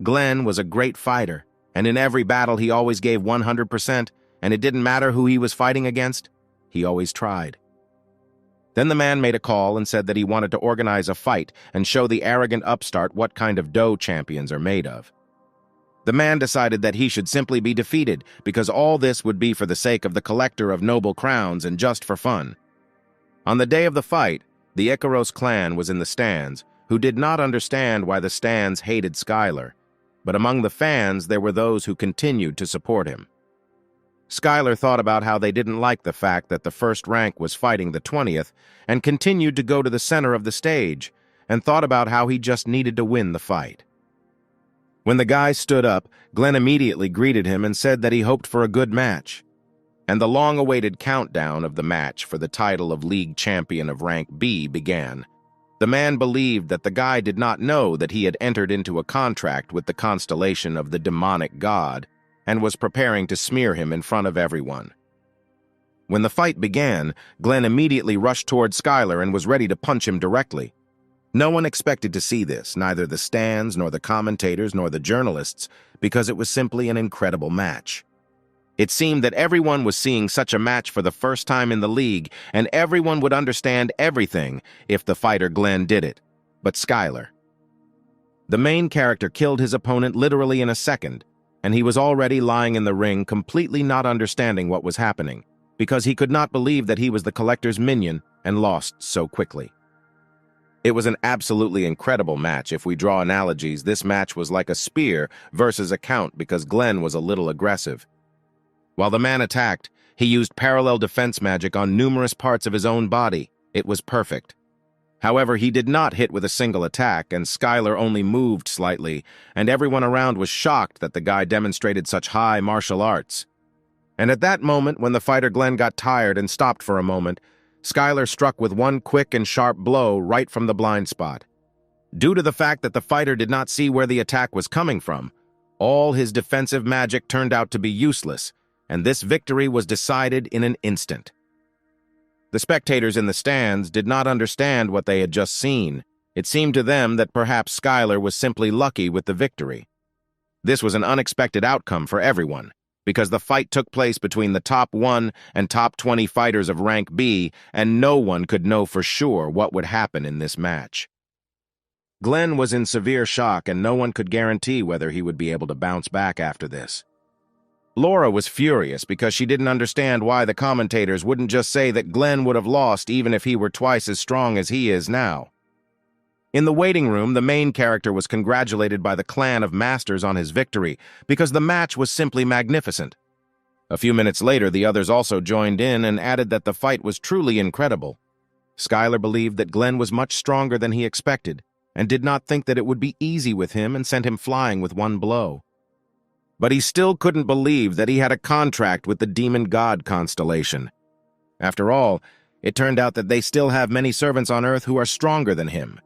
Glenn was a great fighter, and in every battle he always gave 100%, and it didn't matter who he was fighting against, he always tried. Then the man made a call and said that he wanted to organize a fight and show the arrogant upstart what kind of dough champions are made of. The man decided that he should simply be defeated because all this would be for the sake of the collector of noble crowns and just for fun. On the day of the fight, the Icaros clan was in the stands, who did not understand why the stands hated Skylar, but among the fans there were those who continued to support him. Skylar thought about how they didn't like the fact that the first rank was fighting the 20th and continued to go to the center of the stage, and thought about how he just needed to win the fight. When the guy stood up, Glenn immediately greeted him and said that he hoped for a good match. And the long-awaited countdown of the match for the title of League Champion of Rank B began. The man believed that the guy did not know that he had entered into a contract with the constellation of the demonic god, and was preparing to smear him in front of everyone. When the fight began, Glenn immediately rushed toward Skylar and was ready to punch him directly. No one expected to see this, neither the stands, nor the commentators, nor the journalists, because it was simply an incredible match. It seemed that everyone was seeing such a match for the first time in the league, and everyone would understand everything if the fighter Glenn did it. But Skylar. The main character killed his opponent literally in a second, and he was already lying in the ring completely not understanding what was happening, because he could not believe that he was the collector's minion and lost so quickly. It was an absolutely incredible match. If we draw analogies, this match was like a spear versus a count because Glenn was a little aggressive. While the man attacked, he used parallel defense magic on numerous parts of his own body. It was perfect. However, he did not hit with a single attack, and Skylar only moved slightly, and everyone around was shocked that the guy demonstrated such high martial arts. And at that moment, when the fighter Glenn got tired and stopped for a moment, Skylar struck with one quick and sharp blow right from the blind spot. Due to the fact that the fighter did not see where the attack was coming from, all his defensive magic turned out to be useless, and this victory was decided in an instant. The spectators in the stands did not understand what they had just seen. It seemed to them that perhaps Skylar was simply lucky with the victory. This was an unexpected outcome for everyone, because the fight took place between the top 1 and top 20 fighters of rank B, and no one could know for sure what would happen in this match. Glenn was in severe shock, and no one could guarantee whether he would be able to bounce back after this. Laura was furious because she didn't understand why the commentators wouldn't just say that Glenn would have lost even if he were twice as strong as he is now. In the waiting room, the main character was congratulated by the clan of masters on his victory because the match was simply magnificent. A few minutes later, the others also joined in and added that the fight was truly incredible. Skylar believed that Glenn was much stronger than he expected, and did not think that it would be easy with him and sent him flying with one blow. But he still couldn't believe that he had a contract with the demon god constellation. After all, it turned out that they still have many servants on Earth who are stronger than him.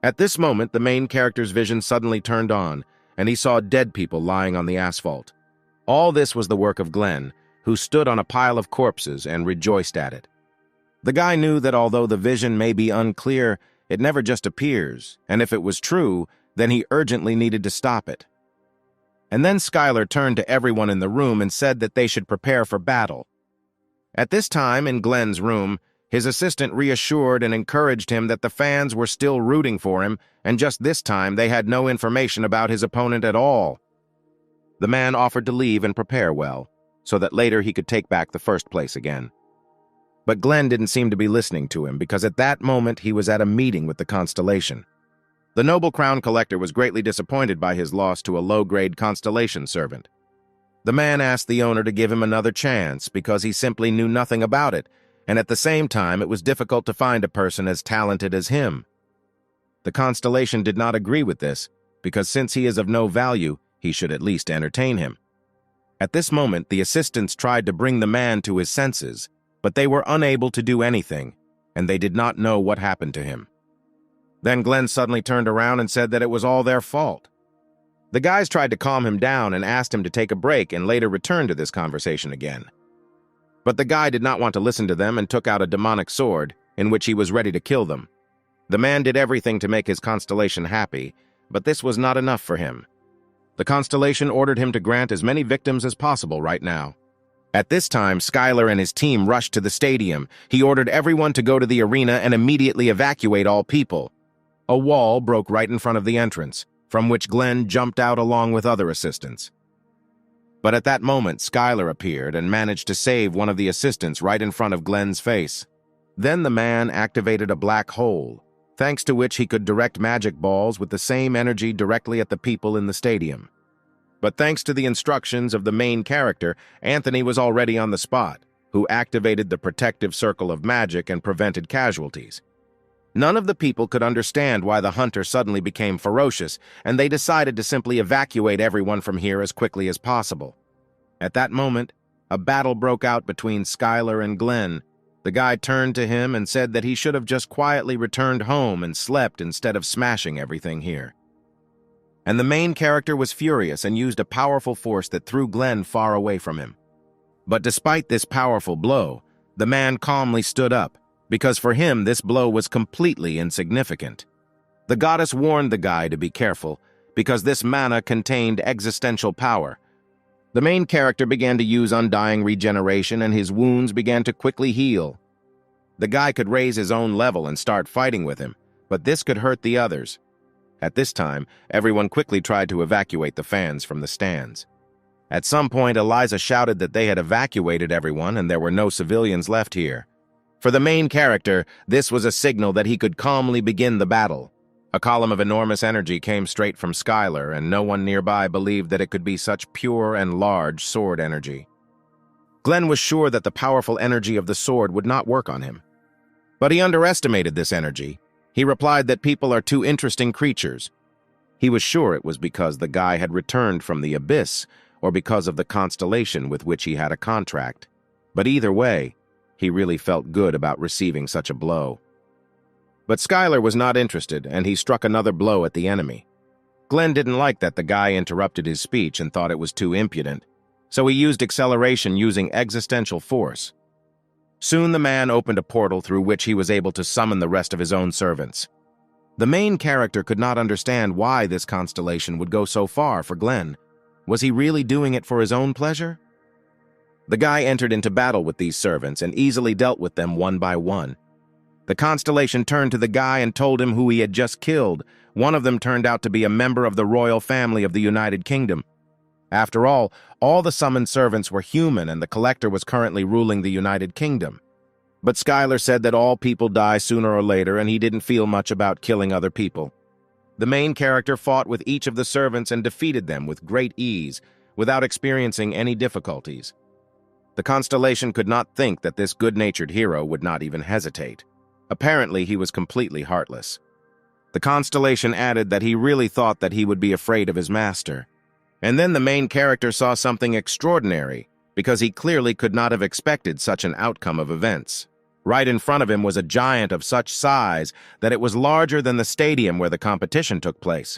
At this moment, the main character's vision suddenly turned on, and he saw dead people lying on the asphalt. All this was the work of Glenn, who stood on a pile of corpses and rejoiced at it. The guy knew that although the vision may be unclear, it never just appears, and if it was true, then he urgently needed to stop it. And then Skylar turned to everyone in the room and said that they should prepare for battle. At this time, in Glenn's room, his assistant reassured and encouraged him that the fans were still rooting for him, and just this time they had no information about his opponent at all. The man offered to leave and prepare well, so that later he could take back the first place again. But Glenn didn't seem to be listening to him because at that moment he was at a meeting with the constellation. The noble crown collector was greatly disappointed by his loss to a low-grade constellation servant. The man asked the owner to give him another chance because he simply knew nothing about it, and at the same time it was difficult to find a person as talented as him. The constellation did not agree with this, because since he is of no value, he should at least entertain him. At this moment, the assistants tried to bring the man to his senses, but they were unable to do anything, and they did not know what happened to him. Then Glenn suddenly turned around and said that it was all their fault. The guys tried to calm him down and asked him to take a break and later return to this conversation again. But the guy did not want to listen to them and took out a demonic sword, in which he was ready to kill them. The man did everything to make his constellation happy, but this was not enough for him. The constellation ordered him to grant as many victims as possible right now. At this time, Skylar and his team rushed to the stadium. He ordered everyone to go to the arena and immediately evacuate all people. A wall broke right in front of the entrance, from which Glenn jumped out along with other assistants. But at that moment, Skylar appeared and managed to save one of the assistants right in front of Glenn's face. Then the man activated a black hole, thanks to which he could direct magic balls with the same energy directly at the people in the stadium. But thanks to the instructions of the main character, Anthony was already on the spot, who activated the protective circle of magic and prevented casualties. None of the people could understand why the hunter suddenly became ferocious, and they decided to simply evacuate everyone from here as quickly as possible. At that moment, a battle broke out between Skylar and Glenn. The guy turned to him and said that he should have just quietly returned home and slept instead of smashing everything here. And the main character was furious and used a powerful force that threw Glenn far away from him. But despite this powerful blow, the man calmly stood up, because for him this blow was completely insignificant. The goddess warned the guy to be careful, because this mana contained existential power. The main character began to use undying regeneration and his wounds began to quickly heal. The guy could raise his own level and start fighting with him, but this could hurt the others. At this time, everyone quickly tried to evacuate the fans from the stands. At some point, Eliza shouted that they had evacuated everyone and there were no civilians left here. For the main character, this was a signal that he could calmly begin the battle. A column of enormous energy came straight from Skylar, and no one nearby believed that it could be such pure and large sword energy. Glenn was sure that the powerful energy of the sword would not work on him. But he underestimated this energy. He replied that people are too interesting creatures. He was sure it was because the guy had returned from the abyss, or because of the constellation with which he had a contract. But either way, he really felt good about receiving such a blow. But Skylar was not interested, and he struck another blow at the enemy. Glenn didn't like that the guy interrupted his speech and thought it was too impudent, so he used acceleration using existential force. Soon the man opened a portal through which he was able to summon the rest of his own servants. The main character could not understand why this constellation would go so far for Glenn. Was he really doing it for his own pleasure? The guy entered into battle with these servants and easily dealt with them one by one. The constellation turned to the guy and told him who he had just killed. One of them turned out to be a member of the royal family of the United Kingdom. After all the summoned servants were human and the collector was currently ruling the United Kingdom. But Skylar said that all people die sooner or later and he didn't feel much about killing other people. The main character fought with each of the servants and defeated them with great ease, without experiencing any difficulties. The constellation could not think that this good-natured hero would not even hesitate. Apparently, he was completely heartless. The constellation added that he really thought that he would be afraid of his master. And then the main character saw something extraordinary, because he clearly could not have expected such an outcome of events. Right in front of him was a giant of such size that it was larger than the stadium where the competition took place.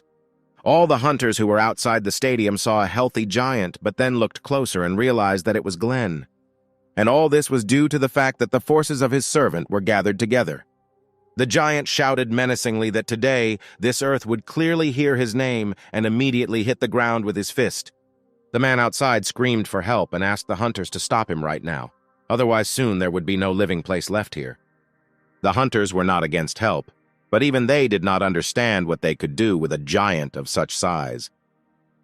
All the hunters who were outside the stadium saw a healthy giant, but then looked closer and realized that it was Glenn. And all this was due to the fact that the forces of his servant were gathered together. The giant shouted menacingly that today this earth would clearly hear his name and immediately hit the ground with his fist. The man outside screamed for help and asked the hunters to stop him right now. Otherwise soon there would be no living place left here. The hunters were not against help, but even they did not understand what they could do with a giant of such size.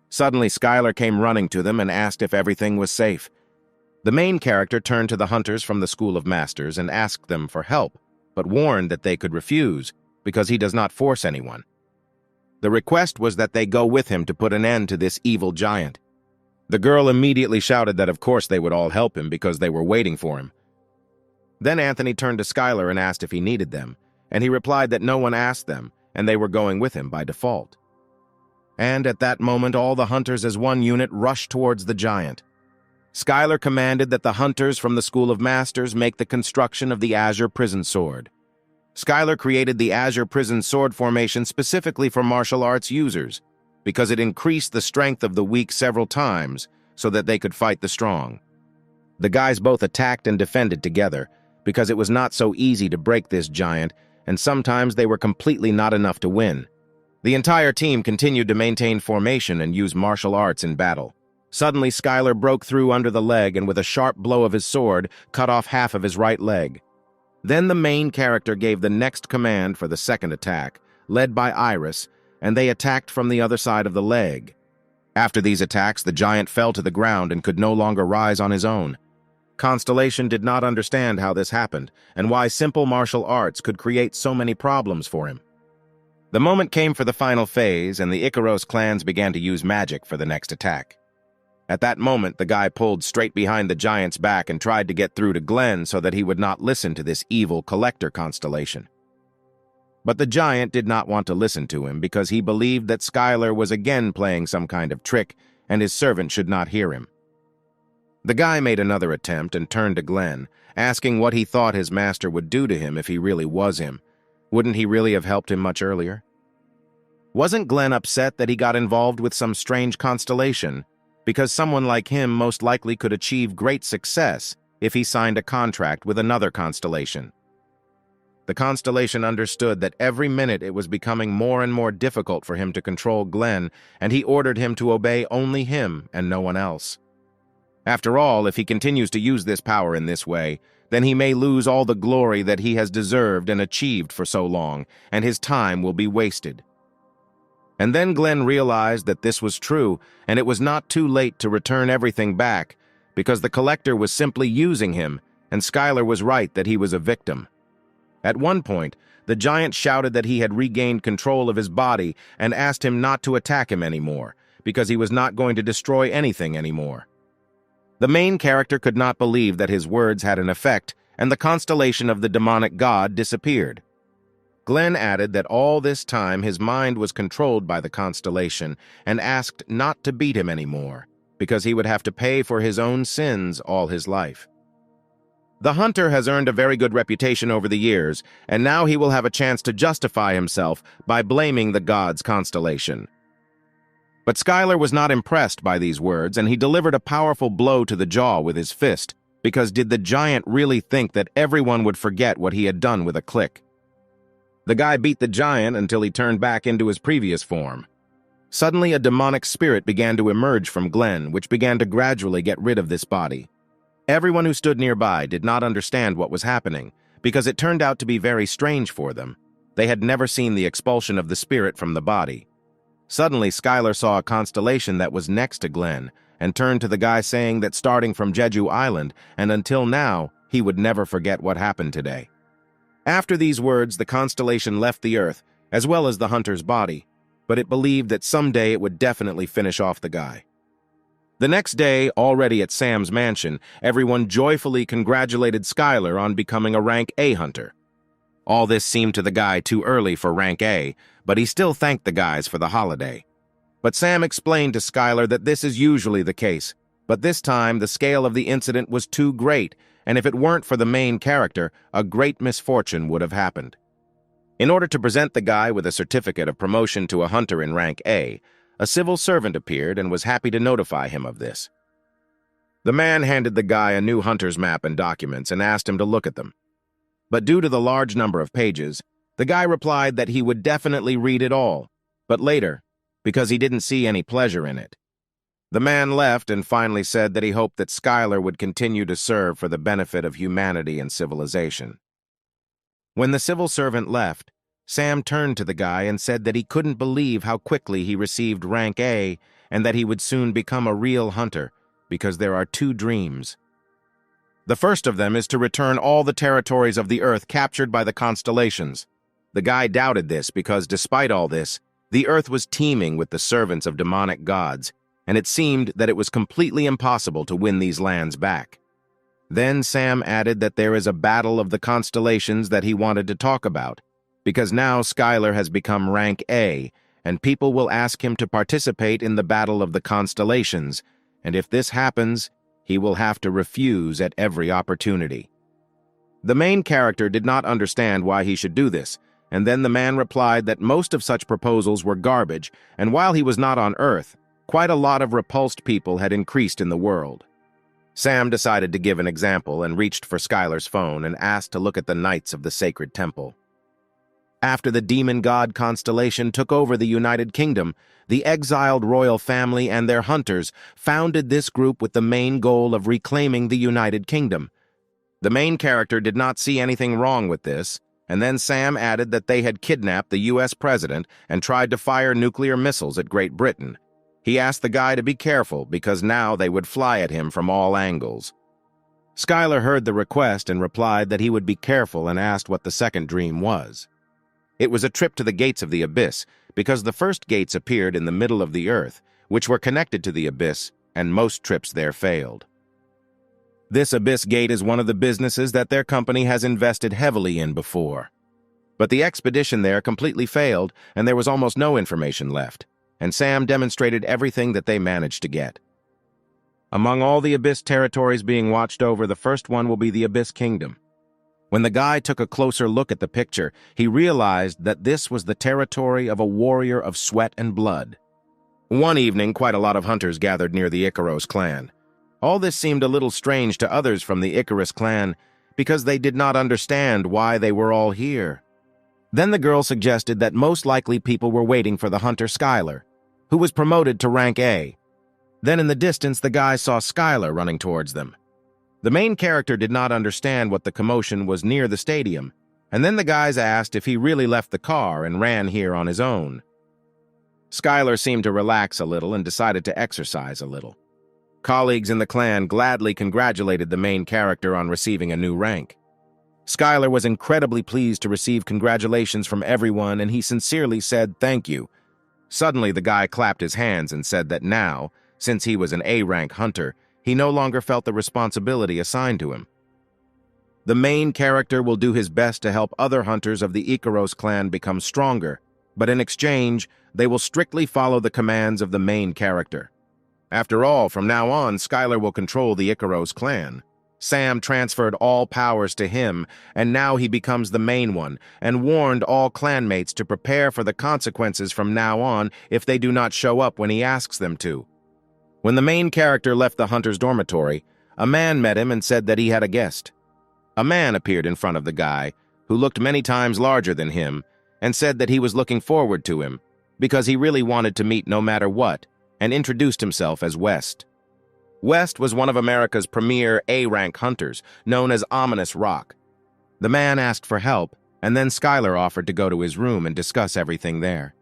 Suddenly Skylar came running to them and asked if everything was safe. The main character turned to the hunters from the School of Masters and asked them for help, but warned that they could refuse because he does not force anyone. The request was that they go with him to put an end to this evil giant. The girl immediately shouted that of course they would all help him because they were waiting for him. Then Anthony turned to Skylar and asked if he needed them, and he replied that no one asked them and they were going with him by default. And at that moment all the hunters as one unit rushed towards the giant. Skylar commanded that the hunters from the School of Masters make the construction of the Azure Prison Sword. Skylar created the Azure Prison Sword formation specifically for martial arts users, because it increased the strength of the weak several times so that they could fight the strong. The guys both attacked and defended together, because it was not so easy to break this giant, and sometimes they were completely not enough to win. The entire team continued to maintain formation and use martial arts in battle. Suddenly, Skylar broke through under the leg and with a sharp blow of his sword, cut off half of his right leg. Then the main character gave the next command for the second attack, led by Iris, and they attacked from the other side of the leg. After these attacks, the giant fell to the ground and could no longer rise on his own. Constellation did not understand how this happened and why simple martial arts could create so many problems for him. The moment came for the final phase, and the Icaros clans began to use magic for the next attack. At that moment, the guy pulled straight behind the giant's back and tried to get through to Glenn so that he would not listen to this evil collector constellation. But the giant did not want to listen to him because he believed that Skylar was again playing some kind of trick and his servant should not hear him. The guy made another attempt and turned to Glenn, asking what he thought his master would do to him if he really was him. Wouldn't he really have helped him much earlier? Wasn't Glenn upset that he got involved with some strange constellation? Because someone like him most likely could achieve great success if he signed a contract with another constellation. The constellation understood that every minute it was becoming more and more difficult for him to control Glenn, and he ordered him to obey only him and no one else. After all, if he continues to use this power in this way, then he may lose all the glory that he has deserved and achieved for so long, and his time will be wasted. And then Glenn realized that this was true, and it was not too late to return everything back, because the collector was simply using him, and Skylar was right that he was a victim. At one point, the giant shouted that he had regained control of his body and asked him not to attack him anymore, because he was not going to destroy anything anymore. The main character could not believe that his words had an effect, and the constellation of the demonic god disappeared. Glenn added that all this time his mind was controlled by the constellation and asked not to beat him anymore, because he would have to pay for his own sins all his life. The hunter has earned a very good reputation over the years, and now he will have a chance to justify himself by blaming the god's constellation. But Skylar was not impressed by these words, and he delivered a powerful blow to the jaw with his fist, because did the giant really think that everyone would forget what he had done with a click? The guy beat the giant until he turned back into his previous form. Suddenly, a demonic spirit began to emerge from Glenn, which began to gradually get rid of this body. Everyone who stood nearby did not understand what was happening, because it turned out to be very strange for them. They had never seen the expulsion of the spirit from the body. Suddenly, Skylar saw a constellation that was next to Glenn, and turned to the guy saying that starting from Jeju Island and until now, he would never forget what happened today. After these words, the constellation left the earth, as well as the hunter's body, but it believed that someday it would definitely finish off the guy. The next day, already at Sam's mansion, everyone joyfully congratulated Skylar on becoming a rank A hunter. All this seemed to the guy too early for rank A, but he still thanked the guys for the holiday. But Sam explained to Skylar that this is usually the case, but this time the scale of the incident was too great, and if it weren't for the main character, a great misfortune would have happened. In order to present the guy with a certificate of promotion to a hunter in rank A civil servant appeared and was happy to notify him of this. The man handed the guy a new hunter's map and documents and asked him to look at them. But due to the large number of pages, the guy replied that he would definitely read it all, but later, because he didn't see any pleasure in it. The man left and finally said that he hoped that Skylar would continue to serve for the benefit of humanity and civilization. When the civil servant left, Sam turned to the guy and said that he couldn't believe how quickly he received rank A and that he would soon become a real hunter, because there are two dreams. The first of them is to return all the territories of the Earth captured by the constellations. The guy doubted this because, despite all this, the Earth was teeming with the servants of demonic gods, and it seemed that it was completely impossible to win these lands back. Then Sam added that there is a battle of the constellations that he wanted to talk about, because now Skylar has become rank A, and people will ask him to participate in the battle of the constellations, and if this happens, he will have to refuse at every opportunity. The main character did not understand why he should do this, and then the man replied that most of such proposals were garbage, and while he was not on Earth, quite a lot of repulsed people had increased in the world. Sam decided to give an example and reached for Skylar's phone and asked to look at the Knights of the Sacred Temple. After the demon god constellation took over the United Kingdom, the exiled royal family and their hunters founded this group with the main goal of reclaiming the United Kingdom. The main character did not see anything wrong with this, and then Sam added that they had kidnapped the U.S. president and tried to fire nuclear missiles at Great Britain. He asked the guy to be careful because now they would fly at him from all angles. Skylar heard the request and replied that he would be careful and asked what the second dream was. It was a trip to the gates of the abyss, because the first gates appeared in the middle of the earth, which were connected to the abyss, and most trips there failed. This abyss gate is one of the businesses that their company has invested heavily in before. But the expedition there completely failed, and there was almost no information left, and Sam demonstrated everything that they managed to get. Among all the abyss territories being watched over, the first one will be the Abyss Kingdom. When the guy took a closer look at the picture, he realized that this was the territory of a warrior of sweat and blood. One evening, quite a lot of hunters gathered near the Icaros clan. All this seemed a little strange to others from the Icarus clan because they did not understand why they were all here. Then the girl suggested that most likely people were waiting for the hunter Skylar, who was promoted to rank A. Then in the distance, the guy saw Skylar running towards them. The main character did not understand what the commotion was near the stadium, and then the guys asked if he really left the car and ran here on his own. Skylar seemed to relax a little and decided to exercise a little. Colleagues in the clan gladly congratulated the main character on receiving a new rank. Skylar was incredibly pleased to receive congratulations from everyone, and he sincerely said thank you. Suddenly, the guy clapped his hands and said that now, since he was an A-rank hunter, he no longer felt the responsibility assigned to him. The main character will do his best to help other hunters of the Icaros clan become stronger, but in exchange, they will strictly follow the commands of the main character. After all, from now on, Skylar will control the Icaros clan. Sam transferred all powers to him, and now he becomes the main one, and warned all clanmates to prepare for the consequences from now on if they do not show up when he asks them to. When the main character left the hunter's dormitory, a man met him and said that he had a guest. A man appeared in front of the guy, who looked many times larger than him, and said that he was looking forward to him, because he really wanted to meet no matter what, and introduced himself as West. West was one of America's premier A-rank hunters, known as Ominous Rock. The man asked for help, and then Skylar offered to go to his room and discuss everything there.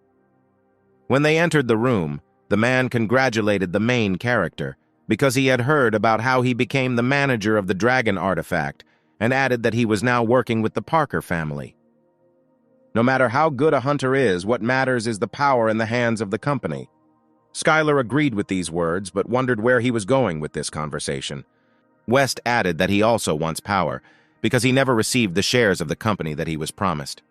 When they entered the room, the man congratulated the main character because he had heard about how he became the manager of the dragon artifact and added that he was now working with the Parker family. No matter how good a hunter is, what matters is the power in the hands of the company. Skylar agreed with these words but wondered where he was going with this conversation. West added that he also wants power because he never received the shares of the company that he was promised.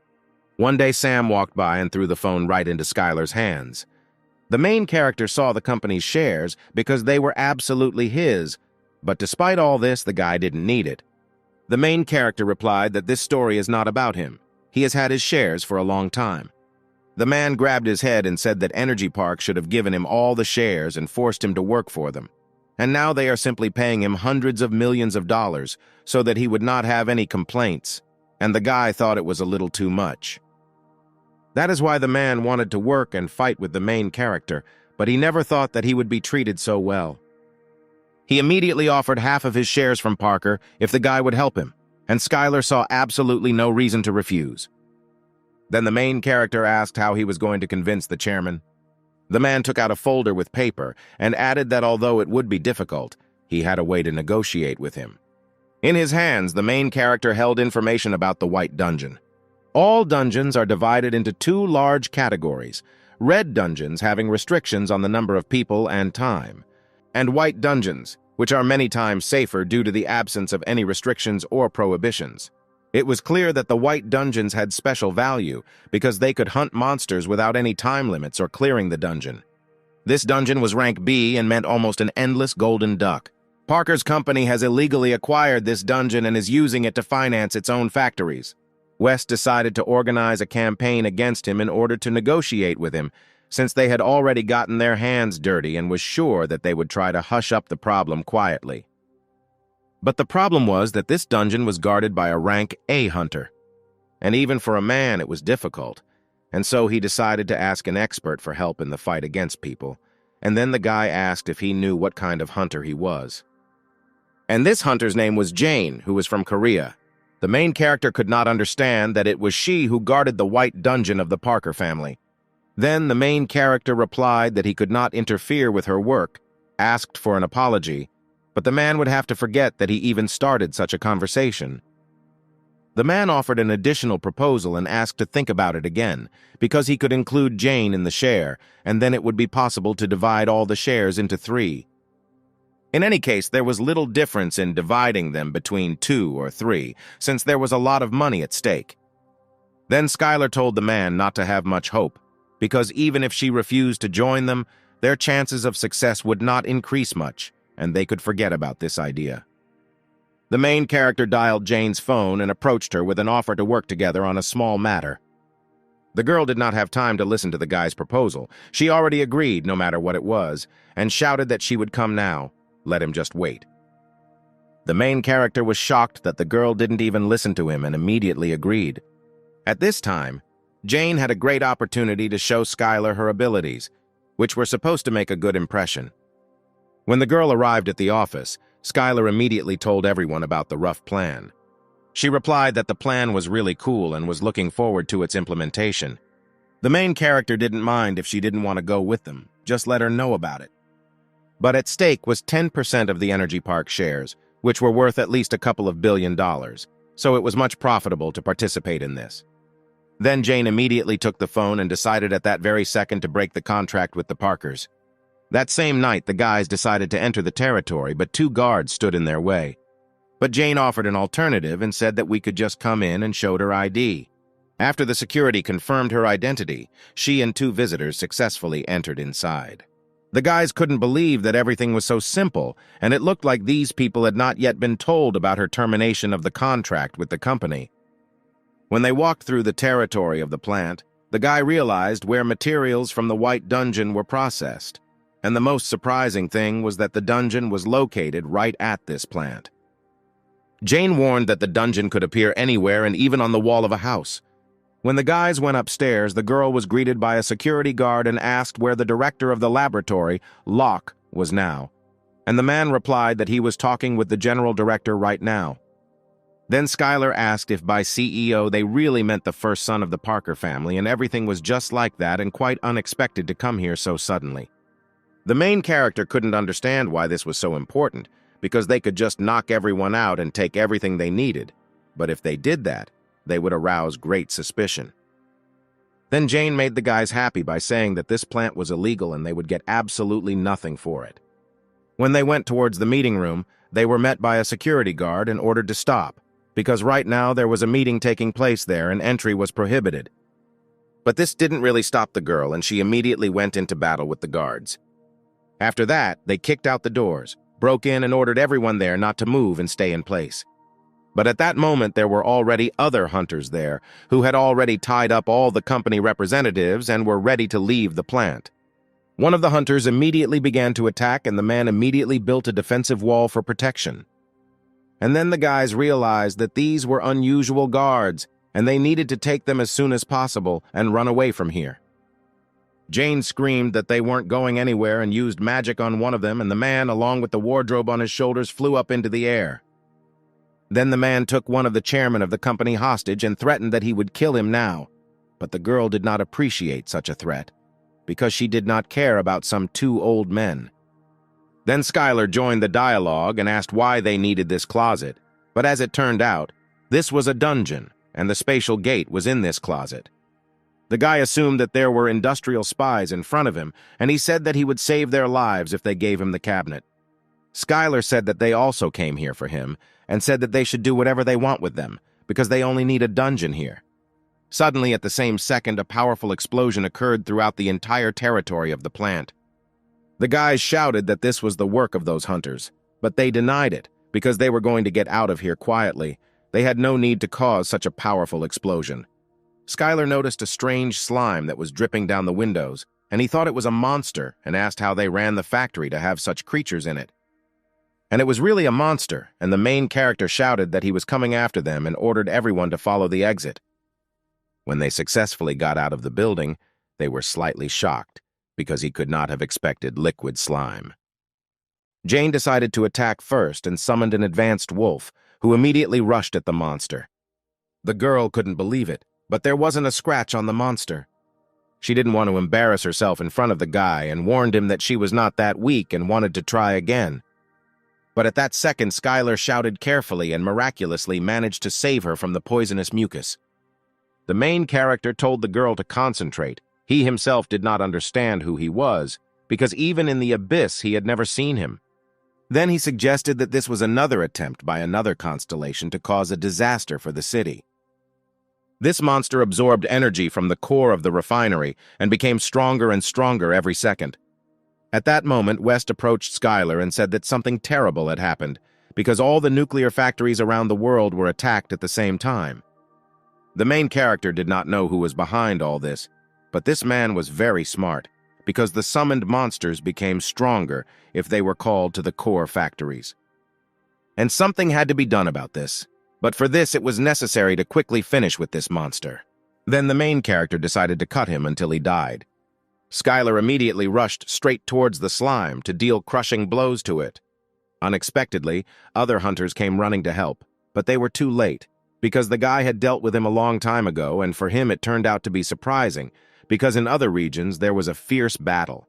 One day, Sam walked by and threw the phone right into Skylar's hands. The main character saw the company's shares because they were absolutely his, but despite all this, the guy didn't need it. The main character replied that this story is not about him. He has had his shares for a long time. The man grabbed his head and said that Energy Park should have given him all the shares and forced him to work for them. And now they are simply paying him hundreds of millions of dollars so that he would not have any complaints, and the guy thought it was a little too much. That is why the man wanted to work and fight with the main character, but he never thought that he would be treated so well. He immediately offered half of his shares from Parker if the guy would help him, and Skylar saw absolutely no reason to refuse. Then the main character asked how he was going to convince the chairman. The man took out a folder with paper and added that although it would be difficult, he had a way to negotiate with him. In his hands, the main character held information about the White Dungeon. All dungeons are divided into two large categories: red dungeons having restrictions on the number of people and time, and white dungeons, which are many times safer due to the absence of any restrictions or prohibitions. It was clear that the white dungeons had special value because they could hunt monsters without any time limits or clearing the dungeon. This dungeon was rank B and meant almost an endless golden duck. Parker's company has illegally acquired this dungeon and is using it to finance its own factories. West decided to organize a campaign against him in order to negotiate with him, since they had already gotten their hands dirty and was sure that they would try to hush up the problem quietly. But the problem was that this dungeon was guarded by a rank A hunter, and even for a man it was difficult, and so he decided to ask an expert for help in the fight against people, and then the guy asked if he knew what kind of hunter he was. And this hunter's name was Jane, who was from Korea. The main character could not understand that it was she who guarded the white dungeon of the Parker family. Then the main character replied that he could not interfere with her work, asked for an apology, but the man would have to forget that he even started such a conversation. The man offered an additional proposal and asked to think about it again, because he could include Jane in the share, and then it would be possible to divide all the shares into 3. In any case, there was little difference in dividing them between 2 or 3, since there was a lot of money at stake. Then Skylar told the man not to have much hope, because even if she refused to join them, their chances of success would not increase much, and they could forget about this idea. The main character dialed Jane's phone and approached her with an offer to work together on a small matter. The girl did not have time to listen to the guy's proposal. She already agreed, no matter what it was, and shouted that she would come now. Let him just wait. The main character was shocked that the girl didn't even listen to him and immediately agreed. At this time, Jane had a great opportunity to show Skylar her abilities, which were supposed to make a good impression. When the girl arrived at the office, Skylar immediately told everyone about the rough plan. She replied that the plan was really cool and was looking forward to its implementation. The main character didn't mind if she didn't want to go with them, just let her know about it. But at stake was 10% of the Energy Park shares, which were worth at least a couple of $1 billion, so it was much profitable to participate in this. Then Jane immediately took the phone and decided at that very second to break the contract with the Parkers. That same night, the guys decided to enter the territory, but 2 guards stood in their way. But Jane offered an alternative and said that we could just come in and showed her ID. After the security confirmed her identity, she and 2 visitors successfully entered inside. The guys couldn't believe that everything was so simple, and it looked like these people had not yet been told about her termination of the contract with the company. When they walked through the territory of the plant, the guy realized where materials from the White Dungeon were processed. And the most surprising thing was that the dungeon was located right at this plant. Jane warned that the dungeon could appear anywhere and even on the wall of a house. When the guys went upstairs, the girl was greeted by a security guard and asked where the director of the laboratory, Locke, was now. And the man replied that he was talking with the general director right now. Then Skylar asked if by CEO they really meant the first son of the Parker family, and everything was just like that and quite unexpected to come here so suddenly. The main character couldn't understand why this was so important, because they could just knock everyone out and take everything they needed. But if they did that, they would arouse great suspicion. Then Jane made the guys happy by saying that this plant was illegal and they would get absolutely nothing for it. When they went towards the meeting room, they were met by a security guard and ordered to stop. because right now there was a meeting taking place there and entry was prohibited. But this didn't really stop the girl, and she immediately went into battle with the guards. After that, they kicked out the doors, broke in and ordered everyone there not to move and stay in place. But at that moment, there were already other hunters there who had already tied up all the company representatives and were ready to leave the plant. One of the hunters immediately began to attack, and the man immediately built a defensive wall for protection. And then the guys realized that these were unusual guards, and they needed to take them as soon as possible and run away from here. Jane screamed that they weren't going anywhere and used magic on one of them, and the man, along with the wardrobe on his shoulders, flew up into the air. Then the man took one of the chairmen of the company hostage and threatened that he would kill him now. But the girl did not appreciate such a threat, because she did not care about some two old men. Then Skylar joined the dialogue and asked why they needed this closet, but as it turned out, this was a dungeon, and the spatial gate was in this closet. The guy assumed that there were industrial spies in front of him, and he said that he would save their lives if they gave him the cabinet. Skylar said that they also came here for him, and said that they should do whatever they want with them, because they only need a dungeon here. Suddenly, at the same second, a powerful explosion occurred throughout the entire territory of the plant. The guys shouted that this was the work of those hunters, but they denied it, because they were going to get out of here quietly. They had no need to cause such a powerful explosion. Skylar noticed a strange slime that was dripping down the windows, and he thought it was a monster and asked how they ran the factory to have such creatures in it. And it was really a monster, and the main character shouted that he was coming after them and ordered everyone to follow the exit. When they successfully got out of the building, they were slightly shocked, because he could not have expected liquid slime. Jane decided to attack first and summoned an advanced wolf, who immediately rushed at the monster. The girl couldn't believe it, but there wasn't a scratch on the monster. She didn't want to embarrass herself in front of the guy and warned him that she was not that weak and wanted to try again. But at that second, Skylar shouted carefully and miraculously managed to save her from the poisonous mucus. The main character told the girl to concentrate. He himself did not understand who he was, because even in the abyss he had never seen him. Then he suggested that this was another attempt by another constellation to cause a disaster for the city. This monster absorbed energy from the core of the refinery and became stronger and stronger every second. At that moment, West approached Skylar and said that something terrible had happened, because all the nuclear factories around the world were attacked at the same time. The main character did not know who was behind all this, but this man was very smart, because the summoned monsters became stronger if they were called to the core factories. And something had to be done about this, but for this it was necessary to quickly finish with this monster. Then the main character decided to cut him until he died. Skylar immediately rushed straight towards the slime to deal crushing blows to it. Unexpectedly, other hunters came running to help, but they were too late, because the guy had dealt with him a long time ago, and for him it turned out to be surprising, because in other regions there was a fierce battle.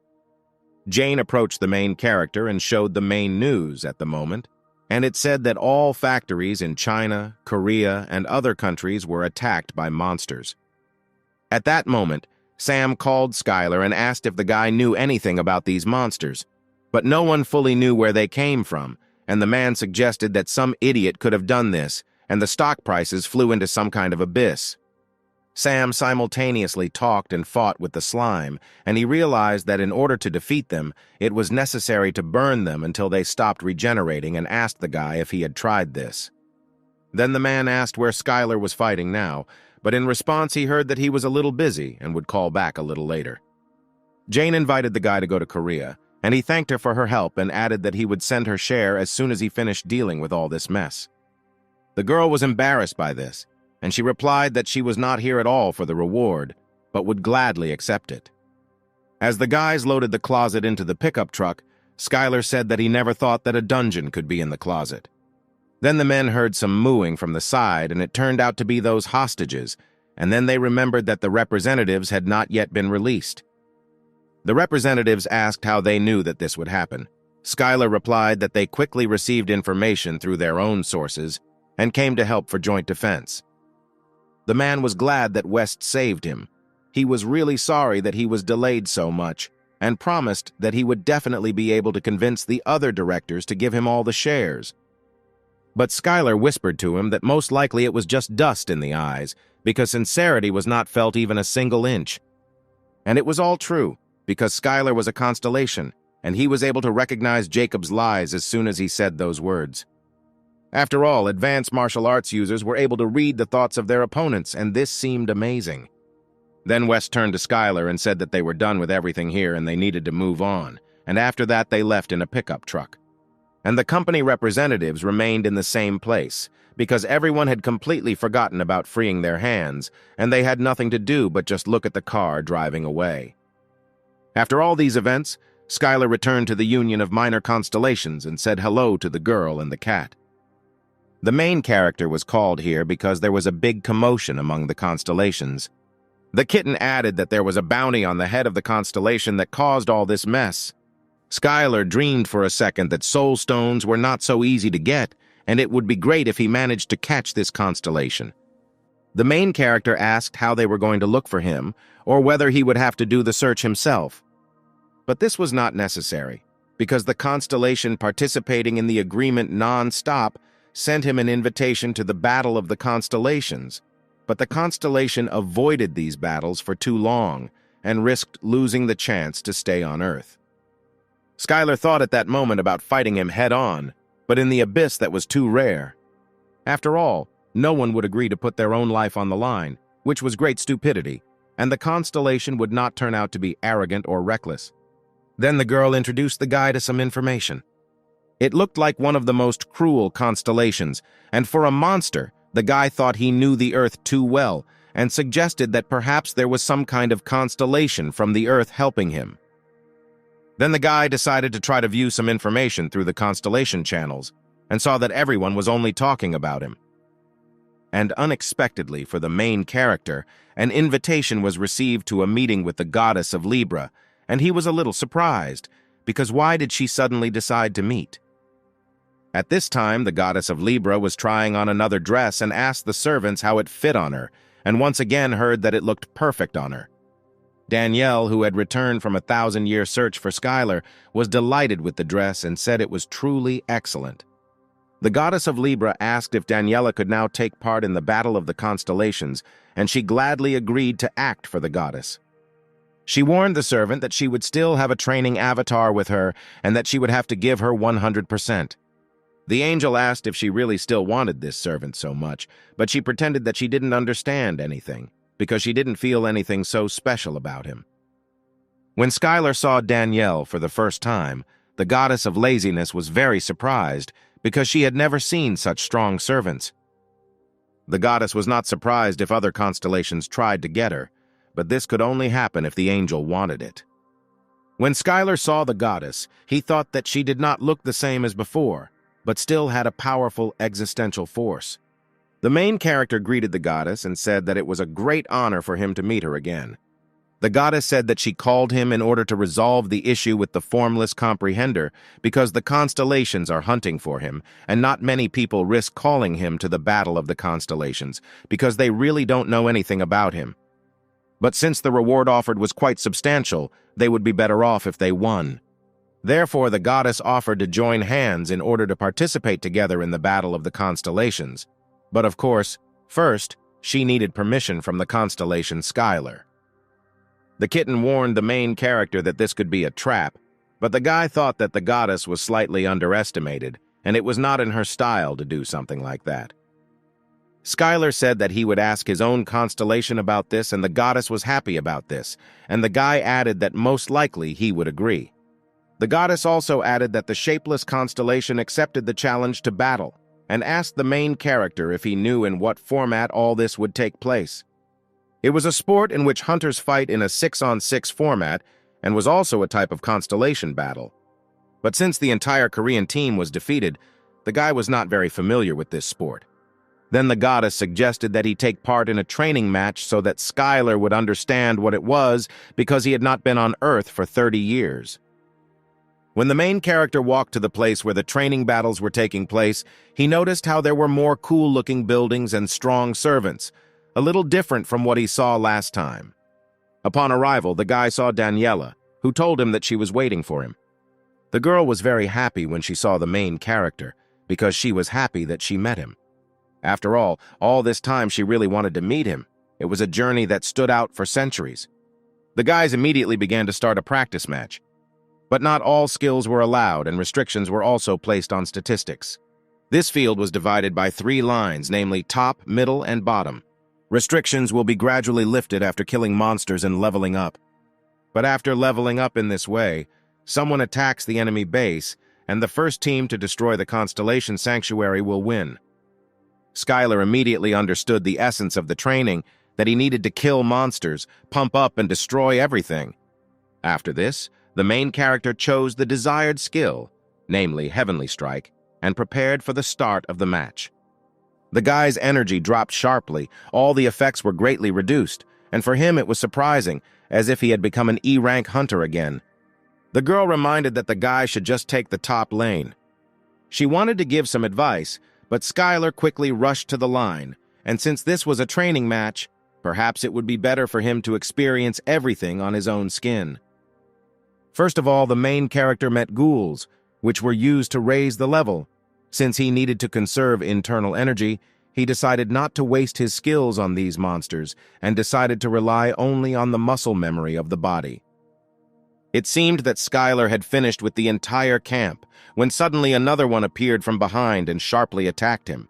Jane approached the main character and showed the main news at the moment, and it said that all factories in China, Korea, and other countries were attacked by monsters. At that moment, Sam called Skylar and asked if the guy knew anything about these monsters, but no one fully knew where they came from, and the man suggested that some idiot could have done this, and the stock prices flew into some kind of abyss. Sam simultaneously talked and fought with the slime, and he realized that in order to defeat them, it was necessary to burn them until they stopped regenerating, and asked the guy if he had tried this. Then the man asked where Skylar was fighting now, but in response he heard that he was a little busy and would call back a little later. Jane invited the guy to go to Korea, and he thanked her for her help and added that he would send her share as soon as he finished dealing with all this mess. The girl was embarrassed by this, and she replied that she was not here at all for the reward, but would gladly accept it. As the guys loaded the closet into the pickup truck, Skylar said that he never thought that a dungeon could be in the closet. Then the men heard some mooing from the side, and it turned out to be those hostages, and then they remembered that the representatives had not yet been released. The representatives asked how they knew that this would happen. Skylar replied that they quickly received information through their own sources and came to help for joint defense. The man was glad that West saved him. He was really sorry that he was delayed so much, and promised that he would definitely be able to convince the other directors to give him all the shares. But Skylar whispered to him that most likely it was just dust in the eyes, because sincerity was not felt even a single inch. And it was all true, because Skylar was a constellation, and he was able to recognize Jacob's lies as soon as he said those words. After all, advanced martial arts users were able to read the thoughts of their opponents, and this seemed amazing. Then West turned to Skylar and said that they were done with everything here and they needed to move on, and after that they left in a pickup truck. And the company representatives remained in the same place, because everyone had completely forgotten about freeing their hands, and they had nothing to do but just look at the car driving away. After all these events, Skylar returned to the Union of Minor Constellations and said hello to the girl and the cat. The main character was called here because there was a big commotion among the constellations. The kitten added that there was a bounty on the head of the constellation that caused all this mess. Skylar dreamed for a second that soul stones were not so easy to get, and it would be great if he managed to catch this constellation. The main character asked how they were going to look for him, or whether he would have to do the search himself. But this was not necessary, because the constellation participating in the agreement non-stop sent him an invitation to the Battle of the Constellations. But the constellation avoided these battles for too long and risked losing the chance to stay on Earth. Skylar thought at that moment about fighting him head-on, but in the abyss that was too rare. After all, no one would agree to put their own life on the line, which was great stupidity, and the constellation would not turn out to be arrogant or reckless. Then the girl introduced the guy to some information. It looked like one of the most cruel constellations, and for a monster, the guy thought he knew the Earth too well and suggested that perhaps there was some kind of constellation from the Earth helping him. Then the guy decided to try to view some information through the constellation channels and saw that everyone was only talking about him. And unexpectedly for the main character, an invitation was received to a meeting with the goddess of Libra, and he was a little surprised, because why did she suddenly decide to meet? At this time, the goddess of Libra was trying on another dress and asked the servants how it fit on her, and once again heard that it looked perfect on her. Danielle, who had returned from a 1,000-year search for Skylar, was delighted with the dress and said it was truly excellent. The goddess of Libra asked if Daniela could now take part in the Battle of the Constellations, and she gladly agreed to act for the goddess. She warned the servant that she would still have a training avatar with her and that she would have to give her 100%. The angel asked if she really still wanted this servant so much, but she pretended that she didn't understand anything, because she didn't feel anything so special about him. When Skylar saw Danielle for the first time, the goddess of laziness was very surprised, because she had never seen such strong servants. The goddess was not surprised if other constellations tried to get her, but this could only happen if the angel wanted it. When Skylar saw the goddess, he thought that she did not look the same as before, but still had a powerful existential force. The main character greeted the goddess and said that it was a great honor for him to meet her again. The goddess said that she called him in order to resolve the issue with the formless comprehender because the constellations are hunting for him, and not many people risk calling him to the Battle of the Constellations because they really don't know anything about him. But since the reward offered was quite substantial, they would be better off if they won. Therefore, the goddess offered to join hands in order to participate together in the Battle of the Constellations. But of course, first, she needed permission from the constellation Skylar. The kitten warned the main character that this could be a trap, but the guy thought that the goddess was slightly underestimated, and it was not in her style to do something like that. Skylar said that he would ask his own constellation about this, and the goddess was happy about this, and the guy added that most likely he would agree. The goddess also added that the shapeless constellation accepted the challenge to battle, and asked the main character if he knew in what format all this would take place. It was a sport in which hunters fight in a 6-on-6 format, and was also a type of constellation battle. But since the entire Korean team was defeated, the guy was not very familiar with this sport. Then the goddess suggested that he take part in a training match so that Skylar would understand what it was because he had not been on Earth for 30 years. When the main character walked to the place where the training battles were taking place, he noticed how there were more cool-looking buildings and strong servants, a little different from what he saw last time. Upon arrival, the guy saw Daniela, who told him that she was waiting for him. The girl was very happy when she saw the main character, because she was happy that she met him. After all this time she really wanted to meet him. It was a journey that stood out for centuries. The guys immediately began to start a practice match. But not all skills were allowed, and restrictions were also placed on statistics. This field was divided by 3 lines, namely top, middle, and bottom. Restrictions will be gradually lifted after killing monsters and leveling up. But after leveling up in this way, someone attacks the enemy base, and the first team to destroy the Constellation Sanctuary will win. Skylar immediately understood the essence of the training, that he needed to kill monsters, pump up, and destroy everything. After this, the main character chose the desired skill, namely Heavenly Strike, and prepared for the start of the match. The guy's energy dropped sharply, all the effects were greatly reduced, and for him it was surprising, as if he had become an E-rank hunter again. The girl reminded that the guy should just take the top lane. She wanted to give some advice, but Skylar quickly rushed to the line, and since this was a training match, perhaps it would be better for him to experience everything on his own skin. First of all, the main character met ghouls, which were used to raise the level. Since he needed to conserve internal energy, he decided not to waste his skills on these monsters and decided to rely only on the muscle memory of the body. It seemed that Skylar had finished with the entire camp when suddenly another one appeared from behind and sharply attacked him.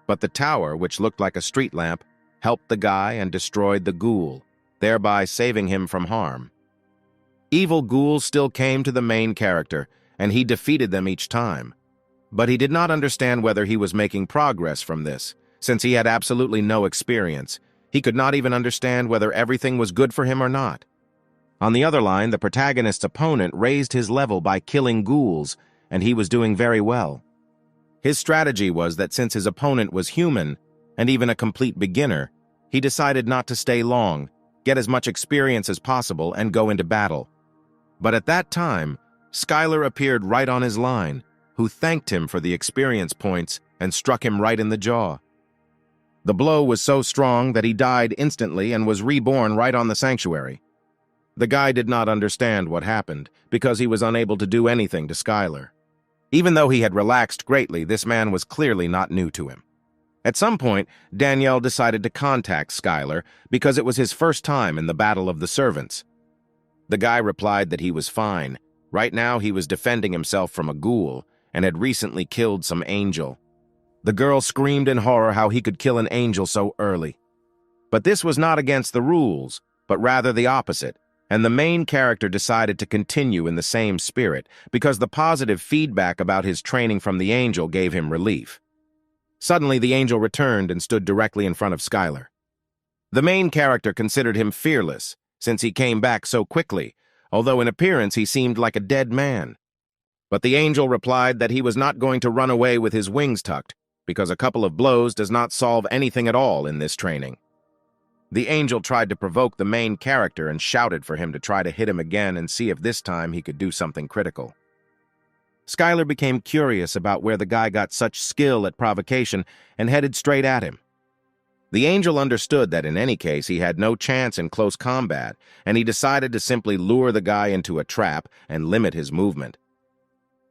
But the tower, which looked like a street lamp, helped the guy and destroyed the ghoul, thereby saving him from harm. Evil ghouls still came to the main character, and he defeated them each time. But he did not understand whether he was making progress from this, since he had absolutely no experience. He could not even understand whether everything was good for him or not. On the other line, the protagonist's opponent raised his level by killing ghouls, and he was doing very well. His strategy was that since his opponent was human, and even a complete beginner, he decided not to stay long, get as much experience as possible, and go into battle. But at that time, Skylar appeared right on his line, who thanked him for the experience points and struck him right in the jaw. The blow was so strong that he died instantly and was reborn right on the sanctuary. The guy did not understand what happened, because he was unable to do anything to Skylar. Even though he had relaxed greatly, this man was clearly not new to him. At some point, Danielle decided to contact Skylar because it was his first time in the Battle of the Servants. The guy replied that he was fine. Right now he was defending himself from a ghoul and had recently killed some angel. The girl screamed in horror how he could kill an angel so early. But this was not against the rules, but rather the opposite, and the main character decided to continue in the same spirit because the positive feedback about his training from the angel gave him relief. Suddenly, the angel returned and stood directly in front of Skylar. The main character considered him fearless, since he came back so quickly, although in appearance he seemed like a dead man. But the angel replied that he was not going to run away with his wings tucked, because a couple of blows does not solve anything at all in this training. The angel tried to provoke the main character and shouted for him to try to hit him again and see if this time he could do something critical. Skylar became curious about where the guy got such skill at provocation and headed straight at him. The angel understood that in any case he had no chance in close combat, and he decided to simply lure the guy into a trap and limit his movement.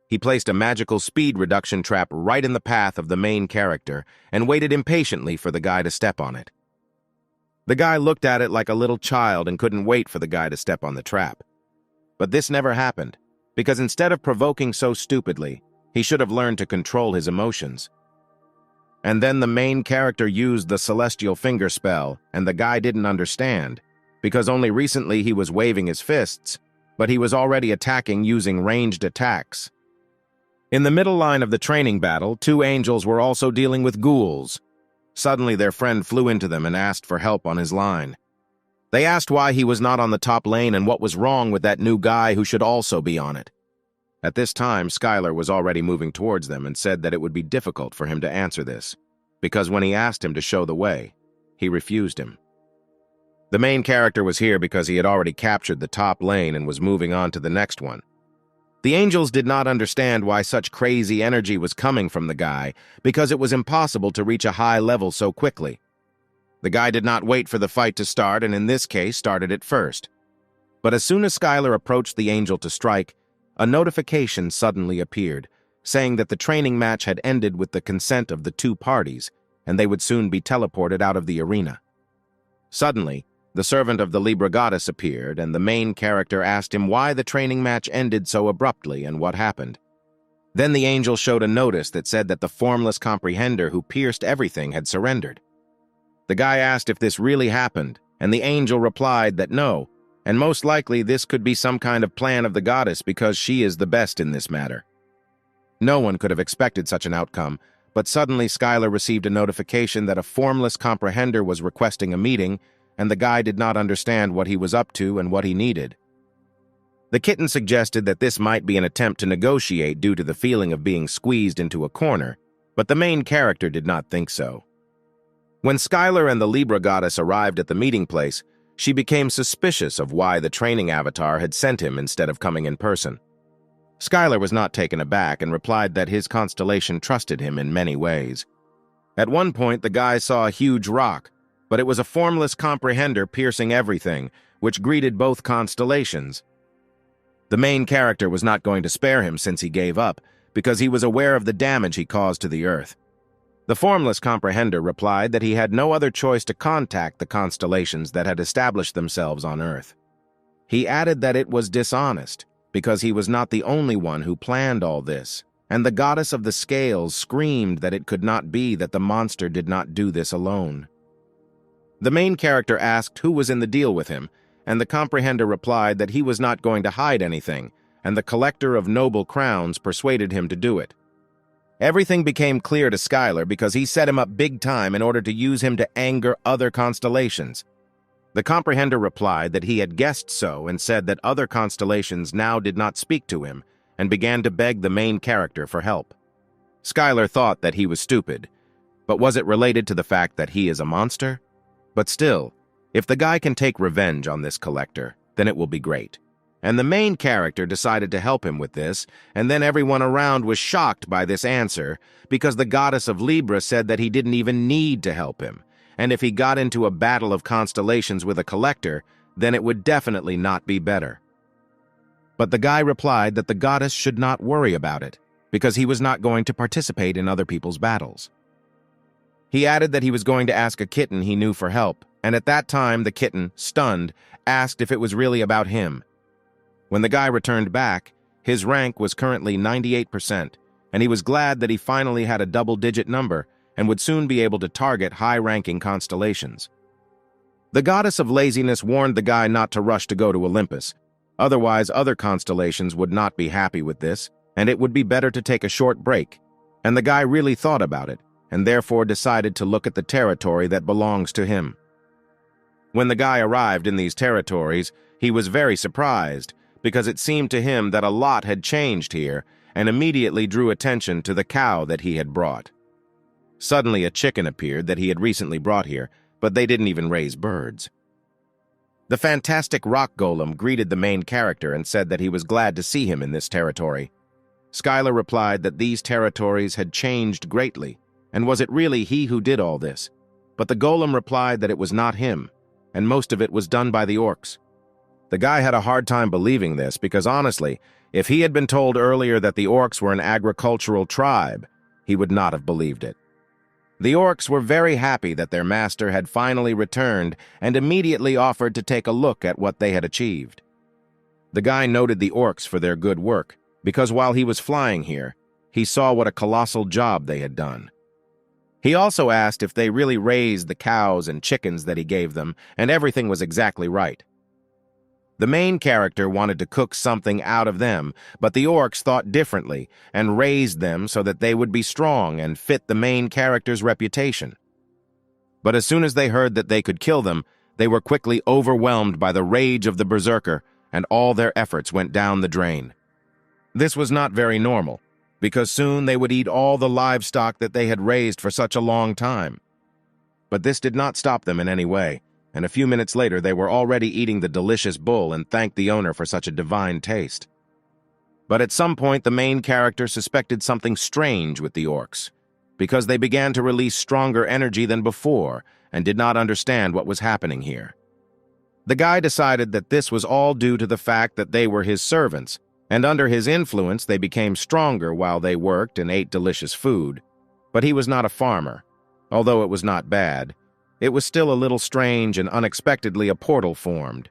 He placed a magical speed reduction trap right in the path of the main character and waited impatiently for the guy to step on it. The guy looked at it like a little child and couldn't wait for the guy to step on the trap. But this never happened, because instead of provoking so stupidly, he should have learned to control his emotions. And then the main character used the celestial finger spell, and the guy didn't understand, because only recently he was waving his fists, but he was already attacking using ranged attacks. In the middle line of the training battle, 2 angels were also dealing with ghouls. Suddenly their friend flew into them and asked for help on his line. They asked why he was not on the top lane and what was wrong with that new guy who should also be on it. At this time, Skylar was already moving towards them and said that it would be difficult for him to answer this, because when he asked him to show the way, he refused him. The main character was here because he had already captured the top lane and was moving on to the next one. The angels did not understand why such crazy energy was coming from the guy, because it was impossible to reach a high level so quickly. The guy did not wait for the fight to start, and in this case started it first. But as soon as Skylar approached the angel to strike, a notification suddenly appeared, saying that the training match had ended with the consent of the two parties, and they would soon be teleported out of the arena. Suddenly, the servant of the Libra goddess appeared, and the main character asked him why the training match ended so abruptly and what happened. Then the angel showed a notice that said that the formless comprehender who pierced everything had surrendered. The guy asked if this really happened, and the angel replied that no, and most likely this could be some kind of plan of the goddess because she is the best in this matter. No one could have expected such an outcome, but suddenly Skylar received a notification that a formless comprehender was requesting a meeting, and the guy did not understand what he was up to and what he needed. The kitten suggested that this might be an attempt to negotiate due to the feeling of being squeezed into a corner, but the main character did not think so. When Skylar and the Libra goddess arrived at the meeting place, she became suspicious of why the training avatar had sent him instead of coming in person. Skylar was not taken aback and replied that his constellation trusted him in many ways. At one point, the guy saw a huge rock, but it was a formless comprehender piercing everything, which greeted both constellations. The main character was not going to spare him since he gave up, because he was aware of the damage he caused to the Earth. The formless comprehender replied that he had no other choice to contact the constellations that had established themselves on Earth. He added that it was dishonest, because he was not the only one who planned all this, and the goddess of the scales screamed that it could not be that the monster did not do this alone. The main character asked who was in the deal with him, and the comprehender replied that he was not going to hide anything, and the collector of noble crowns persuaded him to do it. Everything became clear to Skylar because he set him up big time in order to use him to anger other constellations. The comprehender replied that he had guessed so and said that other constellations now did not speak to him and began to beg the main character for help. Skylar thought that he was stupid, but was it related to the fact that he is a monster? But still, if the guy can take revenge on this collector, then it will be great. And the main character decided to help him with this, and then everyone around was shocked by this answer because the goddess of Libra said that he didn't even need to help him, and if he got into a battle of constellations with a collector, then it would definitely not be better. But the guy replied that the goddess should not worry about it, because he was not going to participate in other people's battles. He added that he was going to ask a kitten he knew for help, and at that time the kitten, stunned, asked if it was really about him. When the guy returned back, his rank was currently 98%, and he was glad that he finally had a double-digit number and would soon be able to target high-ranking constellations. The goddess of laziness warned the guy not to rush to go to Olympus, otherwise other constellations would not be happy with this, and it would be better to take a short break, and the guy really thought about it, and therefore decided to look at the territory that belongs to him. When the guy arrived in these territories, he was very surprised, because it seemed to him that a lot had changed here, and immediately drew attention to the cow that he had brought. Suddenly a chicken appeared that he had recently brought here, but they didn't even raise birds. The fantastic rock golem greeted the main character and said that he was glad to see him in this territory. Skylar replied that these territories had changed greatly, and was it really he who did all this? But the golem replied that it was not him, and most of it was done by the orcs. The guy had a hard time believing this because honestly, if he had been told earlier that the orcs were an agricultural tribe, he would not have believed it. The orcs were very happy that their master had finally returned and immediately offered to take a look at what they had achieved. The guy noted the orcs for their good work because while he was flying here, he saw what a colossal job they had done. He also asked if they really raised the cows and chickens that he gave them, and everything was exactly right. The main character wanted to cook something out of them, but the orcs thought differently and raised them so that they would be strong and fit the main character's reputation. But as soon as they heard that they could kill them, they were quickly overwhelmed by the rage of the berserker, and all their efforts went down the drain. This was not very normal, because soon they would eat all the livestock that they had raised for such a long time. But this did not stop them in any way, and a few minutes later they were already eating the delicious bull and thanked the owner for such a divine taste. But at some point the main character suspected something strange with the orcs, because they began to release stronger energy than before and did not understand what was happening here. The guy decided that this was all due to the fact that they were his servants, and under his influence they became stronger while they worked and ate delicious food. But he was not a farmer. Although it was not bad, it was still a little strange, and unexpectedly a portal formed.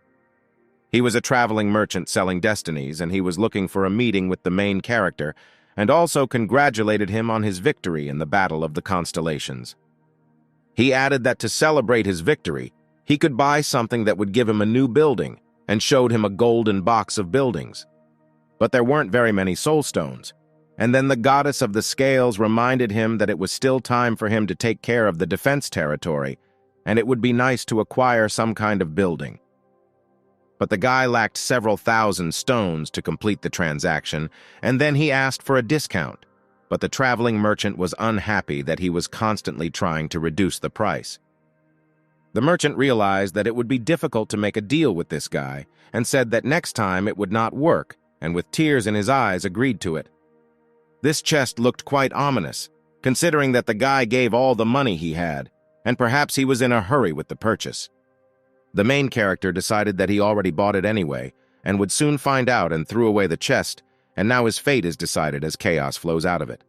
He was a traveling merchant selling destinies, and he was looking for a meeting with the main character, and also congratulated him on his victory in the Battle of the Constellations. He added that to celebrate his victory, he could buy something that would give him a new building, and showed him a golden box of buildings. But there weren't very many soul stones, and then the goddess of the scales reminded him that it was still time for him to take care of the defense territory, and it would be nice to acquire some kind of building. But the guy lacked several thousand stones to complete the transaction, and then he asked for a discount. But the traveling merchant was unhappy that he was constantly trying to reduce the price. The merchant realized that it would be difficult to make a deal with this guy, and said that next time it would not work, and with tears in his eyes agreed to it. This chest looked quite ominous, considering that the guy gave all the money he had, and perhaps he was in a hurry with the purchase. The main character decided that he already bought it anyway, and would soon find out, and threw away the chest, and now his fate is decided as chaos flows out of it.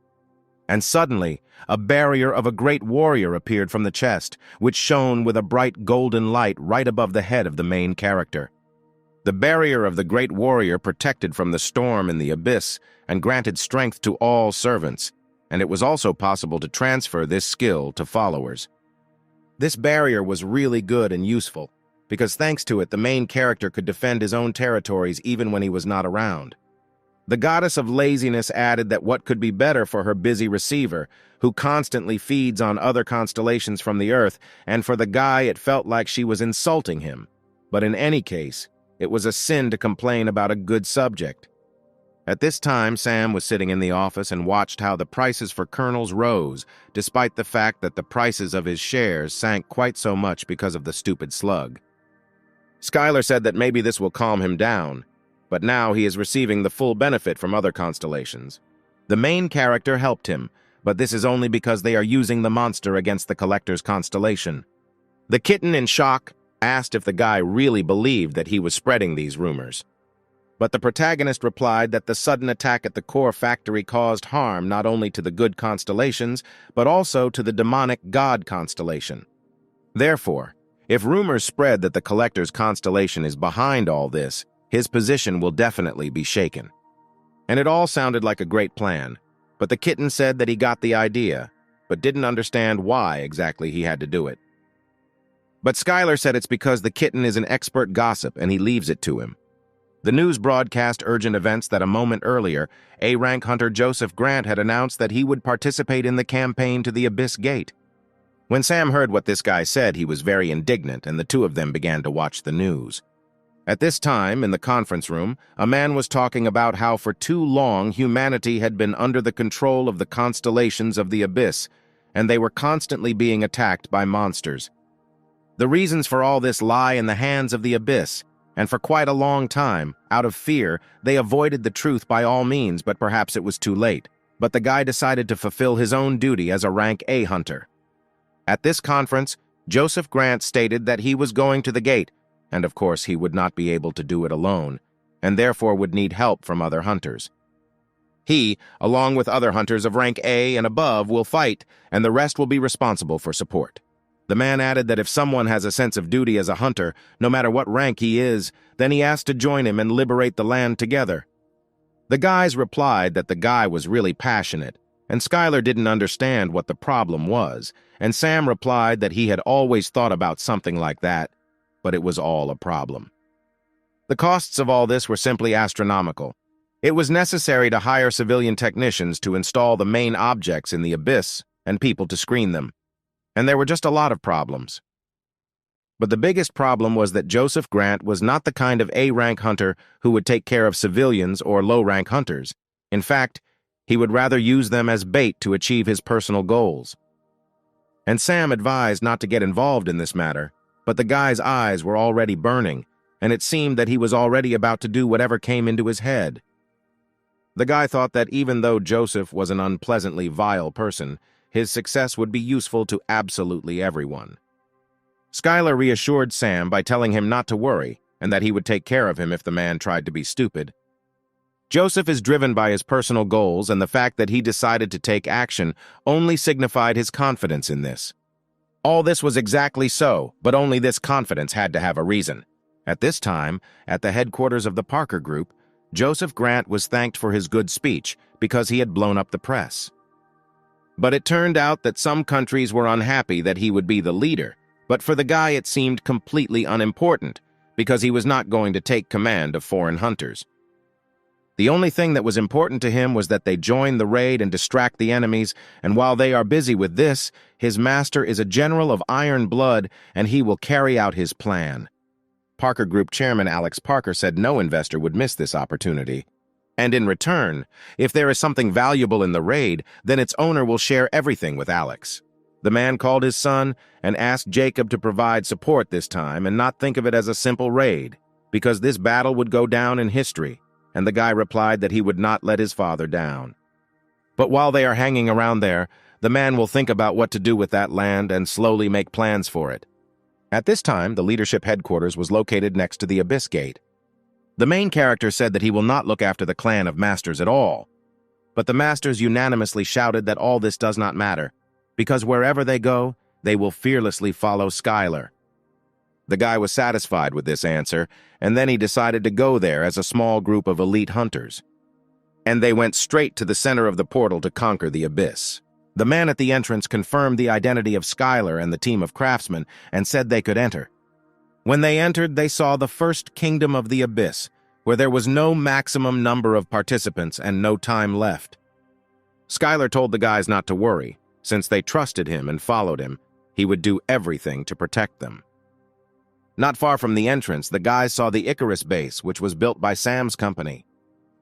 And suddenly, a barrier of a great warrior appeared from the chest, which shone with a bright golden light right above the head of the main character. The barrier of the great warrior protected from the storm in the abyss and granted strength to all servants, and it was also possible to transfer this skill to followers. This barrier was really good and useful, because thanks to it the main character could defend his own territories even when he was not around. The goddess of laziness added that what could be better for her busy receiver, who constantly feeds on other constellations from the earth, and for the guy it felt like she was insulting him. But in any case, it was a sin to complain about a good subject. At this time, Sam was sitting in the office and watched how the prices for kernels rose, despite the fact that the prices of his shares sank quite so much because of the stupid slug. Skylar said that maybe this will calm him down, but now he is receiving the full benefit from other constellations. The main character helped him, but this is only because they are using the monster against the collector's constellation. The kitten, in shock, asked if the guy really believed that he was spreading these rumors. But the protagonist replied that the sudden attack at the core factory caused harm not only to the good constellations, but also to the demonic god constellation. Therefore, if rumors spread that the collector's constellation is behind all this, his position will definitely be shaken. And it all sounded like a great plan, but the kitten said that he got the idea, but didn't understand why exactly he had to do it. But Skylar said it's because the kitten is an expert gossip and he leaves it to him. The news broadcast urgent events that a moment earlier, A-rank hunter Joseph Grant had announced that he would participate in the campaign to the Abyss Gate. When Sam heard what this guy said, he was very indignant, and the two of them began to watch the news. At this time, in the conference room, a man was talking about how for too long humanity had been under the control of the constellations of the Abyss, and they were constantly being attacked by monsters. The reasons for all this lie in the hands of the Abyss, and for quite a long time, out of fear, they avoided the truth by all means, but perhaps it was too late. But the guy decided to fulfill his own duty as a rank A hunter. At this conference, Joseph Grant stated that he was going to the gate, and of course he would not be able to do it alone, and therefore would need help from other hunters. He, along with other hunters of rank A and above, will fight, and the rest will be responsible for support. The man added that if someone has a sense of duty as a hunter, no matter what rank he is, then he asked to join him and liberate the land together. The guys replied that the guy was really passionate, and Skylar didn't understand what the problem was, and Sam replied that he had always thought about something like that, but it was all a problem. The costs of all this were simply astronomical. It was necessary to hire civilian technicians to install the main objects in the abyss and people to screen them. And there were just a lot of problems. But the biggest problem was that Joseph Grant was not the kind of A-rank hunter who would take care of civilians or low-rank hunters. In fact, he would rather use them as bait to achieve his personal goals. And Sam advised not to get involved in this matter, but the guy's eyes were already burning, and it seemed that he was already about to do whatever came into his head. The guy thought that even though Joseph was an unpleasantly vile person, his success would be useful to absolutely everyone. Skylar reassured Sam by telling him not to worry, and that he would take care of him if the man tried to be stupid. Joseph is driven by his personal goals, and the fact that he decided to take action only signified his confidence in this. All this was exactly so, but only this confidence had to have a reason. At this time, at the headquarters of the Parker Group, Joseph Grant was thanked for his good speech because he had blown up the press. But it turned out that some countries were unhappy that he would be the leader, but for the guy it seemed completely unimportant because he was not going to take command of foreign hunters. The only thing that was important to him was that they join the raid and distract the enemies, and while they are busy with this, his master is a general of iron blood and he will carry out his plan. Parker Group Chairman Alex Parker said no investor would miss this opportunity. And in return, if there is something valuable in the raid, then its owner will share everything with Alex. The man called his son and asked Jacob to provide support this time and not think of it as a simple raid, because this battle would go down in history, and the guy replied that he would not let his father down. But while they are hanging around there, the man will think about what to do with that land and slowly make plans for it. At this time, the leadership headquarters was located next to the Abyss Gate. The main character said that he will not look after the clan of masters at all, but the masters unanimously shouted that all this does not matter, because wherever they go, they will fearlessly follow Skylar. The guy was satisfied with this answer, and then he decided to go there as a small group of elite hunters. And they went straight to the center of the portal to conquer the Abyss. The man at the entrance confirmed the identity of Skylar and the team of craftsmen and said they could enter. When they entered, they saw the first kingdom of the Abyss, where there was no maximum number of participants and no time left. Skylar told the guys not to worry. Since they trusted him and followed him, he would do everything to protect them. Not far from the entrance, the guys saw the Icarus base, which was built by Sam's company.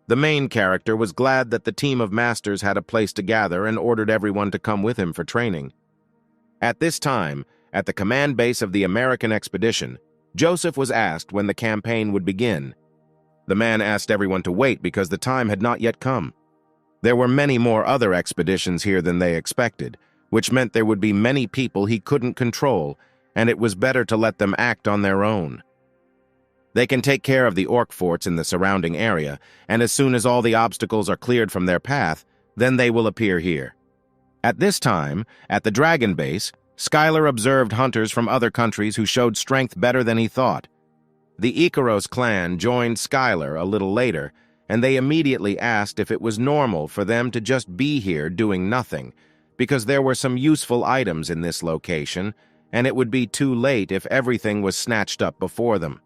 The main character was glad that the team of masters had a place to gather and ordered everyone to come with him for training. At this time, at the command base of the American expedition, Joseph was asked when the campaign would begin. The man asked everyone to wait because the time had not yet come. There were many more other expeditions here than they expected, which meant there would be many people he couldn't control, and it was better to let them act on their own. They can take care of the orc forts in the surrounding area, and as soon as all the obstacles are cleared from their path, then they will appear here. At this time, at the Dragon Base, Skylar observed hunters from other countries who showed strength better than he thought. The Icaros clan joined Skylar a little later, and they immediately asked if it was normal for them to just be here doing nothing, because there were some useful items in this location, and it would be too late if everything was snatched up before them.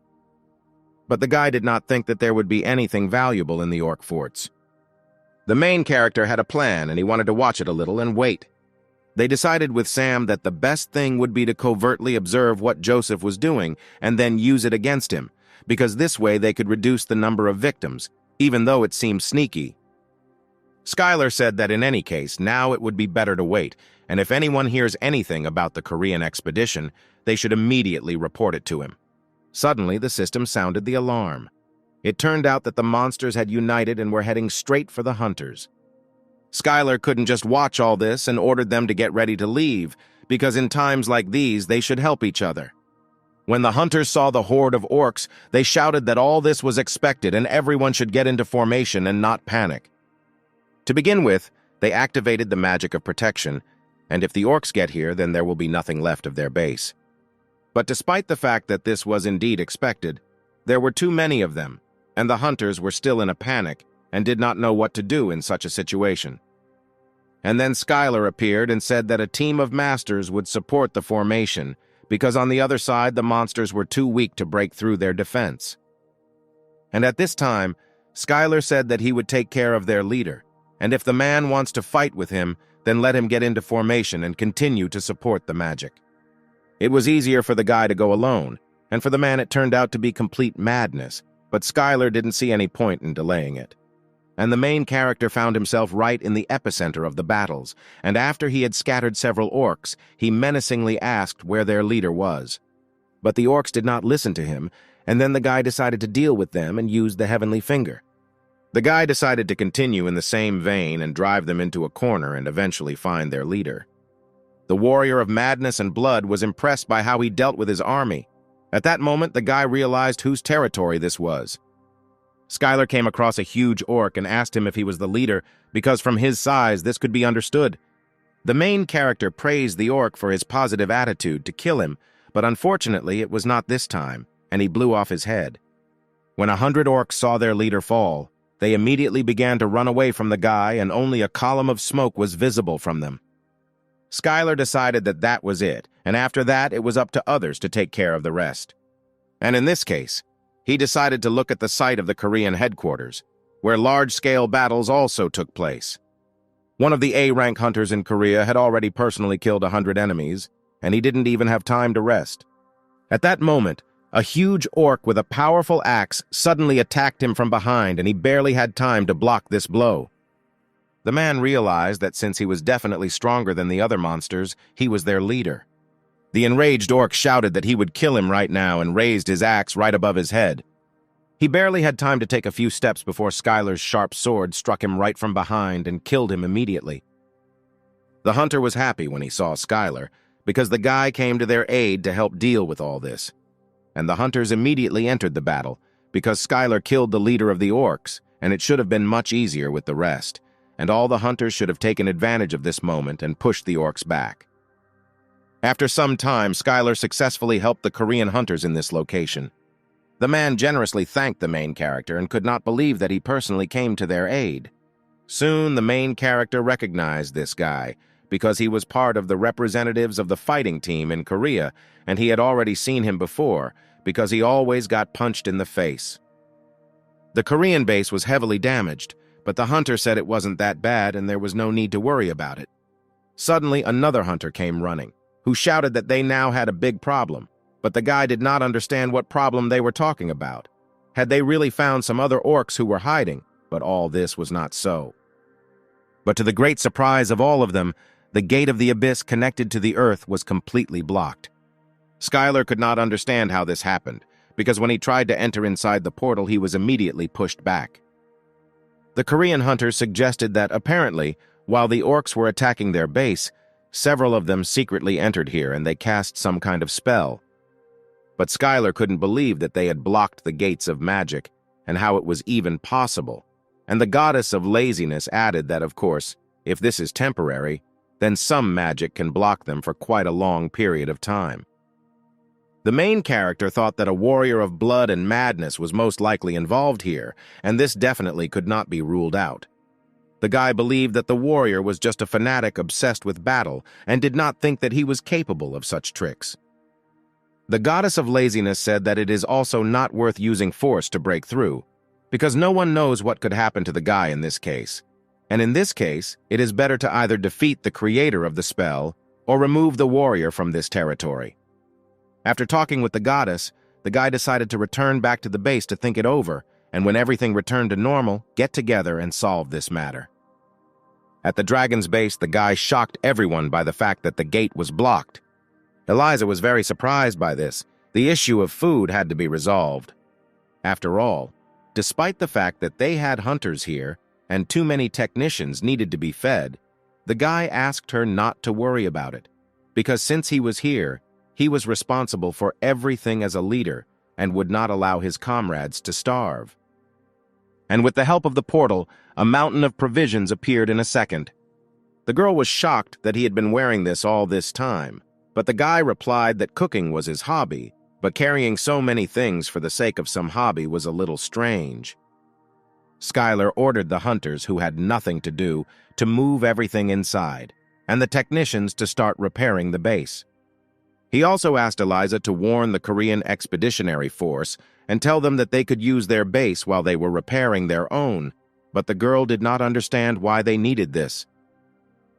But the guy did not think that there would be anything valuable in the orc forts. The main character had a plan, and he wanted to watch it a little and wait. They decided with Sam that the best thing would be to covertly observe what Joseph was doing and then use it against him, because this way they could reduce the number of victims, even though it seemed sneaky. Skylar said that in any case, now it would be better to wait, and if anyone hears anything about the Korean expedition, they should immediately report it to him. Suddenly, the system sounded the alarm. It turned out that the monsters had united and were heading straight for the hunters. Skylar couldn't just watch all this and ordered them to get ready to leave, because in times like these, they should help each other. When the hunters saw the horde of orcs, they shouted that all this was expected and everyone should get into formation and not panic. To begin with, they activated the magic of protection, and if the orcs get here, then there will be nothing left of their base. But despite the fact that this was indeed expected, there were too many of them, and the hunters were still in a panic and did not know what to do in such a situation. And then Skylar appeared and said that a team of masters would support the formation, because on the other side the monsters were too weak to break through their defense. And at this time, Skylar said that he would take care of their leader, and if the man wants to fight with him, then let him get into formation and continue to support the magic. It was easier for the guy to go alone, and for the man it turned out to be complete madness, but Skylar didn't see any point in delaying it. And the main character found himself right in the epicenter of the battles, and after he had scattered several orcs, he menacingly asked where their leader was. But the orcs did not listen to him, and then the guy decided to deal with them and used the heavenly finger. The guy decided to continue in the same vein and drive them into a corner and eventually find their leader. The warrior of madness and blood was impressed by how he dealt with his army. At that moment, the guy realized whose territory this was. Skylar came across a huge orc and asked him if he was the leader, because from his size this could be understood. The main character praised the orc for his positive attitude to kill him, but unfortunately it was not this time, and he blew off his head. When 100 orcs saw their leader fall, they immediately began to run away from the guy, and only a column of smoke was visible from them. Skylar decided that that was it, and after that it was up to others to take care of the rest. And in this case, he decided to look at the site of the Korean headquarters, where large-scale battles also took place. One of the A-rank hunters in Korea had already personally killed 100 enemies, and he didn't even have time to rest. At that moment, a huge orc with a powerful axe suddenly attacked him from behind, and he barely had time to block this blow. The man realized that since he was definitely stronger than the other monsters, he was their leader. The enraged orc shouted that he would kill him right now and raised his axe right above his head. He barely had time to take a few steps before Skylar's sharp sword struck him right from behind and killed him immediately. The hunter was happy when he saw Skylar, because the guy came to their aid to help deal with all this. And the hunters immediately entered the battle, because Skylar killed the leader of the orcs, and it should have been much easier with the rest, and all the hunters should have taken advantage of this moment and pushed the orcs back. After some time, Skylar successfully helped the Korean hunters in this location. The man generously thanked the main character and could not believe that he personally came to their aid. Soon, the main character recognized this guy, because he was part of the representatives of the fighting team in Korea, and he had already seen him before, because he always got punched in the face. The Korean base was heavily damaged, but the hunter said it wasn't that bad and there was no need to worry about it. Suddenly, another hunter came running, who shouted that they now had a big problem, but the guy did not understand what problem they were talking about. Had they really found some other orcs who were hiding? But all this was not so. But to the great surprise of all of them, the gate of the abyss connected to the earth was completely blocked. Skylar could not understand how this happened, because when he tried to enter inside the portal, he was immediately pushed back. The Korean hunters suggested that apparently, while the orcs were attacking their base, several of them secretly entered here and they cast some kind of spell. But Skylar couldn't believe that they had blocked the gates of magic, and how it was even possible. And the goddess of laziness added that, of course, if this is temporary, then some magic can block them for quite a long period of time. The main character thought that a warrior of blood and madness was most likely involved here, and this definitely could not be ruled out. The guy believed that the warrior was just a fanatic obsessed with battle, and did not think that he was capable of such tricks. The goddess of laziness said that it is also not worth using force to break through, because no one knows what could happen to the guy in this case. And in this case, it is better to either defeat the creator of the spell or remove the warrior from this territory. After talking with the goddess, the guy decided to return back to the base to think it over, and when everything returned to normal, get together and solve this matter. At the dragon's base, the guy shocked everyone by the fact that the gate was blocked. Eliza was very surprised by this. The issue of food had to be resolved. After all, despite the fact that they had hunters here and too many technicians needed to be fed, the guy asked her not to worry about it, because since he was here, he was responsible for everything as a leader and would not allow his comrades to starve. And with the help of the portal, a mountain of provisions appeared in a second. The girl was shocked that he had been wearing this all this time, but the guy replied that cooking was his hobby, but carrying so many things for the sake of some hobby was a little strange. Skylar ordered the hunters, who had nothing to do, to move everything inside, and the technicians to start repairing the base. He also asked Eliza to warn the Korean Expeditionary Force and tell them that they could use their base while they were repairing their own, but the girl did not understand why they needed this.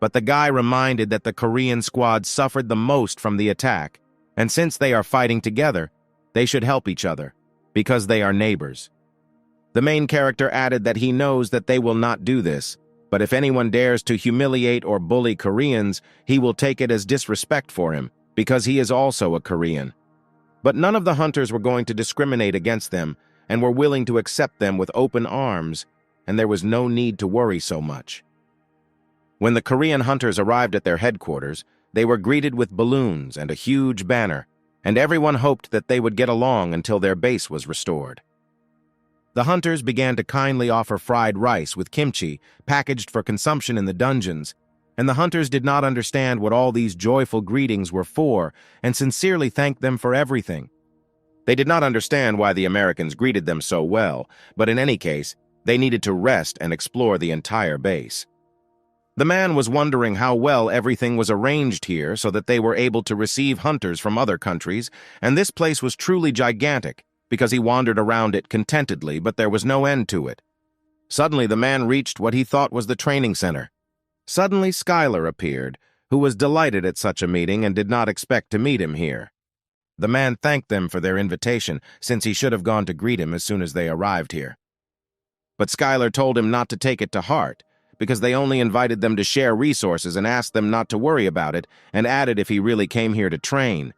But the guy reminded that the Korean squad suffered the most from the attack, and since they are fighting together, they should help each other, because they are neighbors. The main character added that he knows that they will not do this, but if anyone dares to humiliate or bully Koreans, he will take it as disrespect for him, because he is also a Korean. But none of the hunters were going to discriminate against them, and were willing to accept them with open arms, and there was no need to worry so much. When the Korean hunters arrived at their headquarters, they were greeted with balloons and a huge banner, and everyone hoped that they would get along until their base was restored. The hunters began to kindly offer fried rice with kimchi, packaged for consumption in the dungeons, and the hunters did not understand what all these joyful greetings were for and sincerely thanked them for everything. They did not understand why the Americans greeted them so well, but in any case, they needed to rest and explore the entire base. The man was wondering how well everything was arranged here so that they were able to receive hunters from other countries, and this place was truly gigantic because he wandered around it contentedly, but there was no end to it. Suddenly, the man reached what he thought was the training center. Suddenly, Skylar appeared, who was delighted at such a meeting and did not expect to meet him here. The man thanked them for their invitation, since he should have gone to greet him as soon as they arrived here. But Skylar told him not to take it to heart, because they only invited them to share resources and asked them not to worry about it, and added if he really came here to train.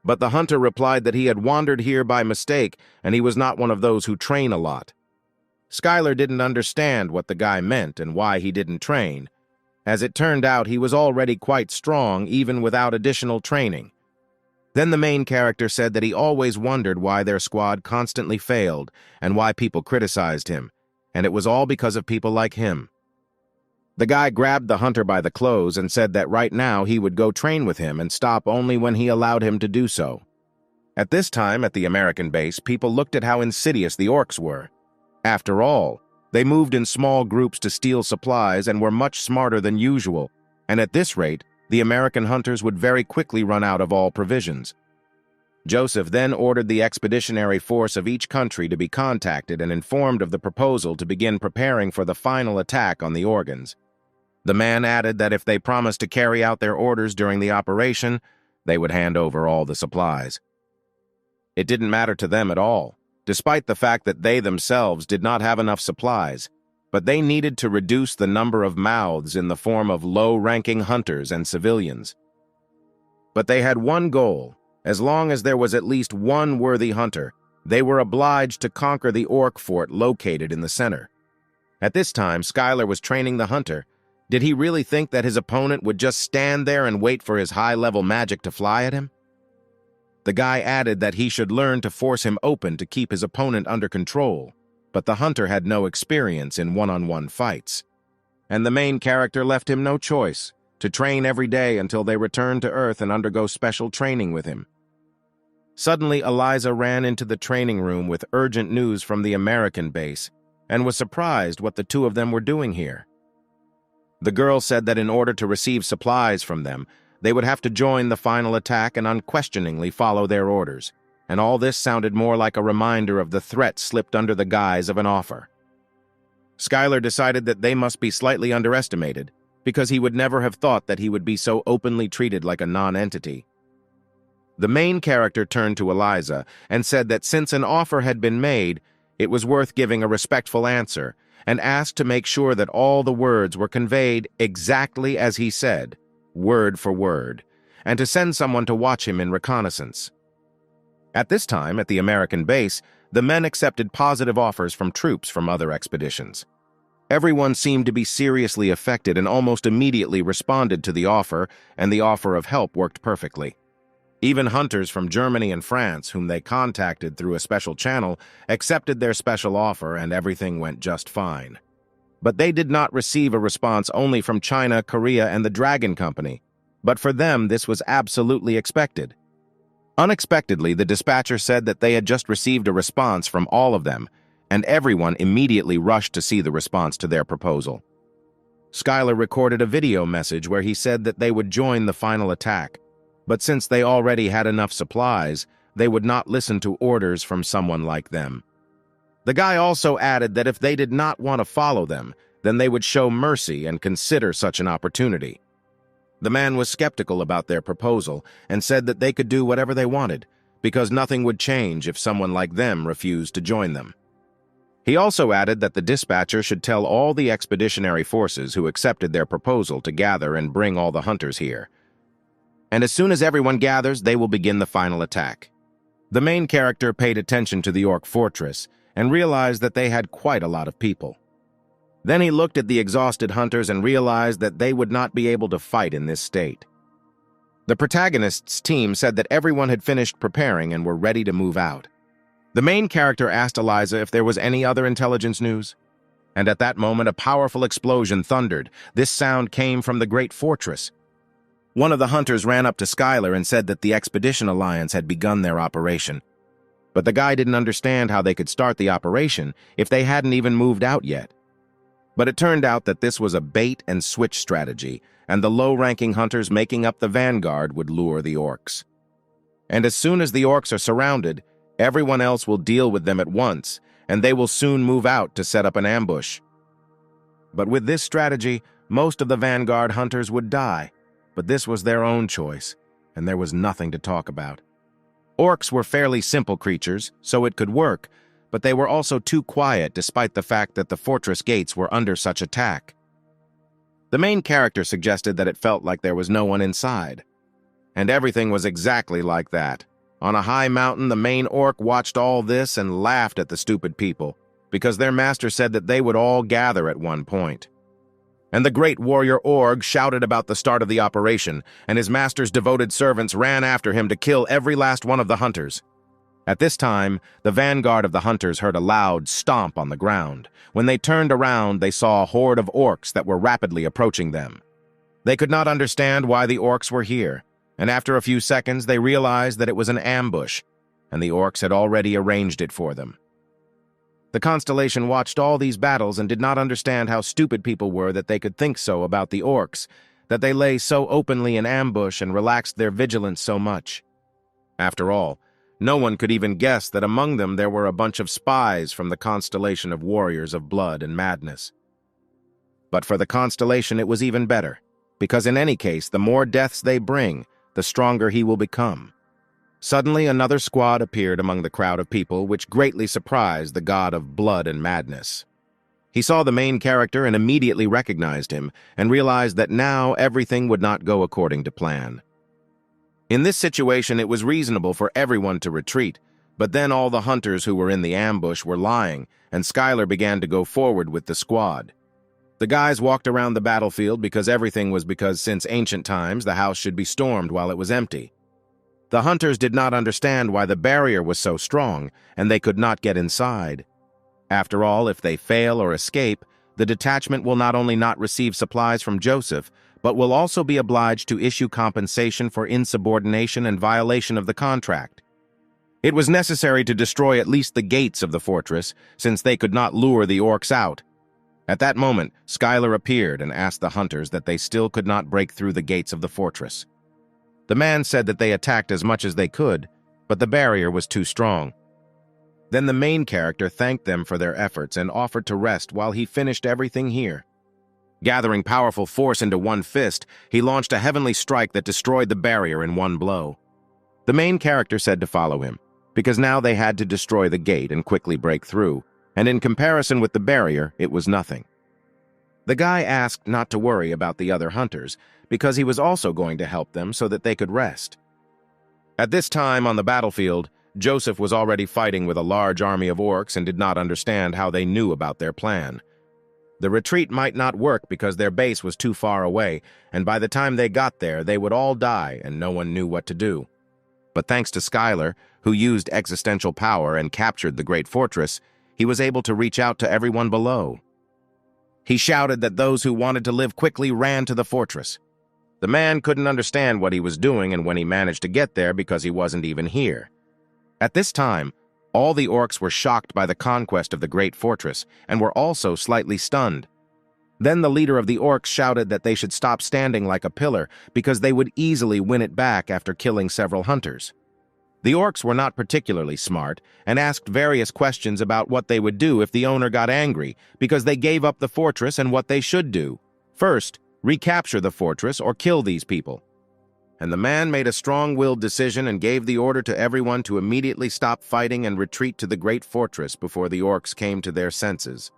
But the hunter replied that he had wandered here by mistake, and he was not one of those who train a lot. Skylar didn't understand what the guy meant and why he didn't train. As it turned out, he was already quite strong, even without additional training. Then the main character said that he always wondered why their squad constantly failed and why people criticized him, and it was all because of people like him. The guy grabbed the hunter by the clothes and said that right now he would go train with him and stop only when he allowed him to do so. At this time, at the American base, people looked at how insidious the orcs were. After all, they moved in small groups to steal supplies and were much smarter than usual, and at this rate, the American hunters would very quickly run out of all provisions. Joseph then ordered the expeditionary force of each country to be contacted and informed of the proposal to begin preparing for the final attack on the organs. The man added that if they promised to carry out their orders during the operation, they would hand over all the supplies. It didn't matter to them at all, despite the fact that they themselves did not have enough supplies, but they needed to reduce the number of mouths in the form of low-ranking hunters and civilians. But they had one goal. As long as there was at least one worthy hunter, they were obliged to conquer the orc fort located in the center. At this time, Skylar was training the hunter. Did he really think that his opponent would just stand there and wait for his high-level magic to fly at him? The guy added that he should learn to force him open to keep his opponent under control, but the hunter had no experience in one-on-one fights. And the main character left him no choice, to train every day until they returned to Earth and undergo special training with him. Suddenly, Eliza ran into the training room with urgent news from the American base and was surprised what the two of them were doing here. The girl said that in order to receive supplies from them, they would have to join the final attack and unquestioningly follow their orders, and all this sounded more like a reminder of the threat slipped under the guise of an offer. Skylar decided that they must be slightly underestimated, because he would never have thought that he would be so openly treated like a non-entity. The main character turned to Eliza and said that since an offer had been made, it was worth giving a respectful answer, and asked to make sure that all the words were conveyed exactly as he said, word for word, and to send someone to watch him in reconnaissance. At this time, at the American base, the men accepted positive offers from troops from other expeditions. Everyone seemed to be seriously affected and almost immediately responded to the offer, and the offer of help worked perfectly. Even hunters from Germany and France, whom they contacted through a special channel, accepted their special offer and everything went just fine. But they did not receive a response only from China, Korea, and the Dragon Company, but for them this was absolutely expected. Unexpectedly, the dispatcher said that they had just received a response from all of them, and everyone immediately rushed to see the response to their proposal. Skylar recorded a video message where he said that they would join the final attack, but since they already had enough supplies, they would not listen to orders from someone like them. The guy also added that if they did not want to follow them, then they would show mercy and consider such an opportunity. The man was skeptical about their proposal and said that they could do whatever they wanted, because nothing would change if someone like them refused to join them. He also added that the dispatcher should tell all the expeditionary forces who accepted their proposal to gather and bring all the hunters here. And as soon as everyone gathers, they will begin the final attack. The main character paid attention to the orc fortress and realized that they had quite a lot of people. Then he looked at the exhausted hunters and realized that they would not be able to fight in this state. The protagonist's team said that everyone had finished preparing and were ready to move out. The main character asked Eliza if there was any other intelligence news. And at that moment, a powerful explosion thundered. This sound came from the great fortress. One of the hunters ran up to Skylar and said that the Expedition Alliance had begun their operation. But the guy didn't understand how they could start the operation if they hadn't even moved out yet. But it turned out that this was a bait-and-switch strategy, and the low-ranking hunters making up the vanguard would lure the orcs. And as soon as the orcs are surrounded, everyone else will deal with them at once, and they will soon move out to set up an ambush. But with this strategy, most of the vanguard hunters would die, but this was their own choice, and there was nothing to talk about. Orcs were fairly simple creatures, so it could work, but they were also too quiet despite the fact that the fortress gates were under such attack. The main character suggested that it felt like there was no one inside. And everything was exactly like that. On a high mountain, the main orc watched all this and laughed at the stupid people, because their master said that they would all gather at one point. And the great warrior orc shouted about the start of the operation, and his master's devoted servants ran after him to kill every last one of the hunters. At this time, the vanguard of the hunters heard a loud stomp on the ground. When they turned around, they saw a horde of orcs that were rapidly approaching them. They could not understand why the orcs were here, and after a few seconds, they realized that it was an ambush, and the orcs had already arranged it for them. The constellation watched all these battles and did not understand how stupid people were that they could think so about the orcs, that they lay so openly in ambush and relaxed their vigilance so much. After all, no one could even guess that among them there were a bunch of spies from the constellation of warriors of blood and madness. But for the constellation it was even better, because in any case, the more deaths they bring, the stronger he will become. Suddenly, another squad appeared among the crowd of people, which greatly surprised the god of blood and madness. He saw the main character and immediately recognized him, and realized that now everything would not go according to plan. In this situation, it was reasonable for everyone to retreat, but then all the hunters who were in the ambush were lying, and Skylar began to go forward with the squad. The guys walked around the battlefield because since ancient times the house should be stormed while it was empty. The hunters did not understand why the barrier was so strong, and they could not get inside. After all, if they fail or escape, the detachment will not only not receive supplies from Joseph, but will also be obliged to issue compensation for insubordination and violation of the contract. It was necessary to destroy at least the gates of the fortress, since they could not lure the orcs out. At that moment, Skylar appeared and asked the hunters that they still could not break through the gates of the fortress. The man said that they attacked as much as they could, but the barrier was too strong. Then the main character thanked them for their efforts and offered to rest while he finished everything here. Gathering powerful force into one fist, he launched a heavenly strike that destroyed the barrier in one blow. The main character said to follow him, because now they had to destroy the gate and quickly break through, and in comparison with the barrier, it was nothing. The guy asked not to worry about the other hunters, because he was also going to help them so that they could rest. At this time on the battlefield, Joseph was already fighting with a large army of orcs and did not understand how they knew about their plan. The retreat might not work because their base was too far away, and by the time they got there, they would all die and no one knew what to do. But thanks to Skylar, who used existential power and captured the great fortress, he was able to reach out to everyone below. He shouted that those who wanted to live quickly ran to the fortress. The man couldn't understand what he was doing and when he managed to get there because he wasn't even here. At this time, all the orcs were shocked by the conquest of the great fortress and were also slightly stunned. Then the leader of the orcs shouted that they should stop standing like a pillar because they would easily win it back after killing several hunters. The orcs were not particularly smart and asked various questions about what they would do if the owner got angry because they gave up the fortress and what they should do. First, recapture the fortress or kill these people. And the man made a strong-willed decision and gave the order to everyone to immediately stop fighting and retreat to the great fortress before the orcs came to their senses.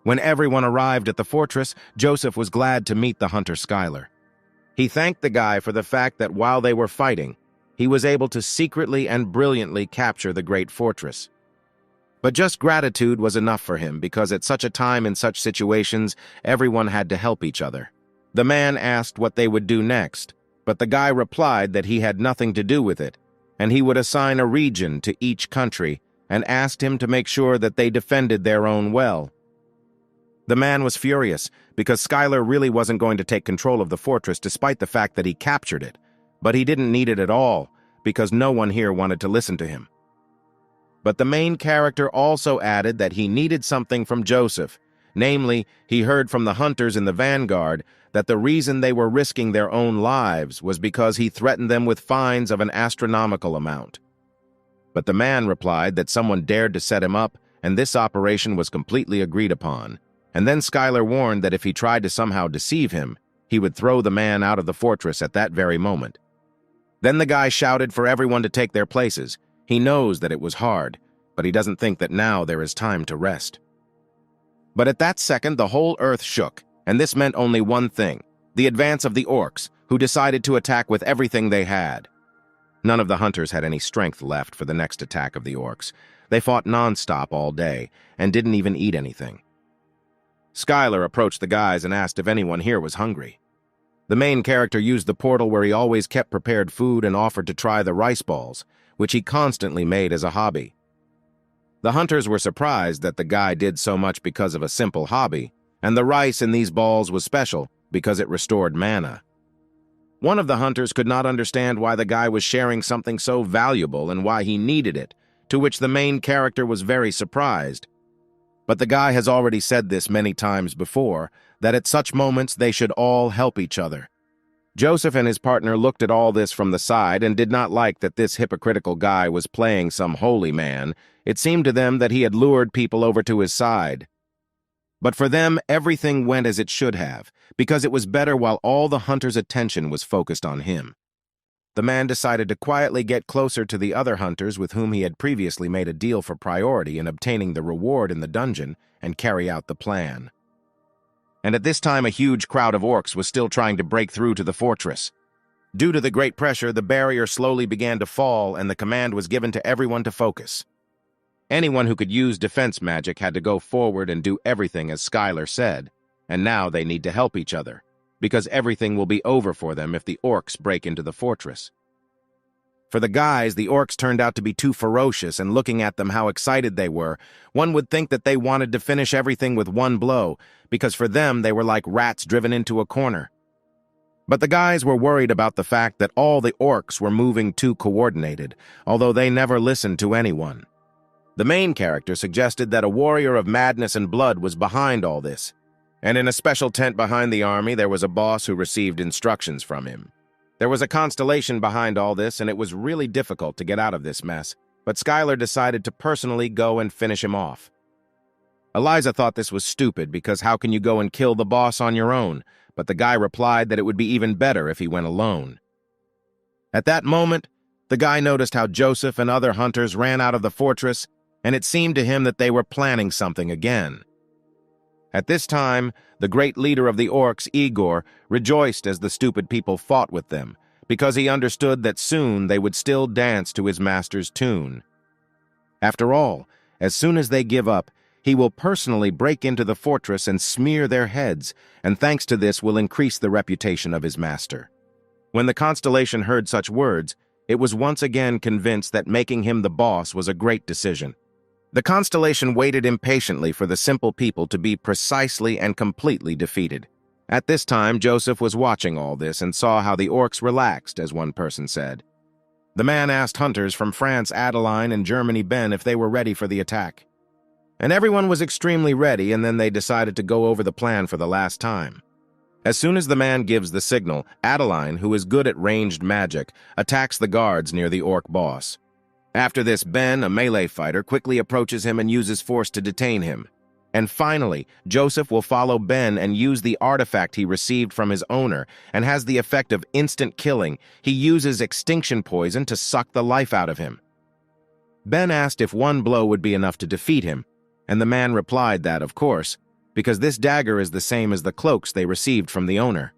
When everyone arrived at the fortress, Joseph was glad to meet the hunter Skylar. He thanked the guy for the fact that while they were fighting, he was able to secretly and brilliantly capture the great fortress. But just gratitude was enough for him because at such a time in such situations, everyone had to help each other. The man asked what they would do next, but the guy replied that he had nothing to do with it, and he would assign a region to each country and asked him to make sure that they defended their own well. The man was furious because Skylar really wasn't going to take control of the fortress despite the fact that he captured it, but he didn't need it at all because no one here wanted to listen to him. But the main character also added that he needed something from Joseph. Namely, he heard from the hunters in the vanguard that the reason they were risking their own lives was because he threatened them with fines of an astronomical amount. But the man replied that someone dared to set him up, and this operation was completely agreed upon. And then Skylar warned that if he tried to somehow deceive him, he would throw the man out of the fortress at that very moment. Then the guy shouted for everyone to take their places. He knows that it was hard, but he doesn't think that now there is time to rest. But at that second, the whole earth shook, and this meant only one thing: the advance of the orcs, who decided to attack with everything they had. None of the hunters had any strength left for the next attack of the orcs. They fought non-stop all day, and didn't even eat anything. Skylar approached the guys and asked if anyone here was hungry. The main character used the portal where he always kept prepared food and offered to try the rice balls, which he constantly made as a hobby. The hunters were surprised that the guy did so much because of a simple hobby, and the rice in these balls was special because it restored mana. One of the hunters could not understand why the guy was sharing something so valuable and why he needed it, to which the main character was very surprised. But the guy has already said this many times before, that at such moments they should all help each other. Joseph and his partner looked at all this from the side and did not like that this hypocritical guy was playing some holy man. It seemed to them that he had lured people over to his side. But for them, everything went as it should have, because it was better while all the hunters' attention was focused on him. The man decided to quietly get closer to the other hunters with whom he had previously made a deal for priority in obtaining the reward in the dungeon and carry out the plan. And at this time, a huge crowd of orcs was still trying to break through to the fortress. Due to the great pressure, the barrier slowly began to fall, and the command was given to everyone to focus. Anyone who could use defense magic had to go forward and do everything as Skylar said, and now they need to help each other, because everything will be over for them if the orcs break into the fortress. For the guys, the orcs turned out to be too ferocious, and looking at them how excited they were, one would think that they wanted to finish everything with one blow, because for them they were like rats driven into a corner. But the guys were worried about the fact that all the orcs were moving too coordinated, although they never listened to anyone. The main character suggested that a warrior of madness and blood was behind all this, and in a special tent behind the army there was a boss who received instructions from him. There was a constellation behind all this, and it was really difficult to get out of this mess, but Skylar decided to personally go and finish him off. Eliza thought this was stupid because how can you go and kill the boss on your own? But the guy replied that it would be even better if he went alone. At that moment, the guy noticed how Joseph and other hunters ran out of the fortress, and it seemed to him that they were planning something again. At this time, the great leader of the orcs, Igor, rejoiced as the stupid people fought with them, because he understood that soon they would still dance to his master's tune. After all, as soon as they give up, he will personally break into the fortress and smear their heads, and thanks to this will increase the reputation of his master. When the constellation heard such words, it was once again convinced that making him the boss was a great decision. The constellation waited impatiently for the simple people to be precisely and completely defeated. At this time, Joseph was watching all this and saw how the orcs relaxed, as one person said. The man asked hunters from France, Adeline, and Germany, Ben, if they were ready for the attack. And everyone was extremely ready, and then they decided to go over the plan for the last time. As soon as the man gives the signal, Adeline, who is good at ranged magic, attacks the guards near the orc boss. After this, Ben, a melee fighter, quickly approaches him and uses force to detain him. And finally, Joseph will follow Ben and use the artifact he received from his owner and has the effect of instant killing. He uses extinction poison to suck the life out of him. Ben asked if one blow would be enough to defeat him, and the man replied that, of course, because this dagger is the same as the cloaks they received from the owner.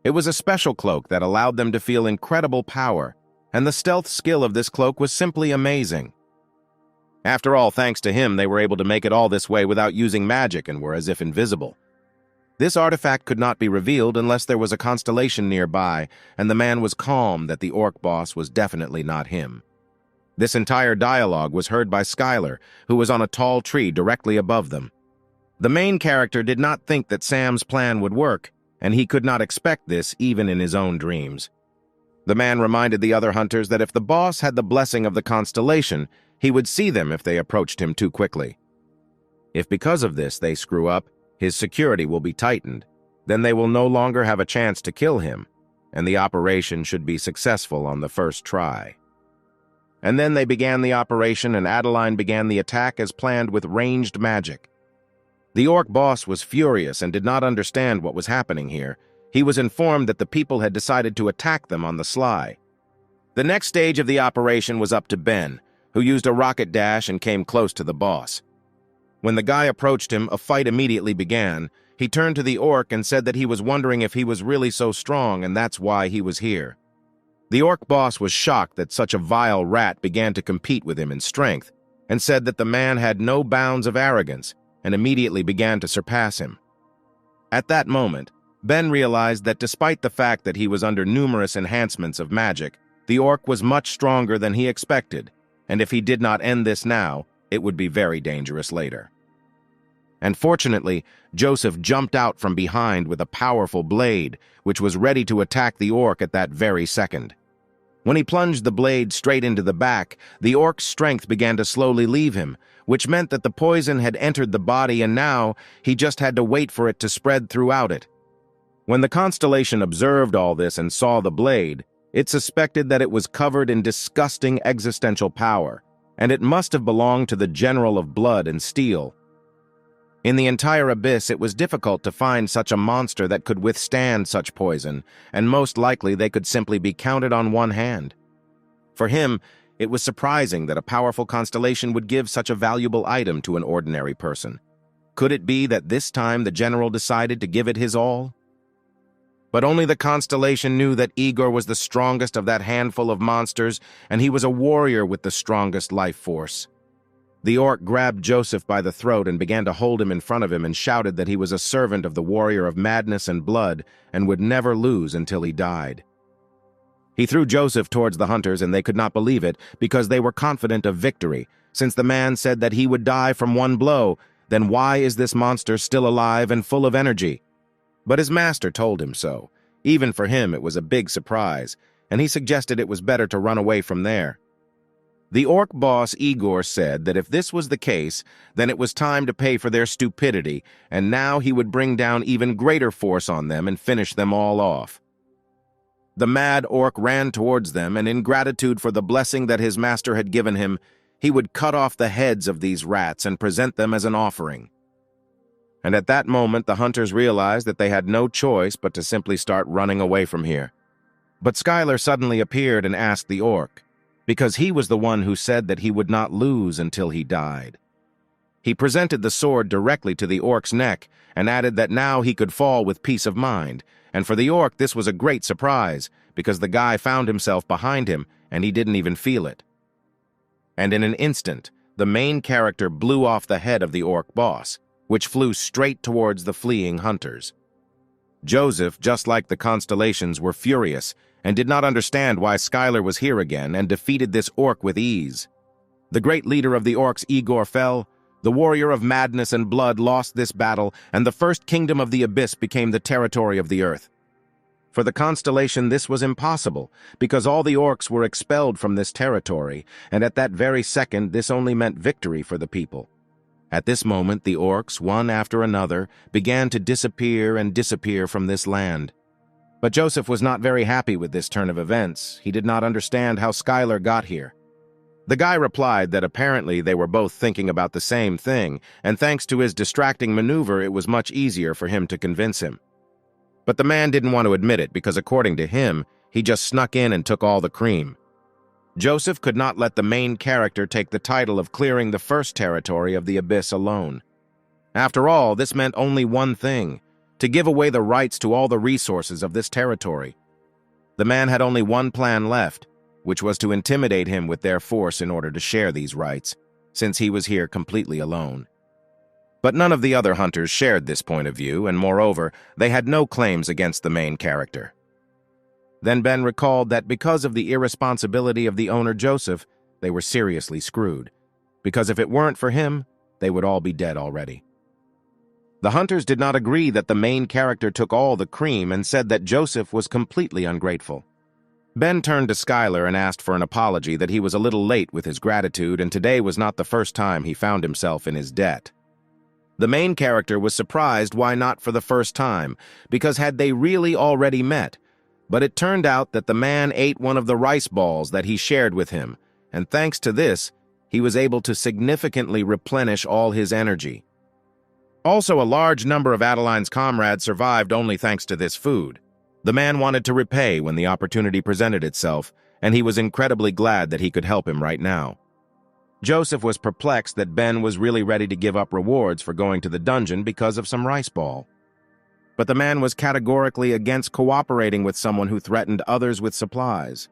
It was a special cloak that allowed them to feel incredible power, and the stealth skill of this cloak was simply amazing. After all, thanks to him, they were able to make it all this way without using magic and were as if invisible. This artifact could not be revealed unless there was a constellation nearby, and the man was calm that the orc boss was definitely not him. This entire dialogue was heard by Skylar, who was on a tall tree directly above them. The main character did not think that Sam's plan would work, and he could not expect this even in his own dreams. The man reminded the other hunters that if the boss had the blessing of the constellation, he would see them if they approached him too quickly. If because of this they screw up, his security will be tightened. Then they will no longer have a chance to kill him, and the operation should be successful on the first try. And then they began the operation, and Adeline began the attack as planned with ranged magic. The orc boss was furious and did not understand what was happening here. He was informed that the people had decided to attack them on the sly. The next stage of the operation was up to Ben, who used a rocket dash and came close to the boss. When the guy approached him, a fight immediately began. He turned to the orc and said that he was wondering if he was really so strong and that's why he was here. The orc boss was shocked that such a vile rat began to compete with him in strength, and said that the man had no bounds of arrogance, and immediately began to surpass him. At that moment, Ben realized that despite the fact that he was under numerous enhancements of magic, the orc was much stronger than he expected, and if he did not end this now, it would be very dangerous later. And fortunately, Joseph jumped out from behind with a powerful blade, which was ready to attack the orc at that very second. When he plunged the blade straight into the back, the orc's strength began to slowly leave him, which meant that the poison had entered the body and now he just had to wait for it to spread throughout it. When the constellation observed all this and saw the blade, it suspected that it was covered in disgusting existential power, and it must have belonged to the General of Blood and Steel. In the entire abyss, it was difficult to find such a monster that could withstand such poison, and most likely they could simply be counted on one hand. For him, it was surprising that a powerful constellation would give such a valuable item to an ordinary person. Could it be that this time the general decided to give it his all? But only the constellation knew that Igor was the strongest of that handful of monsters, and he was a warrior with the strongest life force. The orc grabbed Joseph by the throat and began to hold him in front of him and shouted that he was a servant of the warrior of madness and blood and would never lose until he died. He threw Joseph towards the hunters, and they could not believe it because they were confident of victory. Since the man said that he would die from one blow, then why is this monster still alive and full of energy? But his master told him so. Even for him, it was a big surprise, and he suggested it was better to run away from there. The orc boss Igor said that if this was the case, then it was time to pay for their stupidity, and now he would bring down even greater force on them and finish them all off. The mad orc ran towards them, and in gratitude for the blessing that his master had given him, he would cut off the heads of these rats and present them as an offering. And at that moment, the hunters realized that they had no choice but to simply start running away from here. But Skylar suddenly appeared and asked the orc, because he was the one who said that he would not lose until he died. He presented the sword directly to the orc's neck and added that now he could fall with peace of mind, and for the orc this was a great surprise, because the guy found himself behind him and he didn't even feel it. And in an instant, the main character blew off the head of the orc boss, which flew straight towards the fleeing hunters. Joseph, just like the constellations, were furious and did not understand why Skylar was here again and defeated this orc with ease. The great leader of the orcs, Igor, fell. The warrior of madness and blood lost this battle, and the first kingdom of the abyss became the territory of the earth. For the constellation, this was impossible, because all the orcs were expelled from this territory, and at that very second, this only meant victory for the people. At this moment, the orcs, one after another, began to disappear and disappear from this land. But Joseph was not very happy with this turn of events. He did not understand how Skylar got here. The guy replied that apparently they were both thinking about the same thing, and thanks to his distracting maneuver, it was much easier for him to convince him. But the man didn't want to admit it because, according to him, he just snuck in and took all the cream. Joseph could not let the main character take the title of clearing the first territory of the abyss alone. After all, this meant only one thing: to give away the rights to all the resources of this territory. The man had only one plan left, which was to intimidate him with their force in order to share these rights, since he was here completely alone. But none of the other hunters shared this point of view, and moreover, they had no claims against the main character. Then Ben recalled that because of the irresponsibility of the owner Joseph, they were seriously screwed, because if it weren't for him, they would all be dead already. The hunters did not agree that the main character took all the cream and said that Joseph was completely ungrateful. Ben turned to Skylar and asked for an apology that he was a little late with his gratitude and today was not the first time he found himself in his debt. The main character was surprised why not for the first time, because had they really already met? But it turned out that the man ate one of the rice balls that he shared with him, and thanks to this, he was able to significantly replenish all his energy. Also, a large number of Adeline's comrades survived only thanks to this food. The man wanted to repay when the opportunity presented itself, and he was incredibly glad that he could help him right now. Joseph was perplexed that Ben was really ready to give up rewards for going to the dungeon because of some rice ball. But the man was categorically against cooperating with someone who threatened others with supplies.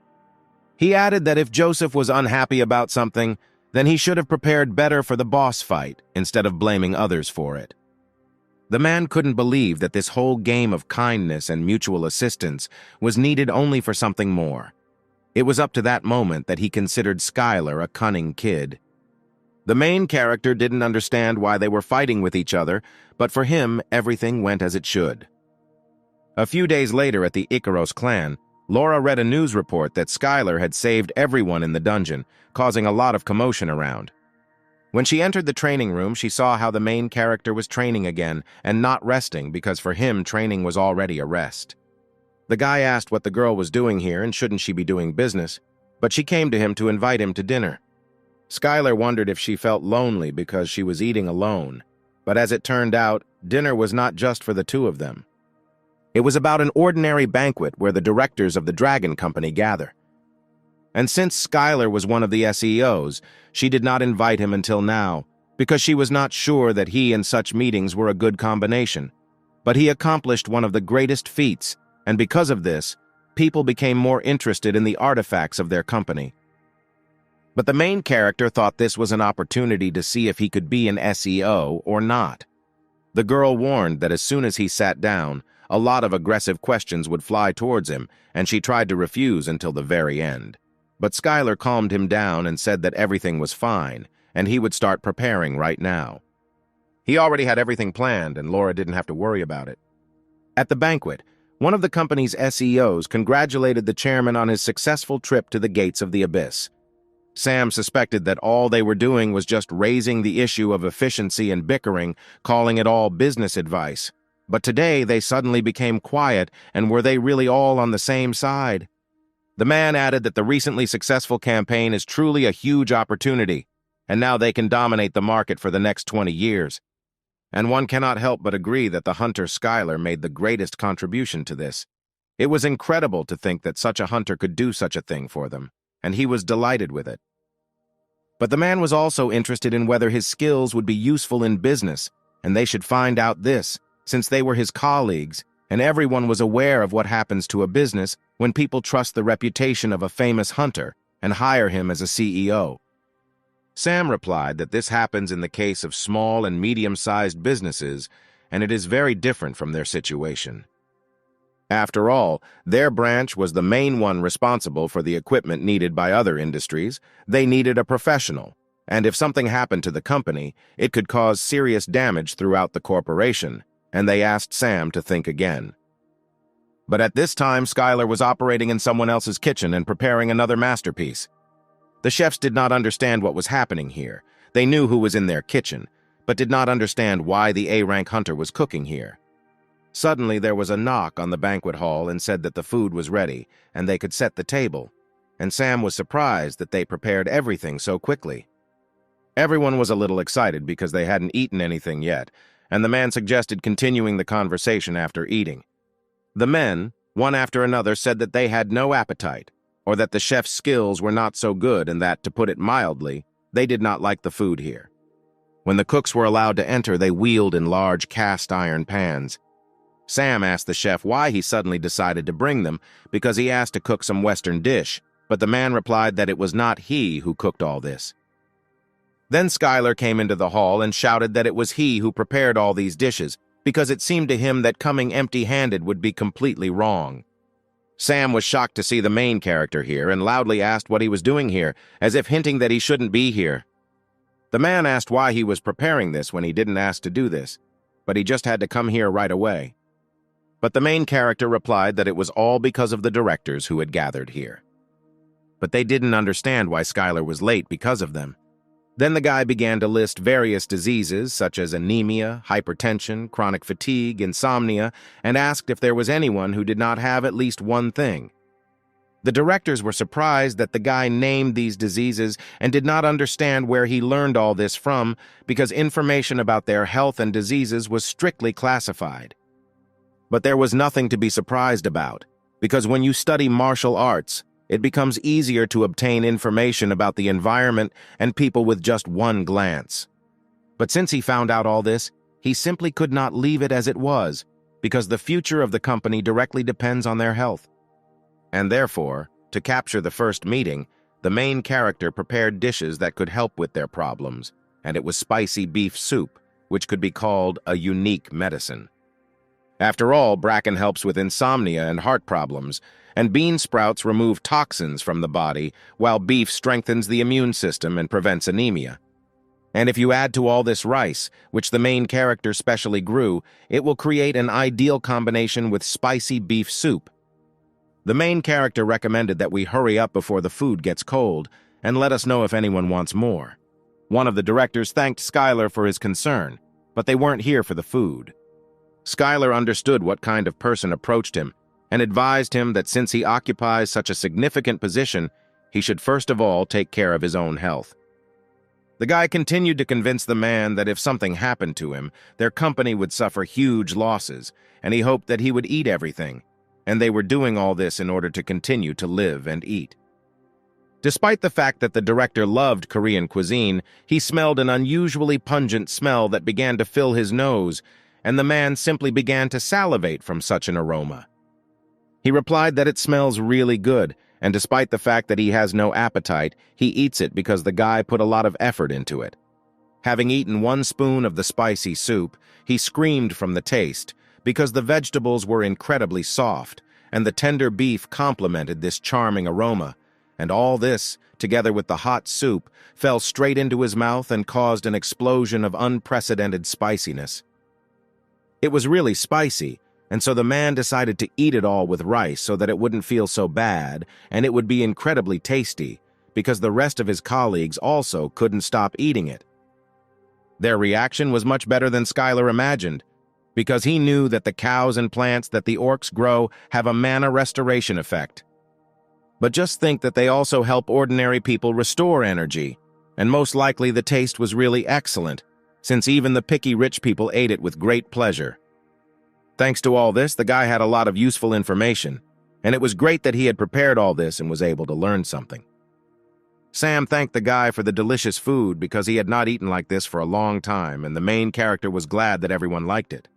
He added that if Joseph was unhappy about something, then he should have prepared better for the boss fight instead of blaming others for it. The man couldn't believe that this whole game of kindness and mutual assistance was needed only for something more. It was up to that moment that he considered Skylar a cunning kid. The main character didn't understand why they were fighting with each other, but for him, everything went as it should. A few days later at the Icaros clan, Laura read a news report that Skylar had saved everyone in the dungeon, causing a lot of commotion around. When she entered the training room, she saw how the main character was training again and not resting because for him, training was already a rest. The guy asked what the girl was doing here and shouldn't she be doing business, but she came to him to invite him to dinner. Skylar wondered if she felt lonely because she was eating alone, but as it turned out, dinner was not just for the two of them. It was about an ordinary banquet where the directors of the Dragon Company gather. And since Skylar was one of the SEOs, she did not invite him until now, because she was not sure that he and such meetings were a good combination. But he accomplished one of the greatest feats, and because of this, people became more interested in the artifacts of their company. But the main character thought this was an opportunity to see if he could be an SEO or not. The girl warned that as soon as he sat down, a lot of aggressive questions would fly towards him, and she tried to refuse until the very end. But Skylar calmed him down and said that everything was fine, and he would start preparing right now. He already had everything planned, and Laura didn't have to worry about it. At the banquet, one of the company's SEOs congratulated the chairman on his successful trip to the gates of the abyss. Sam suspected that all they were doing was just raising the issue of efficiency and bickering, calling it all business advice. But today they suddenly became quiet, and were they really all on the same side? The man added that the recently successful campaign is truly a huge opportunity, and now they can dominate the market for the next 20 years. And one cannot help but agree that the hunter Skylar made the greatest contribution to this. It was incredible to think that such a hunter could do such a thing for them, and he was delighted with it. But the man was also interested in whether his skills would be useful in business, and they should find out this, since they were his colleagues, and everyone was aware of what happens to a business when people trust the reputation of a famous hunter and hire him as a CEO. Sam replied that this happens in the case of small and medium-sized businesses, and it is very different from their situation. After all, their branch was the main one responsible for the equipment needed by other industries. They needed a professional, and if something happened to the company, it could cause serious damage throughout the corporation, and they asked Sam to think again. But at this time, Skylar was operating in someone else's kitchen and preparing another masterpiece. The chefs did not understand what was happening here. They knew who was in their kitchen, but did not understand why the A-rank hunter was cooking here. Suddenly, there was a knock on the banquet hall and said that the food was ready, and they could set the table, and Sam was surprised that they prepared everything so quickly. Everyone was a little excited because they hadn't eaten anything yet, and the man suggested continuing the conversation after eating. The men, one after another, said that they had no appetite, or that the chef's skills were not so good and that, to put it mildly, they did not like the food here. When the cooks were allowed to enter, they wheeled in large cast-iron pans. Sam asked the chef why he suddenly decided to bring them, because he asked to cook some Western dish, but the man replied that it was not he who cooked all this. Then Skylar came into the hall and shouted that it was he who prepared all these dishes, because it seemed to him that coming empty-handed would be completely wrong. Sam was shocked to see the main character here and loudly asked what he was doing here, as if hinting that he shouldn't be here. The man asked why he was preparing this when he didn't ask to do this, but he just had to come here right away. But the main character replied that it was all because of the directors who had gathered here. But they didn't understand why Skylar was late because of them. Then the guy began to list various diseases such as anemia, hypertension, chronic fatigue, insomnia, and asked if there was anyone who did not have at least one thing. The directors were surprised that the guy named these diseases and did not understand where he learned all this from because information about their health and diseases was strictly classified. But there was nothing to be surprised about, because when you study martial arts, it becomes easier to obtain information about the environment and people with just one glance. But since he found out all this, he simply could not leave it as it was, because the future of the company directly depends on their health. And therefore, to capture the first meeting, the main character prepared dishes that could help with their problems, and it was spicy beef soup, which could be called a unique medicine. After all, bracken helps with insomnia and heart problems, and bean sprouts remove toxins from the body, while beef strengthens the immune system and prevents anemia. And if you add to all this rice, which the main character specially grew, it will create an ideal combination with spicy beef soup. The main character recommended that we hurry up before the food gets cold, and let us know if anyone wants more. One of the directors thanked Skylar for his concern, but they weren't here for the food. Skylar understood what kind of person approached him, and advised him that since he occupies such a significant position, he should first of all take care of his own health. The guy continued to convince the man that if something happened to him, their company would suffer huge losses, and he hoped that he would eat everything, and they were doing all this in order to continue to live and eat. Despite the fact that the director loved Korean cuisine, he smelled an unusually pungent smell that began to fill his nose, and the man simply began to salivate from such an aroma. He replied that it smells really good, and despite the fact that he has no appetite, he eats it because the guy put a lot of effort into it. Having eaten 1 spoon of the spicy soup, he screamed from the taste, because the vegetables were incredibly soft, and the tender beef complemented this charming aroma, and all this, together with the hot soup, fell straight into his mouth and caused an explosion of unprecedented spiciness. It was really spicy, and so the man decided to eat it all with rice so that it wouldn't feel so bad, and it would be incredibly tasty, because the rest of his colleagues also couldn't stop eating it. Their reaction was much better than Skylar imagined, because he knew that the cows and plants that the orcs grow have a mana restoration effect. But just think that they also help ordinary people restore energy, and most likely the taste was really excellent, since even the picky rich people ate it with great pleasure. Thanks to all this, the guy had a lot of useful information, and it was great that he had prepared all this and was able to learn something. Sam thanked the guy for the delicious food because he had not eaten like this for a long time, and the main character was glad that everyone liked it.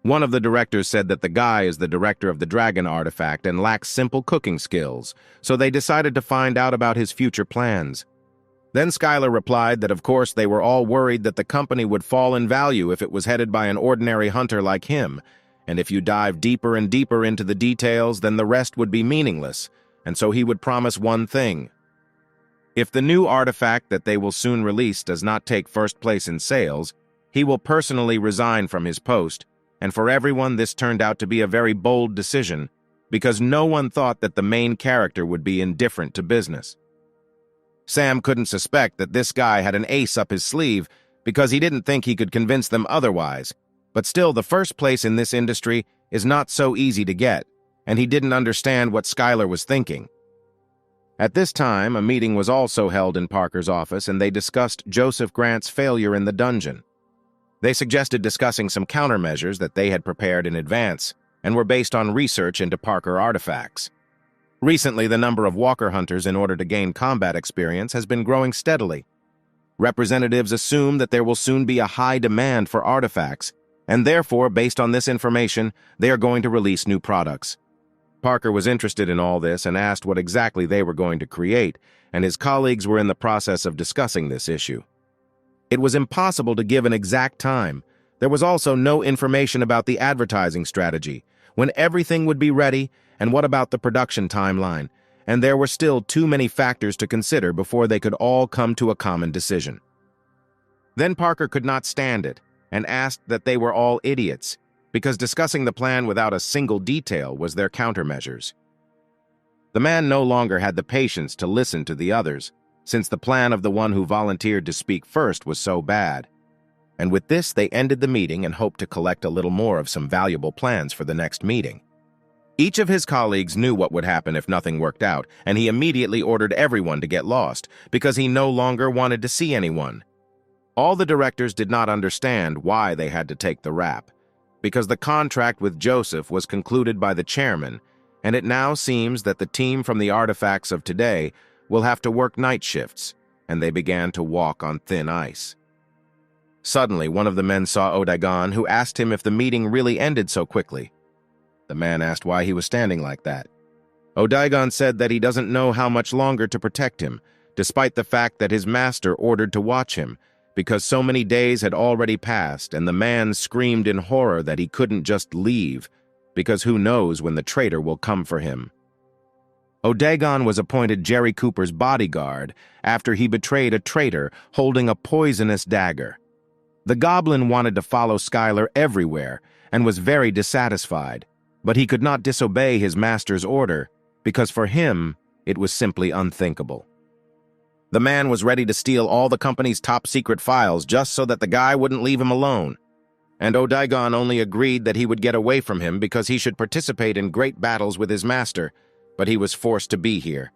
One of the directors said that the guy is the director of the dragon artifact and lacks simple cooking skills, so they decided to find out about his future plans. Then Skylar replied that of course they were all worried that the company would fall in value if it was headed by an ordinary hunter like him, and if you dive deeper and deeper into the details, then the rest would be meaningless, and so he would promise one thing. If the new artifact that they will soon release does not take first place in sales, he will personally resign from his post, and for everyone this turned out to be a very bold decision, because no one thought that the main character would be indifferent to business. Sam couldn't suspect that this guy had an ace up his sleeve because he didn't think he could convince them otherwise, but still the first place in this industry is not so easy to get, and he didn't understand what Skylar was thinking. At this time, a meeting was also held in Parker's office, and they discussed Joseph Grant's failure in the dungeon. They suggested discussing some countermeasures that they had prepared in advance and were based on research into Parker artifacts. Recently, the number of walker hunters in order to gain combat experience has been growing steadily. Representatives assume that there will soon be a high demand for artifacts, and therefore, based on this information, they are going to release new products. Parker was interested in all this and asked what exactly they were going to create, and his colleagues were in the process of discussing this issue. It was impossible to give an exact time. There was also no information about the advertising strategy, when everything would be ready, And what about the production timeline? And there were still too many factors to consider before they could all come to a common decision. Then Parker could not stand it and asked that they were all idiots, because discussing the plan without a single detail was their countermeasures. The man no longer had the patience to listen to the others, since the plan of the one who volunteered to speak first was so bad. And with this, they ended the meeting and hoped to collect a little more of some valuable plans for the next meeting. Each of his colleagues knew what would happen if nothing worked out, and he immediately ordered everyone to get lost, because he no longer wanted to see anyone. All the directors did not understand why they had to take the rap, because the contract with Joseph was concluded by the chairman, and it now seems that the team from the artifacts of today will have to work night shifts, and they began to walk on thin ice. Suddenly, one of the men saw Odagon, who asked him if the meeting really ended so quickly. The man asked why he was standing like that. Odagon said that he doesn't know how much longer to protect him, despite the fact that his master ordered to watch him, because so many days had already passed, and the man screamed in horror that he couldn't just leave, because who knows when the traitor will come for him. Odagon was appointed Jerry Cooper's bodyguard after he betrayed a traitor holding a poisonous dagger. The goblin wanted to follow Skylar everywhere and was very dissatisfied, but he could not disobey his master's order because for him, it was simply unthinkable. The man was ready to steal all the company's top-secret files just so that the guy wouldn't leave him alone. And Odagon only agreed that he would get away from him because he should participate in great battles with his master, but he was forced to be here.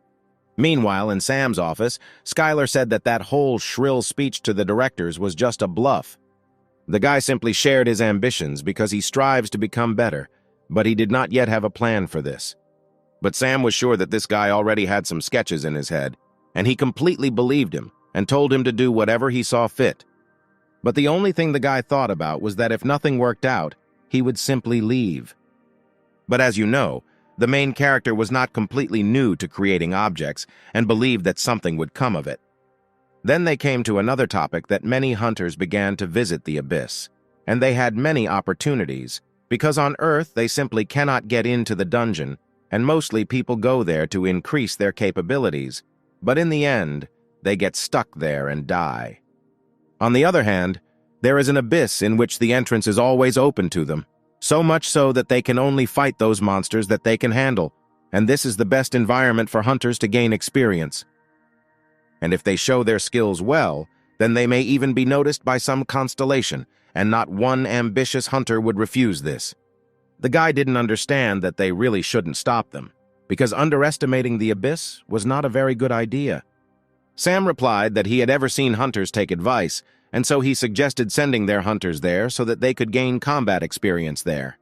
Meanwhile, in Sam's office, Skylar said that that whole shrill speech to the directors was just a bluff. The guy simply shared his ambitions because he strives to become better, but he did not yet have a plan for this. But Sam was sure that this guy already had some sketches in his head, and he completely believed him and told him to do whatever he saw fit. But the only thing the guy thought about was that if nothing worked out, he would simply leave. But as you know, the main character was not completely new to creating objects and believed that something would come of it. Then they came to another topic that many hunters began to visit the abyss, and they had many opportunities, because on Earth they simply cannot get into the dungeon, and mostly people go there to increase their capabilities, but in the end, they get stuck there and die. On the other hand, there is an abyss in which the entrance is always open to them, so much so that they can only fight those monsters that they can handle, and this is the best environment for hunters to gain experience. And if they show their skills well, then they may even be noticed by some constellation, and not one ambitious hunter would refuse this. The guy didn't understand that they really shouldn't stop them, because underestimating the abyss was not a very good idea. Sam replied that he had ever seen hunters take advice, and so he suggested sending their hunters there so that they could gain combat experience there.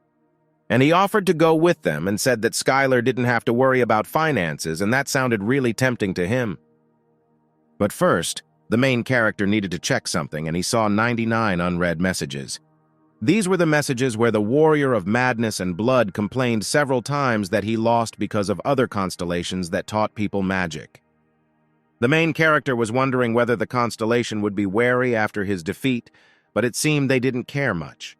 And he offered to go with them and said that Skylar didn't have to worry about finances, and that sounded really tempting to him. But first, the main character needed to check something, and he saw 99 unread messages. These were the messages where the warrior of madness and blood complained several times that he lost because of other constellations that taught people magic. The main character was wondering whether the constellation would be wary after his defeat, but it seemed they didn't care much.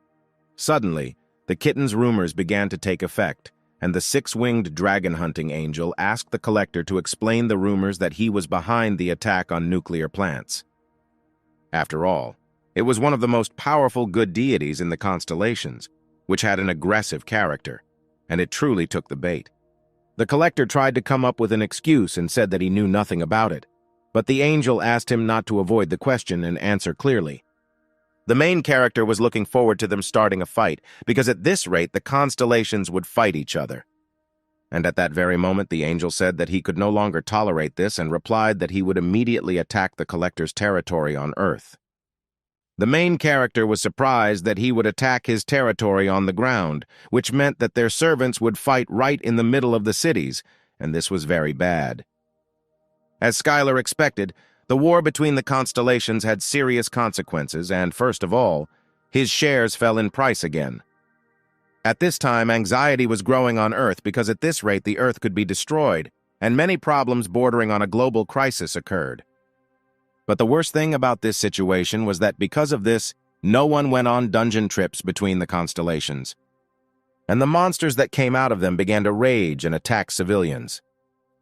Suddenly, the kitten's rumors began to take effect, and the six-winged dragon-hunting angel asked the collector to explain the rumors that he was behind the attack on nuclear plants. After all, it was one of the most powerful good deities in the constellations, which had an aggressive character, and it truly took the bait. The collector tried to come up with an excuse and said that he knew nothing about it, but the angel asked him not to avoid the question and answer clearly. The main character was looking forward to them starting a fight, because at this rate the constellations would fight each other. And at that very moment the angel said that he could no longer tolerate this and replied that he would immediately attack the collector's territory on Earth. The main character was surprised that he would attack his territory on the ground, which meant that their servants would fight right in the middle of the cities, and this was very bad. As Skylar expected, the war between the constellations had serious consequences, and first of all, his shares fell in price again. At this time, anxiety was growing on Earth because at this rate the Earth could be destroyed, and many problems bordering on a global crisis occurred. But the worst thing about this situation was that because of this, no one went on dungeon trips between the constellations. and the monsters that came out of them began to rage and attack civilians.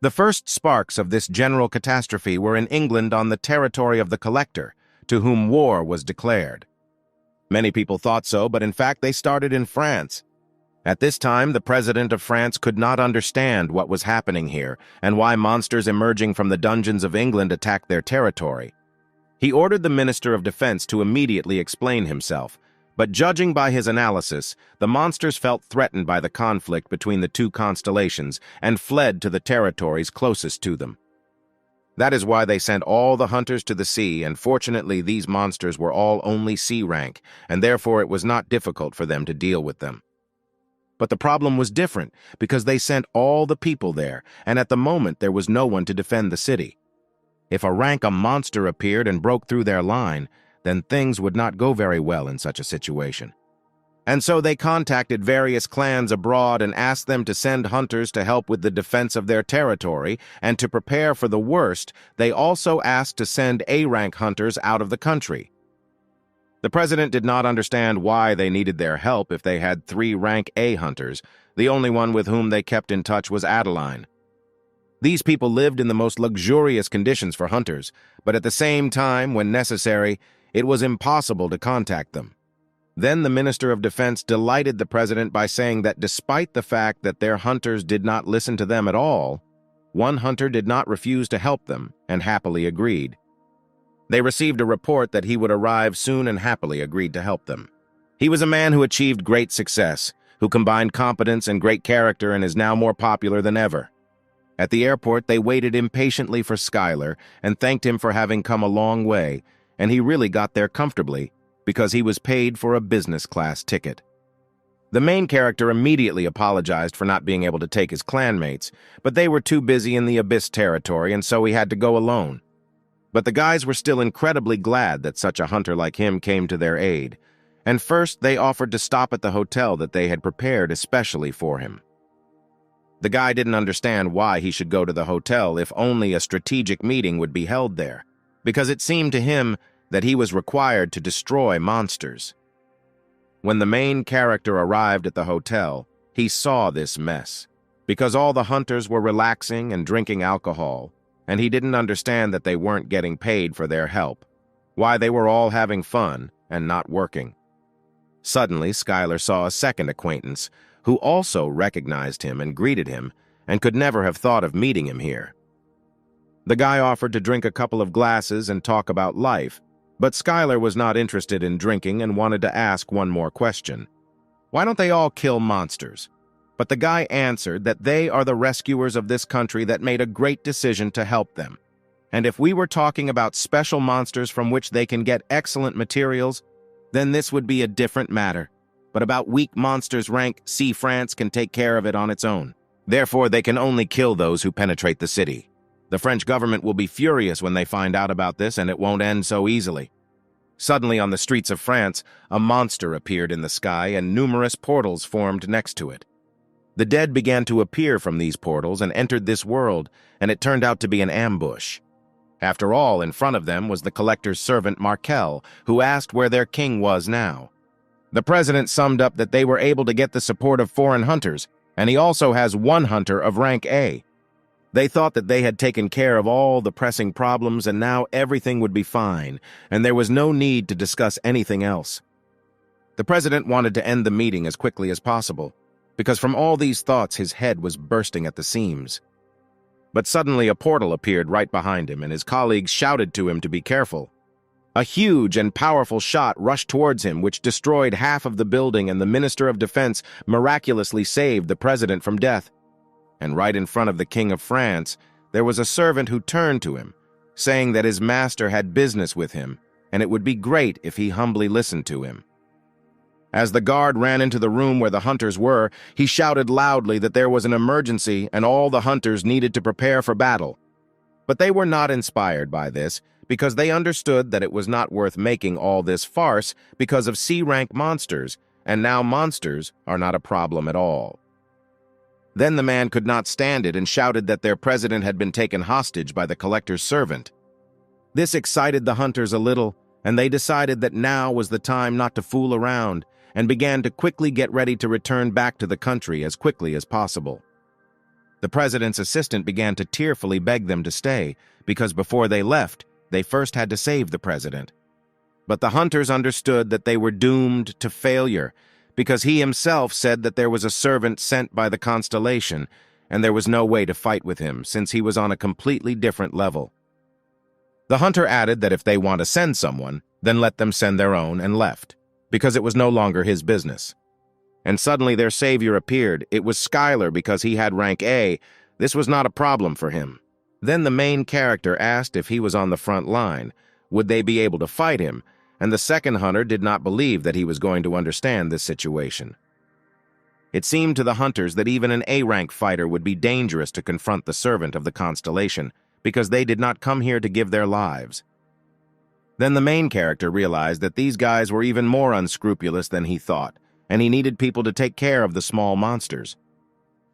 The first sparks of this general catastrophe were in England on the territory of the Collector, to whom war was declared. Many people thought so, but in fact they started in France. At this time, the president of France could not understand what was happening here and why monsters emerging from the dungeons of England attacked their territory. He ordered the Minister of Defense to immediately explain himself, but judging by his analysis, the monsters felt threatened by the conflict between the two constellations and fled to the territories closest to them. That is why they sent all the hunters to the sea, and fortunately these monsters were all only C rank, and therefore it was not difficult for them to deal with them. But the problem was different, because they sent all the people there, and at the moment there was no one to defend the city. If a monster appeared and broke through their line, then things would not go very well in such a situation. And so they contacted various clans abroad and asked them to send hunters to help with the defense of their territory, and to prepare for the worst, they also asked to send A-rank hunters out of the country. The president did not understand why they needed their help if they had 3 rank A hunters. The only one with whom they kept in touch was Adeline. These people lived in the most luxurious conditions for hunters, but at the same time, when necessary, it was impossible to contact them. Then the Minister of Defense delighted the president by saying that despite the fact that their hunters did not listen to them at all, one hunter did not refuse to help them and happily agreed. They received a report that he would arrive soon and happily agreed to help them. He was a man who achieved great success, who combined competence and great character and is now more popular than ever. At the airport, they waited impatiently for Schuyler and thanked him for having come a long way, and he really got there comfortably because he was paid for a business-class ticket. The main character immediately apologized for not being able to take his clanmates, but they were too busy in the Abyss territory, and so he had to go alone. But the guys were still incredibly glad that such a hunter like him came to their aid, and first they offered to stop at the hotel that they had prepared especially for him. The guy didn't understand why he should go to the hotel if only a strategic meeting would be held there, because it seemed to him that he was required to destroy monsters. When the main character arrived at the hotel, he saw this mess, because all the hunters were relaxing and drinking alcohol, and he didn't understand that they weren't getting paid for their help, why they were all having fun and not working. Suddenly, Schuyler saw a second acquaintance, who also recognized him and greeted him, and could never have thought of meeting him here. The guy offered to drink a couple of glasses and talk about life, but Schuyler was not interested in drinking and wanted to ask one more question. Why don't they all kill monsters? But the guy answered that they are the rescuers of this country that made a great decision to help them. And if we were talking about special monsters from which they can get excellent materials, then this would be a different matter. But about weak monsters rank C, France can take care of it on its own. Therefore, they can only kill those who penetrate the city. The French government will be furious when they find out about this, and it won't end so easily. Suddenly, on the streets of France, a monster appeared in the sky, and numerous portals formed next to it. The dead began to appear from these portals and entered this world, and it turned out to be an ambush. After all, in front of them was the collector's servant Markel, who asked where their king was now. The president summed up that they were able to get the support of foreign hunters, and he also has 1 hunter of rank A. They thought that they had taken care of all the pressing problems and now everything would be fine, and there was no need to discuss anything else. The president wanted to end the meeting as quickly as possible, because from all these thoughts his head was bursting at the seams. But suddenly a portal appeared right behind him, and his colleagues shouted to him to be careful. A huge and powerful shot rushed towards him, which destroyed half of the building, and the Minister of Defense miraculously saved the president from death. And right in front of the King of France, there was a servant who turned to him, saying that his master had business with him, and it would be great if he humbly listened to him. As the guard ran into the room where the hunters were, he shouted loudly that there was an emergency and all the hunters needed to prepare for battle. But they were not inspired by this, because they understood that it was not worth making all this farce because of C-rank monsters, and now monsters are not a problem at all. Then the man could not stand it and shouted that their president had been taken hostage by the collector's servant. This excited the hunters a little, and they decided that now was the time not to fool around, and began to quickly get ready to return back to the country as quickly as possible. The president's assistant began to tearfully beg them to stay, because before they left, they first had to save the president. But the hunters understood that they were doomed to failure, because he himself said that there was a servant sent by the constellation, and there was no way to fight with him, since he was on a completely different level. The hunter added that if they want to send someone, then let them send their own, and left, because it was no longer his business. And suddenly their savior appeared. It was Skylar, because he had rank A. This was not a problem for him. Then the main character asked if he was on the front line. Would they be able to fight him? And the second hunter did not believe that he was going to understand this situation. It seemed to the hunters that even an A-rank fighter would be dangerous to confront the servant of the constellation, because they did not come here to give their lives. Then the main character realized that these guys were even more unscrupulous than he thought, and he needed people to take care of the small monsters.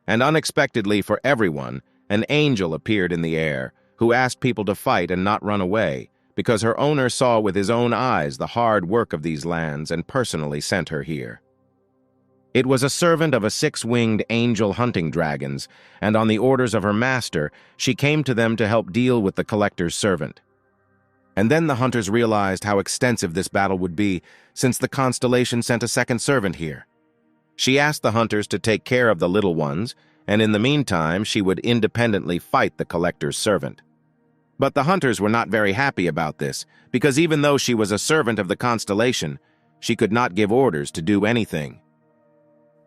And unexpectedly for everyone, an angel appeared in the air, who asked people to fight and not run away, because her owner saw with his own eyes the hard work of these lands and personally sent her here. It was a servant of a 6-winged angel hunting dragons, and on the orders of her master, she came to them to help deal with the collector's servant. And then the hunters realized how extensive this battle would be, since the constellation sent a second servant here. She asked the hunters to take care of the little ones, and in the meantime she would independently fight the collector's servant. But the hunters were not very happy about this, because even though she was a servant of the constellation, she could not give orders to do anything.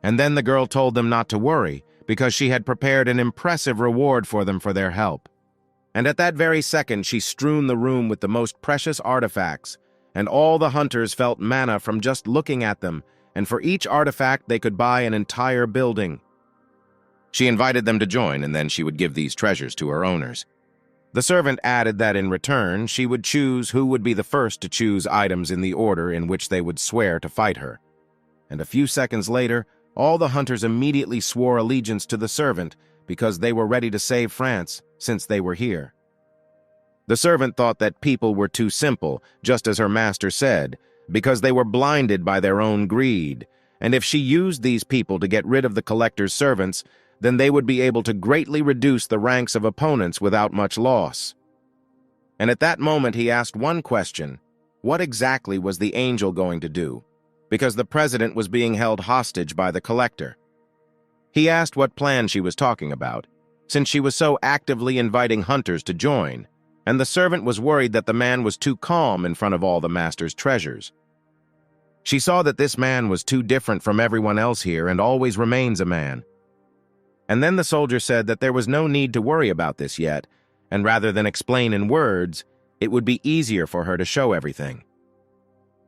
And then the girl told them not to worry, because she had prepared an impressive reward for them for their help. And at that very second she strewn the room with the most precious artifacts, and all the hunters felt mana from just looking at them, and for each artifact they could buy an entire building. She invited them to join, and then she would give these treasures to her owners. The servant added that in return she would choose who would be the first to choose items in the order in which they would swear to fight her. And a few seconds later, all the hunters immediately swore allegiance to the servant, because they were ready to save France, since they were here. The servant thought that people were too simple, just as her master said, because they were blinded by their own greed, and if she used these people to get rid of the collector's servants, then they would be able to greatly reduce the ranks of opponents without much loss. And at that moment he asked one question: what exactly was the angel going to do? Because the president was being held hostage by the collector. He asked what plan she was talking about, since she was so actively inviting hunters to join, and the servant was worried that the man was too calm in front of all the master's treasures. She saw that this man was too different from everyone else here and always remains a man. And then the soldier said that there was no need to worry about this yet, and rather than explain in words, it would be easier for her to show everything.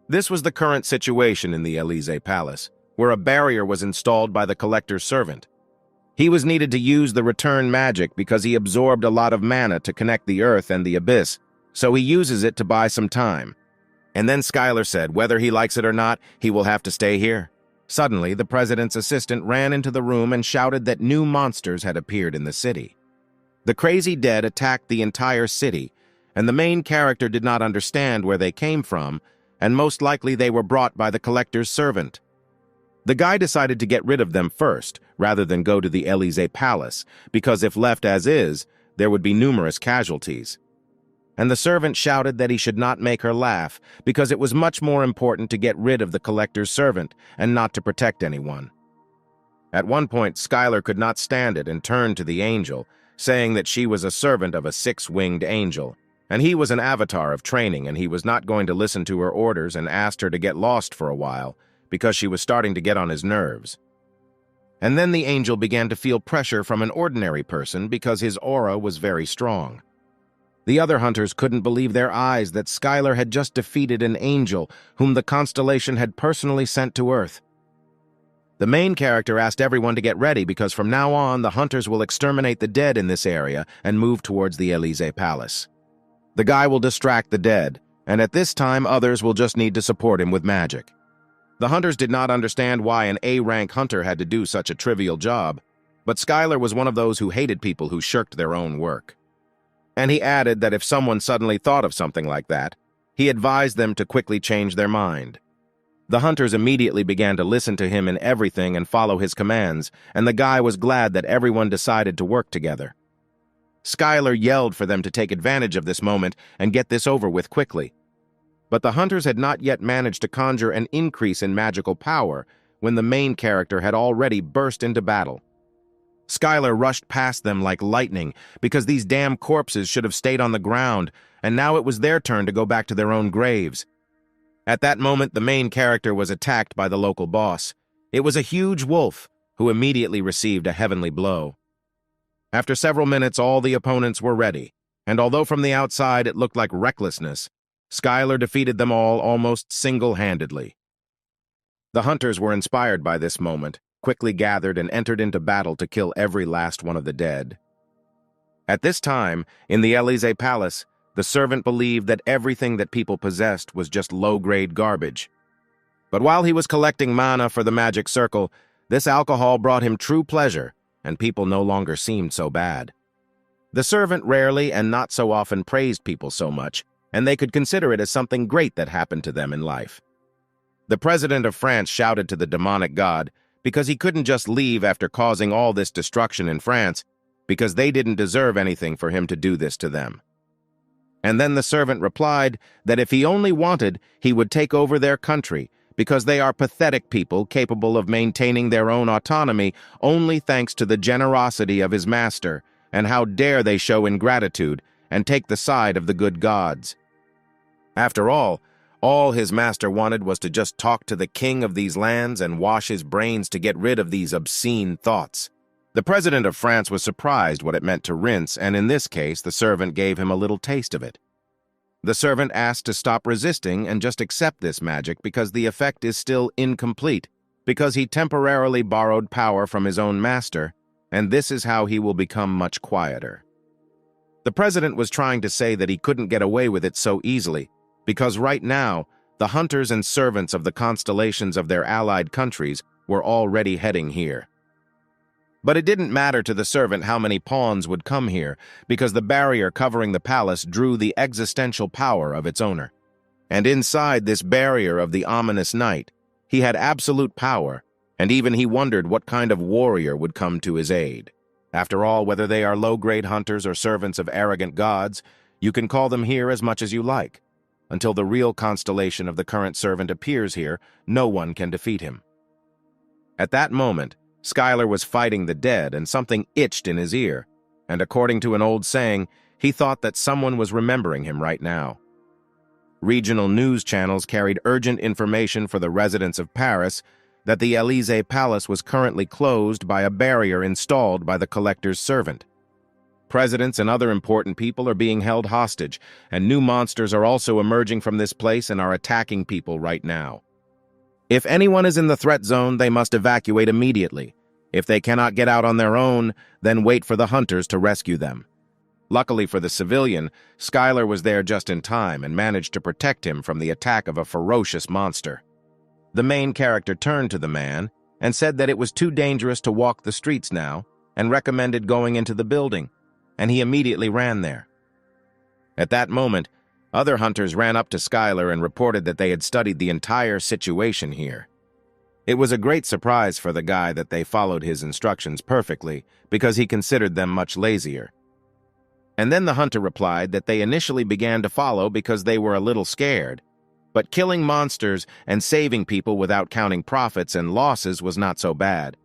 This was the current situation in the Élysée Palace, where a barrier was installed by the collector's servant. He was needed to use the return magic because he absorbed a lot of mana to connect the earth and the abyss, so he uses it to buy some time. And then Skylar said whether he likes it or not, he will have to stay here. Suddenly, the president's assistant ran into the room and shouted that new monsters had appeared in the city. The crazy dead attacked the entire city, and the main character did not understand where they came from, and most likely they were brought by the collector's servant. The guy decided to get rid of them first, rather than go to the Élysée Palace, because if left as is, there would be numerous casualties. And the servant shouted that he should not make her laugh, because it was much more important to get rid of the collector's servant, and not to protect anyone. At one point, Skylar could not stand it and turned to the angel, saying that she was a servant of a 6-winged angel, and he was an avatar of training, and he was not going to listen to her orders, and asked her to get lost for a while, because she was starting to get on his nerves. And then the angel began to feel pressure from an ordinary person because his aura was very strong. The other hunters couldn't believe their eyes that Skylar had just defeated an angel whom the constellation had personally sent to Earth. The main character asked everyone to get ready because from now on the hunters will exterminate the dead in this area and move towards the Élysée Palace. The guy will distract the dead, and at this time others will just need to support him with magic. The hunters did not understand why an A-rank hunter had to do such a trivial job, but Skylar was one of those who hated people who shirked their own work. And he added that if someone suddenly thought of something like that, he advised them to quickly change their mind. The hunters immediately began to listen to him in everything and follow his commands, and the guy was glad that everyone decided to work together. Skylar yelled for them to take advantage of this moment and get this over with quickly. But the hunters had not yet managed to conjure an increase in magical power when the main character had already burst into battle. Skylar rushed past them like lightning because these damn corpses should have stayed on the ground, and now it was their turn to go back to their own graves. At that moment, the main character was attacked by the local boss. It was a huge wolf, who immediately received a heavenly blow. After several minutes, all the opponents were ready, and although from the outside it looked like recklessness, Skylar defeated them all almost single-handedly. The hunters were inspired by this moment, quickly gathered and entered into battle to kill every last one of the dead. At this time, in the Elysee Palace, the servant believed that everything that people possessed was just low-grade garbage. But while he was collecting mana for the magic circle, this alcohol brought him true pleasure, and people no longer seemed so bad. The servant rarely and not so often praised people so much, and they could consider it as something great that happened to them in life. The president of France shouted to the demonic god because he couldn't just leave after causing all this destruction in France, because they didn't deserve anything for him to do this to them. And then the servant replied that if he only wanted, he would take over their country, because they are pathetic people capable of maintaining their own autonomy only thanks to the generosity of his master, and how dare they show ingratitude and take the side of the good gods. After all his master wanted was to just talk to the king of these lands and wash his brains to get rid of these obscene thoughts. The president of France was surprised what it meant to rinse, and in this case, the servant gave him a little taste of it. The servant asked to stop resisting and just accept this magic because the effect is still incomplete, because he temporarily borrowed power from his own master, and this is how he will become much quieter. The president was trying to say that he couldn't get away with it so easily, because right now, the hunters and servants of the constellations of their allied countries were already heading here. But it didn't matter to the servant how many pawns would come here, because the barrier covering the palace drew the existential power of its owner. And inside this barrier of the ominous night, he had absolute power, and even he wondered what kind of warrior would come to his aid. After all, whether they are low-grade hunters or servants of arrogant gods, you can call them here as much as you like. Until the real constellation of the current servant appears here, no one can defeat him. At that moment, Skylar was fighting the dead, and something itched in his ear, and according to an old saying, he thought that someone was remembering him right now. Regional news channels carried urgent information for the residents of Paris that the Elysee Palace was currently closed by a barrier installed by the collector's servant. Presidents and other important people are being held hostage, and new monsters are also emerging from this place and are attacking people right now. If anyone is in the threat zone, they must evacuate immediately. If they cannot get out on their own, then wait for the hunters to rescue them. Luckily for the civilian, Skylar was there just in time and managed to protect him from the attack of a ferocious monster. The main character turned to the man and said that it was too dangerous to walk the streets now and recommended going into the building, and he immediately ran there. At that moment, other hunters ran up to Skylar and reported that they had studied the entire situation here. It was a great surprise for the guy that they followed his instructions perfectly, because he considered them much lazier. And then the hunter replied that they initially began to follow because they were a little scared, but killing monsters and saving people without counting profits and losses was not so bad.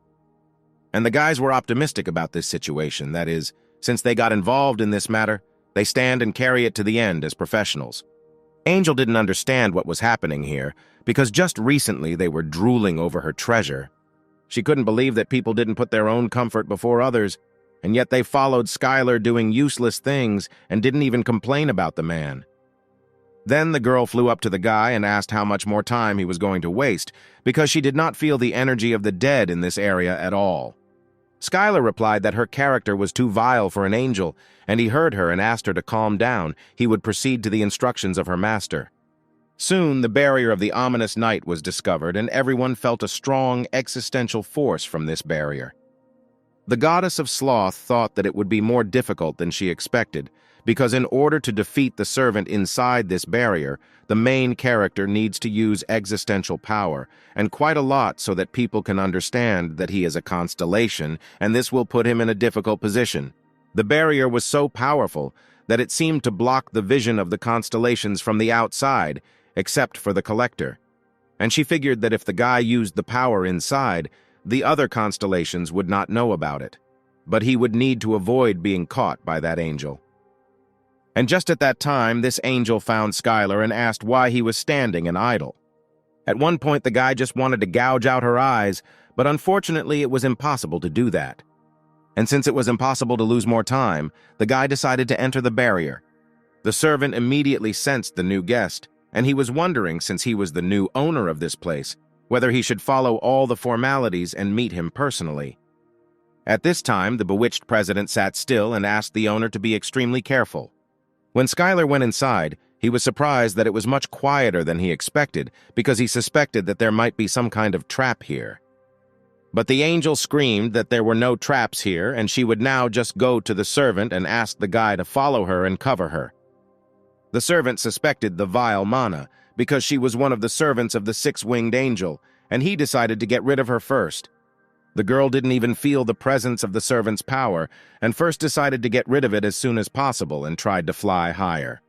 And the guys were optimistic about this situation, that is, since they got involved in this matter, they stand and carry it to the end as professionals. Angel didn't understand what was happening here, because just recently they were drooling over her treasure. She couldn't believe that people didn't put their own comfort before others, and yet they followed Skylar doing useless things and didn't even complain about the man. Then the girl flew up to the guy and asked how much more time he was going to waste, because she did not feel the energy of the dead in this area at all. Skylar replied that her character was too vile for an angel, and he heard her and asked her to calm down. He would proceed to the instructions of her master. Soon, the barrier of the ominous night was discovered, and everyone felt a strong existential force from this barrier. The goddess of sloth thought that it would be more difficult than she expected, because in order to defeat the servant inside this barrier, the main character needs to use existential power, and quite a lot so that people can understand that he is a constellation, and this will put him in a difficult position. The barrier was so powerful that it seemed to block the vision of the constellations from the outside, except for the collector. And she figured that if the guy used the power inside, the other constellations would not know about it. But he would need to avoid being caught by that angel. And just at that time, this angel found Skylar and asked why he was standing and idle. At one point, the guy just wanted to gouge out her eyes, but unfortunately, it was impossible to do that. And since it was impossible to lose more time, the guy decided to enter the barrier. The servant immediately sensed the new guest, and he was wondering, since he was the new owner of this place, whether he should follow all the formalities and meet him personally. At this time, the bewitched president sat still and asked the owner to be extremely careful. When Skylar went inside, he was surprised that it was much quieter than he expected because he suspected that there might be some kind of trap here. But the angel screamed that there were no traps here and she would now just go to the servant and ask the guy to follow her and cover her. The servant suspected the vile Mana because she was one of the servants of the six-winged angel, and he decided to get rid of her first. The girl didn't even feel the presence of the servant's power, and first decided to get rid of it as soon as possible and tried to fly higher.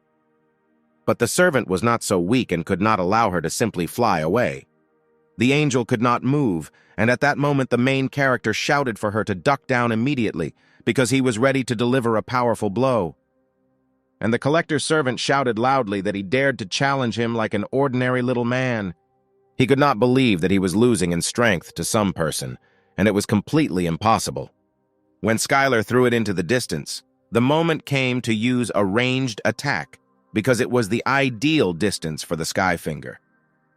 But the servant was not so weak and could not allow her to simply fly away. The angel could not move, and at that moment the main character shouted for her to duck down immediately because he was ready to deliver a powerful blow. And the collector's servant shouted loudly that he dared to challenge him like an ordinary little man. He could not believe that he was losing in strength to some person, and it was completely impossible. When Skylar threw it into the distance, the moment came to use a ranged attack, because it was the ideal distance for the Skyfinger.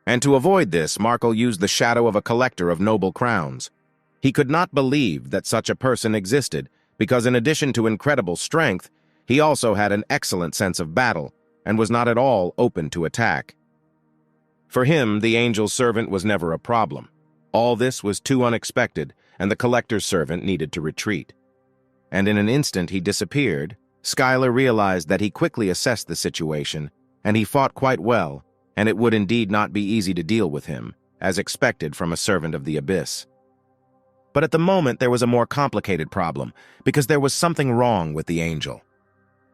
And to avoid this, Markle used the shadow of a collector of noble crowns. He could not believe that such a person existed, because in addition to incredible strength, he also had an excellent sense of battle, and was not at all open to attack. For him, the angel's servant was never a problem. All this was too unexpected, and the collector's servant needed to retreat. And in an instant he disappeared. Skylar realized that he quickly assessed the situation, and he fought quite well, and it would indeed not be easy to deal with him, as expected from a servant of the abyss. But at the moment there was a more complicated problem, because there was something wrong with the angel.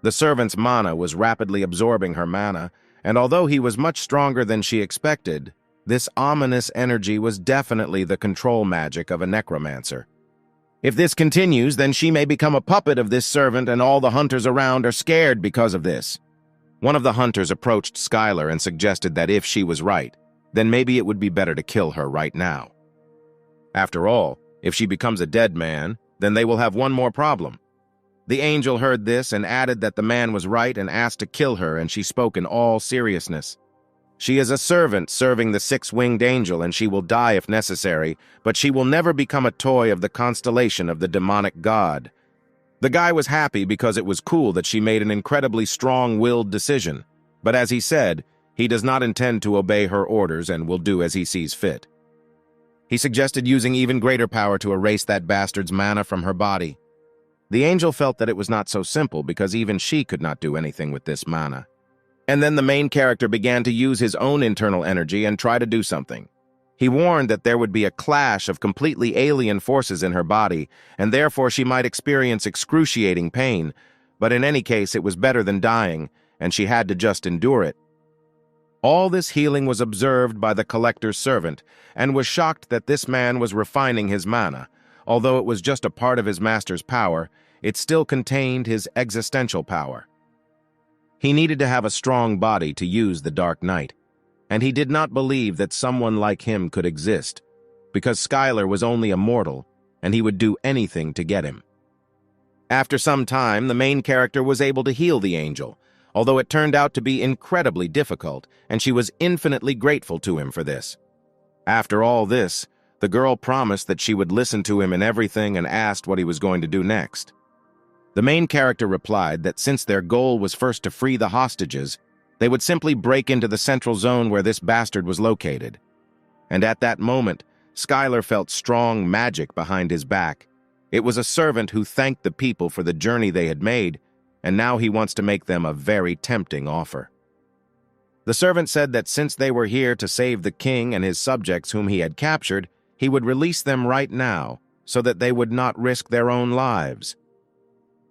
The servant's mana was rapidly absorbing her mana, and although he was much stronger than she expected, this ominous energy was definitely the control magic of a necromancer. If this continues, then she may become a puppet of this servant, and all the hunters around are scared because of this. One of the hunters approached Skylar and suggested that if she was right, then maybe it would be better to kill her right now. After all, if she becomes a dead man, then they will have one more problem. The angel heard this and added that the man was right and asked to kill her, and she spoke in all seriousness. She is a servant serving the six-winged angel, and she will die if necessary, but she will never become a toy of the constellation of the demonic god. The guy was happy because it was cool that she made an incredibly strong-willed decision, but as he said, he does not intend to obey her orders and will do as he sees fit. He suggested using even greater power to erase that bastard's mana from her body. The angel felt that it was not so simple because even she could not do anything with this mana. And then the main character began to use his own internal energy and try to do something. He warned that there would be a clash of completely alien forces in her body, and therefore she might experience excruciating pain, but in any case it was better than dying, and she had to just endure it. All this healing was observed by the collector's servant, and was shocked that this man was refining his mana. Although it was just a part of his master's power, it still contained his existential power. He needed to have a strong body to use the Dark Knight, and he did not believe that someone like him could exist, because Skylar was only a mortal, and he would do anything to get him. After some time, the main character was able to heal the angel, although it turned out to be incredibly difficult, and she was infinitely grateful to him for this. After all this, the girl promised that she would listen to him in everything and asked what he was going to do next. The main character replied that since their goal was first to free the hostages, they would simply break into the central zone where this bastard was located. And at that moment, Skylar felt strong magic behind his back. It was a servant who thanked the people for the journey they had made, and now he wants to make them a very tempting offer. The servant said that since they were here to save the king and his subjects whom he had captured, he would release them right now, so that they would not risk their own lives.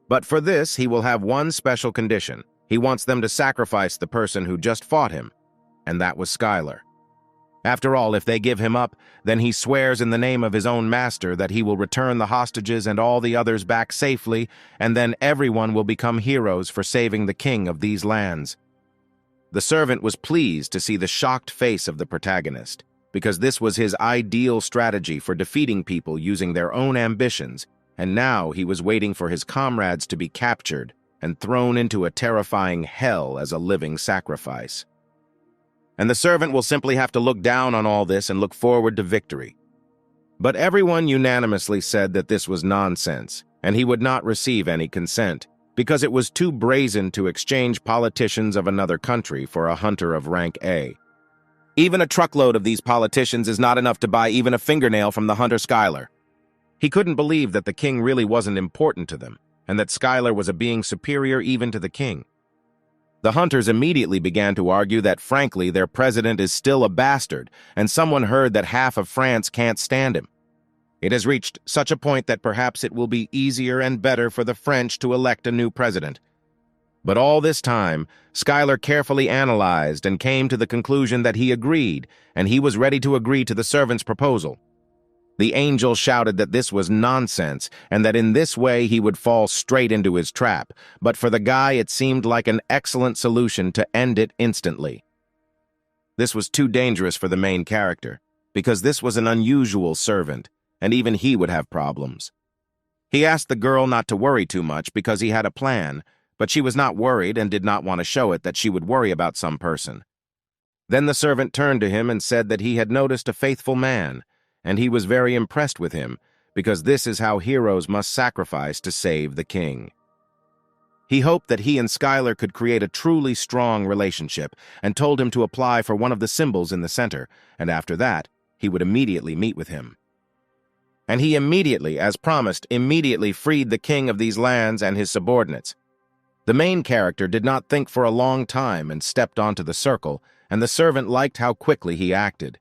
But for this, he will have one special condition. He wants them to sacrifice the person who just fought him, and that was Skylar. After all, if they give him up, then he swears in the name of his own master that he will return the hostages and all the others back safely, and then everyone will become heroes for saving the king of these lands. The servant was pleased to see the shocked face of the protagonist, because this was his ideal strategy for defeating people using their own ambitions, and now he was waiting for his comrades to be captured and thrown into a terrifying hell as a living sacrifice. And the servant will simply have to look down on all this and look forward to victory. But everyone unanimously said that this was nonsense, and he would not receive any consent, because it was too brazen to exchange politicians of another country for a hunter of rank A. Even a truckload of these politicians is not enough to buy even a fingernail from the hunter Skylar. He couldn't believe that the king really wasn't important to them, and that Skylar was a being superior even to the king. The hunters immediately began to argue that, frankly, their president is still a bastard, and someone heard that half of France can't stand him. It has reached such a point that perhaps it will be easier and better for the French to elect a new president. But all this time, Skylar carefully analyzed and came to the conclusion that he agreed, and he was ready to agree to the servant's proposal. The angel shouted that this was nonsense, and that in this way he would fall straight into his trap, but for the guy it seemed like an excellent solution to end it instantly. This was too dangerous for the main character, because this was an unusual servant, and even he would have problems. He asked the girl not to worry too much because he had a plan, but she was not worried and did not want to show it that she would worry about some person. Then the servant turned to him and said that he had noticed a faithful man, and he was very impressed with him, because this is how heroes must sacrifice to save the king. He hoped that he and Skylar could create a truly strong relationship, and told him to apply for one of the symbols in the center, and after that, he would immediately meet with him. And he immediately, as promised, freed the king of these lands and his subordinates. The main character did not think for a long time and stepped onto the circle, and the servant liked how quickly he acted.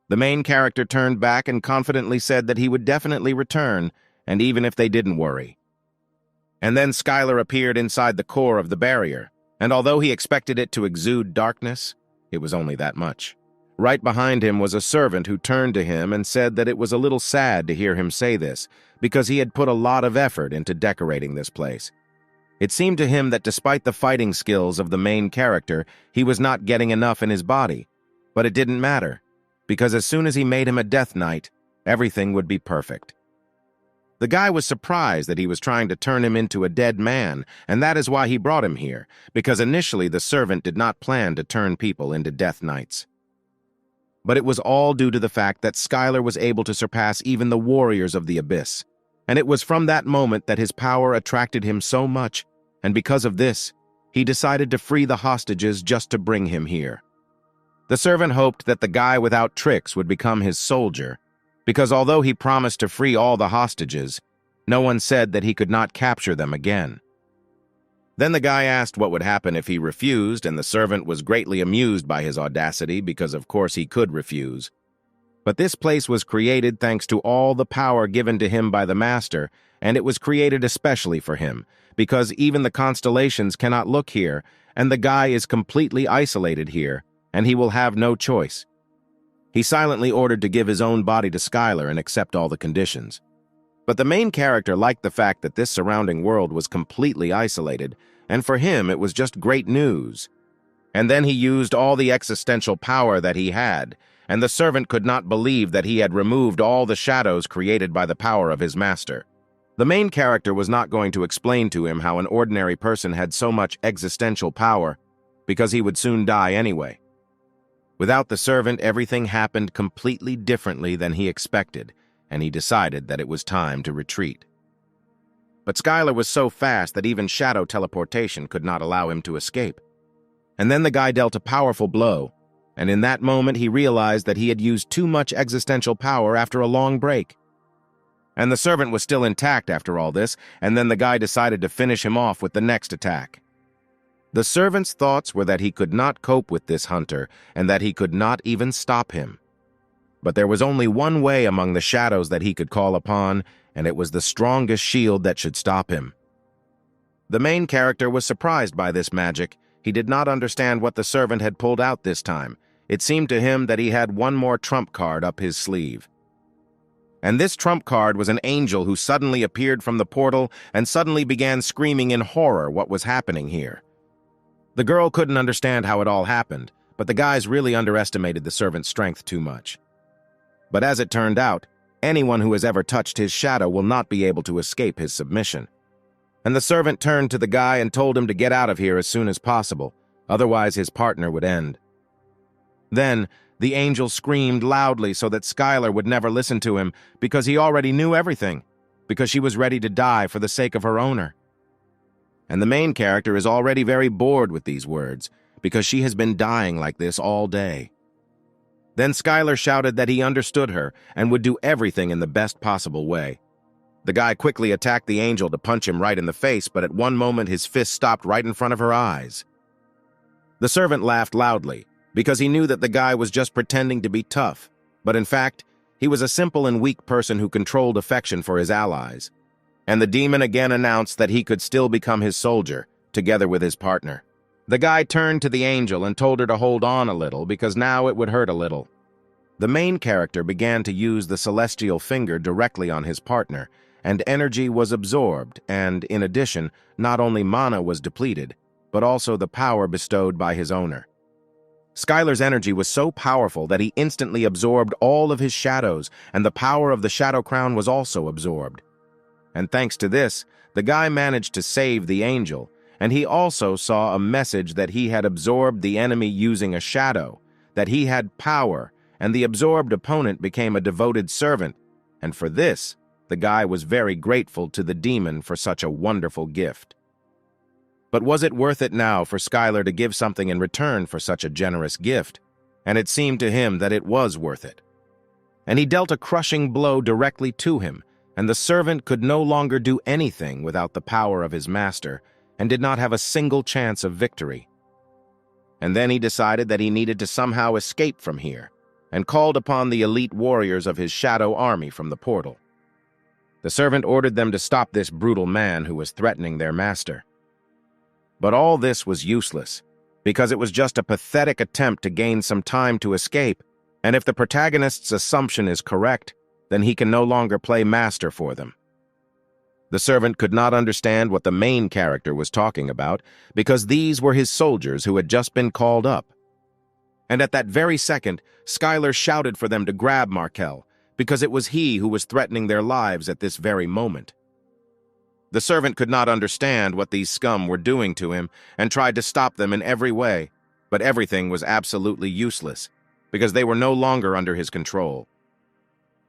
The main character turned back and confidently said that he would definitely return, and even if they didn't worry. And then Skylar appeared inside the core of the barrier, and although he expected it to exude darkness, it was only that much. Right behind him was a servant who turned to him and said that it was a little sad to hear him say this, because he had put a lot of effort into decorating this place. It seemed to him that despite the fighting skills of the main character, he was not getting enough in his body, but it didn't matter, because as soon as he made him a death knight, everything would be perfect. The guy was surprised that he was trying to turn him into a dead man, and that is why he brought him here, because initially the servant did not plan to turn people into death knights. But it was all due to the fact that Skylar was able to surpass even the warriors of the abyss, and it was from that moment that his power attracted him so much, and because of this, he decided to free the hostages just to bring him here. The servant hoped that the guy without tricks would become his soldier, because although he promised to free all the hostages, no one said that he could not capture them again. Then the guy asked what would happen if he refused, and the servant was greatly amused by his audacity because of course he could refuse. But this place was created thanks to all the power given to him by the master, and it was created especially for him, because even the constellations cannot look here, and the guy is completely isolated here, and he will have no choice. He silently ordered to give his own body to Skylar and accept all the conditions. But the main character liked the fact that this surrounding world was completely isolated, and for him it was just great news. And then he used all the existential power that he had, and the servant could not believe that he had removed all the shadows created by the power of his master. The main character was not going to explain to him how an ordinary person had so much existential power, because he would soon die anyway. Without the servant, everything happened completely differently than he expected, and he decided that it was time to retreat. But Skylar was so fast that even shadow teleportation could not allow him to escape. And then the guy dealt a powerful blow, and in that moment he realized that he had used too much existential power after a long break. And the servant was still intact after all this, and then the guy decided to finish him off with the next attack. The servant's thoughts were that he could not cope with this hunter, and that he could not even stop him. But there was only one way among the shadows that he could call upon, and it was the strongest shield that should stop him. The main character was surprised by this magic. He did not understand what the servant had pulled out this time. It seemed to him that he had one more trump card up his sleeve. And this trump card was an angel who suddenly appeared from the portal and suddenly began screaming in horror what was happening here. The girl couldn't understand how it all happened, but the guys really underestimated the servant's strength too much. But as it turned out, anyone who has ever touched his shadow will not be able to escape his submission. And the servant turned to the guy and told him to get out of here as soon as possible, otherwise his partner would end. Then, the angel screamed loudly so that Skylar would never listen to him because he already knew everything, because she was ready to die for the sake of her owner. And the main character is already very bored with these words, because she has been dying like this all day. Then Skylar shouted that he understood her and would do everything in the best possible way. The guy quickly attacked the angel to punch him right in the face, but at one moment his fist stopped right in front of her eyes. The servant laughed loudly, because he knew that the guy was just pretending to be tough, but in fact, he was a simple and weak person who controlled affection for his allies. And the demon again announced that he could still become his soldier, together with his partner. The guy turned to the angel and told her to hold on a little, because now it would hurt a little. The main character began to use the celestial finger directly on his partner, and energy was absorbed, and, in addition, not only mana was depleted, but also the power bestowed by his owner. Skylar's energy was so powerful that he instantly absorbed all of his shadows, and the power of the Shadow Crown was also absorbed. And thanks to this, the guy managed to save the angel, and he also saw a message that he had absorbed the enemy using a shadow, that he had power, and the absorbed opponent became a devoted servant, and for this, the guy was very grateful to the demon for such a wonderful gift. But was it worth it now for Skylar to give something in return for such a generous gift? And it seemed to him that it was worth it. And he dealt a crushing blow directly to him, and the servant could no longer do anything without the power of his master, and did not have a single chance of victory. And then he decided that he needed to somehow escape from here, and called upon the elite warriors of his shadow army from the portal. The servant ordered them to stop this brutal man who was threatening their master. But all this was useless, because it was just a pathetic attempt to gain some time to escape, and if the protagonist's assumption is correct, then he can no longer play master for them. The servant could not understand what the main character was talking about, because these were his soldiers who had just been called up. And at that very second, Skylar shouted for them to grab Markel, because it was he who was threatening their lives at this very moment. The servant could not understand what these scum were doing to him and tried to stop them in every way, but everything was absolutely useless, because they were no longer under his control.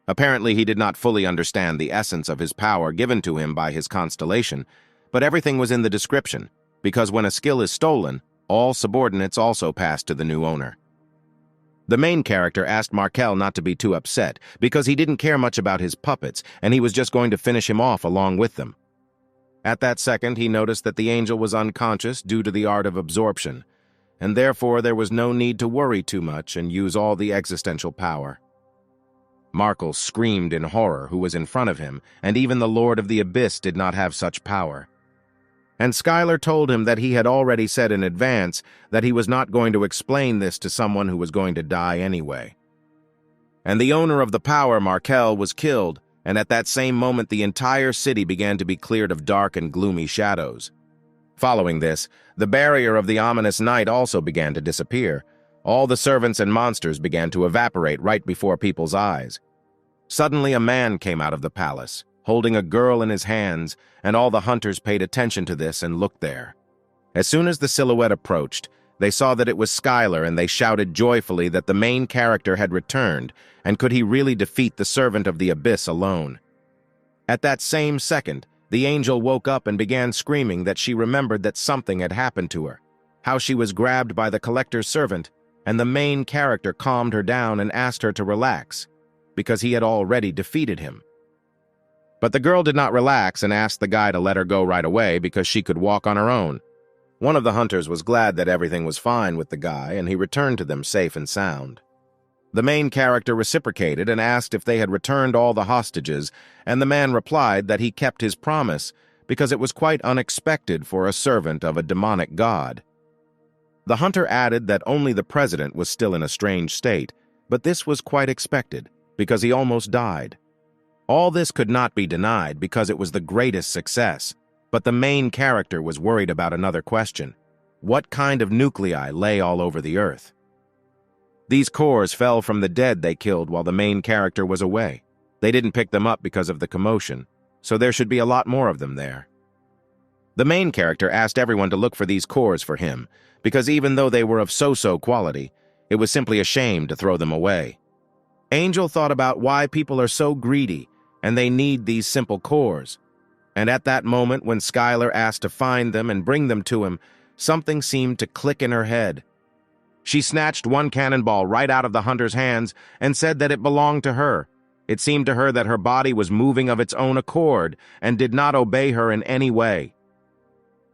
Apparently, he did not fully understand the essence of his power given to him by his constellation, but everything was in the description, because when a skill is stolen, all subordinates also pass to the new owner. The main character asked Markel not to be too upset, because he didn't care much about his puppets, and he was just going to finish him off along with them. At that second, he noticed that the angel was unconscious due to the art of absorption, and therefore there was no need to worry too much and use all the existential power. Markel screamed in horror who was in front of him, and even the Lord of the Abyss did not have such power. And Skylar told him that he had already said in advance that he was not going to explain this to someone who was going to die anyway. And the owner of the power, Markel, was killed, and at that same moment the entire city began to be cleared of dark and gloomy shadows. Following this, the barrier of the ominous night also began to disappear. All the servants and monsters began to evaporate right before people's eyes. Suddenly a man came out of the palace, holding a girl in his hands, and all the hunters paid attention to this and looked there. As soon as the silhouette approached, they saw that it was Skylar, and they shouted joyfully that the main character had returned, and could he really defeat the servant of the abyss alone? At that same second, the angel woke up and began screaming that she remembered that something had happened to her, how she was grabbed by the collector's servant, and the main character calmed her down and asked her to relax, because he had already defeated him. But the girl did not relax and asked the guy to let her go right away because she could walk on her own. One of the hunters was glad that everything was fine with the guy, and he returned to them safe and sound. The main character reciprocated and asked if they had returned all the hostages, and the man replied that he kept his promise because it was quite unexpected for a servant of a demonic god. The hunter added that only the president was still in a strange state, but this was quite expected because he almost died. All this could not be denied because it was the greatest success, but the main character was worried about another question. What kind of nuclei lay all over the earth? These cores fell from the dead they killed while the main character was away. They didn't pick them up because of the commotion, so there should be a lot more of them there. The main character asked everyone to look for these cores for him, because even though they were of so-so quality, it was simply a shame to throw them away. Angel thought about why people are so greedy, and they need these simple cores. And at that moment, when Skylar asked to find them and bring them to him, something seemed to click in her head. She snatched one cannonball right out of the hunter's hands and said that it belonged to her. It seemed to her that her body was moving of its own accord and did not obey her in any way.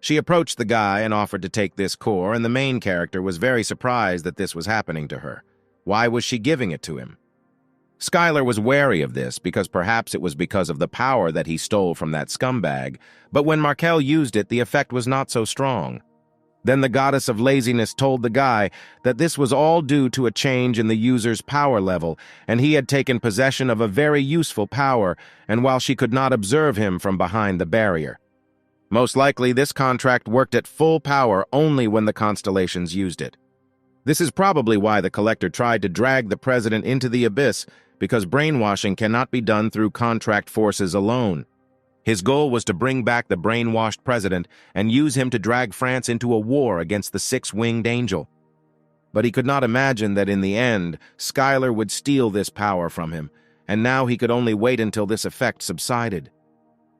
She approached the guy and offered to take this core, and the main character was very surprised that this was happening to her. Why was she giving it to him? Skylar was wary of this because perhaps it was because of the power that he stole from that scumbag, but when Markel used it, the effect was not so strong. Then the goddess of laziness told the guy that this was all due to a change in the user's power level, and he had taken possession of a very useful power, and while she could not observe him from behind the barrier. Most likely, this contract worked at full power only when the constellations used it. This is probably why the collector tried to drag the president into the abyss, because brainwashing cannot be done through contract forces alone. His goal was to bring back the brainwashed president and use him to drag France into a war against the six-winged angel. But he could not imagine that in the end, Skylar would steal this power from him, and now he could only wait until this effect subsided.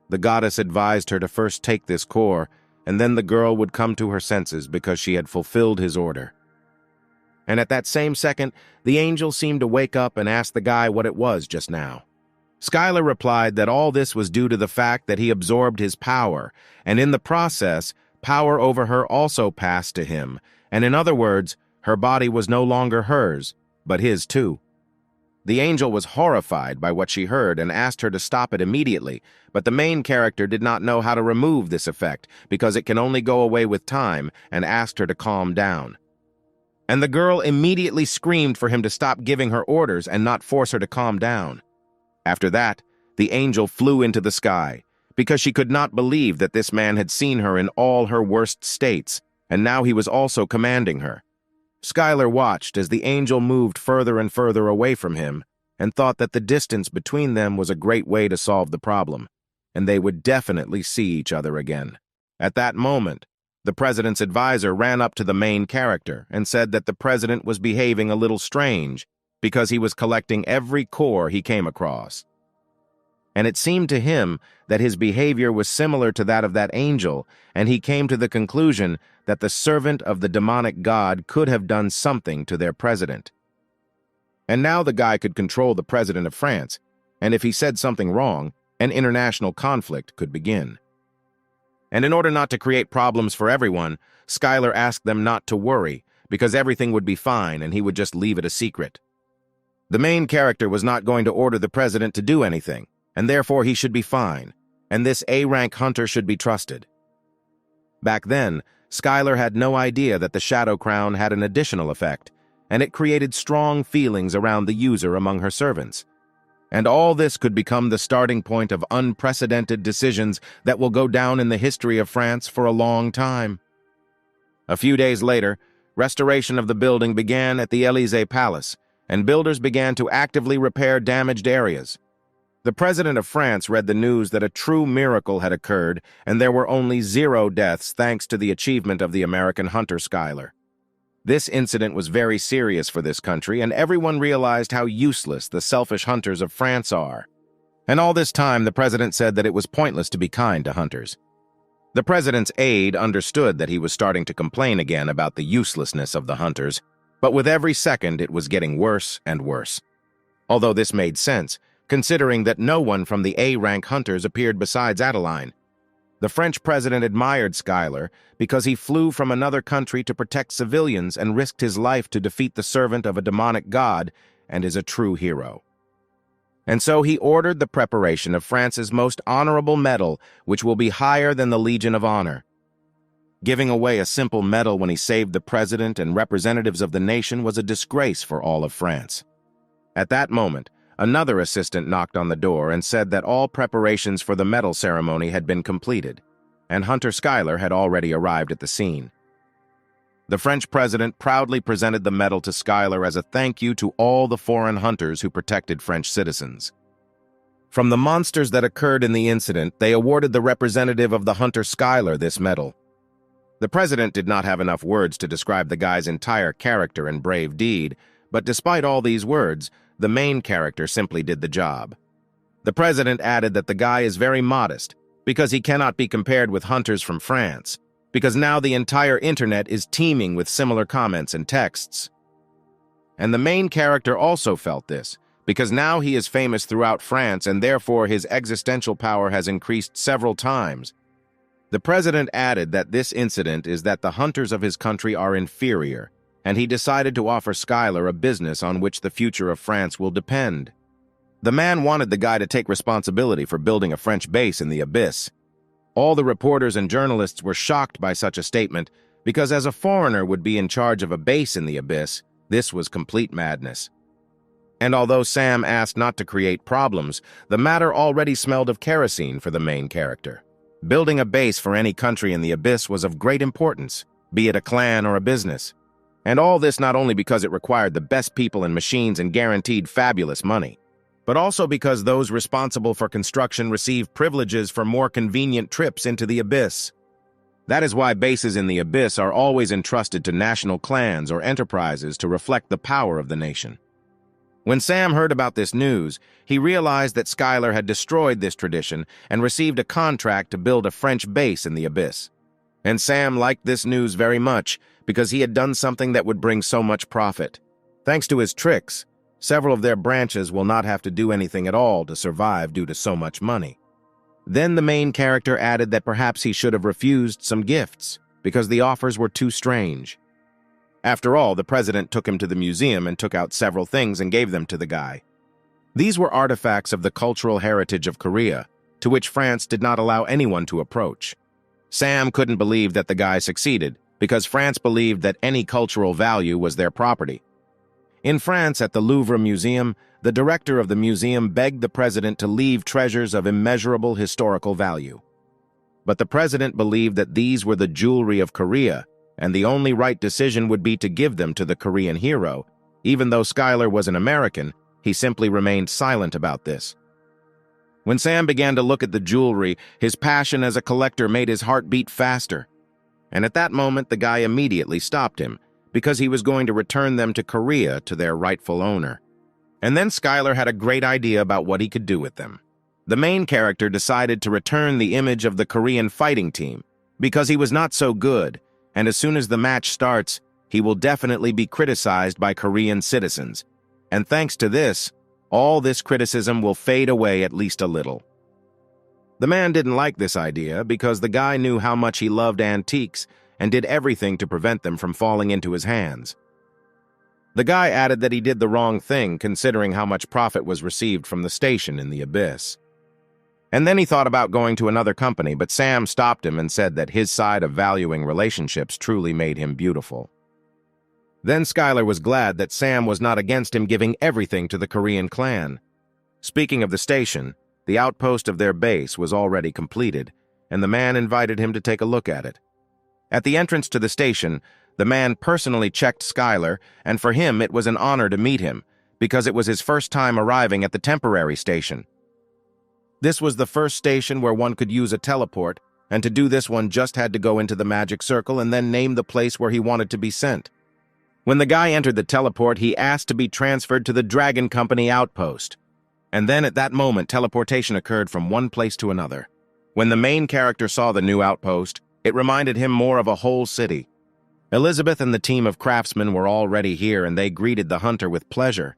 The goddess advised her to first take this core, and then the girl would come to her senses because she had fulfilled his order. And at that same second, the angel seemed to wake up and ask the guy what it was just now. Skylar replied that all this was due to the fact that he absorbed his power, and in the process, power over her also passed to him, and in other words, her body was no longer hers, but his too. The angel was horrified by what she heard and asked her to stop it immediately, but the main character did not know how to remove this effect because it can only go away with time, and asked her to calm down. And the girl immediately screamed for him to stop giving her orders and not force her to calm down. After that, the angel flew into the sky, because she could not believe that this man had seen her in all her worst states, and now he was also commanding her. Skylar watched as the angel moved further and further away from him, and thought that the distance between them was a great way to solve the problem, and they would definitely see each other again. At that moment, the president's advisor ran up to the main character and said that the president was behaving a little strange, because he was collecting every core he came across. And it seemed to him that his behavior was similar to that of that angel, and he came to the conclusion that the servant of the demonic god could have done something to their president. And now the guy could control the president of France, and if he said something wrong, an international conflict could begin. And in order not to create problems for everyone, Skylar asked them not to worry, because everything would be fine and he would just leave it a secret. The main character was not going to order the president to do anything, and therefore he should be fine, and this A-rank hunter should be trusted. Back then, Skylar had no idea that the Shadow Crown had an additional effect, and it created strong feelings around the user among her servants. And all this could become the starting point of unprecedented decisions that will go down in the history of France for a long time. A few days later, restoration of the building began at the Élysée Palace, and builders began to actively repair damaged areas. The president of France read the news that a true miracle had occurred, and there were only 0 deaths thanks to the achievement of the American hunter Skylar. This incident was very serious for this country, and everyone realized how useless the selfish hunters of France are. And all this time, the president said that it was pointless to be kind to hunters. The president's aide understood that he was starting to complain again about the uselessness of the hunters, but with every second it was getting worse and worse. Although this made sense, considering that no one from the A-rank hunters appeared besides Adeline. The French president admired Schuyler because he flew from another country to protect civilians and risked his life to defeat the servant of a demonic god, and is a true hero. And so he ordered the preparation of France's most honorable medal, which will be higher than the Legion of Honor. Giving away a simple medal when he saved the president and representatives of the nation was a disgrace for all of France. At that moment, another assistant knocked on the door and said that all preparations for the medal ceremony had been completed, and Hunter Schuyler had already arrived at the scene. The French president proudly presented the medal to Schuyler as a thank you to all the foreign hunters who protected French citizens. From the monsters that occurred in the incident, they awarded the representative of the hunter Schuyler this medal. The president did not have enough words to describe the guy's entire character and brave deed, but despite all these words, the main character simply did the job. The president added that the guy is very modest, because he cannot be compared with hunters from France, because now the entire internet is teeming with similar comments and texts. And the main character also felt this, because now he is famous throughout France and therefore his existential power has increased several times. The president added that this incident is that the hunters of his country are inferior, and he decided to offer Schuyler a business on which the future of France will depend. The man wanted the guy to take responsibility for building a French base in the abyss. All the reporters and journalists were shocked by such a statement, because as a foreigner would be in charge of a base in the abyss, this was complete madness. And although Sam asked not to create problems, the matter already smelled of kerosene for the main character. Building a base for any country in the abyss was of great importance, be it a clan or a business. And all this not only because it required the best people and machines and guaranteed fabulous money, but also because those responsible for construction receive privileges for more convenient trips into the abyss. That is why bases in the abyss are always entrusted to national clans or enterprises to reflect the power of the nation. When Sam heard about this news, he realized that Schuyler had destroyed this tradition and received a contract to build a French base in the abyss. And Sam liked this news very much because he had done something that would bring so much profit. Thanks to his tricks, several of their branches will not have to do anything at all to survive due to so much money. Then the main character added that perhaps he should have refused some gifts because the offers were too strange. After all, the president took him to the museum and took out several things and gave them to the guy. These were artifacts of the cultural heritage of Korea, to which France did not allow anyone to approach. Sam couldn't believe that the guy succeeded, because France believed that any cultural value was their property. In France, at the Louvre Museum, the director of the museum begged the president to leave treasures of immeasurable historical value. But the president believed that these were the jewelry of Korea, and the only right decision would be to give them to the Korean hero. Even though Schuyler was an American, he simply remained silent about this. When Sam began to look at the jewelry, his passion as a collector made his heart beat faster. And at that moment, the guy immediately stopped him, because he was going to return them to Korea to their rightful owner. And then Schuyler had a great idea about what he could do with them. The main character decided to return the image of the Korean fighting team, because he was not so good, and as soon as the match starts, he will definitely be criticized by Korean citizens. And thanks to this, all this criticism will fade away at least a little. The man didn't like this idea because the guy knew how much he loved antiques and did everything to prevent them from falling into his hands. The guy added that he did the wrong thing considering how much profit was received from the station in the abyss. And then he thought about going to another company, but Sam stopped him and said that his side of valuing relationships truly made him beautiful. Then Schuyler was glad that Sam was not against him giving everything to the Korean clan. Speaking of the station, the outpost of their base was already completed, and the man invited him to take a look at it. At the entrance to the station, the man personally checked Schuyler, and for him it was an honor to meet him, because it was his first time arriving at the temporary station. This was the first station where one could use a teleport, and to do this one just had to go into the magic circle and then name the place where he wanted to be sent. When the guy entered the teleport, he asked to be transferred to the Dragon Company outpost. And then at that moment, teleportation occurred from one place to another. When the main character saw the new outpost, it reminded him more of a whole city. Elizabeth and the team of craftsmen were already here, and they greeted the hunter with pleasure.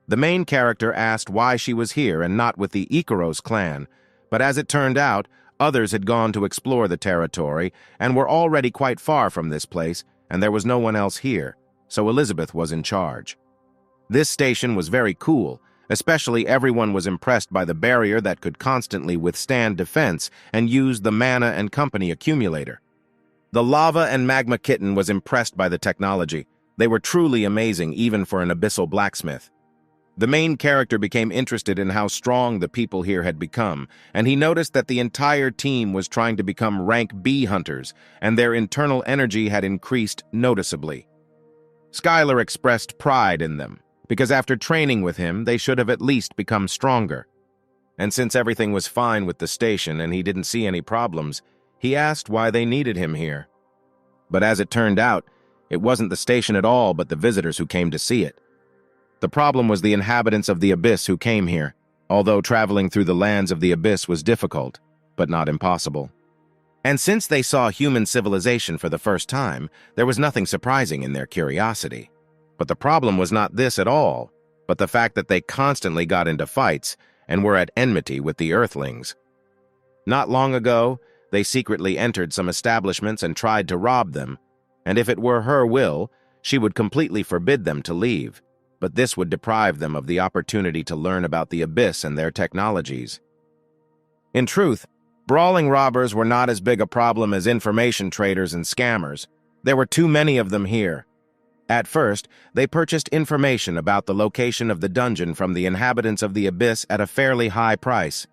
The main character asked why she was here and not with the Ikaros clan, but as it turned out, others had gone to explore the territory and were already quite far from this place, and there was no one else here, so Elizabeth was in charge. This station was very cool, especially everyone was impressed by the barrier that could constantly withstand defense and use the mana and company accumulator. The lava and magma kitten was impressed by the technology. They were truly amazing even for an abyssal blacksmith. The main character became interested in how strong the people here had become, and he noticed that the entire team was trying to become rank B hunters, and their internal energy had increased noticeably. Skylar expressed pride in them, because after training with him, they should have at least become stronger. And since everything was fine with the station and he didn't see any problems, he asked why they needed him here. But as it turned out, it wasn't the station at all but the visitors who came to see it. The problem was the inhabitants of the Abyss who came here, although traveling through the lands of the Abyss was difficult, but not impossible. And since they saw human civilization for the first time, there was nothing surprising in their curiosity. But the problem was not this at all, but the fact that they constantly got into fights and were at enmity with the Earthlings. Not long ago, they secretly entered some establishments and tried to rob them, and if it were her will, she would completely forbid them to leave. But this would deprive them of the opportunity to learn about the Abyss and their technologies. In truth, brawling robbers were not as big a problem as information traders and scammers. There were too many of them here. At first, they purchased information about the location of the dungeon from the inhabitants of the Abyss at a fairly high price.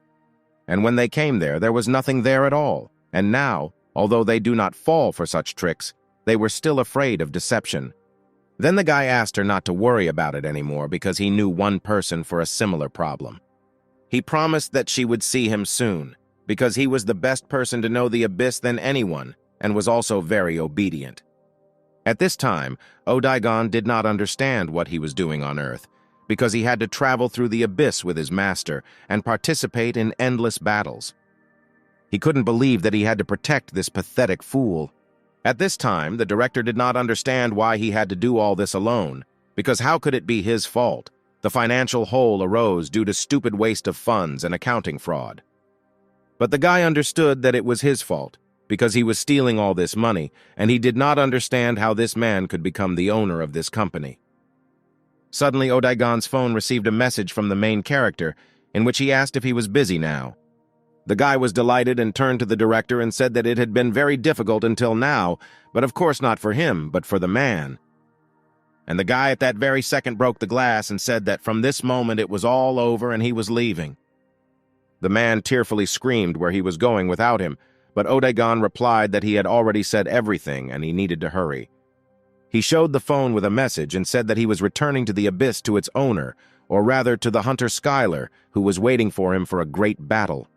And when they came there was nothing there at all. And now, although they do not fall for such tricks, they were still afraid of deception. Then the guy asked her not to worry about it anymore because he knew one person for a similar problem. He promised that she would see him soon, because he was the best person to know the Abyss than anyone, and was also very obedient. At this time, Odaigon did not understand what he was doing on Earth, because he had to travel through the Abyss with his master and participate in endless battles. He couldn't believe that he had to protect this pathetic fool. At this time, the director did not understand why he had to do all this alone, because how could it be his fault? The financial hole arose due to stupid waste of funds and accounting fraud. But the guy understood that it was his fault, because he was stealing all this money, and he did not understand how this man could become the owner of this company. Suddenly, Odaigon's phone received a message from the main character, in which he asked if he was busy now. The guy was delighted and turned to the director and said that it had been very difficult until now, but of course not for him, but for the man. And the guy at that very second broke the glass and said that from this moment it was all over and he was leaving. The man tearfully screamed where he was going without him, but Odaigon replied that he had already said everything and he needed to hurry. He showed the phone with a message and said that he was returning to the Abyss to its owner, or rather to the hunter Skylar, who was waiting for him for a great battle.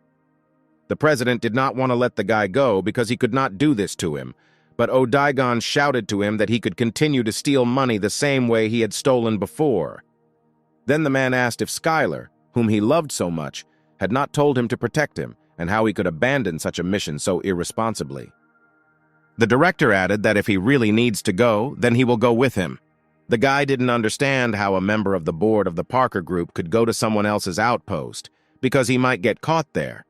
The president did not want to let the guy go because he could not do this to him, but Odaigon shouted to him that he could continue to steal money the same way he had stolen before. Then the man asked if Skylar, whom he loved so much, had not told him to protect him, and how he could abandon such a mission so irresponsibly. The director added that if he really needs to go, then he will go with him. The guy didn't understand how a member of the board of the Parker Group could go to someone else's outpost, because he might get caught there.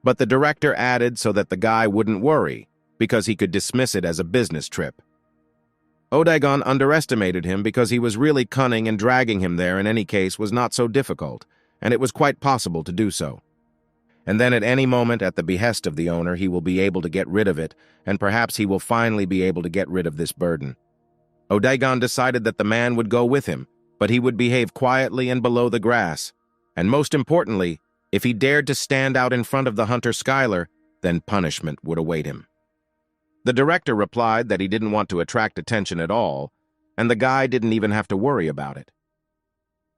But the director added so that the guy wouldn't worry, because he could dismiss it as a business trip. Odaigon underestimated him because he was really cunning, and dragging him there in any case was not so difficult, and it was quite possible to do so. And then at any moment, at the behest of the owner, he will be able to get rid of it, and perhaps he will finally be able to get rid of this burden. Odaigon decided that the man would go with him, but he would behave quietly and below the grass, and most importantly, if he dared to stand out in front of the hunter Skylar, then punishment would await him. The director replied that he didn't want to attract attention at all, and the guy didn't even have to worry about it.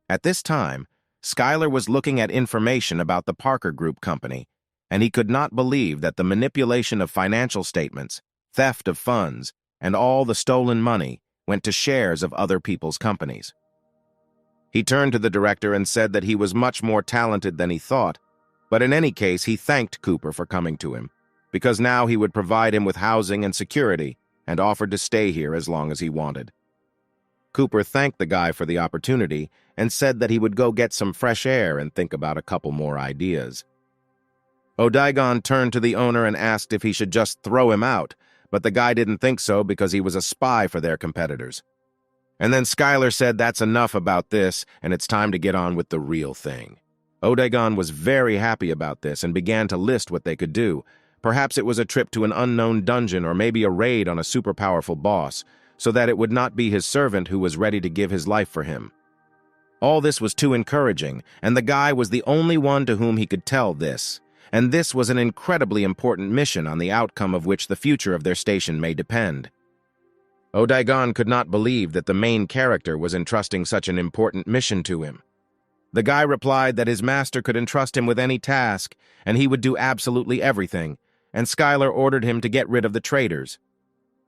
At this time, Skylar was looking at information about the Parker Group company, and he could not believe that the manipulation of financial statements, theft of funds, and all the stolen money went to shares of other people's companies. He turned to the director and said that he was much more talented than he thought, but in any case he thanked Cooper for coming to him, because now he would provide him with housing and security, and offered to stay here as long as he wanted. Cooper thanked the guy for the opportunity and said that he would go get some fresh air and think about a couple more ideas. Odaigon turned to the owner and asked if he should just throw him out, but the guy didn't think so because he was a spy for their competitors. And then Skylar said that's enough about this and it's time to get on with the real thing. Odaigon was very happy about this and began to list what they could do. Perhaps it was a trip to an unknown dungeon or maybe a raid on a super powerful boss, so that it would not be his servant who was ready to give his life for him. All this was too encouraging, and the guy was the only one to whom he could tell this. And this was an incredibly important mission on the outcome of which the future of their station may depend. Odaigon could not believe that the main character was entrusting such an important mission to him. The guy replied that his master could entrust him with any task, and he would do absolutely everything, and Skylar ordered him to get rid of the traitors.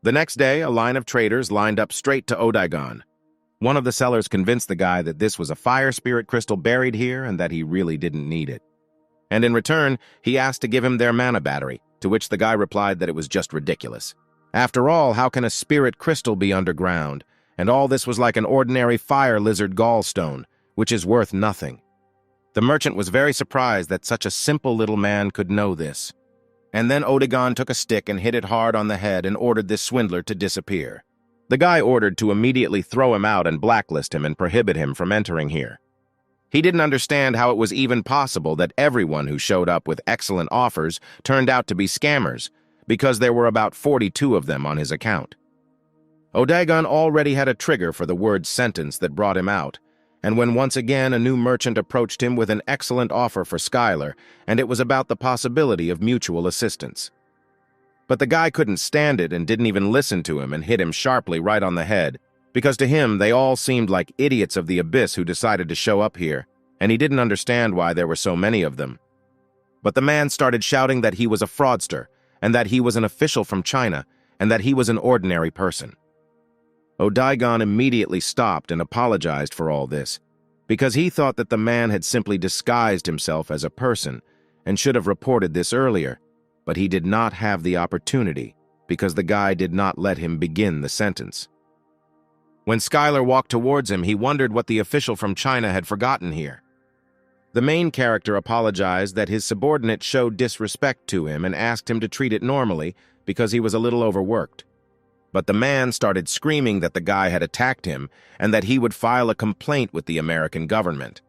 The next day, a line of traders lined up straight to Odaigon. One of the sellers convinced the guy that this was a fire spirit crystal buried here and that he really didn't need it. And in return, he asked to give him their mana battery, to which the guy replied that it was just ridiculous. After all, how can a spirit crystal be underground? And all this was like an ordinary fire lizard gallstone, which is worth nothing. The merchant was very surprised that such a simple little man could know this. And then Odaigon took a stick and hit it hard on the head and ordered this swindler to disappear. The guy ordered to immediately throw him out and blacklist him and prohibit him from entering here. He didn't understand how it was even possible that everyone who showed up with excellent offers turned out to be scammers, because there were about 42 of them on his account. Odaigon already had a trigger for the word sentence that brought him out, and when once again a new merchant approached him with an excellent offer for Skylar, and it was about the possibility of mutual assistance. But the guy couldn't stand it and didn't even listen to him and hit him sharply right on the head, because to him they all seemed like idiots of the abyss who decided to show up here, and he didn't understand why there were so many of them. But the man started shouting that he was a fraudster, and that he was an official from China, and that he was an ordinary person. Odaigon immediately stopped and apologized for all this, because he thought that the man had simply disguised himself as a person and should have reported this earlier, but he did not have the opportunity because the guy did not let him begin the sentence. When Skylar walked towards him, he wondered what the official from China had forgotten here. The main character apologized that his subordinate showed disrespect to him and asked him to treat it normally because he was a little overworked. But the man started screaming that the guy had attacked him and that he would file a complaint with the American government.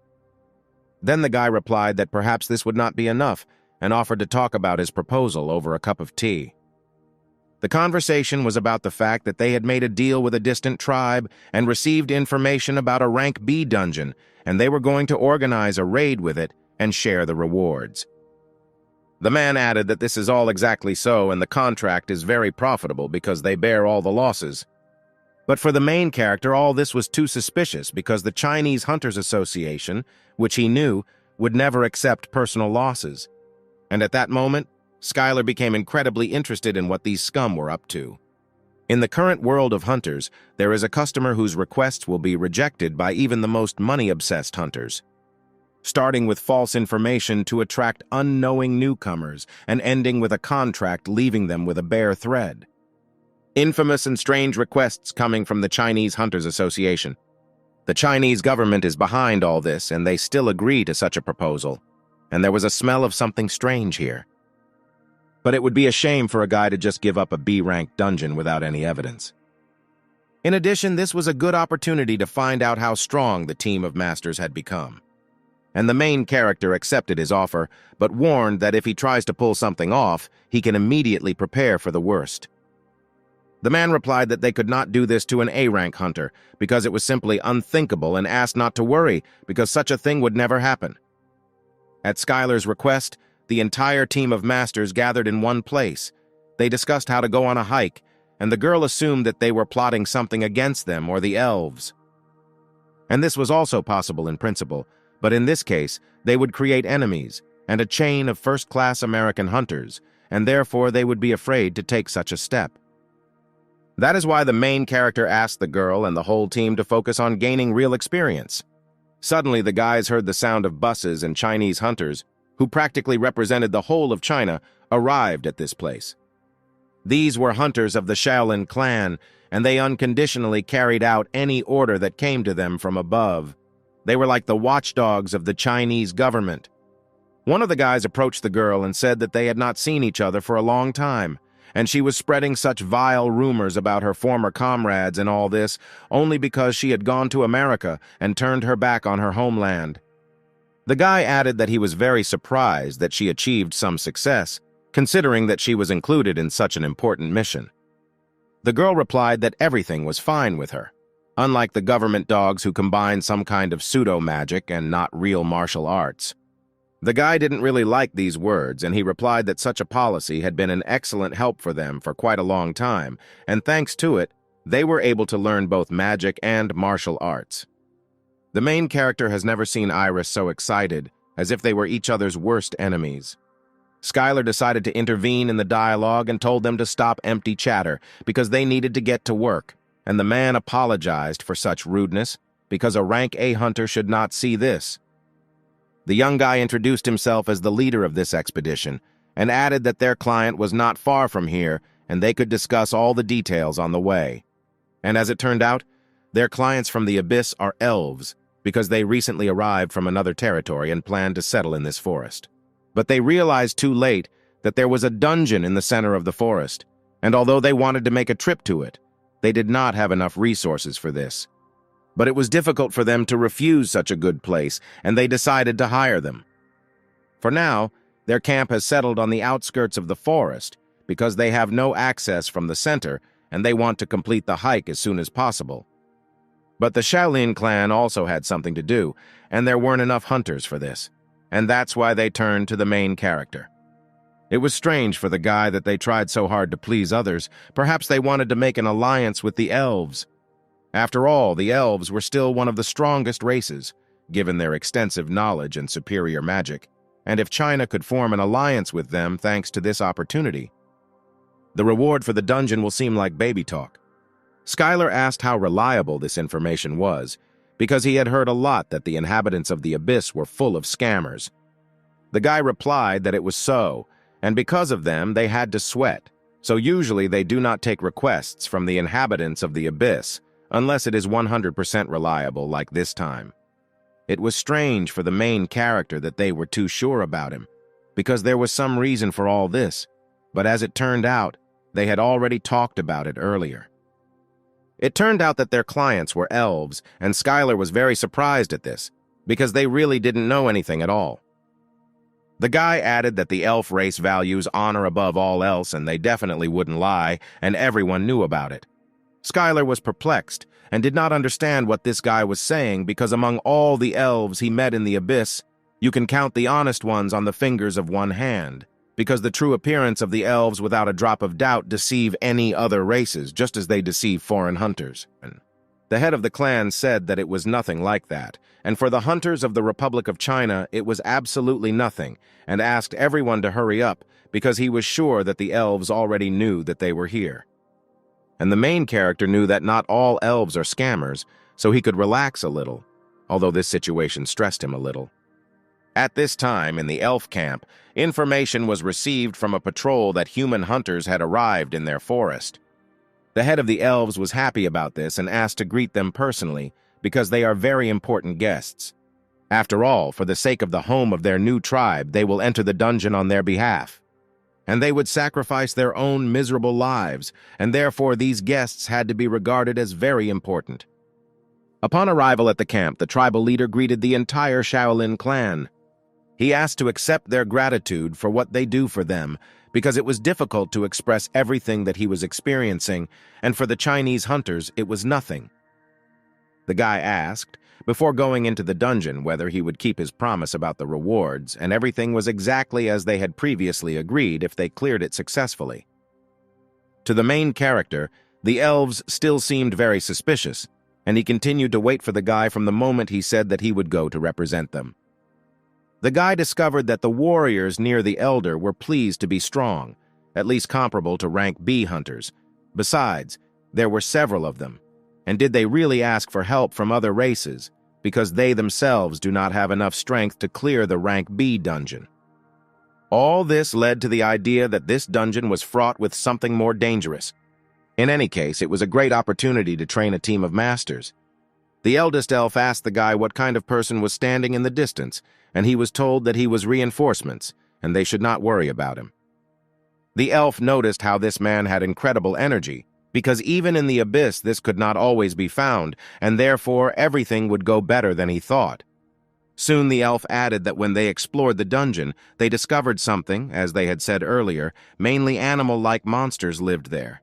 Then the guy replied that perhaps this would not be enough and offered to talk about his proposal over a cup of tea. The conversation was about the fact that they had made a deal with a distant tribe and received information about a rank B dungeon, and they were going to organize a raid with it and share the rewards. The man added that this is all exactly so and the contract is very profitable because they bear all the losses. But for the main character, all this was too suspicious because the Chinese Hunters Association, which he knew, would never accept personal losses. And at that moment, Skylar became incredibly interested in what these scum were up to. In the current world of hunters, there is a customer whose requests will be rejected by even the most money-obsessed hunters, starting with false information to attract unknowing newcomers and ending with a contract leaving them with a bare thread. Infamous and strange requests coming from the Chinese Hunters Association. The Chinese government is behind all this, and they still agree to such a proposal. And there was a smell of something strange here. But it would be a shame for a guy to just give up a B-rank dungeon without any evidence. In addition, this was a good opportunity to find out how strong the team of masters had become. And the main character accepted his offer, but warned that if he tries to pull something off, he can immediately prepare for the worst. The man replied that they could not do this to an A-rank hunter because it was simply unthinkable and asked not to worry because such a thing would never happen. At Skylar's request, the entire team of masters gathered in one place. They discussed how to go on a hike, and the girl assumed that they were plotting something against them or the elves. And this was also possible in principle, but in this case, they would create enemies and a chain of first-class American hunters, and therefore they would be afraid to take such a step. That is why the main character asked the girl and the whole team to focus on gaining real experience. Suddenly, the guys heard the sound of buses and Chinese hunters, who practically represented the whole of China, arrived at this place. These were hunters of the Shaolin clan, and they unconditionally carried out any order that came to them from above. They were like the watchdogs of the Chinese government. One of the guys approached the girl and said that they had not seen each other for a long time, and she was spreading such vile rumors about her former comrades and all this only because she had gone to America and turned her back on her homeland. The guy added that he was very surprised that she achieved some success, considering that she was included in such an important mission. The girl replied that everything was fine with her, unlike the government dogs who combine some kind of pseudo-magic and not real martial arts. The guy didn't really like these words, and he replied that such a policy had been an excellent help for them for quite a long time, and thanks to it, they were able to learn both magic and martial arts. The main character has never seen Iris so excited, as if they were each other's worst enemies. Skylar decided to intervene in the dialogue and told them to stop empty chatter because they needed to get to work, and the man apologized for such rudeness because a rank A hunter should not see this. The young guy introduced himself as the leader of this expedition and added that their client was not far from here and they could discuss all the details on the way. And as it turned out, their clients from the Abyss are elves because they recently arrived from another territory and planned to settle in this forest. But they realized too late that there was a dungeon in the center of the forest, and although they wanted to make a trip to it, they did not have enough resources for this. But it was difficult for them to refuse such a good place, and they decided to hire them. For now, their camp has settled on the outskirts of the forest because they have no access from the center, and they want to complete the hike as soon as possible. But the Shaolin clan also had something to do, and there weren't enough hunters for this, and that's why they turned to the main character. It was strange for the guy that they tried so hard to please others. Perhaps they wanted to make an alliance with the elves. After all, the elves were still one of the strongest races, given their extensive knowledge and superior magic, and if China could form an alliance with them thanks to this opportunity, the reward for the dungeon will seem like baby talk. Skylar asked how reliable this information was, because he had heard a lot that the inhabitants of the Abyss were full of scammers. The guy replied that it was so, and because of them, they had to sweat, so usually they do not take requests from the inhabitants of the Abyss, unless it is 100% reliable like this time. It was strange for the main character that they were too sure about him, because there was some reason for all this, but as it turned out, they had already talked about it earlier. It turned out that their clients were elves, and Skylar was very surprised at this, because they really didn't know anything at all. The guy added that the elf race values honor above all else, and they definitely wouldn't lie, and everyone knew about it. Skylar was perplexed and did not understand what this guy was saying because among all the elves he met in the Abyss, you can count the honest ones on the fingers of one hand, because the true appearance of the elves without a drop of doubt deceive any other races, just as they deceive foreign hunters. The head of the clan said that it was nothing like that, and for the hunters of the Republic of China it was absolutely nothing, and asked everyone to hurry up because he was sure that the elves already knew that they were here. And the main character knew that not all elves are scammers, so he could relax a little, although this situation stressed him a little. At this time, in the elf camp, information was received from a patrol that human hunters had arrived in their forest. The head of the elves was happy about this and asked to greet them personally because they are very important guests. After all, for the sake of the home of their new tribe, they will enter the dungeon on their behalf. And they would sacrifice their own miserable lives, and therefore these guests had to be regarded as very important. Upon arrival at the camp, the tribal leader greeted the entire Shaolin clan. He asked to accept their gratitude for what they do for them, because it was difficult to express everything that he was experiencing, and for the Chinese hunters it was nothing. The guy asked, before going into the dungeon, whether he would keep his promise about the rewards, and everything was exactly as they had previously agreed if they cleared it successfully. To the main character, the elves still seemed very suspicious, and he continued to wait for the guy from the moment he said that he would go to represent them. The guy discovered that the warriors near the elder were pleased to be strong, at least comparable to rank B hunters. Besides, there were several of them. And did they really ask for help from other races, because they themselves do not have enough strength to clear the rank B dungeon? All this led to the idea that this dungeon was fraught with something more dangerous. In any case, it was a great opportunity to train a team of masters. The eldest elf asked the guy what kind of person was standing in the distance, and he was told that he was reinforcements, and they should not worry about him. The elf noticed how this man had incredible energy, because even in the abyss this could not always be found, and therefore everything would go better than he thought. Soon the elf added that when they explored the dungeon, they discovered something, as they had said earlier, mainly animal-like monsters lived there.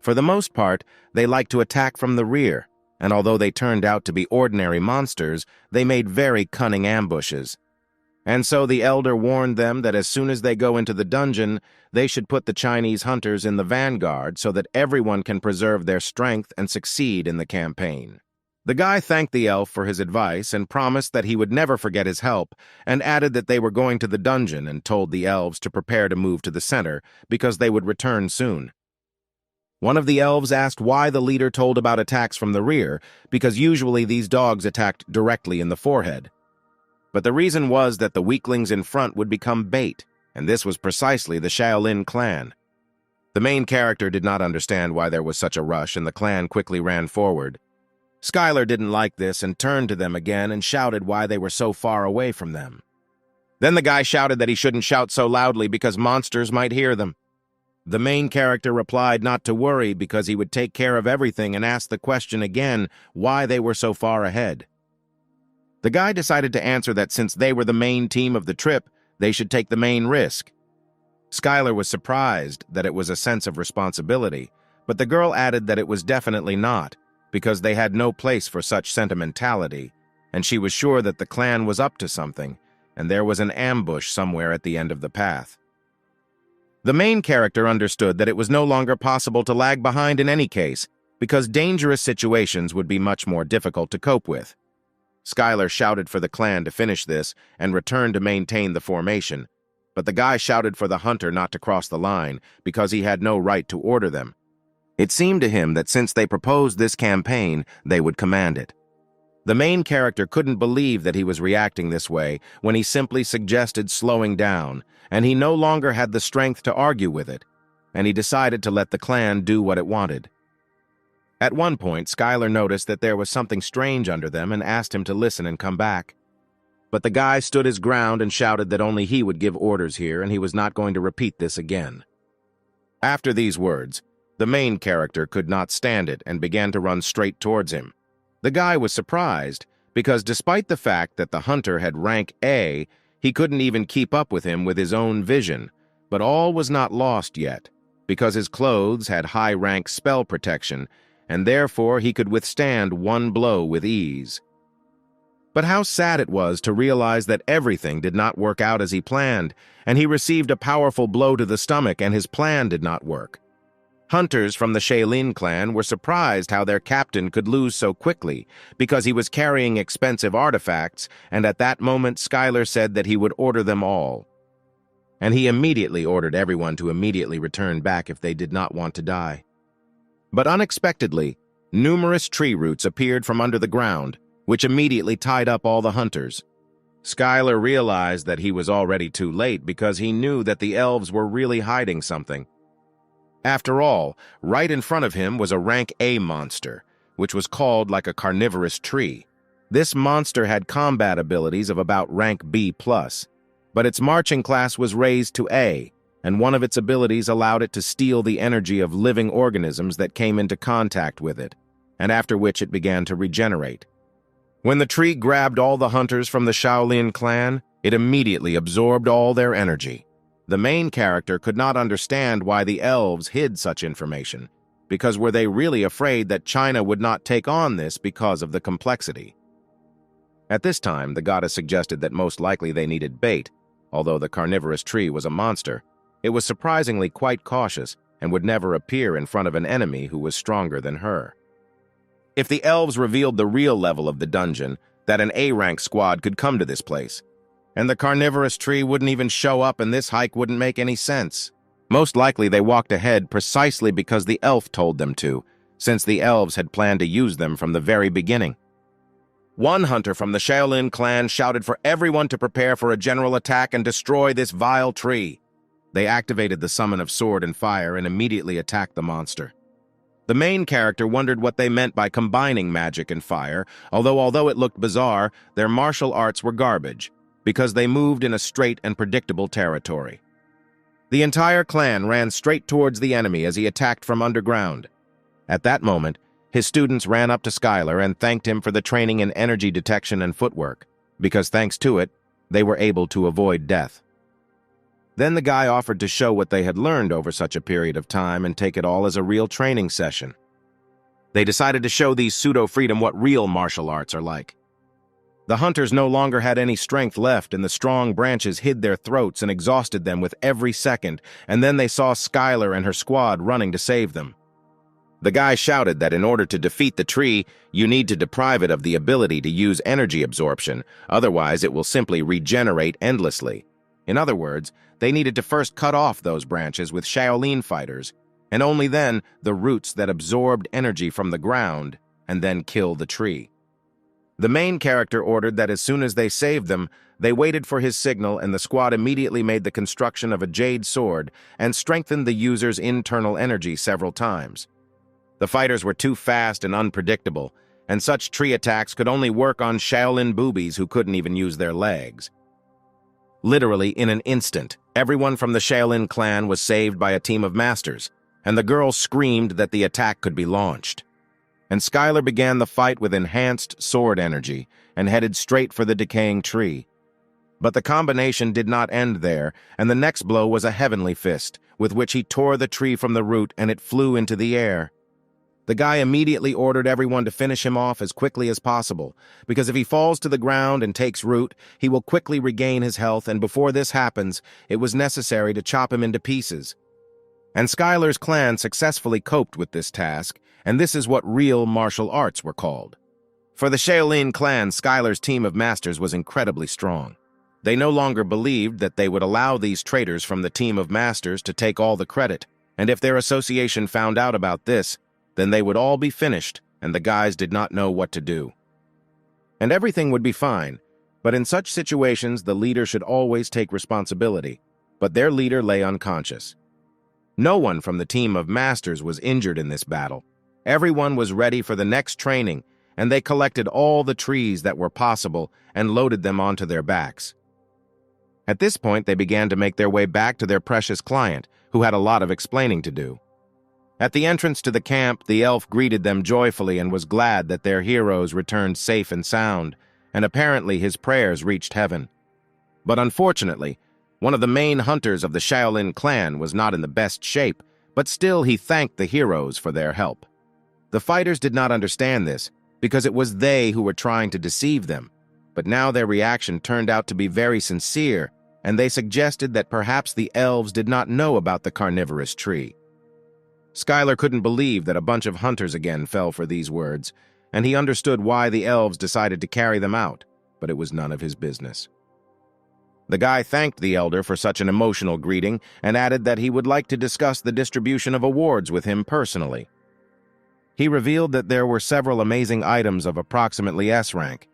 For the most part, they liked to attack from the rear, and although they turned out to be ordinary monsters, they made very cunning ambushes. And so the elder warned them that as soon as they go into the dungeon, they should put the Chinese hunters in the vanguard so that everyone can preserve their strength and succeed in the campaign. The guy thanked the elf for his advice and promised that he would never forget his help, and added that they were going to the dungeon and told the elves to prepare to move to the center because they would return soon. One of the elves asked why the leader told about attacks from the rear, because usually these dogs attacked directly in the forehead. But the reason was that the weaklings in front would become bait, and this was precisely the Shaolin clan. The main character did not understand why there was such a rush, and the clan quickly ran forward. Skylar didn't like this and turned to them again and shouted why they were so far away from them. Then the guy shouted that he shouldn't shout so loudly because monsters might hear them. The main character replied not to worry because he would take care of everything and asked the question again why they were so far ahead. The guy decided to answer that since they were the main team of the trip, they should take the main risk. Skylar was surprised that it was a sense of responsibility, but the girl added that it was definitely not, because they had no place for such sentimentality, and she was sure that the clan was up to something, and there was an ambush somewhere at the end of the path. The main character understood that it was no longer possible to lag behind in any case, because dangerous situations would be much more difficult to cope with. Skylar shouted for the clan to finish this and return to maintain the formation, but the guy shouted for the hunter not to cross the line because he had no right to order them. It seemed to him that since they proposed this campaign, they would command it. The main character couldn't believe that he was reacting this way when he simply suggested slowing down, and he no longer had the strength to argue with it, and he decided to let the clan do what it wanted. At one point, Skylar noticed that there was something strange under them and asked him to listen and come back. But the guy stood his ground and shouted that only he would give orders here and he was not going to repeat this again. After these words, the main character could not stand it and began to run straight towards him. The guy was surprised because despite the fact that the hunter had rank A, he couldn't even keep up with him with his own vision. But all was not lost yet, because his clothes had high-rank spell protection, and therefore he could withstand one blow with ease. But how sad it was to realize that everything did not work out as he planned, and he received a powerful blow to the stomach and his plan did not work. Hunters from the Shaolin clan were surprised how their captain could lose so quickly, because he was carrying expensive artifacts, and at that moment Skylar said that he would order them all. And he immediately ordered everyone to immediately return back if they did not want to die. But unexpectedly, numerous tree roots appeared from under the ground, which immediately tied up all the hunters. Skylar realized that he was already too late because he knew that the elves were really hiding something. After all, right in front of him was a rank A monster, which was called like a carnivorous tree. This monster had combat abilities of about rank B+, but its marching class was raised to A, and one of its abilities allowed it to steal the energy of living organisms that came into contact with it, and after which it began to regenerate. When the tree grabbed all the hunters from the Shaolin clan, it immediately absorbed all their energy. The main character could not understand why the elves hid such information, because were they really afraid that China would not take on this because of the complexity? At this time, the goddess suggested that most likely they needed bait. Although the carnivorous tree was a monster, it was surprisingly quite cautious and would never appear in front of an enemy who was stronger than her. If the elves revealed the real level of the dungeon, that an A-rank squad could come to this place, and the carnivorous tree wouldn't even show up and this hike wouldn't make any sense. Most likely they walked ahead precisely because the elf told them to, since the elves had planned to use them from the very beginning. One hunter from the Shaolin clan shouted for everyone to prepare for a general attack and destroy this vile tree. They activated the summon of sword and fire and immediately attacked the monster. The main character wondered what they meant by combining magic and fire, although it looked bizarre, their martial arts were garbage, because they moved in a straight and predictable territory. The entire clan ran straight towards the enemy as he attacked from underground. At that moment, his students ran up to Skylar and thanked him for the training in energy detection and footwork, because thanks to it, they were able to avoid death. Then the guy offered to show what they had learned over such a period of time and take it all as a real training session. They decided to show these pseudo-freedom what real martial arts are like. The hunters no longer had any strength left, and the strong branches hid their throats and exhausted them with every second, and then they saw Skylar and her squad running to save them. The guy shouted that in order to defeat the tree, you need to deprive it of the ability to use energy absorption, otherwise it will simply regenerate endlessly. In other words, they needed to first cut off those branches with Shaolin fighters, and only then the roots that absorbed energy from the ground, and then kill the tree. The main character ordered that as soon as they saved them, they waited for his signal, and the squad immediately made the construction of a jade sword and strengthened the user's internal energy several times. The fighters were too fast and unpredictable, and such tree attacks could only work on Shaolin boobies who couldn't even use their legs. Literally, in an instant, everyone from the Shaolin clan was saved by a team of masters, and the girl screamed that the attack could be launched. And Skylar began the fight with enhanced sword energy and headed straight for the decaying tree. But the combination did not end there, and the next blow was a heavenly fist, with which he tore the tree from the root and it flew into the air. The guy immediately ordered everyone to finish him off as quickly as possible, because if he falls to the ground and takes root, he will quickly regain his health, and before this happens, it was necessary to chop him into pieces. And Skylar's clan successfully coped with this task, and this is what real martial arts were called. For the Shaolin clan, Skylar's team of masters was incredibly strong. They no longer believed that they would allow these traitors from the team of masters to take all the credit, and if their association found out about this, then they would all be finished, and the guys did not know what to do. And everything would be fine, but in such situations the leader should always take responsibility, but their leader lay unconscious. No one from the team of masters was injured in this battle. Everyone was ready for the next training, and they collected all the trees that were possible and loaded them onto their backs. At this point, they began to make their way back to their precious client, who had a lot of explaining to do. At the entrance to the camp, the elf greeted them joyfully and was glad that their heroes returned safe and sound, and apparently his prayers reached heaven. But unfortunately, one of the main hunters of the Shaolin clan was not in the best shape, but still he thanked the heroes for their help. The fighters did not understand this, because it was they who were trying to deceive them, but now their reaction turned out to be very sincere, and they suggested that perhaps the elves did not know about the carnivorous tree. Skylar couldn't believe that a bunch of hunters again fell for these words, and he understood why the elves decided to carry them out, but it was none of his business. The guy thanked the elder for such an emotional greeting and added that he would like to discuss the distribution of awards with him personally. He revealed that there were several amazing items of approximately S rank,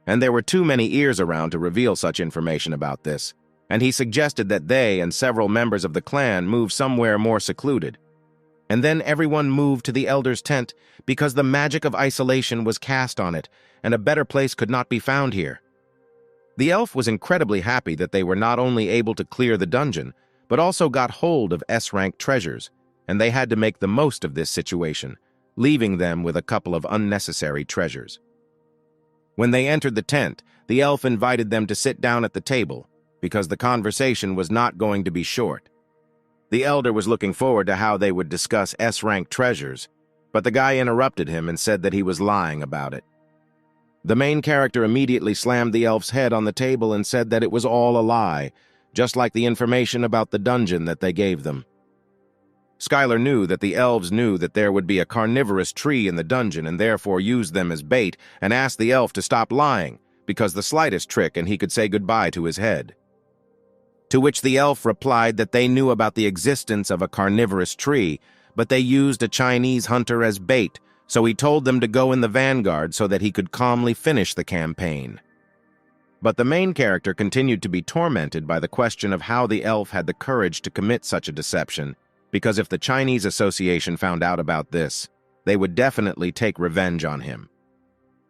and there were too many ears around to reveal such information about this, and he suggested that they and several members of the clan move somewhere more secluded. And then everyone moved to the elder's tent because the magic of isolation was cast on it, and a better place could not be found here. The elf was incredibly happy that they were not only able to clear the dungeon, but also got hold of S-rank treasures, and they had to make the most of this situation, leaving them with a couple of unnecessary treasures. When they entered the tent, the elf invited them to sit down at the table, because the conversation was not going to be short. The elder was looking forward to how they would discuss S-rank treasures, but the guy interrupted him and said that he was lying about it. The main character immediately slammed the elf's head on the table and said that it was all a lie, just like the information about the dungeon that they gave them. Skylar knew that the elves knew that there would be a carnivorous tree in the dungeon and therefore used them as bait and asked the elf to stop lying, because the slightest trick and he could say goodbye to his head. To which the elf replied that they knew about the existence of a carnivorous tree, but they used a Chinese hunter as bait, so he told them to go in the vanguard so that he could calmly finish the campaign. But the main character continued to be tormented by the question of how the elf had the courage to commit such a deception, because if the Chinese Association found out about this, they would definitely take revenge on him.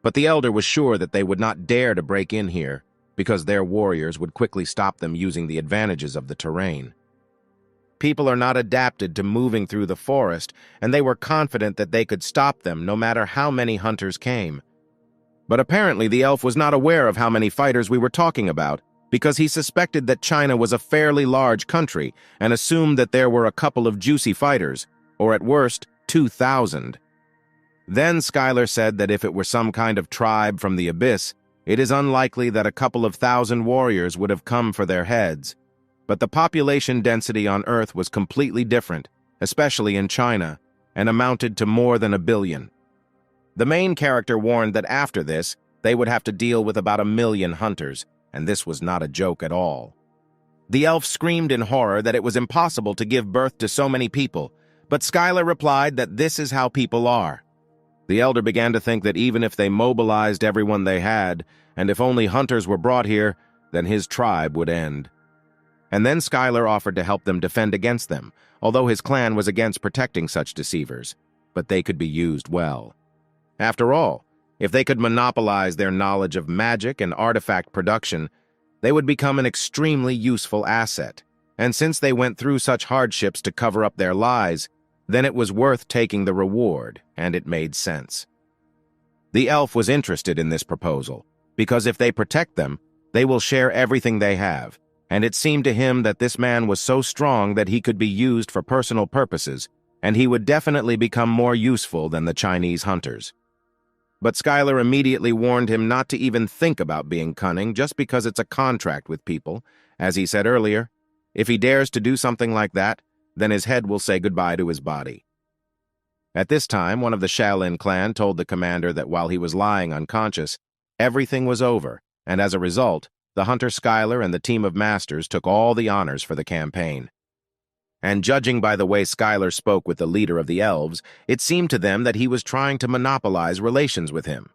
But the elder was sure that they would not dare to break in here, because their warriors would quickly stop them using the advantages of the terrain. People are not adapted to moving through the forest, and they were confident that they could stop them no matter how many hunters came. But apparently the elf was not aware of how many fighters we were talking about, because he suspected that China was a fairly large country and assumed that there were a couple of juicy fighters, or at worst, 2,000. Then Skylar said that if it were some kind of tribe from the abyss, it is unlikely that a couple of thousand warriors would have come for their heads. But the population density on Earth was completely different, especially in China, and amounted to more than 1 billion. The main character warned that after this, they would have to deal with about 1 million hunters, and this was not a joke at all. The elf screamed in horror that it was impossible to give birth to so many people, but Skylar replied that this is how people are. The elder began to think that even if they mobilized everyone they had, and if only hunters were brought here, then his tribe would end. And then Skylar offered to help them defend against them, although his clan was against protecting such deceivers, but they could be used well. After all, if they could monopolize their knowledge of magic and artifact production, they would become an extremely useful asset. And since they went through such hardships to cover up their lies, then it was worth taking the reward, and it made sense. The elf was interested in this proposal, because if they protect them, they will share everything they have, and it seemed to him that this man was so strong that he could be used for personal purposes, and he would definitely become more useful than the Chinese hunters. But Skylar immediately warned him not to even think about being cunning just because it's a contract with people. As he said earlier, if he dares to do something like that, then his head will say goodbye to his body. At this time, one of the Shaolin clan told the commander that while he was lying unconscious, everything was over, and as a result, the hunter Skylar and the team of masters took all the honors for the campaign. And judging by the way Skylar spoke with the leader of the elves, it seemed to them that he was trying to monopolize relations with him.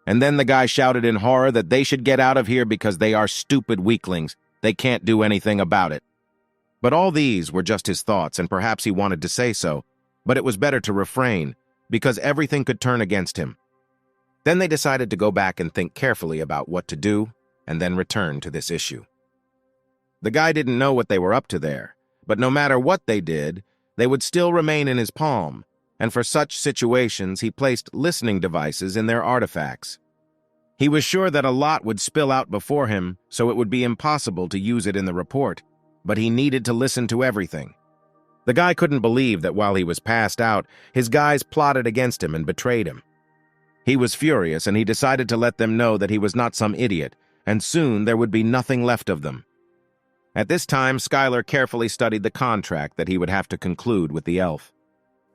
And then the guy shouted in horror that they should get out of here because they are stupid weaklings. They can't do anything about it. But all these were just his thoughts, and perhaps he wanted to say so, but it was better to refrain, because everything could turn against him. Then they decided to go back and think carefully about what to do, and then return to this issue. The guy didn't know what they were up to there, but no matter what they did, they would still remain in his palm, and for such situations he placed listening devices in their artifacts. He was sure that a lot would spill out before him, so it would be impossible to use it in the report, but he needed to listen to everything. The guy couldn't believe that while he was passed out, his guys plotted against him and betrayed him. He was furious, and he decided to let them know that he was not some idiot, and soon there would be nothing left of them. At this time, Skylar carefully studied the contract that he would have to conclude with the elf.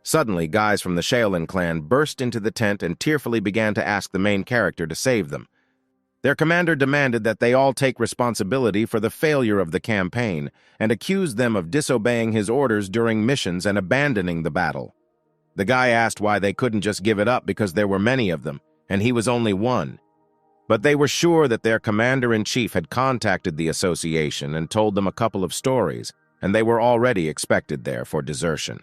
Suddenly, guys from the Shaolin clan burst into the tent and tearfully began to ask the main character to save them. Their commander demanded that they all take responsibility for the failure of the campaign and accused them of disobeying his orders during missions and abandoning the battle. The guy asked why they couldn't just give it up because there were many of them, and he was only one. But they were sure that their commander-in-chief had contacted the association and told them a couple of stories, and they were already expected there for desertion.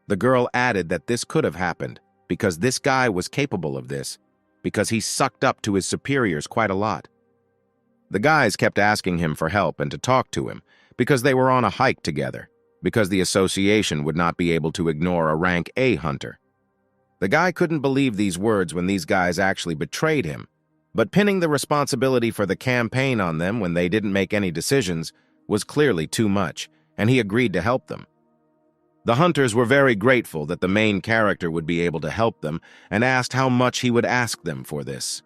The girl added that this could have happened, because this guy was capable of this, because he sucked up to his superiors quite a lot. The guys kept asking him for help and to talk to him, because they were on a hike together, because the association would not be able to ignore a rank A hunter. The guy couldn't believe these words when these guys actually betrayed him, but pinning the responsibility for the campaign on them when they didn't make any decisions was clearly too much, and he agreed to help them. The hunters were very grateful that the main character would be able to help them and asked how much he would ask them for this.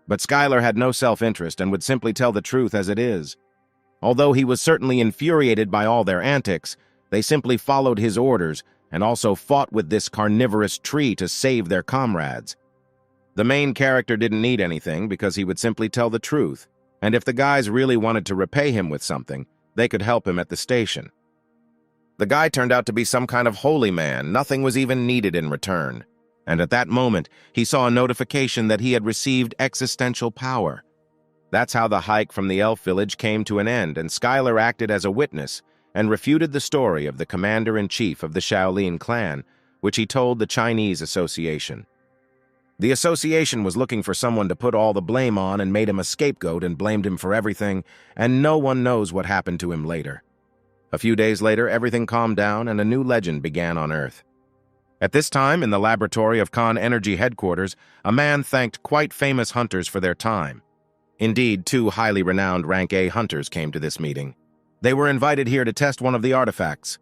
But Skylar had no self-interest and would simply tell the truth as it is. Although he was certainly infuriated by all their antics, they simply followed his orders and also fought with this carnivorous tree to save their comrades. The main character didn't need anything because he would simply tell the truth, and if the guys really wanted to repay him with something, they could help him at the station. The guy turned out to be some kind of holy man. Nothing was even needed in return. And at that moment, he saw a notification that he had received existential power. That's how the hike from the elf village came to an end, and Skylar acted as a witness and refuted the story of the commander-in-chief of the Shaolin clan, which he told the Chinese Association. The association was looking for someone to put all the blame on and made him a scapegoat and blamed him for everything, and no one knows what happened to him later. A few days later, everything calmed down and a new legend began on Earth. At this time, in the laboratory of Con Energy headquarters, a man thanked quite famous hunters for their time. Indeed, 2 highly renowned Rank A hunters came to this meeting. They were invited here to test one of the artifacts.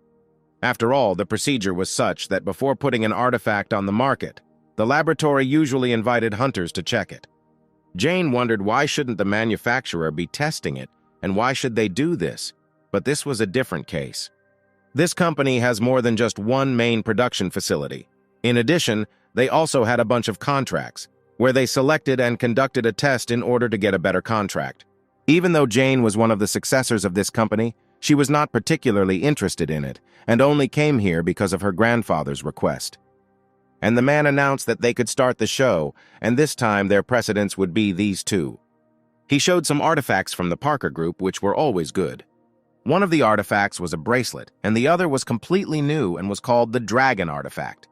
After all, the procedure was such that before putting an artifact on the market, the laboratory usually invited hunters to check it. Jane wondered why shouldn't the manufacturer be testing it, and why should they do this? But this was a different case. This company has more than just one main production facility. In addition, they also had a bunch of contracts, where they selected and conducted a test in order to get a better contract. Even though Jane was one of the successors of this company, she was not particularly interested in it, and only came here because of her grandfather's request. And the man announced that they could start the show, and this time their precedents would be these 2. He showed some artifacts from the Parker Group, which were always good. One of the artifacts was a bracelet, and the other was completely new and was called the Dragon Artifact.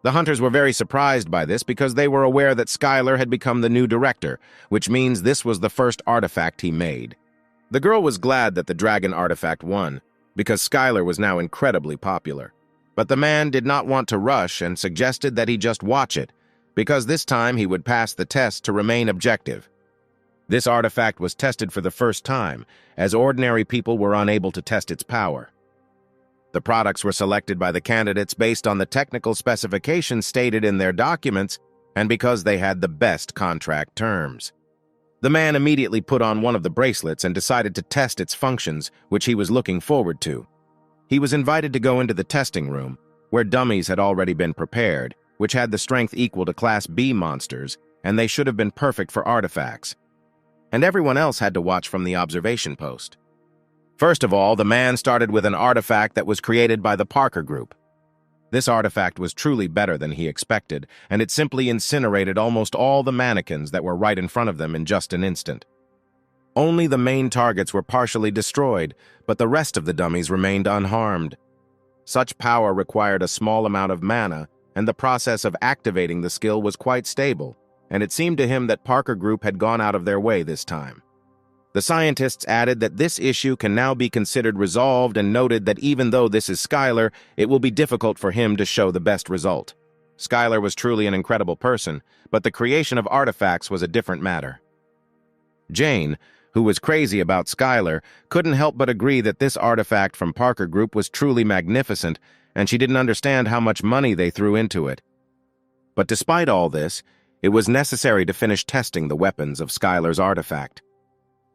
The hunters were very surprised by this because they were aware that Skylar had become the new director, which means this was the first artifact he made. The girl was glad that the Dragon Artifact won, because Skylar was now incredibly popular. But the man did not want to rush and suggested that he just watch it, because this time he would pass the test to remain objective. This artifact was tested for the first time, as ordinary people were unable to test its power. The products were selected by the candidates based on the technical specifications stated in their documents and because they had the best contract terms. The man immediately put on one of the bracelets and decided to test its functions, which he was looking forward to. He was invited to go into the testing room, where dummies had already been prepared, which had the strength equal to Class B monsters, and they should have been perfect for artifacts. And everyone else had to watch from the observation post. First of all, the man started with an artifact that was created by the Parker Group. This artifact was truly better than he expected, and it simply incinerated almost all the mannequins that were right in front of them in just an instant. Only the main targets were partially destroyed, but the rest of the dummies remained unharmed. Such power required a small amount of mana, and the process of activating the skill was quite stable, and it seemed to him that Parker Group had gone out of their way this time. The scientists added that this issue can now be considered resolved and noted that even though this is Skylar, it will be difficult for him to show the best result. Skylar was truly an incredible person, but the creation of artifacts was a different matter. Jane, who was crazy about Skylar, couldn't help but agree that this artifact from Parker Group was truly magnificent, and she didn't understand how much money they threw into it. But despite all this, it was necessary to finish testing the weapons of Skylar's artifact.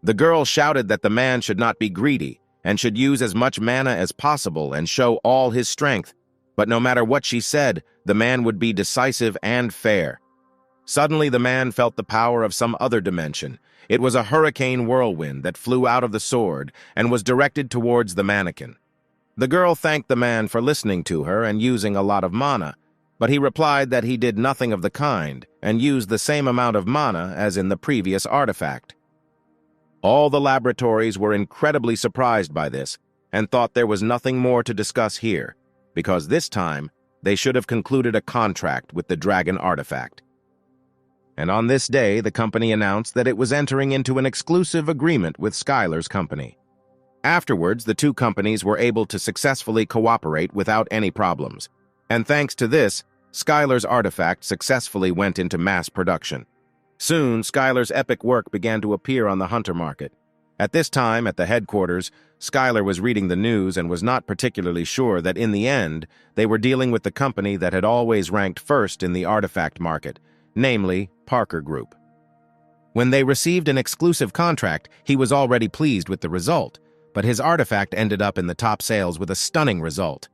The girl shouted that the man should not be greedy and should use as much mana as possible and show all his strength, but no matter what she said, the man would be decisive and fair. Suddenly, the man felt the power of some other dimension. It was a hurricane whirlwind that flew out of the sword and was directed towards the mannequin. The girl thanked the man for listening to her and using a lot of mana, but he replied that he did nothing of the kind and used the same amount of mana as in the previous artifact. All the laboratories were incredibly surprised by this and thought there was nothing more to discuss here, because this time they should have concluded a contract with the Dragon Artifact. And on this day, the company announced that it was entering into an exclusive agreement with Skylar's company. Afterwards, the 2 companies were able to successfully cooperate without any problems, and thanks to this, Skylar's artifact successfully went into mass production. Soon, Skylar's epic work began to appear on the hunter market. At this time, at the headquarters, Skylar was reading the news and was not particularly sure that in the end, they were dealing with the company that had always ranked first in the artifact market, namely Parker Group. When they received an exclusive contract, he was already pleased with the result, but his artifact ended up in the top sales with a stunning result.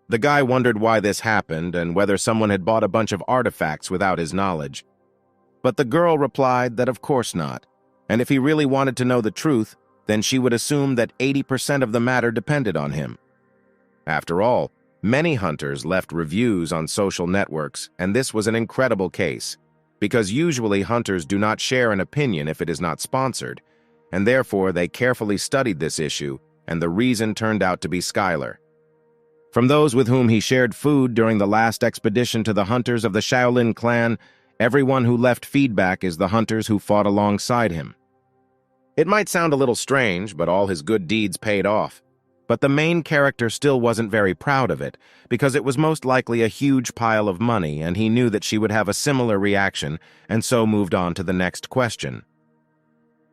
The guy wondered why this happened and whether someone had bought a bunch of artifacts without his knowledge. But the girl replied that of course not, and if he really wanted to know the truth, then she would assume that 80% of the matter depended on him. After all, many hunters left reviews on social networks, and this was an incredible case, because usually hunters do not share an opinion if it is not sponsored, and therefore they carefully studied this issue, and the reason turned out to be Skylar. From those with whom he shared food during the last expedition to the hunters of the Shaolin clan, everyone who left feedback is the hunters who fought alongside him. It might sound a little strange, but all his good deeds paid off. But the main character still wasn't very proud of it, because it was most likely a huge pile of money, and he knew that she would have a similar reaction, and so moved on to the next question.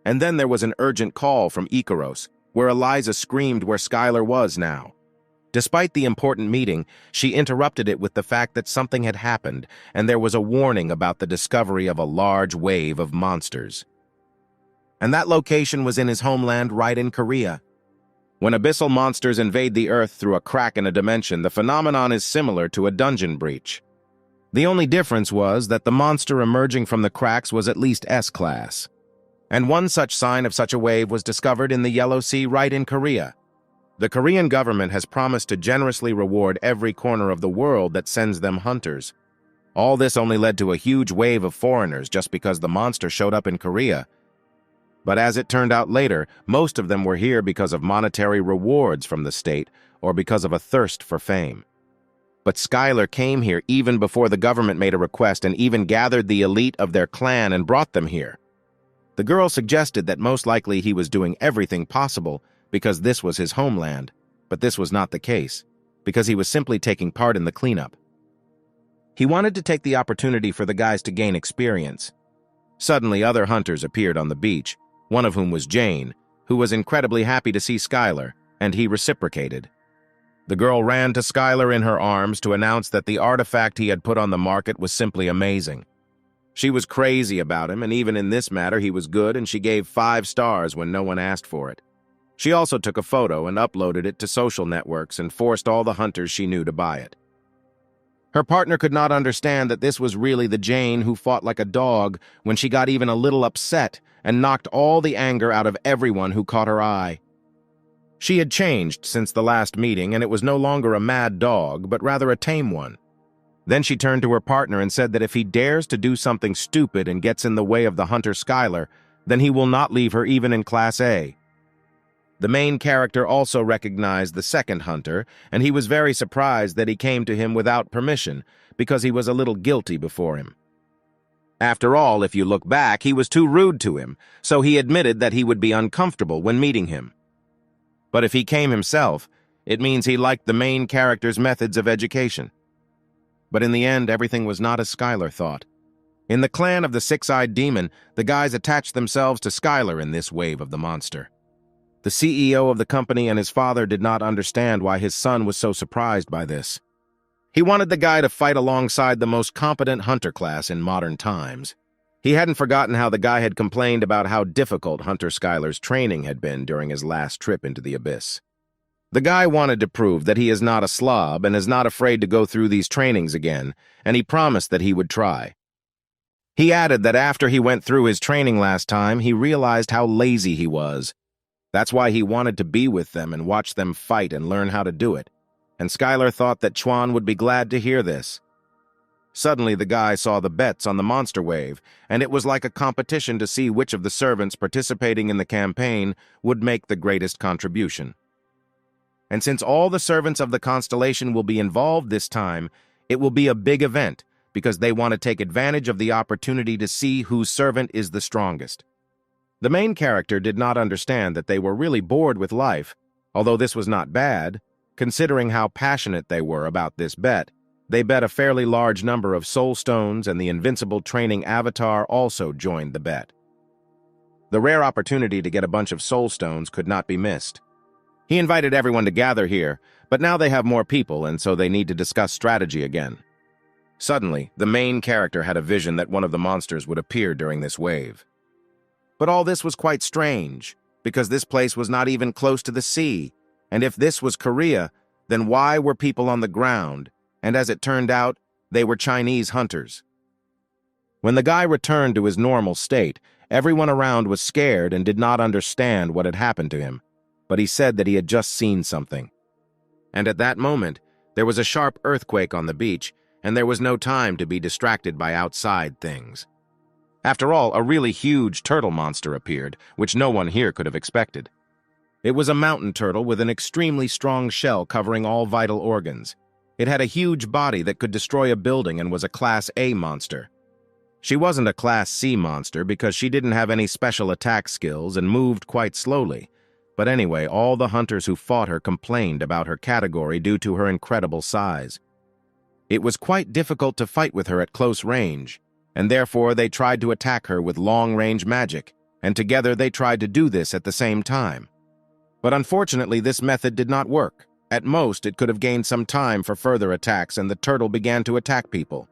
And then there was an urgent call from Ikaros, where Eliza screamed where Skylar was now. Despite the important meeting, she interrupted it with the fact that something had happened, and there was a warning about the discovery of a large wave of monsters. And that location was in his homeland right in Korea. When abyssal monsters invade the Earth through a crack in a dimension, the phenomenon is similar to a dungeon breach. The only difference was that the monster emerging from the cracks was at least S-class. And one such sign of such a wave was discovered in the Yellow Sea right in Korea. The Korean government has promised to generously reward every corner of the world that sends them hunters. All this only led to a huge wave of foreigners just because the monster showed up in Korea. But as it turned out later, most of them were here because of monetary rewards from the state or because of a thirst for fame. But Skylar came here even before the government made a request and even gathered the elite of their clan and brought them here. The girl suggested that most likely he was doing everything possible because this was his homeland, but this was not the case, because he was simply taking part in the cleanup. He wanted to take the opportunity for the guys to gain experience. Suddenly, other hunters appeared on the beach, one of whom was Jane, who was incredibly happy to see Skylar, and he reciprocated. The girl ran to Skylar in her arms to announce that the artifact he had put on the market was simply amazing. She was crazy about him, and even in this matter he was good, and she gave 5 stars when no one asked for it. She also took a photo and uploaded it to social networks and forced all the hunters she knew to buy it. Her partner could not understand that this was really the Jane who fought like a dog when she got even a little upset and knocked all the anger out of everyone who caught her eye. She had changed since the last meeting, and it was no longer a mad dog, but rather a tame one. Then she turned to her partner and said that if he dares to do something stupid and gets in the way of the hunter Skylar, then he will not leave her even in Class A. The main character also recognized the second hunter, and he was very surprised that he came to him without permission, because he was a little guilty before him. After all, if you look back, he was too rude to him, so he admitted that he would be uncomfortable when meeting him. But if he came himself, it means he liked the main character's methods of education. But in the end, everything was not as Skylar thought. In the clan of the Six-Eyed Demon, the guys attached themselves to Skylar in this wave of the monster. The CEO of the company and his father did not understand why his son was so surprised by this. He wanted the guy to fight alongside the most competent hunter class in modern times. He hadn't forgotten how the guy had complained about how difficult Hunter Skylar's training had been during his last trip into the abyss. The guy wanted to prove that he is not a slob and is not afraid to go through these trainings again, and he promised that he would try. He added that after he went through his training last time, he realized how lazy he was. That's why he wanted to be with them and watch them fight and learn how to do it. And Skylar thought that Chuan would be glad to hear this. Suddenly, the guy saw the bets on the monster wave, and it was like a competition to see which of the servants participating in the campaign would make the greatest contribution. And since all the servants of the constellation will be involved this time, it will be a big event, because they want to take advantage of the opportunity to see whose servant is the strongest. The main character did not understand that they were really bored with life, although this was not bad, considering how passionate they were about this bet. They bet a fairly large number of soul stones, and the invincible training avatar also joined the bet. The rare opportunity to get a bunch of soul stones could not be missed. He invited everyone to gather here, but now they have more people, and so they need to discuss strategy again. Suddenly, the main character had a vision that one of the monsters would appear during this wave. But all this was quite strange, because this place was not even close to the sea, and if this was Korea, then why were people on the ground? And as it turned out, they were Chinese hunters. When the guy returned to his normal state, everyone around was scared and did not understand what had happened to him, but he said that he had just seen something. And at that moment, there was a sharp earthquake on the beach, and there was no time to be distracted by outside things. After all, a really huge turtle monster appeared, which no one here could have expected. It was a mountain turtle with an extremely strong shell covering all vital organs. It had a huge body that could destroy a building and was a Class A monster. She wasn't a Class C monster because she didn't have any special attack skills and moved quite slowly. But anyway, all the hunters who fought her complained about her category due to her incredible size. It was quite difficult to fight with her at close range, and therefore they tried to attack her with long-range magic, and together they tried to do this at the same time. But unfortunately, this method did not work. At most, it could have gained some time for further attacks, and the turtle began to attack people.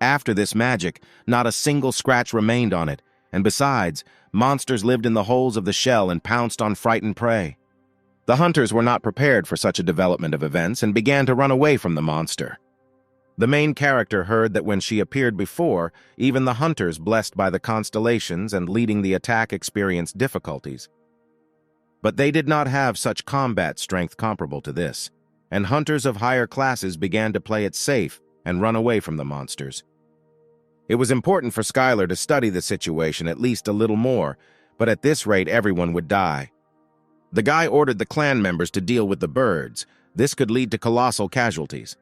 After this magic, not a single scratch remained on it, and besides, monsters lived in the holes of the shell and pounced on frightened prey. The hunters were not prepared for such a development of events and began to run away from the monster. The main character heard that when she appeared before, even the hunters blessed by the constellations and leading the attack experienced difficulties. But they did not have such combat strength comparable to this, and hunters of higher classes began to play it safe and run away from the monsters. It was important for Skylar to study the situation at least a little more, but at this rate everyone would die. The guy ordered the clan members to deal with the birds. This could lead to colossal casualties.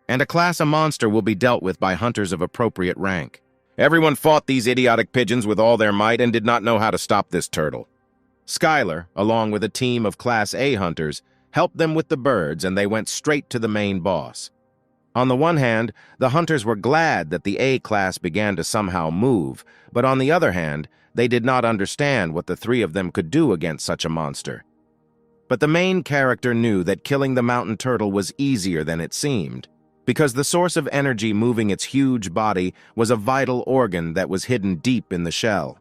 And a class of monster will be dealt with by hunters of appropriate rank. Everyone fought these idiotic pigeons with all their might and did not know how to stop this turtle. Skylar, along with a team of Class A hunters, helped them with the birds, and they went straight to the main boss. On the one hand, the hunters were glad that the A class began to somehow move, but on the other hand, they did not understand what the three of them could do against such a monster. But the main character knew that killing the mountain turtle was easier than it seemed, because the source of energy moving its huge body was a vital organ that was hidden deep in the shell.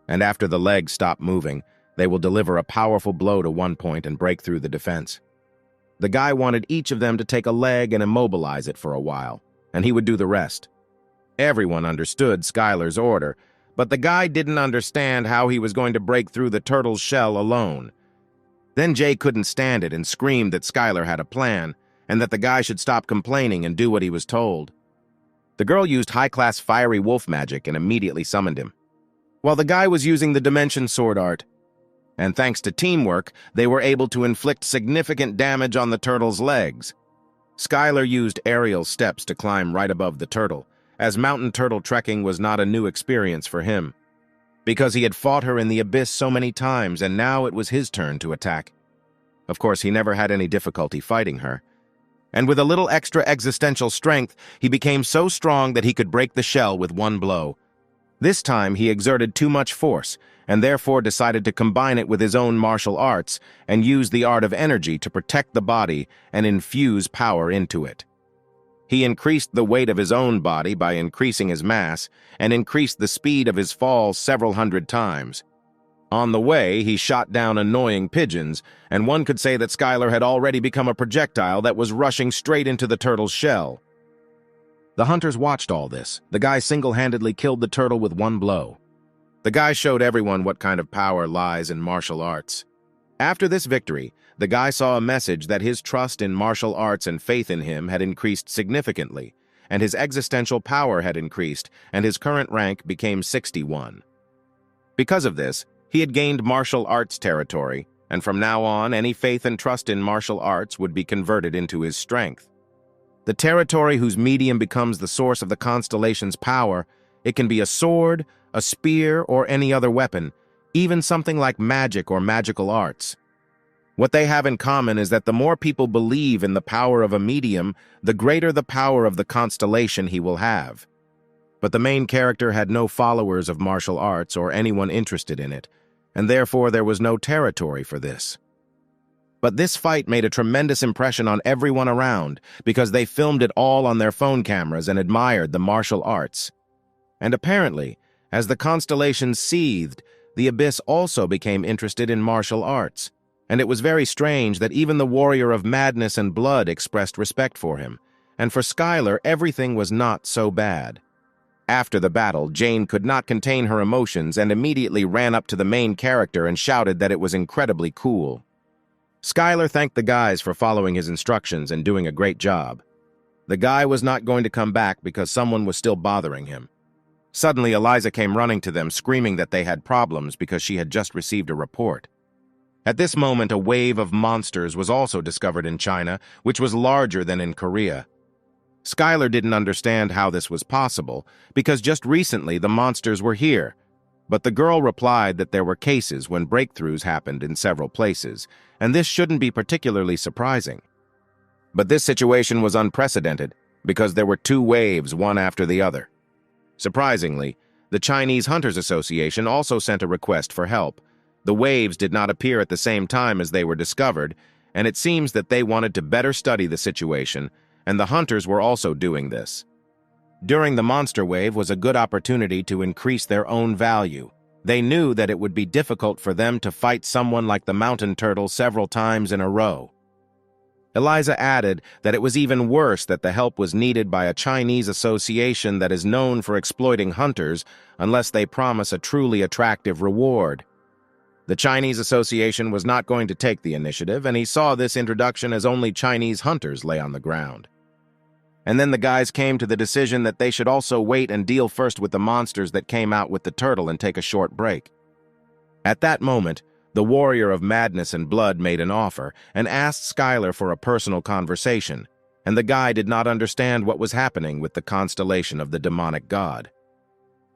And after the legs stop moving, they will deliver a powerful blow to one point and break through the defense. The guy wanted each of them to take a leg and immobilize it for a while, and he would do the rest. Everyone understood Skylar's order, but the guy didn't understand how he was going to break through the turtle's shell alone. Then Jay couldn't stand it and screamed that Skylar had a plan, and that the guy should stop complaining and do what he was told. The girl used high-class fiery wolf magic and immediately summoned him, while the guy was using the dimension sword art. And thanks to teamwork, they were able to inflict significant damage on the turtle's legs. Skylar used aerial steps to climb right above the turtle, as mountain turtle trekking was not a new experience for him, because he had fought her in the abyss so many times, and now it was his turn to attack. Of course, he never had any difficulty fighting her. And with a little extra existential strength, he became so strong that he could break the shell with one blow. This time, he exerted too much force, and therefore decided to combine it with his own martial arts and use the art of energy to protect the body and infuse power into it. He increased the weight of his own body by increasing his mass and increased the speed of his fall several hundred times. On the way, he shot down annoying pigeons, and one could say that Skylar had already become a projectile that was rushing straight into the turtle's shell. The hunters watched all this. The guy single-handedly killed the turtle with one blow. The guy showed everyone what kind of power lies in martial arts. After this victory, the guy saw a message that his trust in martial arts and faith in him had increased significantly, and his existential power had increased, and his current rank became 61. Because of this, he had gained martial arts territory, and from now on, any faith and trust in martial arts would be converted into his strength. The territory whose medium becomes the source of the constellation's power, it can be a sword, a spear, or any other weapon, even something like magic or magical arts. What they have in common is that the more people believe in the power of a medium, the greater the power of the constellation he will have. But the main character had no followers of martial arts or anyone interested in it, and therefore there was no territory for this. But this fight made a tremendous impression on everyone around because they filmed it all on their phone cameras and admired the martial arts. And apparently, as the constellations seethed, the Abyss also became interested in martial arts, and it was very strange that even the warrior of madness and blood expressed respect for him, and for Skylar everything was not so bad. After the battle, Jane could not contain her emotions and immediately ran up to the main character and shouted that it was incredibly cool. Skylar thanked the guys for following his instructions and doing a great job. The guy was not going to come back because someone was still bothering him. Suddenly, Eliza came running to them, screaming that they had problems because she had just received a report. At this moment, a wave of monsters was also discovered in China, which was larger than in Korea. Skylar didn't understand how this was possible, because just recently the monsters were here. But the girl replied that there were cases when breakthroughs happened in several places, and this shouldn't be particularly surprising. But this situation was unprecedented, because there were two waves, one after the other. Surprisingly, the Chinese Hunters Association also sent a request for help. The waves did not appear at the same time as they were discovered, and it seems that they wanted to better study the situation, and the hunters were also doing this. During the monster wave was a good opportunity to increase their own value. They knew that it would be difficult for them to fight someone like the mountain turtle several times in a row. Eliza added that it was even worse that the help was needed by a Chinese association that is known for exploiting hunters unless they promise a truly attractive reward. The Chinese association was not going to take the initiative, and he saw this introduction as only Chinese hunters lay on the ground. And then the guys came to the decision that they should also wait and deal first with the monsters that came out with the turtle and take a short break. At that moment, the warrior of madness and blood made an offer and asked Skylar for a personal conversation, and the guy did not understand what was happening with the constellation of the demonic god.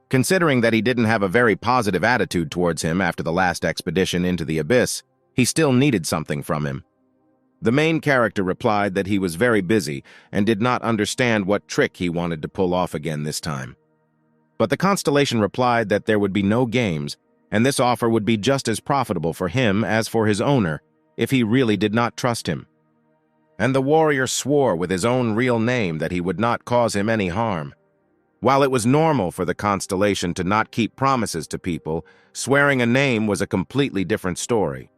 Considering that he didn't have a very positive attitude towards him after the last expedition into the abyss, he still needed something from him. The main character replied that he was very busy and did not understand what trick he wanted to pull off again this time. But the constellation replied that there would be no games, and this offer would be just as profitable for him as for his owner if he really did not trust him. And the warrior swore with his own real name that he would not cause him any harm. While it was normal for the constellation to not keep promises to people, swearing a name was a completely different story.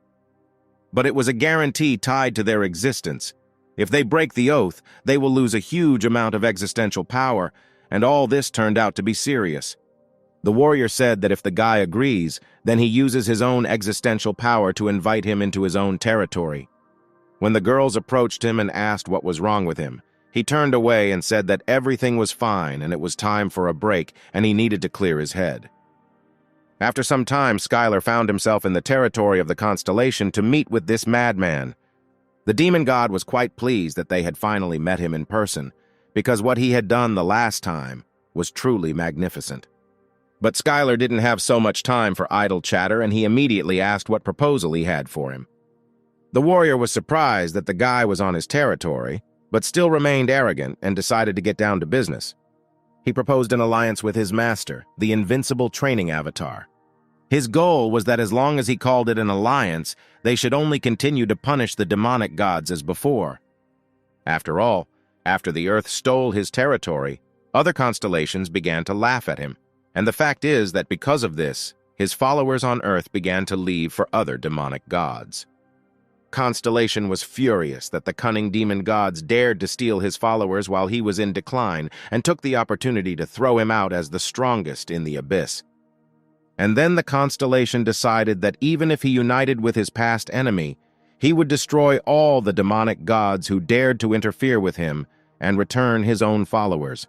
But it was a guarantee tied to their existence. If they break the oath, they will lose a huge amount of existential power, and all this turned out to be serious. The warrior said that if the guy agrees, then he uses his own existential power to invite him into his own territory. When the girls approached him and asked what was wrong with him, he turned away and said that everything was fine and it was time for a break and he needed to clear his head. After some time, Skylar found himself in the territory of the constellation to meet with this madman. The demon god was quite pleased that they had finally met him in person, because what he had done the last time was truly magnificent. But Skylar didn't have so much time for idle chatter, and he immediately asked what proposal he had for him. The warrior was surprised that the guy was on his territory, but still remained arrogant and decided to get down to business. He proposed an alliance with his master, the invincible training avatar. His goal was that as long as he called it an alliance, they should only continue to punish the demonic gods as before. After all, after the Earth stole his territory, other constellations began to laugh at him, and the fact is that because of this, his followers on Earth began to leave for other demonic gods. Constellation was furious that the cunning demon gods dared to steal his followers while he was in decline and took the opportunity to throw him out as the strongest in the abyss. And then the constellation decided that even if he united with his past enemy, he would destroy all the demonic gods who dared to interfere with him and return his own followers.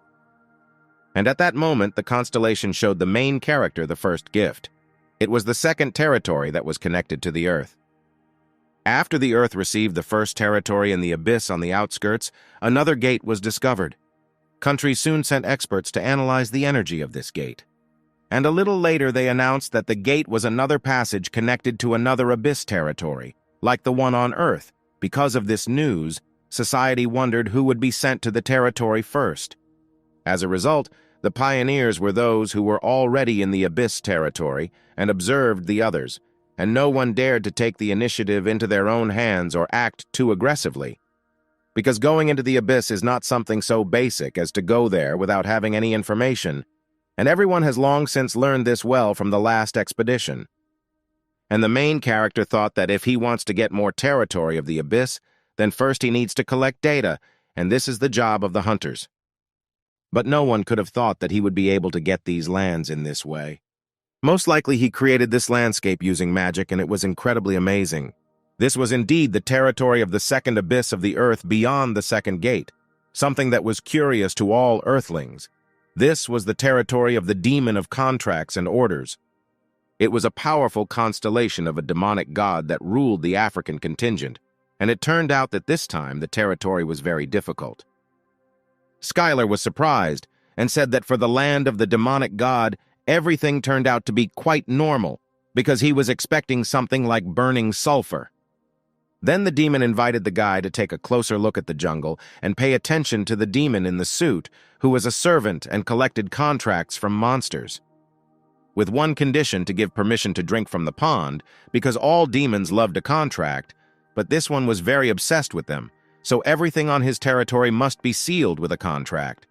And at that moment, the constellation showed the main character the first gift. It was the second territory that was connected to the Earth. After the Earth received the first territory in the abyss on the outskirts, another gate was discovered. Countries soon sent experts to analyze the energy of this gate. And a little later they announced that the gate was another passage connected to another abyss territory, like the one on Earth. Because of this news, society wondered who would be sent to the territory first. As a result, the pioneers were those who were already in the abyss territory and observed the others, and no one dared to take the initiative into their own hands or act too aggressively. Because going into the abyss is not something so basic as to go there without having any information, and everyone has long since learned this well from the last expedition. And the main character thought that if he wants to get more territory of the abyss, then first he needs to collect data, and this is the job of the hunters. But no one could have thought that he would be able to get these lands in this way. Most likely he created this landscape using magic, and it was incredibly amazing. This was indeed the territory of the second abyss of the earth beyond the second gate, something that was curious to all earthlings. This was the territory of the demon of contracts and orders. It was a powerful constellation of a demonic god that ruled the African contingent, and it turned out that this time the territory was very difficult. Schuyler was surprised and said that for the land of the demonic god, everything turned out to be quite normal, because he was expecting something like burning sulfur. Then the demon invited the guy to take a closer look at the jungle and pay attention to the demon in the suit, who was a servant and collected contracts from monsters. With one condition, to give permission to drink from the pond, because all demons loved a contract, but this one was very obsessed with them, so everything on his territory must be sealed with a contract.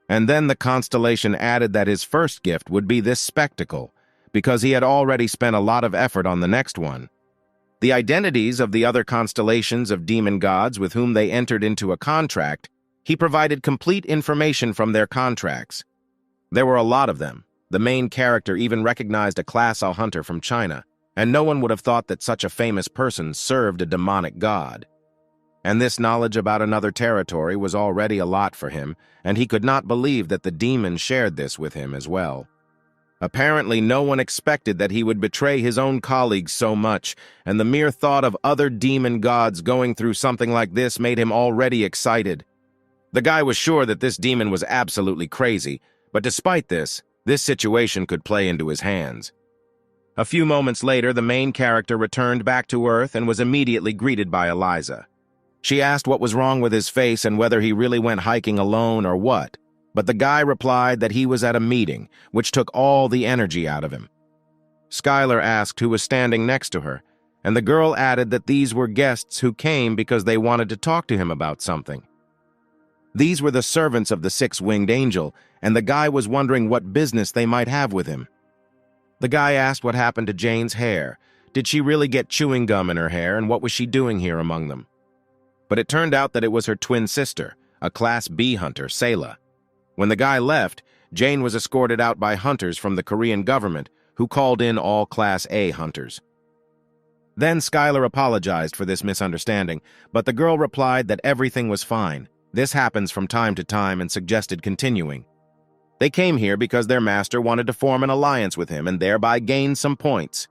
And then the constellation added that his first gift would be this spectacle, because he had already spent a lot of effort on the next one. The identities of the other constellations of demon gods with whom they entered into a contract, he provided complete information from their contracts. There were a lot of them. The main character even recognized a class A hunter from China, and no one would have thought that such a famous person served a demonic god. And this knowledge about another territory was already a lot for him, and he could not believe that the demon shared this with him as well. Apparently, no one expected that he would betray his own colleagues so much, and the mere thought of other demon gods going through something like this made him already excited. The guy was sure that this demon was absolutely crazy, but despite this situation could play into his hands. A few moments later, the main character returned back to Earth and was immediately greeted by Eliza. She asked what was wrong with his face and whether he really went hiking alone or what. But the guy replied that he was at a meeting, which took all the energy out of him. Schuyler asked who was standing next to her, and the girl added that these were guests who came because they wanted to talk to him about something. These were the servants of the six-winged angel, and the guy was wondering what business they might have with him. The guy asked what happened to Jane's hair. Did she really get chewing gum in her hair, and what was she doing here among them? But it turned out that it was her twin sister, a Class B hunter, Selah. When the guy left, Jane was escorted out by hunters from the Korean government, who called in all Class A hunters. Then Schuyler apologized for this misunderstanding, but the girl replied that everything was fine. This happens from time to time, and suggested continuing. They came here because their master wanted to form an alliance with him and thereby gain some points.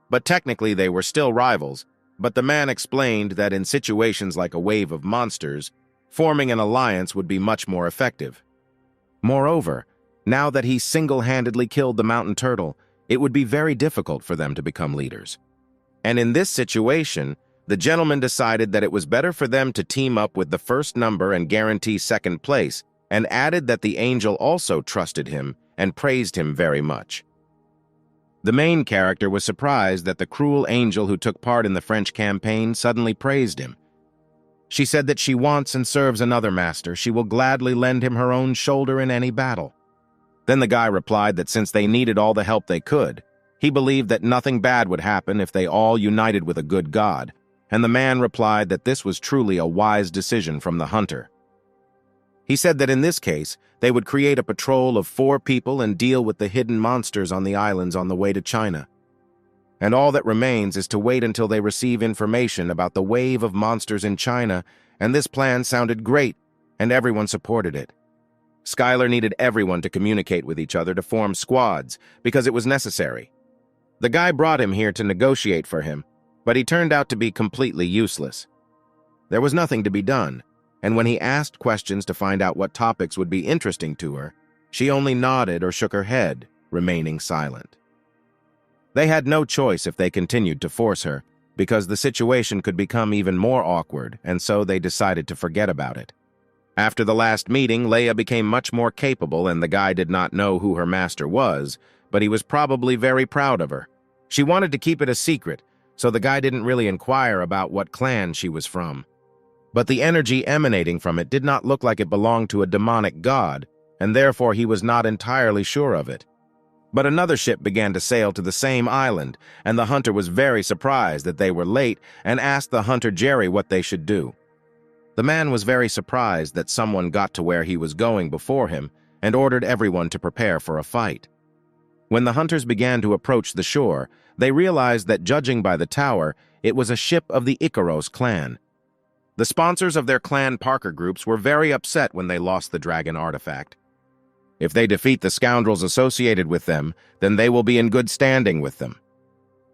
But technically they were still rivals, but the man explained that in situations like a wave of monsters, forming an alliance would be much more effective. Moreover, now that he single-handedly killed the mountain turtle, it would be very difficult for them to become leaders. And in this situation, the gentleman decided that it was better for them to team up with the first number and guarantee second place, and added that the angel also trusted him and praised him very much. The main character was surprised that the cruel angel who took part in the French campaign suddenly praised him. She said that she wants and serves another master. She will gladly lend him her own shoulder in any battle. Then the guy replied that since they needed all the help they could, he believed that nothing bad would happen if they all united with a good god, and the man replied that this was truly a wise decision from the hunter. He said that in this case, they would create a patrol of 4 people and deal with the hidden monsters on the islands on the way to China. And all that remains is to wait until they receive information about the wave of monsters in China, and this plan sounded great, and everyone supported it. Schuyler needed everyone to communicate with each other to form squads, because it was necessary. The guy brought him here to negotiate for him, but he turned out to be completely useless. There was nothing to be done, and when he asked questions to find out what topics would be interesting to her, she only nodded or shook her head, remaining silent. They had no choice if they continued to force her, because the situation could become even more awkward, and so they decided to forget about it. After the last meeting, Leia became much more capable, and the guy did not know who her master was, but he was probably very proud of her. She wanted to keep it a secret, so the guy didn't really inquire about what clan she was from. But the energy emanating from it did not look like it belonged to a demonic god, and therefore he was not entirely sure of it. But another ship began to sail to the same island, and the hunter was very surprised that they were late and asked the hunter Jerry what they should do. The man was very surprised that someone got to where he was going before him and ordered everyone to prepare for a fight. When the hunters began to approach the shore, they realized that, judging by the tower, it was a ship of the Icaros clan. The sponsors of their clan Parker groups were very upset when they lost the dragon artifact. If they defeat the scoundrels associated with them, then they will be in good standing with them.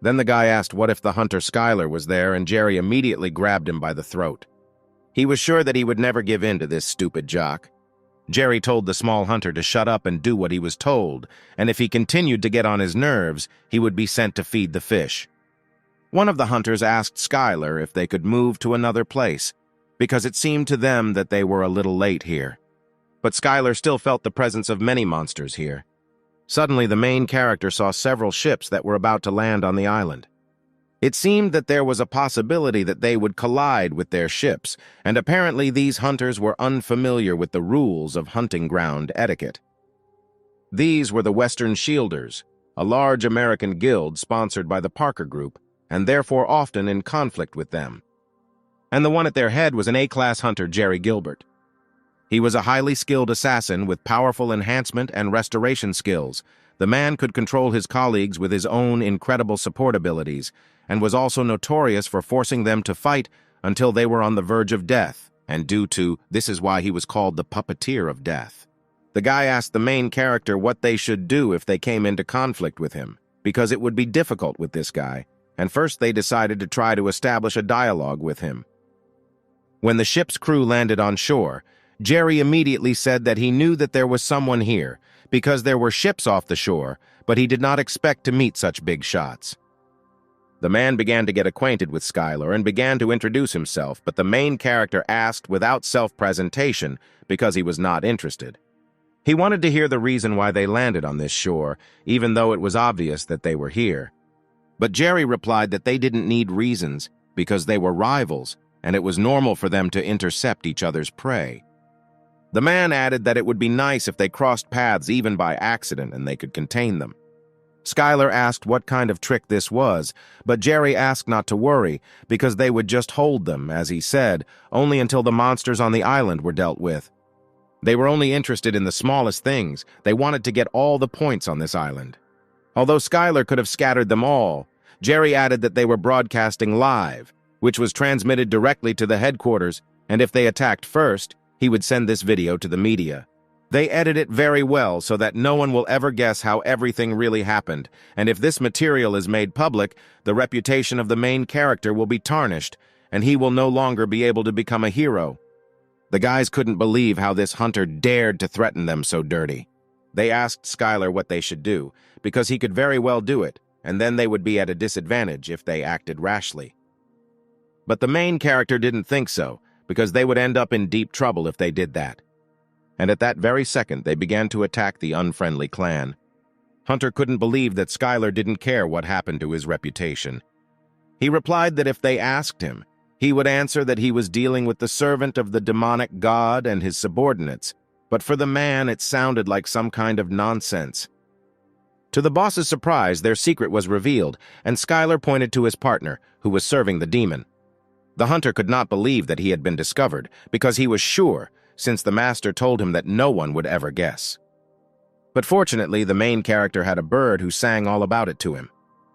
Then the guy asked what if the hunter Skylar was there, and Jerry immediately grabbed him by the throat. He was sure that he would never give in to this stupid jock. Jerry told the small hunter to shut up and do what he was told, and if he continued to get on his nerves, he would be sent to feed the fish. One of the hunters asked Skylar if they could move to another place, because it seemed to them that they were a little late here. But Skylar still felt the presence of many monsters here. Suddenly, the main character saw several ships that were about to land on the island. It seemed that there was a possibility that they would collide with their ships, and apparently these hunters were unfamiliar with the rules of hunting ground etiquette. These were the Western Shielders, a large American guild sponsored by the Parker Group, and therefore often in conflict with them. And the one at their head was an A-class hunter, Jerry Gilbert. He was a highly skilled assassin with powerful enhancement and restoration skills. The man could control his colleagues with his own incredible support abilities, and was also notorious for forcing them to fight until they were on the verge of death, and this is why he was called the puppeteer of death. The guy asked the main character what they should do if they came into conflict with him, because it would be difficult with this guy, and first they decided to try to establish a dialogue with him. When the ship's crew landed on shore, Jerry immediately said that he knew that there was someone here, because there were ships off the shore, but he did not expect to meet such big shots. The man began to get acquainted with Skylar and began to introduce himself, but the main character asked without self-presentation because he was not interested. He wanted to hear the reason why they landed on this shore, even though it was obvious that they were here. But Jerry replied that they didn't need reasons because they were rivals, and it was normal for them to intercept each other's prey. The man added that it would be nice if they crossed paths even by accident and they could contain them. Skylar asked what kind of trick this was, but Jerry asked not to worry, because they would just hold them, as he said, only until the monsters on the island were dealt with. They were only interested in the smallest things. They wanted to get all the points on this island. Although Skylar could have scattered them all, Jerry added that they were broadcasting live, which was transmitted directly to the headquarters, and if they attacked first, he would send this video to the media. They edit it very well so that no one will ever guess how everything really happened, and if this material is made public, the reputation of the main character will be tarnished, and he will no longer be able to become a hero. The guys couldn't believe how this hunter dared to threaten them so dirty. They asked Skylar what they should do, because he could very well do it, and then they would be at a disadvantage if they acted rashly. But the main character didn't think so, because they would end up in deep trouble if they did that. And at that very second, they began to attack the unfriendly clan. Hunter couldn't believe that Skylar didn't care what happened to his reputation. He replied that if they asked him, he would answer that he was dealing with the servant of the demonic god and his subordinates, but for the man it sounded like some kind of nonsense. To the boss's surprise, their secret was revealed, and Skylar pointed to his partner, who was serving the demon. The hunter could not believe that he had been discovered, because he was sure, since the master told him that no one would ever guess. But fortunately, the main character had a bird who sang all about it to him.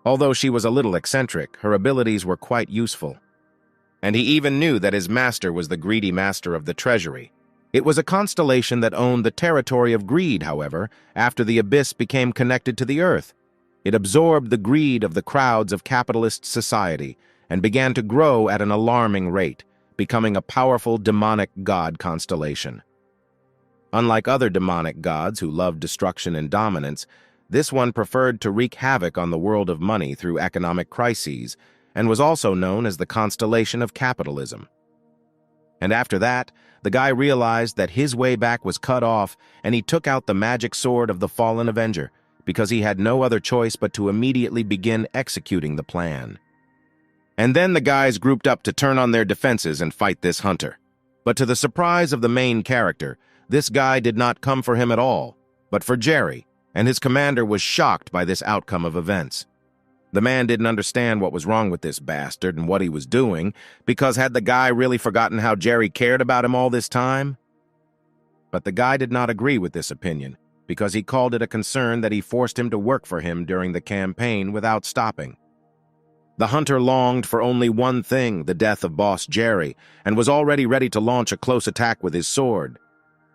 Although she was a little eccentric, her abilities were quite useful. And he even knew that his master was the greedy master of the treasury. It was a constellation that owned the territory of greed, however, after the abyss became connected to the earth. It absorbed the greed of the crowds of capitalist society and began to grow at an alarming rate, becoming a powerful demonic god constellation. Unlike other demonic gods who loved destruction and dominance, this one preferred to wreak havoc on the world of money through economic crises, and was also known as the constellation of capitalism. And after that, the guy realized that his way back was cut off, and he took out the magic sword of the fallen Avenger, because he had no other choice but to immediately begin executing the plan. And then the guys grouped up to turn on their defenses and fight this hunter. But to the surprise of the main character, this guy did not come for him at all, but for Jerry, and his commander was shocked by this outcome of events. The man didn't understand what was wrong with this bastard and what he was doing, because had the guy really forgotten how Jerry cared about him all this time? But the guy did not agree with this opinion, because he called it a concern that he forced him to work for him during the campaign without stopping. The hunter longed for only one thing, the death of Boss Jerry, and was already ready to launch a close attack with his sword.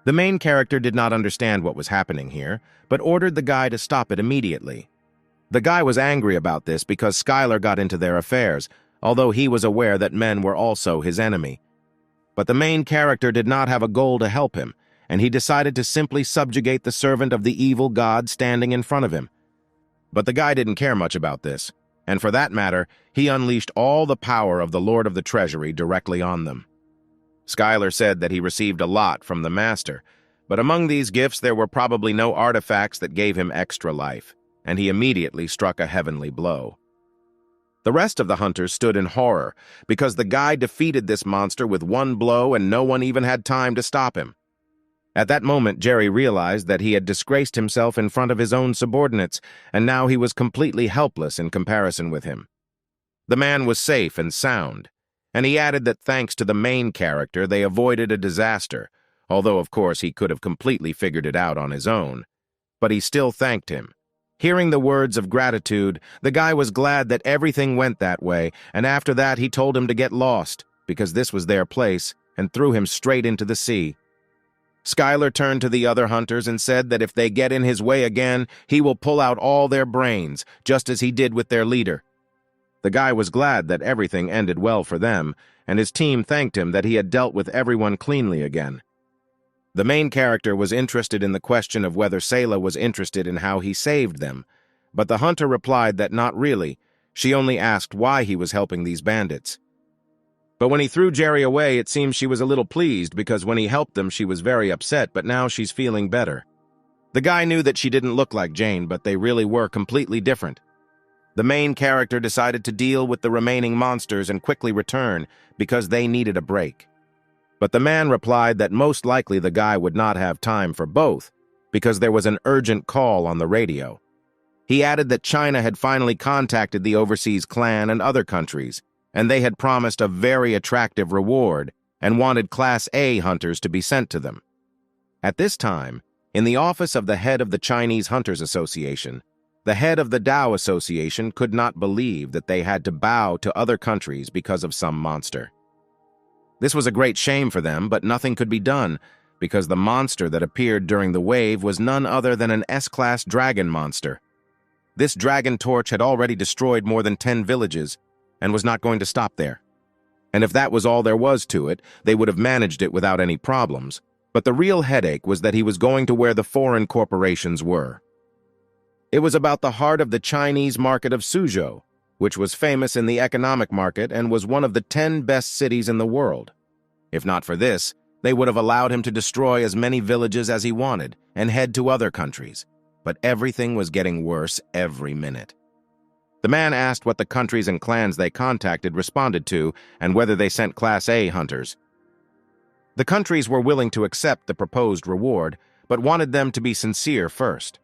The main character did not understand what was happening here, but ordered the guy to stop it immediately. The guy was angry about this because Skylar got into their affairs, although he was aware that men were also his enemy. But the main character did not have a goal to help him, and he decided to simply subjugate the servant of the evil god standing in front of him. But the guy didn't care much about this, and for that matter, he unleashed all the power of the Lord of the Treasury directly on them. Skylar said that he received a lot from the master, but among these gifts there were probably no artifacts that gave him extra life, and he immediately struck a heavenly blow. The rest of the hunters stood in horror, because the guy defeated this monster with one blow and no one even had time to stop him. At that moment, Jerry realized that he had disgraced himself in front of his own subordinates, and now he was completely helpless in comparison with him. The man was safe and sound, and he added that thanks to the main character, they avoided a disaster, although of course he could have completely figured it out on his own. But he still thanked him. Hearing the words of gratitude, the guy was glad that everything went that way, and after that he told him to get lost, because this was their place, and threw him straight into the sea. Skylar turned to the other hunters and said that if they get in his way again, he will pull out all their brains, just as he did with their leader. The guy was glad that everything ended well for them, and his team thanked him that he had dealt with everyone cleanly again. The main character was interested in the question of whether Sayla was interested in how he saved them, but the hunter replied that not really. She only asked why he was helping these bandits. But when he threw Jerry away, it seems she was a little pleased because when he helped them, she was very upset, but now she's feeling better. The guy knew that she didn't look like Jane, but they really were completely different. The main character decided to deal with the remaining monsters and quickly return because they needed a break. But the man replied that most likely the guy would not have time for both because there was an urgent call on the radio. He added that China had finally contacted the overseas clan and other countries, and they had promised a very attractive reward and wanted Class A hunters to be sent to them. At this time, in the office of the head of the Chinese Hunters Association, the head of the Tao Association could not believe that they had to bow to other countries because of some monster. This was a great shame for them, but nothing could be done, because the monster that appeared during the wave was none other than an S-class dragon monster. This dragon torch had already destroyed more than 10 villages, and was not going to stop there. And if that was all there was to it, they would have managed it without any problems. But the real headache was that he was going to where the foreign corporations were. It was about the heart of the Chinese market of Suzhou, which was famous in the economic market and was one of the 10 best cities in the world. If not for this, they would have allowed him to destroy as many villages as he wanted and head to other countries. But everything was getting worse every minute. The man asked what the countries and clans they contacted responded to and whether they sent Class A hunters. The countries were willing to accept the proposed reward, but wanted them to be sincere first.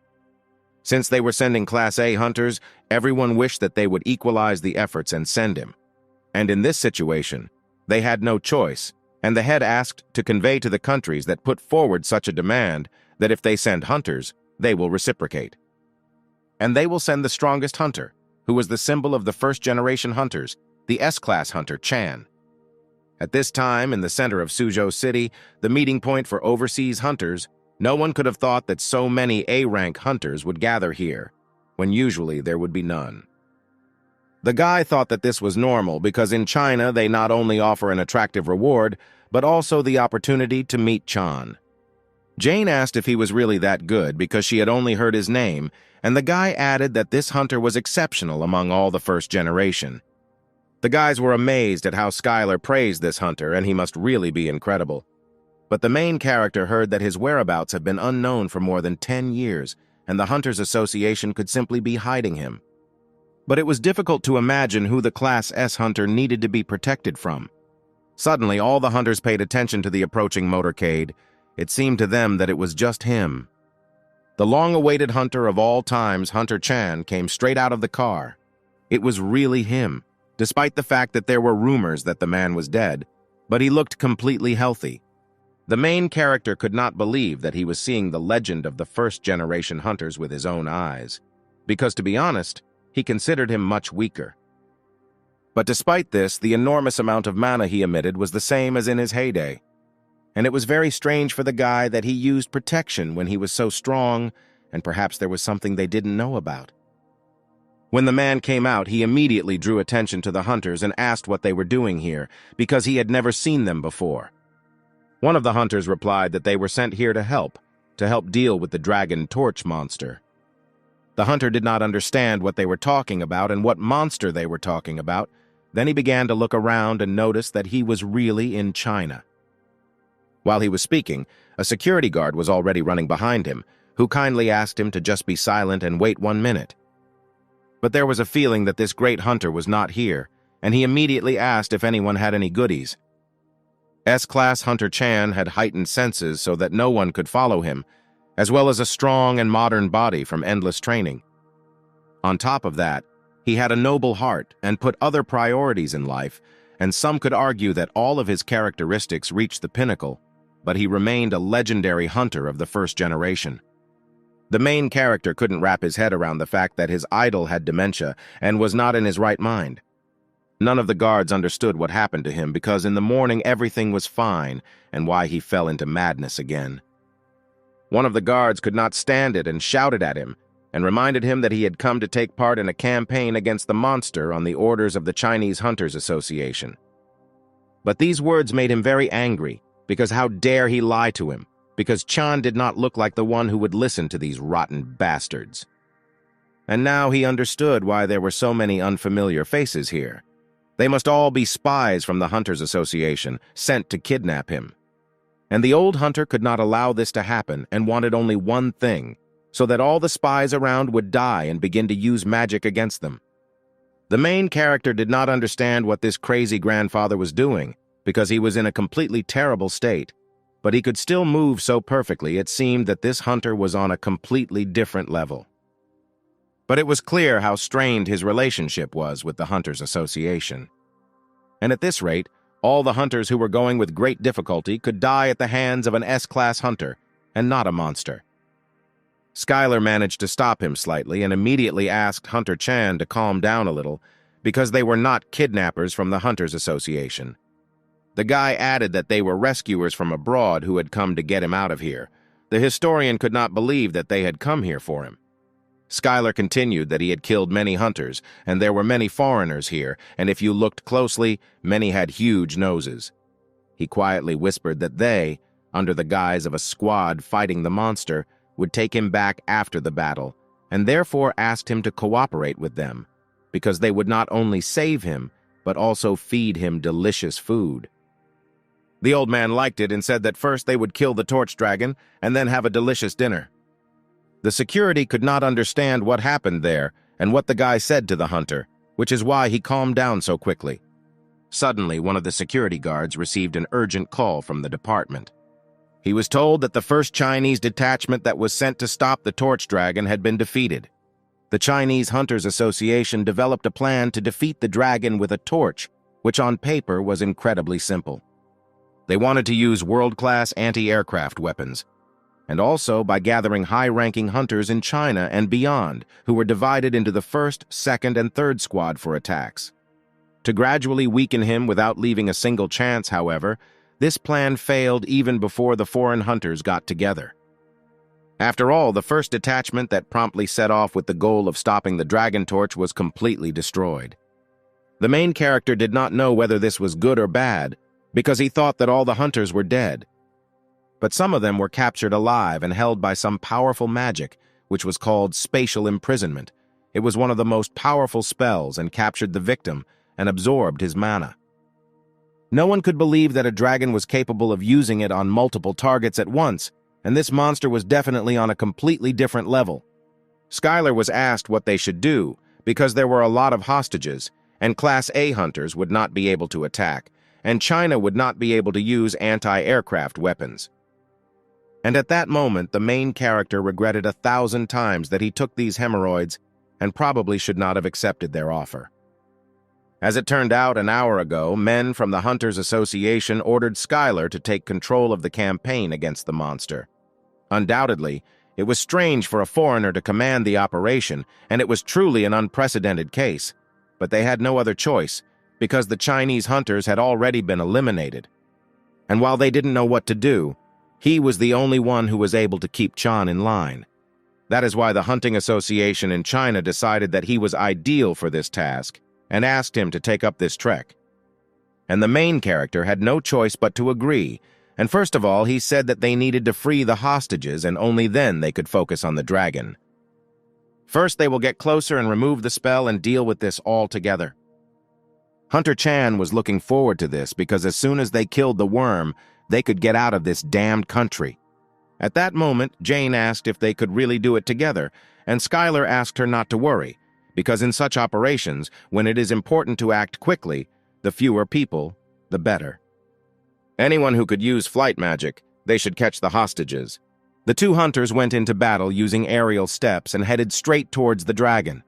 Since they were sending Class A hunters, everyone wished that they would equalize the efforts and send him. And in this situation, they had no choice, and the head asked to convey to the countries that put forward such a demand that if they send hunters, they will reciprocate. And they will send the strongest hunter, who was the symbol of the first-generation hunters, the S-class hunter, Chan. At this time, in the center of Suzhou City, the meeting point for overseas hunters, no one could have thought that so many A-rank hunters would gather here, when usually there would be none. The guy thought that this was normal because in China they not only offer an attractive reward, but also the opportunity to meet Chan. Jane asked if he was really that good because she had only heard his name, and the guy added that this hunter was exceptional among all the first generation. The guys were amazed at how Skylar praised this hunter, and he must really be incredible. But the main character heard that his whereabouts have been unknown for more than 10 years, and the Hunters Association could simply be hiding him. But it was difficult to imagine who the Class S hunter needed to be protected from. Suddenly, all the hunters paid attention to the approaching motorcade. It seemed to them that it was just him. The long-awaited hunter of all times, Hunter Chan, came straight out of the car. It was really him, despite the fact that there were rumors that the man was dead, but he looked completely healthy. The main character could not believe that he was seeing the legend of the first-generation hunters with his own eyes, because, to be honest, he considered him much weaker. But despite this, the enormous amount of mana he emitted was the same as in his heyday, and it was very strange for the guy that he used protection when he was so strong, and perhaps there was something they didn't know about. When the man came out, he immediately drew attention to the hunters and asked what they were doing here, because he had never seen them before. One of the hunters replied that they were sent here to help deal with the dragon torch monster. The hunter did not understand what they were talking about and what monster they were talking about. Then he began to look around and noticed that he was really in China. While he was speaking, a security guard was already running behind him, who kindly asked him to just be silent and wait 1 minute. But there was a feeling that this great hunter was not here, and he immediately asked if anyone had any goodies. S-Class Hunter Chan had heightened senses so that no one could follow him, as well as a strong and modern body from endless training. On top of that, he had a noble heart and put other priorities in life, and some could argue that all of his characteristics reached the pinnacle, but he remained a legendary hunter of the first generation. The main character couldn't wrap his head around the fact that his idol had dementia and was not in his right mind. None of the guards understood what happened to him because in the morning everything was fine and why he fell into madness again. One of the guards could not stand it and shouted at him and reminded him that he had come to take part in a campaign against the monster on the orders of the Chinese Hunters Association. But these words made him very angry because how dare he lie to him, because Chan did not look like the one who would listen to these rotten bastards. And now he understood why there were so many unfamiliar faces here. They must all be spies from the Hunters Association, sent to kidnap him. And the old hunter could not allow this to happen and wanted only one thing, so that all the spies around would die and begin to use magic against them. The main character did not understand what this crazy grandfather was doing, because he was in a completely terrible state, but he could still move so perfectly it seemed that this hunter was on a completely different level. But it was clear how strained his relationship was with the Hunters Association. And at this rate, all the hunters who were going with great difficulty could die at the hands of an S-Class hunter, and not a monster. Skylar managed to stop him slightly and immediately asked Hunter Chan to calm down a little, because they were not kidnappers from the Hunters Association. The guy added that they were rescuers from abroad who had come to get him out of here. The historian could not believe that they had come here for him. Skylar continued that he had killed many hunters, and there were many foreigners here, and if you looked closely, many had huge noses. He quietly whispered that they, under the guise of a squad fighting the monster, would take him back after the battle, and therefore asked him to cooperate with them, because they would not only save him, but also feed him delicious food. The old man liked it and said that first they would kill the torch dragon and then have a delicious dinner. The security could not understand what happened there and what the guy said to the hunter, which is why he calmed down so quickly. Suddenly, one of the security guards received an urgent call from the department. He was told that the first Chinese detachment that was sent to stop the torch dragon had been defeated. The Chinese Hunters Association developed a plan to defeat the dragon with a torch, which on paper was incredibly simple. They wanted to use world-class anti-aircraft weapons, and also by gathering high-ranking hunters in China and beyond who were divided into the first, second, and third squad for attacks. To gradually weaken him without leaving a single chance, however, this plan failed even before the foreign hunters got together. After all, the first detachment that promptly set off with the goal of stopping the dragon torch was completely destroyed. The main character did not know whether this was good or bad, because he thought that all the hunters were dead. But some of them were captured alive and held by some powerful magic, which was called spatial imprisonment. It was one of the most powerful spells and captured the victim and absorbed his mana. No one could believe that a dragon was capable of using it on multiple targets at once, and this monster was definitely on a completely different level. Skylar was asked what they should do, because there were a lot of hostages, and Class A hunters would not be able to attack, and China would not be able to use anti-aircraft weapons. And at that moment, the main character regretted 1,000 times that he took these hemorrhoids and probably should not have accepted their offer. As it turned out, an hour ago, men from the Hunters Association ordered Skylar to take control of the campaign against the monster. Undoubtedly, it was strange for a foreigner to command the operation, and it was truly an unprecedented case. But they had no other choice, because the Chinese hunters had already been eliminated. And while they didn't know what to do, he was the only one who was able to keep Chan in line. That is why the Hunting Association in China decided that he was ideal for this task, and asked him to take up this trek. And the main character had no choice but to agree, and first of all he said that they needed to free the hostages and only then they could focus on the dragon. First they will get closer and remove the spell and deal with this all together. Hunter Chan was looking forward to this because as soon as they killed the worm, they could get out of this damned country. At that moment, Jane asked if they could really do it together, and Skylar asked her not to worry, because in such operations, when it is important to act quickly, the fewer people, the better. Anyone who could use flight magic, they should catch the hostages. The two hunters went into battle using aerial steps and headed straight towards the dragon.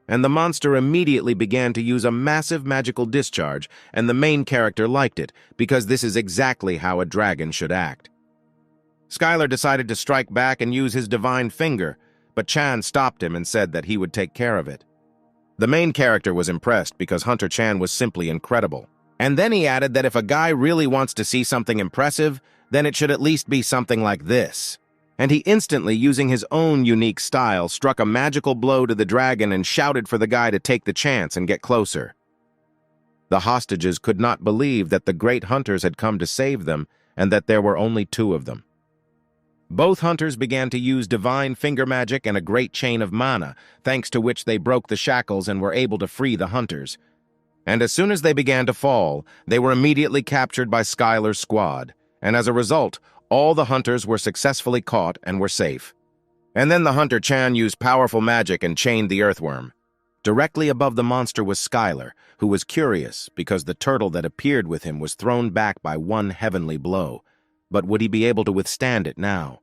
And the monster immediately began to use a massive magical discharge, and the main character liked it, because this is exactly how a dragon should act. Skylar decided to strike back and use his divine finger, but Chan stopped him and said that he would take care of it. The main character was impressed because Hunter Chan was simply incredible. And then he added that if a guy really wants to see something impressive, then it should at least be something like this. And he instantly, using his own unique style, struck a magical blow to the dragon and shouted for the guy to take the chance and get closer. The hostages could not believe that the great hunters had come to save them and that there were only two of them. Both hunters began to use divine finger magic and a great chain of mana, thanks to which they broke the shackles and were able to free the hunters. And as soon as they began to fall, they were immediately captured by Skylar's squad, and as a result, all the hunters were successfully caught and were safe. And then the Hunter Chan used powerful magic and chained the earthworm. Directly above the monster was Skylar, who was curious because the turtle that appeared with him was thrown back by one heavenly blow. But would he be able to withstand it now?